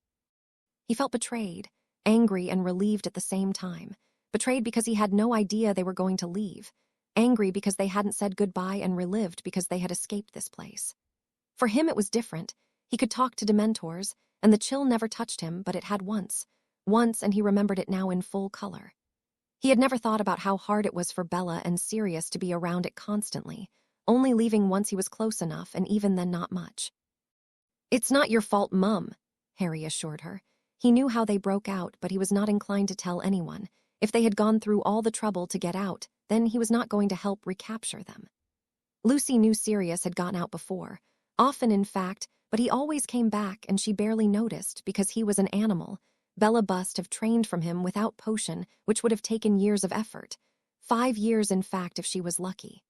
He felt betrayed, angry and relieved at the same time. Betrayed because he had no idea they were going to leave. Angry because they hadn't said goodbye, and relieved because they had escaped this place. For him it was different. He could talk to Dementors, and the chill never touched him, but it had once, and he remembered it now in full color. He had never thought about how hard it was for Bella and Sirius to be around it constantly, only leaving once he was close enough, and even then not much. "It's not your fault, Mum," Harry assured her. He knew how they broke out, but he was not inclined to tell anyone. If they had gone through all the trouble to get out, then he was not going to help recapture them. Lucy knew Sirius had gotten out before, often in fact, but he always came back and she barely noticed because he was an animal. Bella must have trained from him without potion, which would have taken years of effort. 5 years, in fact, if she was lucky.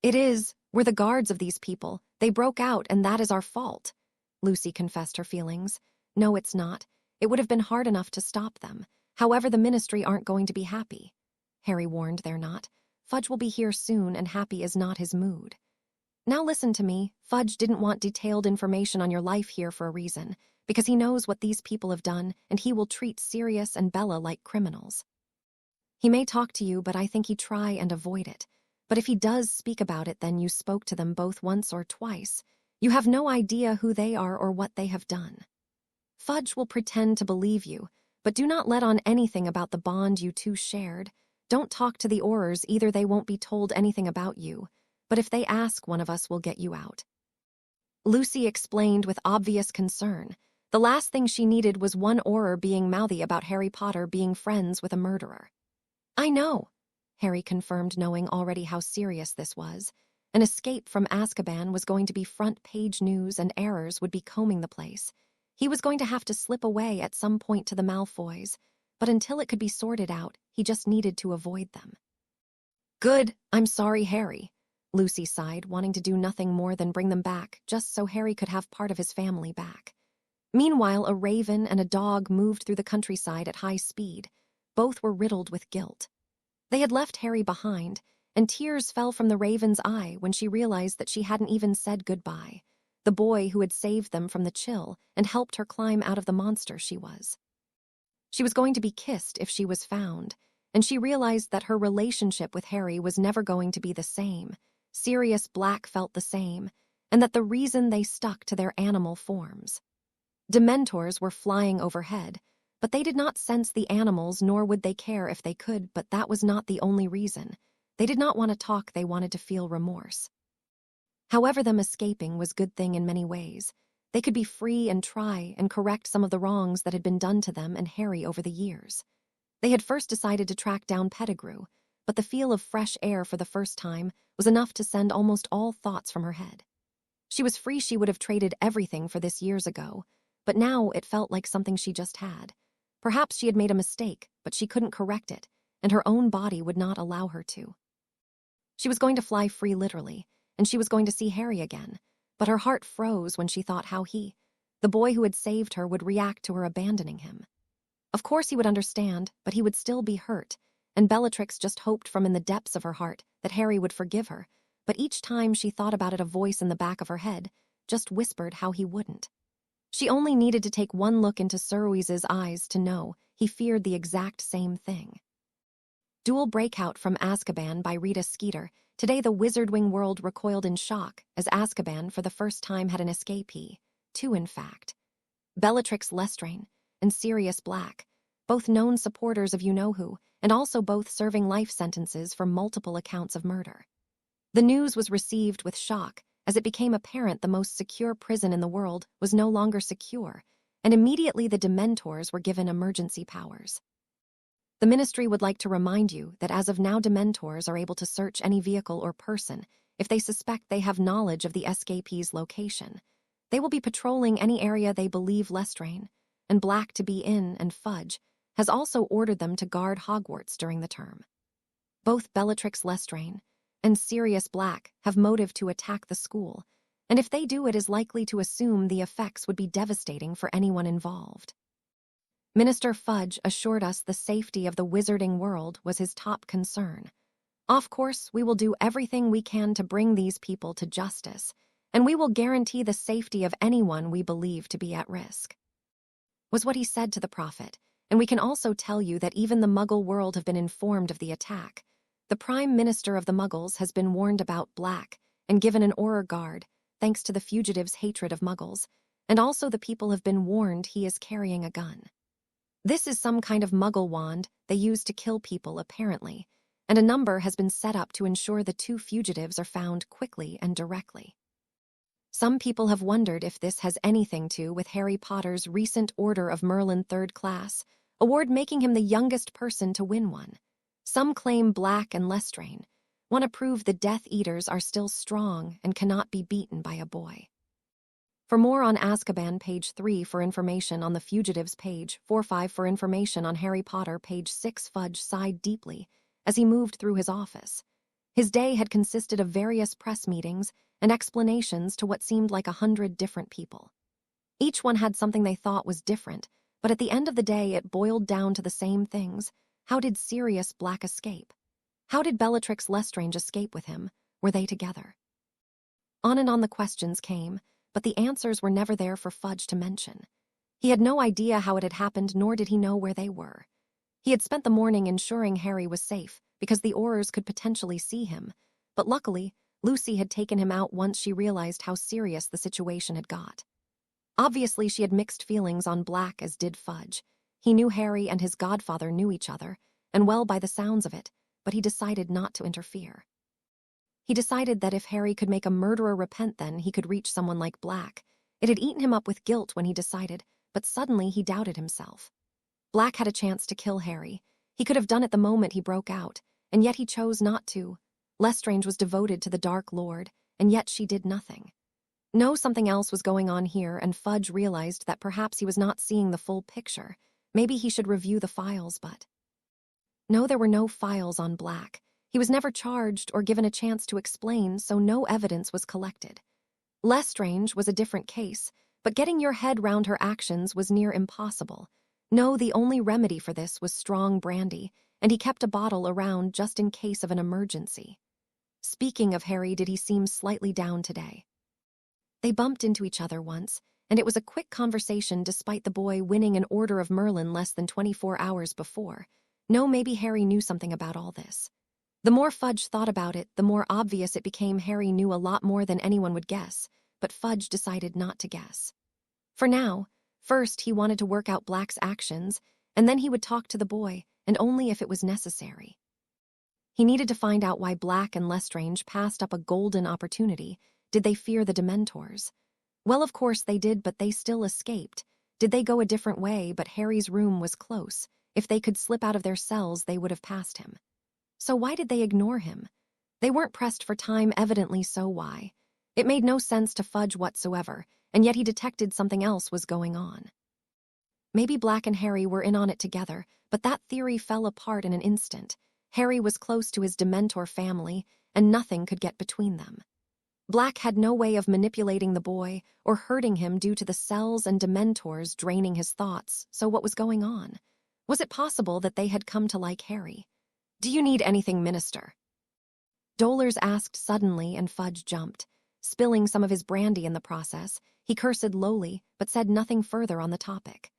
We're the guards of these people. They broke out, and that is our fault," Lucy confessed her feelings. "No, it's not. It would have been hard enough to stop them. However, the Ministry aren't going to be happy." Harry warned they're not. Fudge will be here soon, and happy is not his mood. "Now listen to me. Fudge didn't want detailed information on your life here for a reason, because he knows what these people have done, and he will treat Sirius and Bella like criminals. He may talk to you, but I think he'd try and avoid it. But if he does speak about it, then you spoke to them both once or twice. You have no idea who they are or what they have done. Fudge will pretend to believe you, but do not let on anything about the bond you two shared. Don't talk to the Aurors either, they won't be told anything about you. But if they ask, one of us will get you out." Lucy explained with obvious concern. The last thing she needed was one Auror being mouthy about Harry Potter being friends with a murderer. "I know," Harry confirmed, knowing already how serious this was. An escape from Azkaban was going to be front-page news, and errors would be combing the place. He was going to have to slip away at some point to the Malfoys, but until it could be sorted out, he just needed to avoid them. "Good, I'm sorry, Harry," Lucy sighed, wanting to do nothing more than bring them back, just so Harry could have part of his family back. Meanwhile, a raven and a dog moved through the countryside at high speed. Both were riddled with guilt. They had left Harry behind, and tears fell from the raven's eye when she realized that she hadn't even said goodbye. The boy who had saved them from the chill and helped her climb out of the monster she was. She was going to be kissed if she was found, and she realized that her relationship with Harry was never going to be the same. Sirius Black felt the same, and that the reason they stuck to their animal forms. Dementors were flying overhead, but they did not sense the animals, nor would they care if they could, but that was not the only reason. They did not want to talk, they wanted to feel remorse. However, them escaping was a good thing in many ways. They could be free and try and correct some of the wrongs that had been done to them and Harry over the years. They had first decided to track down Pettigrew, but the feel of fresh air for the first time was enough to send almost all thoughts from her head. She was free, she would have traded everything for this years ago, but now it felt like something she just had. Perhaps she had made a mistake, but she couldn't correct it, and her own body would not allow her to. She was going to fly free, literally, and she was going to see Harry again, but her heart froze when she thought how he, the boy who had saved her, would react to her abandoning him. Of course he would understand, but he would still be hurt, and Bellatrix just hoped from in the depths of her heart that Harry would forgive her, but each time she thought about it, a voice in the back of her head just whispered how he wouldn't. She only needed to take one look into Sirius's eyes to know he feared the exact same thing. Dual Breakout from Azkaban by Rita Skeeter. Today the Wizarding world recoiled in shock as Azkaban for the first time had an escapee. 2, in fact. Bellatrix Lestrange and Sirius Black, both known supporters of you-know-who, and also both serving life sentences for multiple accounts of murder. The news was received with shock, as it became apparent the most secure prison in the world was no longer secure, and immediately the Dementors were given emergency powers. The Ministry would like to remind you that as of now, Dementors are able to search any vehicle or person if they suspect they have knowledge of the escapee's location. They will be patrolling any area they believe Lestrange and Black to be in, and Fudge has also ordered them to guard Hogwarts during the term. Both Bellatrix Lestrange and Sirius Black have motive to attack the school, and if they do, it is likely to assume the effects would be devastating for anyone involved. Minister Fudge assured us the safety of the Wizarding world was his top concern. Of course, we will do everything we can to bring these people to justice, and we will guarantee the safety of anyone we believe to be at risk, was what he said to the prophet, and we can also tell you that even the Muggle world have been informed of the attack. The Prime Minister of the Muggles has been warned about Black and given an Auror guard, thanks to the fugitives' hatred of Muggles, and also the people have been warned he is carrying a gun. This is some kind of muggle wand they use to kill people, apparently, and a number has been set up to ensure the two fugitives are found quickly and directly. Some people have wondered if this has anything to do with Harry Potter's recent Order of Merlin Third Class award, making him the youngest person to win one. Some claim Black and Lestrange want to prove the Death Eaters are still strong and cannot be beaten by a boy. For more on Azkaban, page 3 for information on the fugitives, page 45 for information on Harry Potter, page 6. Fudge sighed deeply as he moved through his office. His day had consisted of various press meetings and explanations to what seemed like 100 different people. Each one had something they thought was different, but at the end of the day it boiled down to the same things. How did Sirius Black escape? How did Bellatrix Lestrange escape with him? Were they together? On and on the questions came, but the answers were never there for Fudge to mention. He had no idea how it had happened, nor did he know where they were. He had spent the morning ensuring Harry was safe, because the Aurors could potentially see him, but luckily, Lucy had taken him out once she realized how serious the situation had got. Obviously, she had mixed feelings on Black, as did Fudge. He knew Harry and his godfather knew each other, and well by the sounds of it, but he decided not to interfere. He decided that if Harry could make a murderer repent, then he could reach someone like Black. It had eaten him up with guilt when he decided, but suddenly he doubted himself. Black had a chance to kill Harry. He could have done it the moment he broke out, and yet he chose not to. Lestrange was devoted to the Dark Lord, and yet she did nothing. No, something else was going on here, and Fudge realized that perhaps he was not seeing the full picture. Maybe he should review the files, but... No, there were no files on Black. He was never charged or given a chance to explain, so no evidence was collected. Lestrange was a different case, but getting your head round her actions was near impossible. No, the only remedy for this was strong brandy, and he kept a bottle around just in case of an emergency. Speaking of Harry, did he seem slightly down today? They bumped into each other once, and it was a quick conversation despite the boy winning an Order of Merlin less than 24 hours before. No, maybe Harry knew something about all this. The more Fudge thought about it, the more obvious it became Harry knew a lot more than anyone would guess, but Fudge decided not to guess. For now, first he wanted to work out Black's actions, and then he would talk to the boy, and only if it was necessary. He needed to find out why Black and Lestrange passed up a golden opportunity. Did they fear the Dementors? Well, of course they did, but they still escaped. Did they go a different way, but Harry's room was close. If they could slip out of their cells, they would have passed him. So why did they ignore him? They weren't pressed for time, evidently, so why? It made no sense to Fudge whatsoever, and yet he detected something else was going on. Maybe Black and Harry were in on it together, but that theory fell apart in an instant. Harry was close to his Dementor family, and nothing could get between them. Black had no way of manipulating the boy or hurting him due to the cells and Dementors draining his thoughts, so what was going on? Was it possible that they had come to like Harry? "Do you need anything, Minister?" Dolores asked suddenly, and Fudge jumped. Spilling some of his brandy in the process, he cursed lowly, but said nothing further on the topic.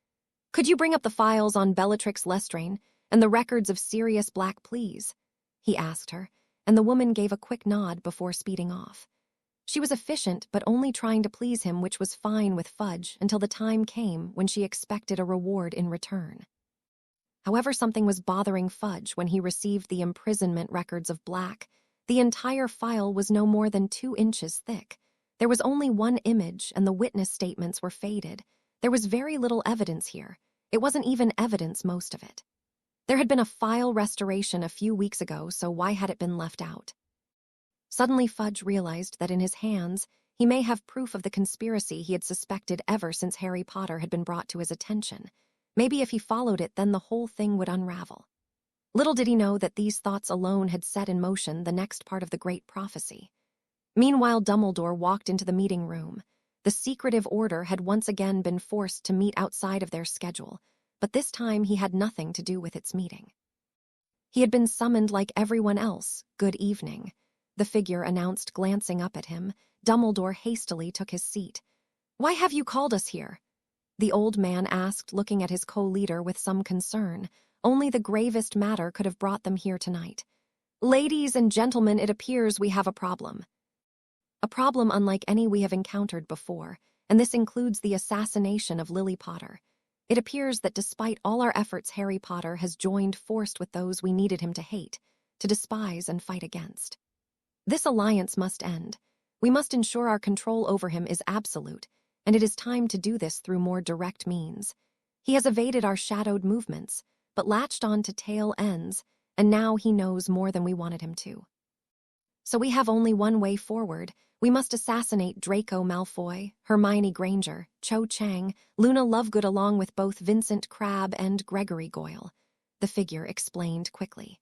"Could you bring up the files on Bellatrix Lestrange and the records of Sirius Black, please?" he asked her, and the woman gave a quick nod before speeding off. She was efficient, but only trying to please him, which was fine with Fudge until the time came when she expected a reward in return. However, something was bothering Fudge when he received the imprisonment records of Black. The entire file was no more than 2 inches thick. There was only one image, and the witness statements were faded. There was very little evidence here. It wasn't even evidence, most of it. There had been a file restoration a few weeks ago, so why had it been left out? Suddenly Fudge realized that in his hands, he may have proof of the conspiracy he had suspected ever since Harry Potter had been brought to his attention. Maybe if he followed it, then the whole thing would unravel. Little did he know that these thoughts alone had set in motion the next part of the great prophecy. Meanwhile, Dumbledore walked into the meeting room. The secretive order had once again been forced to meet outside of their schedule, but this time he had nothing to do with its meeting. He had been summoned like everyone else. "Good evening," the figure announced, glancing up at him. Dumbledore hastily took his seat. "Why have you called us here?" the old man asked, looking at his co-leader with some concern. Only the gravest matter could have brought them here tonight. "Ladies and gentlemen, it appears we have a problem. A problem unlike any we have encountered before, and this includes the assassination of Lily Potter. It appears that despite all our efforts, Harry Potter has joined forces with those we needed him to hate, to despise and fight against. This alliance must end. We must ensure our control over him is absolute, and it is time to do this through more direct means. He has evaded our shadowed movements, but latched on to tail ends, and now he knows more than we wanted him to. So we have only one way forward. We must assassinate Draco Malfoy, Hermione Granger, Cho Chang, Luna Lovegood, along with both Vincent Crabbe and Gregory Goyle, the figure explained quickly.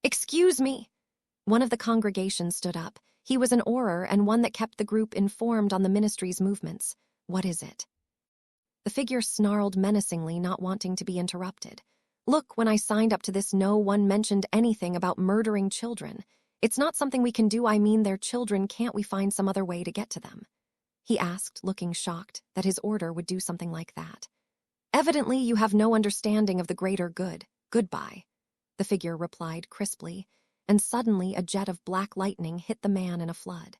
"Excuse me!" One of the congregation stood up. He was an Auror and one that kept the group informed on the ministry's movements. "What is it?" The figure snarled menacingly, not wanting to be interrupted. "Look, when I signed up to this, no one mentioned anything about murdering children. It's not something we can do. I mean, they're children. Can't we find some other way to get to them?" He asked, looking shocked that his order would do something like that. "Evidently, you have no understanding of the greater good. Goodbye," the figure replied crisply, and suddenly a jet of black lightning hit the man in a flood.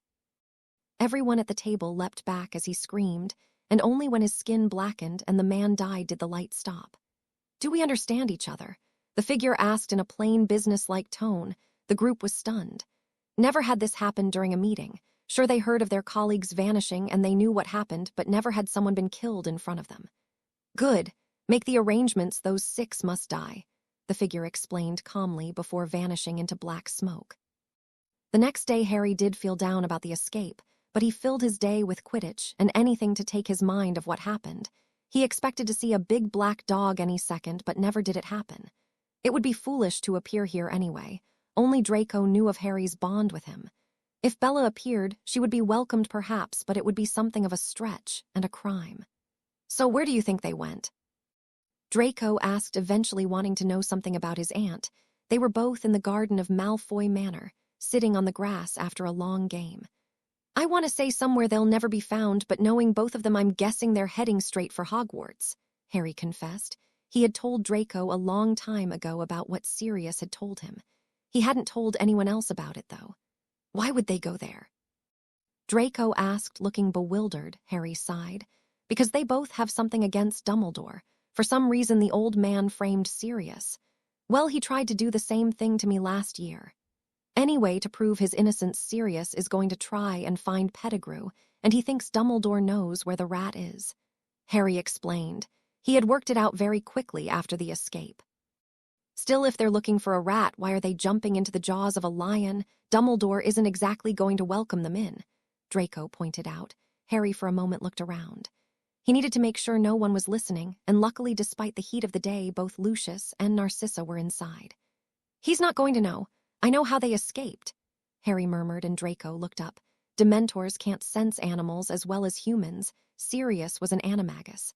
Everyone at the table leapt back as he screamed, and only when his skin blackened and the man died did the light stop. "Do we understand each other?" the figure asked in a plain, business-like tone. The group was stunned. Never had this happened during a meeting. Sure, they heard of their colleagues vanishing and they knew what happened, but never had someone been killed in front of them. "Good. Make the arrangements. Those 6 must die," the figure explained calmly before vanishing into black smoke. The next day, Harry did feel down about the escape, but he filled his day with Quidditch and anything to take his mind off what happened. He expected to see a big black dog any second, but never did it happen. It would be foolish to appear here anyway. Only Draco knew of Harry's bond with him. If Bella appeared, she would be welcomed perhaps, but it would be something of a stretch and a crime. "So where do you think they went?" Draco asked, eventually wanting to know something about his aunt. They were both in the garden of Malfoy Manor, sitting on the grass after a long game. "I want to say somewhere they'll never be found, but knowing both of them, I'm guessing they're heading straight for Hogwarts," Harry confessed. He had told Draco a long time ago about what Sirius had told him. He hadn't told anyone else about it, though. "Why would they go there?" Draco asked, looking bewildered. Harry sighed. "Because they both have something against Dumbledore. For some reason, the old man framed Sirius. Well, he tried to do the same thing to me last year. Anyway, to prove his innocence, Sirius is going to try and find Pettigrew, and he thinks Dumbledore knows where the rat is," Harry explained. He had worked it out very quickly after the escape. "Still, if they're looking for a rat, why are they jumping into the jaws of a lion? Dumbledore isn't exactly going to welcome them in," Draco pointed out. Harry for a moment looked around. He needed to make sure no one was listening, and luckily, despite the heat of the day, both Lucius and Narcissa were inside. "He's not going to know. I know how they escaped," Harry murmured, and Draco looked up. "Dementors can't sense animals as well as humans. Sirius was an animagus.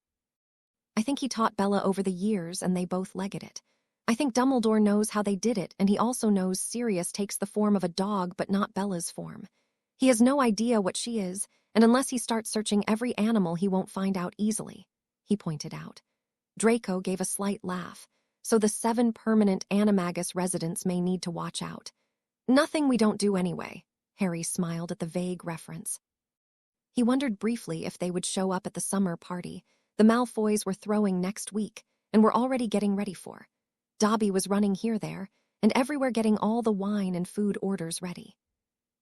I think he taught Bella over the years, and they both legged it. I think Dumbledore knows how they did it, and he also knows Sirius takes the form of a dog but not Bella's form. He has no idea what she is, and unless he starts searching every animal, he won't find out easily," he pointed out. Draco gave a slight laugh. "So the 7 permanent animagus residents may need to watch out." "Nothing we don't do anyway," Harry smiled at the vague reference. He wondered briefly if they would show up at the summer party the Malfoys were throwing next week and were already getting ready for. Dobby was running here, there, and everywhere getting all the wine and food orders ready.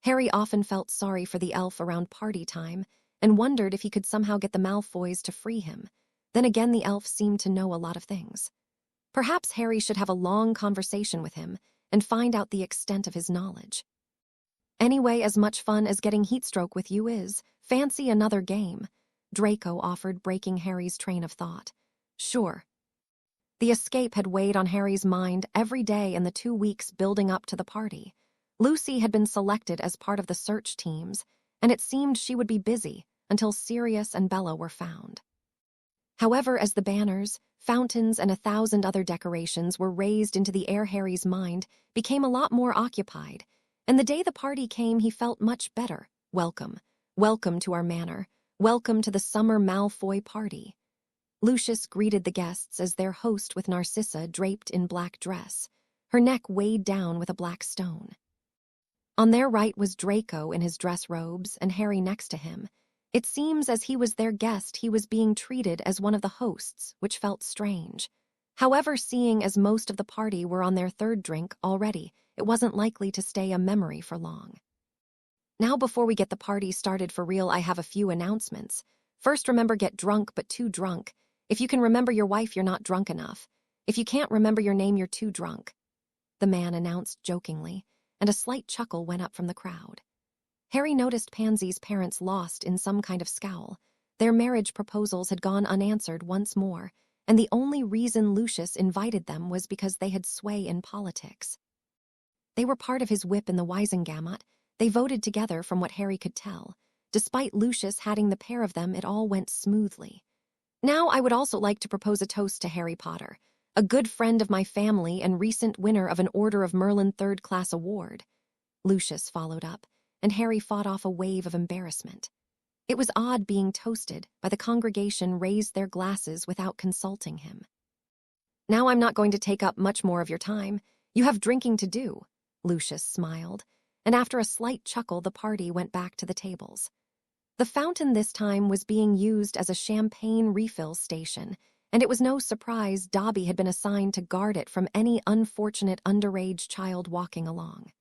Harry often felt sorry for the elf around party time and wondered if he could somehow get the Malfoys to free him. Then again, the elf seemed to know a lot of things. Perhaps Harry should have a long conversation with him and find out the extent of his knowledge. "Anyway, as much fun as getting heatstroke with you is, fancy another game?" Draco offered, breaking Harry's train of thought. "Sure." The escape had weighed on Harry's mind every day in the 2 weeks building up to the party. Lucy had been selected as part of the search teams, and it seemed she would be busy until Sirius and Bella were found. However, as the banners, fountains, and 1,000 other decorations were raised into the air, Harry's mind became a lot more occupied, and the day the party came, he felt much better. Welcome. Welcome to our manor. Welcome to the summer Malfoy party. Lucius greeted the guests as their host with Narcissa draped in black dress, her neck weighed down with a black stone. On their right was Draco in his dress robes and Harry next to him. It seems as he was their guest, he was being treated as one of the hosts, which felt strange. However, seeing as most of the party were on their third drink already, it wasn't likely to stay a memory for long. Now, before we get the party started for real, I have a few announcements. First, remember, get drunk but too drunk. If you can remember your wife, you're not drunk enough. If you can't remember your name, you're too drunk, the man announced jokingly, and a slight chuckle went up from the crowd. Harry noticed Pansy's parents lost in some kind of scowl. Their marriage proposals had gone unanswered once more, and the only reason Lucius invited them was because they had sway in politics. They were part of his whip in the Wisengamot. They voted together from what Harry could tell. Despite Lucius hatting the pair of them, it all went smoothly. Now I would also like to propose a toast to Harry Potter, a good friend of my family and recent winner of an Order of Merlin third-class award. Lucius followed up, and Harry fought off a wave of embarrassment. It was odd being toasted by the congregation raised their glasses without consulting him. Now I'm not going to take up much more of your time. You have drinking to do, Lucius smiled, and after a slight chuckle the party went back to the tables. The fountain this time was being used as a champagne refill station, and it was no surprise Dobby had been assigned to guard it from any unfortunate underage child walking along.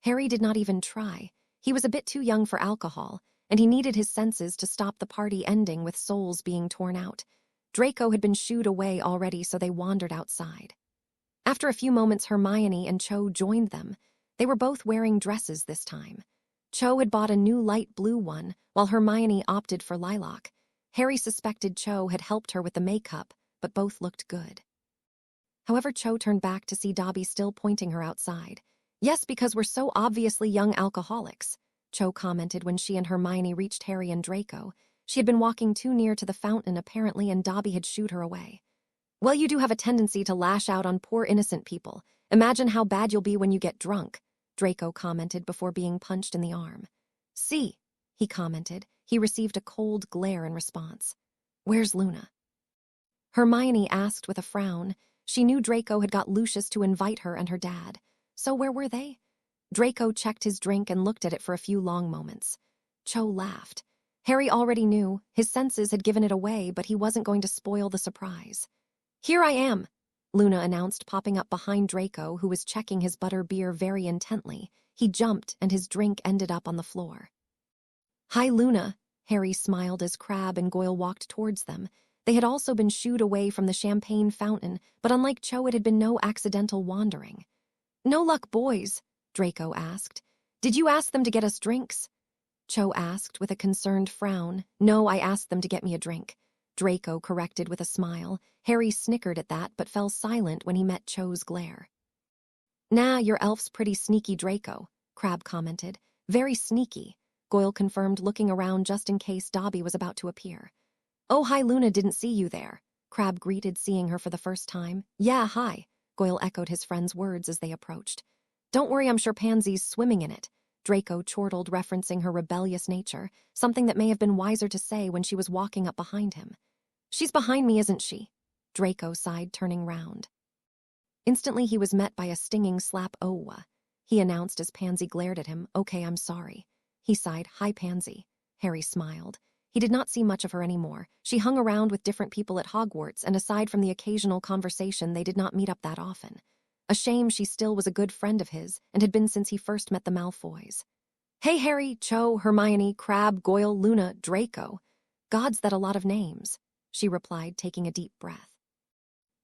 Harry did not even try. He was a bit too young for alcohol, and he needed his senses to stop the party ending with souls being torn out. Draco had been shooed away already, so they wandered outside. After a few moments, Hermione and Cho joined them. They were both wearing dresses this time. Cho had bought a new light blue one, while Hermione opted for lilac. Harry suspected Cho had helped her with the makeup, but both looked good. However, Cho turned back to see Dobby still pointing her outside. Yes, because we're so obviously young alcoholics, Cho commented when she and Hermione reached Harry and Draco. She had been walking too near to the fountain apparently, and Dobby had shooed her away. Well, you do have a tendency to lash out on poor innocent people. Imagine how bad you'll be when you get drunk, Draco commented before being punched in the arm. See, he commented. He received a cold glare in response. Where's Luna? Hermione asked with a frown. She knew Draco had got Lucius to invite her and her dad. So where were they? Draco checked his drink and looked at it for a few long moments. Cho laughed. Harry already knew. His senses had given it away, but he wasn't going to spoil the surprise. Here I am, Luna announced, popping up behind Draco, who was checking his butter beer very intently. He jumped, and his drink ended up on the floor. Hi, Luna, Harry smiled as Crabbe and Goyle walked towards them. They had also been shooed away from the champagne fountain, but unlike Cho, it had been no accidental wandering. No luck, boys? Draco asked. Did you ask them to get us drinks? Cho asked with a concerned frown. No, I asked them to get me a drink, Draco corrected with a smile. Harry snickered at that, but fell silent when he met Cho's glare. Nah, your elf's pretty sneaky, Draco, Crabbe commented. Very sneaky, Goyle confirmed, looking around just in case Dobby was about to appear. Oh, hi, Luna, didn't see you there, Crabbe greeted, seeing her for the first time. Yeah, hi, Goyle echoed his friend's words as they approached. Don't worry, I'm sure Pansy's swimming in it, Draco chortled, referencing her rebellious nature, something that may have been wiser to say when she was walking up behind him. She's behind me, isn't she? Draco sighed, turning round. Instantly he was met by a stinging slap. Oh, he announced as Pansy glared at him. Okay, I'm sorry. He sighed. Hi, Pansy. Harry smiled. He did not see much of her anymore. She hung around with different people at Hogwarts, and aside from the occasional conversation, they did not meet up that often. A shame, she still was a good friend of his, and had been since he first met the Malfoys. Hey, Harry, Cho, Hermione, Crabbe, Goyle, Luna, Draco. Gods, that a lot of names, she replied, taking a deep breath.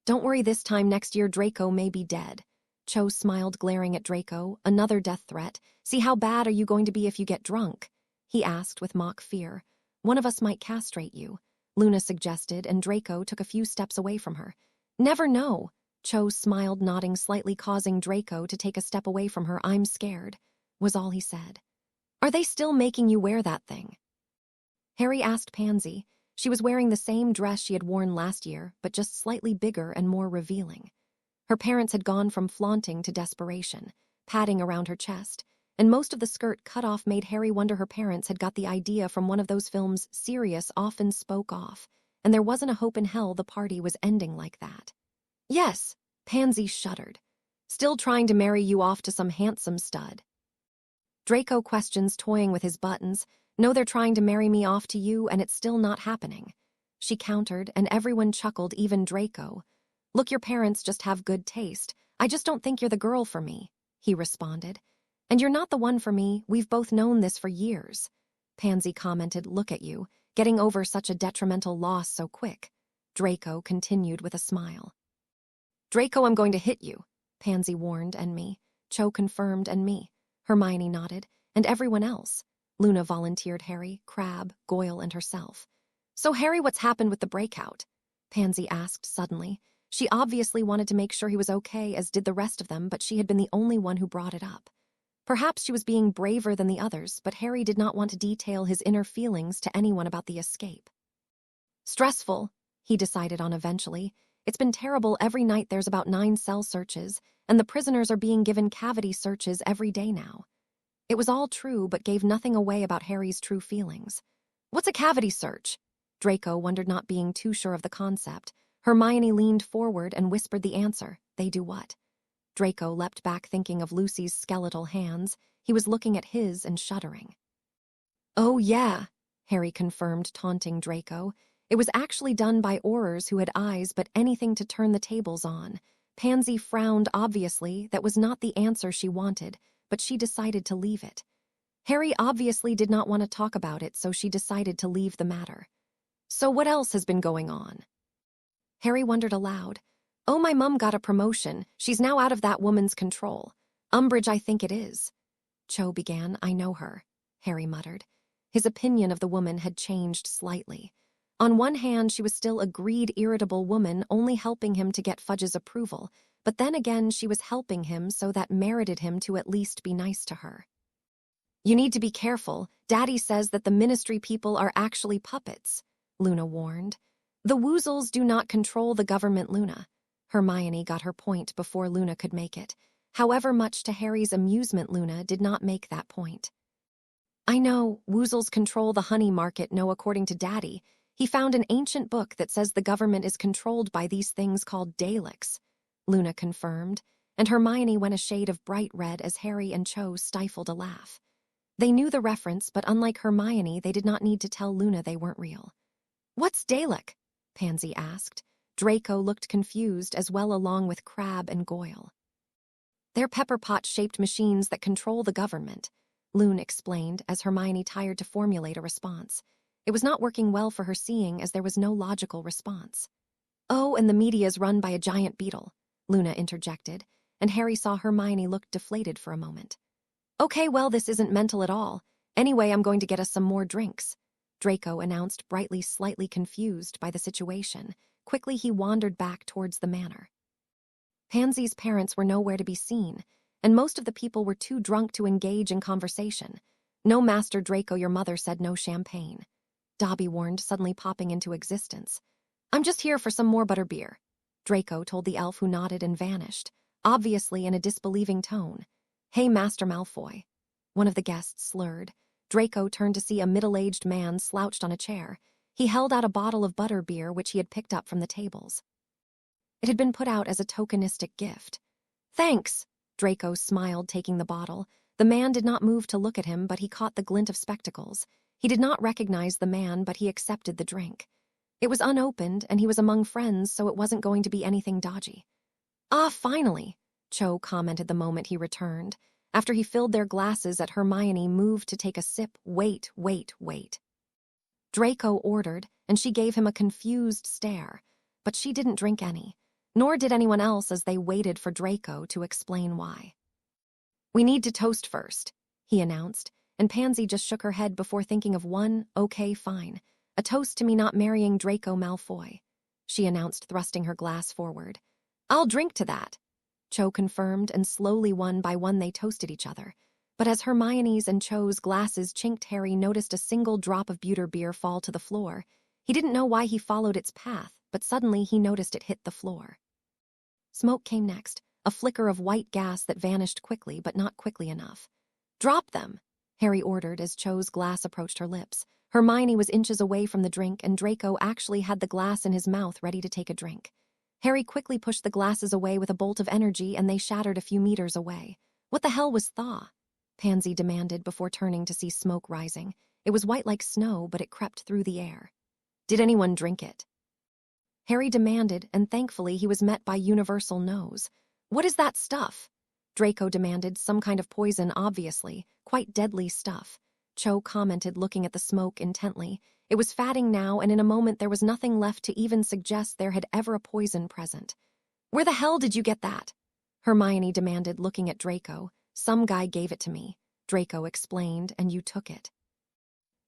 Don't worry, this time next year Draco may be dead. Cho smiled, glaring at Draco. Another death threat. See, how bad are you going to be if you get drunk? He asked with mock fear. One of us might castrate you, Luna suggested, and Draco took a few steps away from her. Never know. Cho smiled, nodding slightly, causing Draco to take a step away from her. I'm scared, was all he said. Are they still making you wear that thing? Harry asked Pansy. She was wearing the same dress she had worn last year, but just slightly bigger and more revealing. Her parents had gone from flaunting to desperation, padding around her chest, and most of the skirt cut off made Harry wonder her parents had got the idea from one of those films Sirius often spoke off, and there wasn't a hope in hell the party was ending like that. Yes, Pansy shuddered. Still trying to marry you off to some handsome stud? Draco questions, toying with his buttons. No, they're trying to marry me off to you, and it's still not happening. She countered, and everyone chuckled, even Draco. Look, your parents just have good taste. I just don't think you're the girl for me, he responded. And you're not the one for me. We've both known this for years. Pansy commented, look at you, getting over such a detrimental loss so quick. Draco continued with a smile. Draco, I'm going to hit you, Pansy warned, and me. Cho confirmed, and me. Hermione nodded, and everyone else. Luna volunteered Harry, Crabbe, Goyle, and herself. So, Harry, what's happened with the breakout? Pansy asked suddenly. She obviously wanted to make sure he was okay, as did the rest of them, but she had been the only one who brought it up. Perhaps she was being braver than the others, but Harry did not want to detail his inner feelings to anyone about the escape. Stressful, he decided on eventually. It's been terrible. Every night there's about 9 cell searches, and the prisoners are being given cavity searches every day now. It was all true, but gave nothing away about Harry's true feelings. What's a cavity search? Draco wondered, not being too sure of the concept. Hermione leaned forward and whispered the answer. They do what? Draco leapt back, thinking of Lucy's skeletal hands. He was looking at his and shuddering. Oh, yeah, Harry confirmed, taunting Draco. It was actually done by Aurors who had eyes but anything to turn the tables on. Pansy frowned, obviously. That was not the answer she wanted, but she decided to leave it. Harry obviously did not want to talk about it, so she decided to leave the matter. So what else has been going on? Harry wondered aloud. Oh, my mum got a promotion. She's now out of that woman's control. Umbridge, I think it is. Cho began. I know her, Harry muttered. His opinion of the woman had changed slightly. On one hand, she was still a greed, irritable woman, only helping him to get Fudge's approval, but then again she was helping him, so that merited him to at least be nice to her. You need to be careful. Daddy says that the Ministry people are actually puppets, Luna warned. The Woozles do not control the government, Luna. Hermione got her point before Luna could make it. However, much to Harry's amusement, Luna did not make that point. I know, Woozles control the honey market, no, according to Daddy. He found an ancient book that says the government is controlled by these things called Daleks, Luna confirmed, and Hermione went a shade of bright red as Harry and Cho stifled a laugh. They knew the reference, but unlike Hermione, they did not need to tell Luna they weren't real. What's Dalek? Pansy asked. Draco looked confused as well, along with Crabbe and Goyle. They're pepper pot-shaped machines that control the government, Lune explained as Hermione tried to formulate a response. It was not working well for her, seeing as there was no logical response. Oh, and the media's run by a giant beetle, Luna interjected, and Harry saw Hermione look deflated for a moment. Okay, well, this isn't mental at all. Anyway, I'm going to get us some more drinks, Draco announced, brightly slightly confused by the situation. Quickly he wandered back towards the manor. Pansy's parents were nowhere to be seen, and most of the people were too drunk to engage in conversation. No, Master Draco, your mother said no champagne, Dobby warned, suddenly popping into existence. I'm just here for some more butterbeer, Draco told the elf, who nodded and vanished, obviously in a disbelieving tone. Hey, Master Malfoy, one of the guests slurred. Draco turned to see a middle-aged man slouched on a chair. He held out a bottle of butterbeer which he had picked up from the tables. It had been put out as a tokenistic gift. Thanks, Draco smiled, taking the bottle. The man did not move to look at him, but he caught the glint of spectacles. He did not recognize the man, but he accepted the drink. It was unopened, and he was among friends, so it wasn't going to be anything dodgy. Ah, finally, Cho commented the moment he returned. After he filled their glasses, at Hermione moved to take a sip. Wait. Draco ordered, and she gave him a confused stare, but she didn't drink any, nor did anyone else, as they waited for Draco to explain why. We need to toast first, he announced, and Pansy just shook her head before thinking of one. Okay, fine. A toast to me not marrying Draco Malfoy, she announced, thrusting her glass forward. I'll drink to that, Cho confirmed, and slowly one by one they toasted each other. But as Hermione's and Cho's glasses chinked, Harry noticed a single drop of butterbeer fall to the floor. He didn't know why he followed its path, but suddenly he noticed it hit the floor. Smoke came next, a flicker of white gas that vanished quickly, but not quickly enough. Drop them, Harry ordered as Cho's glass approached her lips. Hermione was inches away from the drink, and Draco actually had the glass in his mouth, ready to take a drink. Harry quickly pushed the glasses away with a bolt of energy, and they shattered a few meters away. What the hell was thaw? Pansy demanded before turning to see smoke rising. It was white like snow, but it crept through the air. Did anyone drink it? Harry demanded, and thankfully he was met by universal no's. What is that stuff? Draco demanded. Some kind of poison, obviously. Quite deadly stuff. Cho commented, looking at the smoke intently. It was fatting now, and in a moment there was nothing left to even suggest there had ever a poison present. Where the hell did you get that? Hermione demanded, looking at Draco. Some guy gave it to me, Draco explained, and you took it.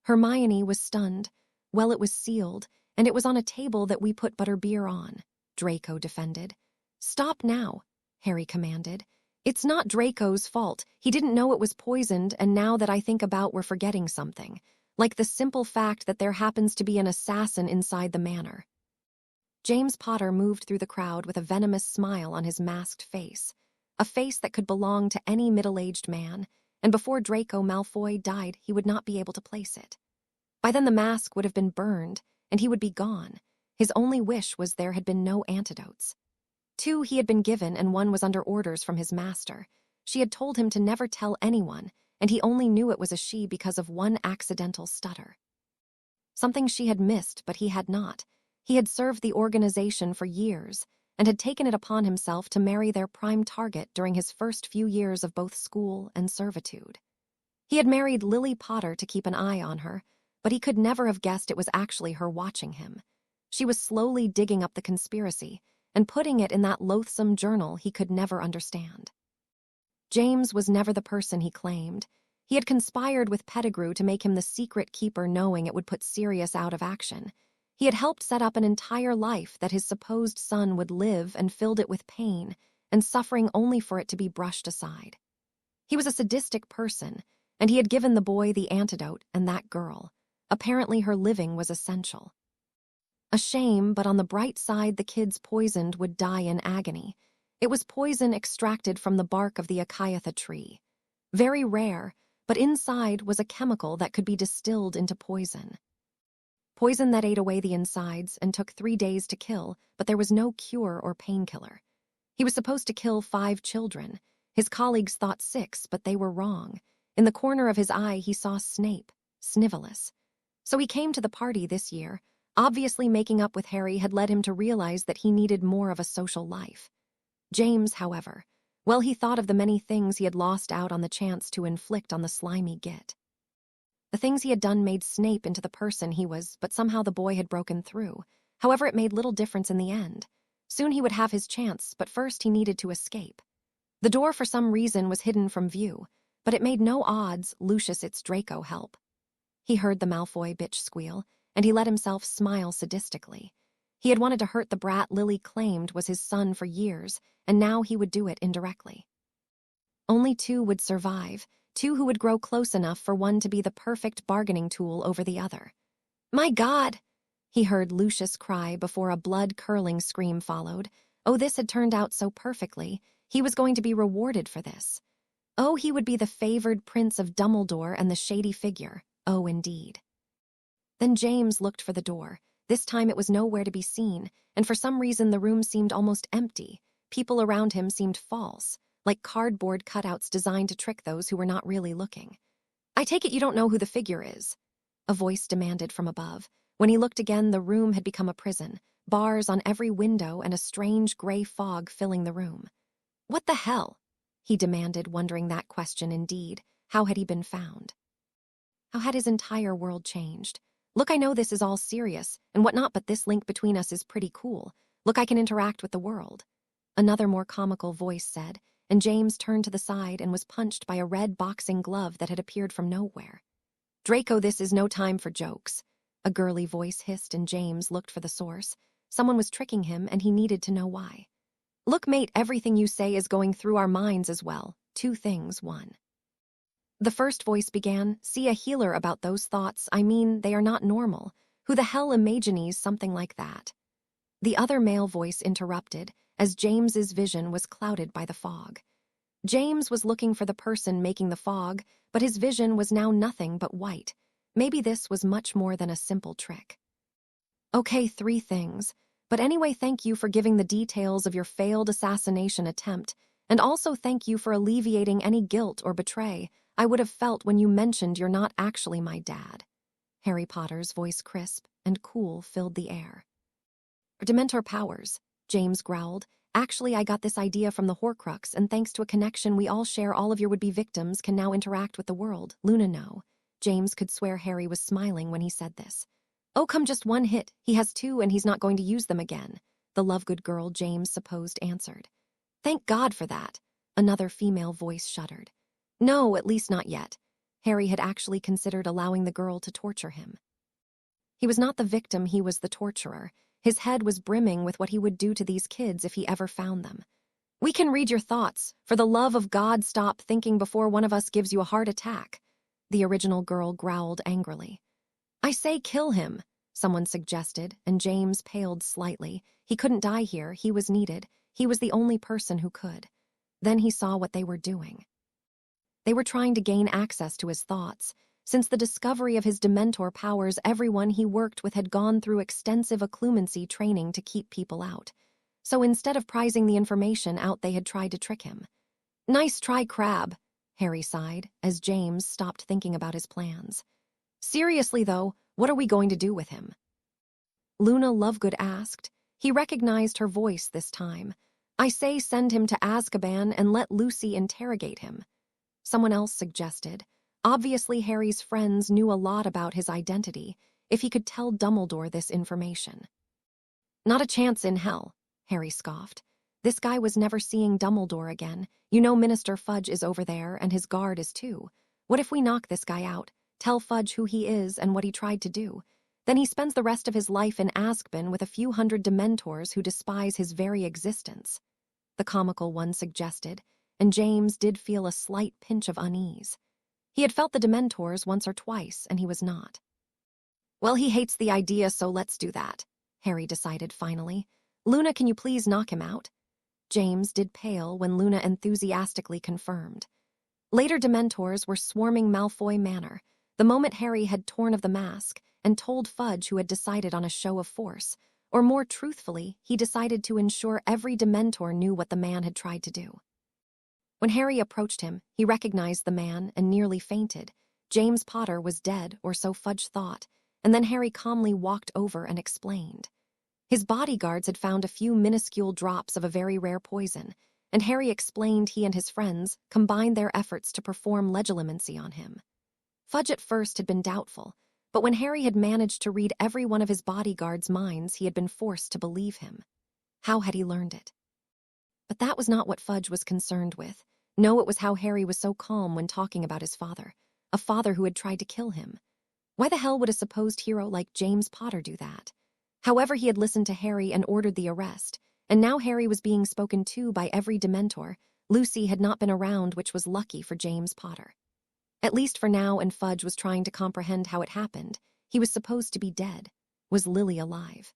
Hermione was stunned. Well, it was sealed, and it was on a table that we put butterbeer on, Draco defended. Stop now, Harry commanded. It's not Draco's fault. He didn't know it was poisoned, and now that I think about, we're forgetting something. Like the simple fact that there happens to be an assassin inside the manor. James Potter moved through the crowd with a venomous smile on his masked face. A face that could belong to any middle-aged man, and before Draco Malfoy died, he would not be able to place it. By then the mask would have been burned, and he would be gone. His only wish was there had been no antidotes. 2 he had been given, and 1 was under orders from his master. She had told him to never tell anyone, and he only knew it was a she because of 1 accidental stutter. Something she had missed, but he had not. He had served the organization for years, and had taken it upon himself to marry their prime target during his first few years of both school and servitude. He had married Lily Potter to keep an eye on her, but he could never have guessed it was actually her watching him. She was slowly digging up the conspiracy, and putting it in that loathsome journal he could never understand. James was never the person he claimed. He had conspired with Pettigrew to make him the secret keeper, knowing it would put Sirius out of action. He had helped set up an entire life that his supposed son would live, and filled it with pain and suffering only for it to be brushed aside. He was a sadistic person, and he had given the boy the antidote, and that girl. Apparently her living was essential. A shame, but on the bright side, the kids poisoned would die in agony. It was poison extracted from the bark of the Acacia tree. Very rare, but inside was a chemical that could be distilled into poison. Poison that ate away the insides and took 3 days to kill, but there was no cure or painkiller. He was supposed to kill 5 children. His colleagues thought 6, but they were wrong. In the corner of his eye he saw Snape, Snivellus. So he came to the party this year. Obviously, making up with Harry had led him to realize that he needed more of a social life. James, however, well, he thought of the many things he had lost out on the chance to inflict on the slimy git. The things he had done made Snape into the person he was, but somehow the boy had broken through. However, it made little difference in the end. Soon he would have his chance, but first he needed to escape. The door for some reason was hidden from view, but it made no odds Lucius its Draco help. He heard the Malfoy bitch squeal, and he let himself smile sadistically. He had wanted to hurt the brat Lily claimed was his son for years, and now he would do it indirectly. Only 2 would survive, 2 who would grow close enough for one to be the perfect bargaining tool over the other. My God! He heard Lucius cry before a blood-curdling scream followed. Oh, this had turned out so perfectly. He was going to be rewarded for this. Oh, he would be the favored prince of Dumbledore and the shady figure. Oh, indeed. Then James looked for the door. This time it was nowhere to be seen, and for some reason the room seemed almost empty. People around him seemed false, like cardboard cutouts designed to trick those who were not really looking. I take it you don't know who the figure is, a voice demanded from above. When he looked again, the room had become a prison, bars on every window and a strange gray fog filling the room. What the hell? He demanded, wondering that question indeed. How had he been found? How had his entire world changed? Look, I know this is all serious and whatnot, but this link between us is pretty cool. Look, I can interact with the world. Another more comical voice said, and James turned to the side and was punched by a red boxing glove that had appeared from nowhere. Draco, this is no time for jokes. A girly voice hissed, and James looked for the source. Someone was tricking him, and he needed to know why. Look, mate, everything you say is going through our minds as well. 2 things, 1. The first voice began, see a healer about those thoughts. I mean, they are not normal. Who the hell imagines something like that? The other male voice interrupted, as James's vision was clouded by the fog. James was looking for the person making the fog, but his vision was now nothing but white. Maybe this was much more than a simple trick. Okay, 3 things. But anyway, thank you for giving the details of your failed assassination attempt, And also thank you for alleviating any guilt or betray I would have felt when you mentioned you're not actually my dad." Harry Potter's voice, crisp and cool, filled the air. "Dementor powers," James growled. "Actually, I got this idea from the Horcrux, and thanks to a connection we all share, all of your would-be victims can now interact with the world. Luna, no." James could swear Harry was smiling when he said this. "Oh, come, just one hit. He has two, and he's not going to use them again," the Lovegood girl James supposed answered. "Thank God for that," another female voice shuddered. "No, at least not yet." Harry had actually considered allowing the girl to torture him. He was not the victim, he was the torturer. His head was brimming with what he would do to these kids if he ever found them. "We can read your thoughts. For the love of God, stop thinking before one of us gives you a heart attack," the original girl growled angrily. "I say kill him," someone suggested, and James paled slightly. He couldn't die here, he was needed. He was the only person who could. Then he saw what they were doing. They were trying to gain access to his thoughts. Since the discovery of his Dementor powers, everyone he worked with had gone through extensive occlumency training to keep people out. So instead of prizing the information out, they had tried to trick him. "Nice try, Crab," Harry sighed, as James stopped thinking about his plans. "Seriously, though, what are we going to do with him?" Luna Lovegood asked. He recognized her voice this time. "I say send him to Azkaban and let Lucy interrogate him," someone else suggested. Obviously, Harry's friends knew a lot about his identity, if he could tell Dumbledore this information. "Not a chance in hell," Harry scoffed. This guy was never seeing Dumbledore again. You know Minister Fudge is over there, and his guard is too. What if we knock this guy out, tell Fudge who he is and what he tried to do? Then he spends the rest of his life in Azkaban with a few hundred Dementors who despise his very existence," the comical one suggested, and James did feel a slight pinch of unease. He had felt the Dementors once or twice, and he was not. "Well, he hates the idea, so let's do that," Harry decided finally. "Luna, can you please knock him out?" James did pale when Luna enthusiastically confirmed. Later, Dementors were swarming Malfoy Manor, the moment Harry had torn of the mask and told Fudge who had decided on a show of force. Or more truthfully, he decided to ensure every Dementor knew what the man had tried to do. When Harry approached him, he recognized the man and nearly fainted. James Potter was dead, or so Fudge thought, and then Harry calmly walked over and explained. His bodyguards had found a few minuscule drops of a very rare poison, and Harry explained he and his friends combined their efforts to perform legilimency on him. Fudge at first had been doubtful, but when Harry had managed to read every one of his bodyguards' minds, he had been forced to believe him. How had he learned it? But that was not what Fudge was concerned with. No, it was how Harry was so calm when talking about his father, a father who had tried to kill him. Why the hell would a supposed hero like James Potter do that? However, he had listened to Harry and ordered the arrest, and now Harry was being spoken to by every Dementor. Lucy had not been around, which was lucky for James Potter. At least for now, and Fudge was trying to comprehend how it happened. He was supposed to be dead. Was Lily alive?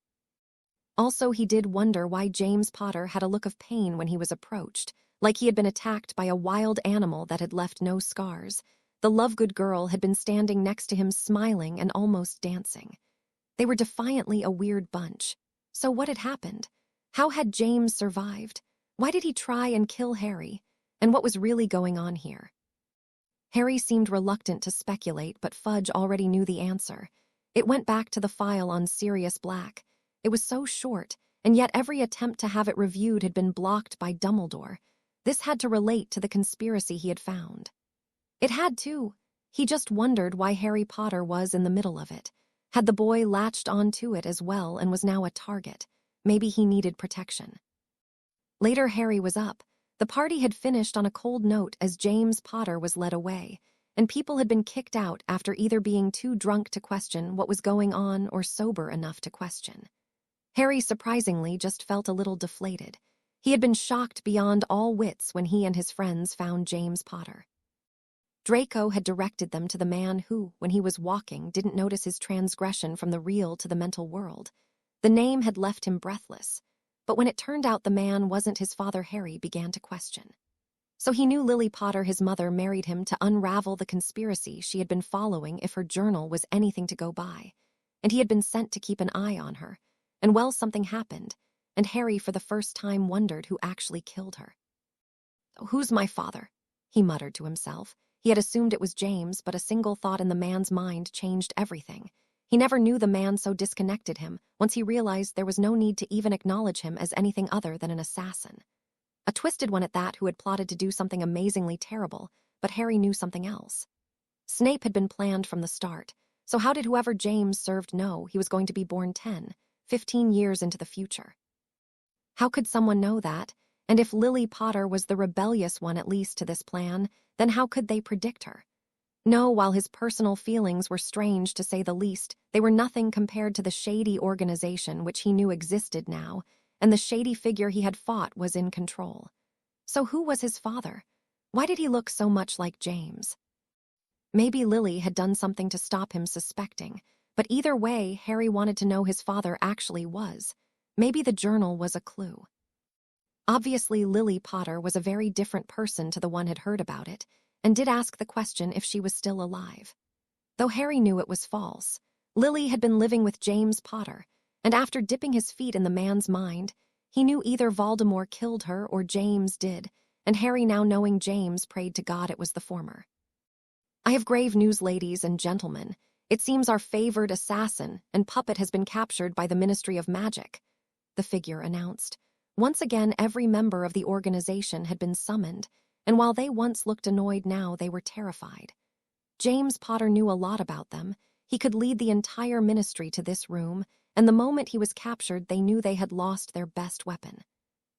Also, he did wonder why James Potter had a look of pain when he was approached, like he had been attacked by a wild animal that had left no scars. The Lovegood girl had been standing next to him, smiling and almost dancing. They were defiantly a weird bunch. So what had happened? How had James survived? Why did he try and kill Harry? And what was really going on here? Harry seemed reluctant to speculate, but Fudge already knew the answer. It went back to the file on Sirius Black. It was so short, and yet every attempt to have it reviewed had been blocked by Dumbledore. This had to relate to the conspiracy he had found. It had to. He just wondered why Harry Potter was in the middle of it. Had the boy latched onto it as well and was now a target? Maybe he needed protection. Later, Harry was up. The party had finished on a cold note as James Potter was led away, and people had been kicked out after either being too drunk to question what was going on or sober enough to question. Harry surprisingly just felt a little deflated. He had been shocked beyond all wits when he and his friends found James Potter. Draco had directed them to the man who, when he was walking, didn't notice his transgression from the real to the mental world. The name had left him breathless, but when it turned out the man wasn't his father, Harry began to question. So he knew Lily Potter, his mother, married him to unravel the conspiracy she had been following if her journal was anything to go by, and he had been sent to keep an eye on her. And well, something happened, and Harry for the first time wondered who actually killed her. Who's my father? He muttered to himself. He had assumed it was James, but a single thought in the man's mind changed everything. He never knew the man so disconnected him once he realized there was no need to even acknowledge him as anything other than an assassin. A twisted one at that who had plotted to do something amazingly terrible, but Harry knew something else. Snape had been planned from the start, so how did whoever James served know he was going to be born 10, 15 years into the future? How could someone know that? And if Lily Potter was the rebellious one at least to this plan, then how could they predict her? No, while his personal feelings were strange to say the least, they were nothing compared to the shady organization which he knew existed now, and the shady figure he had fought was in control. So who was his father? Why did he look so much like James? Maybe Lily had done something to stop him suspecting, but either way, Harry wanted to know his father actually was. Maybe the journal was a clue. Obviously, Lily Potter was a very different person to the one had heard about it, and did ask the question if she was still alive. Though Harry knew it was false, Lily had been living with James Potter, and after dipping his feet in the man's mind, he knew either Voldemort killed her or James did, and Harry, now knowing James, prayed to God it was the former. I have grave news, ladies and gentlemen. It seems our favored assassin and puppet has been captured by the Ministry of Magic, the figure announced. Once again, every member of the organization had been summoned, and while they once looked annoyed, now they were terrified. James Potter knew a lot about them. He could lead the entire ministry to this room, and the moment he was captured, they knew they had lost their best weapon.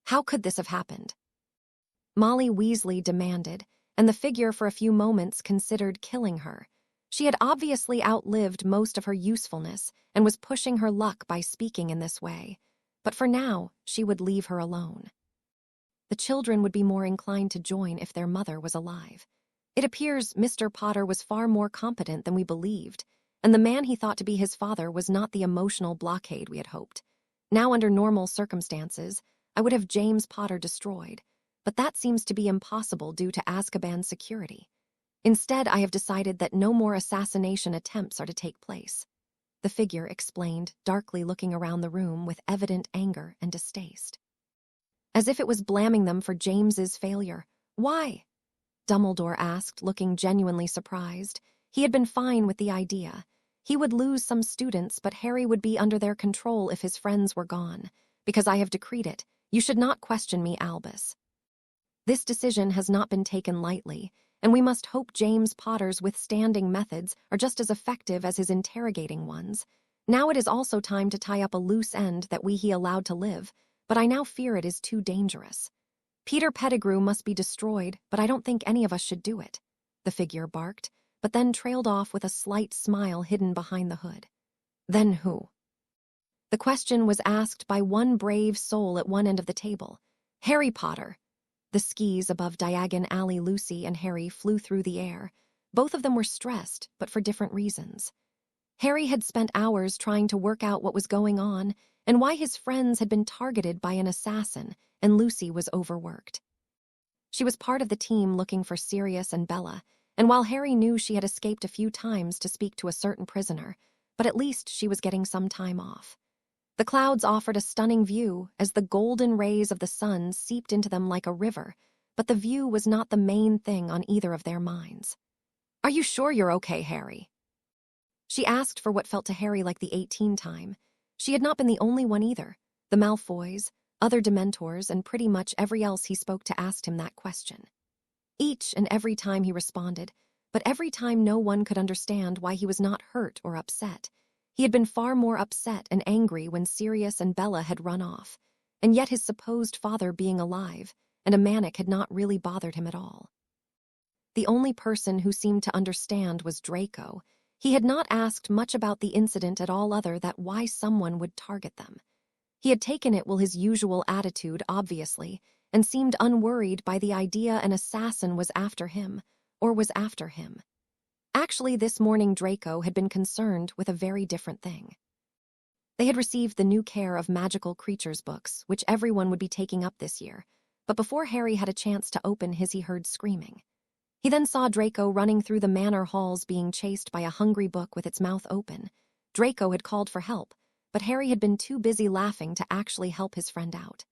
How could this have happened? Molly Weasley demanded, and the figure for a few moments considered killing her. She had obviously outlived most of her usefulness and was pushing her luck by speaking in this way. But for now, she would leave her alone. The children would be more inclined to join if their mother was alive. It appears Mr. Potter was far more competent than we believed, and the man he thought to be his father was not the emotional blockade we had hoped. Now, under normal circumstances, I would have James Potter destroyed, but that seems to be impossible due to Azkaban's security. Instead, I have decided that no more assassination attempts are to take place, the figure explained, darkly looking around the room with evident anger and distaste. As if it was blaming them for James's failure. Why? Dumbledore asked, looking genuinely surprised. He had been fine with the idea. He would lose some students, but Harry would be under their control if his friends were gone. Because I have decreed it. You should not question me, Albus. This decision has not been taken lightly, and we must hope James Potter's withstanding methods are just as effective as his interrogating ones. Now it is also time to tie up a loose end that he allowed to live, but I now fear it is too dangerous. Peter Pettigrew must be destroyed, but I don't think any of us should do it, the figure barked, but then trailed off with a slight smile hidden behind the hood. Then who? The question was asked by one brave soul at one end of the table. Harry Potter. The skis above Diagon Alley, Lucy and Harry flew through the air. Both of them were stressed, but for different reasons. Harry had spent hours trying to work out what was going on and why his friends had been targeted by an assassin, and Lucy was overworked. She was part of the team looking for Sirius and Bella, and while Harry knew she had escaped a few times to speak to a certain prisoner, but at least she was getting some time off. The clouds offered a stunning view as the golden rays of the sun seeped into them like a river, but the view was not the main thing on either of their minds. Are you sure you're okay, Harry? She asked for what felt to Harry like the 18 time. She had not been the only one either. The Malfoys, other Dementors, and pretty much every else he spoke to asked him that question. Each and every time he responded, but every time no one could understand why he was not hurt or upset. He had been far more upset and angry when Sirius and Bella had run off, and yet his supposed father being alive and a manic had not really bothered him at all. The only person who seemed to understand was Draco. He had not asked much about the incident at all other than why someone would target them. He had taken it with his usual attitude, obviously, and seemed unworried by the idea an assassin was after him, or was after him. Actually, this morning Draco had been concerned with a very different thing. They had received the new Care of Magical Creatures books, which everyone would be taking up this year, but before Harry had a chance to open his, he heard screaming. He then saw Draco running through the manor halls being chased by a hungry book with its mouth open. Draco had called for help, but Harry had been too busy laughing to actually help his friend out.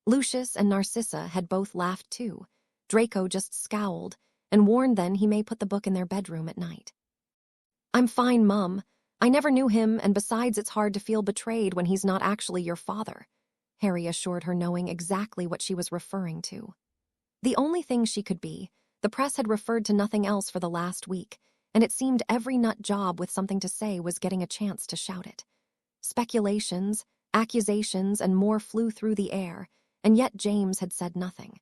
Lucius and Narcissa had both laughed too. Draco just scowled and warned then he may put the book in their bedroom at night. I'm fine, Mum. I never knew him, and besides it's hard to feel betrayed when he's not actually your father, Harry assured her, knowing exactly what she was referring to. The only thing she could be, the press had referred to nothing else for the last week, and it seemed every nut job with something to say was getting a chance to shout it. Speculations, accusations, and more flew through the air, and yet James had said nothing.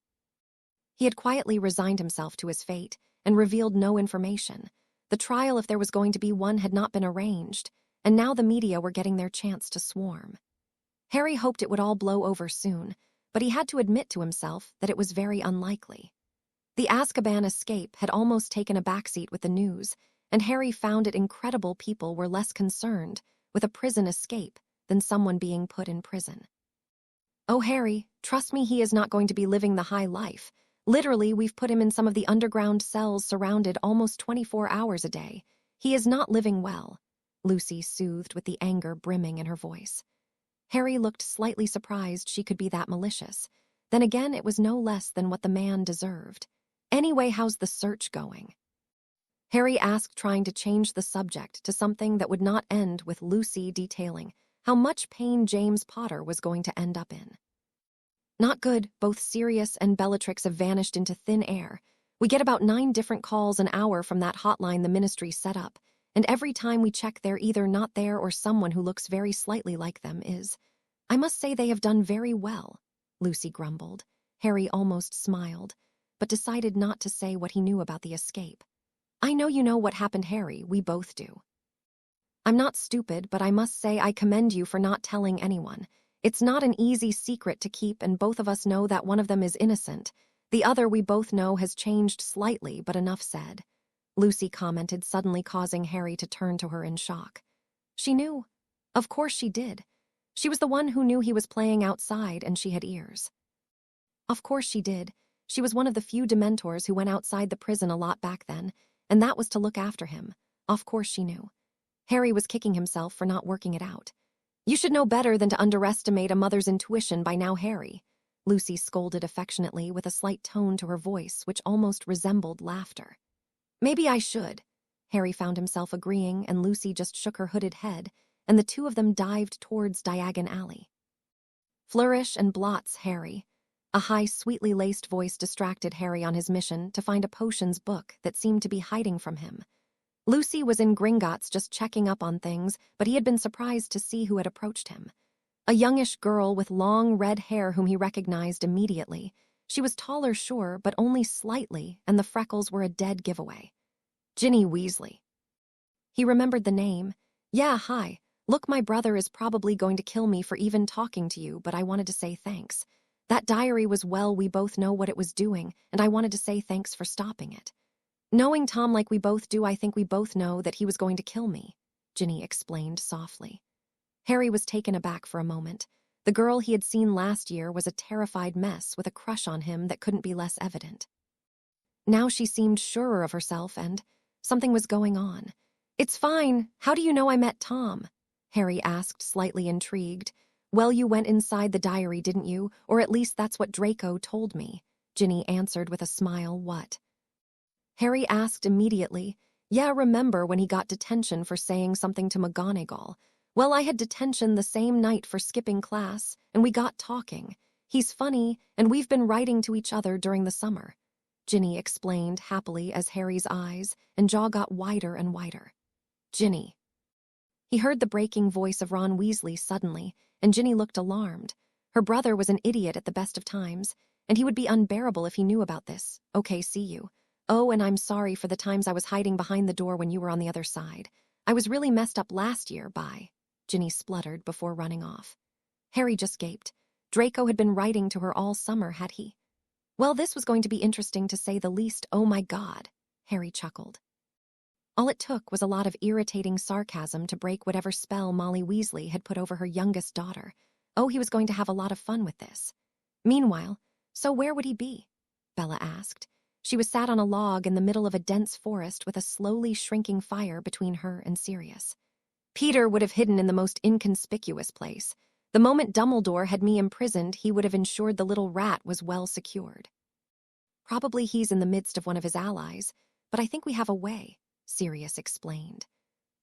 He had quietly resigned himself to his fate and revealed no information. The trial, if there was going to be one, had not been arranged, and now the media were getting their chance to swarm. Harry hoped it would all blow over soon, but he had to admit to himself that it was very unlikely. The Azkaban escape had almost taken a backseat with the news, and Harry found it incredible people were less concerned with a prison escape than someone being put in prison. Oh, Harry, trust me, he is not going to be living the high life. Literally, we've put him in some of the underground cells surrounded almost 24 hours a day. He is not living well, Lucy soothed with the anger brimming in her voice. Harry looked slightly surprised she could be that malicious. Then again, it was no less than what the man deserved. Anyway, how's the search going? Harry asked, trying to change the subject to something that would not end with Lucy detailing how much pain James Potter was going to end up in. Not good. Both Sirius and Bellatrix have vanished into thin air. We get about 9 different calls an hour from that hotline the ministry set up, and every time we check they're either not there or someone who looks very slightly like them is. I must say they have done very well, Lucy grumbled. Harry almost smiled, but decided not to say what he knew about the escape. I know you know what happened, Harry, we both do. I'm not stupid, but I must say I commend you for not telling anyone. It's not an easy secret to keep, and both of us know that one of them is innocent. The other we both know has changed slightly, but enough said, Lucy commented, suddenly causing Harry to turn to her in shock. She knew. Of course she did. She was the one who knew he was playing outside, and she had ears. Of course she did. She was one of the few Dementors who went outside the prison a lot back then, and that was to look after him. Of course she knew. Harry was kicking himself for not working it out. You should know better than to underestimate a mother's intuition by now, Harry, Lucy scolded affectionately with a slight tone to her voice which almost resembled laughter. Maybe I should, Harry found himself agreeing, and Lucy just shook her hooded head, and the two of them dived towards Diagon Alley. Flourish and blots, Harry. A high, sweetly laced voice distracted Harry on his mission to find a potions book that seemed to be hiding from him. Lucy was in Gringotts just checking up on things, but he had been surprised to see who had approached him. A youngish girl with long red hair whom he recognized immediately. She was taller, sure, but only slightly, and the freckles were a dead giveaway. Ginny Weasley. He remembered the name. Yeah, hi. Look, my brother is probably going to kill me for even talking to you, but I wanted to say thanks. That diary was, well, we both know what it was doing, and I wanted to say thanks for stopping it. Knowing Tom like we both do, I think we both know that he was going to kill me, Ginny explained softly. Harry was taken aback for a moment. The girl he had seen last year was a terrified mess with a crush on him that couldn't be less evident. Now she seemed surer of herself, and something was going on. It's fine. How do you know I met Tom? Harry asked, slightly intrigued. Well, you went inside the diary, didn't you? Or at least that's what Draco told me, Ginny answered with a smile. What? Harry asked immediately. Yeah, remember when he got detention for saying something to McGonagall? Well, I had detention the same night for skipping class, and we got talking. He's funny, and we've been writing to each other during the summer, Ginny explained happily as Harry's eyes and jaw got wider and wider. Ginny. He heard the breaking voice of Ron Weasley suddenly, and Ginny looked alarmed. Her brother was an idiot at the best of times, and he would be unbearable if he knew about this. Okay, see you. Oh, and I'm sorry for the times I was hiding behind the door when you were on the other side. I was really messed up last year. Bye, Ginny spluttered before running off. Harry just gaped. Draco had been writing to her all summer, had he? Well, this was going to be interesting to say the least. Oh my God, Harry chuckled. All it took was a lot of irritating sarcasm to break whatever spell Molly Weasley had put over her youngest daughter. Oh, he was going to have a lot of fun with this. Meanwhile, so where would he be? Bella asked. She was sat on a log in the middle of a dense forest with a slowly shrinking fire between her and Sirius. Peter would have hidden in the most inconspicuous place. The moment Dumbledore had me imprisoned, he would have ensured the little rat was well secured. Probably he's in the midst of one of his allies, but I think we have a way, Sirius explained.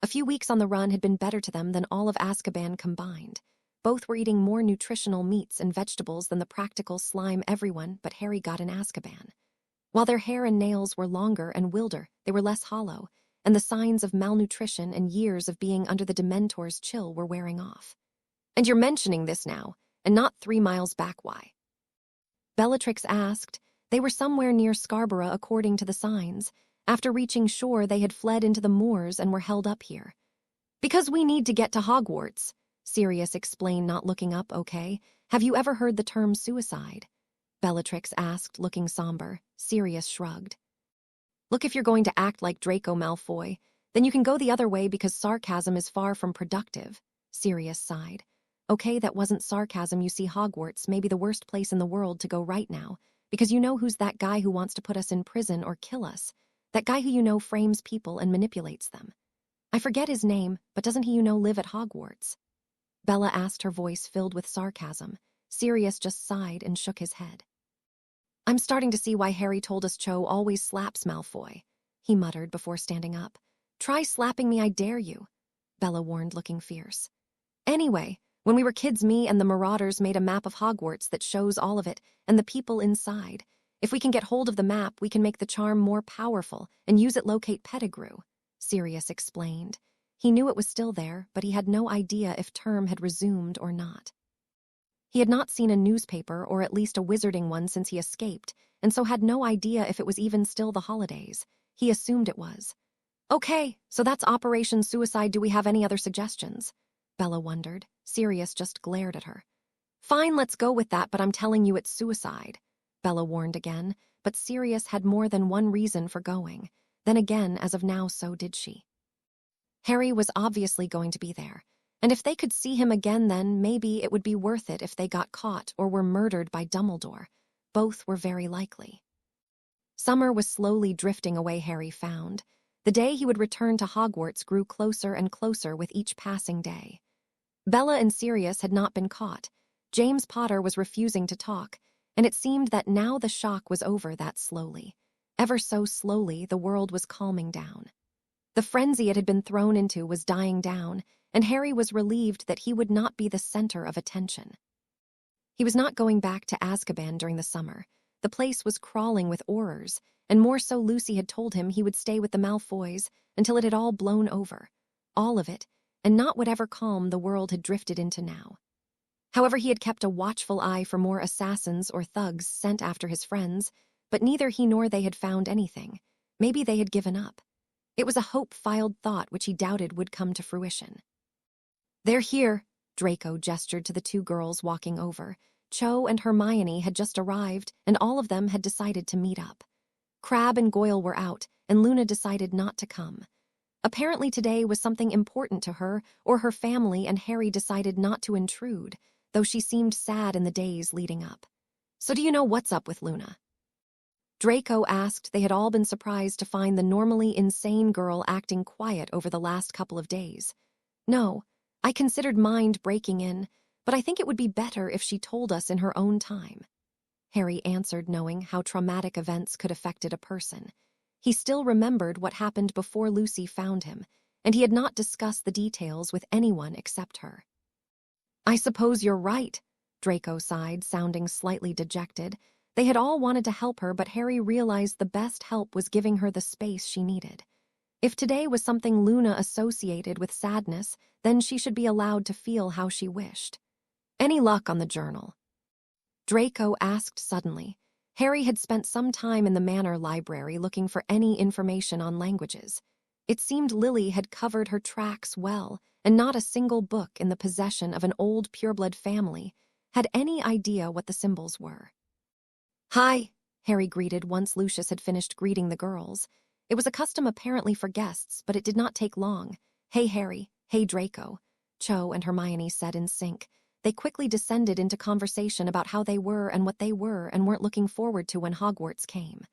A few weeks on the run had been better to them than all of Azkaban combined. Both were eating more nutritional meats and vegetables than the practical slime everyone but Harry got in Azkaban. While their hair and nails were longer and wilder, they were less hollow, and the signs of malnutrition and years of being under the Dementor's chill were wearing off. And you're mentioning this now, and not 3 miles back, why? Bellatrix asked. They were somewhere near Scarborough according to the signs. After reaching shore, they had fled into the moors and were held up here. Because we need to get to Hogwarts, Sirius explained, not looking up. Okay. Have you ever heard the term suicide? Bellatrix asked, looking somber. Sirius shrugged. Look, if you're going to act like Draco Malfoy, then you can go the other way because sarcasm is far from productive, Sirius sighed. Okay, that wasn't sarcasm. You see, Hogwarts may be the worst place in the world to go right now, because you know who's that guy who wants to put us in prison or kill us. That guy who you know frames people and manipulates them. I forget his name, but doesn't he live at Hogwarts? Bella asked, her voice filled with sarcasm. Sirius just sighed and shook his head. I'm starting to see why Harry told us Cho always slaps Malfoy, he muttered before standing up. Try slapping me, I dare you, Bella warned, looking fierce. Anyway, when we were kids, me and the Marauders made a map of Hogwarts that shows all of it and the people inside. If we can get hold of the map, we can make the charm more powerful and use it locate Pettigrew, Sirius explained. He knew it was still there, but he had no idea if term had resumed or not. He had not seen a newspaper, or at least a wizarding one, since he escaped, and so had no idea if it was even still the holidays. He assumed it was. Okay, so that's Operation Suicide. Do we have any other suggestions? Bella wondered. Sirius just glared at her. Fine, let's go with that, but I'm telling you it's suicide, Bella warned again, but Sirius had more than one reason for going. Then again, as of now, so did she. Harry was obviously going to be there, and if they could see him again, then maybe it would be worth it if they got caught or were murdered by Dumbledore. Both were very likely. Summer was slowly drifting away, Harry found. The day he would return to Hogwarts grew closer and closer with each passing day. Bella and Sirius had not been caught. James Potter was refusing to talk, and it seemed that now the shock was over that slowly. Ever so slowly, the world was calming down. The frenzy it had been thrown into was dying down, and Harry was relieved that he would not be the center of attention. He was not going back to Azkaban during the summer. The place was crawling with horrors, and more so Lucy had told him he would stay with the Malfoys until it had all blown over. All of it, and not whatever calm the world had drifted into now. However, he had kept a watchful eye for more assassins or thugs sent after his friends, but neither he nor they had found anything. Maybe they had given up. It was a hope-filled thought which he doubted would come to fruition. They're here, Draco gestured to the 2 girls walking over. Cho and Hermione had just arrived, and all of them had decided to meet up. Crabbe and Goyle were out, and Luna decided not to come. Apparently today was something important to her or her family, and Harry decided not to intrude, though she seemed sad in the days leading up. So do you know what's up with Luna? Draco asked. They had all been surprised to find the normally insane girl acting quiet over the last couple of days. No, I considered mind breaking in, but I think it would be better if she told us in her own time, Harry answered, knowing how traumatic events could affect a person. He still remembered what happened before Lucy found him, and he had not discussed the details with anyone except her. I suppose you're right, Draco sighed, sounding slightly dejected. They had all wanted to help her, but Harry realized the best help was giving her the space she needed. If today was something Luna associated with sadness, then she should be allowed to feel how she wished. Any luck on the journal? Draco asked suddenly. Harry had spent some time in the Manor library looking for any information on languages. It seemed Lily had covered her tracks well, and not a single book in the possession of an old pureblood family had any idea what the symbols were. Hi, Harry greeted once Lucius had finished greeting the girls. It was a custom apparently for guests, but it did not take long. Hey, Harry. Hey, Draco, Cho and Hermione said in sync. They quickly descended into conversation about how they were and what they were and weren't looking forward to when Hogwarts came.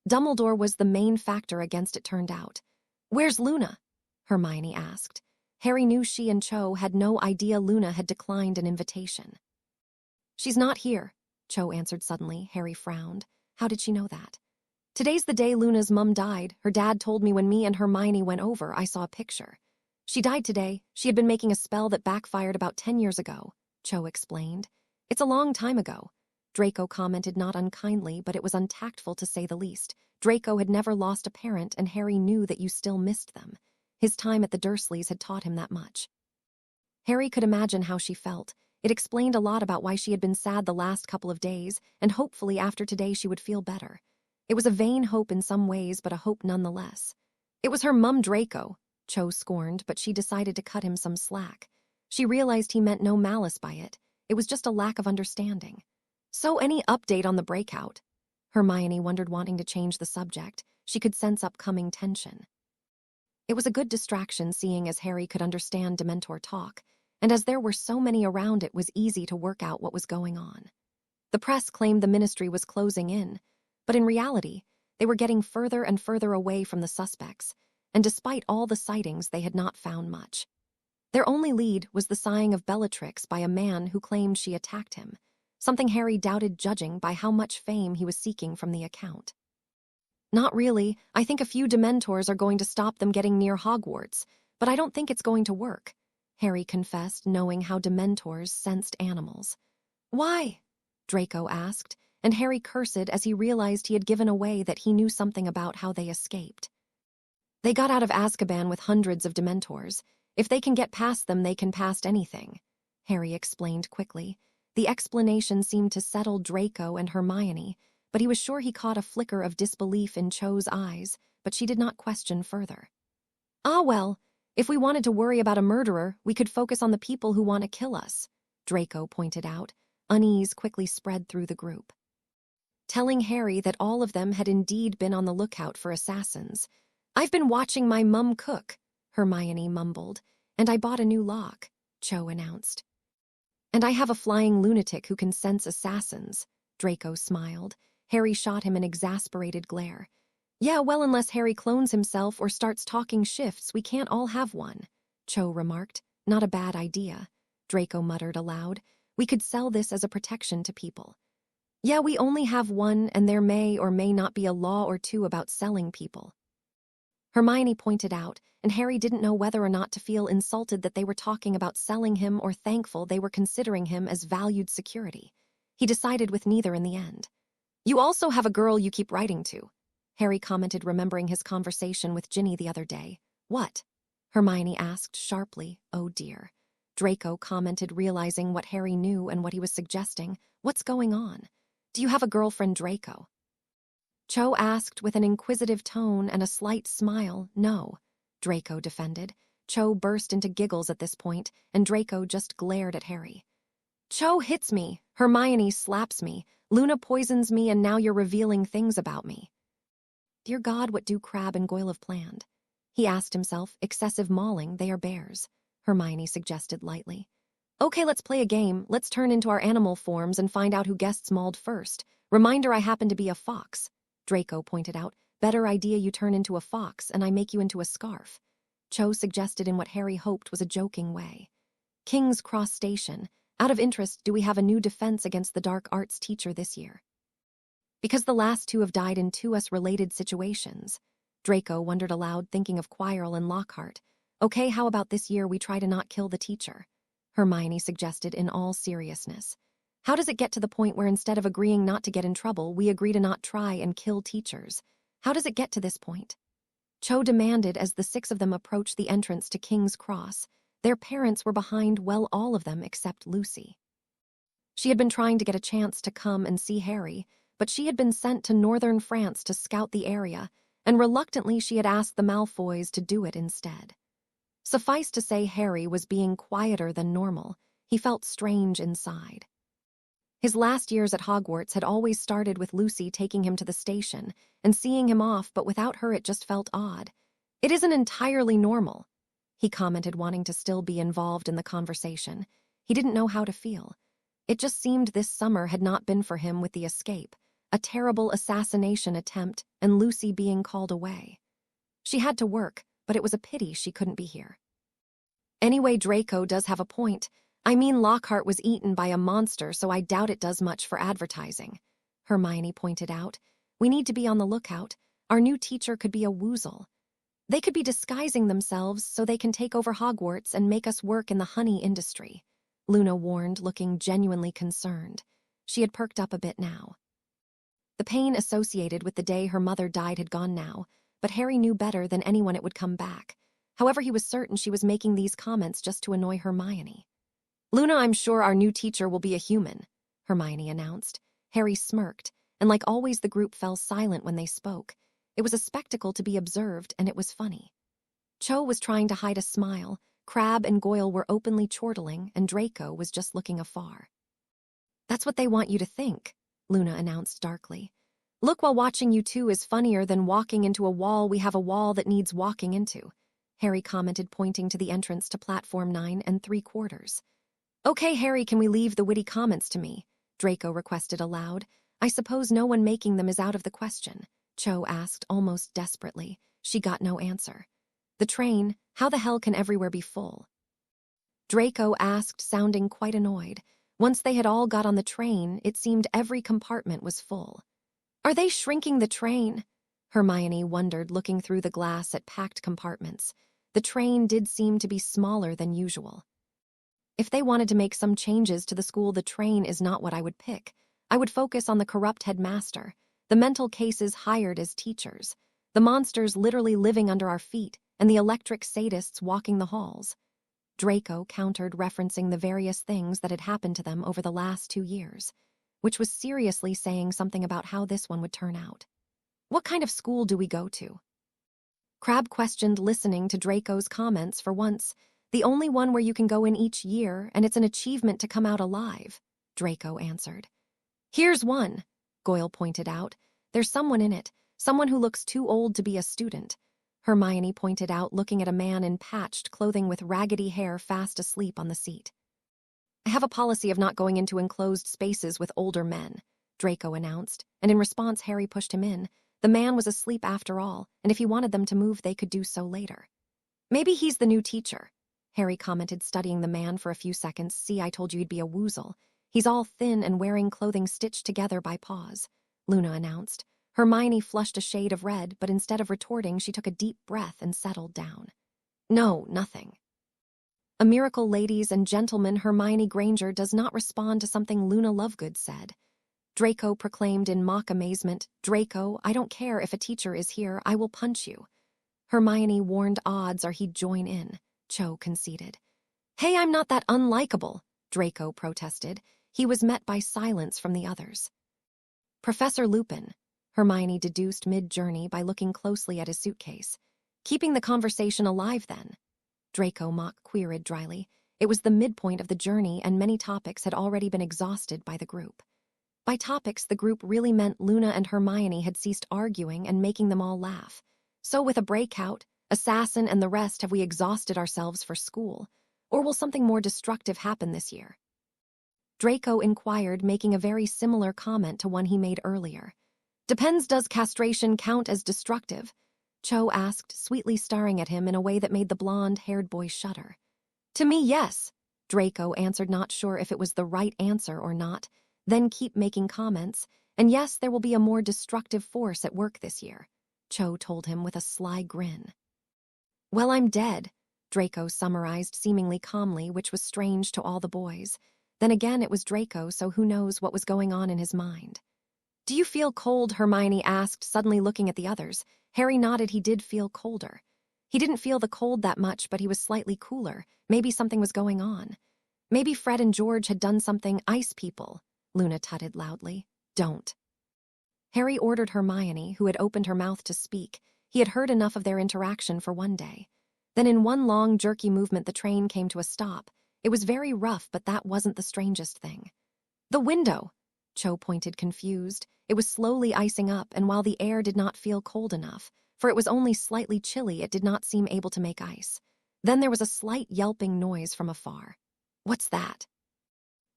Dumbledore was the main factor against it, turned out. Where's Luna? Hermione asked. Harry knew she and Cho had no idea Luna had declined an invitation. She's not here, Cho answered suddenly. Harry frowned. How did she know that? Today's the day Luna's mum died. Her dad told me when me and Hermione went over, I saw a picture. She died today. She had been making a spell that backfired about 10 years ago, Cho explained. It's a long time ago. Draco commented not unkindly, but it was untactful to say the least. Draco had never lost a parent, and Harry knew that you still missed them. His time at the Dursleys had taught him that much. Harry could imagine how she felt. It explained a lot about why she had been sad the last couple of days, and hopefully after today she would feel better. It was a vain hope in some ways, but a hope nonetheless. It was her mum, Draco, Cho scorned, but she decided to cut him some slack. She realized he meant no malice by it. It was just a lack of understanding. So any update on the breakout? Hermione wondered, wanting to change the subject. She could sense upcoming tension. It was a good distraction, seeing as Harry could understand Dementor talk, and as there were so many around, it was easy to work out what was going on. The press claimed the ministry was closing in, but in reality, they were getting further and further away from the suspects, and despite all the sightings, they had not found much. Their only lead was the sighing of Bellatrix by a man who claimed she attacked him, something Harry doubted, judging by how much fame he was seeking from the account. Not really. I think a few Dementors are going to stop them getting near Hogwarts, but I don't think it's going to work, Harry confessed, knowing how Dementors sensed animals. Why? Draco asked, and Harry cursed as he realized he had given away that he knew something about how they escaped. They got out of Azkaban with hundreds of Dementors. If they can get past them, they can pass anything, Harry explained quickly. The explanation seemed to settle Draco and Hermione, but he was sure he caught a flicker of disbelief in Cho's eyes, but she did not question further. Ah, well, if we wanted to worry about a murderer, we could focus on the people who want to kill us, Draco pointed out. Unease quickly spread through the group, telling Harry that all of them had indeed been on the lookout for assassins. I've been watching my mum cook, Hermione mumbled, and I bought a new lock, Cho announced. And I have a flying lunatic who can sense assassins, Draco smiled. Harry shot him an exasperated glare. Yeah, well, unless Harry clones himself or starts talking shifts, we can't all have one, Cho remarked. Not a bad idea, Draco muttered aloud. We could sell this as a protection to people. Yeah, we only have one, and there may or may not be a law or two about selling people, Hermione pointed out, and Harry didn't know whether or not to feel insulted that they were talking about selling him or thankful they were considering him as valued security. He decided with neither in the end. You also have a girl you keep writing to, Harry commented, remembering his conversation with Ginny the other day. What? Hermione asked sharply. Oh dear. Draco commented, realizing what Harry knew and what he was suggesting. What's going on? Do you have a girlfriend, Draco? Cho asked with an inquisitive tone and a slight smile. No, Draco defended. Cho burst into giggles at this point, and Draco just glared at Harry. Cho hits me, Hermione slaps me, Luna poisons me, and now you're revealing things about me. Dear God, what do Crabbe and Goyle have planned? He asked himself. Excessive mauling, they are bears, Hermione suggested lightly. Okay, let's play a game. Let's turn into our animal forms and find out who guessed mauled first. Reminder, I happen to be a fox, Draco pointed out. Better idea, you turn into a fox and I make you into a scarf, Cho suggested in what Harry hoped was a joking way. King's Cross Station. Out of interest, do we have a new defense against the dark arts teacher this year? Because the last two have died in two us-related situations, Draco wondered aloud, thinking of Quirrell and Lockhart. Okay, how about this year we try to not kill the teacher? Hermione suggested in all seriousness. How does it get to the point where instead of agreeing not to get in trouble, we agree to not try and kill teachers? How does it get to this point? Cho demanded as the six of them approached the entrance to King's Cross. Their parents were behind, well, all of them except Lucy. She had been trying to get a chance to come and see Harry, but she had been sent to northern France to scout the area, and reluctantly she had asked the Malfoys to do it instead. Suffice to say, Harry was being quieter than normal. He felt strange inside. His last years at Hogwarts had always started with Lucy taking him to the station and seeing him off, but without her it just felt odd. It isn't entirely normal, he commented, wanting to still be involved in the conversation. He didn't know how to feel. It just seemed this summer had not been for him, with the escape, a terrible assassination attempt, and Lucy being called away. She had to work, but it was a pity she couldn't be here. Anyway, Draco does have a point. I mean, Lockhart was eaten by a monster, so I doubt it does much for advertising, Hermione pointed out. "We need to be on the lookout. Our new teacher could be a woozle. They could be disguising themselves so they can take over Hogwarts and make us work in the honey industry," Luna warned, looking genuinely concerned. She had perked up a bit now. The pain associated with the day her mother died had gone now, but Harry knew better than anyone it would come back. However, he was certain she was making these comments just to annoy Hermione. "Luna, I'm sure our new teacher will be a human," Hermione announced. Harry smirked, and like always the group fell silent when they spoke. It was a spectacle to be observed, and it was funny. Cho was trying to hide a smile, Crabbe and Goyle were openly chortling, and Draco was just looking afar. "That's what they want you to think," Luna announced darkly. "Look, while watching you two is funnier than walking into a wall. We have a wall that needs walking into," Harry commented, pointing to the entrance to platform 9 3/4. "Okay, Harry, can we leave the witty comments to me?" Draco requested aloud. "I suppose no one making them is out of the question," Cho asked almost desperately. She got no answer. "The train, how the hell can everywhere be full?" Draco asked, sounding quite annoyed. Once they had all got on the train, it seemed every compartment was full. "Are they shrinking the train?" Hermione wondered, looking through the glass at packed compartments. The train did seem to be smaller than usual. "If they wanted to make some changes to the school, the train is not what I would pick. I would focus on the corrupt headmaster, the mental cases hired as teachers, the monsters literally living under our feet, and the electric sadists walking the halls." Draco countered, referencing the various things that had happened to them over the last 2 years, which was seriously saying something about how this one would turn out. "What kind of school do we go to?" Crabbe questioned, listening to Draco's comments for once. "The only one where you can go in each year, and it's an achievement to come out alive," Draco answered. "Here's one," Goyle pointed out. "There's someone in it, someone who looks too old to be a student," Hermione pointed out, looking at a man in patched clothing with raggedy hair fast asleep on the seat. "I have a policy of not going into enclosed spaces with older men," Draco announced, and in response Harry pushed him in. The man was asleep after all, and if he wanted them to move, they could do so later. "Maybe he's the new teacher," Harry commented, studying the man for a few seconds. "See, I told you he'd be a woozle. He's all thin and wearing clothing stitched together by paws," Luna announced. Hermione flushed a shade of red, but instead of retorting, she took a deep breath and settled down. "No, nothing." "A miracle, ladies and gentlemen. Hermione Granger does not respond to something Luna Lovegood said," Draco proclaimed in mock amazement. "Draco, I don't care if a teacher is here, I will punch you." Hermione warned odds are he'd join in, Cho conceded. "Hey, I'm not that unlikable," Draco protested. He was met by silence from the others. "Professor Lupin," Hermione deduced mid-journey by looking closely at his suitcase. "Keeping the conversation alive, then?" Draco mock-queried dryly. It was the midpoint of the journey, and many topics had already been exhausted by the group. By topics, the group really meant Luna and Hermione had ceased arguing and making them all laugh. So with a breakout, assassin, and the rest, have we exhausted ourselves for school? Or will something more destructive happen this year? Draco inquired, making a very similar comment to one he made earlier. "Depends, does castration count as destructive?" Cho asked, sweetly staring at him in a way that made the blonde-haired boy shudder. "To me, yes," Draco answered, not sure if it was the right answer or not. "Then keep making comments, and yes, there will be a more destructive force at work this year," Cho told him with a sly grin. "Well, I'm dead," Draco summarized seemingly calmly, which was strange to all the boys. Then again, it was Draco, so who knows what was going on in his mind. "Do you feel cold?" Hermione asked, suddenly looking at the others. Harry nodded. He did feel colder. He didn't feel the cold that much, but he was slightly cooler. Maybe something was going on. Maybe Fred and George had done something. "Ice people," Luna tutted loudly. "Don't." Harry ordered Hermione, who had opened her mouth to speak. He had heard enough of their interaction for one day. Then in one long, jerky movement, the train came to a stop. It was very rough, but that wasn't the strangest thing. "The window," Cho pointed, confused. It was slowly icing up, and while the air did not feel cold enough, for it was only slightly chilly, it did not seem able to make ice. Then there was a slight yelping noise from afar. "What's that?"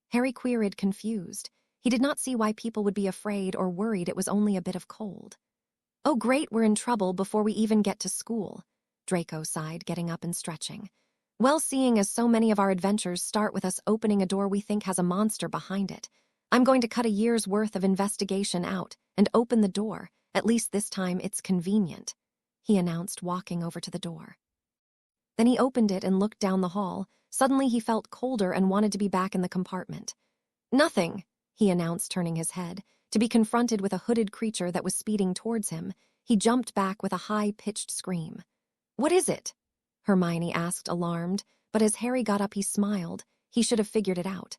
Harry queried, confused. He did not see why people would be afraid or worried. It was only a bit of cold. "Oh great, we're in trouble before we even get to school," Draco sighed, getting up and stretching. "Well, seeing as so many of our adventures start with us opening a door we think has a monster behind it, I'm going to cut a year's worth of investigation out and open the door. At least this time it's convenient," he announced, walking over to the door. Then he opened it and looked down the hall. Suddenly he felt colder and wanted to be back in the compartment. "Nothing," he announced, turning his head. To be confronted with a hooded creature that was speeding towards him, he jumped back with a high-pitched scream. "What is it?" Hermione asked, alarmed, but as Harry got up he smiled. He should have figured it out.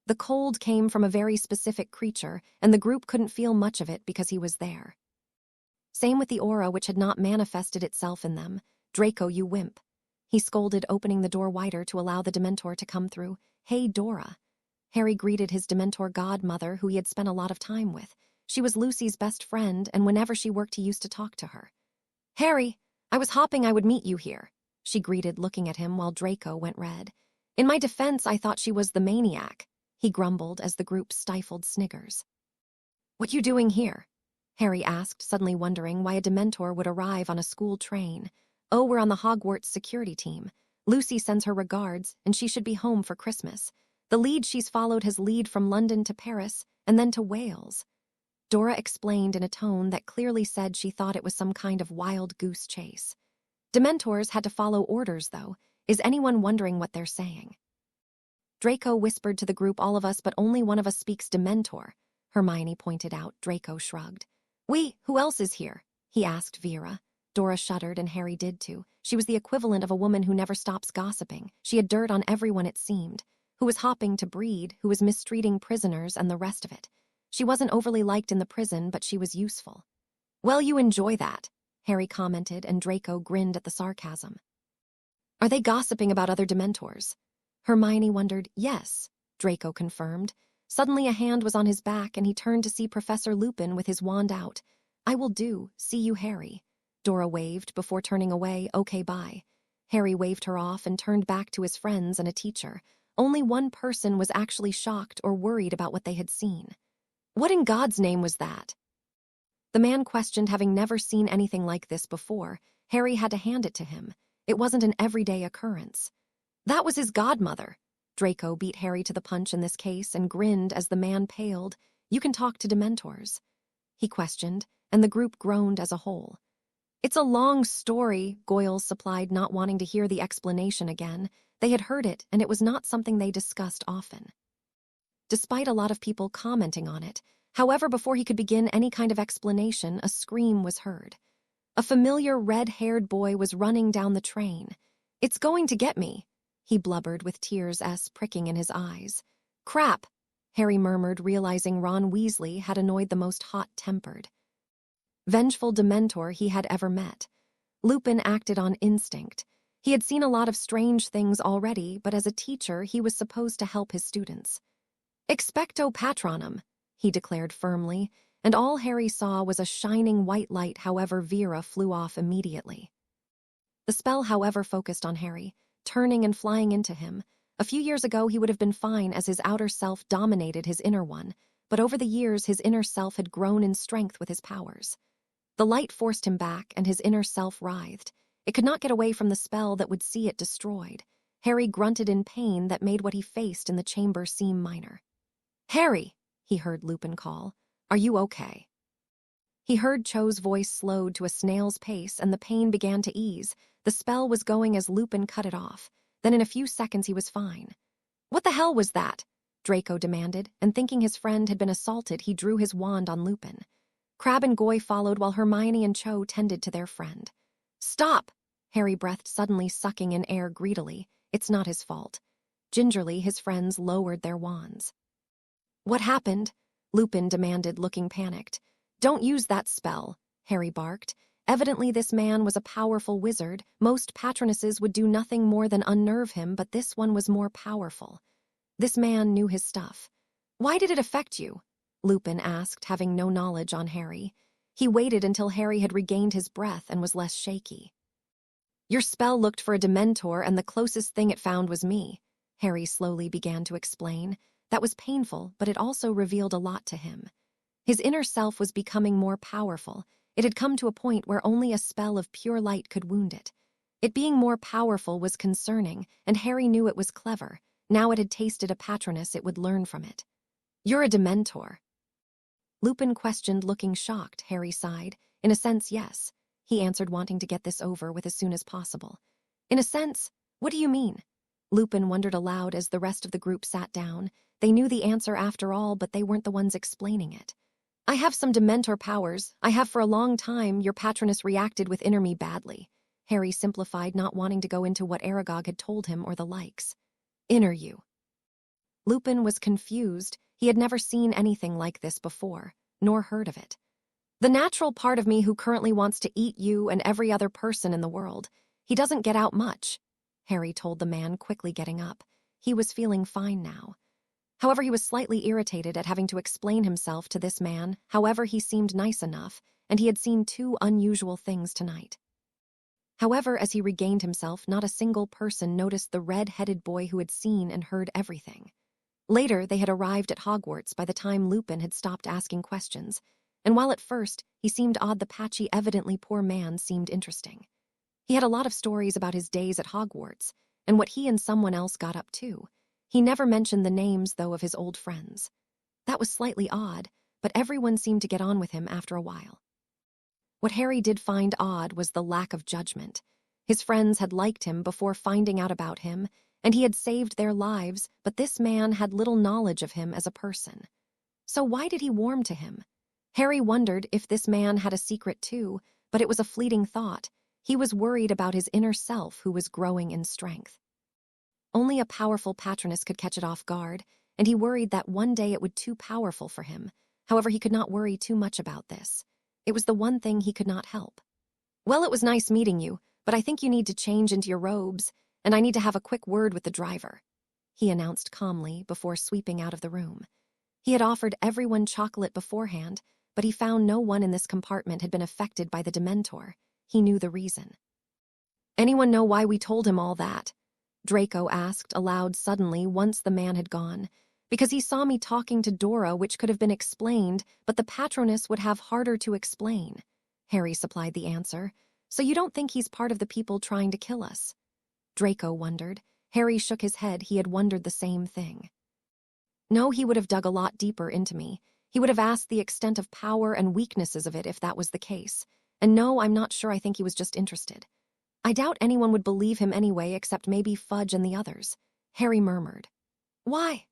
The cold came from a very specific creature, and the group couldn't feel much of it because he was there. Same with the aura, which had not manifested itself in them. "Draco, you wimp," he scolded, opening the door wider to allow the Dementor to come through. "Hey, Dora." Harry greeted his Dementor godmother, who he had spent a lot of time with. She was Lucy's best friend, and whenever she worked he used to talk to her. "Harry, I was hoping I would meet you here," she greeted, looking at him while Draco went red. "In my defense, I thought she was the maniac," he grumbled as the group stifled sniggers. "What you doing here?" Harry asked, suddenly wondering why a Dementor would arrive on a school train. "Oh, we're on the Hogwarts security team. Lucy sends her regards, and she should be home for Christmas. The lead she's followed has led from London to Paris, and then to Wales," Dora explained in a tone that clearly said she thought it was some kind of wild goose chase. Dementors had to follow orders, though. Is anyone wondering what they're saying? Draco whispered to the group, "All of us, but only one of us speaks Dementor," Hermione pointed out. Draco shrugged. Who else is here?" he asked Vera. Dora shuddered, and Harry did too. She was the equivalent of a woman who never stops gossiping. She had dirt on everyone, it seemed. Who was hopping to breed, who was mistreating prisoners, and the rest of it. She wasn't overly liked in the prison, but she was useful. "Well, you enjoy that," Harry commented, and Draco grinned at the sarcasm. "Are they gossiping about other Dementors?" Hermione wondered. "Yes," Draco confirmed. Suddenly a hand was on his back, and he turned to see Professor Lupin with his wand out. "I will do. See you, Harry." Dora waved before turning away. "Okay, bye." Harry waved her off and turned back to his friends and a teacher. Only one person was actually shocked or worried about what they had seen. "What in God's name was that?" The man questioned, having never seen anything like this before. Harry had to hand it to him. It wasn't an everyday occurrence. "That was his godmother." Draco beat Harry to the punch in this case and grinned as the man paled. "You can talk to Dementors?" he questioned, and the group groaned as a whole. "It's a long story," Goyle supplied, not wanting to hear the explanation again. They had heard it, and it was not something they discussed often. Despite a lot of people commenting on it, however, before he could begin any kind of explanation, a scream was heard. A familiar red-haired boy was running down the train. "It's going to get me," he blubbered with tears pricking in his eyes. "Crap," Harry murmured, realizing Ron Weasley had annoyed the most hot-tempered, vengeful Dementor he had ever met. Lupin acted on instinct. He had seen a lot of strange things already, but as a teacher he was supposed to help his students. "Expecto Patronum," he declared firmly, and all Harry saw was a shining white light. However, Vera flew off immediately. The spell, however, focused on Harry, turning and flying into him. A few years ago he would have been fine as his outer self dominated his inner one, but over the years his inner self had grown in strength with his powers. The light forced him back, and his inner self writhed. It could not get away from the spell that would see it destroyed. Harry grunted in pain that made what he faced in the chamber seem minor. "Harry," he heard Lupin call. "Are you okay?" He heard Cho's voice slowed to a snail's pace, and the pain began to ease. The spell was going as Lupin cut it off. Then in a few seconds he was fine. "What the hell was that?" Draco demanded, and thinking his friend had been assaulted, he drew his wand on Lupin. Crabbe and Goy followed while Hermione and Cho tended to their friend. "Stop!" Harry breathed, suddenly sucking in air greedily. It's not his fault. Gingerly, his friends lowered their wands. "What happened?" Lupin demanded, looking panicked. "Don't use that spell," Harry barked. Evidently this man was a powerful wizard. Most patronesses would do nothing more than unnerve him, but this one was more powerful. This man knew his stuff. "Why did it affect you?" Lupin asked, having no knowledge on Harry. He waited until Harry had regained his breath and was less shaky. "Your spell looked for a Dementor, and the closest thing it found was me," Harry slowly began to explain. That was painful, but it also revealed a lot to him. His inner self was becoming more powerful. It had come to a point where only a spell of pure light could wound it. It being more powerful was concerning, and Harry knew it was clever. Now it had tasted a patroness, it would learn from it. You're a Dementor. Lupin questioned, looking shocked. Harry sighed. In a sense, yes. He answered, wanting to get this over with as soon as possible. In a sense? What do you mean? Lupin wondered aloud as the rest of the group sat down. They knew the answer after all, but they weren't the ones explaining it. I have some Dementor powers. I have for a long time. Your patroness reacted with inner me badly. Harry simplified, not wanting to go into what Aragog had told him or the likes. Inner you. Lupin was confused. He had never seen anything like this before, nor heard of it. The natural part of me who currently wants to eat you and every other person in the world. He doesn't get out much, Harry told the man, quickly getting up. He was feeling fine now. However, he was slightly irritated at having to explain himself to this man. However, he seemed nice enough, and he had seen 2 unusual things tonight. However, as he regained himself, not a single person noticed the red-headed boy who had seen and heard everything. Later, they had arrived at Hogwarts by the time Lupin had stopped asking questions, and while at first he seemed odd, the patchy, evidently poor man seemed interesting. He had a lot of stories about his days at Hogwarts, and what he and someone else got up to. He never mentioned the names, though, of his old friends. That was slightly odd, but everyone seemed to get on with him after a while. What Harry did find odd was the lack of judgment. His friends had liked him before finding out about him, and he had saved their lives, but this man had little knowledge of him as a person. So why did he warm to him? Harry wondered if this man had a secret too, but it was a fleeting thought. He was worried about his inner self, who was growing in strength. Only a powerful patroness could catch it off guard, and he worried that one day it would be too powerful for him. However, he could not worry too much about this. It was the one thing he could not help. Well, it was nice meeting you, but I think you need to change into your robes, and I need to have a quick word with the driver, he announced calmly before sweeping out of the room. He had offered everyone chocolate beforehand, but he found no one in this compartment had been affected by the Dementor. He knew the reason. Anyone know why we told him all that? Draco asked aloud suddenly once the man had gone. Because he saw me talking to Dora, which could have been explained, but the patroness would have harder to explain. Harry supplied the answer. So you don't think he's part of the people trying to kill us? Draco wondered. Harry shook his head. He had wondered the same thing. No, he would have dug a lot deeper into me. He would have asked the extent of power and weaknesses of it if that was the case. And no, I'm not sure. I think he was just interested. I doubt anyone would believe him anyway, except maybe Fudge and the others. Harry murmured. Why?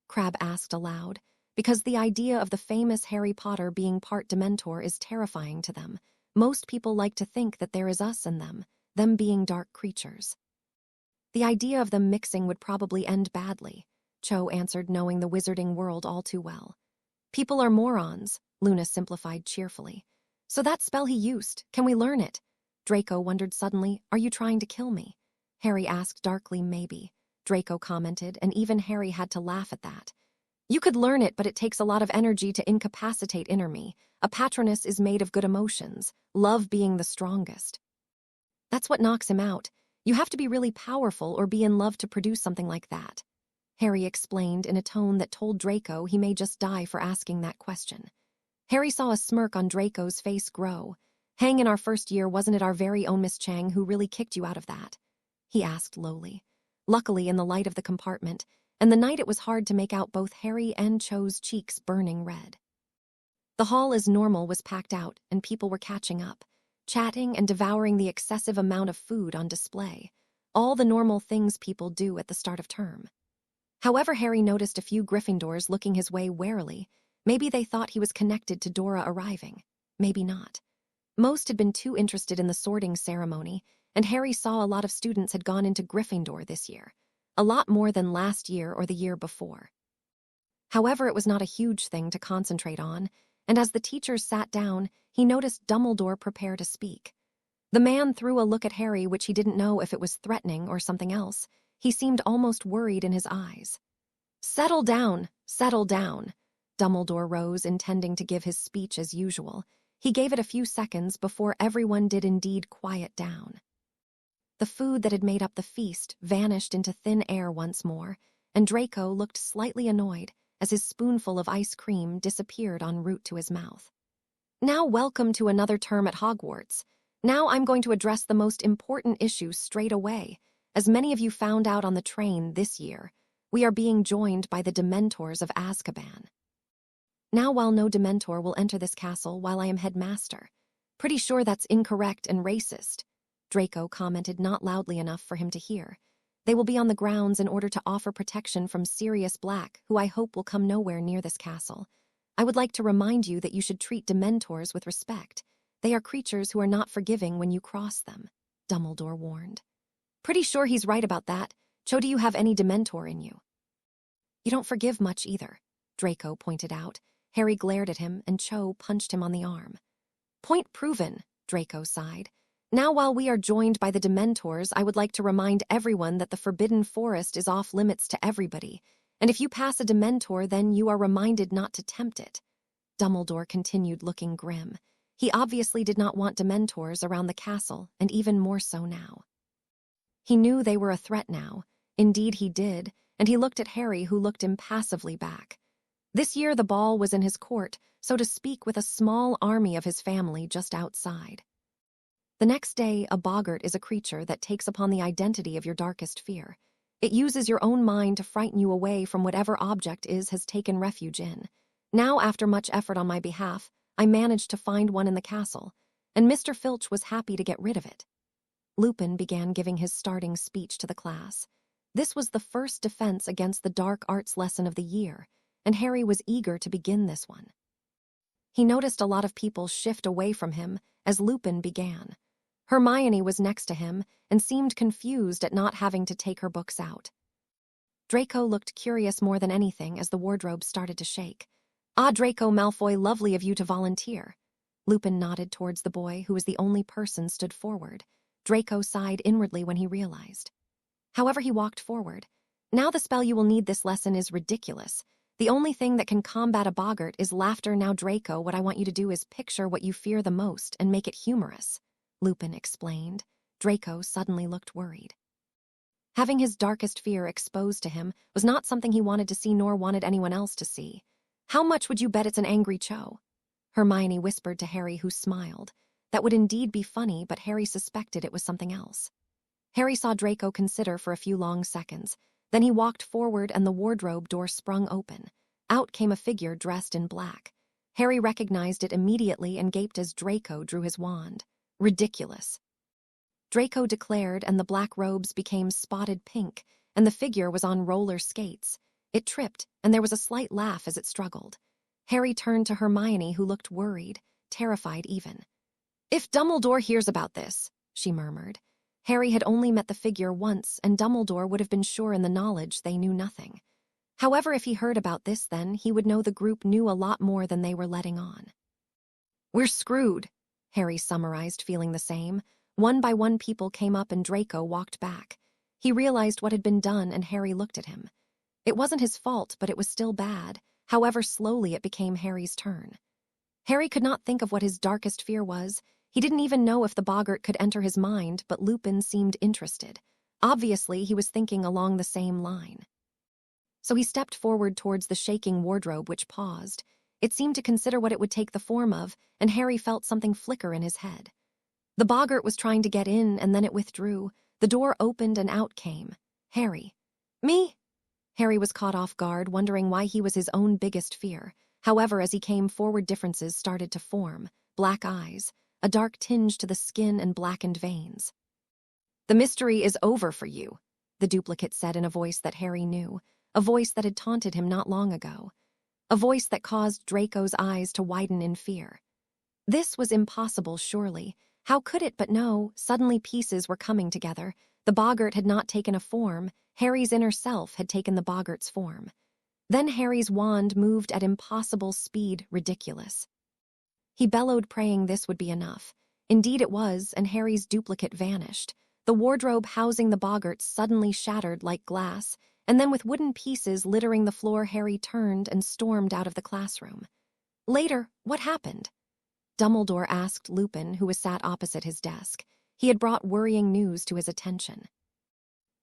Crabbe asked aloud. Because the idea of the famous Harry Potter being part Dementor is terrifying to them. Most people like to think that there is us in them being dark creatures. The idea of them mixing would probably end badly, Cho answered, knowing the wizarding world all too well. People are morons, Luna simplified cheerfully. So that spell he used, can we learn it? Draco wondered suddenly. Are you trying to kill me? Harry asked darkly. Maybe, Draco commented, and even Harry had to laugh at that. You could learn it, but it takes a lot of energy to incapacitate inner me. A patroness is made of good emotions, love being the strongest. That's what knocks him out. You have to be really powerful or be in love to produce something like that, Harry explained in a tone that told Draco he may just die for asking that question. Harry saw a smirk on Draco's face grow. Hang, in our first year, wasn't it our very own Miss Chang who really kicked you out of that? He asked lowly. Luckily, in the light of the compartment, and the night, it was hard to make out both Harry and Cho's cheeks burning red. The hall as normal was packed out, and people were catching up, chatting and devouring the excessive amount of food on display, all the normal things people do at the start of term. However, Harry noticed a few Gryffindors looking his way warily. Maybe they thought he was connected to Dora arriving. Maybe not. Most had been too interested in the sorting ceremony, and Harry saw a lot of students had gone into Gryffindor this year. A lot more than last year or the year before. However, it was not a huge thing to concentrate on, and as the teachers sat down, he noticed Dumbledore prepare to speak. The man threw a look at Harry, which he didn't know if it was threatening or something else. He seemed almost worried in his eyes. Settle down, settle down. Dumbledore rose, intending to give his speech as usual. He gave it a few seconds before everyone did indeed quiet down. The food that had made up the feast vanished into thin air once more, and Draco looked slightly annoyed as his spoonful of ice cream disappeared en route to his mouth. Now, welcome to another term at Hogwarts. Now I'm going to address the most important issue straight away. As many of you found out on the train this year, we are being joined by the Dementors of Azkaban. Now while no Dementor will enter this castle while I am headmaster. Pretty sure that's incorrect and racist, Draco commented not loudly enough for him to hear. They will be on the grounds in order to offer protection from Sirius Black, who I hope will come nowhere near this castle. I would like to remind you that you should treat Dementors with respect. They are creatures who are not forgiving when you cross them, Dumbledore warned. Pretty sure he's right about that. Cho, do you have any Dementor in you? You don't forgive much either, Draco pointed out. Harry glared at him, and Cho punched him on the arm. Point proven, Draco sighed. Now while we are joined by the Dementors, I would like to remind everyone that the Forbidden Forest is off limits to everybody, and if you pass a Dementor, then you are reminded not to tempt it. Dumbledore continued looking grim. He obviously did not want Dementors around the castle, and even more so now. He knew they were a threat now. Indeed he did, and he looked at Harry, who looked impassively back. This year the ball was in his court, so to speak, with a small army of his family just outside. The next day, a boggart is a creature that takes upon the identity of your darkest fear. It uses your own mind to frighten you away from whatever object has taken refuge in. Now, after much effort on my behalf, I managed to find one in the castle, and Mr. Filch was happy to get rid of it. Lupin began giving his starting speech to the class. This was the first defense against the dark arts lesson of the year, and Harry was eager to begin this one. He noticed a lot of people shift away from him as Lupin began. Hermione was next to him and seemed confused at not having to take her books out. Draco looked curious more than anything as the wardrobe started to shake. Ah, Draco Malfoy, lovely of you to volunteer. Lupin nodded towards the boy, who was the only person stood forward. Draco sighed inwardly when he realized. However, he walked forward. Now the spell you will need this lesson is ridiculous. The only thing that can combat a boggart is laughter. Now, Draco, what I want you to do is picture what you fear the most and make it humorous, Lupin explained. Draco suddenly looked worried. Having his darkest fear exposed to him was not something he wanted to see nor wanted anyone else to see. How much would you bet it's an angry Cho? Hermione whispered to Harry, who smiled. That would indeed be funny, but Harry suspected it was something else. Harry saw Draco consider for a few long seconds. Then he walked forward and the wardrobe door sprung open. Out came a figure dressed in black. Harry recognized it immediately and gaped as Draco drew his wand. Ridiculous, Draco declared, and the black robes became spotted pink, and the figure was on roller skates. It tripped, and there was a slight laugh as it struggled. Harry turned to Hermione, who looked worried, terrified even. If Dumbledore hears about this, she murmured. Harry had only met the figure once, and Dumbledore would have been sure in the knowledge they knew nothing. However, if he heard about this then, he would know the group knew a lot more than they were letting on. We're screwed, Harry summarized, feeling the same. One by one people came up and Draco walked back. He realized what had been done and Harry looked at him. It wasn't his fault, but it was still bad. However, slowly it became Harry's turn. Harry could not think of what his darkest fear was. He didn't even know if the boggart could enter his mind, but Lupin seemed interested. Obviously, he was thinking along the same line. So he stepped forward towards the shaking wardrobe, which paused. It seemed to consider what it would take the form of, and Harry felt something flicker in his head. The boggart was trying to get in, and then it withdrew. The door opened and out came Harry. Me? Harry was caught off guard, wondering why he was his own biggest fear. However, as he came forward, differences started to form. Black eyes, a dark tinge to the skin, and blackened veins. The mystery is over for you, the duplicate said in a voice that Harry knew, a voice that had taunted him not long ago, a voice that caused Draco's eyes to widen in fear. This was impossible, surely. How could it? But no, suddenly pieces were coming together. The boggart had not taken a form. Harry's inner self had taken the boggart's form. Then Harry's wand moved at impossible speed, ridiculous. He bellowed, praying this would be enough. Indeed it was, and Harry's duplicate vanished. The wardrobe housing the boggart suddenly shattered like glass, and then with wooden pieces littering the floor, Harry turned and stormed out of the classroom. Later, what happened? Dumbledore asked Lupin, who was sat opposite his desk. He had brought worrying news to his attention.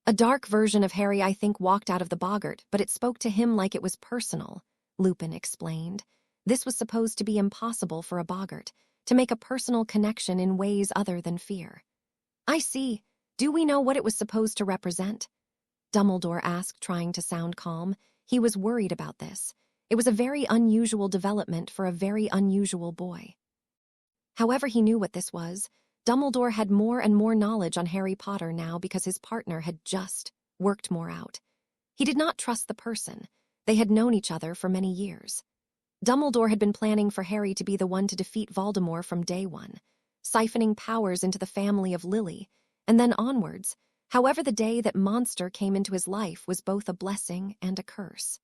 A dark version of Harry, I think, walked out of the boggart, but it spoke to him like it was personal, Lupin explained. This was supposed to be impossible for a boggart, to make a personal connection in ways other than fear. I see. Do we know what it was supposed to represent? Dumbledore asked, trying to sound calm. He was worried about this. It was a very unusual development for a very unusual boy. However he knew what this was, Dumbledore had more and more knowledge on Harry Potter now because his partner had just worked more out. He did not trust the person. They had known each other for many years. Dumbledore had been planning for Harry to be the one to defeat Voldemort from day one, siphoning powers into the family of Lily, and then onwards. However, the day that monster came into his life was both a blessing and a curse.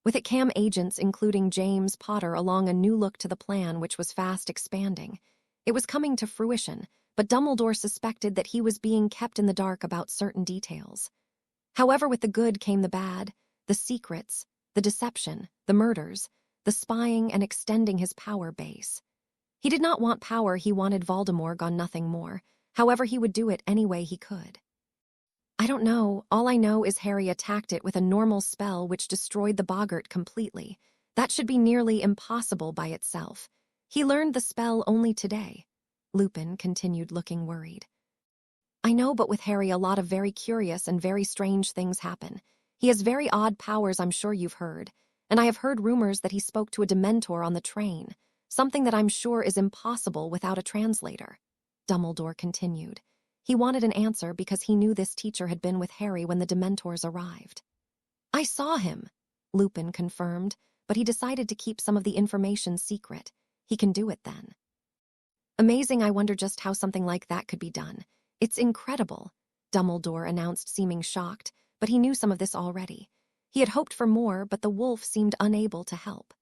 With it came agents including James Potter along a new look to the plan which was fast expanding. It was coming to fruition, but Dumbledore suspected that he was being kept in the dark about certain details. However, with the good came the bad, the secrets, the deception, the murders, the spying and extending his power base. He did not want power, he wanted Voldemort gone, nothing more. However, he would do it any way he could. I don't know, all I know is Harry attacked it with a normal spell which destroyed the boggart completely. That should be nearly impossible by itself. He learned the spell only today. Lupin continued, looking worried. I know, but with Harry a lot of very curious and very strange things happen. He has very odd powers, I'm sure you've heard. And I have heard rumors that he spoke to a Dementor on the train, something that I'm sure is impossible without a translator. Dumbledore continued. He wanted an answer because he knew this teacher had been with Harry when the Dementors arrived. I saw him, Lupin confirmed, but he decided to keep some of the information secret. He can do it then. Amazing, I wonder just how something like that could be done. It's incredible, Dumbledore announced, seeming shocked, but he knew some of this already. He had hoped for more, but the wolf seemed unable to help.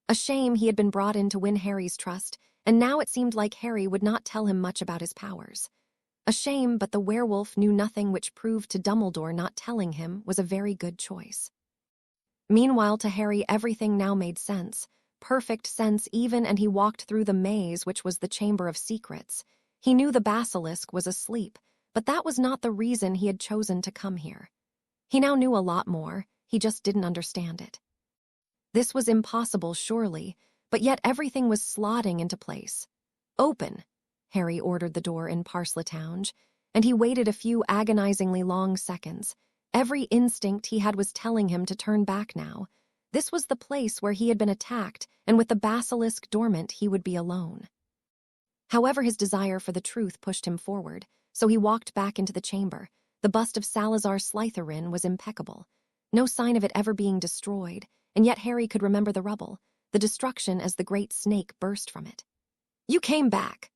A shame he had been brought in to win Harry's trust, and now it seemed like Harry would not tell him much about his powers. A shame, but the werewolf knew nothing, which proved to Dumbledore not telling him was a very good choice. Meanwhile, to Harry everything now made sense, perfect sense even, and he walked through the maze which was the Chamber of Secrets. He knew the basilisk was asleep, but that was not the reason he had chosen to come here. He now knew a lot more, he just didn't understand it. This was impossible, surely, but yet everything was slotting into place. Open! Harry ordered the door in Parseltongue, and he waited a few agonizingly long seconds. Every instinct he had was telling him to turn back now. This was the place where he had been attacked, and with the basilisk dormant, he would be alone. However, his desire for the truth pushed him forward, so he walked back into the chamber. The bust of Salazar Slytherin was impeccable. No sign of it ever being destroyed, and yet Harry could remember the rubble, the destruction as the great snake burst from it. You came back!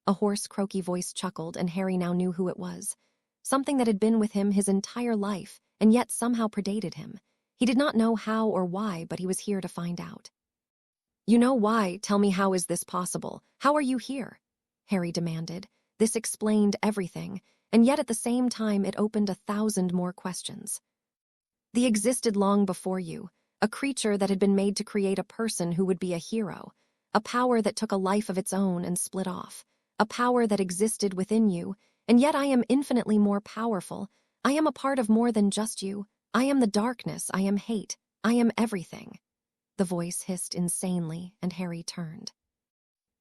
A hoarse, croaky voice chuckled, and Harry now knew who it was. Something that had been with him his entire life, and yet somehow predated him. He did not know how or why, but he was here to find out. You know why, tell me, how is this possible? How are you here? Harry demanded. This explained everything, and yet at the same time it opened 1,000 more questions. The existed long before you, a creature that had been made to create a person who would be a hero, a power that took a life of its own and split off, a power that existed within you, and yet I am infinitely more powerful. I am a part of more than just you. I am the darkness, I am hate, I am everything. The voice hissed insanely, and Harry turned.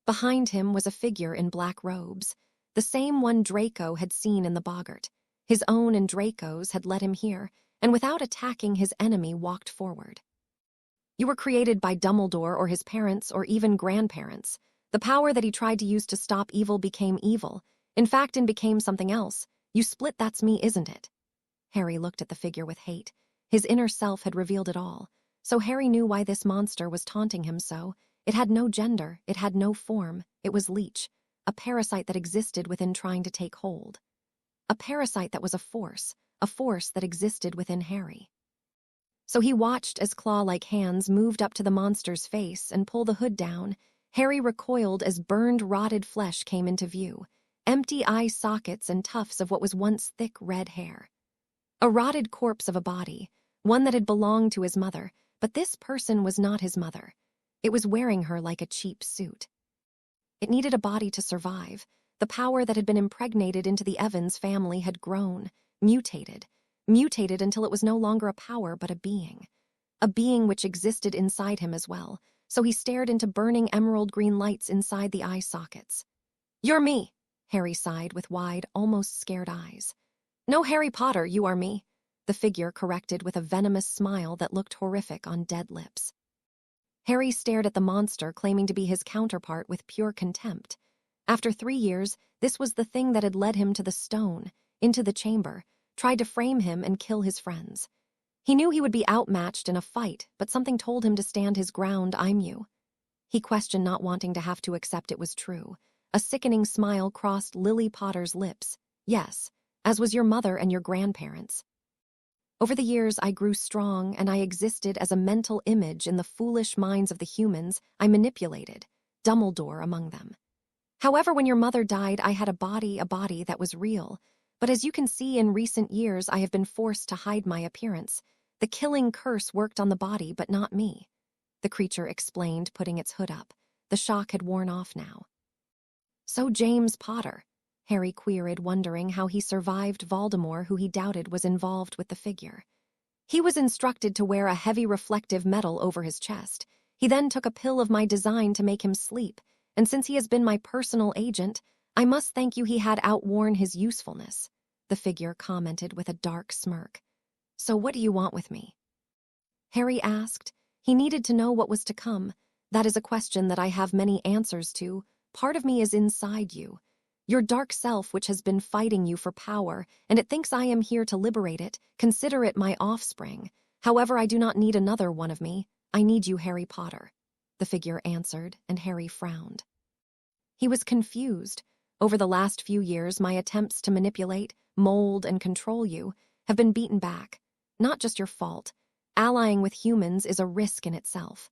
Behind him was a figure in black robes, the same one Draco had seen in the boggart. His own and Draco's had led him here, and without attacking his enemy walked forward. You were created by Dumbledore or his parents or even grandparents. The power that he tried to use to stop evil became evil. In fact, and became something else. You split, that's me, isn't it? Harry looked at the figure with hate. His inner self had revealed it all. So Harry knew why this monster was taunting him so. It had no gender, it had no form. It was leech, a parasite that existed within trying to take hold. A parasite that was a force that existed within Harry. So he watched as claw-like hands moved up to the monster's face and pull the hood down. Harry recoiled as burned, rotted flesh came into view, empty eye sockets and tufts of what was once thick red hair. A rotted corpse of a body, one that had belonged to his mother, but this person was not his mother. It was wearing her like a cheap suit. It needed a body to survive. The power that had been impregnated into the Evans family had grown, mutated until it was no longer a power but a being which existed inside him as well. So he stared into burning emerald green lights inside the eye sockets. You're me, Harry sighed with wide, almost scared eyes. No, Harry Potter, you are me. the figure corrected with a venomous smile that looked horrific on dead lips. Harry stared at the monster, claiming to be his counterpart with pure contempt. After 3 years, this was the thing that had led him to the stone, into the chamber, tried to frame him and kill his friends. He knew he would be outmatched in a fight, but something told him to stand his ground. I'm you. He questioned, not wanting to have to accept it was true. A sickening smile crossed Lily Potter's lips. Yes, as was your mother and your grandparents. Over the years, I grew strong, and I existed as a mental image in the foolish minds of the humans I manipulated, Dumbledore among them. However, when your mother died, I had a body that was real. But as you can see, in recent years, I have been forced to hide my appearance. The killing curse worked on the body, but not me. The creature explained, putting its hood up. The shock had worn off now. So James Potter, Harry queried, wondering how he survived Voldemort, who he doubted was involved with the figure. He was instructed to wear a heavy reflective metal over his chest. He then took a pill of my design to make him sleep, and since he has been my personal agent, I must thank you, he had outworn his usefulness, the figure commented with a dark smirk. So what do you want with me? Harry asked. He needed to know what was to come. That is a question that I have many answers to. Part of me is inside you. Your dark self, which has been fighting you for power, and it thinks I am here to liberate it. Consider it my offspring. However, I do not need another one of me. I need you, Harry Potter, the figure answered, and Harry frowned. He was confused. Over the last few years, my attempts to manipulate, mold, and control you have been beaten back. Not just your fault. Allying with humans is a risk in itself.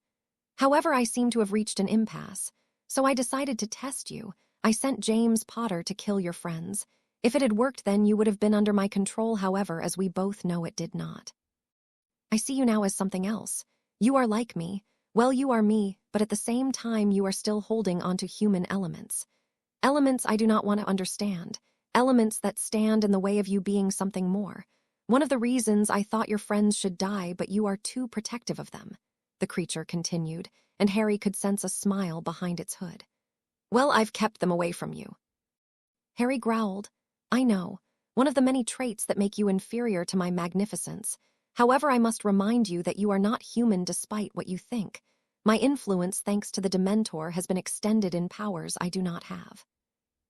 However, I seem to have reached an impasse, so I decided to test you. I sent James Potter to kill your friends. If it had worked, then you would have been under my control. However, as we both know, it did not. I see you now as something else. You are like me. Well, you are me, but at the same time you are still holding onto human elements. Elements I do not want to understand. Elements that stand in the way of you being something more. One of the reasons I thought your friends should die, but you are too protective of them, the creature continued, and Harry could sense a smile behind its hood. Well, I've kept them away from you. Harry growled. I know, one of the many traits that make you inferior to my magnificence. However, I must remind you that you are not human despite what you think. My influence, thanks to the Dementor, has been extended in powers I do not have.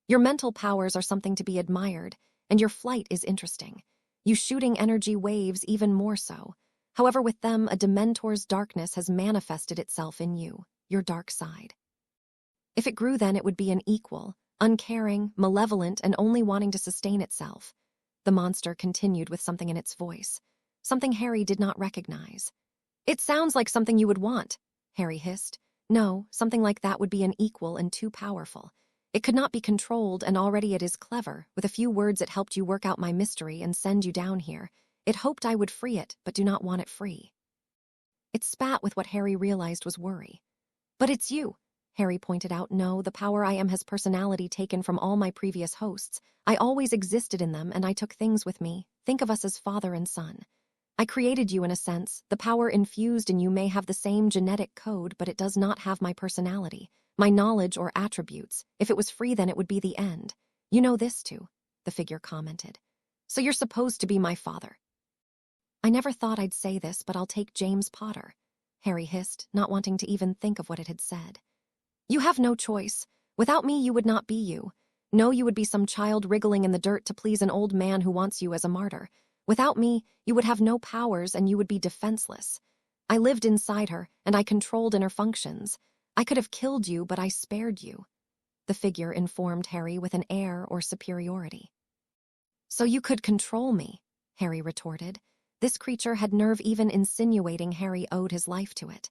Your mental powers are something to be admired, and your flight is interesting. You shooting energy waves even more so. However, with them, a Dementor's darkness has manifested itself in you, your dark side. If it grew, then it would be an equal, uncaring, malevolent, and only wanting to sustain itself. The monster continued with something in its voice, something Harry did not recognize. It sounds like something you would want, Harry hissed. No, something like that would be an equal and too powerful. It could not be controlled, and already it is clever. With a few words it helped you work out my mystery and send you down here. It hoped I would free it, but do not want it free. It spat with what Harry realized was worry. But it's you, Harry pointed out. No, the power I am has personality taken from all my previous hosts. I always existed in them, and I took things with me. Think of us as father and son. I created you in a sense. The power infused in you may have the same genetic code, but it does not have my personality, my knowledge or attributes. If it was free, then it would be the end. You know this too, the figure commented. So you're supposed to be my father. I never thought I'd say this, but I'll take James Potter, Harry hissed, not wanting to even think of what it had said. You have no choice. Without me, you would not be you. No, you would be some child wriggling in the dirt to please an old man who wants you as a martyr. Without me, you would have no powers and you would be defenseless. I lived inside her, and I controlled inner functions. I could have killed you, but I spared you, the figure informed Harry with an air or superiority. So you could control me, Harry retorted. This creature had nerve even insinuating Harry owed his life to it.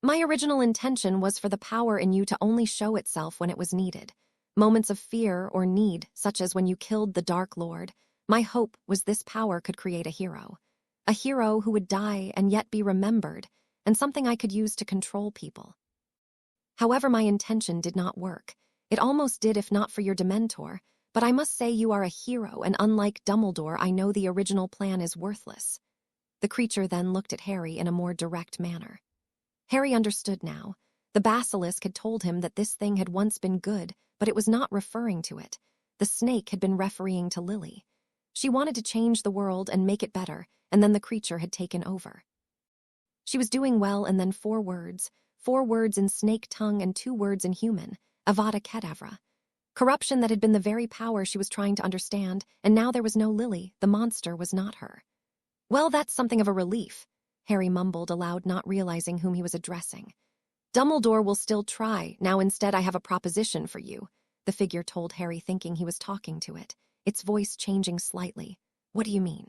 My original intention was for the power in you to only show itself when it was needed. Moments of fear or need, such as when you killed the Dark Lord. My hope was this power could create a hero who would die and yet be remembered, and something I could use to control people. However, my intention did not work. It almost did if not for your Dementor, but I must say you are a hero, and unlike Dumbledore, I know the original plan is worthless. The creature then looked at Harry in a more direct manner. Harry understood now. The basilisk had told him that this thing had once been good, but it was not referring to it. The snake had been referring to Lily. She wanted to change the world and make it better, and then the creature had taken over. She was doing well, and then 4 words in snake tongue and 2 words in human, Avada Kedavra. Corruption that had been the very power she was trying to understand, and now there was no Lily, the monster was not her. Well, that's something of a relief, Harry mumbled aloud, not realizing whom he was addressing. Dumbledore will still try. Now instead I have a proposition for you, the figure told Harry, thinking he was talking to it, its voice changing slightly. What do you mean?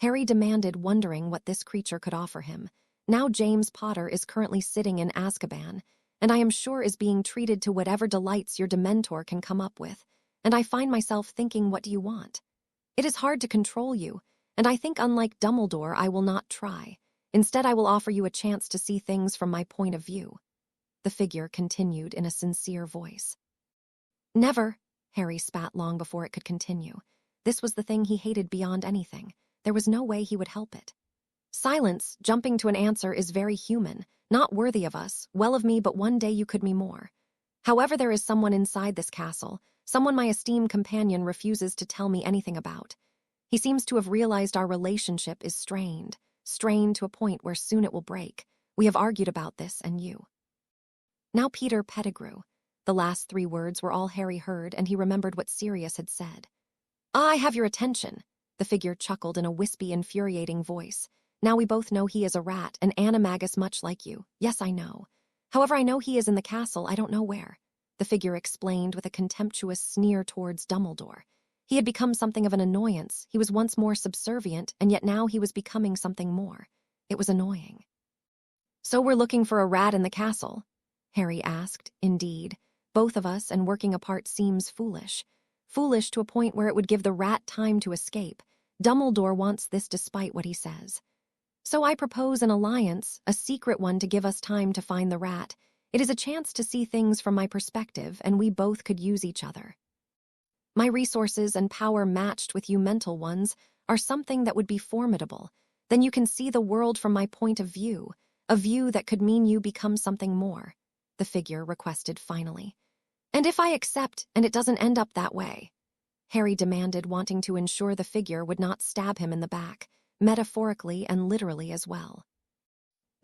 Harry demanded, wondering what this creature could offer him. Now James Potter is currently sitting in Azkaban, and I am sure is being treated to whatever delights your Dementor can come up with, and I find myself thinking, what do you want? It is hard to control you, and I think unlike Dumbledore I will not try. Instead I will offer you a chance to see things from my point of view. The figure continued in a sincere voice. Never, Harry spat long before it could continue. This was the thing he hated beyond anything. There was no way he would help it. Silence, jumping to an answer, is very human, not worthy of us, well of me, but one day you could me more. However, there is someone inside this castle, someone my esteemed companion refuses to tell me anything about. He seems to have realized our relationship is strained to a point where soon it will break. We have argued about this, and you. Now Peter Pettigrew. The last 3 words were all Harry heard, and he remembered what Sirius had said. I have your attention, the figure chuckled in a wispy, infuriating voice. Now we both know he is a rat, an animagus much like you. Yes, I know. However, I know he is in the castle, I don't know where, the figure explained with a contemptuous sneer towards Dumbledore. He had become something of an annoyance. He was once more subservient, and yet now he was becoming something more. It was annoying. So we're looking for a rat in the castle? Harry asked. Indeed. Both of us, and working apart seems foolish. Foolish to a point where it would give the rat time to escape. Dumbledore wants this despite what he says. So I propose an alliance, a secret one, to give us time to find the rat. It is a chance to see things from my perspective, and we both could use each other. My resources and power matched with you mental ones are something that would be formidable. Then you can see the world from my point of view, a view that could mean you become something more, the figure requested finally. And if I accept and it doesn't end up that way? Harry demanded, wanting to ensure the figure would not stab him in the back, metaphorically and literally as well.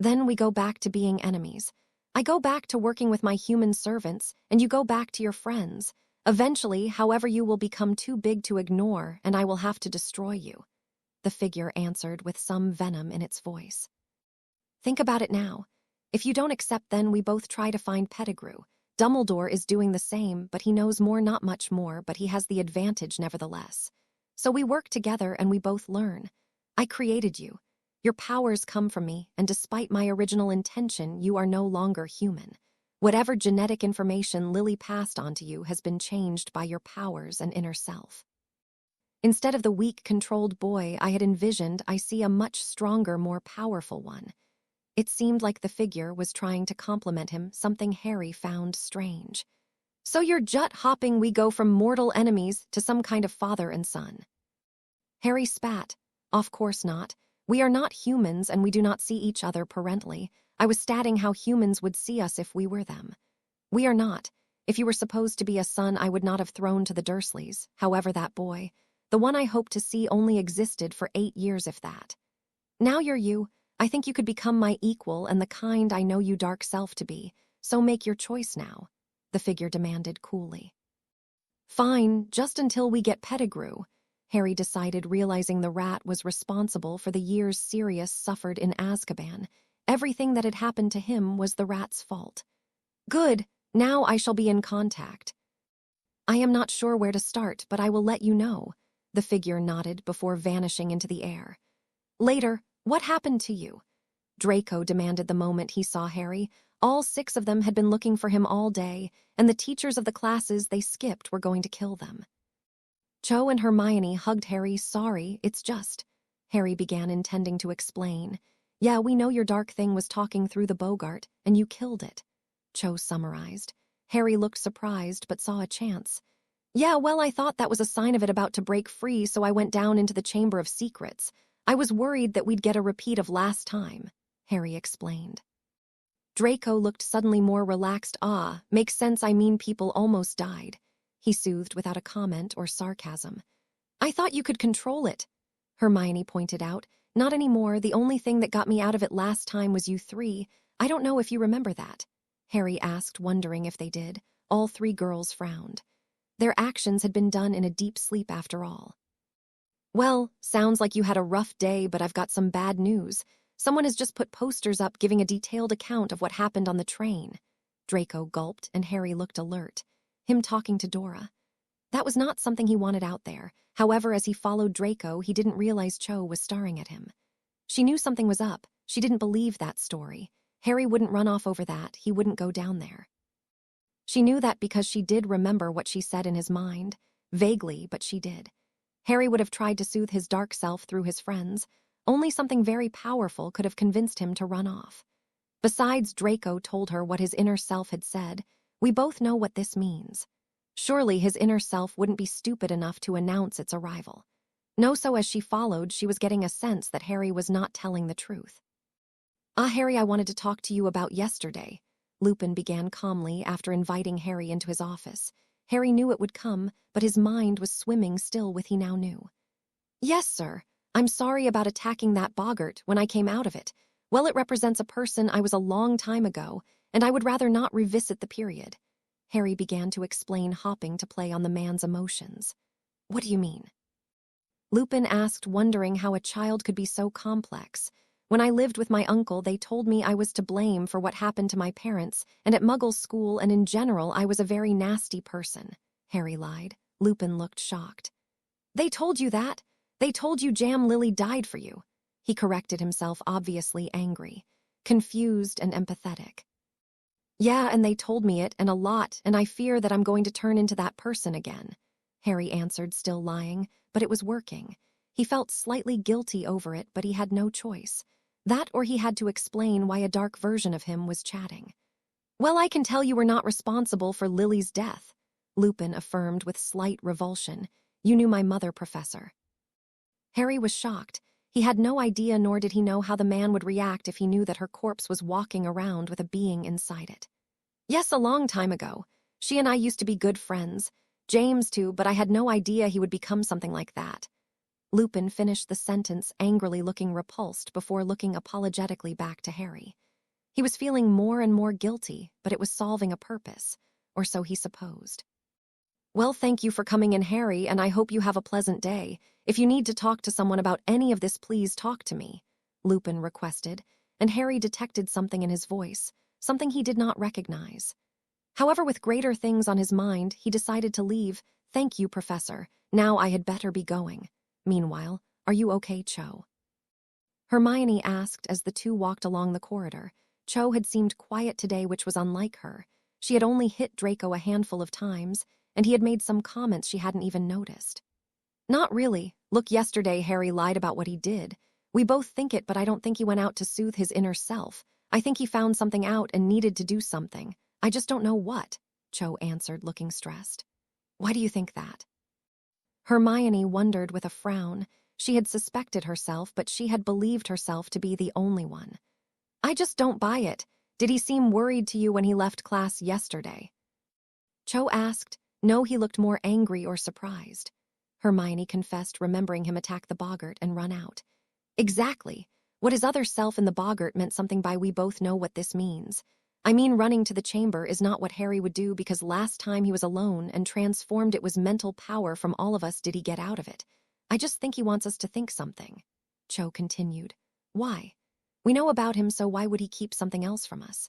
Then we go back to being enemies. I go back to working with my human servants, and you go back to your friends. Eventually, however, you will become too big to ignore, and I will have to destroy you, the figure answered with some venom in its voice. Think about it now. If you don't accept, then we both try to find Pettigrew. Dumbledore is doing the same, but he knows more, not much more, but he has the advantage nevertheless. So we work together and we both learn. I created you. Your powers come from me, and despite my original intention, you are no longer human. Whatever genetic information Lily passed on to you has been changed by your powers and inner self. Instead of the weak, controlled boy I had envisioned, I see a much stronger, more powerful one. It seemed like the figure was trying to compliment him, something Harry found strange. So you're jut-hopping, we go from mortal enemies to some kind of father and son. Harry spat. Of course not. We are not humans, and we do not see each other parentally. I was stating how humans would see us if we were them. We are not. If you were supposed to be a son, I would not have thrown to the Dursleys. However, that boy, the one I hoped to see, only existed for 8 years, if that. Now you're you. I think you could become my equal and the kind I know you dark self to be, so make your choice now, the figure demanded coolly. Fine, just until we get Pettigrew, Harry decided, realizing the rat was responsible for the years Sirius suffered in Azkaban. Everything that had happened to him was the rat's fault. Good, now I shall be in contact. I am not sure where to start, but I will let you know, the figure nodded before vanishing into the air. Later. What happened to you? Draco demanded the moment he saw Harry. All 6 of them had been looking for him all day, and the teachers of the classes they skipped were going to kill them. Cho and Hermione hugged Harry. Sorry, it's just. Harry began, intending to explain. Yeah, we know your dark thing was talking through the Bogart, and you killed it, Cho summarized. Harry looked surprised, but saw a chance. Yeah, well, I thought that was a sign of it about to break free, so I went down into the Chamber of Secrets. I was worried that we'd get a repeat of last time, Harry explained. Draco looked suddenly more relaxed. Ah, makes sense, I mean people almost died, he soothed without a comment or sarcasm. I thought you could control it, Hermione pointed out. Not anymore. The only thing that got me out of it last time was you three. I don't know if you remember that, Harry asked, wondering if they did. All three girls frowned. Their actions had been done in a deep sleep after all. Well, sounds like you had a rough day, but I've got some bad news. Someone has just put posters up giving a detailed account of what happened on the train. Draco gulped, and Harry looked alert. Him talking to Dora. That was not something he wanted out there. However, as he followed Draco, he didn't realize Cho was staring at him. She knew something was up. She didn't believe that story. Harry wouldn't run off over that. He wouldn't go down there. She knew that because she did remember what she said in his mind. Vaguely, but she did. Harry would have tried to soothe his dark self through his friends. Only something very powerful could have convinced him to run off. Besides, Draco told her what his inner self had said. We both know what this means. Surely his inner self wouldn't be stupid enough to announce its arrival. No, so as she followed, she was getting a sense that Harry was not telling the truth. Harry, I wanted to talk to you about yesterday, Lupin began calmly after inviting Harry into his office. Harry knew it would come, but his mind was swimming still with he now knew. Yes, sir. I'm sorry about attacking that boggart when I came out of it. Well, it represents a person I was a long time ago, and I would rather not revisit the period. Harry began to explain, hopping to play on the man's emotions. What do you mean? Lupin asked, wondering how a child could be so complex. When I lived with my uncle, they told me I was to blame for what happened to my parents, and at Muggle school and in general I was a very nasty person, Harry lied. Lupin looked shocked. They told you that? They told you Jam Lily died for you. He corrected himself, obviously angry, confused and empathetic. Yeah, and they told me it, and a lot, and I fear that I'm going to turn into that person again, Harry answered, still lying, but it was working. He felt slightly guilty over it, but he had no choice. That or he had to explain why a dark version of him was chatting. Well, I can tell you were not responsible for Lily's death, Lupin affirmed with slight revulsion. You knew my mother, Professor. Harry was shocked. He had no idea, nor did he know how the man would react if he knew that her corpse was walking around with a being inside it. Yes, a long time ago. She and I used to be good friends. James too, but I had no idea he would become something like that. Lupin finished the sentence, angrily looking repulsed before looking apologetically back to Harry. He was feeling more and more guilty, but it was solving a purpose, or so he supposed. Well, thank you for coming in, Harry, and I hope you have a pleasant day. If you need to talk to someone about any of this, please talk to me, Lupin requested, and Harry detected something in his voice, something he did not recognize. However, with greater things on his mind, he decided to leave. Thank you, Professor. Now I had better be going. Meanwhile, are you okay, Cho? Hermione asked as the two walked along the corridor. Cho had seemed quiet today, which was unlike her. She had only hit Draco a handful of times, and he had made some comments she hadn't even noticed. Not really. Look, yesterday Harry lied about what he did. We both think it, but I don't think he went out to soothe his inner self. I think he found something out and needed to do something. I just don't know what, Cho answered, looking stressed. Why do you think that? Hermione wondered with a frown. She had suspected herself, but she had believed herself to be the only one. I just don't buy it. Did he seem worried to you when he left class yesterday? Cho asked. No, he looked more angry or surprised. Hermione confessed, remembering him attack the boggart and run out. Exactly. What his other self in the boggart meant something by we both know what this means. I mean, running to the chamber is not what Harry would do because last time he was alone and transformed, it was mental power from all of us did he get out of it. I just think he wants us to think something. Cho continued. Why? We know about him, so why would he keep something else from us?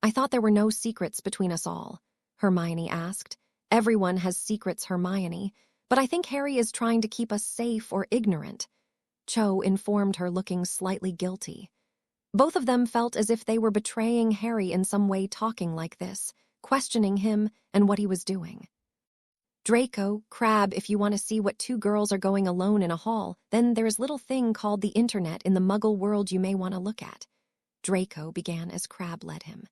I thought there were no secrets between us all, Hermione asked. Everyone has secrets, Hermione, but I think Harry is trying to keep us safe or ignorant. Cho informed her, looking slightly guilty. Both of them felt as if they were betraying Harry in some way, talking like this, questioning him and what he was doing. Draco, Crabbe, if you want to see what two girls are going alone in a hall, then there's little thing called the internet in the Muggle world you may want to look at. Draco began as Crabbe led him.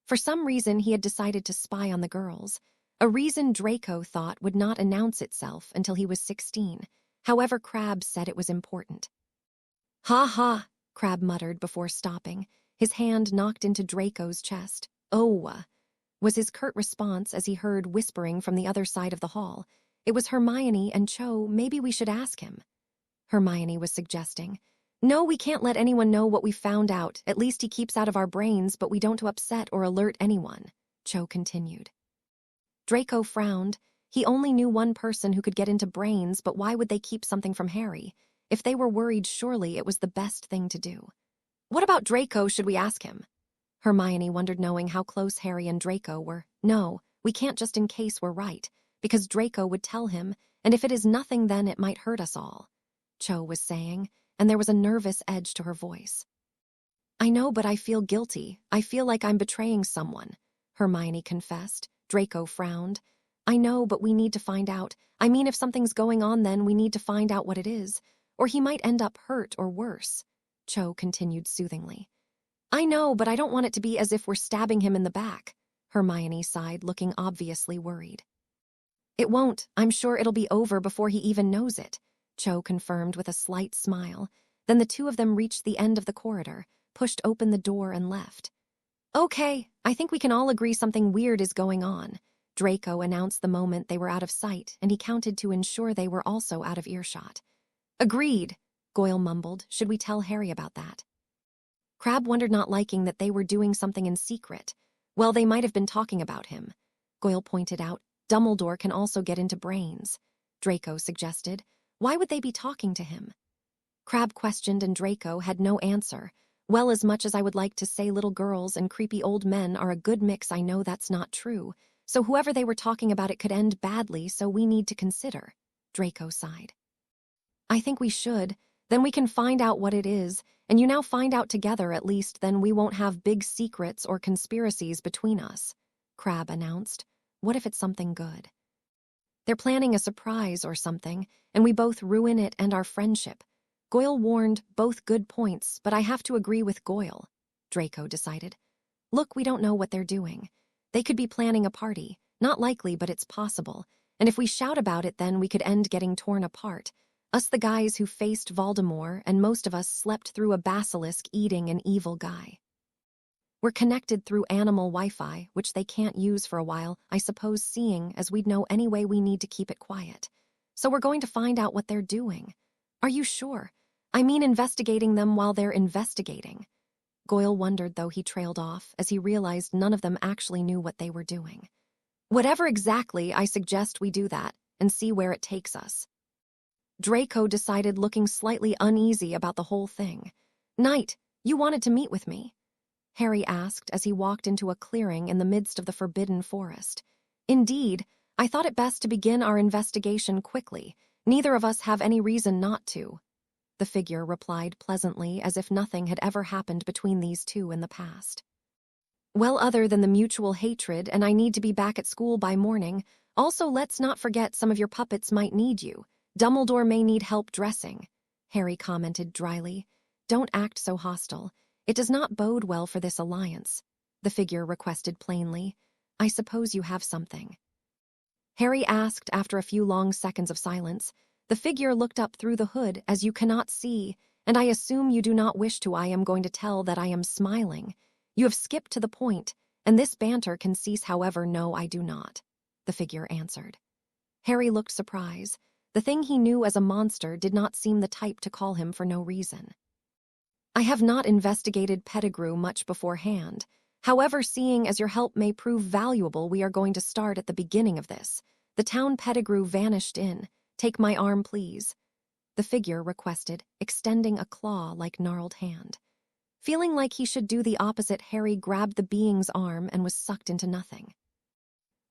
For some reason, he had decided to spy on the girls, a reason Draco thought would not announce itself until he was 16. However, Crabbe said it was important. Ha ha, Crabbe muttered before stopping. His hand knocked into Draco's chest. Oh, was his curt response as he heard whispering from the other side of the hall. It was Hermione and Cho. Maybe we should ask him. Hermione was suggesting. No, we can't let anyone know what we found out. At least he keeps out of our brains, but we don't upset or alert anyone, Cho continued. Draco frowned. He only knew one person who could get into brains, but why would they keep something from Harry? If they were worried, surely it was the best thing to do. What about Draco? Should we ask him? Hermione wondered, knowing how close Harry and Draco were. No, we can't, just in case we're right, because Draco would tell him, and if it is nothing, then it might hurt us all, Cho was saying, and there was a nervous edge to her voice. I know, but I feel guilty. I feel like I'm betraying someone, Hermione confessed. Draco frowned. I know, but we need to find out. I mean, if something's going on, then we need to find out what it is, or he might end up hurt or worse, Cho continued soothingly. I know, but I don't want it to be as if we're stabbing him in the back, Hermione sighed, looking obviously worried. It won't. I'm sure it'll be over before he even knows it, Cho confirmed with a slight smile. Then the two of them reached the end of the corridor, pushed open the door, and left. Okay, I think we can all agree something weird is going on, Draco announced the moment they were out of sight, and he counted to ensure they were also out of earshot. Agreed, Goyle mumbled. Should we tell Harry about that? Crabbe wondered, not liking that they were doing something in secret. Well, they might have been talking about him. Goyle pointed out. Dumbledore can also get into brains, Draco suggested. Why would they be talking to him? Crabbe questioned, and Draco had no answer. Well, as much as I would like to say little girls and creepy old men are a good mix, I know that's not true. So whoever they were talking about, it could end badly, so we need to consider, Draco sighed. I think we should. Then we can find out what it is, and you now find out together at least, then we won't have big secrets or conspiracies between us, Crabbe announced. What if it's something good? They're planning a surprise or something, and we both ruin it and our friendship. Goyle warned. Both good points, but I have to agree with Goyle, Draco decided. Look, we don't know what they're doing. They could be planning a party. Not likely, but it's possible. And if we shout about it, then we could end getting torn apart. Us, the guys who faced Voldemort, and most of us slept through a basilisk eating an evil guy. We're connected through animal Wi-Fi, which they can't use for a while, I suppose, seeing as we'd know anyway we need to keep it quiet. So we're going to find out what they're doing. Are you sure? I mean, investigating them while they're investigating. Goyle wondered, though he trailed off, as he realized none of them actually knew what they were doing. Whatever exactly, I suggest we do that, and see where it takes us. Draco decided, looking slightly uneasy about the whole thing. Knight, you wanted to meet with me? Harry asked as he walked into a clearing in the midst of the forbidden forest. Indeed, I thought it best to begin our investigation quickly. Neither of us have any reason not to, the figure replied pleasantly, as if nothing had ever happened between these two in the past. Well, other than the mutual hatred, and I need to be back at school by morning. Also, let's not forget some of your puppets might need you. Dumbledore may need help dressing, Harry commented dryly. Don't act so hostile. It does not bode well for this alliance, the figure requested plainly. I suppose you have something, Harry asked after a few long seconds of silence. The figure looked up through the hood. As you cannot see, and I assume you do not wish to, I am going to tell that I am smiling. You have skipped to the point, and this banter can cease. However, no, I do not, the figure answered. Harry looked surprised. The thing he knew as a monster did not seem the type to call him for no reason. I have not investigated Pettigrew much beforehand. However, seeing as your help may prove valuable, we are going to start at the beginning of this. The town Pettigrew vanished in. Take my arm, please, the figure requested, extending a claw-like gnarled hand. Feeling like he should do the opposite, Harry grabbed the being's arm and was sucked into nothing.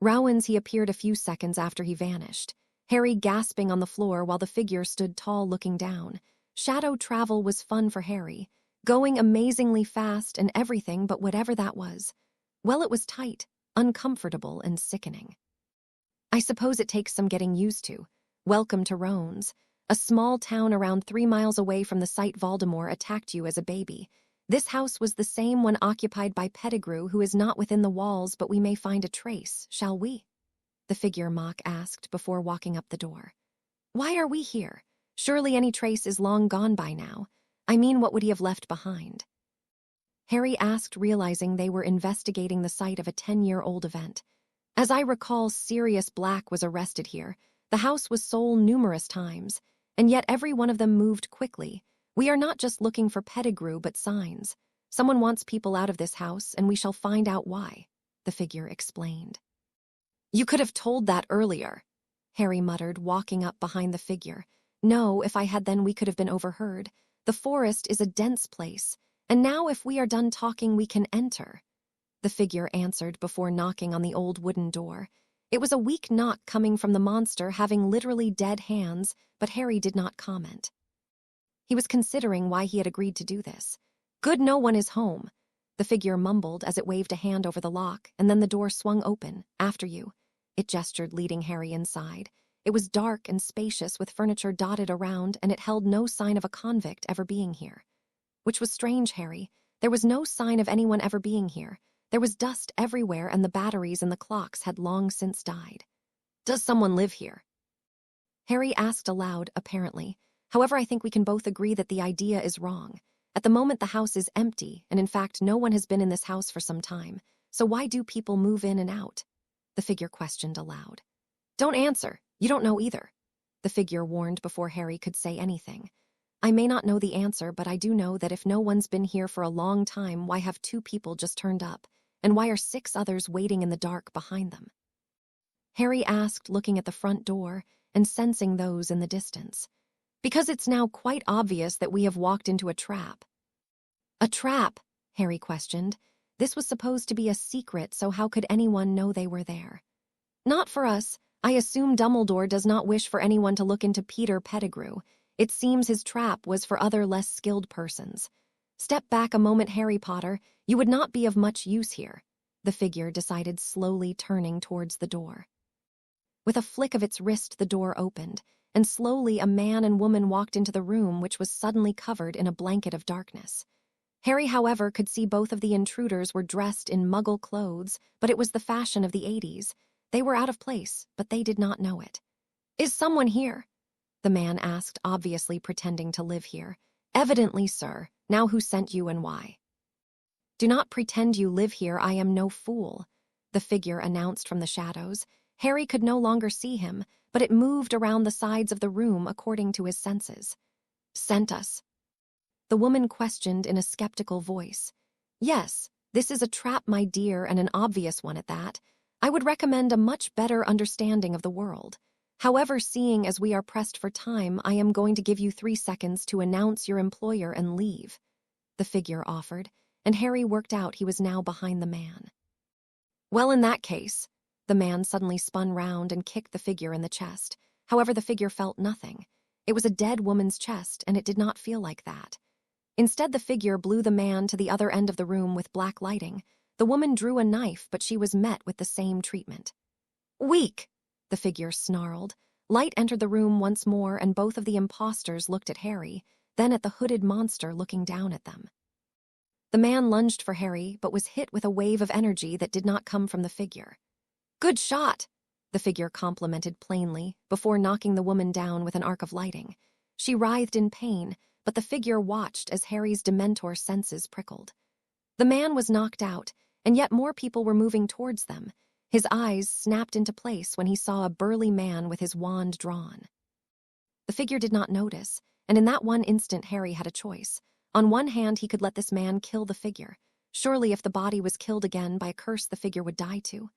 Rowan's he appeared a few seconds after he vanished, Harry gasping on the floor while the figure stood tall looking down. Shadow travel was fun for Harry, going amazingly fast and everything, but whatever that was, well, it was tight, uncomfortable, and sickening. I suppose it takes some getting used to. Welcome to Rowan's, a small town around 3 miles away from the site Voldemort attacked you as a baby. This house was the same one occupied by Pettigrew, who is not within the walls, but we may find a trace, shall we? The figure mock asked before walking up the door. Why are we here? Surely any trace is long gone by now. I mean, what would he have left behind? Harry asked, realizing they were investigating the site of a 10-year-old event. As I recall, Sirius Black was arrested here. The house was sold numerous times, and yet every one of them moved quickly. We are not just looking for Pettigrew, but signs. Someone wants people out of this house, and we shall find out why, the figure explained. You could have told that earlier, Harry muttered, walking up behind the figure. No, if I had, then we could have been overheard. The forest is a dense place, and now if we are done talking, we can enter. The figure answered before knocking on the old wooden door. It was a weak knock coming from the monster, having literally dead hands, but Harry did not comment. He was considering why he had agreed to do this. Good, no one is home, the figure mumbled as it waved a hand over the lock, and then the door swung open. After you. It gestured, leading Harry inside. It was dark and spacious, with furniture dotted around, and it held no sign of a convict ever being here. Which was strange, Harry. There was no sign of anyone ever being here. There was dust everywhere, and the batteries in the clocks had long since died. Does someone live here? Harry asked aloud, apparently. However, I think we can both agree that the idea is wrong. At the moment, the house is empty, and in fact, no one has been in this house for some time. So why do people move in and out? The figure questioned aloud. Don't answer. You don't know either. The figure warned before Harry could say anything. I may not know the answer, but I do know that if no one's been here for a long time, why have 2 people just turned up? And why are 6 others waiting in the dark behind them? Harry asked, looking at the front door and sensing those in the distance. Because it's now quite obvious that we have walked into a trap. A trap? Harry questioned. This was supposed to be a secret, so how could anyone know they were there? Not for us. I assume Dumbledore does not wish for anyone to look into Peter Pettigrew. It seems his trap was for other less skilled persons. Step back a moment, Harry Potter. You would not be of much use here, the figure decided, slowly turning towards the door. With a flick of its wrist, the door opened, and slowly a man and woman walked into the room, which was suddenly covered in a blanket of darkness. Harry, however, could see both of the intruders were dressed in Muggle clothes, but it was the fashion of the 80s. They were out of place, but they did not know it. Is someone here? The man asked, obviously pretending to live here. Evidently, sir. Now who sent you and why? Do not pretend you live here. I am no fool, the figure announced from the shadows. Harry could no longer see him, but it moved around the sides of the room according to his senses. Sent us? The woman questioned in a skeptical voice. Yes, this is a trap, my dear, and an obvious one at that. I would recommend a much better understanding of the world. However, seeing as we are pressed for time, I am going to give you 3 seconds to announce your employer and leave, the figure offered, and Harry worked out he was now behind the man. Well, in that case, the man suddenly spun round and kicked the figure in the chest. However, the figure felt nothing. It was a dead woman's chest, and it did not feel like that. Instead, the figure blew the man to the other end of the room with black lighting. The woman drew a knife, but she was met with the same treatment. Weak, the figure snarled. Light entered the room once more, and both of the impostors looked at Harry, then at the hooded monster looking down at them. The man lunged for Harry, but was hit with a wave of energy that did not come from the figure. Good shot, the figure complimented plainly, before knocking the woman down with an arc of lighting. She writhed in pain, but the figure watched as Harry's Dementor senses prickled. The man was knocked out, and yet more people were moving towards them. His eyes snapped into place when he saw a burly man with his wand drawn. The figure did not notice, and in that one instant Harry had a choice. On one hand, he could let this man kill the figure. Surely if the body was killed again by a curse, the figure would die too.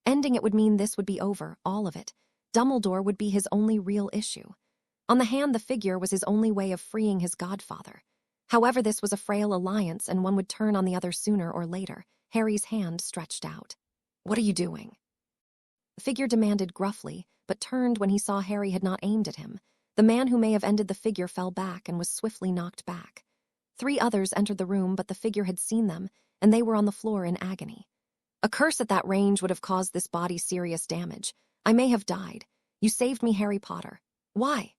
Ending it would mean this would be over, all of it. Dumbledore would be his only real issue. On the hand, the figure was his only way of freeing his godfather. However, this was a frail alliance, and one would turn on the other sooner or later. Harry's hand stretched out. What are you doing? The figure demanded gruffly, but turned when he saw Harry had not aimed at him. The man who may have ended the figure fell back and was swiftly knocked back. 3 others entered the room, but the figure had seen them, and they were on the floor in agony. A curse at that range would have caused this body serious damage. I may have died. You saved me, Harry Potter. Why?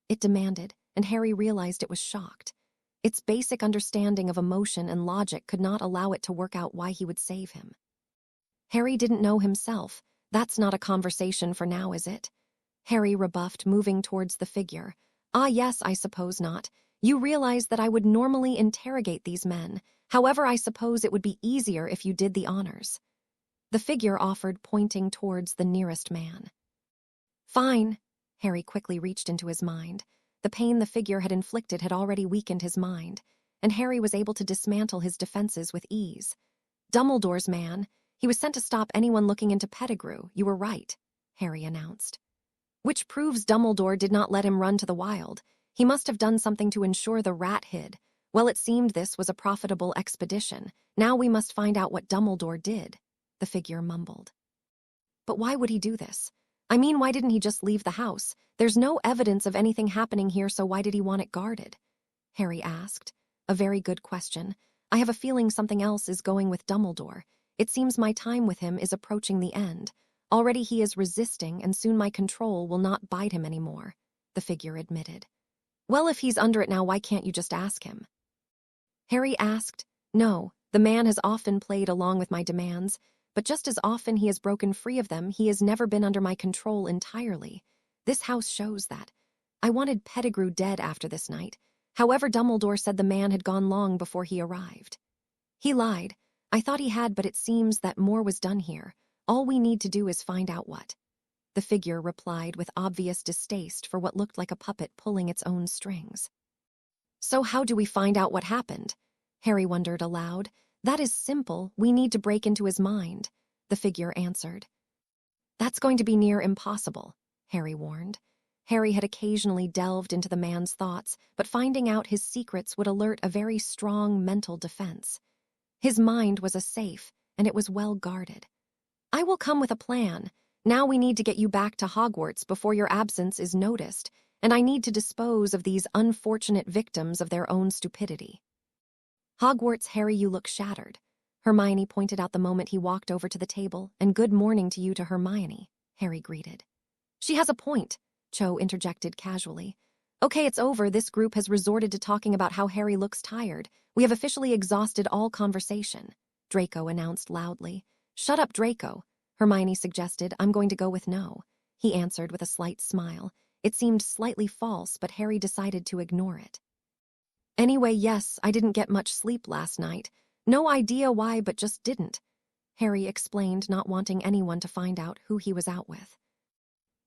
It demanded, and Harry realized it was shocked. Its basic understanding of emotion and logic could not allow it to work out why he would save him. Harry didn't know himself. That's not a conversation for now, is it? Harry rebuffed, moving towards the figure. Ah, yes, I suppose not. You realize that I would normally interrogate these men. However, I suppose it would be easier if you did the honors. The figure offered, pointing towards the nearest man. Fine. Harry quickly reached into his mind. The pain the figure had inflicted had already weakened his mind, and Harry was able to dismantle his defenses with ease. Dumbledore's man. He was sent to stop anyone looking into Pettigrew. You were right, Harry announced. Which proves Dumbledore did not let him run to the wild. He must have done something to ensure the rat hid. Well, it seemed this was a profitable expedition. Now we must find out what Dumbledore did, the figure mumbled. But why would he do this? I mean, why didn't he just leave the house? There's no evidence of anything happening here, so why did he want it guarded? Harry asked. A very good question. I have a feeling something else is going with Dumbledore. It seems my time with him is approaching the end. Already he is resisting, and soon my control will not bite him anymore, the figure admitted. Well, if he's under it now, why can't you just ask him? Harry asked. No, the man has often played along with my demands, but just as often he has broken free of them, he has never been under my control entirely. This house shows that. I wanted Pettigrew dead after this night. However, Dumbledore said the man had gone long before he arrived. He lied. I thought he had, but it seems that more was done here. All we need to do is find out what. The figure replied with obvious distaste for what looked like a puppet pulling its own strings. So how do we find out what happened? Harry wondered aloud. That is simple. We need to break into his mind, the figure answered. That's going to be near impossible, Harry warned. Harry had occasionally delved into the man's thoughts, but finding out his secrets would alert a very strong mental defense. His mind was a safe, and it was well guarded. I will come with a plan. Now we need to get you back to Hogwarts before your absence is noticed, and I need to dispose of these unfortunate victims of their own stupidity. Hogwarts, Harry, you look shattered. Hermione pointed out the moment he walked over to the table, and good morning to you to Hermione, Harry greeted. She has a point, Cho interjected casually. Okay, it's over. This group has resorted to talking about how Harry looks tired. We have officially exhausted all conversation, Draco announced loudly. Shut up, Draco, Hermione suggested. I'm going to go with no, he answered with a slight smile. It seemed slightly false, but Harry decided to ignore it. Anyway, yes, I didn't get much sleep last night. No idea why, but just didn't, Harry explained, not wanting anyone to find out who he was out with.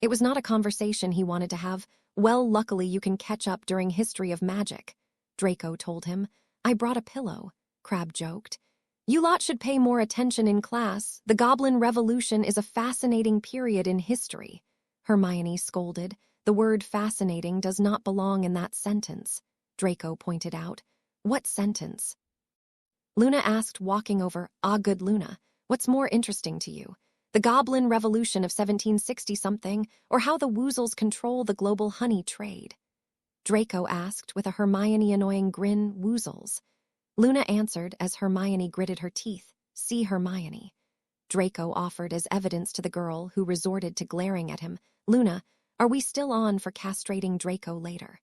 It was not a conversation he wanted to have. Well, luckily you can catch up during History of Magic, Draco told him. I brought a pillow, Crabbe joked. You lot should pay more attention in class. The Goblin Revolution is a fascinating period in history, Hermione scolded. The word fascinating does not belong in that sentence, Draco pointed out. What sentence? Luna asked, walking over. Ah, good Luna. What's more interesting to you? The Goblin Revolution of 1760-something, or how the Woozles control the global honey trade? Draco asked with a Hermione-annoying grin. Woozles. Luna answered as Hermione gritted her teeth. See Hermione. Draco offered as evidence to the girl, who resorted to glaring at him. Luna, are we still on for castrating Draco later?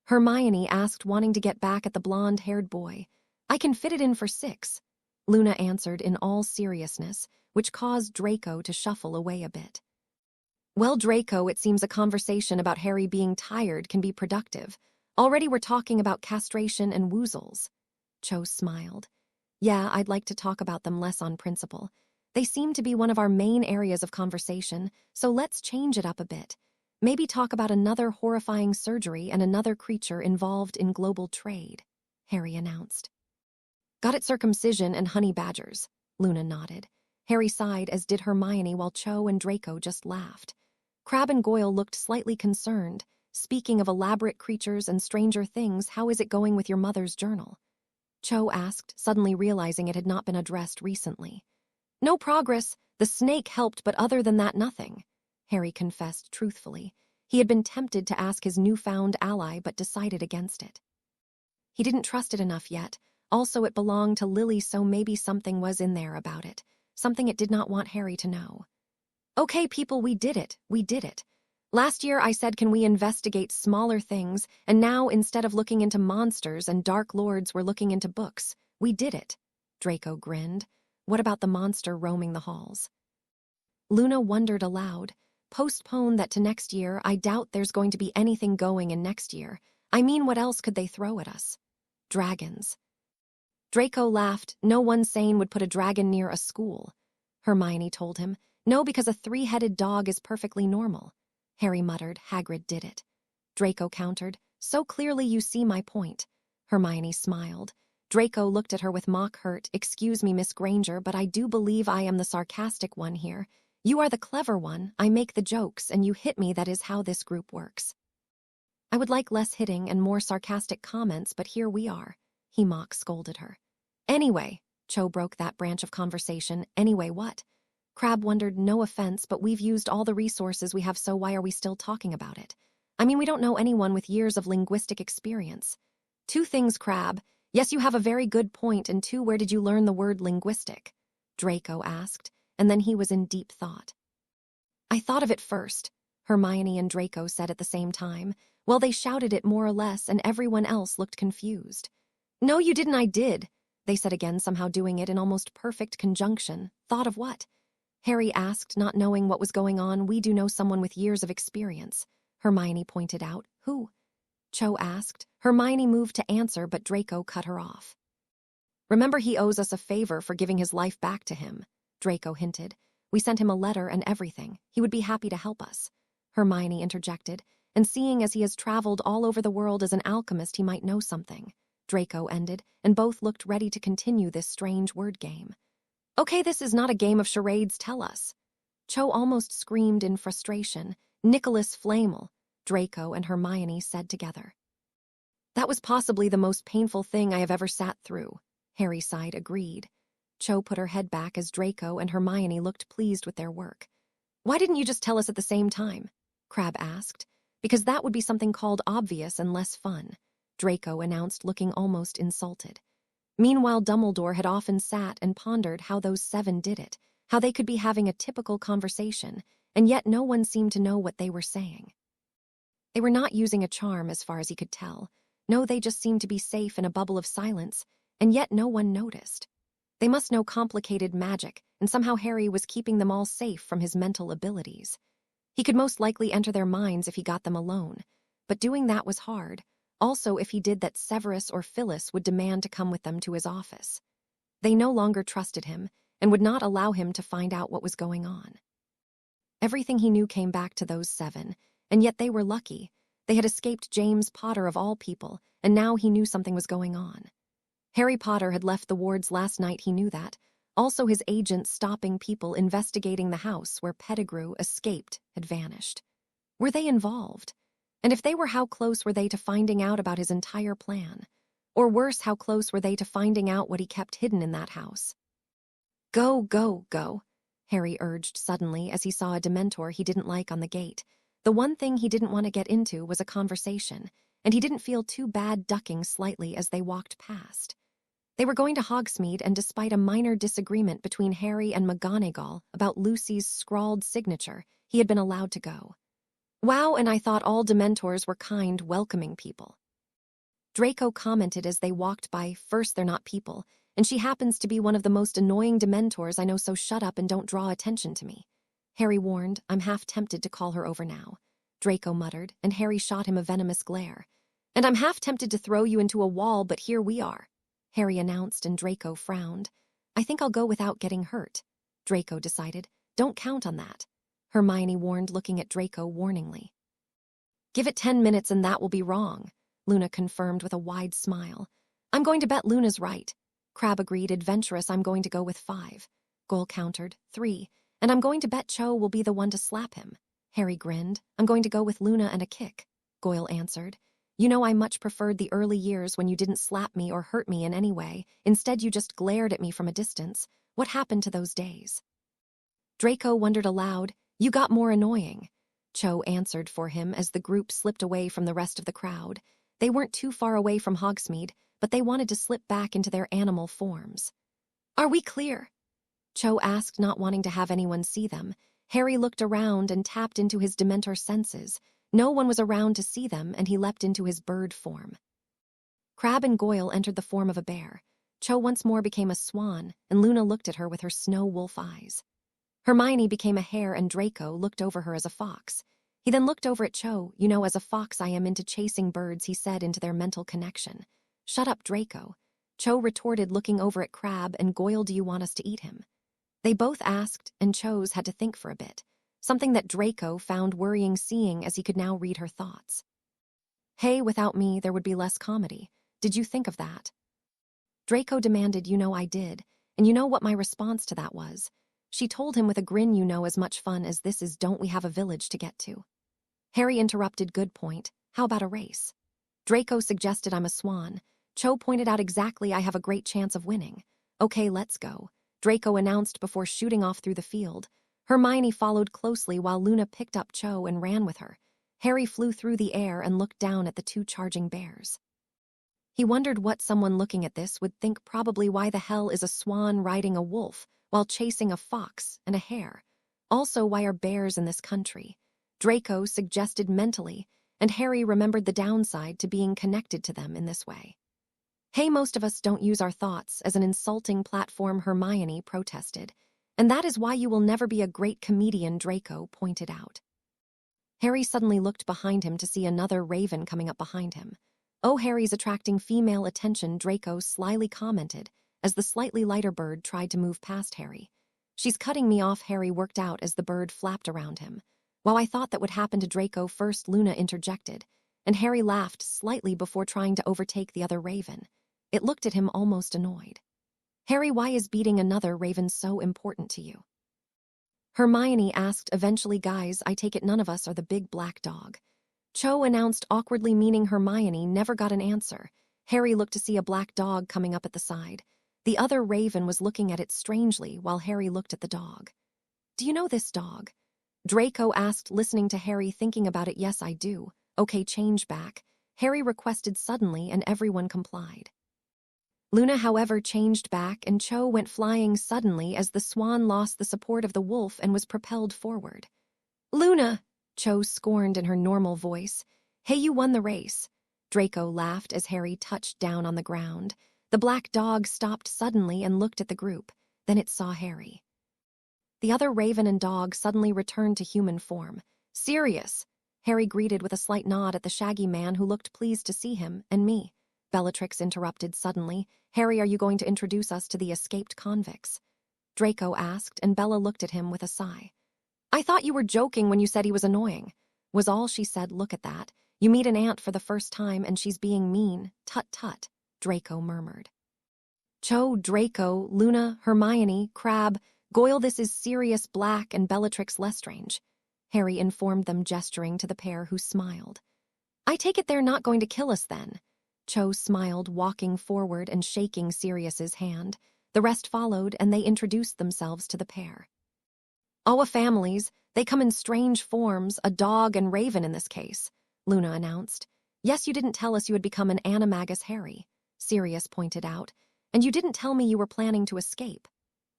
Hermione asked, wanting to get back at the blonde-haired boy. I can fit it in for 6, Luna answered in all seriousness, which caused Draco to shuffle away a bit. Well, Draco, it seems a conversation about Harry being tired can be productive. Already we're talking about castration and woozles. Cho smiled. Yeah, I'd like to talk about them less on principle. They seem to be one of our main areas of conversation, so let's change it up a bit. Maybe talk about another horrifying surgery and another creature involved in global trade, Harry announced. Got it, circumcision and honey badgers, Luna nodded. Harry sighed, as did Hermione, while Cho and Draco just laughed. Crabbe and Goyle looked slightly concerned. Speaking of elaborate creatures and stranger things, how is it going with your mother's journal? Cho asked, suddenly realizing it had not been addressed recently. No progress. The snake helped, but other than that, nothing, Harry confessed truthfully. He had been tempted to ask his newfound ally, but decided against it. He didn't trust it enough yet. Also, it belonged to Lily, so maybe something was in there about it. Something it did not want Harry to know. Okay, people, we did it. We did it. Last year I said, can we investigate smaller things, and now instead of looking into monsters and dark lords, we're looking into books. We did it. Draco grinned. What about the monster roaming the halls? Luna wondered aloud. Postpone that to next year. I doubt there's going to be anything going in next year. I mean, what else could they throw at us? Dragons. Draco laughed. No one sane would put a dragon near a school. Hermione told him. No, because a 3-headed dog is perfectly normal. Harry muttered. Hagrid did it. Draco countered. So clearly you see my point. Hermione smiled. Draco looked at her with mock hurt. Excuse me, Miss Granger, but I do believe I am the sarcastic one here. You are the clever one. I make the jokes, and you hit me. That is how this group works. I would like less hitting and more sarcastic comments, but here we are. He mock scolded her. Anyway, Cho broke that branch of conversation. Anyway what? Crabbe wondered. No offense, but we've used all the resources we have, so why are we still talking about it? I mean, we don't know anyone with years of linguistic experience. Two things, Crabbe. Yes, you have a very good point, and two, where did you learn the word linguistic? Draco asked, and then he was in deep thought. I thought of it first, Hermione and Draco said at the same time. Well, they shouted it more or less, and everyone else looked confused. No, you didn't. I did, they said again, somehow doing it in almost perfect conjunction. Thought of what? Harry asked, not knowing what was going on. We do know someone with years of experience, Hermione pointed out. Who? Cho asked. Hermione moved to answer, but Draco cut her off. Remember, he owes us a favor for giving his life back to him, Draco hinted. We sent him a letter and everything. He would be happy to help us. Hermione interjected, and seeing as he has traveled all over the world as an alchemist, he might know something. Draco ended, and both looked ready to continue this strange word game. Okay, this is not a game of charades, tell us. Cho almost screamed in frustration. Nicholas Flamel, Draco and Hermione said together. That was possibly the most painful thing I have ever sat through, Harry sighed. Agreed. Cho put her head back as Draco and Hermione looked pleased with their work. Why didn't you just tell us at the same time? Crabbe asked. Because that would be something called obvious and less fun, Draco announced, looking almost insulted. Meanwhile, Dumbledore had often sat and pondered how those 7 did it, how they could be having a typical conversation, and yet no one seemed to know what they were saying. They were not using a charm as far as he could tell. No, they just seemed to be safe in a bubble of silence, and yet no one noticed. They must know complicated magic, and somehow Harry was keeping them all safe from his mental abilities. He could most likely enter their minds if he got them alone, but doing that was hard. Also, if he did that, Severus or Phyllis would demand to come with them to his office. They no longer trusted him, and would not allow him to find out what was going on. Everything he knew came back to those 7, and yet they were lucky. They had escaped James Potter of all people, and now he knew something was going on. Harry Potter had left the wards last night, he knew that. Also, his agent stopping people investigating the house where Pettigrew escaped had vanished. Were they involved? And if they were, how close were they to finding out about his entire plan? Or worse, how close were they to finding out what he kept hidden in that house? Go, go, go, Harry urged suddenly as he saw a Dementor he didn't like on the gate. The one thing he didn't want to get into was a conversation, and he didn't feel too bad ducking slightly as they walked past. They were going to Hogsmeade, and despite a minor disagreement between Harry and McGonagall about Lucy's scrawled signature, he had been allowed to go. Wow, and I thought all Dementors were kind, welcoming people. Draco commented as they walked by. First, they're not people, and she happens to be one of the most annoying Dementors I know, so shut up and don't draw attention to me. Harry warned. I'm half tempted to call her over now, Draco muttered, and Harry shot him a venomous glare. And I'm half tempted to throw you into a wall, but here we are, Harry announced, and Draco frowned. I think I'll go without getting hurt, Draco decided. Don't count on that, Hermione warned, looking at Draco warningly. Give it 10 minutes and that will be wrong, Luna confirmed with a wide smile. I'm going to bet Luna's right, Crabbe agreed. Adventurous. I'm going to go with 5, Goyle countered. 3, and I'm going to bet Cho will be the one to slap him. Harry grinned. I'm going to go with Luna and a kick, Goyle answered. You know, I much preferred the early years when you didn't slap me or hurt me in any way. Instead, you just glared at me from a distance. What happened to those days? Draco wondered aloud. You got more annoying, Cho answered for him as the group slipped away from the rest of the crowd. They weren't too far away from Hogsmeade, but they wanted to slip back into their animal forms. Are we clear? Cho asked, not wanting to have anyone see them. Harry looked around and tapped into his Dementor senses. No one was around to see them, and he leapt into his bird form. Crabbe and Goyle entered the form of a bear. Cho once more became a swan, and Luna looked at her with her snow wolf eyes. Hermione became a hare, and Draco looked over her as a fox. He then looked over at Cho. You know, as a fox I am into chasing birds, he said into their mental connection. Shut up, Draco, Cho retorted, looking over at Crabbe and Goyle. Do you want us to eat him? They both asked, and Cho's had to think for a bit. something that Draco found worrying seeing as he could now read her thoughts. Hey, without me, there would be less comedy. Did you think of that? Draco demanded. You know I did, and you know what my response to that was. She told him with a grin, you know as much fun as this is, don't we have a village to get to? Harry interrupted. Good point. How about a race? Draco suggested. I'm a swan. Cho pointed out. Exactly, I have a great chance of winning. Okay, let's go, Draco announced before shooting off through the field. Hermione followed closely while Luna picked up Cho and ran with her. Harry flew through the air and looked down at the two charging bears. He wondered what someone looking at this would think. Probably why the hell is a swan riding a wolf while chasing a fox and a hare? Also, why are bears in this country? Draco suggested mentally, and Harry remembered the downside to being connected to them in this way. Hey, most of us don't use our thoughts as an insulting platform, Hermione protested. And that is why you will never be a great comedian, Draco pointed out. Harry suddenly looked behind him to see another raven coming up behind him. Oh, Harry's attracting female attention, Draco slyly commented as the slightly lighter bird tried to move past Harry. She's cutting me off, Harry worked out as the bird flapped around him. While I thought that would happen to Draco first, Luna interjected, and Harry laughed slightly before trying to overtake the other raven. It looked at him almost annoyed. Harry, why is beating another raven so important to you? Hermione asked eventually. Guys, I take it none of us are the big black dog. Cho announced awkwardly, meaning Hermione never got an answer. Harry looked to see a black dog coming up at the side. The other raven was looking at it strangely while Harry looked at the dog. Do you know this dog? Draco asked, listening to Harry thinking about it. Yes, I do. Okay, change back, Harry requested suddenly, and everyone complied. Luna, however, changed back, and Cho went flying suddenly as the swan lost the support of the wolf and was propelled forward. Luna, Cho scorned in her normal voice. Hey, you won the race. Draco laughed as Harry touched down on the ground. The black dog stopped suddenly and looked at the group. Then it saw Harry. The other raven and dog suddenly returned to human form. Sirius, Harry greeted with a slight nod at the shaggy man who looked pleased to see him, and me. Bellatrix interrupted suddenly. Harry, are you going to introduce us to the escaped convicts? Draco asked, and Bella looked at him with a sigh. I thought you were joking when you said he was annoying, was all she said. Look at that. You meet an aunt for the first time and she's being mean. Tut tut, Draco murmured. Cho, Draco, Luna, Hermione, Crabbe, Goyle, this is Sirius Black and Bellatrix Lestrange, Harry informed them, gesturing to the pair, who smiled. I take it they're not going to kill us then. Cho smiled, walking forward and shaking Sirius's hand. The rest followed, and they introduced themselves to the pair. Our families, they come in strange forms, a dog and raven in this case, Luna announced. Yes, you didn't tell us you had become an animagus, Harry, Sirius pointed out, and you didn't tell me you were planning to escape.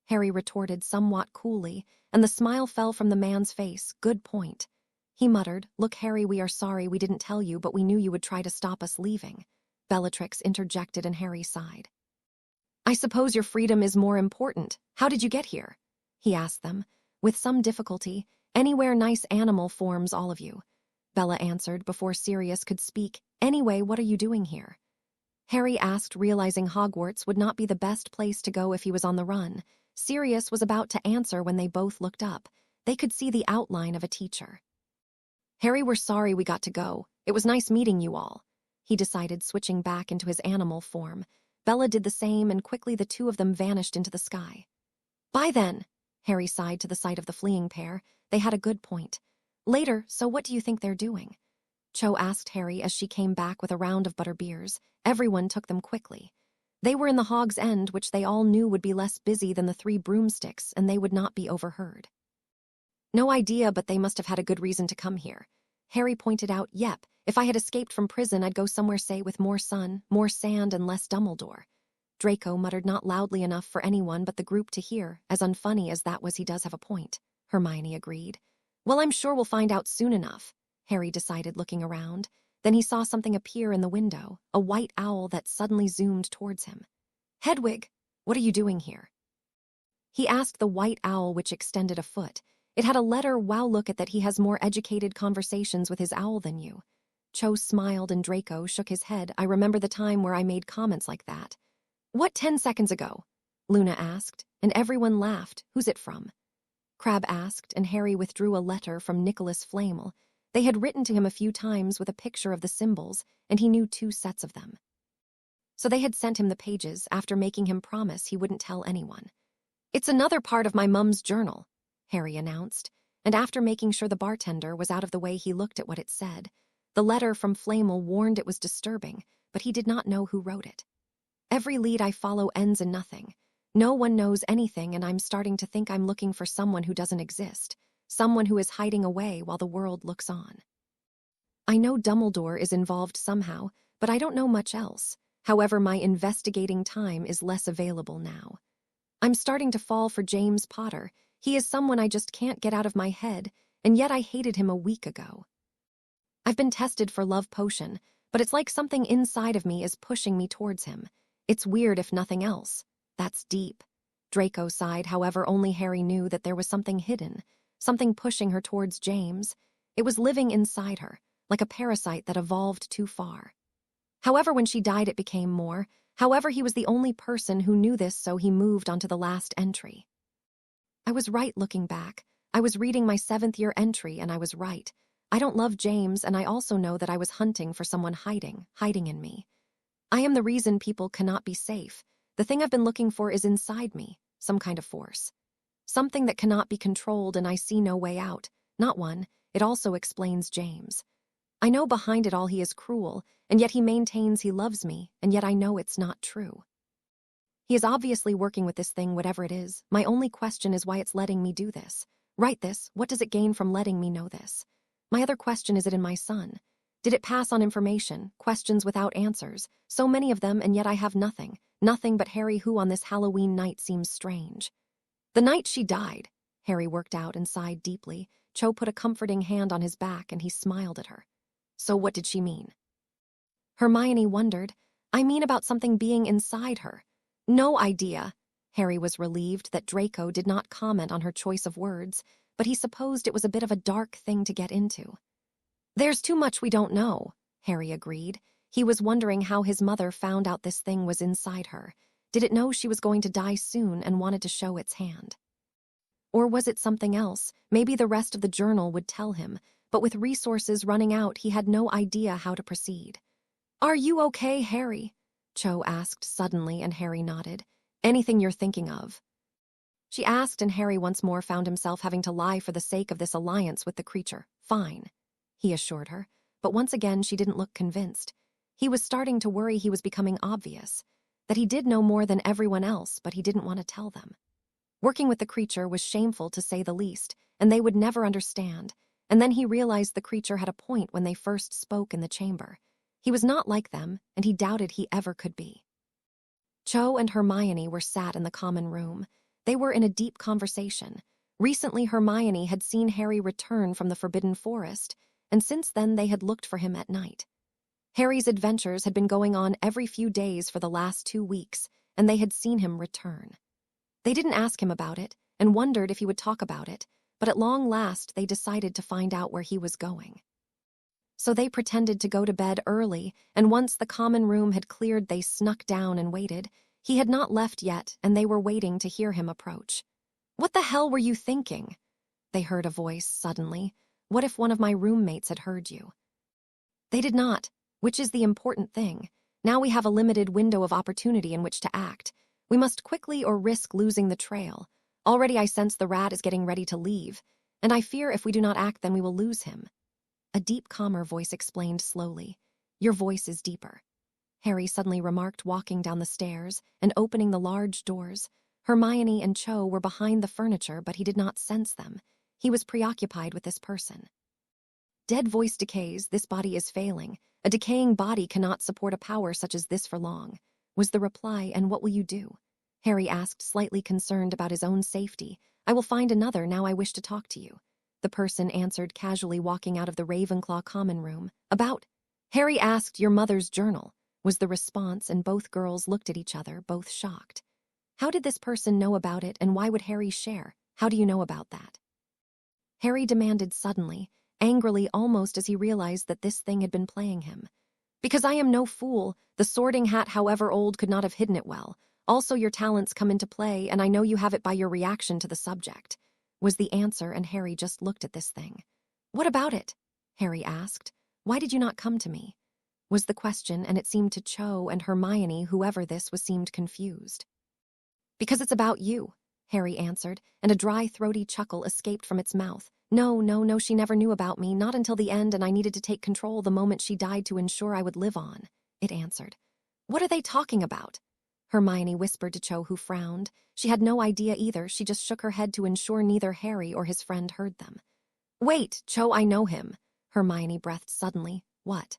Harry retorted somewhat coolly, and the smile fell from the man's face. Good point. He muttered, Look, Harry, we are sorry we didn't tell you, but we knew you would try to stop us leaving. Bellatrix interjected, and Harry sighed. I suppose your freedom is more important. How did you get here? He asked them. With some difficulty. Anywhere nice animal forms, all of you. Bella answered before Sirius could speak. Anyway, what are you doing here? Harry asked, realizing Hogwarts would not be the best place to go if he was on the run. Sirius was about to answer when they both looked up. They could see the outline of a teacher. Harry, we're sorry we got to go. It was nice meeting you all, he decided, switching back into his animal form. Bella did the same, and quickly the two of them vanished into the sky. Bye then, Harry sighed to the sight of the fleeing pair. They had a good point. Later, so what do you think they're doing? Cho asked Harry as she came back with a round of butterbeers. Everyone took them quickly. They were in the Hog's End, which they all knew would be less busy than the 3 broomsticks, and they would not be overheard. No idea, but they must have had a good reason to come here. Harry pointed out, Yep, if I had escaped from prison, I'd go somewhere, say, with more sun, more sand, and less Dumbledore. Draco muttered, not loudly enough for anyone but the group to hear. As unfunny as that was, he does have a point, Hermione agreed. Well, I'm sure we'll find out soon enough, Harry decided, looking around. Then he saw something appear in the window, a white owl that suddenly zoomed towards him. Hedwig, what are you doing here? He asked the white owl, which extended a foot. It had a letter. Wow, look at that, he has more educated conversations with his owl than you. Cho smiled, and Draco shook his head. I remember the time where I made comments like that. What, 10 seconds ago? Luna asked, and everyone laughed. Who's it from? Crabbe asked, and Harry withdrew a letter from Nicholas Flamel. They had written to him a few times with a picture of the symbols, and he knew 2 sets of them. So they had sent him the pages after making him promise he wouldn't tell anyone. "It's another part of my mum's journal," Harry announced, and after making sure the bartender was out of the way, he looked at what it said. The letter from Flamel warned it was disturbing, but he did not know who wrote it. "Every lead I follow ends in nothing. No one knows anything, and I'm starting to think I'm looking for someone who doesn't exist, someone who is hiding away while the world looks on. I know Dumbledore is involved somehow, but I don't know much else. However, my investigating time is less available now. I'm starting to fall for James Potter. He is someone I just can't get out of my head, and yet I hated him a week ago. I've been tested for love potion, but it's like something inside of me is pushing me towards him. It's weird if nothing else. That's deep." Draco sighed, however, only Harry knew that there was something hidden, something pushing her towards James. It was living inside her, like a parasite that evolved too far. However, when she died, it became more. However, he was the only person who knew this, so he moved on to the last entry. "I was right looking back. I was reading my 7th-year entry, and I was right. I don't love James, and I also know that I was hunting for someone hiding in me. I am the reason people cannot be safe. The thing I've been looking for is inside me, some kind of force. Something that cannot be controlled, and I see no way out. Not one. It also explains James. I know behind it all he is cruel, and yet he maintains he loves me, and yet I know it's not true. He is obviously working with this thing, whatever it is. My only question is why it's letting me do this. Write this. What does it gain from letting me know this? My other question is it in my son? Did it pass on information, questions without answers, so many of them, and yet I have nothing but Harry, who on this Halloween night seems strange. The night she died," Harry worked out and sighed deeply. Cho put a comforting hand on his back, and he smiled at her. "So what did she mean?" Hermione wondered. "I mean about something being inside her." "No idea." Harry was relieved that Draco did not comment on her choice of words, but he supposed it was a bit of a dark thing to get into. "There's too much we don't know," Harry agreed. He was wondering how his mother found out this thing was inside her. Did it know she was going to die soon and wanted to show its hand? Or was it something else? Maybe the rest of the journal would tell him, but with resources running out, he had no idea how to proceed. "Are you okay, Harry?" Cho asked suddenly, and Harry nodded. "Anything you're thinking of?" She asked, and Harry once more found himself having to lie for the sake of this alliance with the creature. "Fine," he assured her, but once again she didn't look convinced. He was starting to worry he was becoming obvious, that he did know more than everyone else, but he didn't want to tell them. Working with the creature was shameful to say the least, and they would never understand. And then he realized the creature had a point when they first spoke in the chamber. He was not like them, and he doubted he ever could be. Cho and Hermione were sat in the common room. They were in a deep conversation. Recently, Hermione had seen Harry return from the Forbidden Forest, and since then they had looked for him at night. Harry's adventures had been going on every few days for the last 2 weeks, and they had seen him return. They didn't ask him about it, and wondered if he would talk about it, but at long last they decided to find out where he was going. So they pretended to go to bed early, and once the common room had cleared, they snuck down and waited. He had not left yet, and they were waiting to hear him approach. "What the hell were you thinking?" They heard a voice suddenly. "What if one of my roommates had heard you?" They did not, which is the important thing. Now we have a limited window of opportunity in which to act. We must quickly or risk losing the trail. Already I sense the rat is getting ready to leave, and I fear if we do not act, then we will lose him. A deep, calmer voice explained slowly. "Your voice is deeper," Harry suddenly remarked, walking down the stairs and opening the large doors. Hermione and Cho were behind the furniture, but he did not sense them. He was preoccupied with this person. "Dead voice decays, this body is failing. A decaying body cannot support a power such as this for long," was the reply. "And what will you do?" Harry asked, slightly concerned about his own safety. "I will find another, now I wish to talk to you," the person answered, casually walking out of the Ravenclaw common room. "About?" Harry asked. "Your mother's journal," was the response, and both girls looked at each other, both shocked. How did this person know about it, and why would Harry share? "How do you know about that?" Harry demanded suddenly, angrily, almost as he realized that this thing had been playing him. "Because I am no fool. The Sorting Hat, however old, could not have hidden it well. Also, your talents come into play, and I know you have it by your reaction to the subject. was the answer, and Harry just looked at this thing. What about it? Harry asked. Why did you not come to me? Was the question, and it seemed to Cho and Hermione, whoever this was, seemed confused. Because it's about you, Harry answered, and a dry, throaty chuckle escaped from its mouth. No, she never knew about me, not until the end, and I needed to take control the moment she died to ensure I would live on, it answered. What are they talking about? Hermione whispered to Cho, who frowned. She had no idea either. She just shook her head to ensure neither Harry or his friend heard them. Wait, Cho, I know him, Hermione breathed suddenly. What?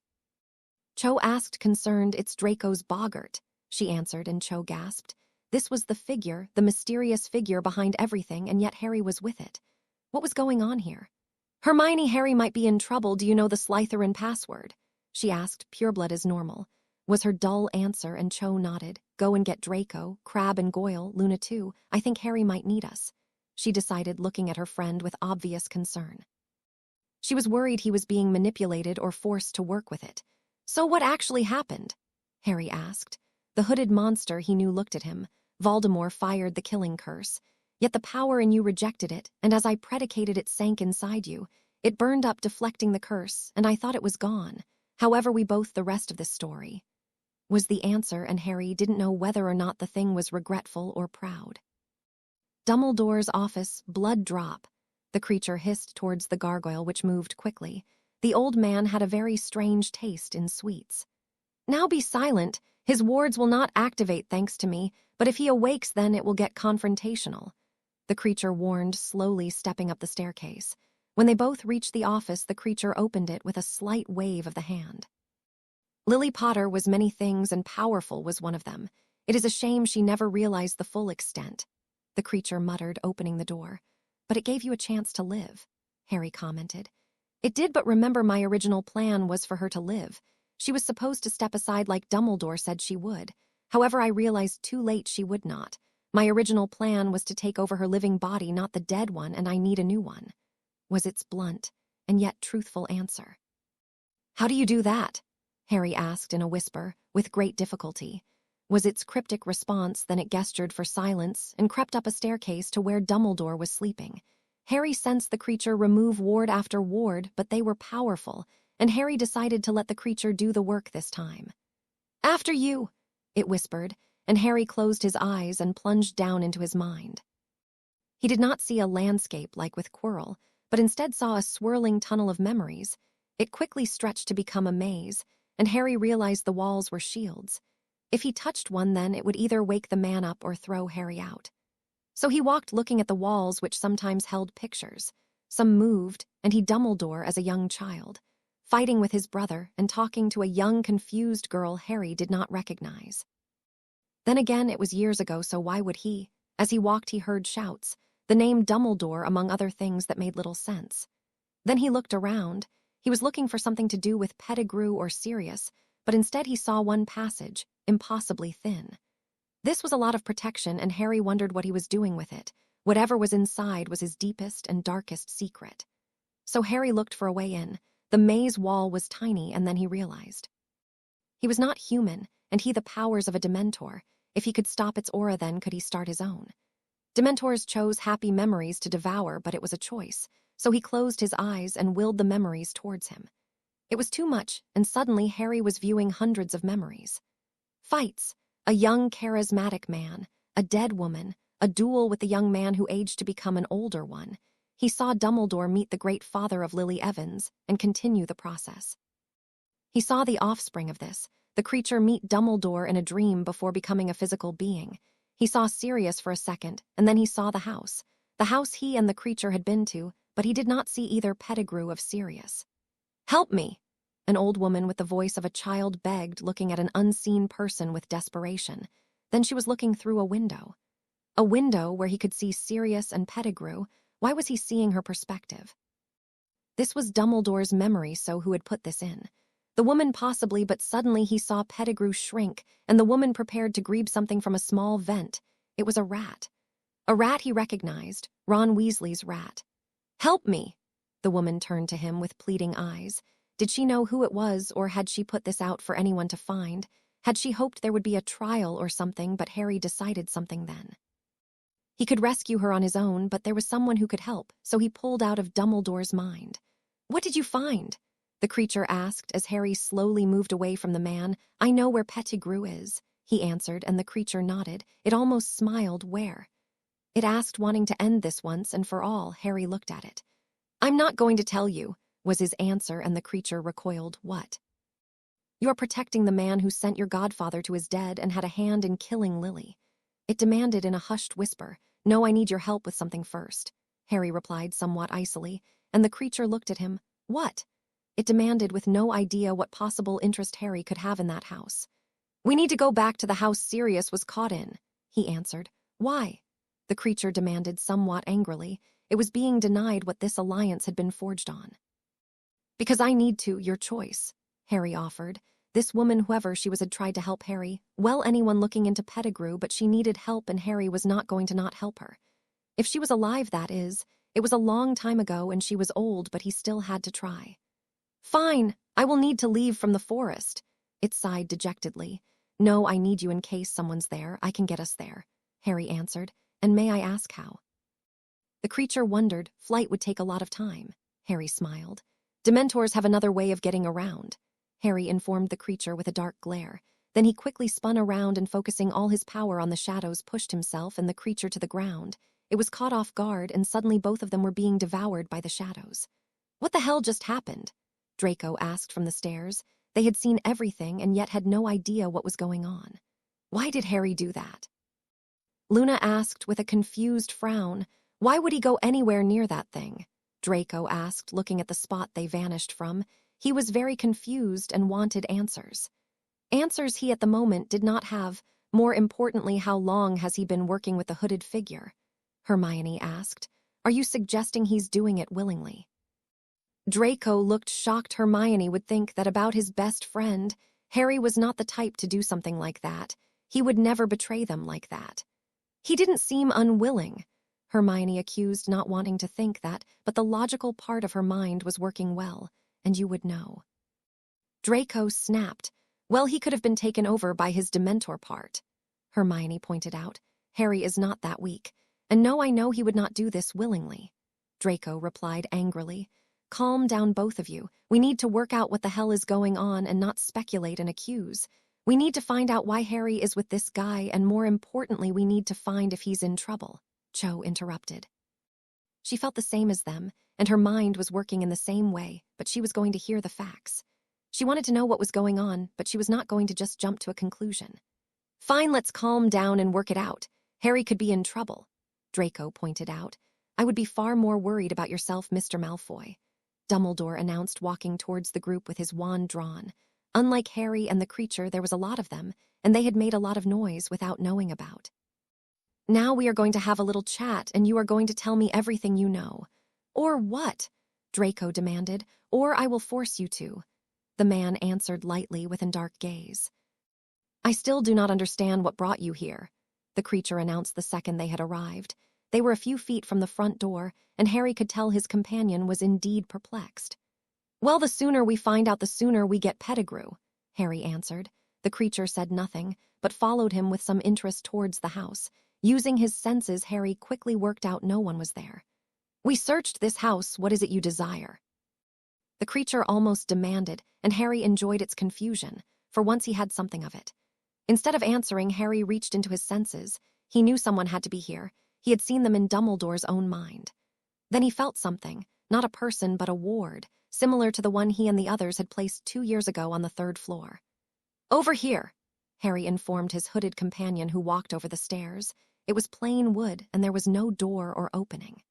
Cho asked, concerned. It's Draco's boggart, she answered, and Cho gasped. This was the figure, the mysterious figure behind everything, and yet Harry was with it. What was going on here? Hermione, Harry might be in trouble. Do you know the Slytherin password? She asked, pureblood as normal. Was her dull answer, and Cho nodded. Go and get Draco, Crabbe and Goyle, Luna too. I think Harry might need us, she decided, looking at her friend with obvious concern. She was worried he was being manipulated or forced to work with it. So what actually happened? Harry asked. The hooded monster he knew looked at him. Voldemort fired the killing curse. Yet the power in you rejected it, and as I predicated it sank inside you. It burned up, deflecting the curse, and I thought it was gone. However, we both the rest of this story, was the answer, and Harry didn't know whether or not the thing was regretful or proud. Dumbledore's office, blood drop. The creature hissed towards the gargoyle, which moved quickly. The old man had a very strange taste in sweets. Now be silent. His wards will not activate thanks to me, but if he awakes, then it will get confrontational, the creature warned, slowly stepping up the staircase. When they both reached the office, the creature opened it with a slight wave of the hand. Lily Potter was many things, and powerful was one of them. It is a shame she never realized the full extent, the creature muttered, opening the door. But it gave you a chance to live, Harry commented. It did, but remember, my original plan was for her to live. She was supposed to step aside like Dumbledore said she would. However, I realized too late she would not. My original plan was to take over her living body, not the dead one, and I need a new one, was its blunt and yet truthful answer. How do you do that? Harry asked in a whisper, with great difficulty. Was its cryptic response. Then it gestured for silence and crept up a staircase to where Dumbledore was sleeping. Harry sensed the creature remove ward after ward, but they were powerful, and Harry decided to let the creature do the work this time. After you, it whispered, and Harry closed his eyes and plunged down into his mind. He did not see a landscape like with Quirrell, but instead saw a swirling tunnel of memories. It quickly stretched to become a maze, and Harry realized the walls were shields. If he touched one, then it would either wake the man up or throw Harry out. So he walked, looking at the walls, which sometimes held pictures. Some moved, and he Dumbledore as a young child, fighting with his brother and talking to a young, confused girl Harry did not recognize. Then again, it was years ago, so why would he? As he walked, he heard shouts, the name Dumbledore among other things that made little sense. Then he looked around. He was looking for something to do with Pettigrew or Sirius, but instead he saw one passage, impossibly thin. This was a lot of protection, and Harry wondered what he was doing with it. Whatever was inside was his deepest and darkest secret. So Harry looked for a way in. The maze wall was tiny, and then he realized. He was not human, and he the powers of a Dementor. If he could stop its aura, then could he start his own? Dementors chose happy memories to devour, but it was a choice, so he closed his eyes and willed the memories towards him. It was too much, and suddenly Harry was viewing hundreds of memories. Fights, a young charismatic man, a dead woman, a duel with the young man who aged to become an older one. He saw Dumbledore meet the great father of Lily Evans and continue the process. He saw the offspring of this, the creature, meet Dumbledore in a dream before becoming a physical being. He saw Sirius for a second, and then he saw the house he and the creature had been to, but he did not see either Pettigrew of Sirius. Help me! An old woman with the voice of a child begged, looking at an unseen person with desperation. Then she was looking through a window. A window where he could see Sirius and Pettigrew. Why was he seeing her perspective? This was Dumbledore's memory, so who had put this in? The woman possibly, but suddenly he saw Pettigrew shrink, and the woman prepared to grab something from a small vent. It was a rat. A rat he recognized, Ron Weasley's rat. Help me! The woman turned to him with pleading eyes. Did she know who it was, or had she put this out for anyone to find? Had she hoped there would be a trial or something, but Harry decided something then. He could rescue her on his own, but there was someone who could help, so he pulled out of Dumbledore's mind. "What did you find?" the creature asked as Harry slowly moved away from the man. "I know where Pettigrew is," he answered, and the creature nodded. It almost smiled. "Where?" it asked, wanting to end this once and for all. Harry looked at it. "I'm not going to tell you," was his answer, and the creature recoiled. "What?" "You're protecting the man who sent your godfather to his death and had a hand in killing Lily," it demanded in a hushed whisper. "No, I need your help with something first," Harry replied somewhat icily, and the creature looked at him. "What?" it demanded, with no idea what possible interest Harry could have in that house. "We need to go back to the house Sirius was caught in," he answered. "Why?" the creature demanded somewhat angrily. It was being denied what this alliance had been forged on. "Because I need to, your choice," Harry offered. This woman, whoever she was, had tried to help Harry. Well, anyone looking into Pettigrew, but she needed help and Harry was not going to not help her. If she was alive, that is. It was a long time ago and she was old, but he still had to try. "Fine, I will need to leave from the forest," it sighed dejectedly. "No, I need you in case someone's there. I can get us there," Harry answered. "And may I ask how?" The creature wondered. "Flight would take a lot of time," Harry smiled. "Dementors have another way of getting around," Harry informed the creature with a dark glare. Then he quickly spun around and, focusing all his power on the shadows, pushed himself and the creature to the ground. It was caught off guard, and suddenly both of them were being devoured by the shadows. "What the hell just happened?" Draco asked from the stairs. They had seen everything and yet had no idea what was going on. "Why did Harry do that?" Luna asked with a confused frown. "Why would he go anywhere near that thing?" Draco asked, looking at the spot they vanished from. He was very confused and wanted answers. Answers he at the moment did not have. More importantly, how long has he been working with the hooded figure? Hermione asked. "Are you suggesting he's doing it willingly?" Draco looked shocked. Hermione would think that about his best friend. Harry was not the type to do something like that. He would never betray them like that. "He didn't seem unwilling," Hermione accused, not wanting to think that, but the logical part of her mind was working well, and you would know. Draco snapped. "Well, he could have been taken over by his Dementor part," Hermione pointed out. "Harry is not that weak. And no, I know he would not do this willingly," Draco replied angrily. "Calm down, both of you. We need to work out what the hell is going on and not speculate and accuse. We need to find out why Harry is with this guy, and more importantly, we need to find if he's in trouble," Cho interrupted. She felt the same as them, and her mind was working in the same way, but she was going to hear the facts. She wanted to know what was going on, but she was not going to just jump to a conclusion. "Fine, let's calm down and work it out. Harry could be in trouble," Draco pointed out. "I would be far more worried about yourself, Mr. Malfoy," Dumbledore announced, walking towards the group with his wand drawn. Unlike Harry and the creature, there was a lot of them, and they had made a lot of noise without knowing about. "Now we are going to have a little chat, and you are going to tell me everything you know." "Or what?" Draco demanded. "Or I will force you to," the man answered lightly with a dark gaze. "I still do not understand what brought you here," the creature announced the second they had arrived. They were a few feet from the front door, and Harry could tell his companion was indeed perplexed. "Well, the sooner we find out, the sooner we get Pettigrew," Harry answered. The creature said nothing, but followed him with some interest towards the house. Using his senses, Harry quickly worked out no one was there. "We searched this house. What is it you desire?" the creature almost demanded, and Harry enjoyed its confusion. For once he had something of it. Instead of answering, Harry reached into his senses. He knew someone had to be here. He had seen them in Dumbledore's own mind. Then he felt something, not a person but a ward, similar to the one he and the others had placed 2 years ago on the 3rd floor. "Over here," Harry informed his hooded companion, who walked over the stairs. It was plain wood, and there was no door or opening.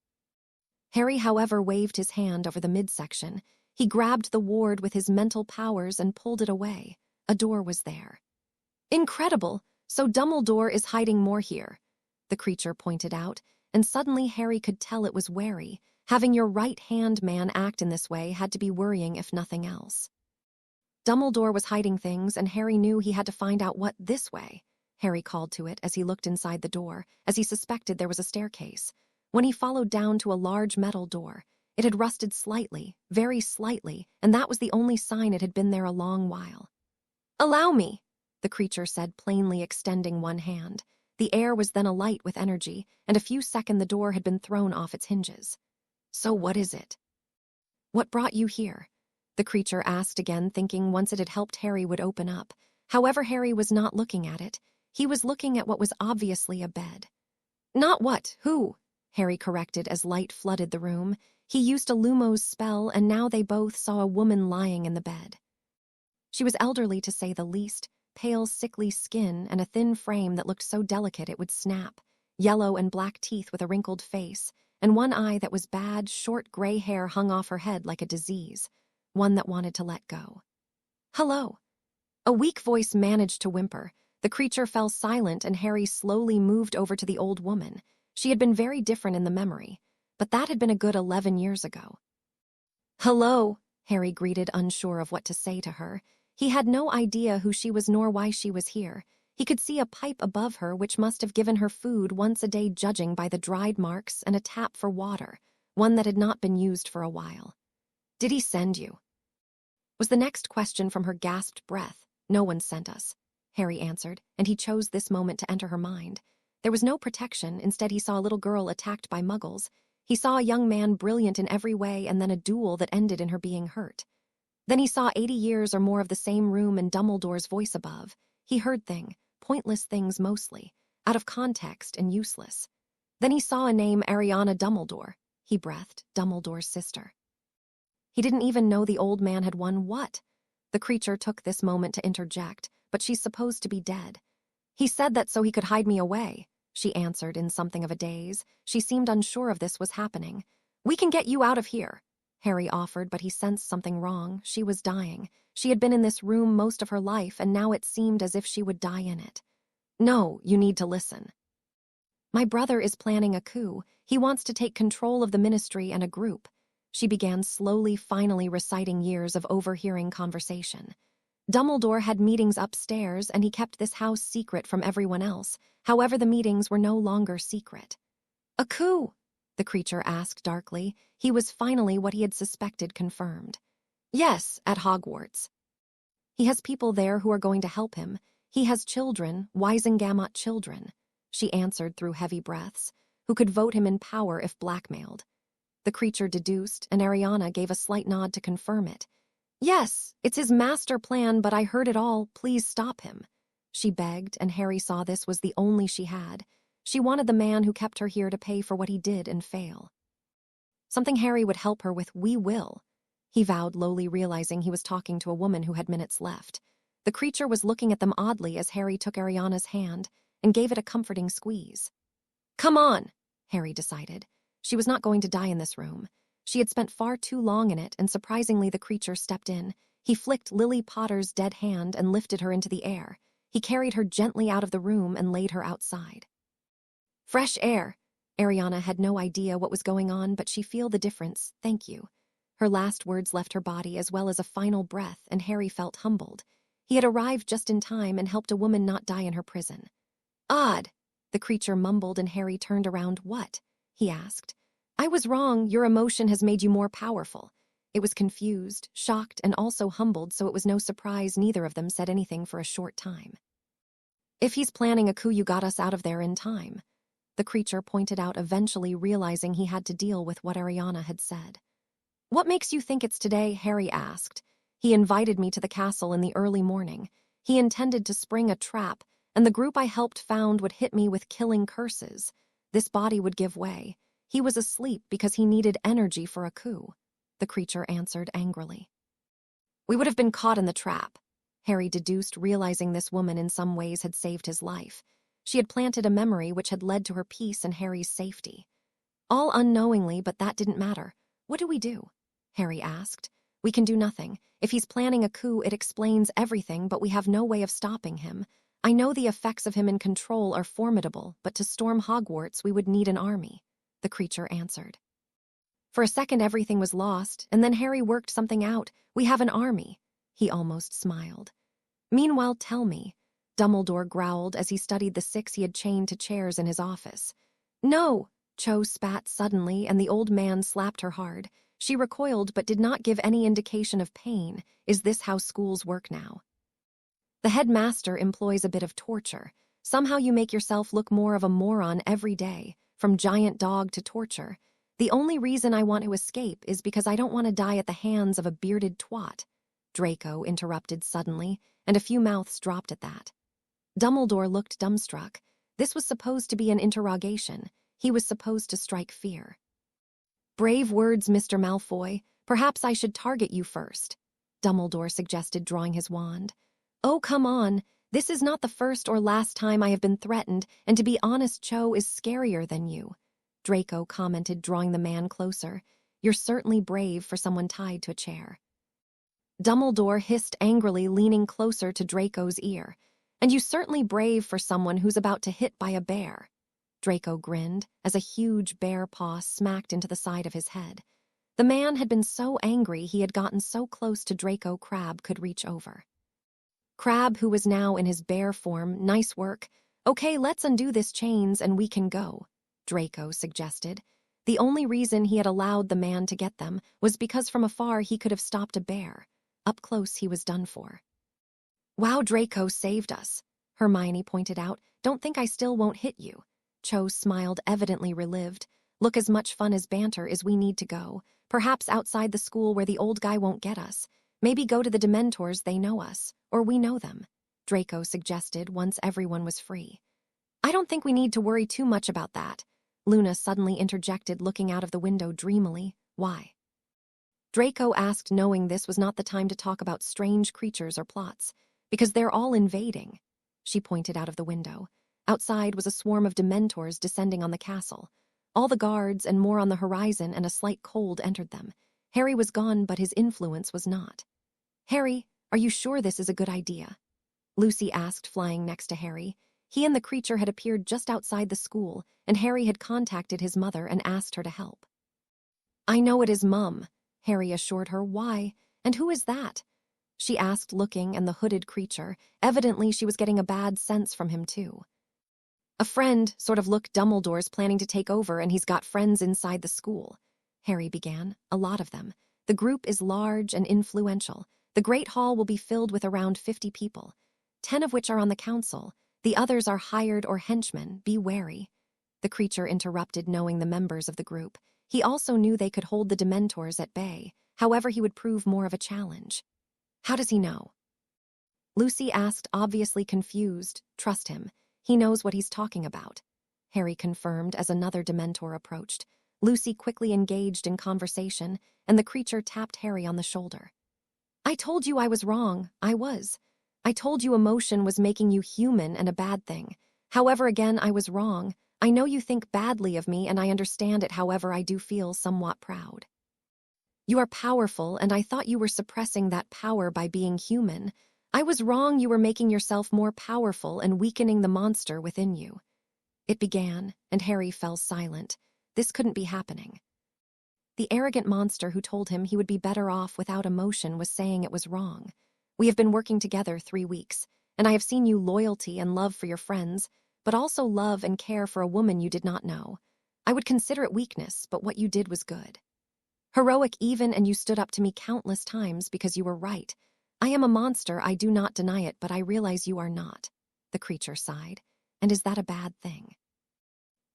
Harry, however, waved his hand over the midsection. He grabbed the ward with his mental powers and pulled it away. A door was there. "Incredible! So Dumbledore is hiding more here," the creature pointed out, and suddenly Harry could tell it was wary. Having your right-hand man act in this way had to be worrying, if nothing else. Dumbledore was hiding things, and Harry knew he had to find out what this way, Harry called to it as he looked inside the door, as he suspected there was a staircase. When he followed down to a large metal door, it had rusted slightly, very slightly, and that was the only sign it had been there a long while. "Allow me," the creature said, plainly extending one hand. The air was then alight with energy, and a few seconds the door had been thrown off its hinges. "So what is it?" "What brought you here?" the creature asked again, thinking once it had helped Harry would open up. However, Harry was not looking at it. He was looking at what was obviously a bed. "Not what, who?" Harry corrected as light flooded the room. He used a Lumos spell, and now they both saw a woman lying in the bed. She was elderly, to say the least, pale, sickly skin and a thin frame that looked so delicate it would snap, yellow and black teeth with a wrinkled face, and one eye that was bad, short gray hair hung off her head like a disease, one that wanted to let go. "Hello." A weak voice managed to whimper. The creature fell silent, and Harry slowly moved over to the old woman. She had been very different in the memory, but that had been a good 11 years ago. "Hello," Harry greeted, unsure of what to say to her. He had no idea who she was nor why she was here. He could see a pipe above her which must have given her food once a day, judging by the dried marks, and a tap for water, one that had not been used for a while. "Did he send you?" was the next question from her gasped breath. "No one sent us," Harry answered, and he chose this moment to enter her mind. There was no protection. Instead, he saw a little girl attacked by muggles. He saw a young man brilliant in every way, and then a duel that ended in her being hurt. Then he saw 80 years or more of the same room and Dumbledore's voice above. He heard pointless things mostly, out of context and useless. Then he saw a name, Ariana Dumbledore. He breathed, Dumbledore's sister. He didn't even know the old man had won what? The creature took this moment to interject, "But she's supposed to be dead." "He said that so he could hide me away," she answered in something of a daze. She seemed unsure of this was happening. "We can get you out of here," Harry offered, but he sensed something wrong. She was dying. She had been in this room most of her life, and now it seemed as if she would die in it. "No, you need to listen. My brother is planning a coup. He wants to take control of the ministry and a group." She began slowly, finally reciting years of overhearing conversation. Dumbledore had meetings upstairs, and he kept this house secret from everyone else. However, the meetings were no longer secret. "A coup?" the creature asked darkly. He was finally what he had suspected confirmed. "Yes, at Hogwarts. He has people there who are going to help him. He has children, Wisengamot children," she answered through heavy breaths, "who could vote him in power if blackmailed." The creature deduced, and Ariana gave a slight nod to confirm it. "Yes, it's his master plan, but I heard it all. Please stop him," she begged, and Harry saw this was the only she had. She wanted the man who kept her here to pay for what he did and fail. Something Harry would help her with. "We will," he vowed, lowly realizing he was talking to a woman who had minutes left. The creature was looking at them oddly as Harry took Ariana's hand and gave it a comforting squeeze. "Come on," Harry decided. She was not going to die in this room. She had spent far too long in it, and surprisingly the creature stepped in. He flicked Lily Potter's dead hand and lifted her into the air. He carried her gently out of the room and laid her outside. "Fresh air." Ariana had no idea what was going on, but she felt the difference. "Thank you." Her last words left her body as well as a final breath, and Harry felt humbled. He had arrived just in time and helped a woman not die in her prison. "Odd," the creature mumbled, and Harry turned around. "What?" he asked. "I was wrong. Your emotion has made you more powerful." It was confused, shocked, and also humbled, so it was no surprise neither of them said anything for a short time. "If he's planning a coup, you got us out of there in time," the creature pointed out, eventually realizing he had to deal with what Ariana had said. "What makes you think it's today?" Harry asked. "He invited me to the castle in the early morning. He intended to spring a trap, and the group I helped found would hit me with killing curses. This body would give way. He was asleep because he needed energy for a coup," the creature answered angrily. "We would have been caught in the trap," Harry deduced, realizing this woman in some ways had saved his life. She had planted a memory which had led to her peace and Harry's safety. All unknowingly, but that didn't matter. "What do we do?" Harry asked. "We can do nothing. If he's planning a coup, it explains everything, but we have no way of stopping him. I know the effects of him in control are formidable, but to storm Hogwarts we would need an army," the creature answered. For a second everything was lost, and then Harry worked something out. "We have an army," he almost smiled. "Meanwhile, tell me," Dumbledore growled as he studied the 6 he had chained to chairs in his office. "No," Cho spat suddenly, and the old man slapped her hard. She recoiled but did not give any indication of pain. "Is this how schools work now?" "The headmaster employs a bit of torture. Somehow you make yourself look more of a moron every day, from giant dog to torture. The only reason I want to escape is because I don't want to die at the hands of a bearded twat." Draco interrupted suddenly, and a few mouths dropped at that. Dumbledore looked dumbstruck. This was supposed to be an interrogation. He was supposed to strike fear. "Brave words, Mr. Malfoy. Perhaps I should target you first," Dumbledore suggested, drawing his wand. "Oh, come on. This is not the first or last time I have been threatened, and to be honest, Cho is scarier than you," Draco commented, drawing the man closer. "You're certainly brave for someone tied to a chair." Dumbledore hissed angrily, leaning closer to Draco's ear. "And you certainly brave for someone who's about to hit by a bear." Draco grinned as a huge bear paw smacked into the side of his head. The man had been so angry he had gotten so close to Draco Crabbe could reach over. Crabbe, who was now in his bear form, "Nice work. Okay, let's undo this chains and we can go," Draco suggested. The only reason he had allowed the man to get them was because from afar he could have stopped a bear. Up close he was done for. "Wow, Draco saved us," Hermione pointed out. "Don't think I still won't hit you." Cho smiled, evidently relieved. "Look, as much fun as banter is we need to go. Perhaps outside the school where the old guy won't get us. Maybe go to the Dementors, they know us, or we know them," Draco suggested once everyone was free. "I don't think we need to worry too much about that," Luna suddenly interjected, looking out of the window dreamily. "Why?" Draco asked, knowing this was not the time to talk about strange creatures or plots. "Because they're all invading," she pointed out of the window. Outside was a swarm of Dementors descending on the castle. All the guards and more on the horizon, and a slight cold entered them. Harry was gone, but his influence was not. "Harry, are you sure this is a good idea?" Lucy asked, flying next to Harry. He and the creature had appeared just outside the school, and Harry had contacted his mother and asked her to help. "I know it is Mum," Harry assured her. "Why? And who is that?" she asked, looking at the hooded creature. Evidently she was getting a bad sense from him too. "A friend, sort of. Look, Dumbledore's planning to take over and he's got friends inside the school," Harry began. "A lot of them. The group is large and influential. The Great Hall will be filled with around 50 people, 10 of which are on the council. The others are hired or henchmen. Be wary." The creature interrupted, knowing the members of the group. He also knew they could hold the Dementors at bay. However, he would prove more of a challenge. "How does he know?" Lucy asked, obviously confused. "Trust him. He knows what he's talking about," Harry confirmed as another Dementor approached. Lucy quickly engaged in conversation, and the creature tapped Harry on the shoulder. "I told you I was wrong. I was. I told you emotion was making you human and a bad thing. However, again, I was wrong. I know you think badly of me, and I understand it. However, I do feel somewhat proud. You are powerful, and I thought you were suppressing that power by being human. I was wrong. You were making yourself more powerful and weakening the monster within you." It began, and Harry fell silent. This couldn't be happening. The arrogant monster who told him he would be better off without emotion was saying it was wrong. "We have been working together 3 weeks, and I have seen you loyalty and love for your friends, but also love and care for a woman you did not know. I would consider it weakness, but what you did was good. Heroic even, and you stood up to me countless times because you were right. I am a monster, I do not deny it, but I realize you are not," the creature sighed. "And is that a bad thing?"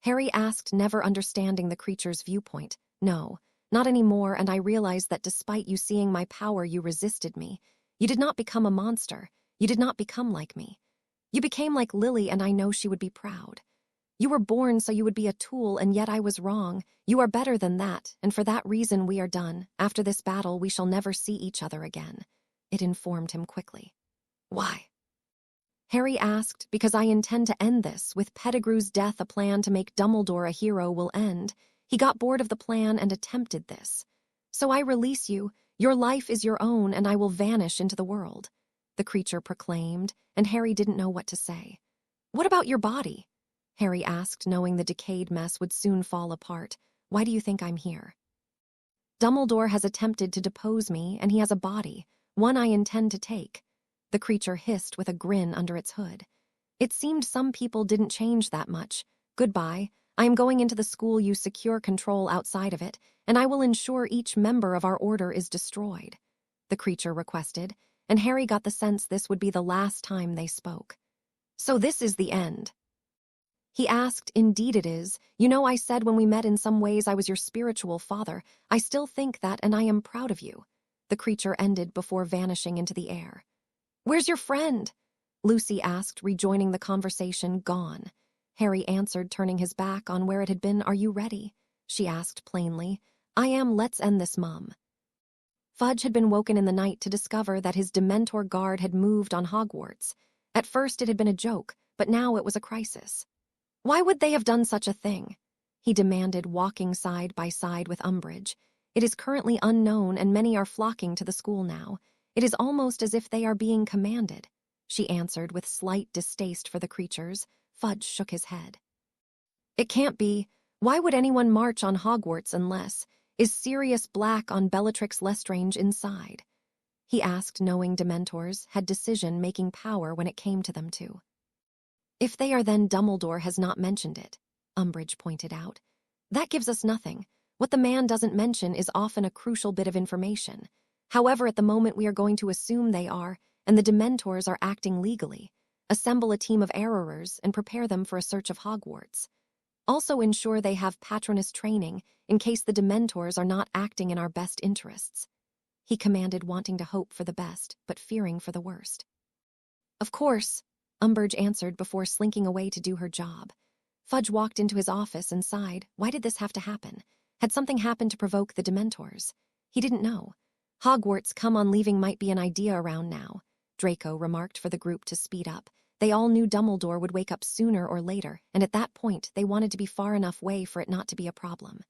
Harry asked, never understanding the creature's viewpoint. "No, not anymore, and I realize that despite you seeing my power, you resisted me. You did not become a monster. You did not become like me. You became like Lily, and I know she would be proud. You were born so you would be a tool, and yet I was wrong. You are better than that, and for that reason we are done. After this battle, we shall never see each other again," it informed him quickly. "Why?" Harry asked. "Because I intend to end this. With Pettigrew's death, a plan to make Dumbledore a hero will end. He got bored of the plan and attempted this. So I release you. Your life is your own, and I will vanish into the world," the creature proclaimed, and Harry didn't know what to say. "What about your body?" Harry asked, knowing the decayed mess would soon fall apart. "Why do you think I'm here?" "Dumbledore has attempted to depose me, and he has a body, one I intend to take," the creature hissed with a grin under its hood. "It seemed some people didn't change that much. Goodbye. I am going into the school. You secure control outside of it, and I will ensure each member of our order is destroyed," the creature requested, and Harry got the sense this would be the last time they spoke. So this is the end. He asked, indeed it is. You know, I said when we met in some ways I was your spiritual father. I still think that, and I am proud of you. The creature ended before vanishing into the air. Where's your friend? Lucy asked, rejoining the conversation. Gone. Harry answered, turning his back on where it had been. Are you ready? She asked plainly. I am. Let's end this, Mum. Fudge had been woken in the night to discover that his Dementor guard had moved on Hogwarts. At first it had been a joke, but now it was a crisis. Why would they have done such a thing? He demanded, walking side by side with Umbridge. It is currently unknown, and many are flocking to the school now. It is almost as if they are being commanded, she answered with slight distaste for the creatures. Fudge shook his head. It can't be. Why would anyone march on Hogwarts unless... Is Sirius Black on Bellatrix Lestrange inside? He asked, knowing Dementors had decision-making power when it came to them too. If they are, then Dumbledore has not mentioned it, Umbridge pointed out. That gives us nothing. What the man doesn't mention is often a crucial bit of information. However, at the moment we are going to assume they are, and the Dementors are acting legally. Assemble a team of errors and prepare them for a search of Hogwarts. Also ensure they have Patronus training in case the Dementors are not acting in our best interests. He commanded, wanting to hope for the best, but fearing for the worst. Of course, Umbridge answered before slinking away to do her job. Fudge walked into his office and sighed. Why did this have to happen? Had something happened to provoke the Dementors? He didn't know. Hogwarts come on leaving might be an idea around now, Draco remarked for the group to speed up. They all knew Dumbledore would wake up sooner or later, and at that point they wanted to be far enough away for it not to be a problem.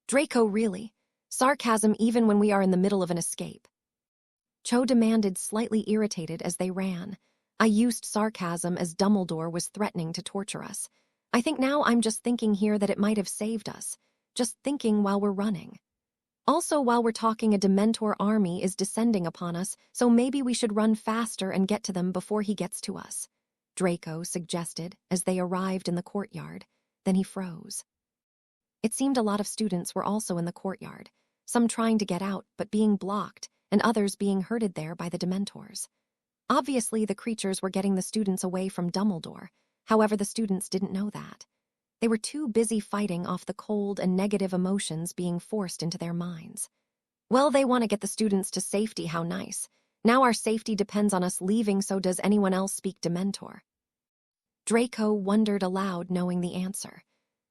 Draco, really? Sarcasm even when we are in the middle of an escape. Cho demanded, slightly irritated as they ran. I used sarcasm as Dumbledore was threatening to torture us. I think now I'm just thinking here that it might have saved us. Just thinking while we're running. Also, while we're talking, a Dementor army is descending upon us, so maybe we should run faster and get to them before he gets to us, Draco suggested as they arrived in the courtyard. Then he froze. It seemed a lot of students were also in the courtyard, some trying to get out but being blocked, and others being herded there by the Dementors. Obviously, the creatures were getting the students away from Dumbledore. However, the students didn't know that. They were too busy fighting off the cold and negative emotions being forced into their minds. Well, they want to get the students to safety, how nice. Now our safety depends on us leaving, so does anyone else speak Dementor? Draco wondered aloud, knowing the answer.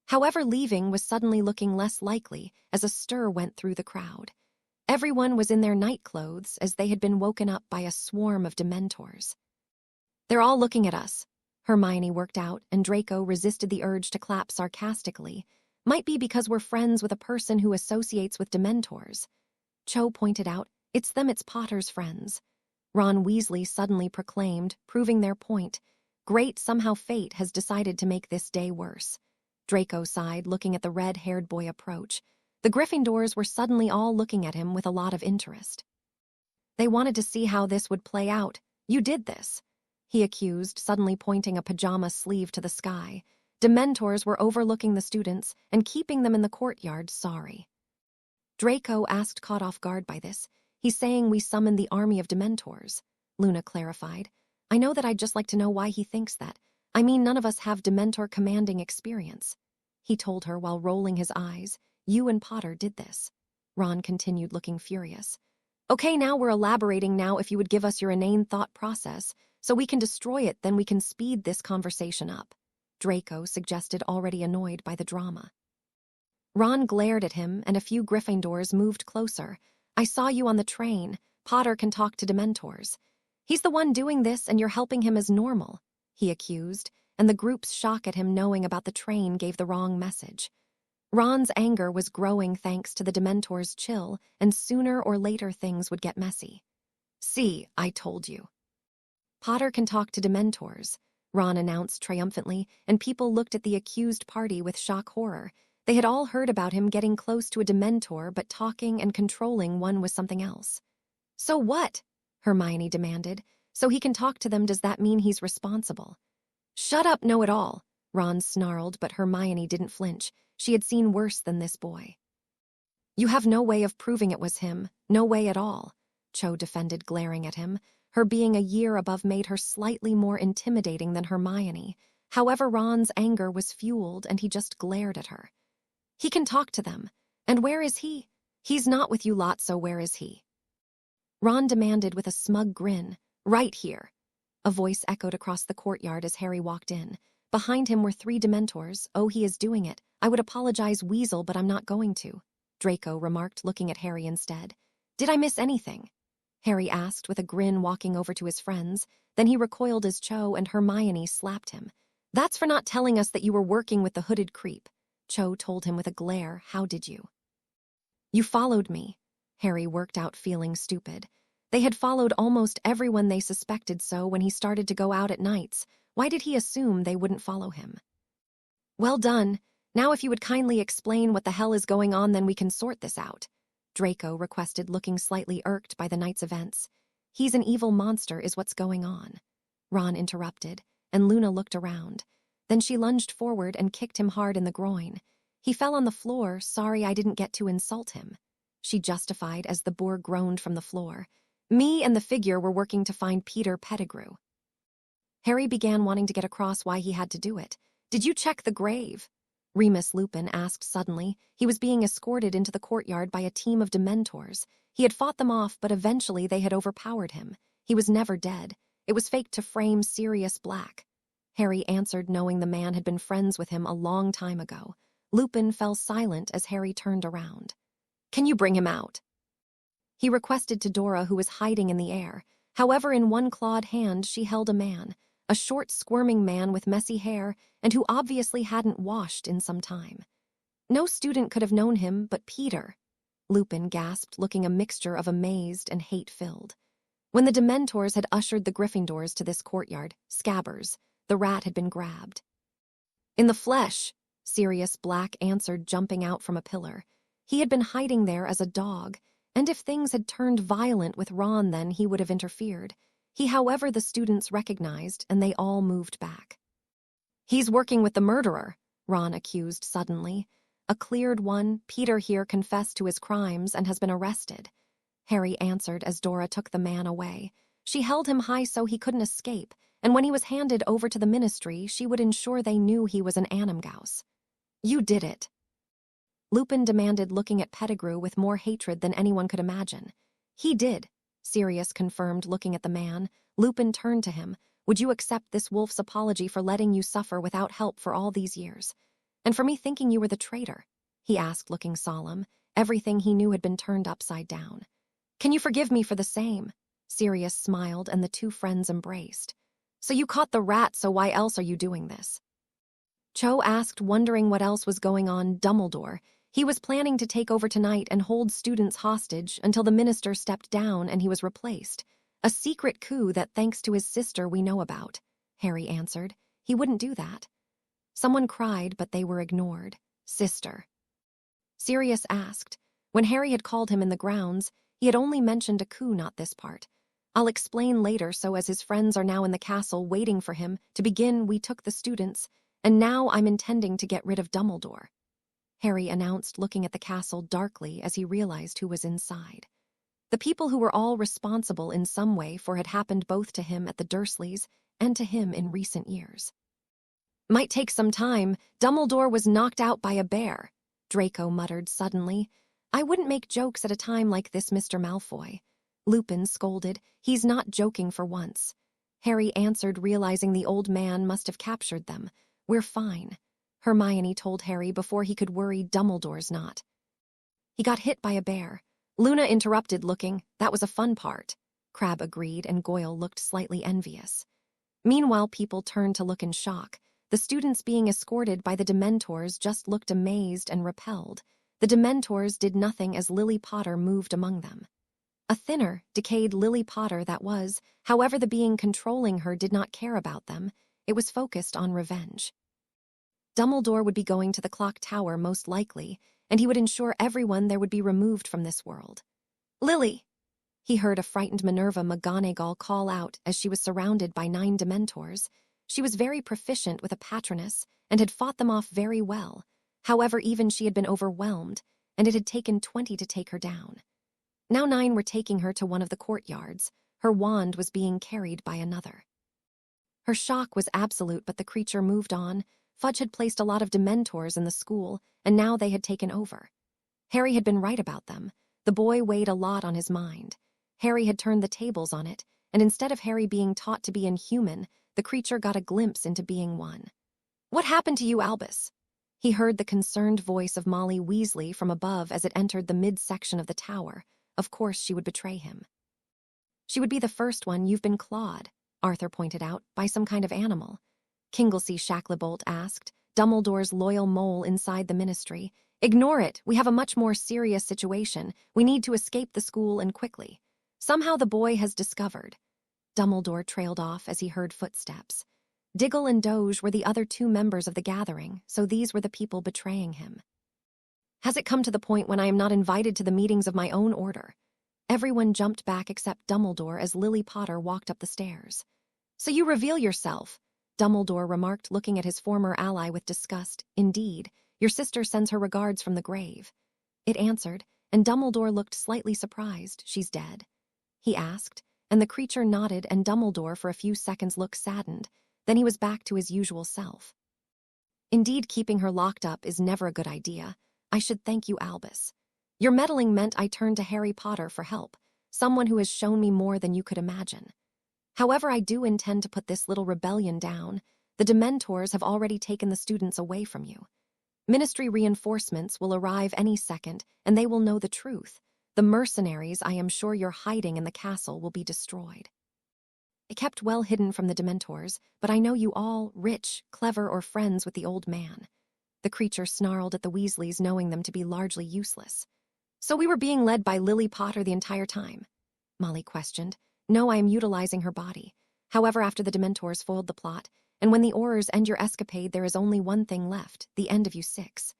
However, leaving was suddenly looking less likely as a stir went through the crowd. Everyone was in their night clothes as they had been woken up by a swarm of Dementors. They're all looking at us, Hermione worked out, and Draco resisted the urge to clap sarcastically. Might be because we're friends with a person who associates with Dementors. Cho pointed out, it's them, it's Potter's friends. Ron Weasley suddenly proclaimed, proving their point. Great, somehow fate has decided to make this day worse. Draco sighed, looking at the red-haired boy approach. The Gryffindors were suddenly all looking at him with a lot of interest. They wanted to see how this would play out. You did this, he accused, suddenly pointing a pajama sleeve to the sky. Dementors were overlooking the students and keeping them in the courtyard. Sorry. Draco asked, caught off guard by this. He's saying we summoned the army of Dementors, Luna clarified. I know that. I'd just like to know why he thinks that. I mean, none of us have Dementor commanding experience, he told her while rolling his eyes. You and Potter did this. Ron continued, looking furious. Okay, now we're elaborating now. If you would give us your inane thought process so we can destroy it, then we can speed this conversation up, Draco suggested, already annoyed by the drama. Ron glared at him, and a few Gryffindors moved closer. I saw you on the train. Potter can talk to Dementors. He's the one doing this, and you're helping him as normal, he accused, and the group's shock at him knowing about the train gave the wrong message. Ron's anger was growing thanks to the Dementors' chill, and sooner or later things would get messy. See, I told you. Potter can talk to Dementors, Ron announced triumphantly, and people looked at the accused party with shock horror. They had all heard about him getting close to a Dementor, but talking and controlling one was something else. So what? Hermione demanded. So he can talk to them, does that mean he's responsible? Shut up, know-it-all, Ron snarled, but Hermione didn't flinch. She had seen worse than this boy. You have no way of proving it was him, no way at all, Cho defended, glaring at him. Her being a year above made her slightly more intimidating than Hermione. However, Ron's anger was fueled and he just glared at her. He can talk to them. And where is he? He's not with you lot, so where is he? Ron demanded with a smug grin. Right here. A voice echoed across the courtyard as Harry walked in. Behind him were 3 Dementors. Oh, he is doing it. I would apologize, Weasel, but I'm not going to, Draco remarked, looking at Harry instead. Did I miss anything? Harry asked with a grin, walking over to his friends. Then he recoiled as Cho and Hermione slapped him. That's for not telling us that you were working with the hooded creep. Cho told him with a glare. How did you? You followed me. Harry worked out, feeling stupid. They had followed almost everyone they suspected so when he started to go out at nights. Why did he assume they wouldn't follow him? Well done. Now if you would kindly explain what the hell is going on, then we can sort this out, Draco requested, looking slightly irked by the night's events. He's an evil monster is what's going on. Ron interrupted, and Luna looked around. Then she lunged forward and kicked him hard in the groin. He fell on the floor. Sorry I didn't get to insult him, she justified as the boar groaned from the floor. Me and the figure were working to find Peter Pettigrew. Harry began wanting to get across why he had to do it. Did you check the grave? Remus Lupin asked suddenly. He was being escorted into the courtyard by a team of Dementors. He had fought them off, but eventually they had overpowered him. He was never dead. It was faked to frame Sirius Black. Harry answered, knowing the man had been friends with him a long time ago. Lupin fell silent as Harry turned around. Can you bring him out? He requested to Dora, who was hiding in the air. However, in one clawed hand she held a man, a short, squirming man with messy hair and who obviously hadn't washed in some time. No student could have known him but Peter, Lupin gasped, looking a mixture of amazed and hate-filled. When the Dementors had ushered the Gryffindors to this courtyard, Scabbers, the rat, had been grabbed. In the flesh, Sirius Black answered, jumping out from a pillar. He had been hiding there as a dog, and if things had turned violent with Ron, then he would have interfered. However, the students recognized, and they all moved back. He's working with the murderer, Ron accused suddenly. A cleared one. Peter here confessed to his crimes and has been arrested, Harry answered as Dora took the man away. She held him high so he couldn't escape, and when he was handed over to the ministry, she would ensure they knew he was an Animgaus. You did it, Lupin demanded, looking at Pettigrew with more hatred than anyone could imagine. He did, Sirius confirmed, looking at the man. Lupin turned to him. Would you accept this wolf's apology for letting you suffer without help for all these years? And for me thinking you were the traitor? He asked, looking solemn. Everything he knew had been turned upside down. Can you forgive me for the same? Sirius smiled, and the two friends embraced. So you caught the rat, so why else are you doing this? Cho asked, wondering what else was going on. Dumbledore. He was planning to take over tonight and hold students hostage until the minister stepped down and he was replaced. A secret coup that, thanks to his sister, we know about, Harry answered. He wouldn't do that. Someone cried, but they were ignored. Sister, Sirius asked. When Harry had called him in the grounds, he had only mentioned a coup, not this part. I'll explain later. So as his friends are now in the castle waiting for him to begin, we took the students, and now I'm intending to get rid of Dumbledore, Harry announced, looking at the castle darkly as he realized who was inside. The people who were all responsible in some way for had happened both to him at the Dursleys and to him in recent years. Might take some time. Dumbledore was knocked out by a bear, Draco muttered suddenly. I wouldn't make jokes at a time like this, Mr. Malfoy, Lupin scolded. He's not joking for once, Harry answered, realizing the old man must have captured them. We're fine, Hermione told Harry before he could worry. Dumbledore's not. He got hit by a bear. Luna interrupted, looking. That was a fun part, Crabbe agreed, and Goyle looked slightly envious. Meanwhile, people turned to look in shock. The students being escorted by the Dementors just looked amazed and repelled. The Dementors did nothing as Lily Potter moved among them. A thinner, decayed Lily Potter that was. However, the being controlling her did not care about them. It was focused on revenge. Dumbledore would be going to the clock tower most likely, and he would ensure everyone there would be removed from this world. Lily! He heard a frightened Minerva McGonagall call out as she was surrounded by 9 Dementors. She was very proficient with a Patronus and had fought them off very well. However, even she had been overwhelmed, and it had taken 20 to take her down. Now 9 were taking her to one of the courtyards. Her wand was being carried by another. Her shock was absolute, but the creature moved on. Fudge had placed a lot of Dementors in the school, and now they had taken over. Harry had been right about them. The boy weighed a lot on his mind. Harry had turned the tables on it, and instead of Harry being taught to be inhuman, the creature got a glimpse into being one. "What happened to you, Albus?" He heard the concerned voice of Molly Weasley from above as it entered the midsection of the tower. Of course she would betray him. "She would be the first one. You've been clawed," Arthur pointed out, "by some kind of animal." Kinglesey Shacklebolt asked, Dumbledore's loyal mole inside the ministry. "Ignore it. We have a much more serious situation. We need to escape the school, and quickly. Somehow the boy has discovered." Dumbledore trailed off as he heard footsteps. Diggle and Doge were the other two members of the gathering, so these were the people betraying him. "Has it come to the point when I am not invited to the meetings of my own order?" Everyone jumped back except Dumbledore as Lily Potter walked up the stairs. "So you reveal yourself," Dumbledore remarked, looking at his former ally with disgust. "Indeed, your sister sends her regards from the grave." It answered, and Dumbledore looked slightly surprised. "She's dead?" he asked, and the creature nodded, and Dumbledore for a few seconds looked saddened. Then he was back to his usual self. "Indeed, keeping her locked up is never a good idea. I should thank you, Albus. Your meddling meant I turned to Harry Potter for help, someone who has shown me more than you could imagine. However, I do intend to put this little rebellion down. The Dementors have already taken the students away from you. Ministry reinforcements will arrive any second, and they will know the truth. The mercenaries I am sure you're hiding in the castle will be destroyed. I kept well hidden from the Dementors, but I know you all, rich, clever, or friends with the old man." The creature snarled at the Weasleys, knowing them to be largely useless. "So we were being led by Lily Potter the entire time?" Molly questioned. "No, I am utilizing her body. However, after the Dementors foiled the plot, and when the Aurors end your escapade, there is only one thing left, the end of you six.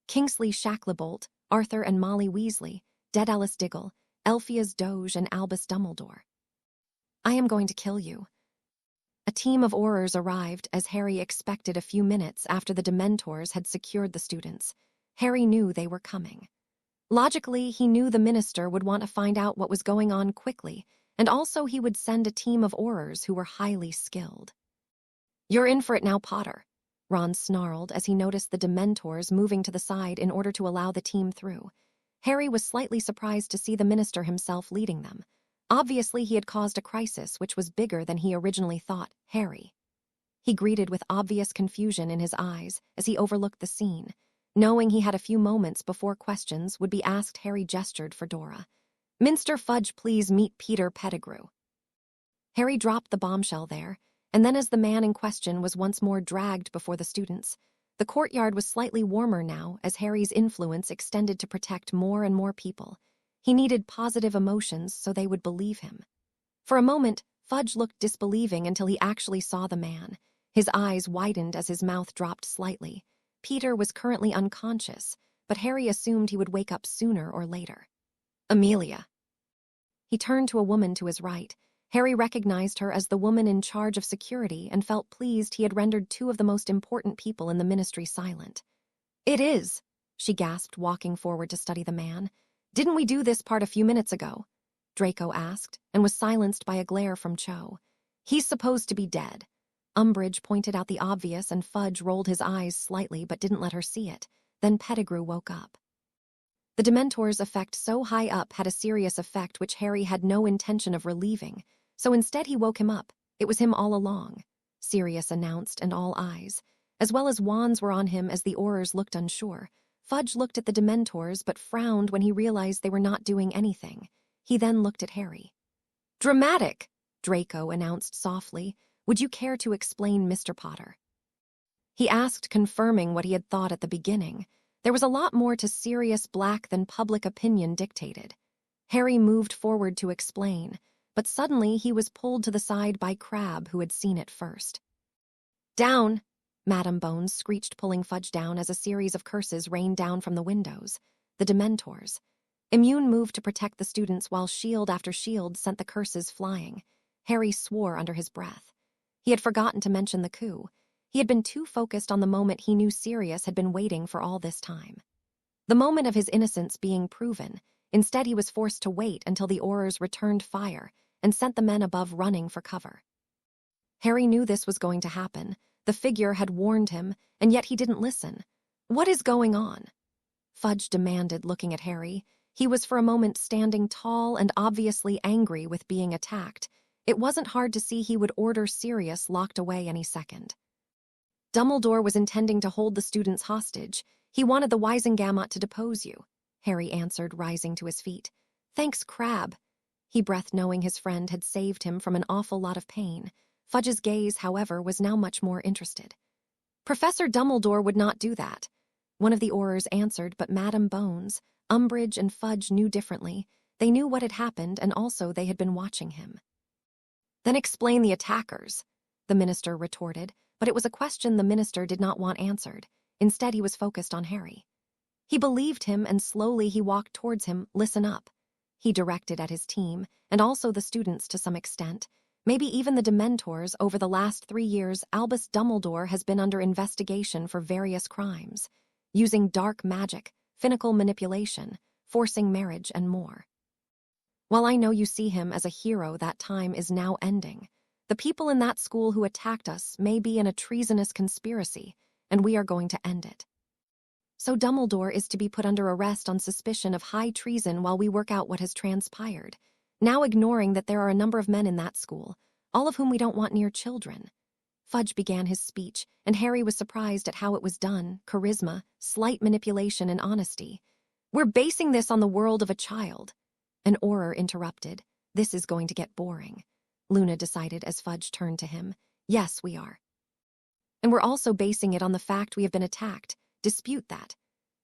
Kingsley Shacklebolt, Arthur and Molly Weasley, Daedalus Diggle, Elphias Doge, and Albus Dumbledore. I am going to kill you." A team of Aurors arrived, as Harry expected, a few minutes after the Dementors had secured the students. Harry knew they were coming. Logically, he knew the minister would want to find out what was going on quickly, and also he would send a team of Aurors who were highly skilled. "You're in for it now, Potter," Ron snarled as he noticed the Dementors moving to the side in order to allow the team through. Harry was slightly surprised to see the minister himself leading them. Obviously, he had caused a crisis which was bigger than he originally thought. "Harry." He greeted with obvious confusion in his eyes as he overlooked the scene. Knowing he had a few moments before questions would be asked, Harry gestured for Dora. "Minster Fudge, please meet Peter Pettigrew." Harry dropped the bombshell there, and then as the man in question was once more dragged before the students, the courtyard was slightly warmer now as Harry's influence extended to protect more and more people. He needed positive emotions so they would believe him. For a moment, Fudge looked disbelieving until he actually saw the man. His eyes widened as his mouth dropped slightly. Peter was currently unconscious, but Harry assumed he would wake up sooner or later. "Amelia." He turned to a woman to his right. Harry recognized her as the woman in charge of security and felt pleased he had rendered two of the most important people in the ministry silent. "It is," she gasped, walking forward to study the man. "Didn't we do this part a few minutes ago?" Draco asked, and was silenced by a glare from Cho. "He's supposed to be dead." Umbridge pointed out the obvious, and Fudge rolled his eyes slightly but didn't let her see it. Then Pettigrew woke up. The Dementor's effect so high up had a serious effect which Harry had no intention of relieving, so instead he woke him up. "It was him all along," Sirius announced, and all eyes, as well as wands, were on him as the Aurors looked unsure. Fudge looked at the Dementors but frowned when he realized they were not doing anything. He then looked at Harry. "Dramatic," Draco announced softly. "Would you care to explain, Mr. Potter?" He asked, confirming what he had thought at the beginning. There was a lot more to Sirius Black than public opinion dictated. Harry moved forward to explain, but suddenly he was pulled to the side by Crabbe, who had seen it first. "Down!" Madam Bones screeched, pulling Fudge down as a series of curses rained down from the windows. The Dementors. Immune moved to protect the students while shield after shield sent the curses flying. Harry swore under his breath. He had forgotten to mention the coup. He had been too focused on the moment he knew Sirius had been waiting for all this time. The moment of his innocence being proven. Instead, he was forced to wait until the Aurors returned fire, and sent the men above running for cover. Harry knew this was going to happen. The figure had warned him, and yet he didn't listen. "What is going on?" Fudge demanded, looking at Harry. He was for a moment standing tall and obviously angry with being attacked. It wasn't hard to see he would order Sirius locked away any second. "Dumbledore was intending to hold the students hostage. He wanted the Wisengamot to depose you," Harry answered, rising to his feet. "Thanks, Crabbe." He breathed, knowing his friend had saved him from an awful lot of pain. Fudge's gaze, however, was now much more interested. "Professor Dumbledore would not do that," one of the Aurors answered, but Madame Bones, Umbridge, and Fudge knew differently. They knew what had happened, and also they had been watching him. "Then explain the attackers," the minister retorted, but it was a question the minister did not want answered. Instead, he was focused on Harry. He believed him, and slowly he walked towards him. "Listen up," he directed at his team, and also the students to some extent. Maybe even the Dementors. Over the last 3 years, Albus Dumbledore has been under investigation for various crimes, using dark magic, finical manipulation, forcing marriage, and more. While I know you see him as a hero, that time is now ending. The people in that school who attacked us may be in a treasonous conspiracy, and we are going to end it. So Dumbledore is to be put under arrest on suspicion of high treason while we work out what has transpired, now ignoring that there are a number of men in that school, all of whom we don't want near children. Fudge began his speech, and Harry was surprised at how it was done: charisma, slight manipulation, and honesty. "We're basing this on the world of a child." An Auror interrupted. "This is going to get boring," Luna decided as Fudge turned to him. "Yes, we are. And we're also basing it on the fact we have been attacked. Dispute that."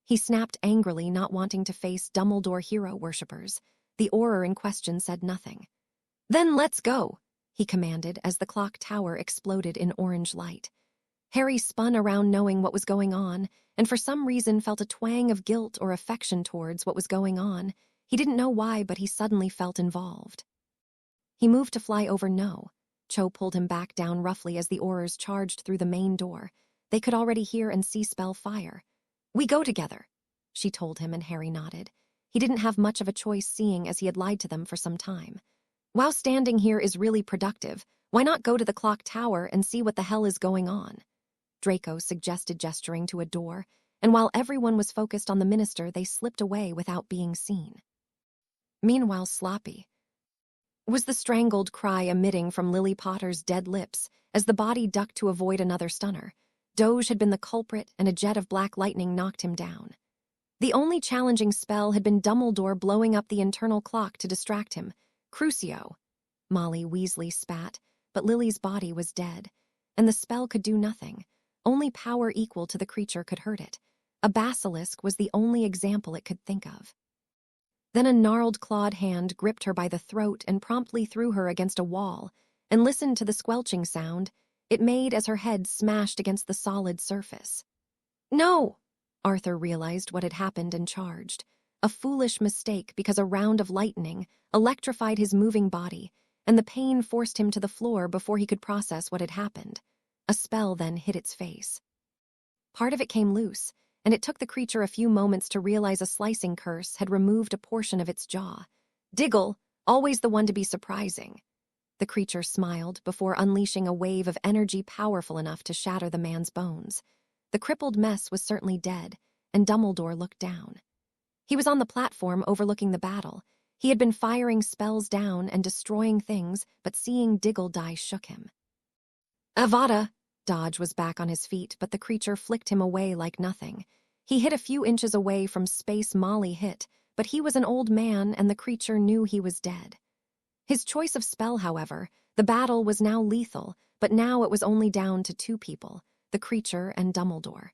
He snapped angrily, not wanting to face Dumbledore hero worshippers. The Auror in question said nothing. "Then let's go," he commanded as the clock tower exploded in orange light. Harry spun around, knowing what was going on, and for some reason felt a twang of guilt or affection towards what was going on. He didn't know why, but he suddenly felt involved. He moved to fly over. "No." Cho pulled him back down roughly as the Aurors charged through the main door. They could already hear and see spell fire. "We go together," she told him, and Harry nodded. He didn't have much of a choice, seeing as he had lied to them for some time. "While standing here is really productive, why not go to the clock tower and see what the hell is going on?" Draco suggested, gesturing to a door, and while everyone was focused on the minister, they slipped away without being seen. Meanwhile, Sloppy was the strangled cry emitting from Lily Potter's dead lips as the body ducked to avoid another stunner. Doge had been the culprit, and a jet of black lightning knocked him down. The only challenging spell had been Dumbledore blowing up the internal clock to distract him. "Crucio," Molly Weasley spat, but Lily's body was dead, and the spell could do nothing. Only power equal to the creature could hurt it. A basilisk was the only example it could think of. Then a gnarled, clawed hand gripped her by the throat and promptly threw her against a wall, and listened to the squelching sound it made as her head smashed against the solid surface. "No!" Arthur realized what had happened and charged. A foolish mistake, because a round of lightning electrified his moving body, and the pain forced him to the floor before he could process what had happened. A spell then hit its face. Part of it came loose, and it took the creature a few moments to realize a slicing curse had removed a portion of its jaw. "Diggle, always the one to be surprising." The creature smiled before unleashing a wave of energy powerful enough to shatter the man's bones. The crippled mess was certainly dead, and Dumbledore looked down. He was on the platform overlooking the battle. He had been firing spells down and destroying things, but seeing Diggle die shook him. "Avada!" Dodge was back on his feet, but the creature flicked him away like nothing. He hit a few inches away from space Molly hit, but he was an old man, and the creature knew he was dead. His choice of spell, however, the battle was now lethal, but now it was only down to 2 people, the creature and Dumbledore.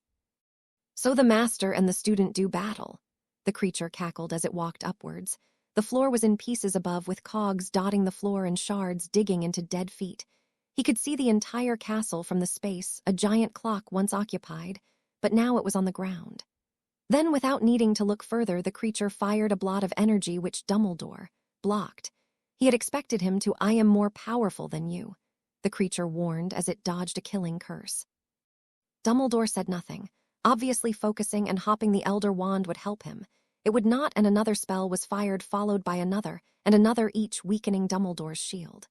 "So the master and the student do battle," the creature cackled as it walked upwards. The floor was in pieces above, with cogs dotting the floor and shards digging into dead feet. He could see the entire castle from the space a giant clock once occupied, but now it was on the ground. Then, without needing to look further, the creature fired a blot of energy which Dumbledore blocked. He had expected him to "I am more powerful than you," the creature warned as it dodged a killing curse. Dumbledore said nothing, obviously focusing and hopping the Elder Wand would help him. It would not, and another spell was fired, followed by another, and another, each weakening Dumbledore's shield.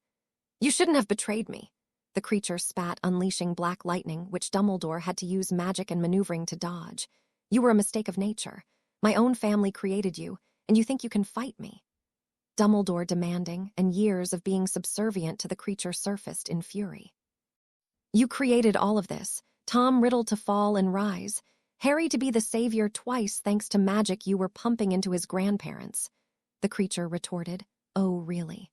"You shouldn't have betrayed me," the creature spat, unleashing black lightning, which Dumbledore had to use magic and maneuvering to dodge. "You were a mistake of nature. My own family created you, and you think you can fight me?" Dumbledore demanding, and years of being subservient to the creature surfaced in fury. "You created all of this, Tom Riddle to fall and rise, Harry to be the savior twice thanks to magic you were pumping into his grandparents," the creature retorted. "Oh, really?"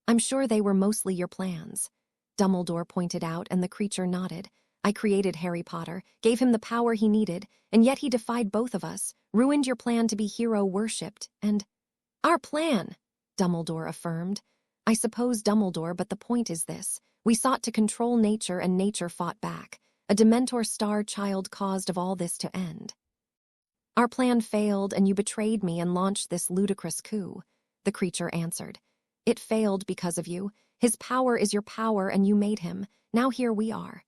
"I'm sure they were mostly your plans," Dumbledore pointed out, and the creature nodded. "I created Harry Potter, gave him the power he needed, and yet he defied both of us, ruined your plan to be hero-worshipped, and—" "Our plan," Dumbledore affirmed. "I suppose, Dumbledore, but the point is this. We sought to control nature, and nature fought back. A Dementor star child caused of all this to end. Our plan failed, and you betrayed me and launched this ludicrous coup," the creature answered. "It failed because of you. His power is your power, and you made him. Now here we are.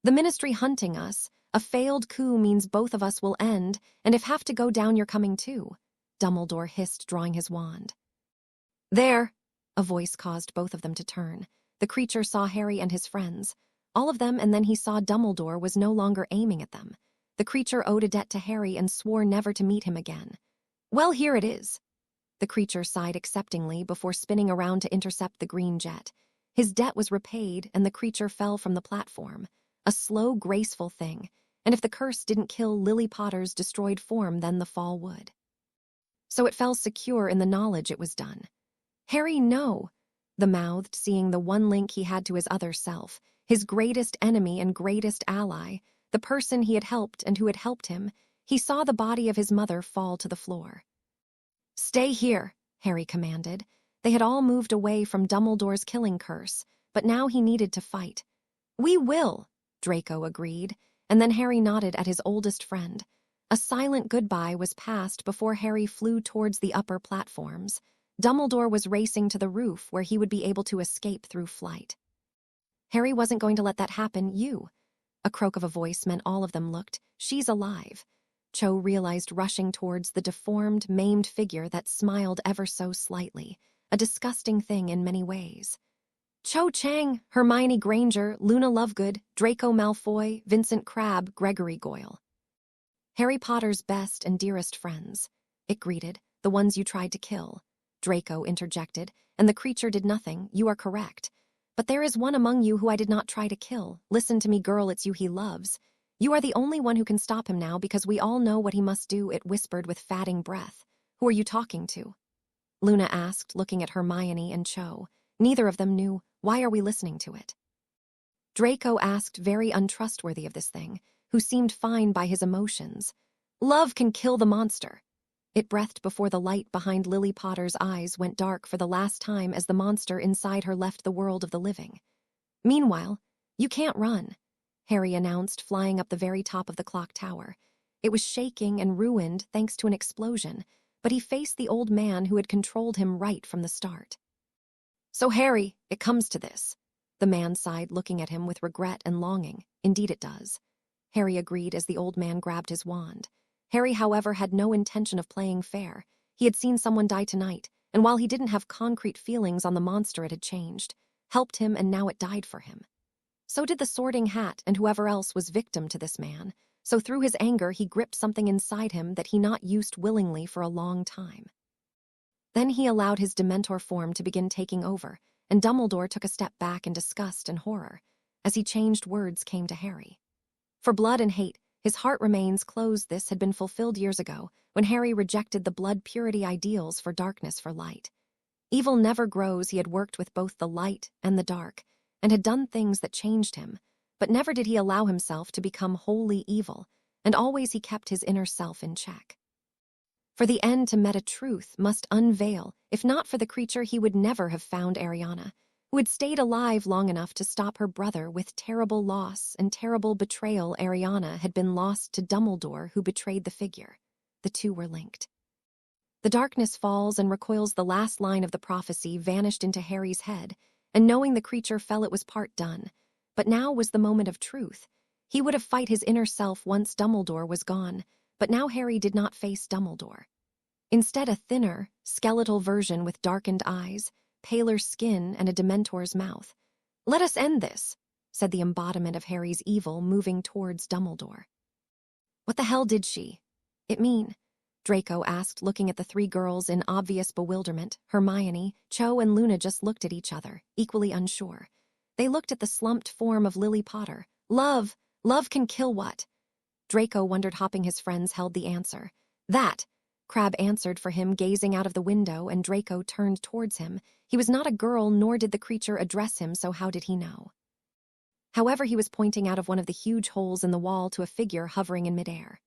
The Ministry hunting us. A failed coup means both of us will end, and if have to go down, you're coming too," Dumbledore hissed, drawing his wand. "There!" a voice caused both of them to turn. The creature saw Harry and his friends. All of them, and then he saw Dumbledore was no longer aiming at them. The creature owed a debt to Harry and swore never to meet him again. "Well, here it is." The creature sighed acceptingly before spinning around to intercept the green jet. His debt was repaid, and the creature fell from the platform. A slow, graceful thing, and if the curse didn't kill Lily Potter's destroyed form, then the fall would. So it fell secure in the knowledge it was done. "Harry, no," the mouthed, seeing the one link he had to his other self, his greatest enemy and greatest ally, the person he had helped and who had helped him. He saw the body of his mother fall to the floor. "Stay here," Harry commanded. They had all moved away from Dumbledore's killing curse, but now he needed to fight. "We will," Draco agreed, and then Harry nodded at his oldest friend. A silent goodbye was passed before Harry flew towards the upper platforms. Dumbledore was racing to the roof where he would be able to escape through flight. "Harry wasn't going to let that happen, you." A croak of a voice meant all of them looked. "She's alive." Cho realized, rushing towards the deformed, maimed figure that smiled ever so slightly, a disgusting thing in many ways. Cho Chang, Hermione Granger, Luna Lovegood, Draco Malfoy, Vincent Crabbe, Gregory Goyle. "Harry Potter's best and dearest friends," it greeted, "the ones you tried to kill." Draco interjected, and the creature did nothing. "You are correct. But there is one among you who I did not try to kill. Listen to me, girl, it's you he loves. You are the only one who can stop him now, because we all know what he must do," it whispered with fatting breath. "Who are you talking to?" Luna asked, looking at Hermione and Cho. Neither of them knew. Why are we listening to it? Draco asked, very untrustworthy of this thing, who seemed fine by his emotions. "Love can kill the monster." It breathed before the light behind Lily Potter's eyes went dark for the last time as the monster inside her left the world of the living. "Meanwhile, you can't run," Harry announced, flying up the very top of the clock tower. It was shaking and ruined thanks to an explosion, but he faced the old man who had controlled him right from the start. "So, Harry, it comes to this." The man sighed, looking at him with regret and longing. "Indeed it does," Harry agreed as the old man grabbed his wand. Harry, however, had no intention of playing fair. He had seen someone die tonight, and while he didn't have concrete feelings on the monster, it had changed, helped him, and now it died for him. So did the Sorting Hat and whoever else was victim to this man. So through his anger, he gripped something inside him that he not used willingly for a long time. Then he allowed his Dementor form to begin taking over, and Dumbledore took a step back in disgust and horror. As he changed, words came to Harry. For blood and hate, his heart remains closed. This had been fulfilled years ago, when Harry rejected the blood purity ideals for darkness for light. Evil never grows. He had worked with both the light and the dark, and had done things that changed him, but never did he allow himself to become wholly evil, and always he kept his inner self in check. For the end to meta truth must unveil. If not for the creature, he would never have found Ariana, who had stayed alive long enough to stop her brother with terrible loss and terrible betrayal. Ariana had been lost to Dumbledore, who betrayed the figure. The two were linked. The darkness falls and recoils. The last line of the prophecy vanished into Harry's head, and knowing the creature fell, it was part done. But now was the moment of truth. He would have fight his inner self once Dumbledore was gone, but now Harry did not face Dumbledore. Instead, a thinner, skeletal version with darkened eyes, paler skin, and a Dementor's mouth. "Let us end this," said the embodiment of Harry's evil, moving towards Dumbledore. "What the hell did it mean?" Draco asked, looking at the three girls in obvious bewilderment. Hermione, Cho, and Luna just looked at each other, equally unsure. They looked at the slumped form of Lily Potter. Love can kill what?" Draco wondered, hoping his friends held the answer. "That," Crabbe answered for him, gazing out of the window, and Draco turned towards him. He was not a girl, nor did the creature address him, so how did he know? However, he was pointing out of one of the huge holes in the wall to a figure hovering in midair.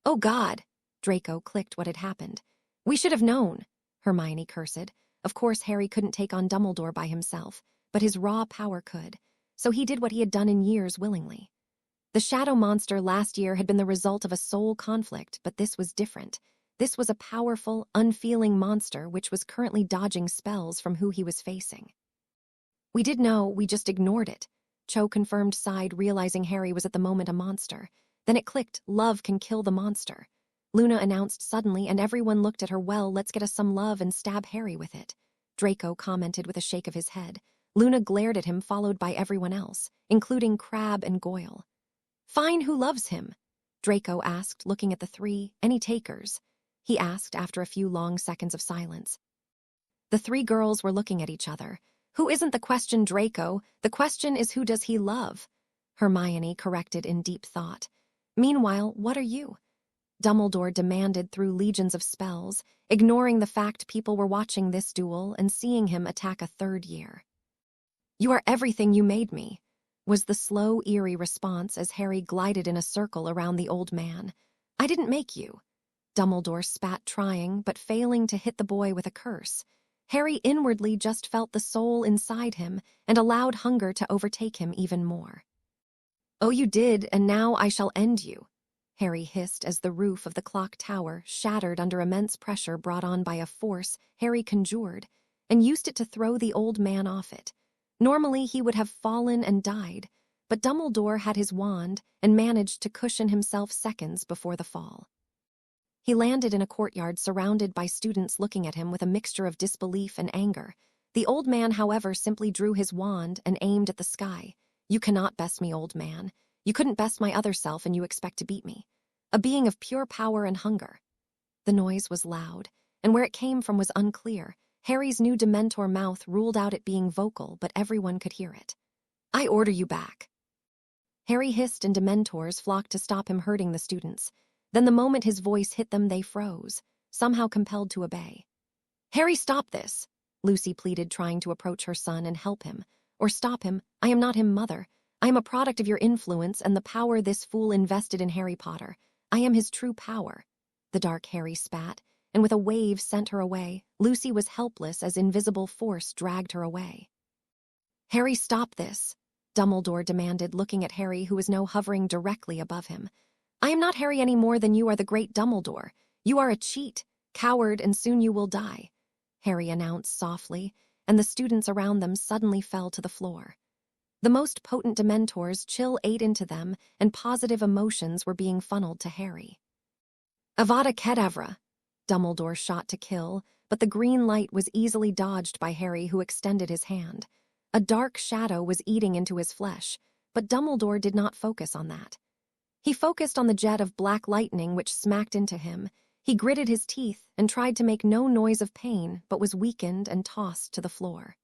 "Oh God!" Draco clicked what had happened. "We should have known," Hermione cursed. Of course, Harry couldn't take on Dumbledore by himself, but his raw power could, so he did what he had done in years willingly. The shadow monster last year had been the result of a soul conflict, but this was different. This was a powerful, unfeeling monster which was currently dodging spells from who he was facing. "We did know, we just ignored it," Cho confirmed, sighed, realizing Harry was at the moment a monster. Then it clicked, "Love can kill the monster," Luna announced suddenly, and everyone looked at her. "Well, let's get us some love and stab Harry with it," Draco commented with a shake of his head. Luna glared at him, followed by everyone else, including Crabbe and Goyle. "Fine, who loves him?" Draco asked, looking at the three. "Any takers?" he asked after a few long seconds of silence. The three girls were looking at each other. "Who isn't the question, Draco. The question is, who does he love?" Hermione corrected in deep thought. "Meanwhile, what are you?" Dumbledore demanded through legions of spells, ignoring the fact people were watching this duel and seeing him attack a third year. "You are everything you made me," was the slow, eerie response as Harry glided in a circle around the old man. "I didn't make you." Dumbledore spat, trying but failing to hit the boy with a curse. Harry inwardly just felt the soul inside him and allowed hunger to overtake him even more. "Oh, you did, and now I shall end you," Harry hissed as the roof of the clock tower shattered under immense pressure brought on by a force Harry conjured and used it to throw the old man off it. Normally he would have fallen and died, but Dumbledore had his wand and managed to cushion himself seconds before the fall. He landed in a courtyard surrounded by students looking at him with a mixture of disbelief and anger. The old man, however, simply drew his wand and aimed at the sky. "You cannot best me, old man. You couldn't best my other self, and you expect to beat me. A being of pure power and hunger." The noise was loud, and where it came from was unclear. Harry's new Dementor mouth ruled out it being vocal, but everyone could hear it. "I order you back." Harry hissed, and Dementors flocked to stop him hurting the students. Then the moment his voice hit them, they froze, somehow compelled to obey. "Harry, stop this," Lucy pleaded, trying to approach her son and help him. "Or stop him. I am not him, Mother. I am a product of your influence and the power this fool invested in Harry Potter. I am his true power." The dark Harry spat, and with a wave sent her away. Lucy was helpless as invisible force dragged her away. "Harry, stop this," Dumbledore demanded, looking at Harry, who was now hovering directly above him. "I am not Harry any more than you are the great Dumbledore. You are a cheat, coward, and soon you will die," Harry announced softly, and the students around them suddenly fell to the floor. The most potent Dementors' chill ate into them, and positive emotions were being funneled to Harry. "Avada Kedavra!" Dumbledore shot to kill, but the green light was easily dodged by Harry, who extended his hand. A dark shadow was eating into his flesh, but Dumbledore did not focus on that. He focused on the jet of black lightning which smacked into him. He gritted his teeth and tried to make no noise of pain, but was weakened and tossed to the floor.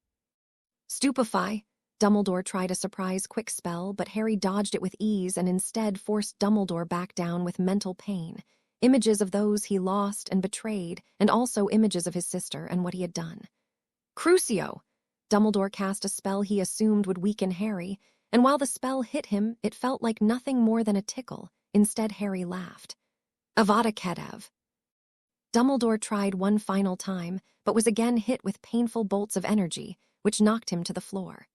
"Stupefy!" Dumbledore tried a surprise quick spell, but Harry dodged it with ease and instead forced Dumbledore back down with mental pain. Images of those he lost and betrayed, and also images of his sister and what he had done. "Crucio!" Dumbledore cast a spell he assumed would weaken Harry, and while the spell hit him, it felt like nothing more than a tickle. Instead, Harry laughed. "Avada Kedav!" Dumbledore tried one final time, but was again hit with painful bolts of energy, which knocked him to the floor.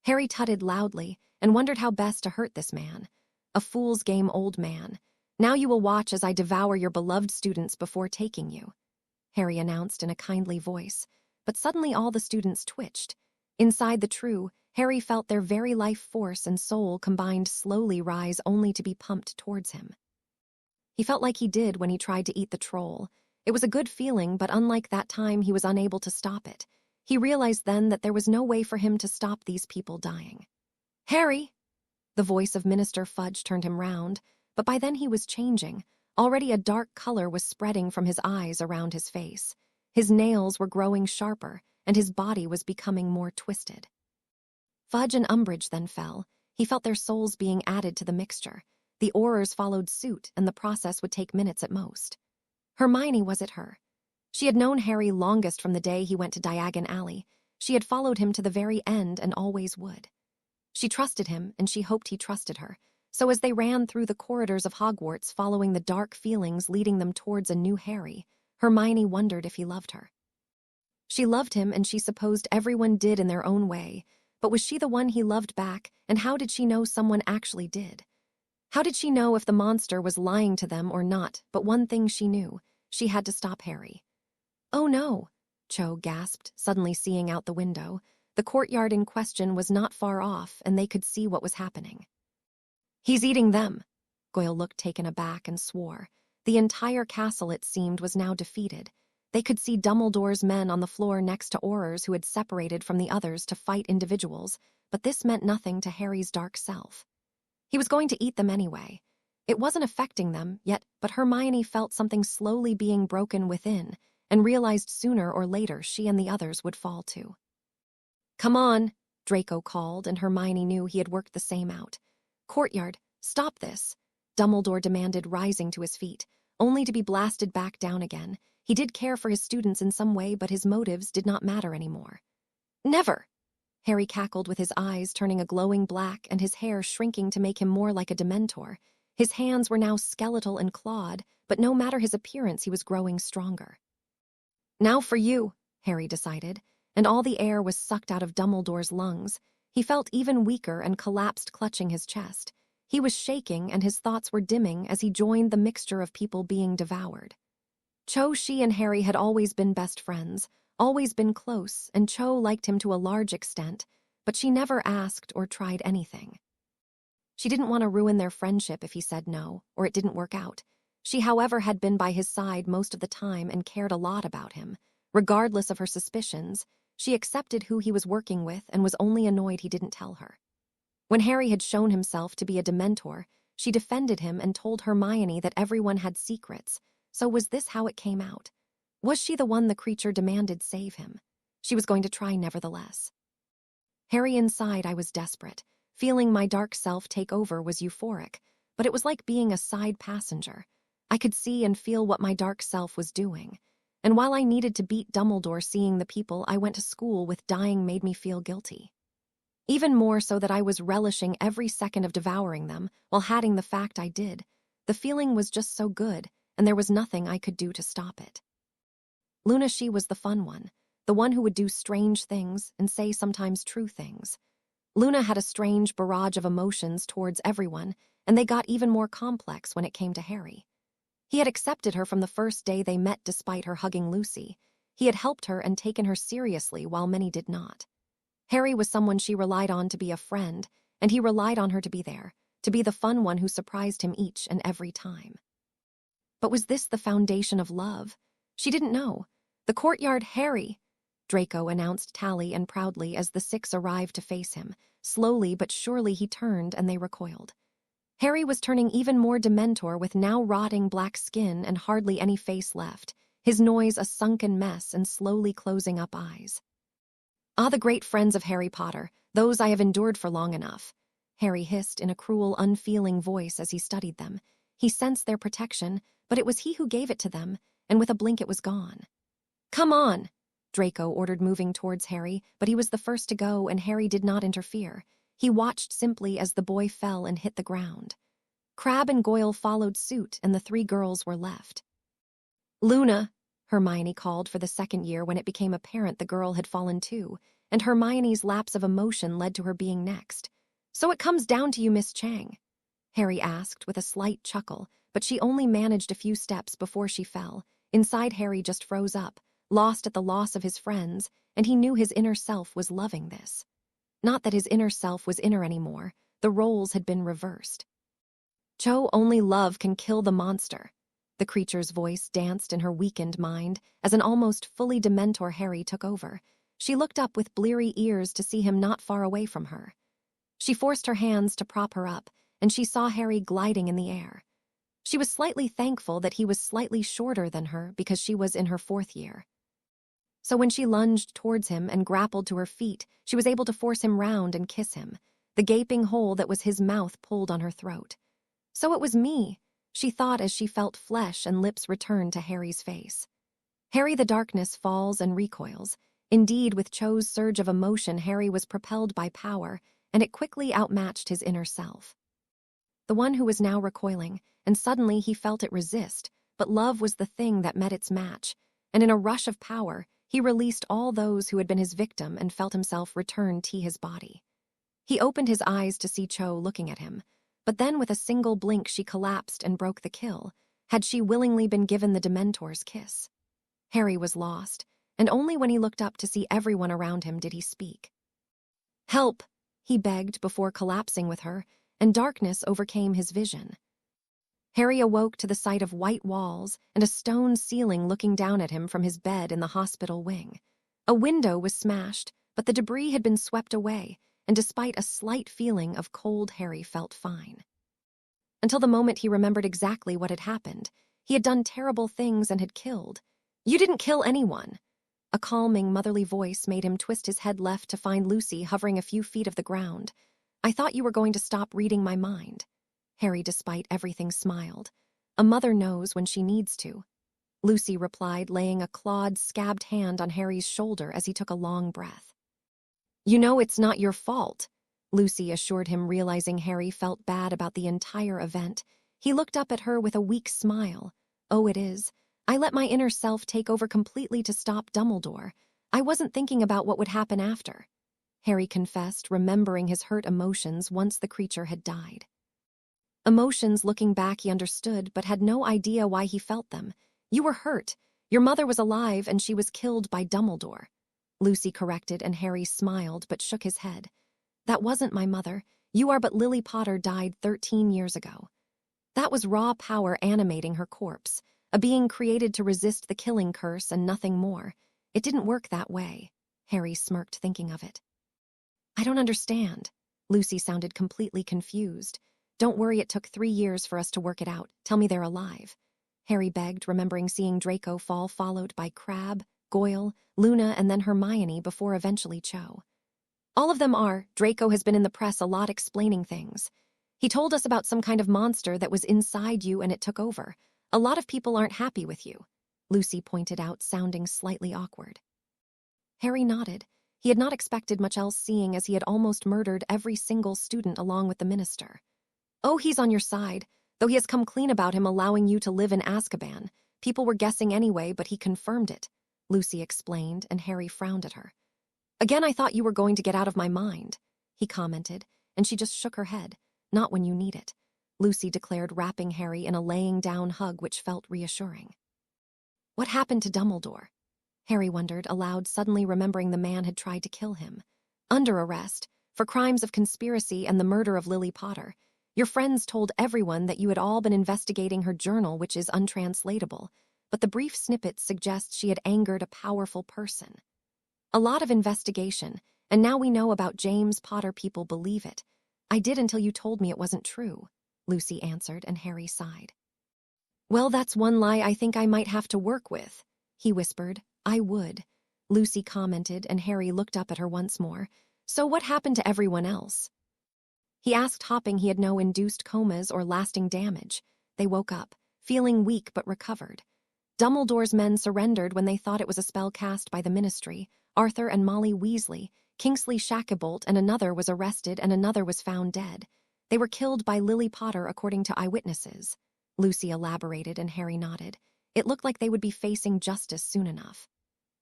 Harry tutted loudly and wondered how best to hurt this man. "A fool's game, old man. Now you will watch as I devour your beloved students before taking you," Harry announced in a kindly voice, but suddenly all the students twitched. Inside the true, Harry felt their very life force and soul combined slowly rise only to be pumped towards him. He felt like he did when he tried to eat the troll. It was a good feeling, but unlike that time, he was unable to stop it. He realized then that there was no way for him to stop these people dying. "Harry!" The voice of Minister Fudge turned him round, but by then he was changing. Already a dark color was spreading from his eyes around his face. His nails were growing sharper, and his body was becoming more twisted. Fudge and Umbridge then fell. He felt their souls being added to the mixture. The Aurors followed suit, and the process would take minutes at most. Hermione was at her. She had known Harry longest from the day he went to Diagon Alley. She had followed him to the very end and always would. She trusted him, and she hoped he trusted her. So as they ran through the corridors of Hogwarts following the dark feelings leading them towards a new Harry, Hermione wondered if he loved her. She loved him, and she supposed everyone did in their own way, but was she the one he loved back, and how did she know someone actually did? How did she know if the monster was lying to them or not? But one thing she knew, she had to stop Harry. "Oh no," Cho gasped, suddenly seeing out the window. The courtyard in question was not far off, and they could see what was happening. "He's eating them." Goyle looked taken aback and swore. The entire castle, it seemed, was now defeated. They could see Dumbledore's men on the floor next to Aurors who had separated from the others to fight individuals, but this meant nothing to Harry's dark self. He was going to eat them anyway. It wasn't affecting them yet, but Hermione felt something slowly being broken within, and realized sooner or later she and the others would fall too. "Come on," Draco called, and Hermione knew he had worked the same out. "Courtyard, stop this," Dumbledore demanded, rising to his feet, only to be blasted back down again. He did care for his students in some way, but his motives did not matter anymore. "Never!" Harry cackled, with his eyes turning a glowing black and his hair shrinking to make him more like a Dementor. His hands were now skeletal and clawed, but no matter his appearance, he was growing stronger. "Now for you," Harry decided, and all the air was sucked out of Dumbledore's lungs. He felt even weaker and collapsed, clutching his chest. He was shaking, and his thoughts were dimming as he joined the mixture of people being devoured. Cho, she and Harry had always been best friends, always been close, and Cho liked him to a large extent, but she never asked or tried anything. She didn't want to ruin their friendship if he said no, or it didn't work out. She, however, had been by his side most of the time and cared a lot about him. Regardless of her suspicions, she accepted who he was working with and was only annoyed he didn't tell her. When Harry had shown himself to be a Dementor, she defended him and told Hermione that everyone had secrets. So was this how it came out? Was she the one the creature demanded save him? She was going to try nevertheless. Harry, inside, I was desperate. Feeling my dark self take over was euphoric, but it was like being a side passenger. I could see and feel what my dark self was doing. And while I needed to beat Dumbledore, seeing the people I went to school with dying made me feel guilty. Even more so that I was relishing every second of devouring them while hiding the fact I did. The feeling was just so good, and there was nothing I could do to stop it. Luna, she was the fun one, the one who would do strange things and say sometimes true things. Luna had a strange barrage of emotions towards everyone, and they got even more complex when it came to Harry. He had accepted her from the first day they met despite her hugging Lucy. He had helped her and taken her seriously while many did not. Harry was someone she relied on to be a friend, and he relied on her to be there, to be the fun one who surprised him each and every time. But was this the foundation of love? She didn't know. "The courtyard, Harry," Draco announced tally and proudly as the six arrived to face him. Slowly but surely he turned, and they recoiled. Harry was turning even more Dementor, with now rotting black skin and hardly any face left, his nose a sunken mess and slowly closing up eyes. "Ah, the great friends of Harry Potter, those I have endured for long enough," Harry hissed in a cruel, unfeeling voice as he studied them. He sensed their protection, but it was he who gave it to them, and with a blink it was gone. "Come on," Draco ordered, moving towards Harry, but he was the first to go, and Harry did not interfere. He watched simply as the boy fell and hit the ground. Crabbe and Goyle followed suit, and the three girls were left. "Luna," Hermione called for the second year when it became apparent the girl had fallen too, and Hermione's lapse of emotion led to her being next. "So it comes down to you, Miss Chang?" Harry asked with a slight chuckle, but she only managed a few steps before she fell. Inside, Harry just froze up, lost at the loss of his friends, and he knew his inner self was loving this. Not that his inner self was inner anymore, the roles had been reversed. "Cho, only love can kill the monster," The creature's voice danced in her weakened mind as an almost fully Dementor Harry took over. She looked up with bleary ears to see him not far away from her. She forced her hands to prop her up, and she saw Harry gliding in the air. She was slightly thankful that he was slightly shorter than her because she was in her 4th year. So when she lunged towards him and grappled to her feet, she was able to force him round and kiss him, the gaping hole that was his mouth pulled on her throat. So it was me, she thought as she felt flesh and lips return to Harry's face. Harry, the darkness falls and recoils. Indeed, with Cho's surge of emotion, Harry was propelled by power, and it quickly outmatched his inner self. The one who was now recoiling, and suddenly he felt it resist, but love was the thing that met its match, and in a rush of power, he released all those who had been his victim and felt himself return to his body. He opened his eyes to see Cho looking at him, but then with a single blink she collapsed and broke the kill. Had she willingly been given the Dementor's kiss? Harry was lost, and only when he looked up to see everyone around him did he speak. "Help!" he begged before collapsing with her, and darkness overcame his vision. Harry awoke to the sight of white walls and a stone ceiling looking down at him from his bed in the hospital wing. A window was smashed, but the debris had been swept away, and despite a slight feeling of cold, Harry felt fine. Until the moment he remembered exactly what had happened. He had done terrible things and had killed. "You didn't kill anyone." A calming, motherly voice made him twist his head left to find Lucy hovering a few feet of the ground. "I thought you were going to stop reading my mind." Harry, despite everything, smiled. A mother knows when she needs to. Lucy replied, laying a clawed, scabbed hand on Harry's shoulder as he took a long breath. "You know it's not your fault," Lucy assured him, realizing Harry felt bad about the entire event. He looked up at her with a weak smile. "Oh, it is. I let my inner self take over completely to stop Dumbledore. I wasn't thinking about what would happen after," Harry confessed, remembering his hurt emotions once the creature had died. Emotions, looking back, he understood, but had no idea why he felt them. "You were hurt. Your mother was alive, and she was killed by Dumbledore," Lucy corrected, and Harry smiled but shook his head. "That wasn't my mother. You are, but Lily Potter died 13 years ago." That was raw power animating her corpse, a being created to resist the killing curse and nothing more. It didn't work that way. Harry smirked thinking of it. "I don't understand." Lucy sounded completely confused. "Don't worry, it took 3 years for us to work it out. Tell me they're alive," Harry begged, remembering seeing Draco fall, followed by Crabbe, Goyle, Luna, and then Hermione before eventually Cho. "All of them are. Draco has been in the press a lot explaining things. He told us about some kind of monster that was inside you and it took over. A lot of people aren't happy with you," Lucy pointed out, sounding slightly awkward. Harry nodded. He had not expected much else, seeing as he had almost murdered every single student along with the minister. "Oh, he's on your side, though he has come clean about him allowing you to live in Azkaban. People were guessing anyway, but he confirmed it," Lucy explained, and Harry frowned at her. "Again, I thought you were going to get out of my mind," he commented, and she just shook her head. "Not when you need it," Lucy declared, wrapping Harry in a laying down hug which felt reassuring. "What happened to Dumbledore?" Harry wondered aloud, suddenly remembering the man had tried to kill him. "Under arrest, for crimes of conspiracy and the murder of Lily Potter. Your friends told everyone that you had all been investigating her journal, which is untranslatable, but the brief snippets suggest she had angered a powerful person. A lot of investigation, and now we know about James Potter. People believe it. I did until you told me it wasn't true," Lucy answered, and Harry sighed. "Well, that's one lie I think I might have to work with," he whispered. "I would," Lucy commented, and Harry looked up at her once more. "So what happened to everyone else?" He asked, hoping he had no induced comas or lasting damage. They woke up, feeling weak but recovered. Dumbledore's men surrendered when they thought it was a spell cast by the Ministry. Arthur and Molly Weasley, Kingsley Shacklebolt, and another was arrested and another was found dead. They were killed by Lily Potter according to eyewitnesses, Lucy elaborated, and Harry nodded. It looked like they would be facing justice soon enough.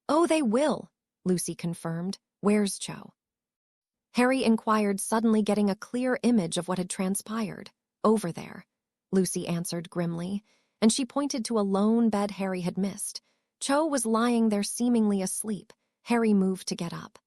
"Oh, they will," Lucy confirmed. "Where's Cho?" Harry inquired, suddenly getting a clear image of what had transpired. "Over there," Lucy answered grimly, and she pointed to a lone bed Harry had missed. Cho was lying there seemingly asleep. Harry moved to get up.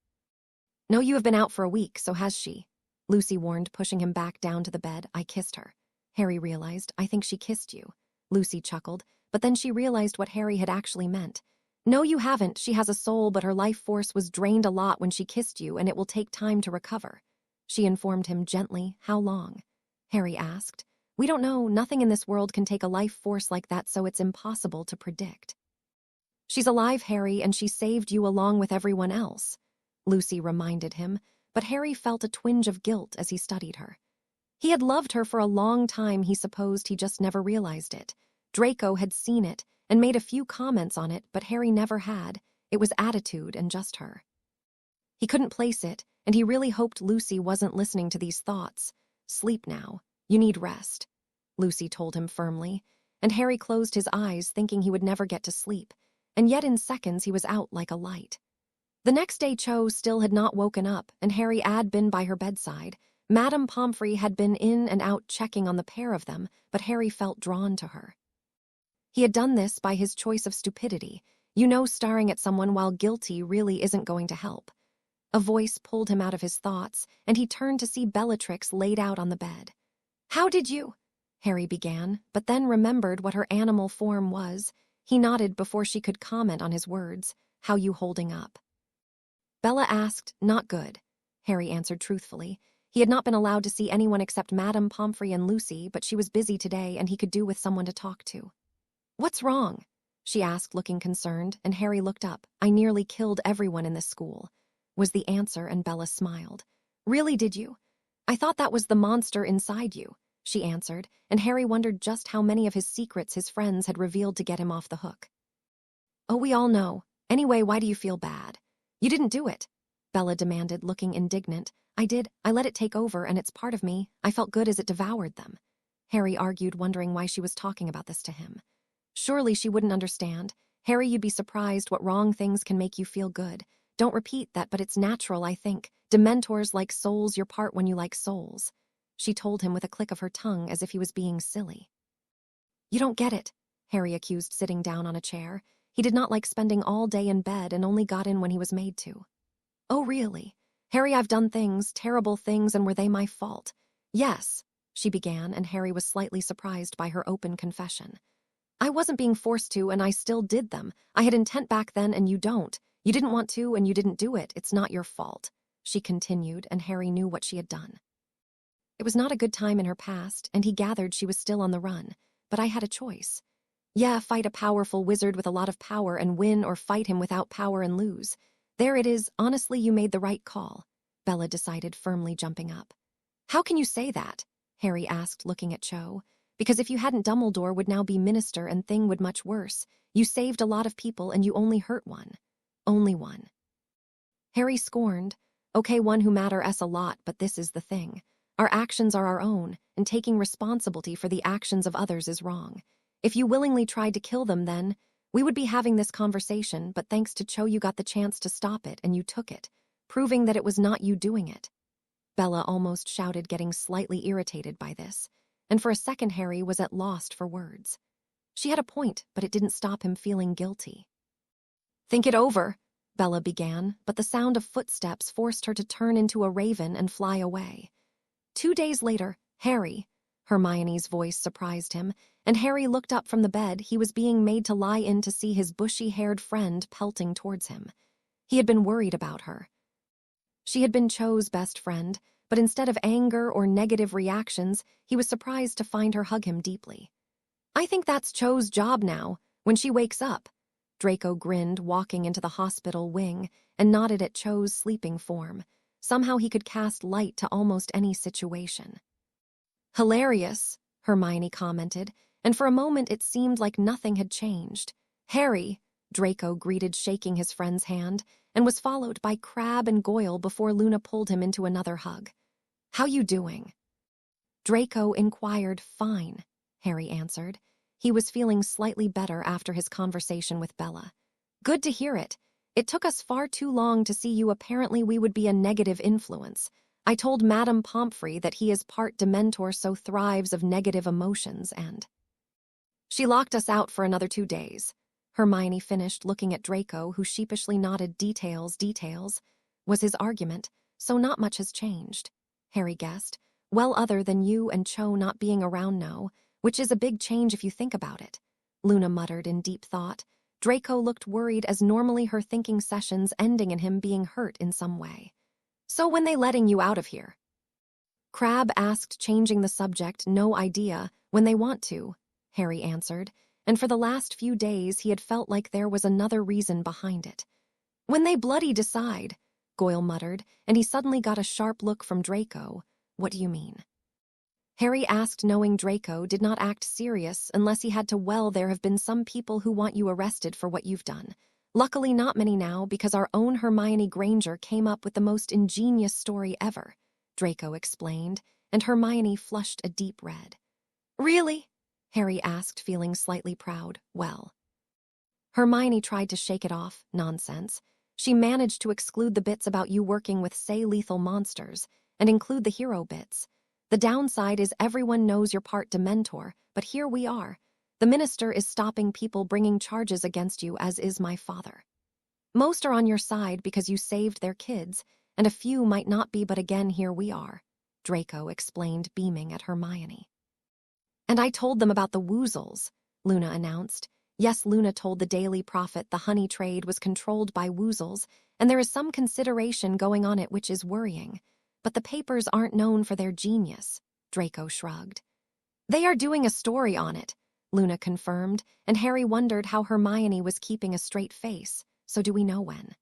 "No, you have been out for a week, so has she," Lucy warned, pushing him back down to the bed. "I kissed her." Harry realized. "I think she kissed you," Lucy chuckled, but then she realized what Harry had actually meant. No, you haven't. She has a soul, but her life force was drained a lot when she kissed you, and it will take time to recover. She informed him gently. How long? Harry asked. We don't know. Nothing in this world can take a life force like that, so it's impossible to predict. She's alive, Harry, and she saved you along with everyone else, Lucy reminded him, but Harry felt a twinge of guilt as he studied her. He had loved her for a long time. He supposed he just never realized it. Draco had seen it and made a few comments on it, but Harry never had. It was attitude and just her. He couldn't place it, and he really hoped Lucy wasn't listening to these thoughts. Sleep now. You need rest, Lucy told him firmly, and Harry closed his eyes thinking he would never get to sleep, and yet in seconds he was out like a light. The next day Cho still had not woken up, and Harry had been by her bedside. Madame Pomfrey had been in and out checking on the pair of them, but Harry felt drawn to her. He had done this by his choice of stupidity. You know, staring at someone while guilty really isn't going to help. A voice pulled him out of his thoughts, and he turned to see Bellatrix laid out on the bed. How did you? Harry began, but then remembered what her animal form was. He nodded before she could comment on his words. How you holding up? Bella asked. Not good, Harry answered truthfully. He had not been allowed to see anyone except Madame Pomfrey and Lucy, but she was busy today and he could do with someone to talk to. What's wrong? She asked, looking concerned, and Harry looked up. I nearly killed everyone in this school, was the answer, and Bella smiled. Really, did you? I thought that was the monster inside you, she answered, and Harry wondered just how many of his secrets his friends had revealed to get him off the hook. Oh, we all know. Anyway, why do you feel bad? You didn't do it, Bella demanded, looking indignant. I did. I let it take over, and it's part of me. I felt good as it devoured them. Harry argued, wondering why she was talking about this to him. Surely she wouldn't understand. Harry, you'd be surprised what wrong things can make you feel good. Don't repeat that, but it's natural, I think. Dementors like souls, you're part when you like souls, she told him with a click of her tongue as if he was being silly. You don't get it, Harry accused, sitting down on a chair. He did not like spending all day in bed and only got in when he was made to. Oh, really? Harry, I've done things, terrible things, and were they my fault? Yes, she began, and Harry was slightly surprised by her open confession. I wasn't being forced to, and I still did them. I had intent back then, and you don't. You didn't want to, and you didn't do it. It's not your fault, she continued, and Harry knew what she had done. It was not a good time in her past, and he gathered she was still on the run. But I had a choice. Yeah, fight a powerful wizard with a lot of power and win, or fight him without power and lose. There it is. Honestly, you made the right call, Bella decided, firmly jumping up. How can you say that? Harry asked, looking at Cho. Because if you hadn't, Dumbledore would now be minister and thing would much worse. You saved a lot of people and you only hurt one. Only one. Harry scorned. Okay, one who matters a lot, but this is the thing. Our actions are our own, and taking responsibility for the actions of others is wrong. If you willingly tried to kill them, then we would be having this conversation, but thanks to Cho you got the chance to stop it and you took it, proving that it was not you doing it. Bella almost shouted, getting slightly irritated by this, and for a second Harry was at loss for words. She had a point, but it didn't stop him feeling guilty. Think it over, Bella began, but the sound of footsteps forced her to turn into a raven and fly away. 2 days later, Harry, Hermione's voice surprised him, and Harry looked up from the bed. He was being made to lie in to see his bushy-haired friend pelting towards him. He had been worried about her. She had been Cho's best friend, but instead of anger or negative reactions, he was surprised to find her hug him deeply. I think that's Cho's job now, when she wakes up. Draco grinned, walking into the hospital wing, and nodded at Cho's sleeping form. Somehow he could cast light to almost any situation. Hilarious, Hermione commented, and for a moment it seemed like nothing had changed. Harry, Draco greeted, shaking his friend's hand, and was followed by Crabbe and Goyle before Luna pulled him into another hug. How you doing? Draco inquired. Fine, Harry answered. He was feeling slightly better after his conversation with Bella. Good to hear it. It took us far too long to see you. Apparently we would be a negative influence. I told Madame Pomfrey that he is part Dementor, so thrives of negative emotions, and she locked us out for another 2 days. Hermione finished, looking at Draco, who sheepishly nodded. Details, was his argument, so not much has changed, Harry guessed. Well, other than you and Cho not being around, no, which is a big change if you think about it. Luna muttered in deep thought. Draco looked worried, as normally her thinking sessions ending in him being hurt in some way. So when they letting you out of here? Crabbe asked, changing the subject. No idea. When they want to, Harry answered, and for the last few days he had felt like there was another reason behind it. When they bloody decide, Goyle muttered, and he suddenly got a sharp look from Draco. What do you mean? Harry asked, knowing Draco did not act serious unless he had to. Well, there have been some people who want you arrested for what you've done. Luckily not many now, because our own Hermione Granger came up with the most ingenious story ever, Draco explained, and Hermione flushed a deep red. Really? Harry asked, feeling slightly proud. Well. Hermione tried to shake it off. Nonsense. She managed to exclude the bits about you working with, say, lethal monsters, and include the hero bits. The downside is everyone knows you're part Dementor, but here we are. The minister is stopping people bringing charges against you, as is my father. Most are on your side because you saved their kids, and a few might not be, but again, here we are, Draco explained, beaming at Hermione. And I told them about the woozles, Luna announced. Yes, Luna told the Daily Prophet the honey trade was controlled by woozles, and there is some consideration going on it which is worrying. But the papers aren't known for their genius, Draco shrugged. They are doing a story on it, Luna confirmed, and Harry wondered how Hermione was keeping a straight face. So do we know when?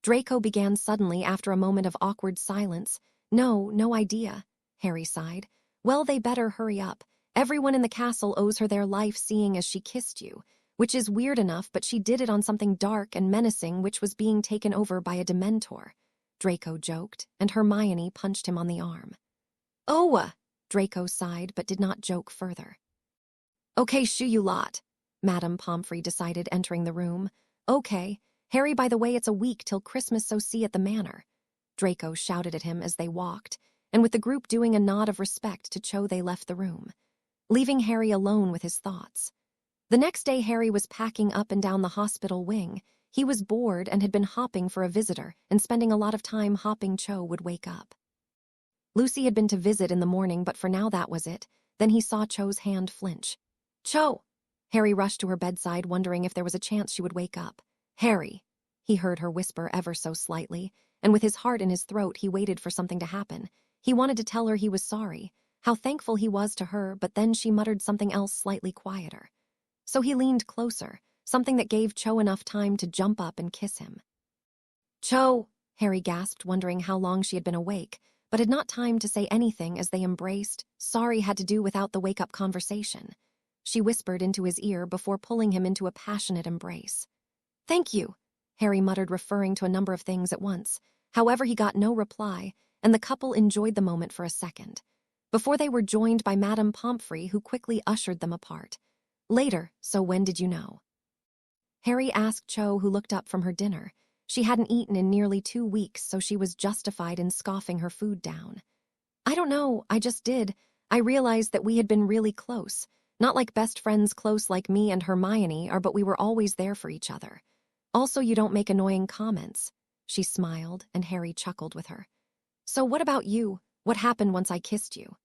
Draco began suddenly after a moment of awkward silence. No idea, Harry sighed. Well, they better hurry up. Everyone in the castle owes her their life, seeing as she kissed you, which is weird enough, but she did it on something dark and menacing which was being taken over by a Dementor, Draco joked, and Hermione punched him on the arm. Oh, Draco sighed but did not joke further. Okay, shoo you lot, Madame Pomfrey decided, entering the room. Okay, Harry, by the way, it's a week till Christmas, so see at the manor, Draco shouted at him as they walked, and with the group doing a nod of respect to Cho, they left the room, leaving Harry alone with his thoughts. The next day Harry was packing up and down the hospital wing. He was bored and had been hopping for a visitor and spending a lot of time hopping. Cho would wake up. Lucy had been to visit in the morning, but for now that was it. Then he saw Cho's hand flinch. Cho! Harry rushed to her bedside, wondering if there was a chance she would wake up. Harry! He heard her whisper ever so slightly, and with his heart in his throat he waited for something to happen. He wanted to tell her he was sorry, how thankful he was to her, but then she muttered something else slightly quieter. So he leaned closer, something that gave Cho enough time to jump up and kiss him. Cho! Harry gasped, wondering how long she had been awake, but had not time to say anything as they embraced. Sorry had to do without the wake-up conversation, she whispered into his ear before pulling him into a passionate embrace. Thank you, Harry muttered, referring to a number of things at once. However, he got no reply, and the couple enjoyed the moment for a second, before they were joined by Madame Pomfrey, who quickly ushered them apart. Later, so when did you know? Harry asked Cho, who looked up from her dinner. She hadn't eaten in nearly 2 weeks, so she was justified in scoffing her food down. I don't know, I just did. I realized that we had been really close. Not like best friends close like me and Hermione are, but we were always there for each other. Also, you don't make annoying comments. She smiled, and Harry chuckled with her. So what about you? What happened once I kissed you?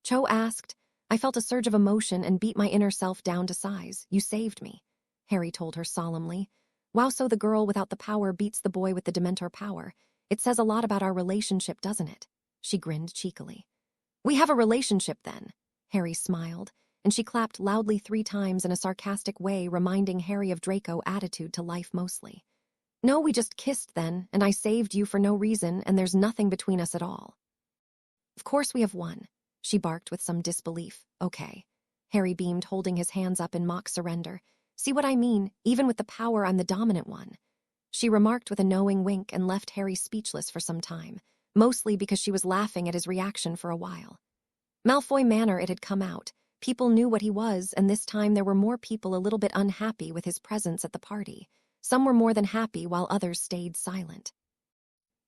Cho asked. I felt a surge of emotion and beat my inner self down to size. You saved me, Harry told her solemnly. Wow, so the girl without the power beats the boy with the Dementor power. It says a lot about our relationship, doesn't it? She grinned cheekily. We have a relationship then, Harry smiled, and she clapped loudly 3 times in a sarcastic way, reminding Harry of Draco's attitude to life mostly. No, we just kissed then, and I saved you for no reason, and there's nothing between us at all. Of course we have one, she barked with some disbelief. Okay. Harry beamed, holding his hands up in mock surrender. See what I mean? Even with the power, I'm the dominant one. She remarked with a knowing wink and left Harry speechless for some time, mostly because she was laughing at his reaction for a while. Malfoy Manor, it had come out. People knew what he was, and this time there were more people a little bit unhappy with his presence at the party. Some were more than happy, while others stayed silent.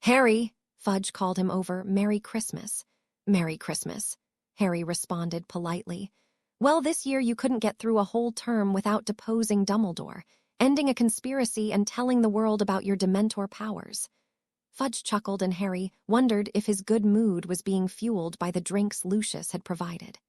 Harry, Fudge called him over. Merry Christmas. Merry Christmas, Harry responded politely. Well, this year you couldn't get through a whole term without deposing Dumbledore, ending a conspiracy and telling the world about your Dementor powers. Fudge chuckled, and Harry wondered if his good mood was being fueled by the drinks Lucius had provided.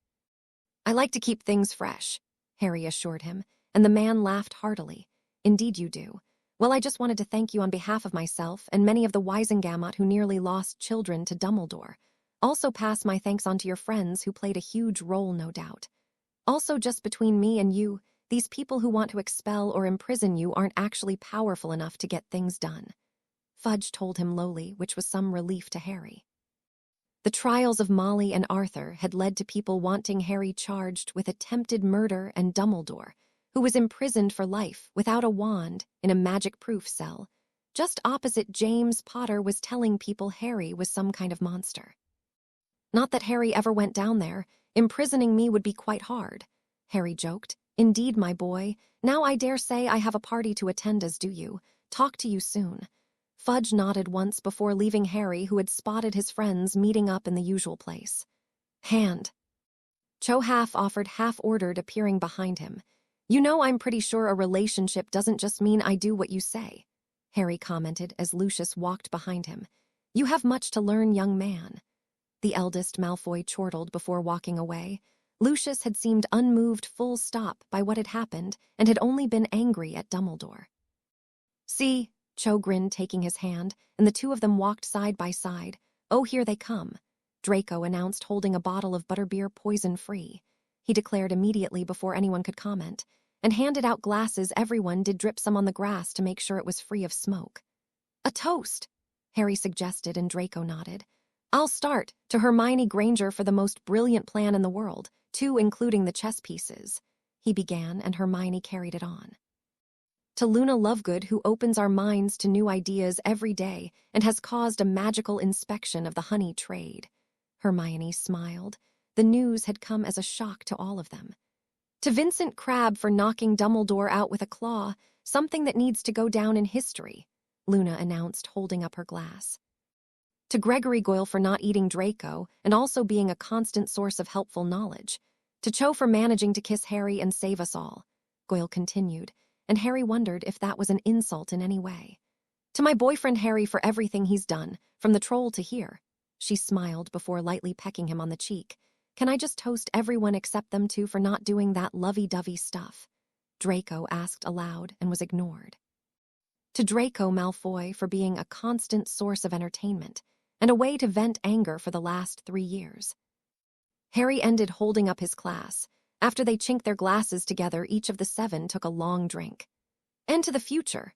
I like to keep things fresh, Harry assured him, and the man laughed heartily. Indeed you do. Well, I just wanted to thank you on behalf of myself and many of the Wisengamot who nearly lost children to Dumbledore. Also pass my thanks on to your friends who played a huge role, no doubt. Also, just between me and you, these people who want to expel or imprison you aren't actually powerful enough to get things done. Fudge told him lowly, which was some relief to Harry. The trials of Molly and Arthur had led to people wanting Harry charged with attempted murder, and Dumbledore, who was imprisoned for life without a wand in a magic-proof cell, just opposite James Potter, was telling people Harry was some kind of monster. Not that Harry ever went down there. Imprisoning me would be quite hard, Harry joked. Indeed, my boy. Now I dare say I have a party to attend, as do you. Talk to you soon. Fudge nodded once before leaving Harry, who had spotted his friends meeting up in the usual place. Hand. Cho half offered, half ordered, appearing behind him. You know, I'm pretty sure a relationship doesn't just mean I do what you say, Harry commented as Lucius walked behind him. You have much to learn, young man. The eldest Malfoy chortled before walking away. Lucius had seemed unmoved full stop by what had happened and had only been angry at Dumbledore. See, Cho grinned, taking his hand, and the two of them walked side by side. Oh, here they come, Draco announced, holding a bottle of butterbeer poison-free. He declared immediately before anyone could comment, and handed out glasses. Everyone did drip some on the grass to make sure it was free of smoke. A toast, Harry suggested, and Draco nodded. I'll start, to Hermione Granger for the most brilliant plan in the world, too, including the chess pieces, he began, and Hermione carried it on. To Luna Lovegood, who opens our minds to new ideas every day and has caused a magical inspection of the honey trade. Hermione smiled. The news had come as a shock to all of them. To Vincent Crabbe for knocking Dumbledore out with a claw, something that needs to go down in history, Luna announced, holding up her glass. To Gregory Goyle for not eating Draco and also being a constant source of helpful knowledge. To Cho for managing to kiss Harry and save us all, Goyle continued, and Harry wondered if that was an insult in any way. To my boyfriend Harry for everything he's done, from the troll to here. She smiled before lightly pecking him on the cheek. Can I just toast everyone except them two for not doing that lovey-dovey stuff? Draco asked aloud and was ignored. To Draco Malfoy for being a constant source of entertainment and a way to vent anger for the last 3 years. Harry ended, holding up his class. After they chinked their glasses together, each of the 7 took a long drink. And to the future,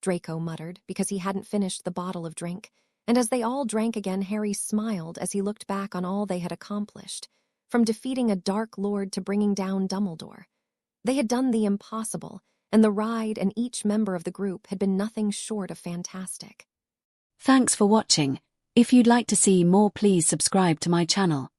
Draco muttered, because he hadn't finished the bottle of drink, and as they all drank again, Harry smiled as he looked back on all they had accomplished, from defeating a Dark Lord to bringing down Dumbledore. They had done the impossible, and the ride and each member of the group had been nothing short of fantastic. Thanks for watching. If you'd like to see more, please subscribe to my channel.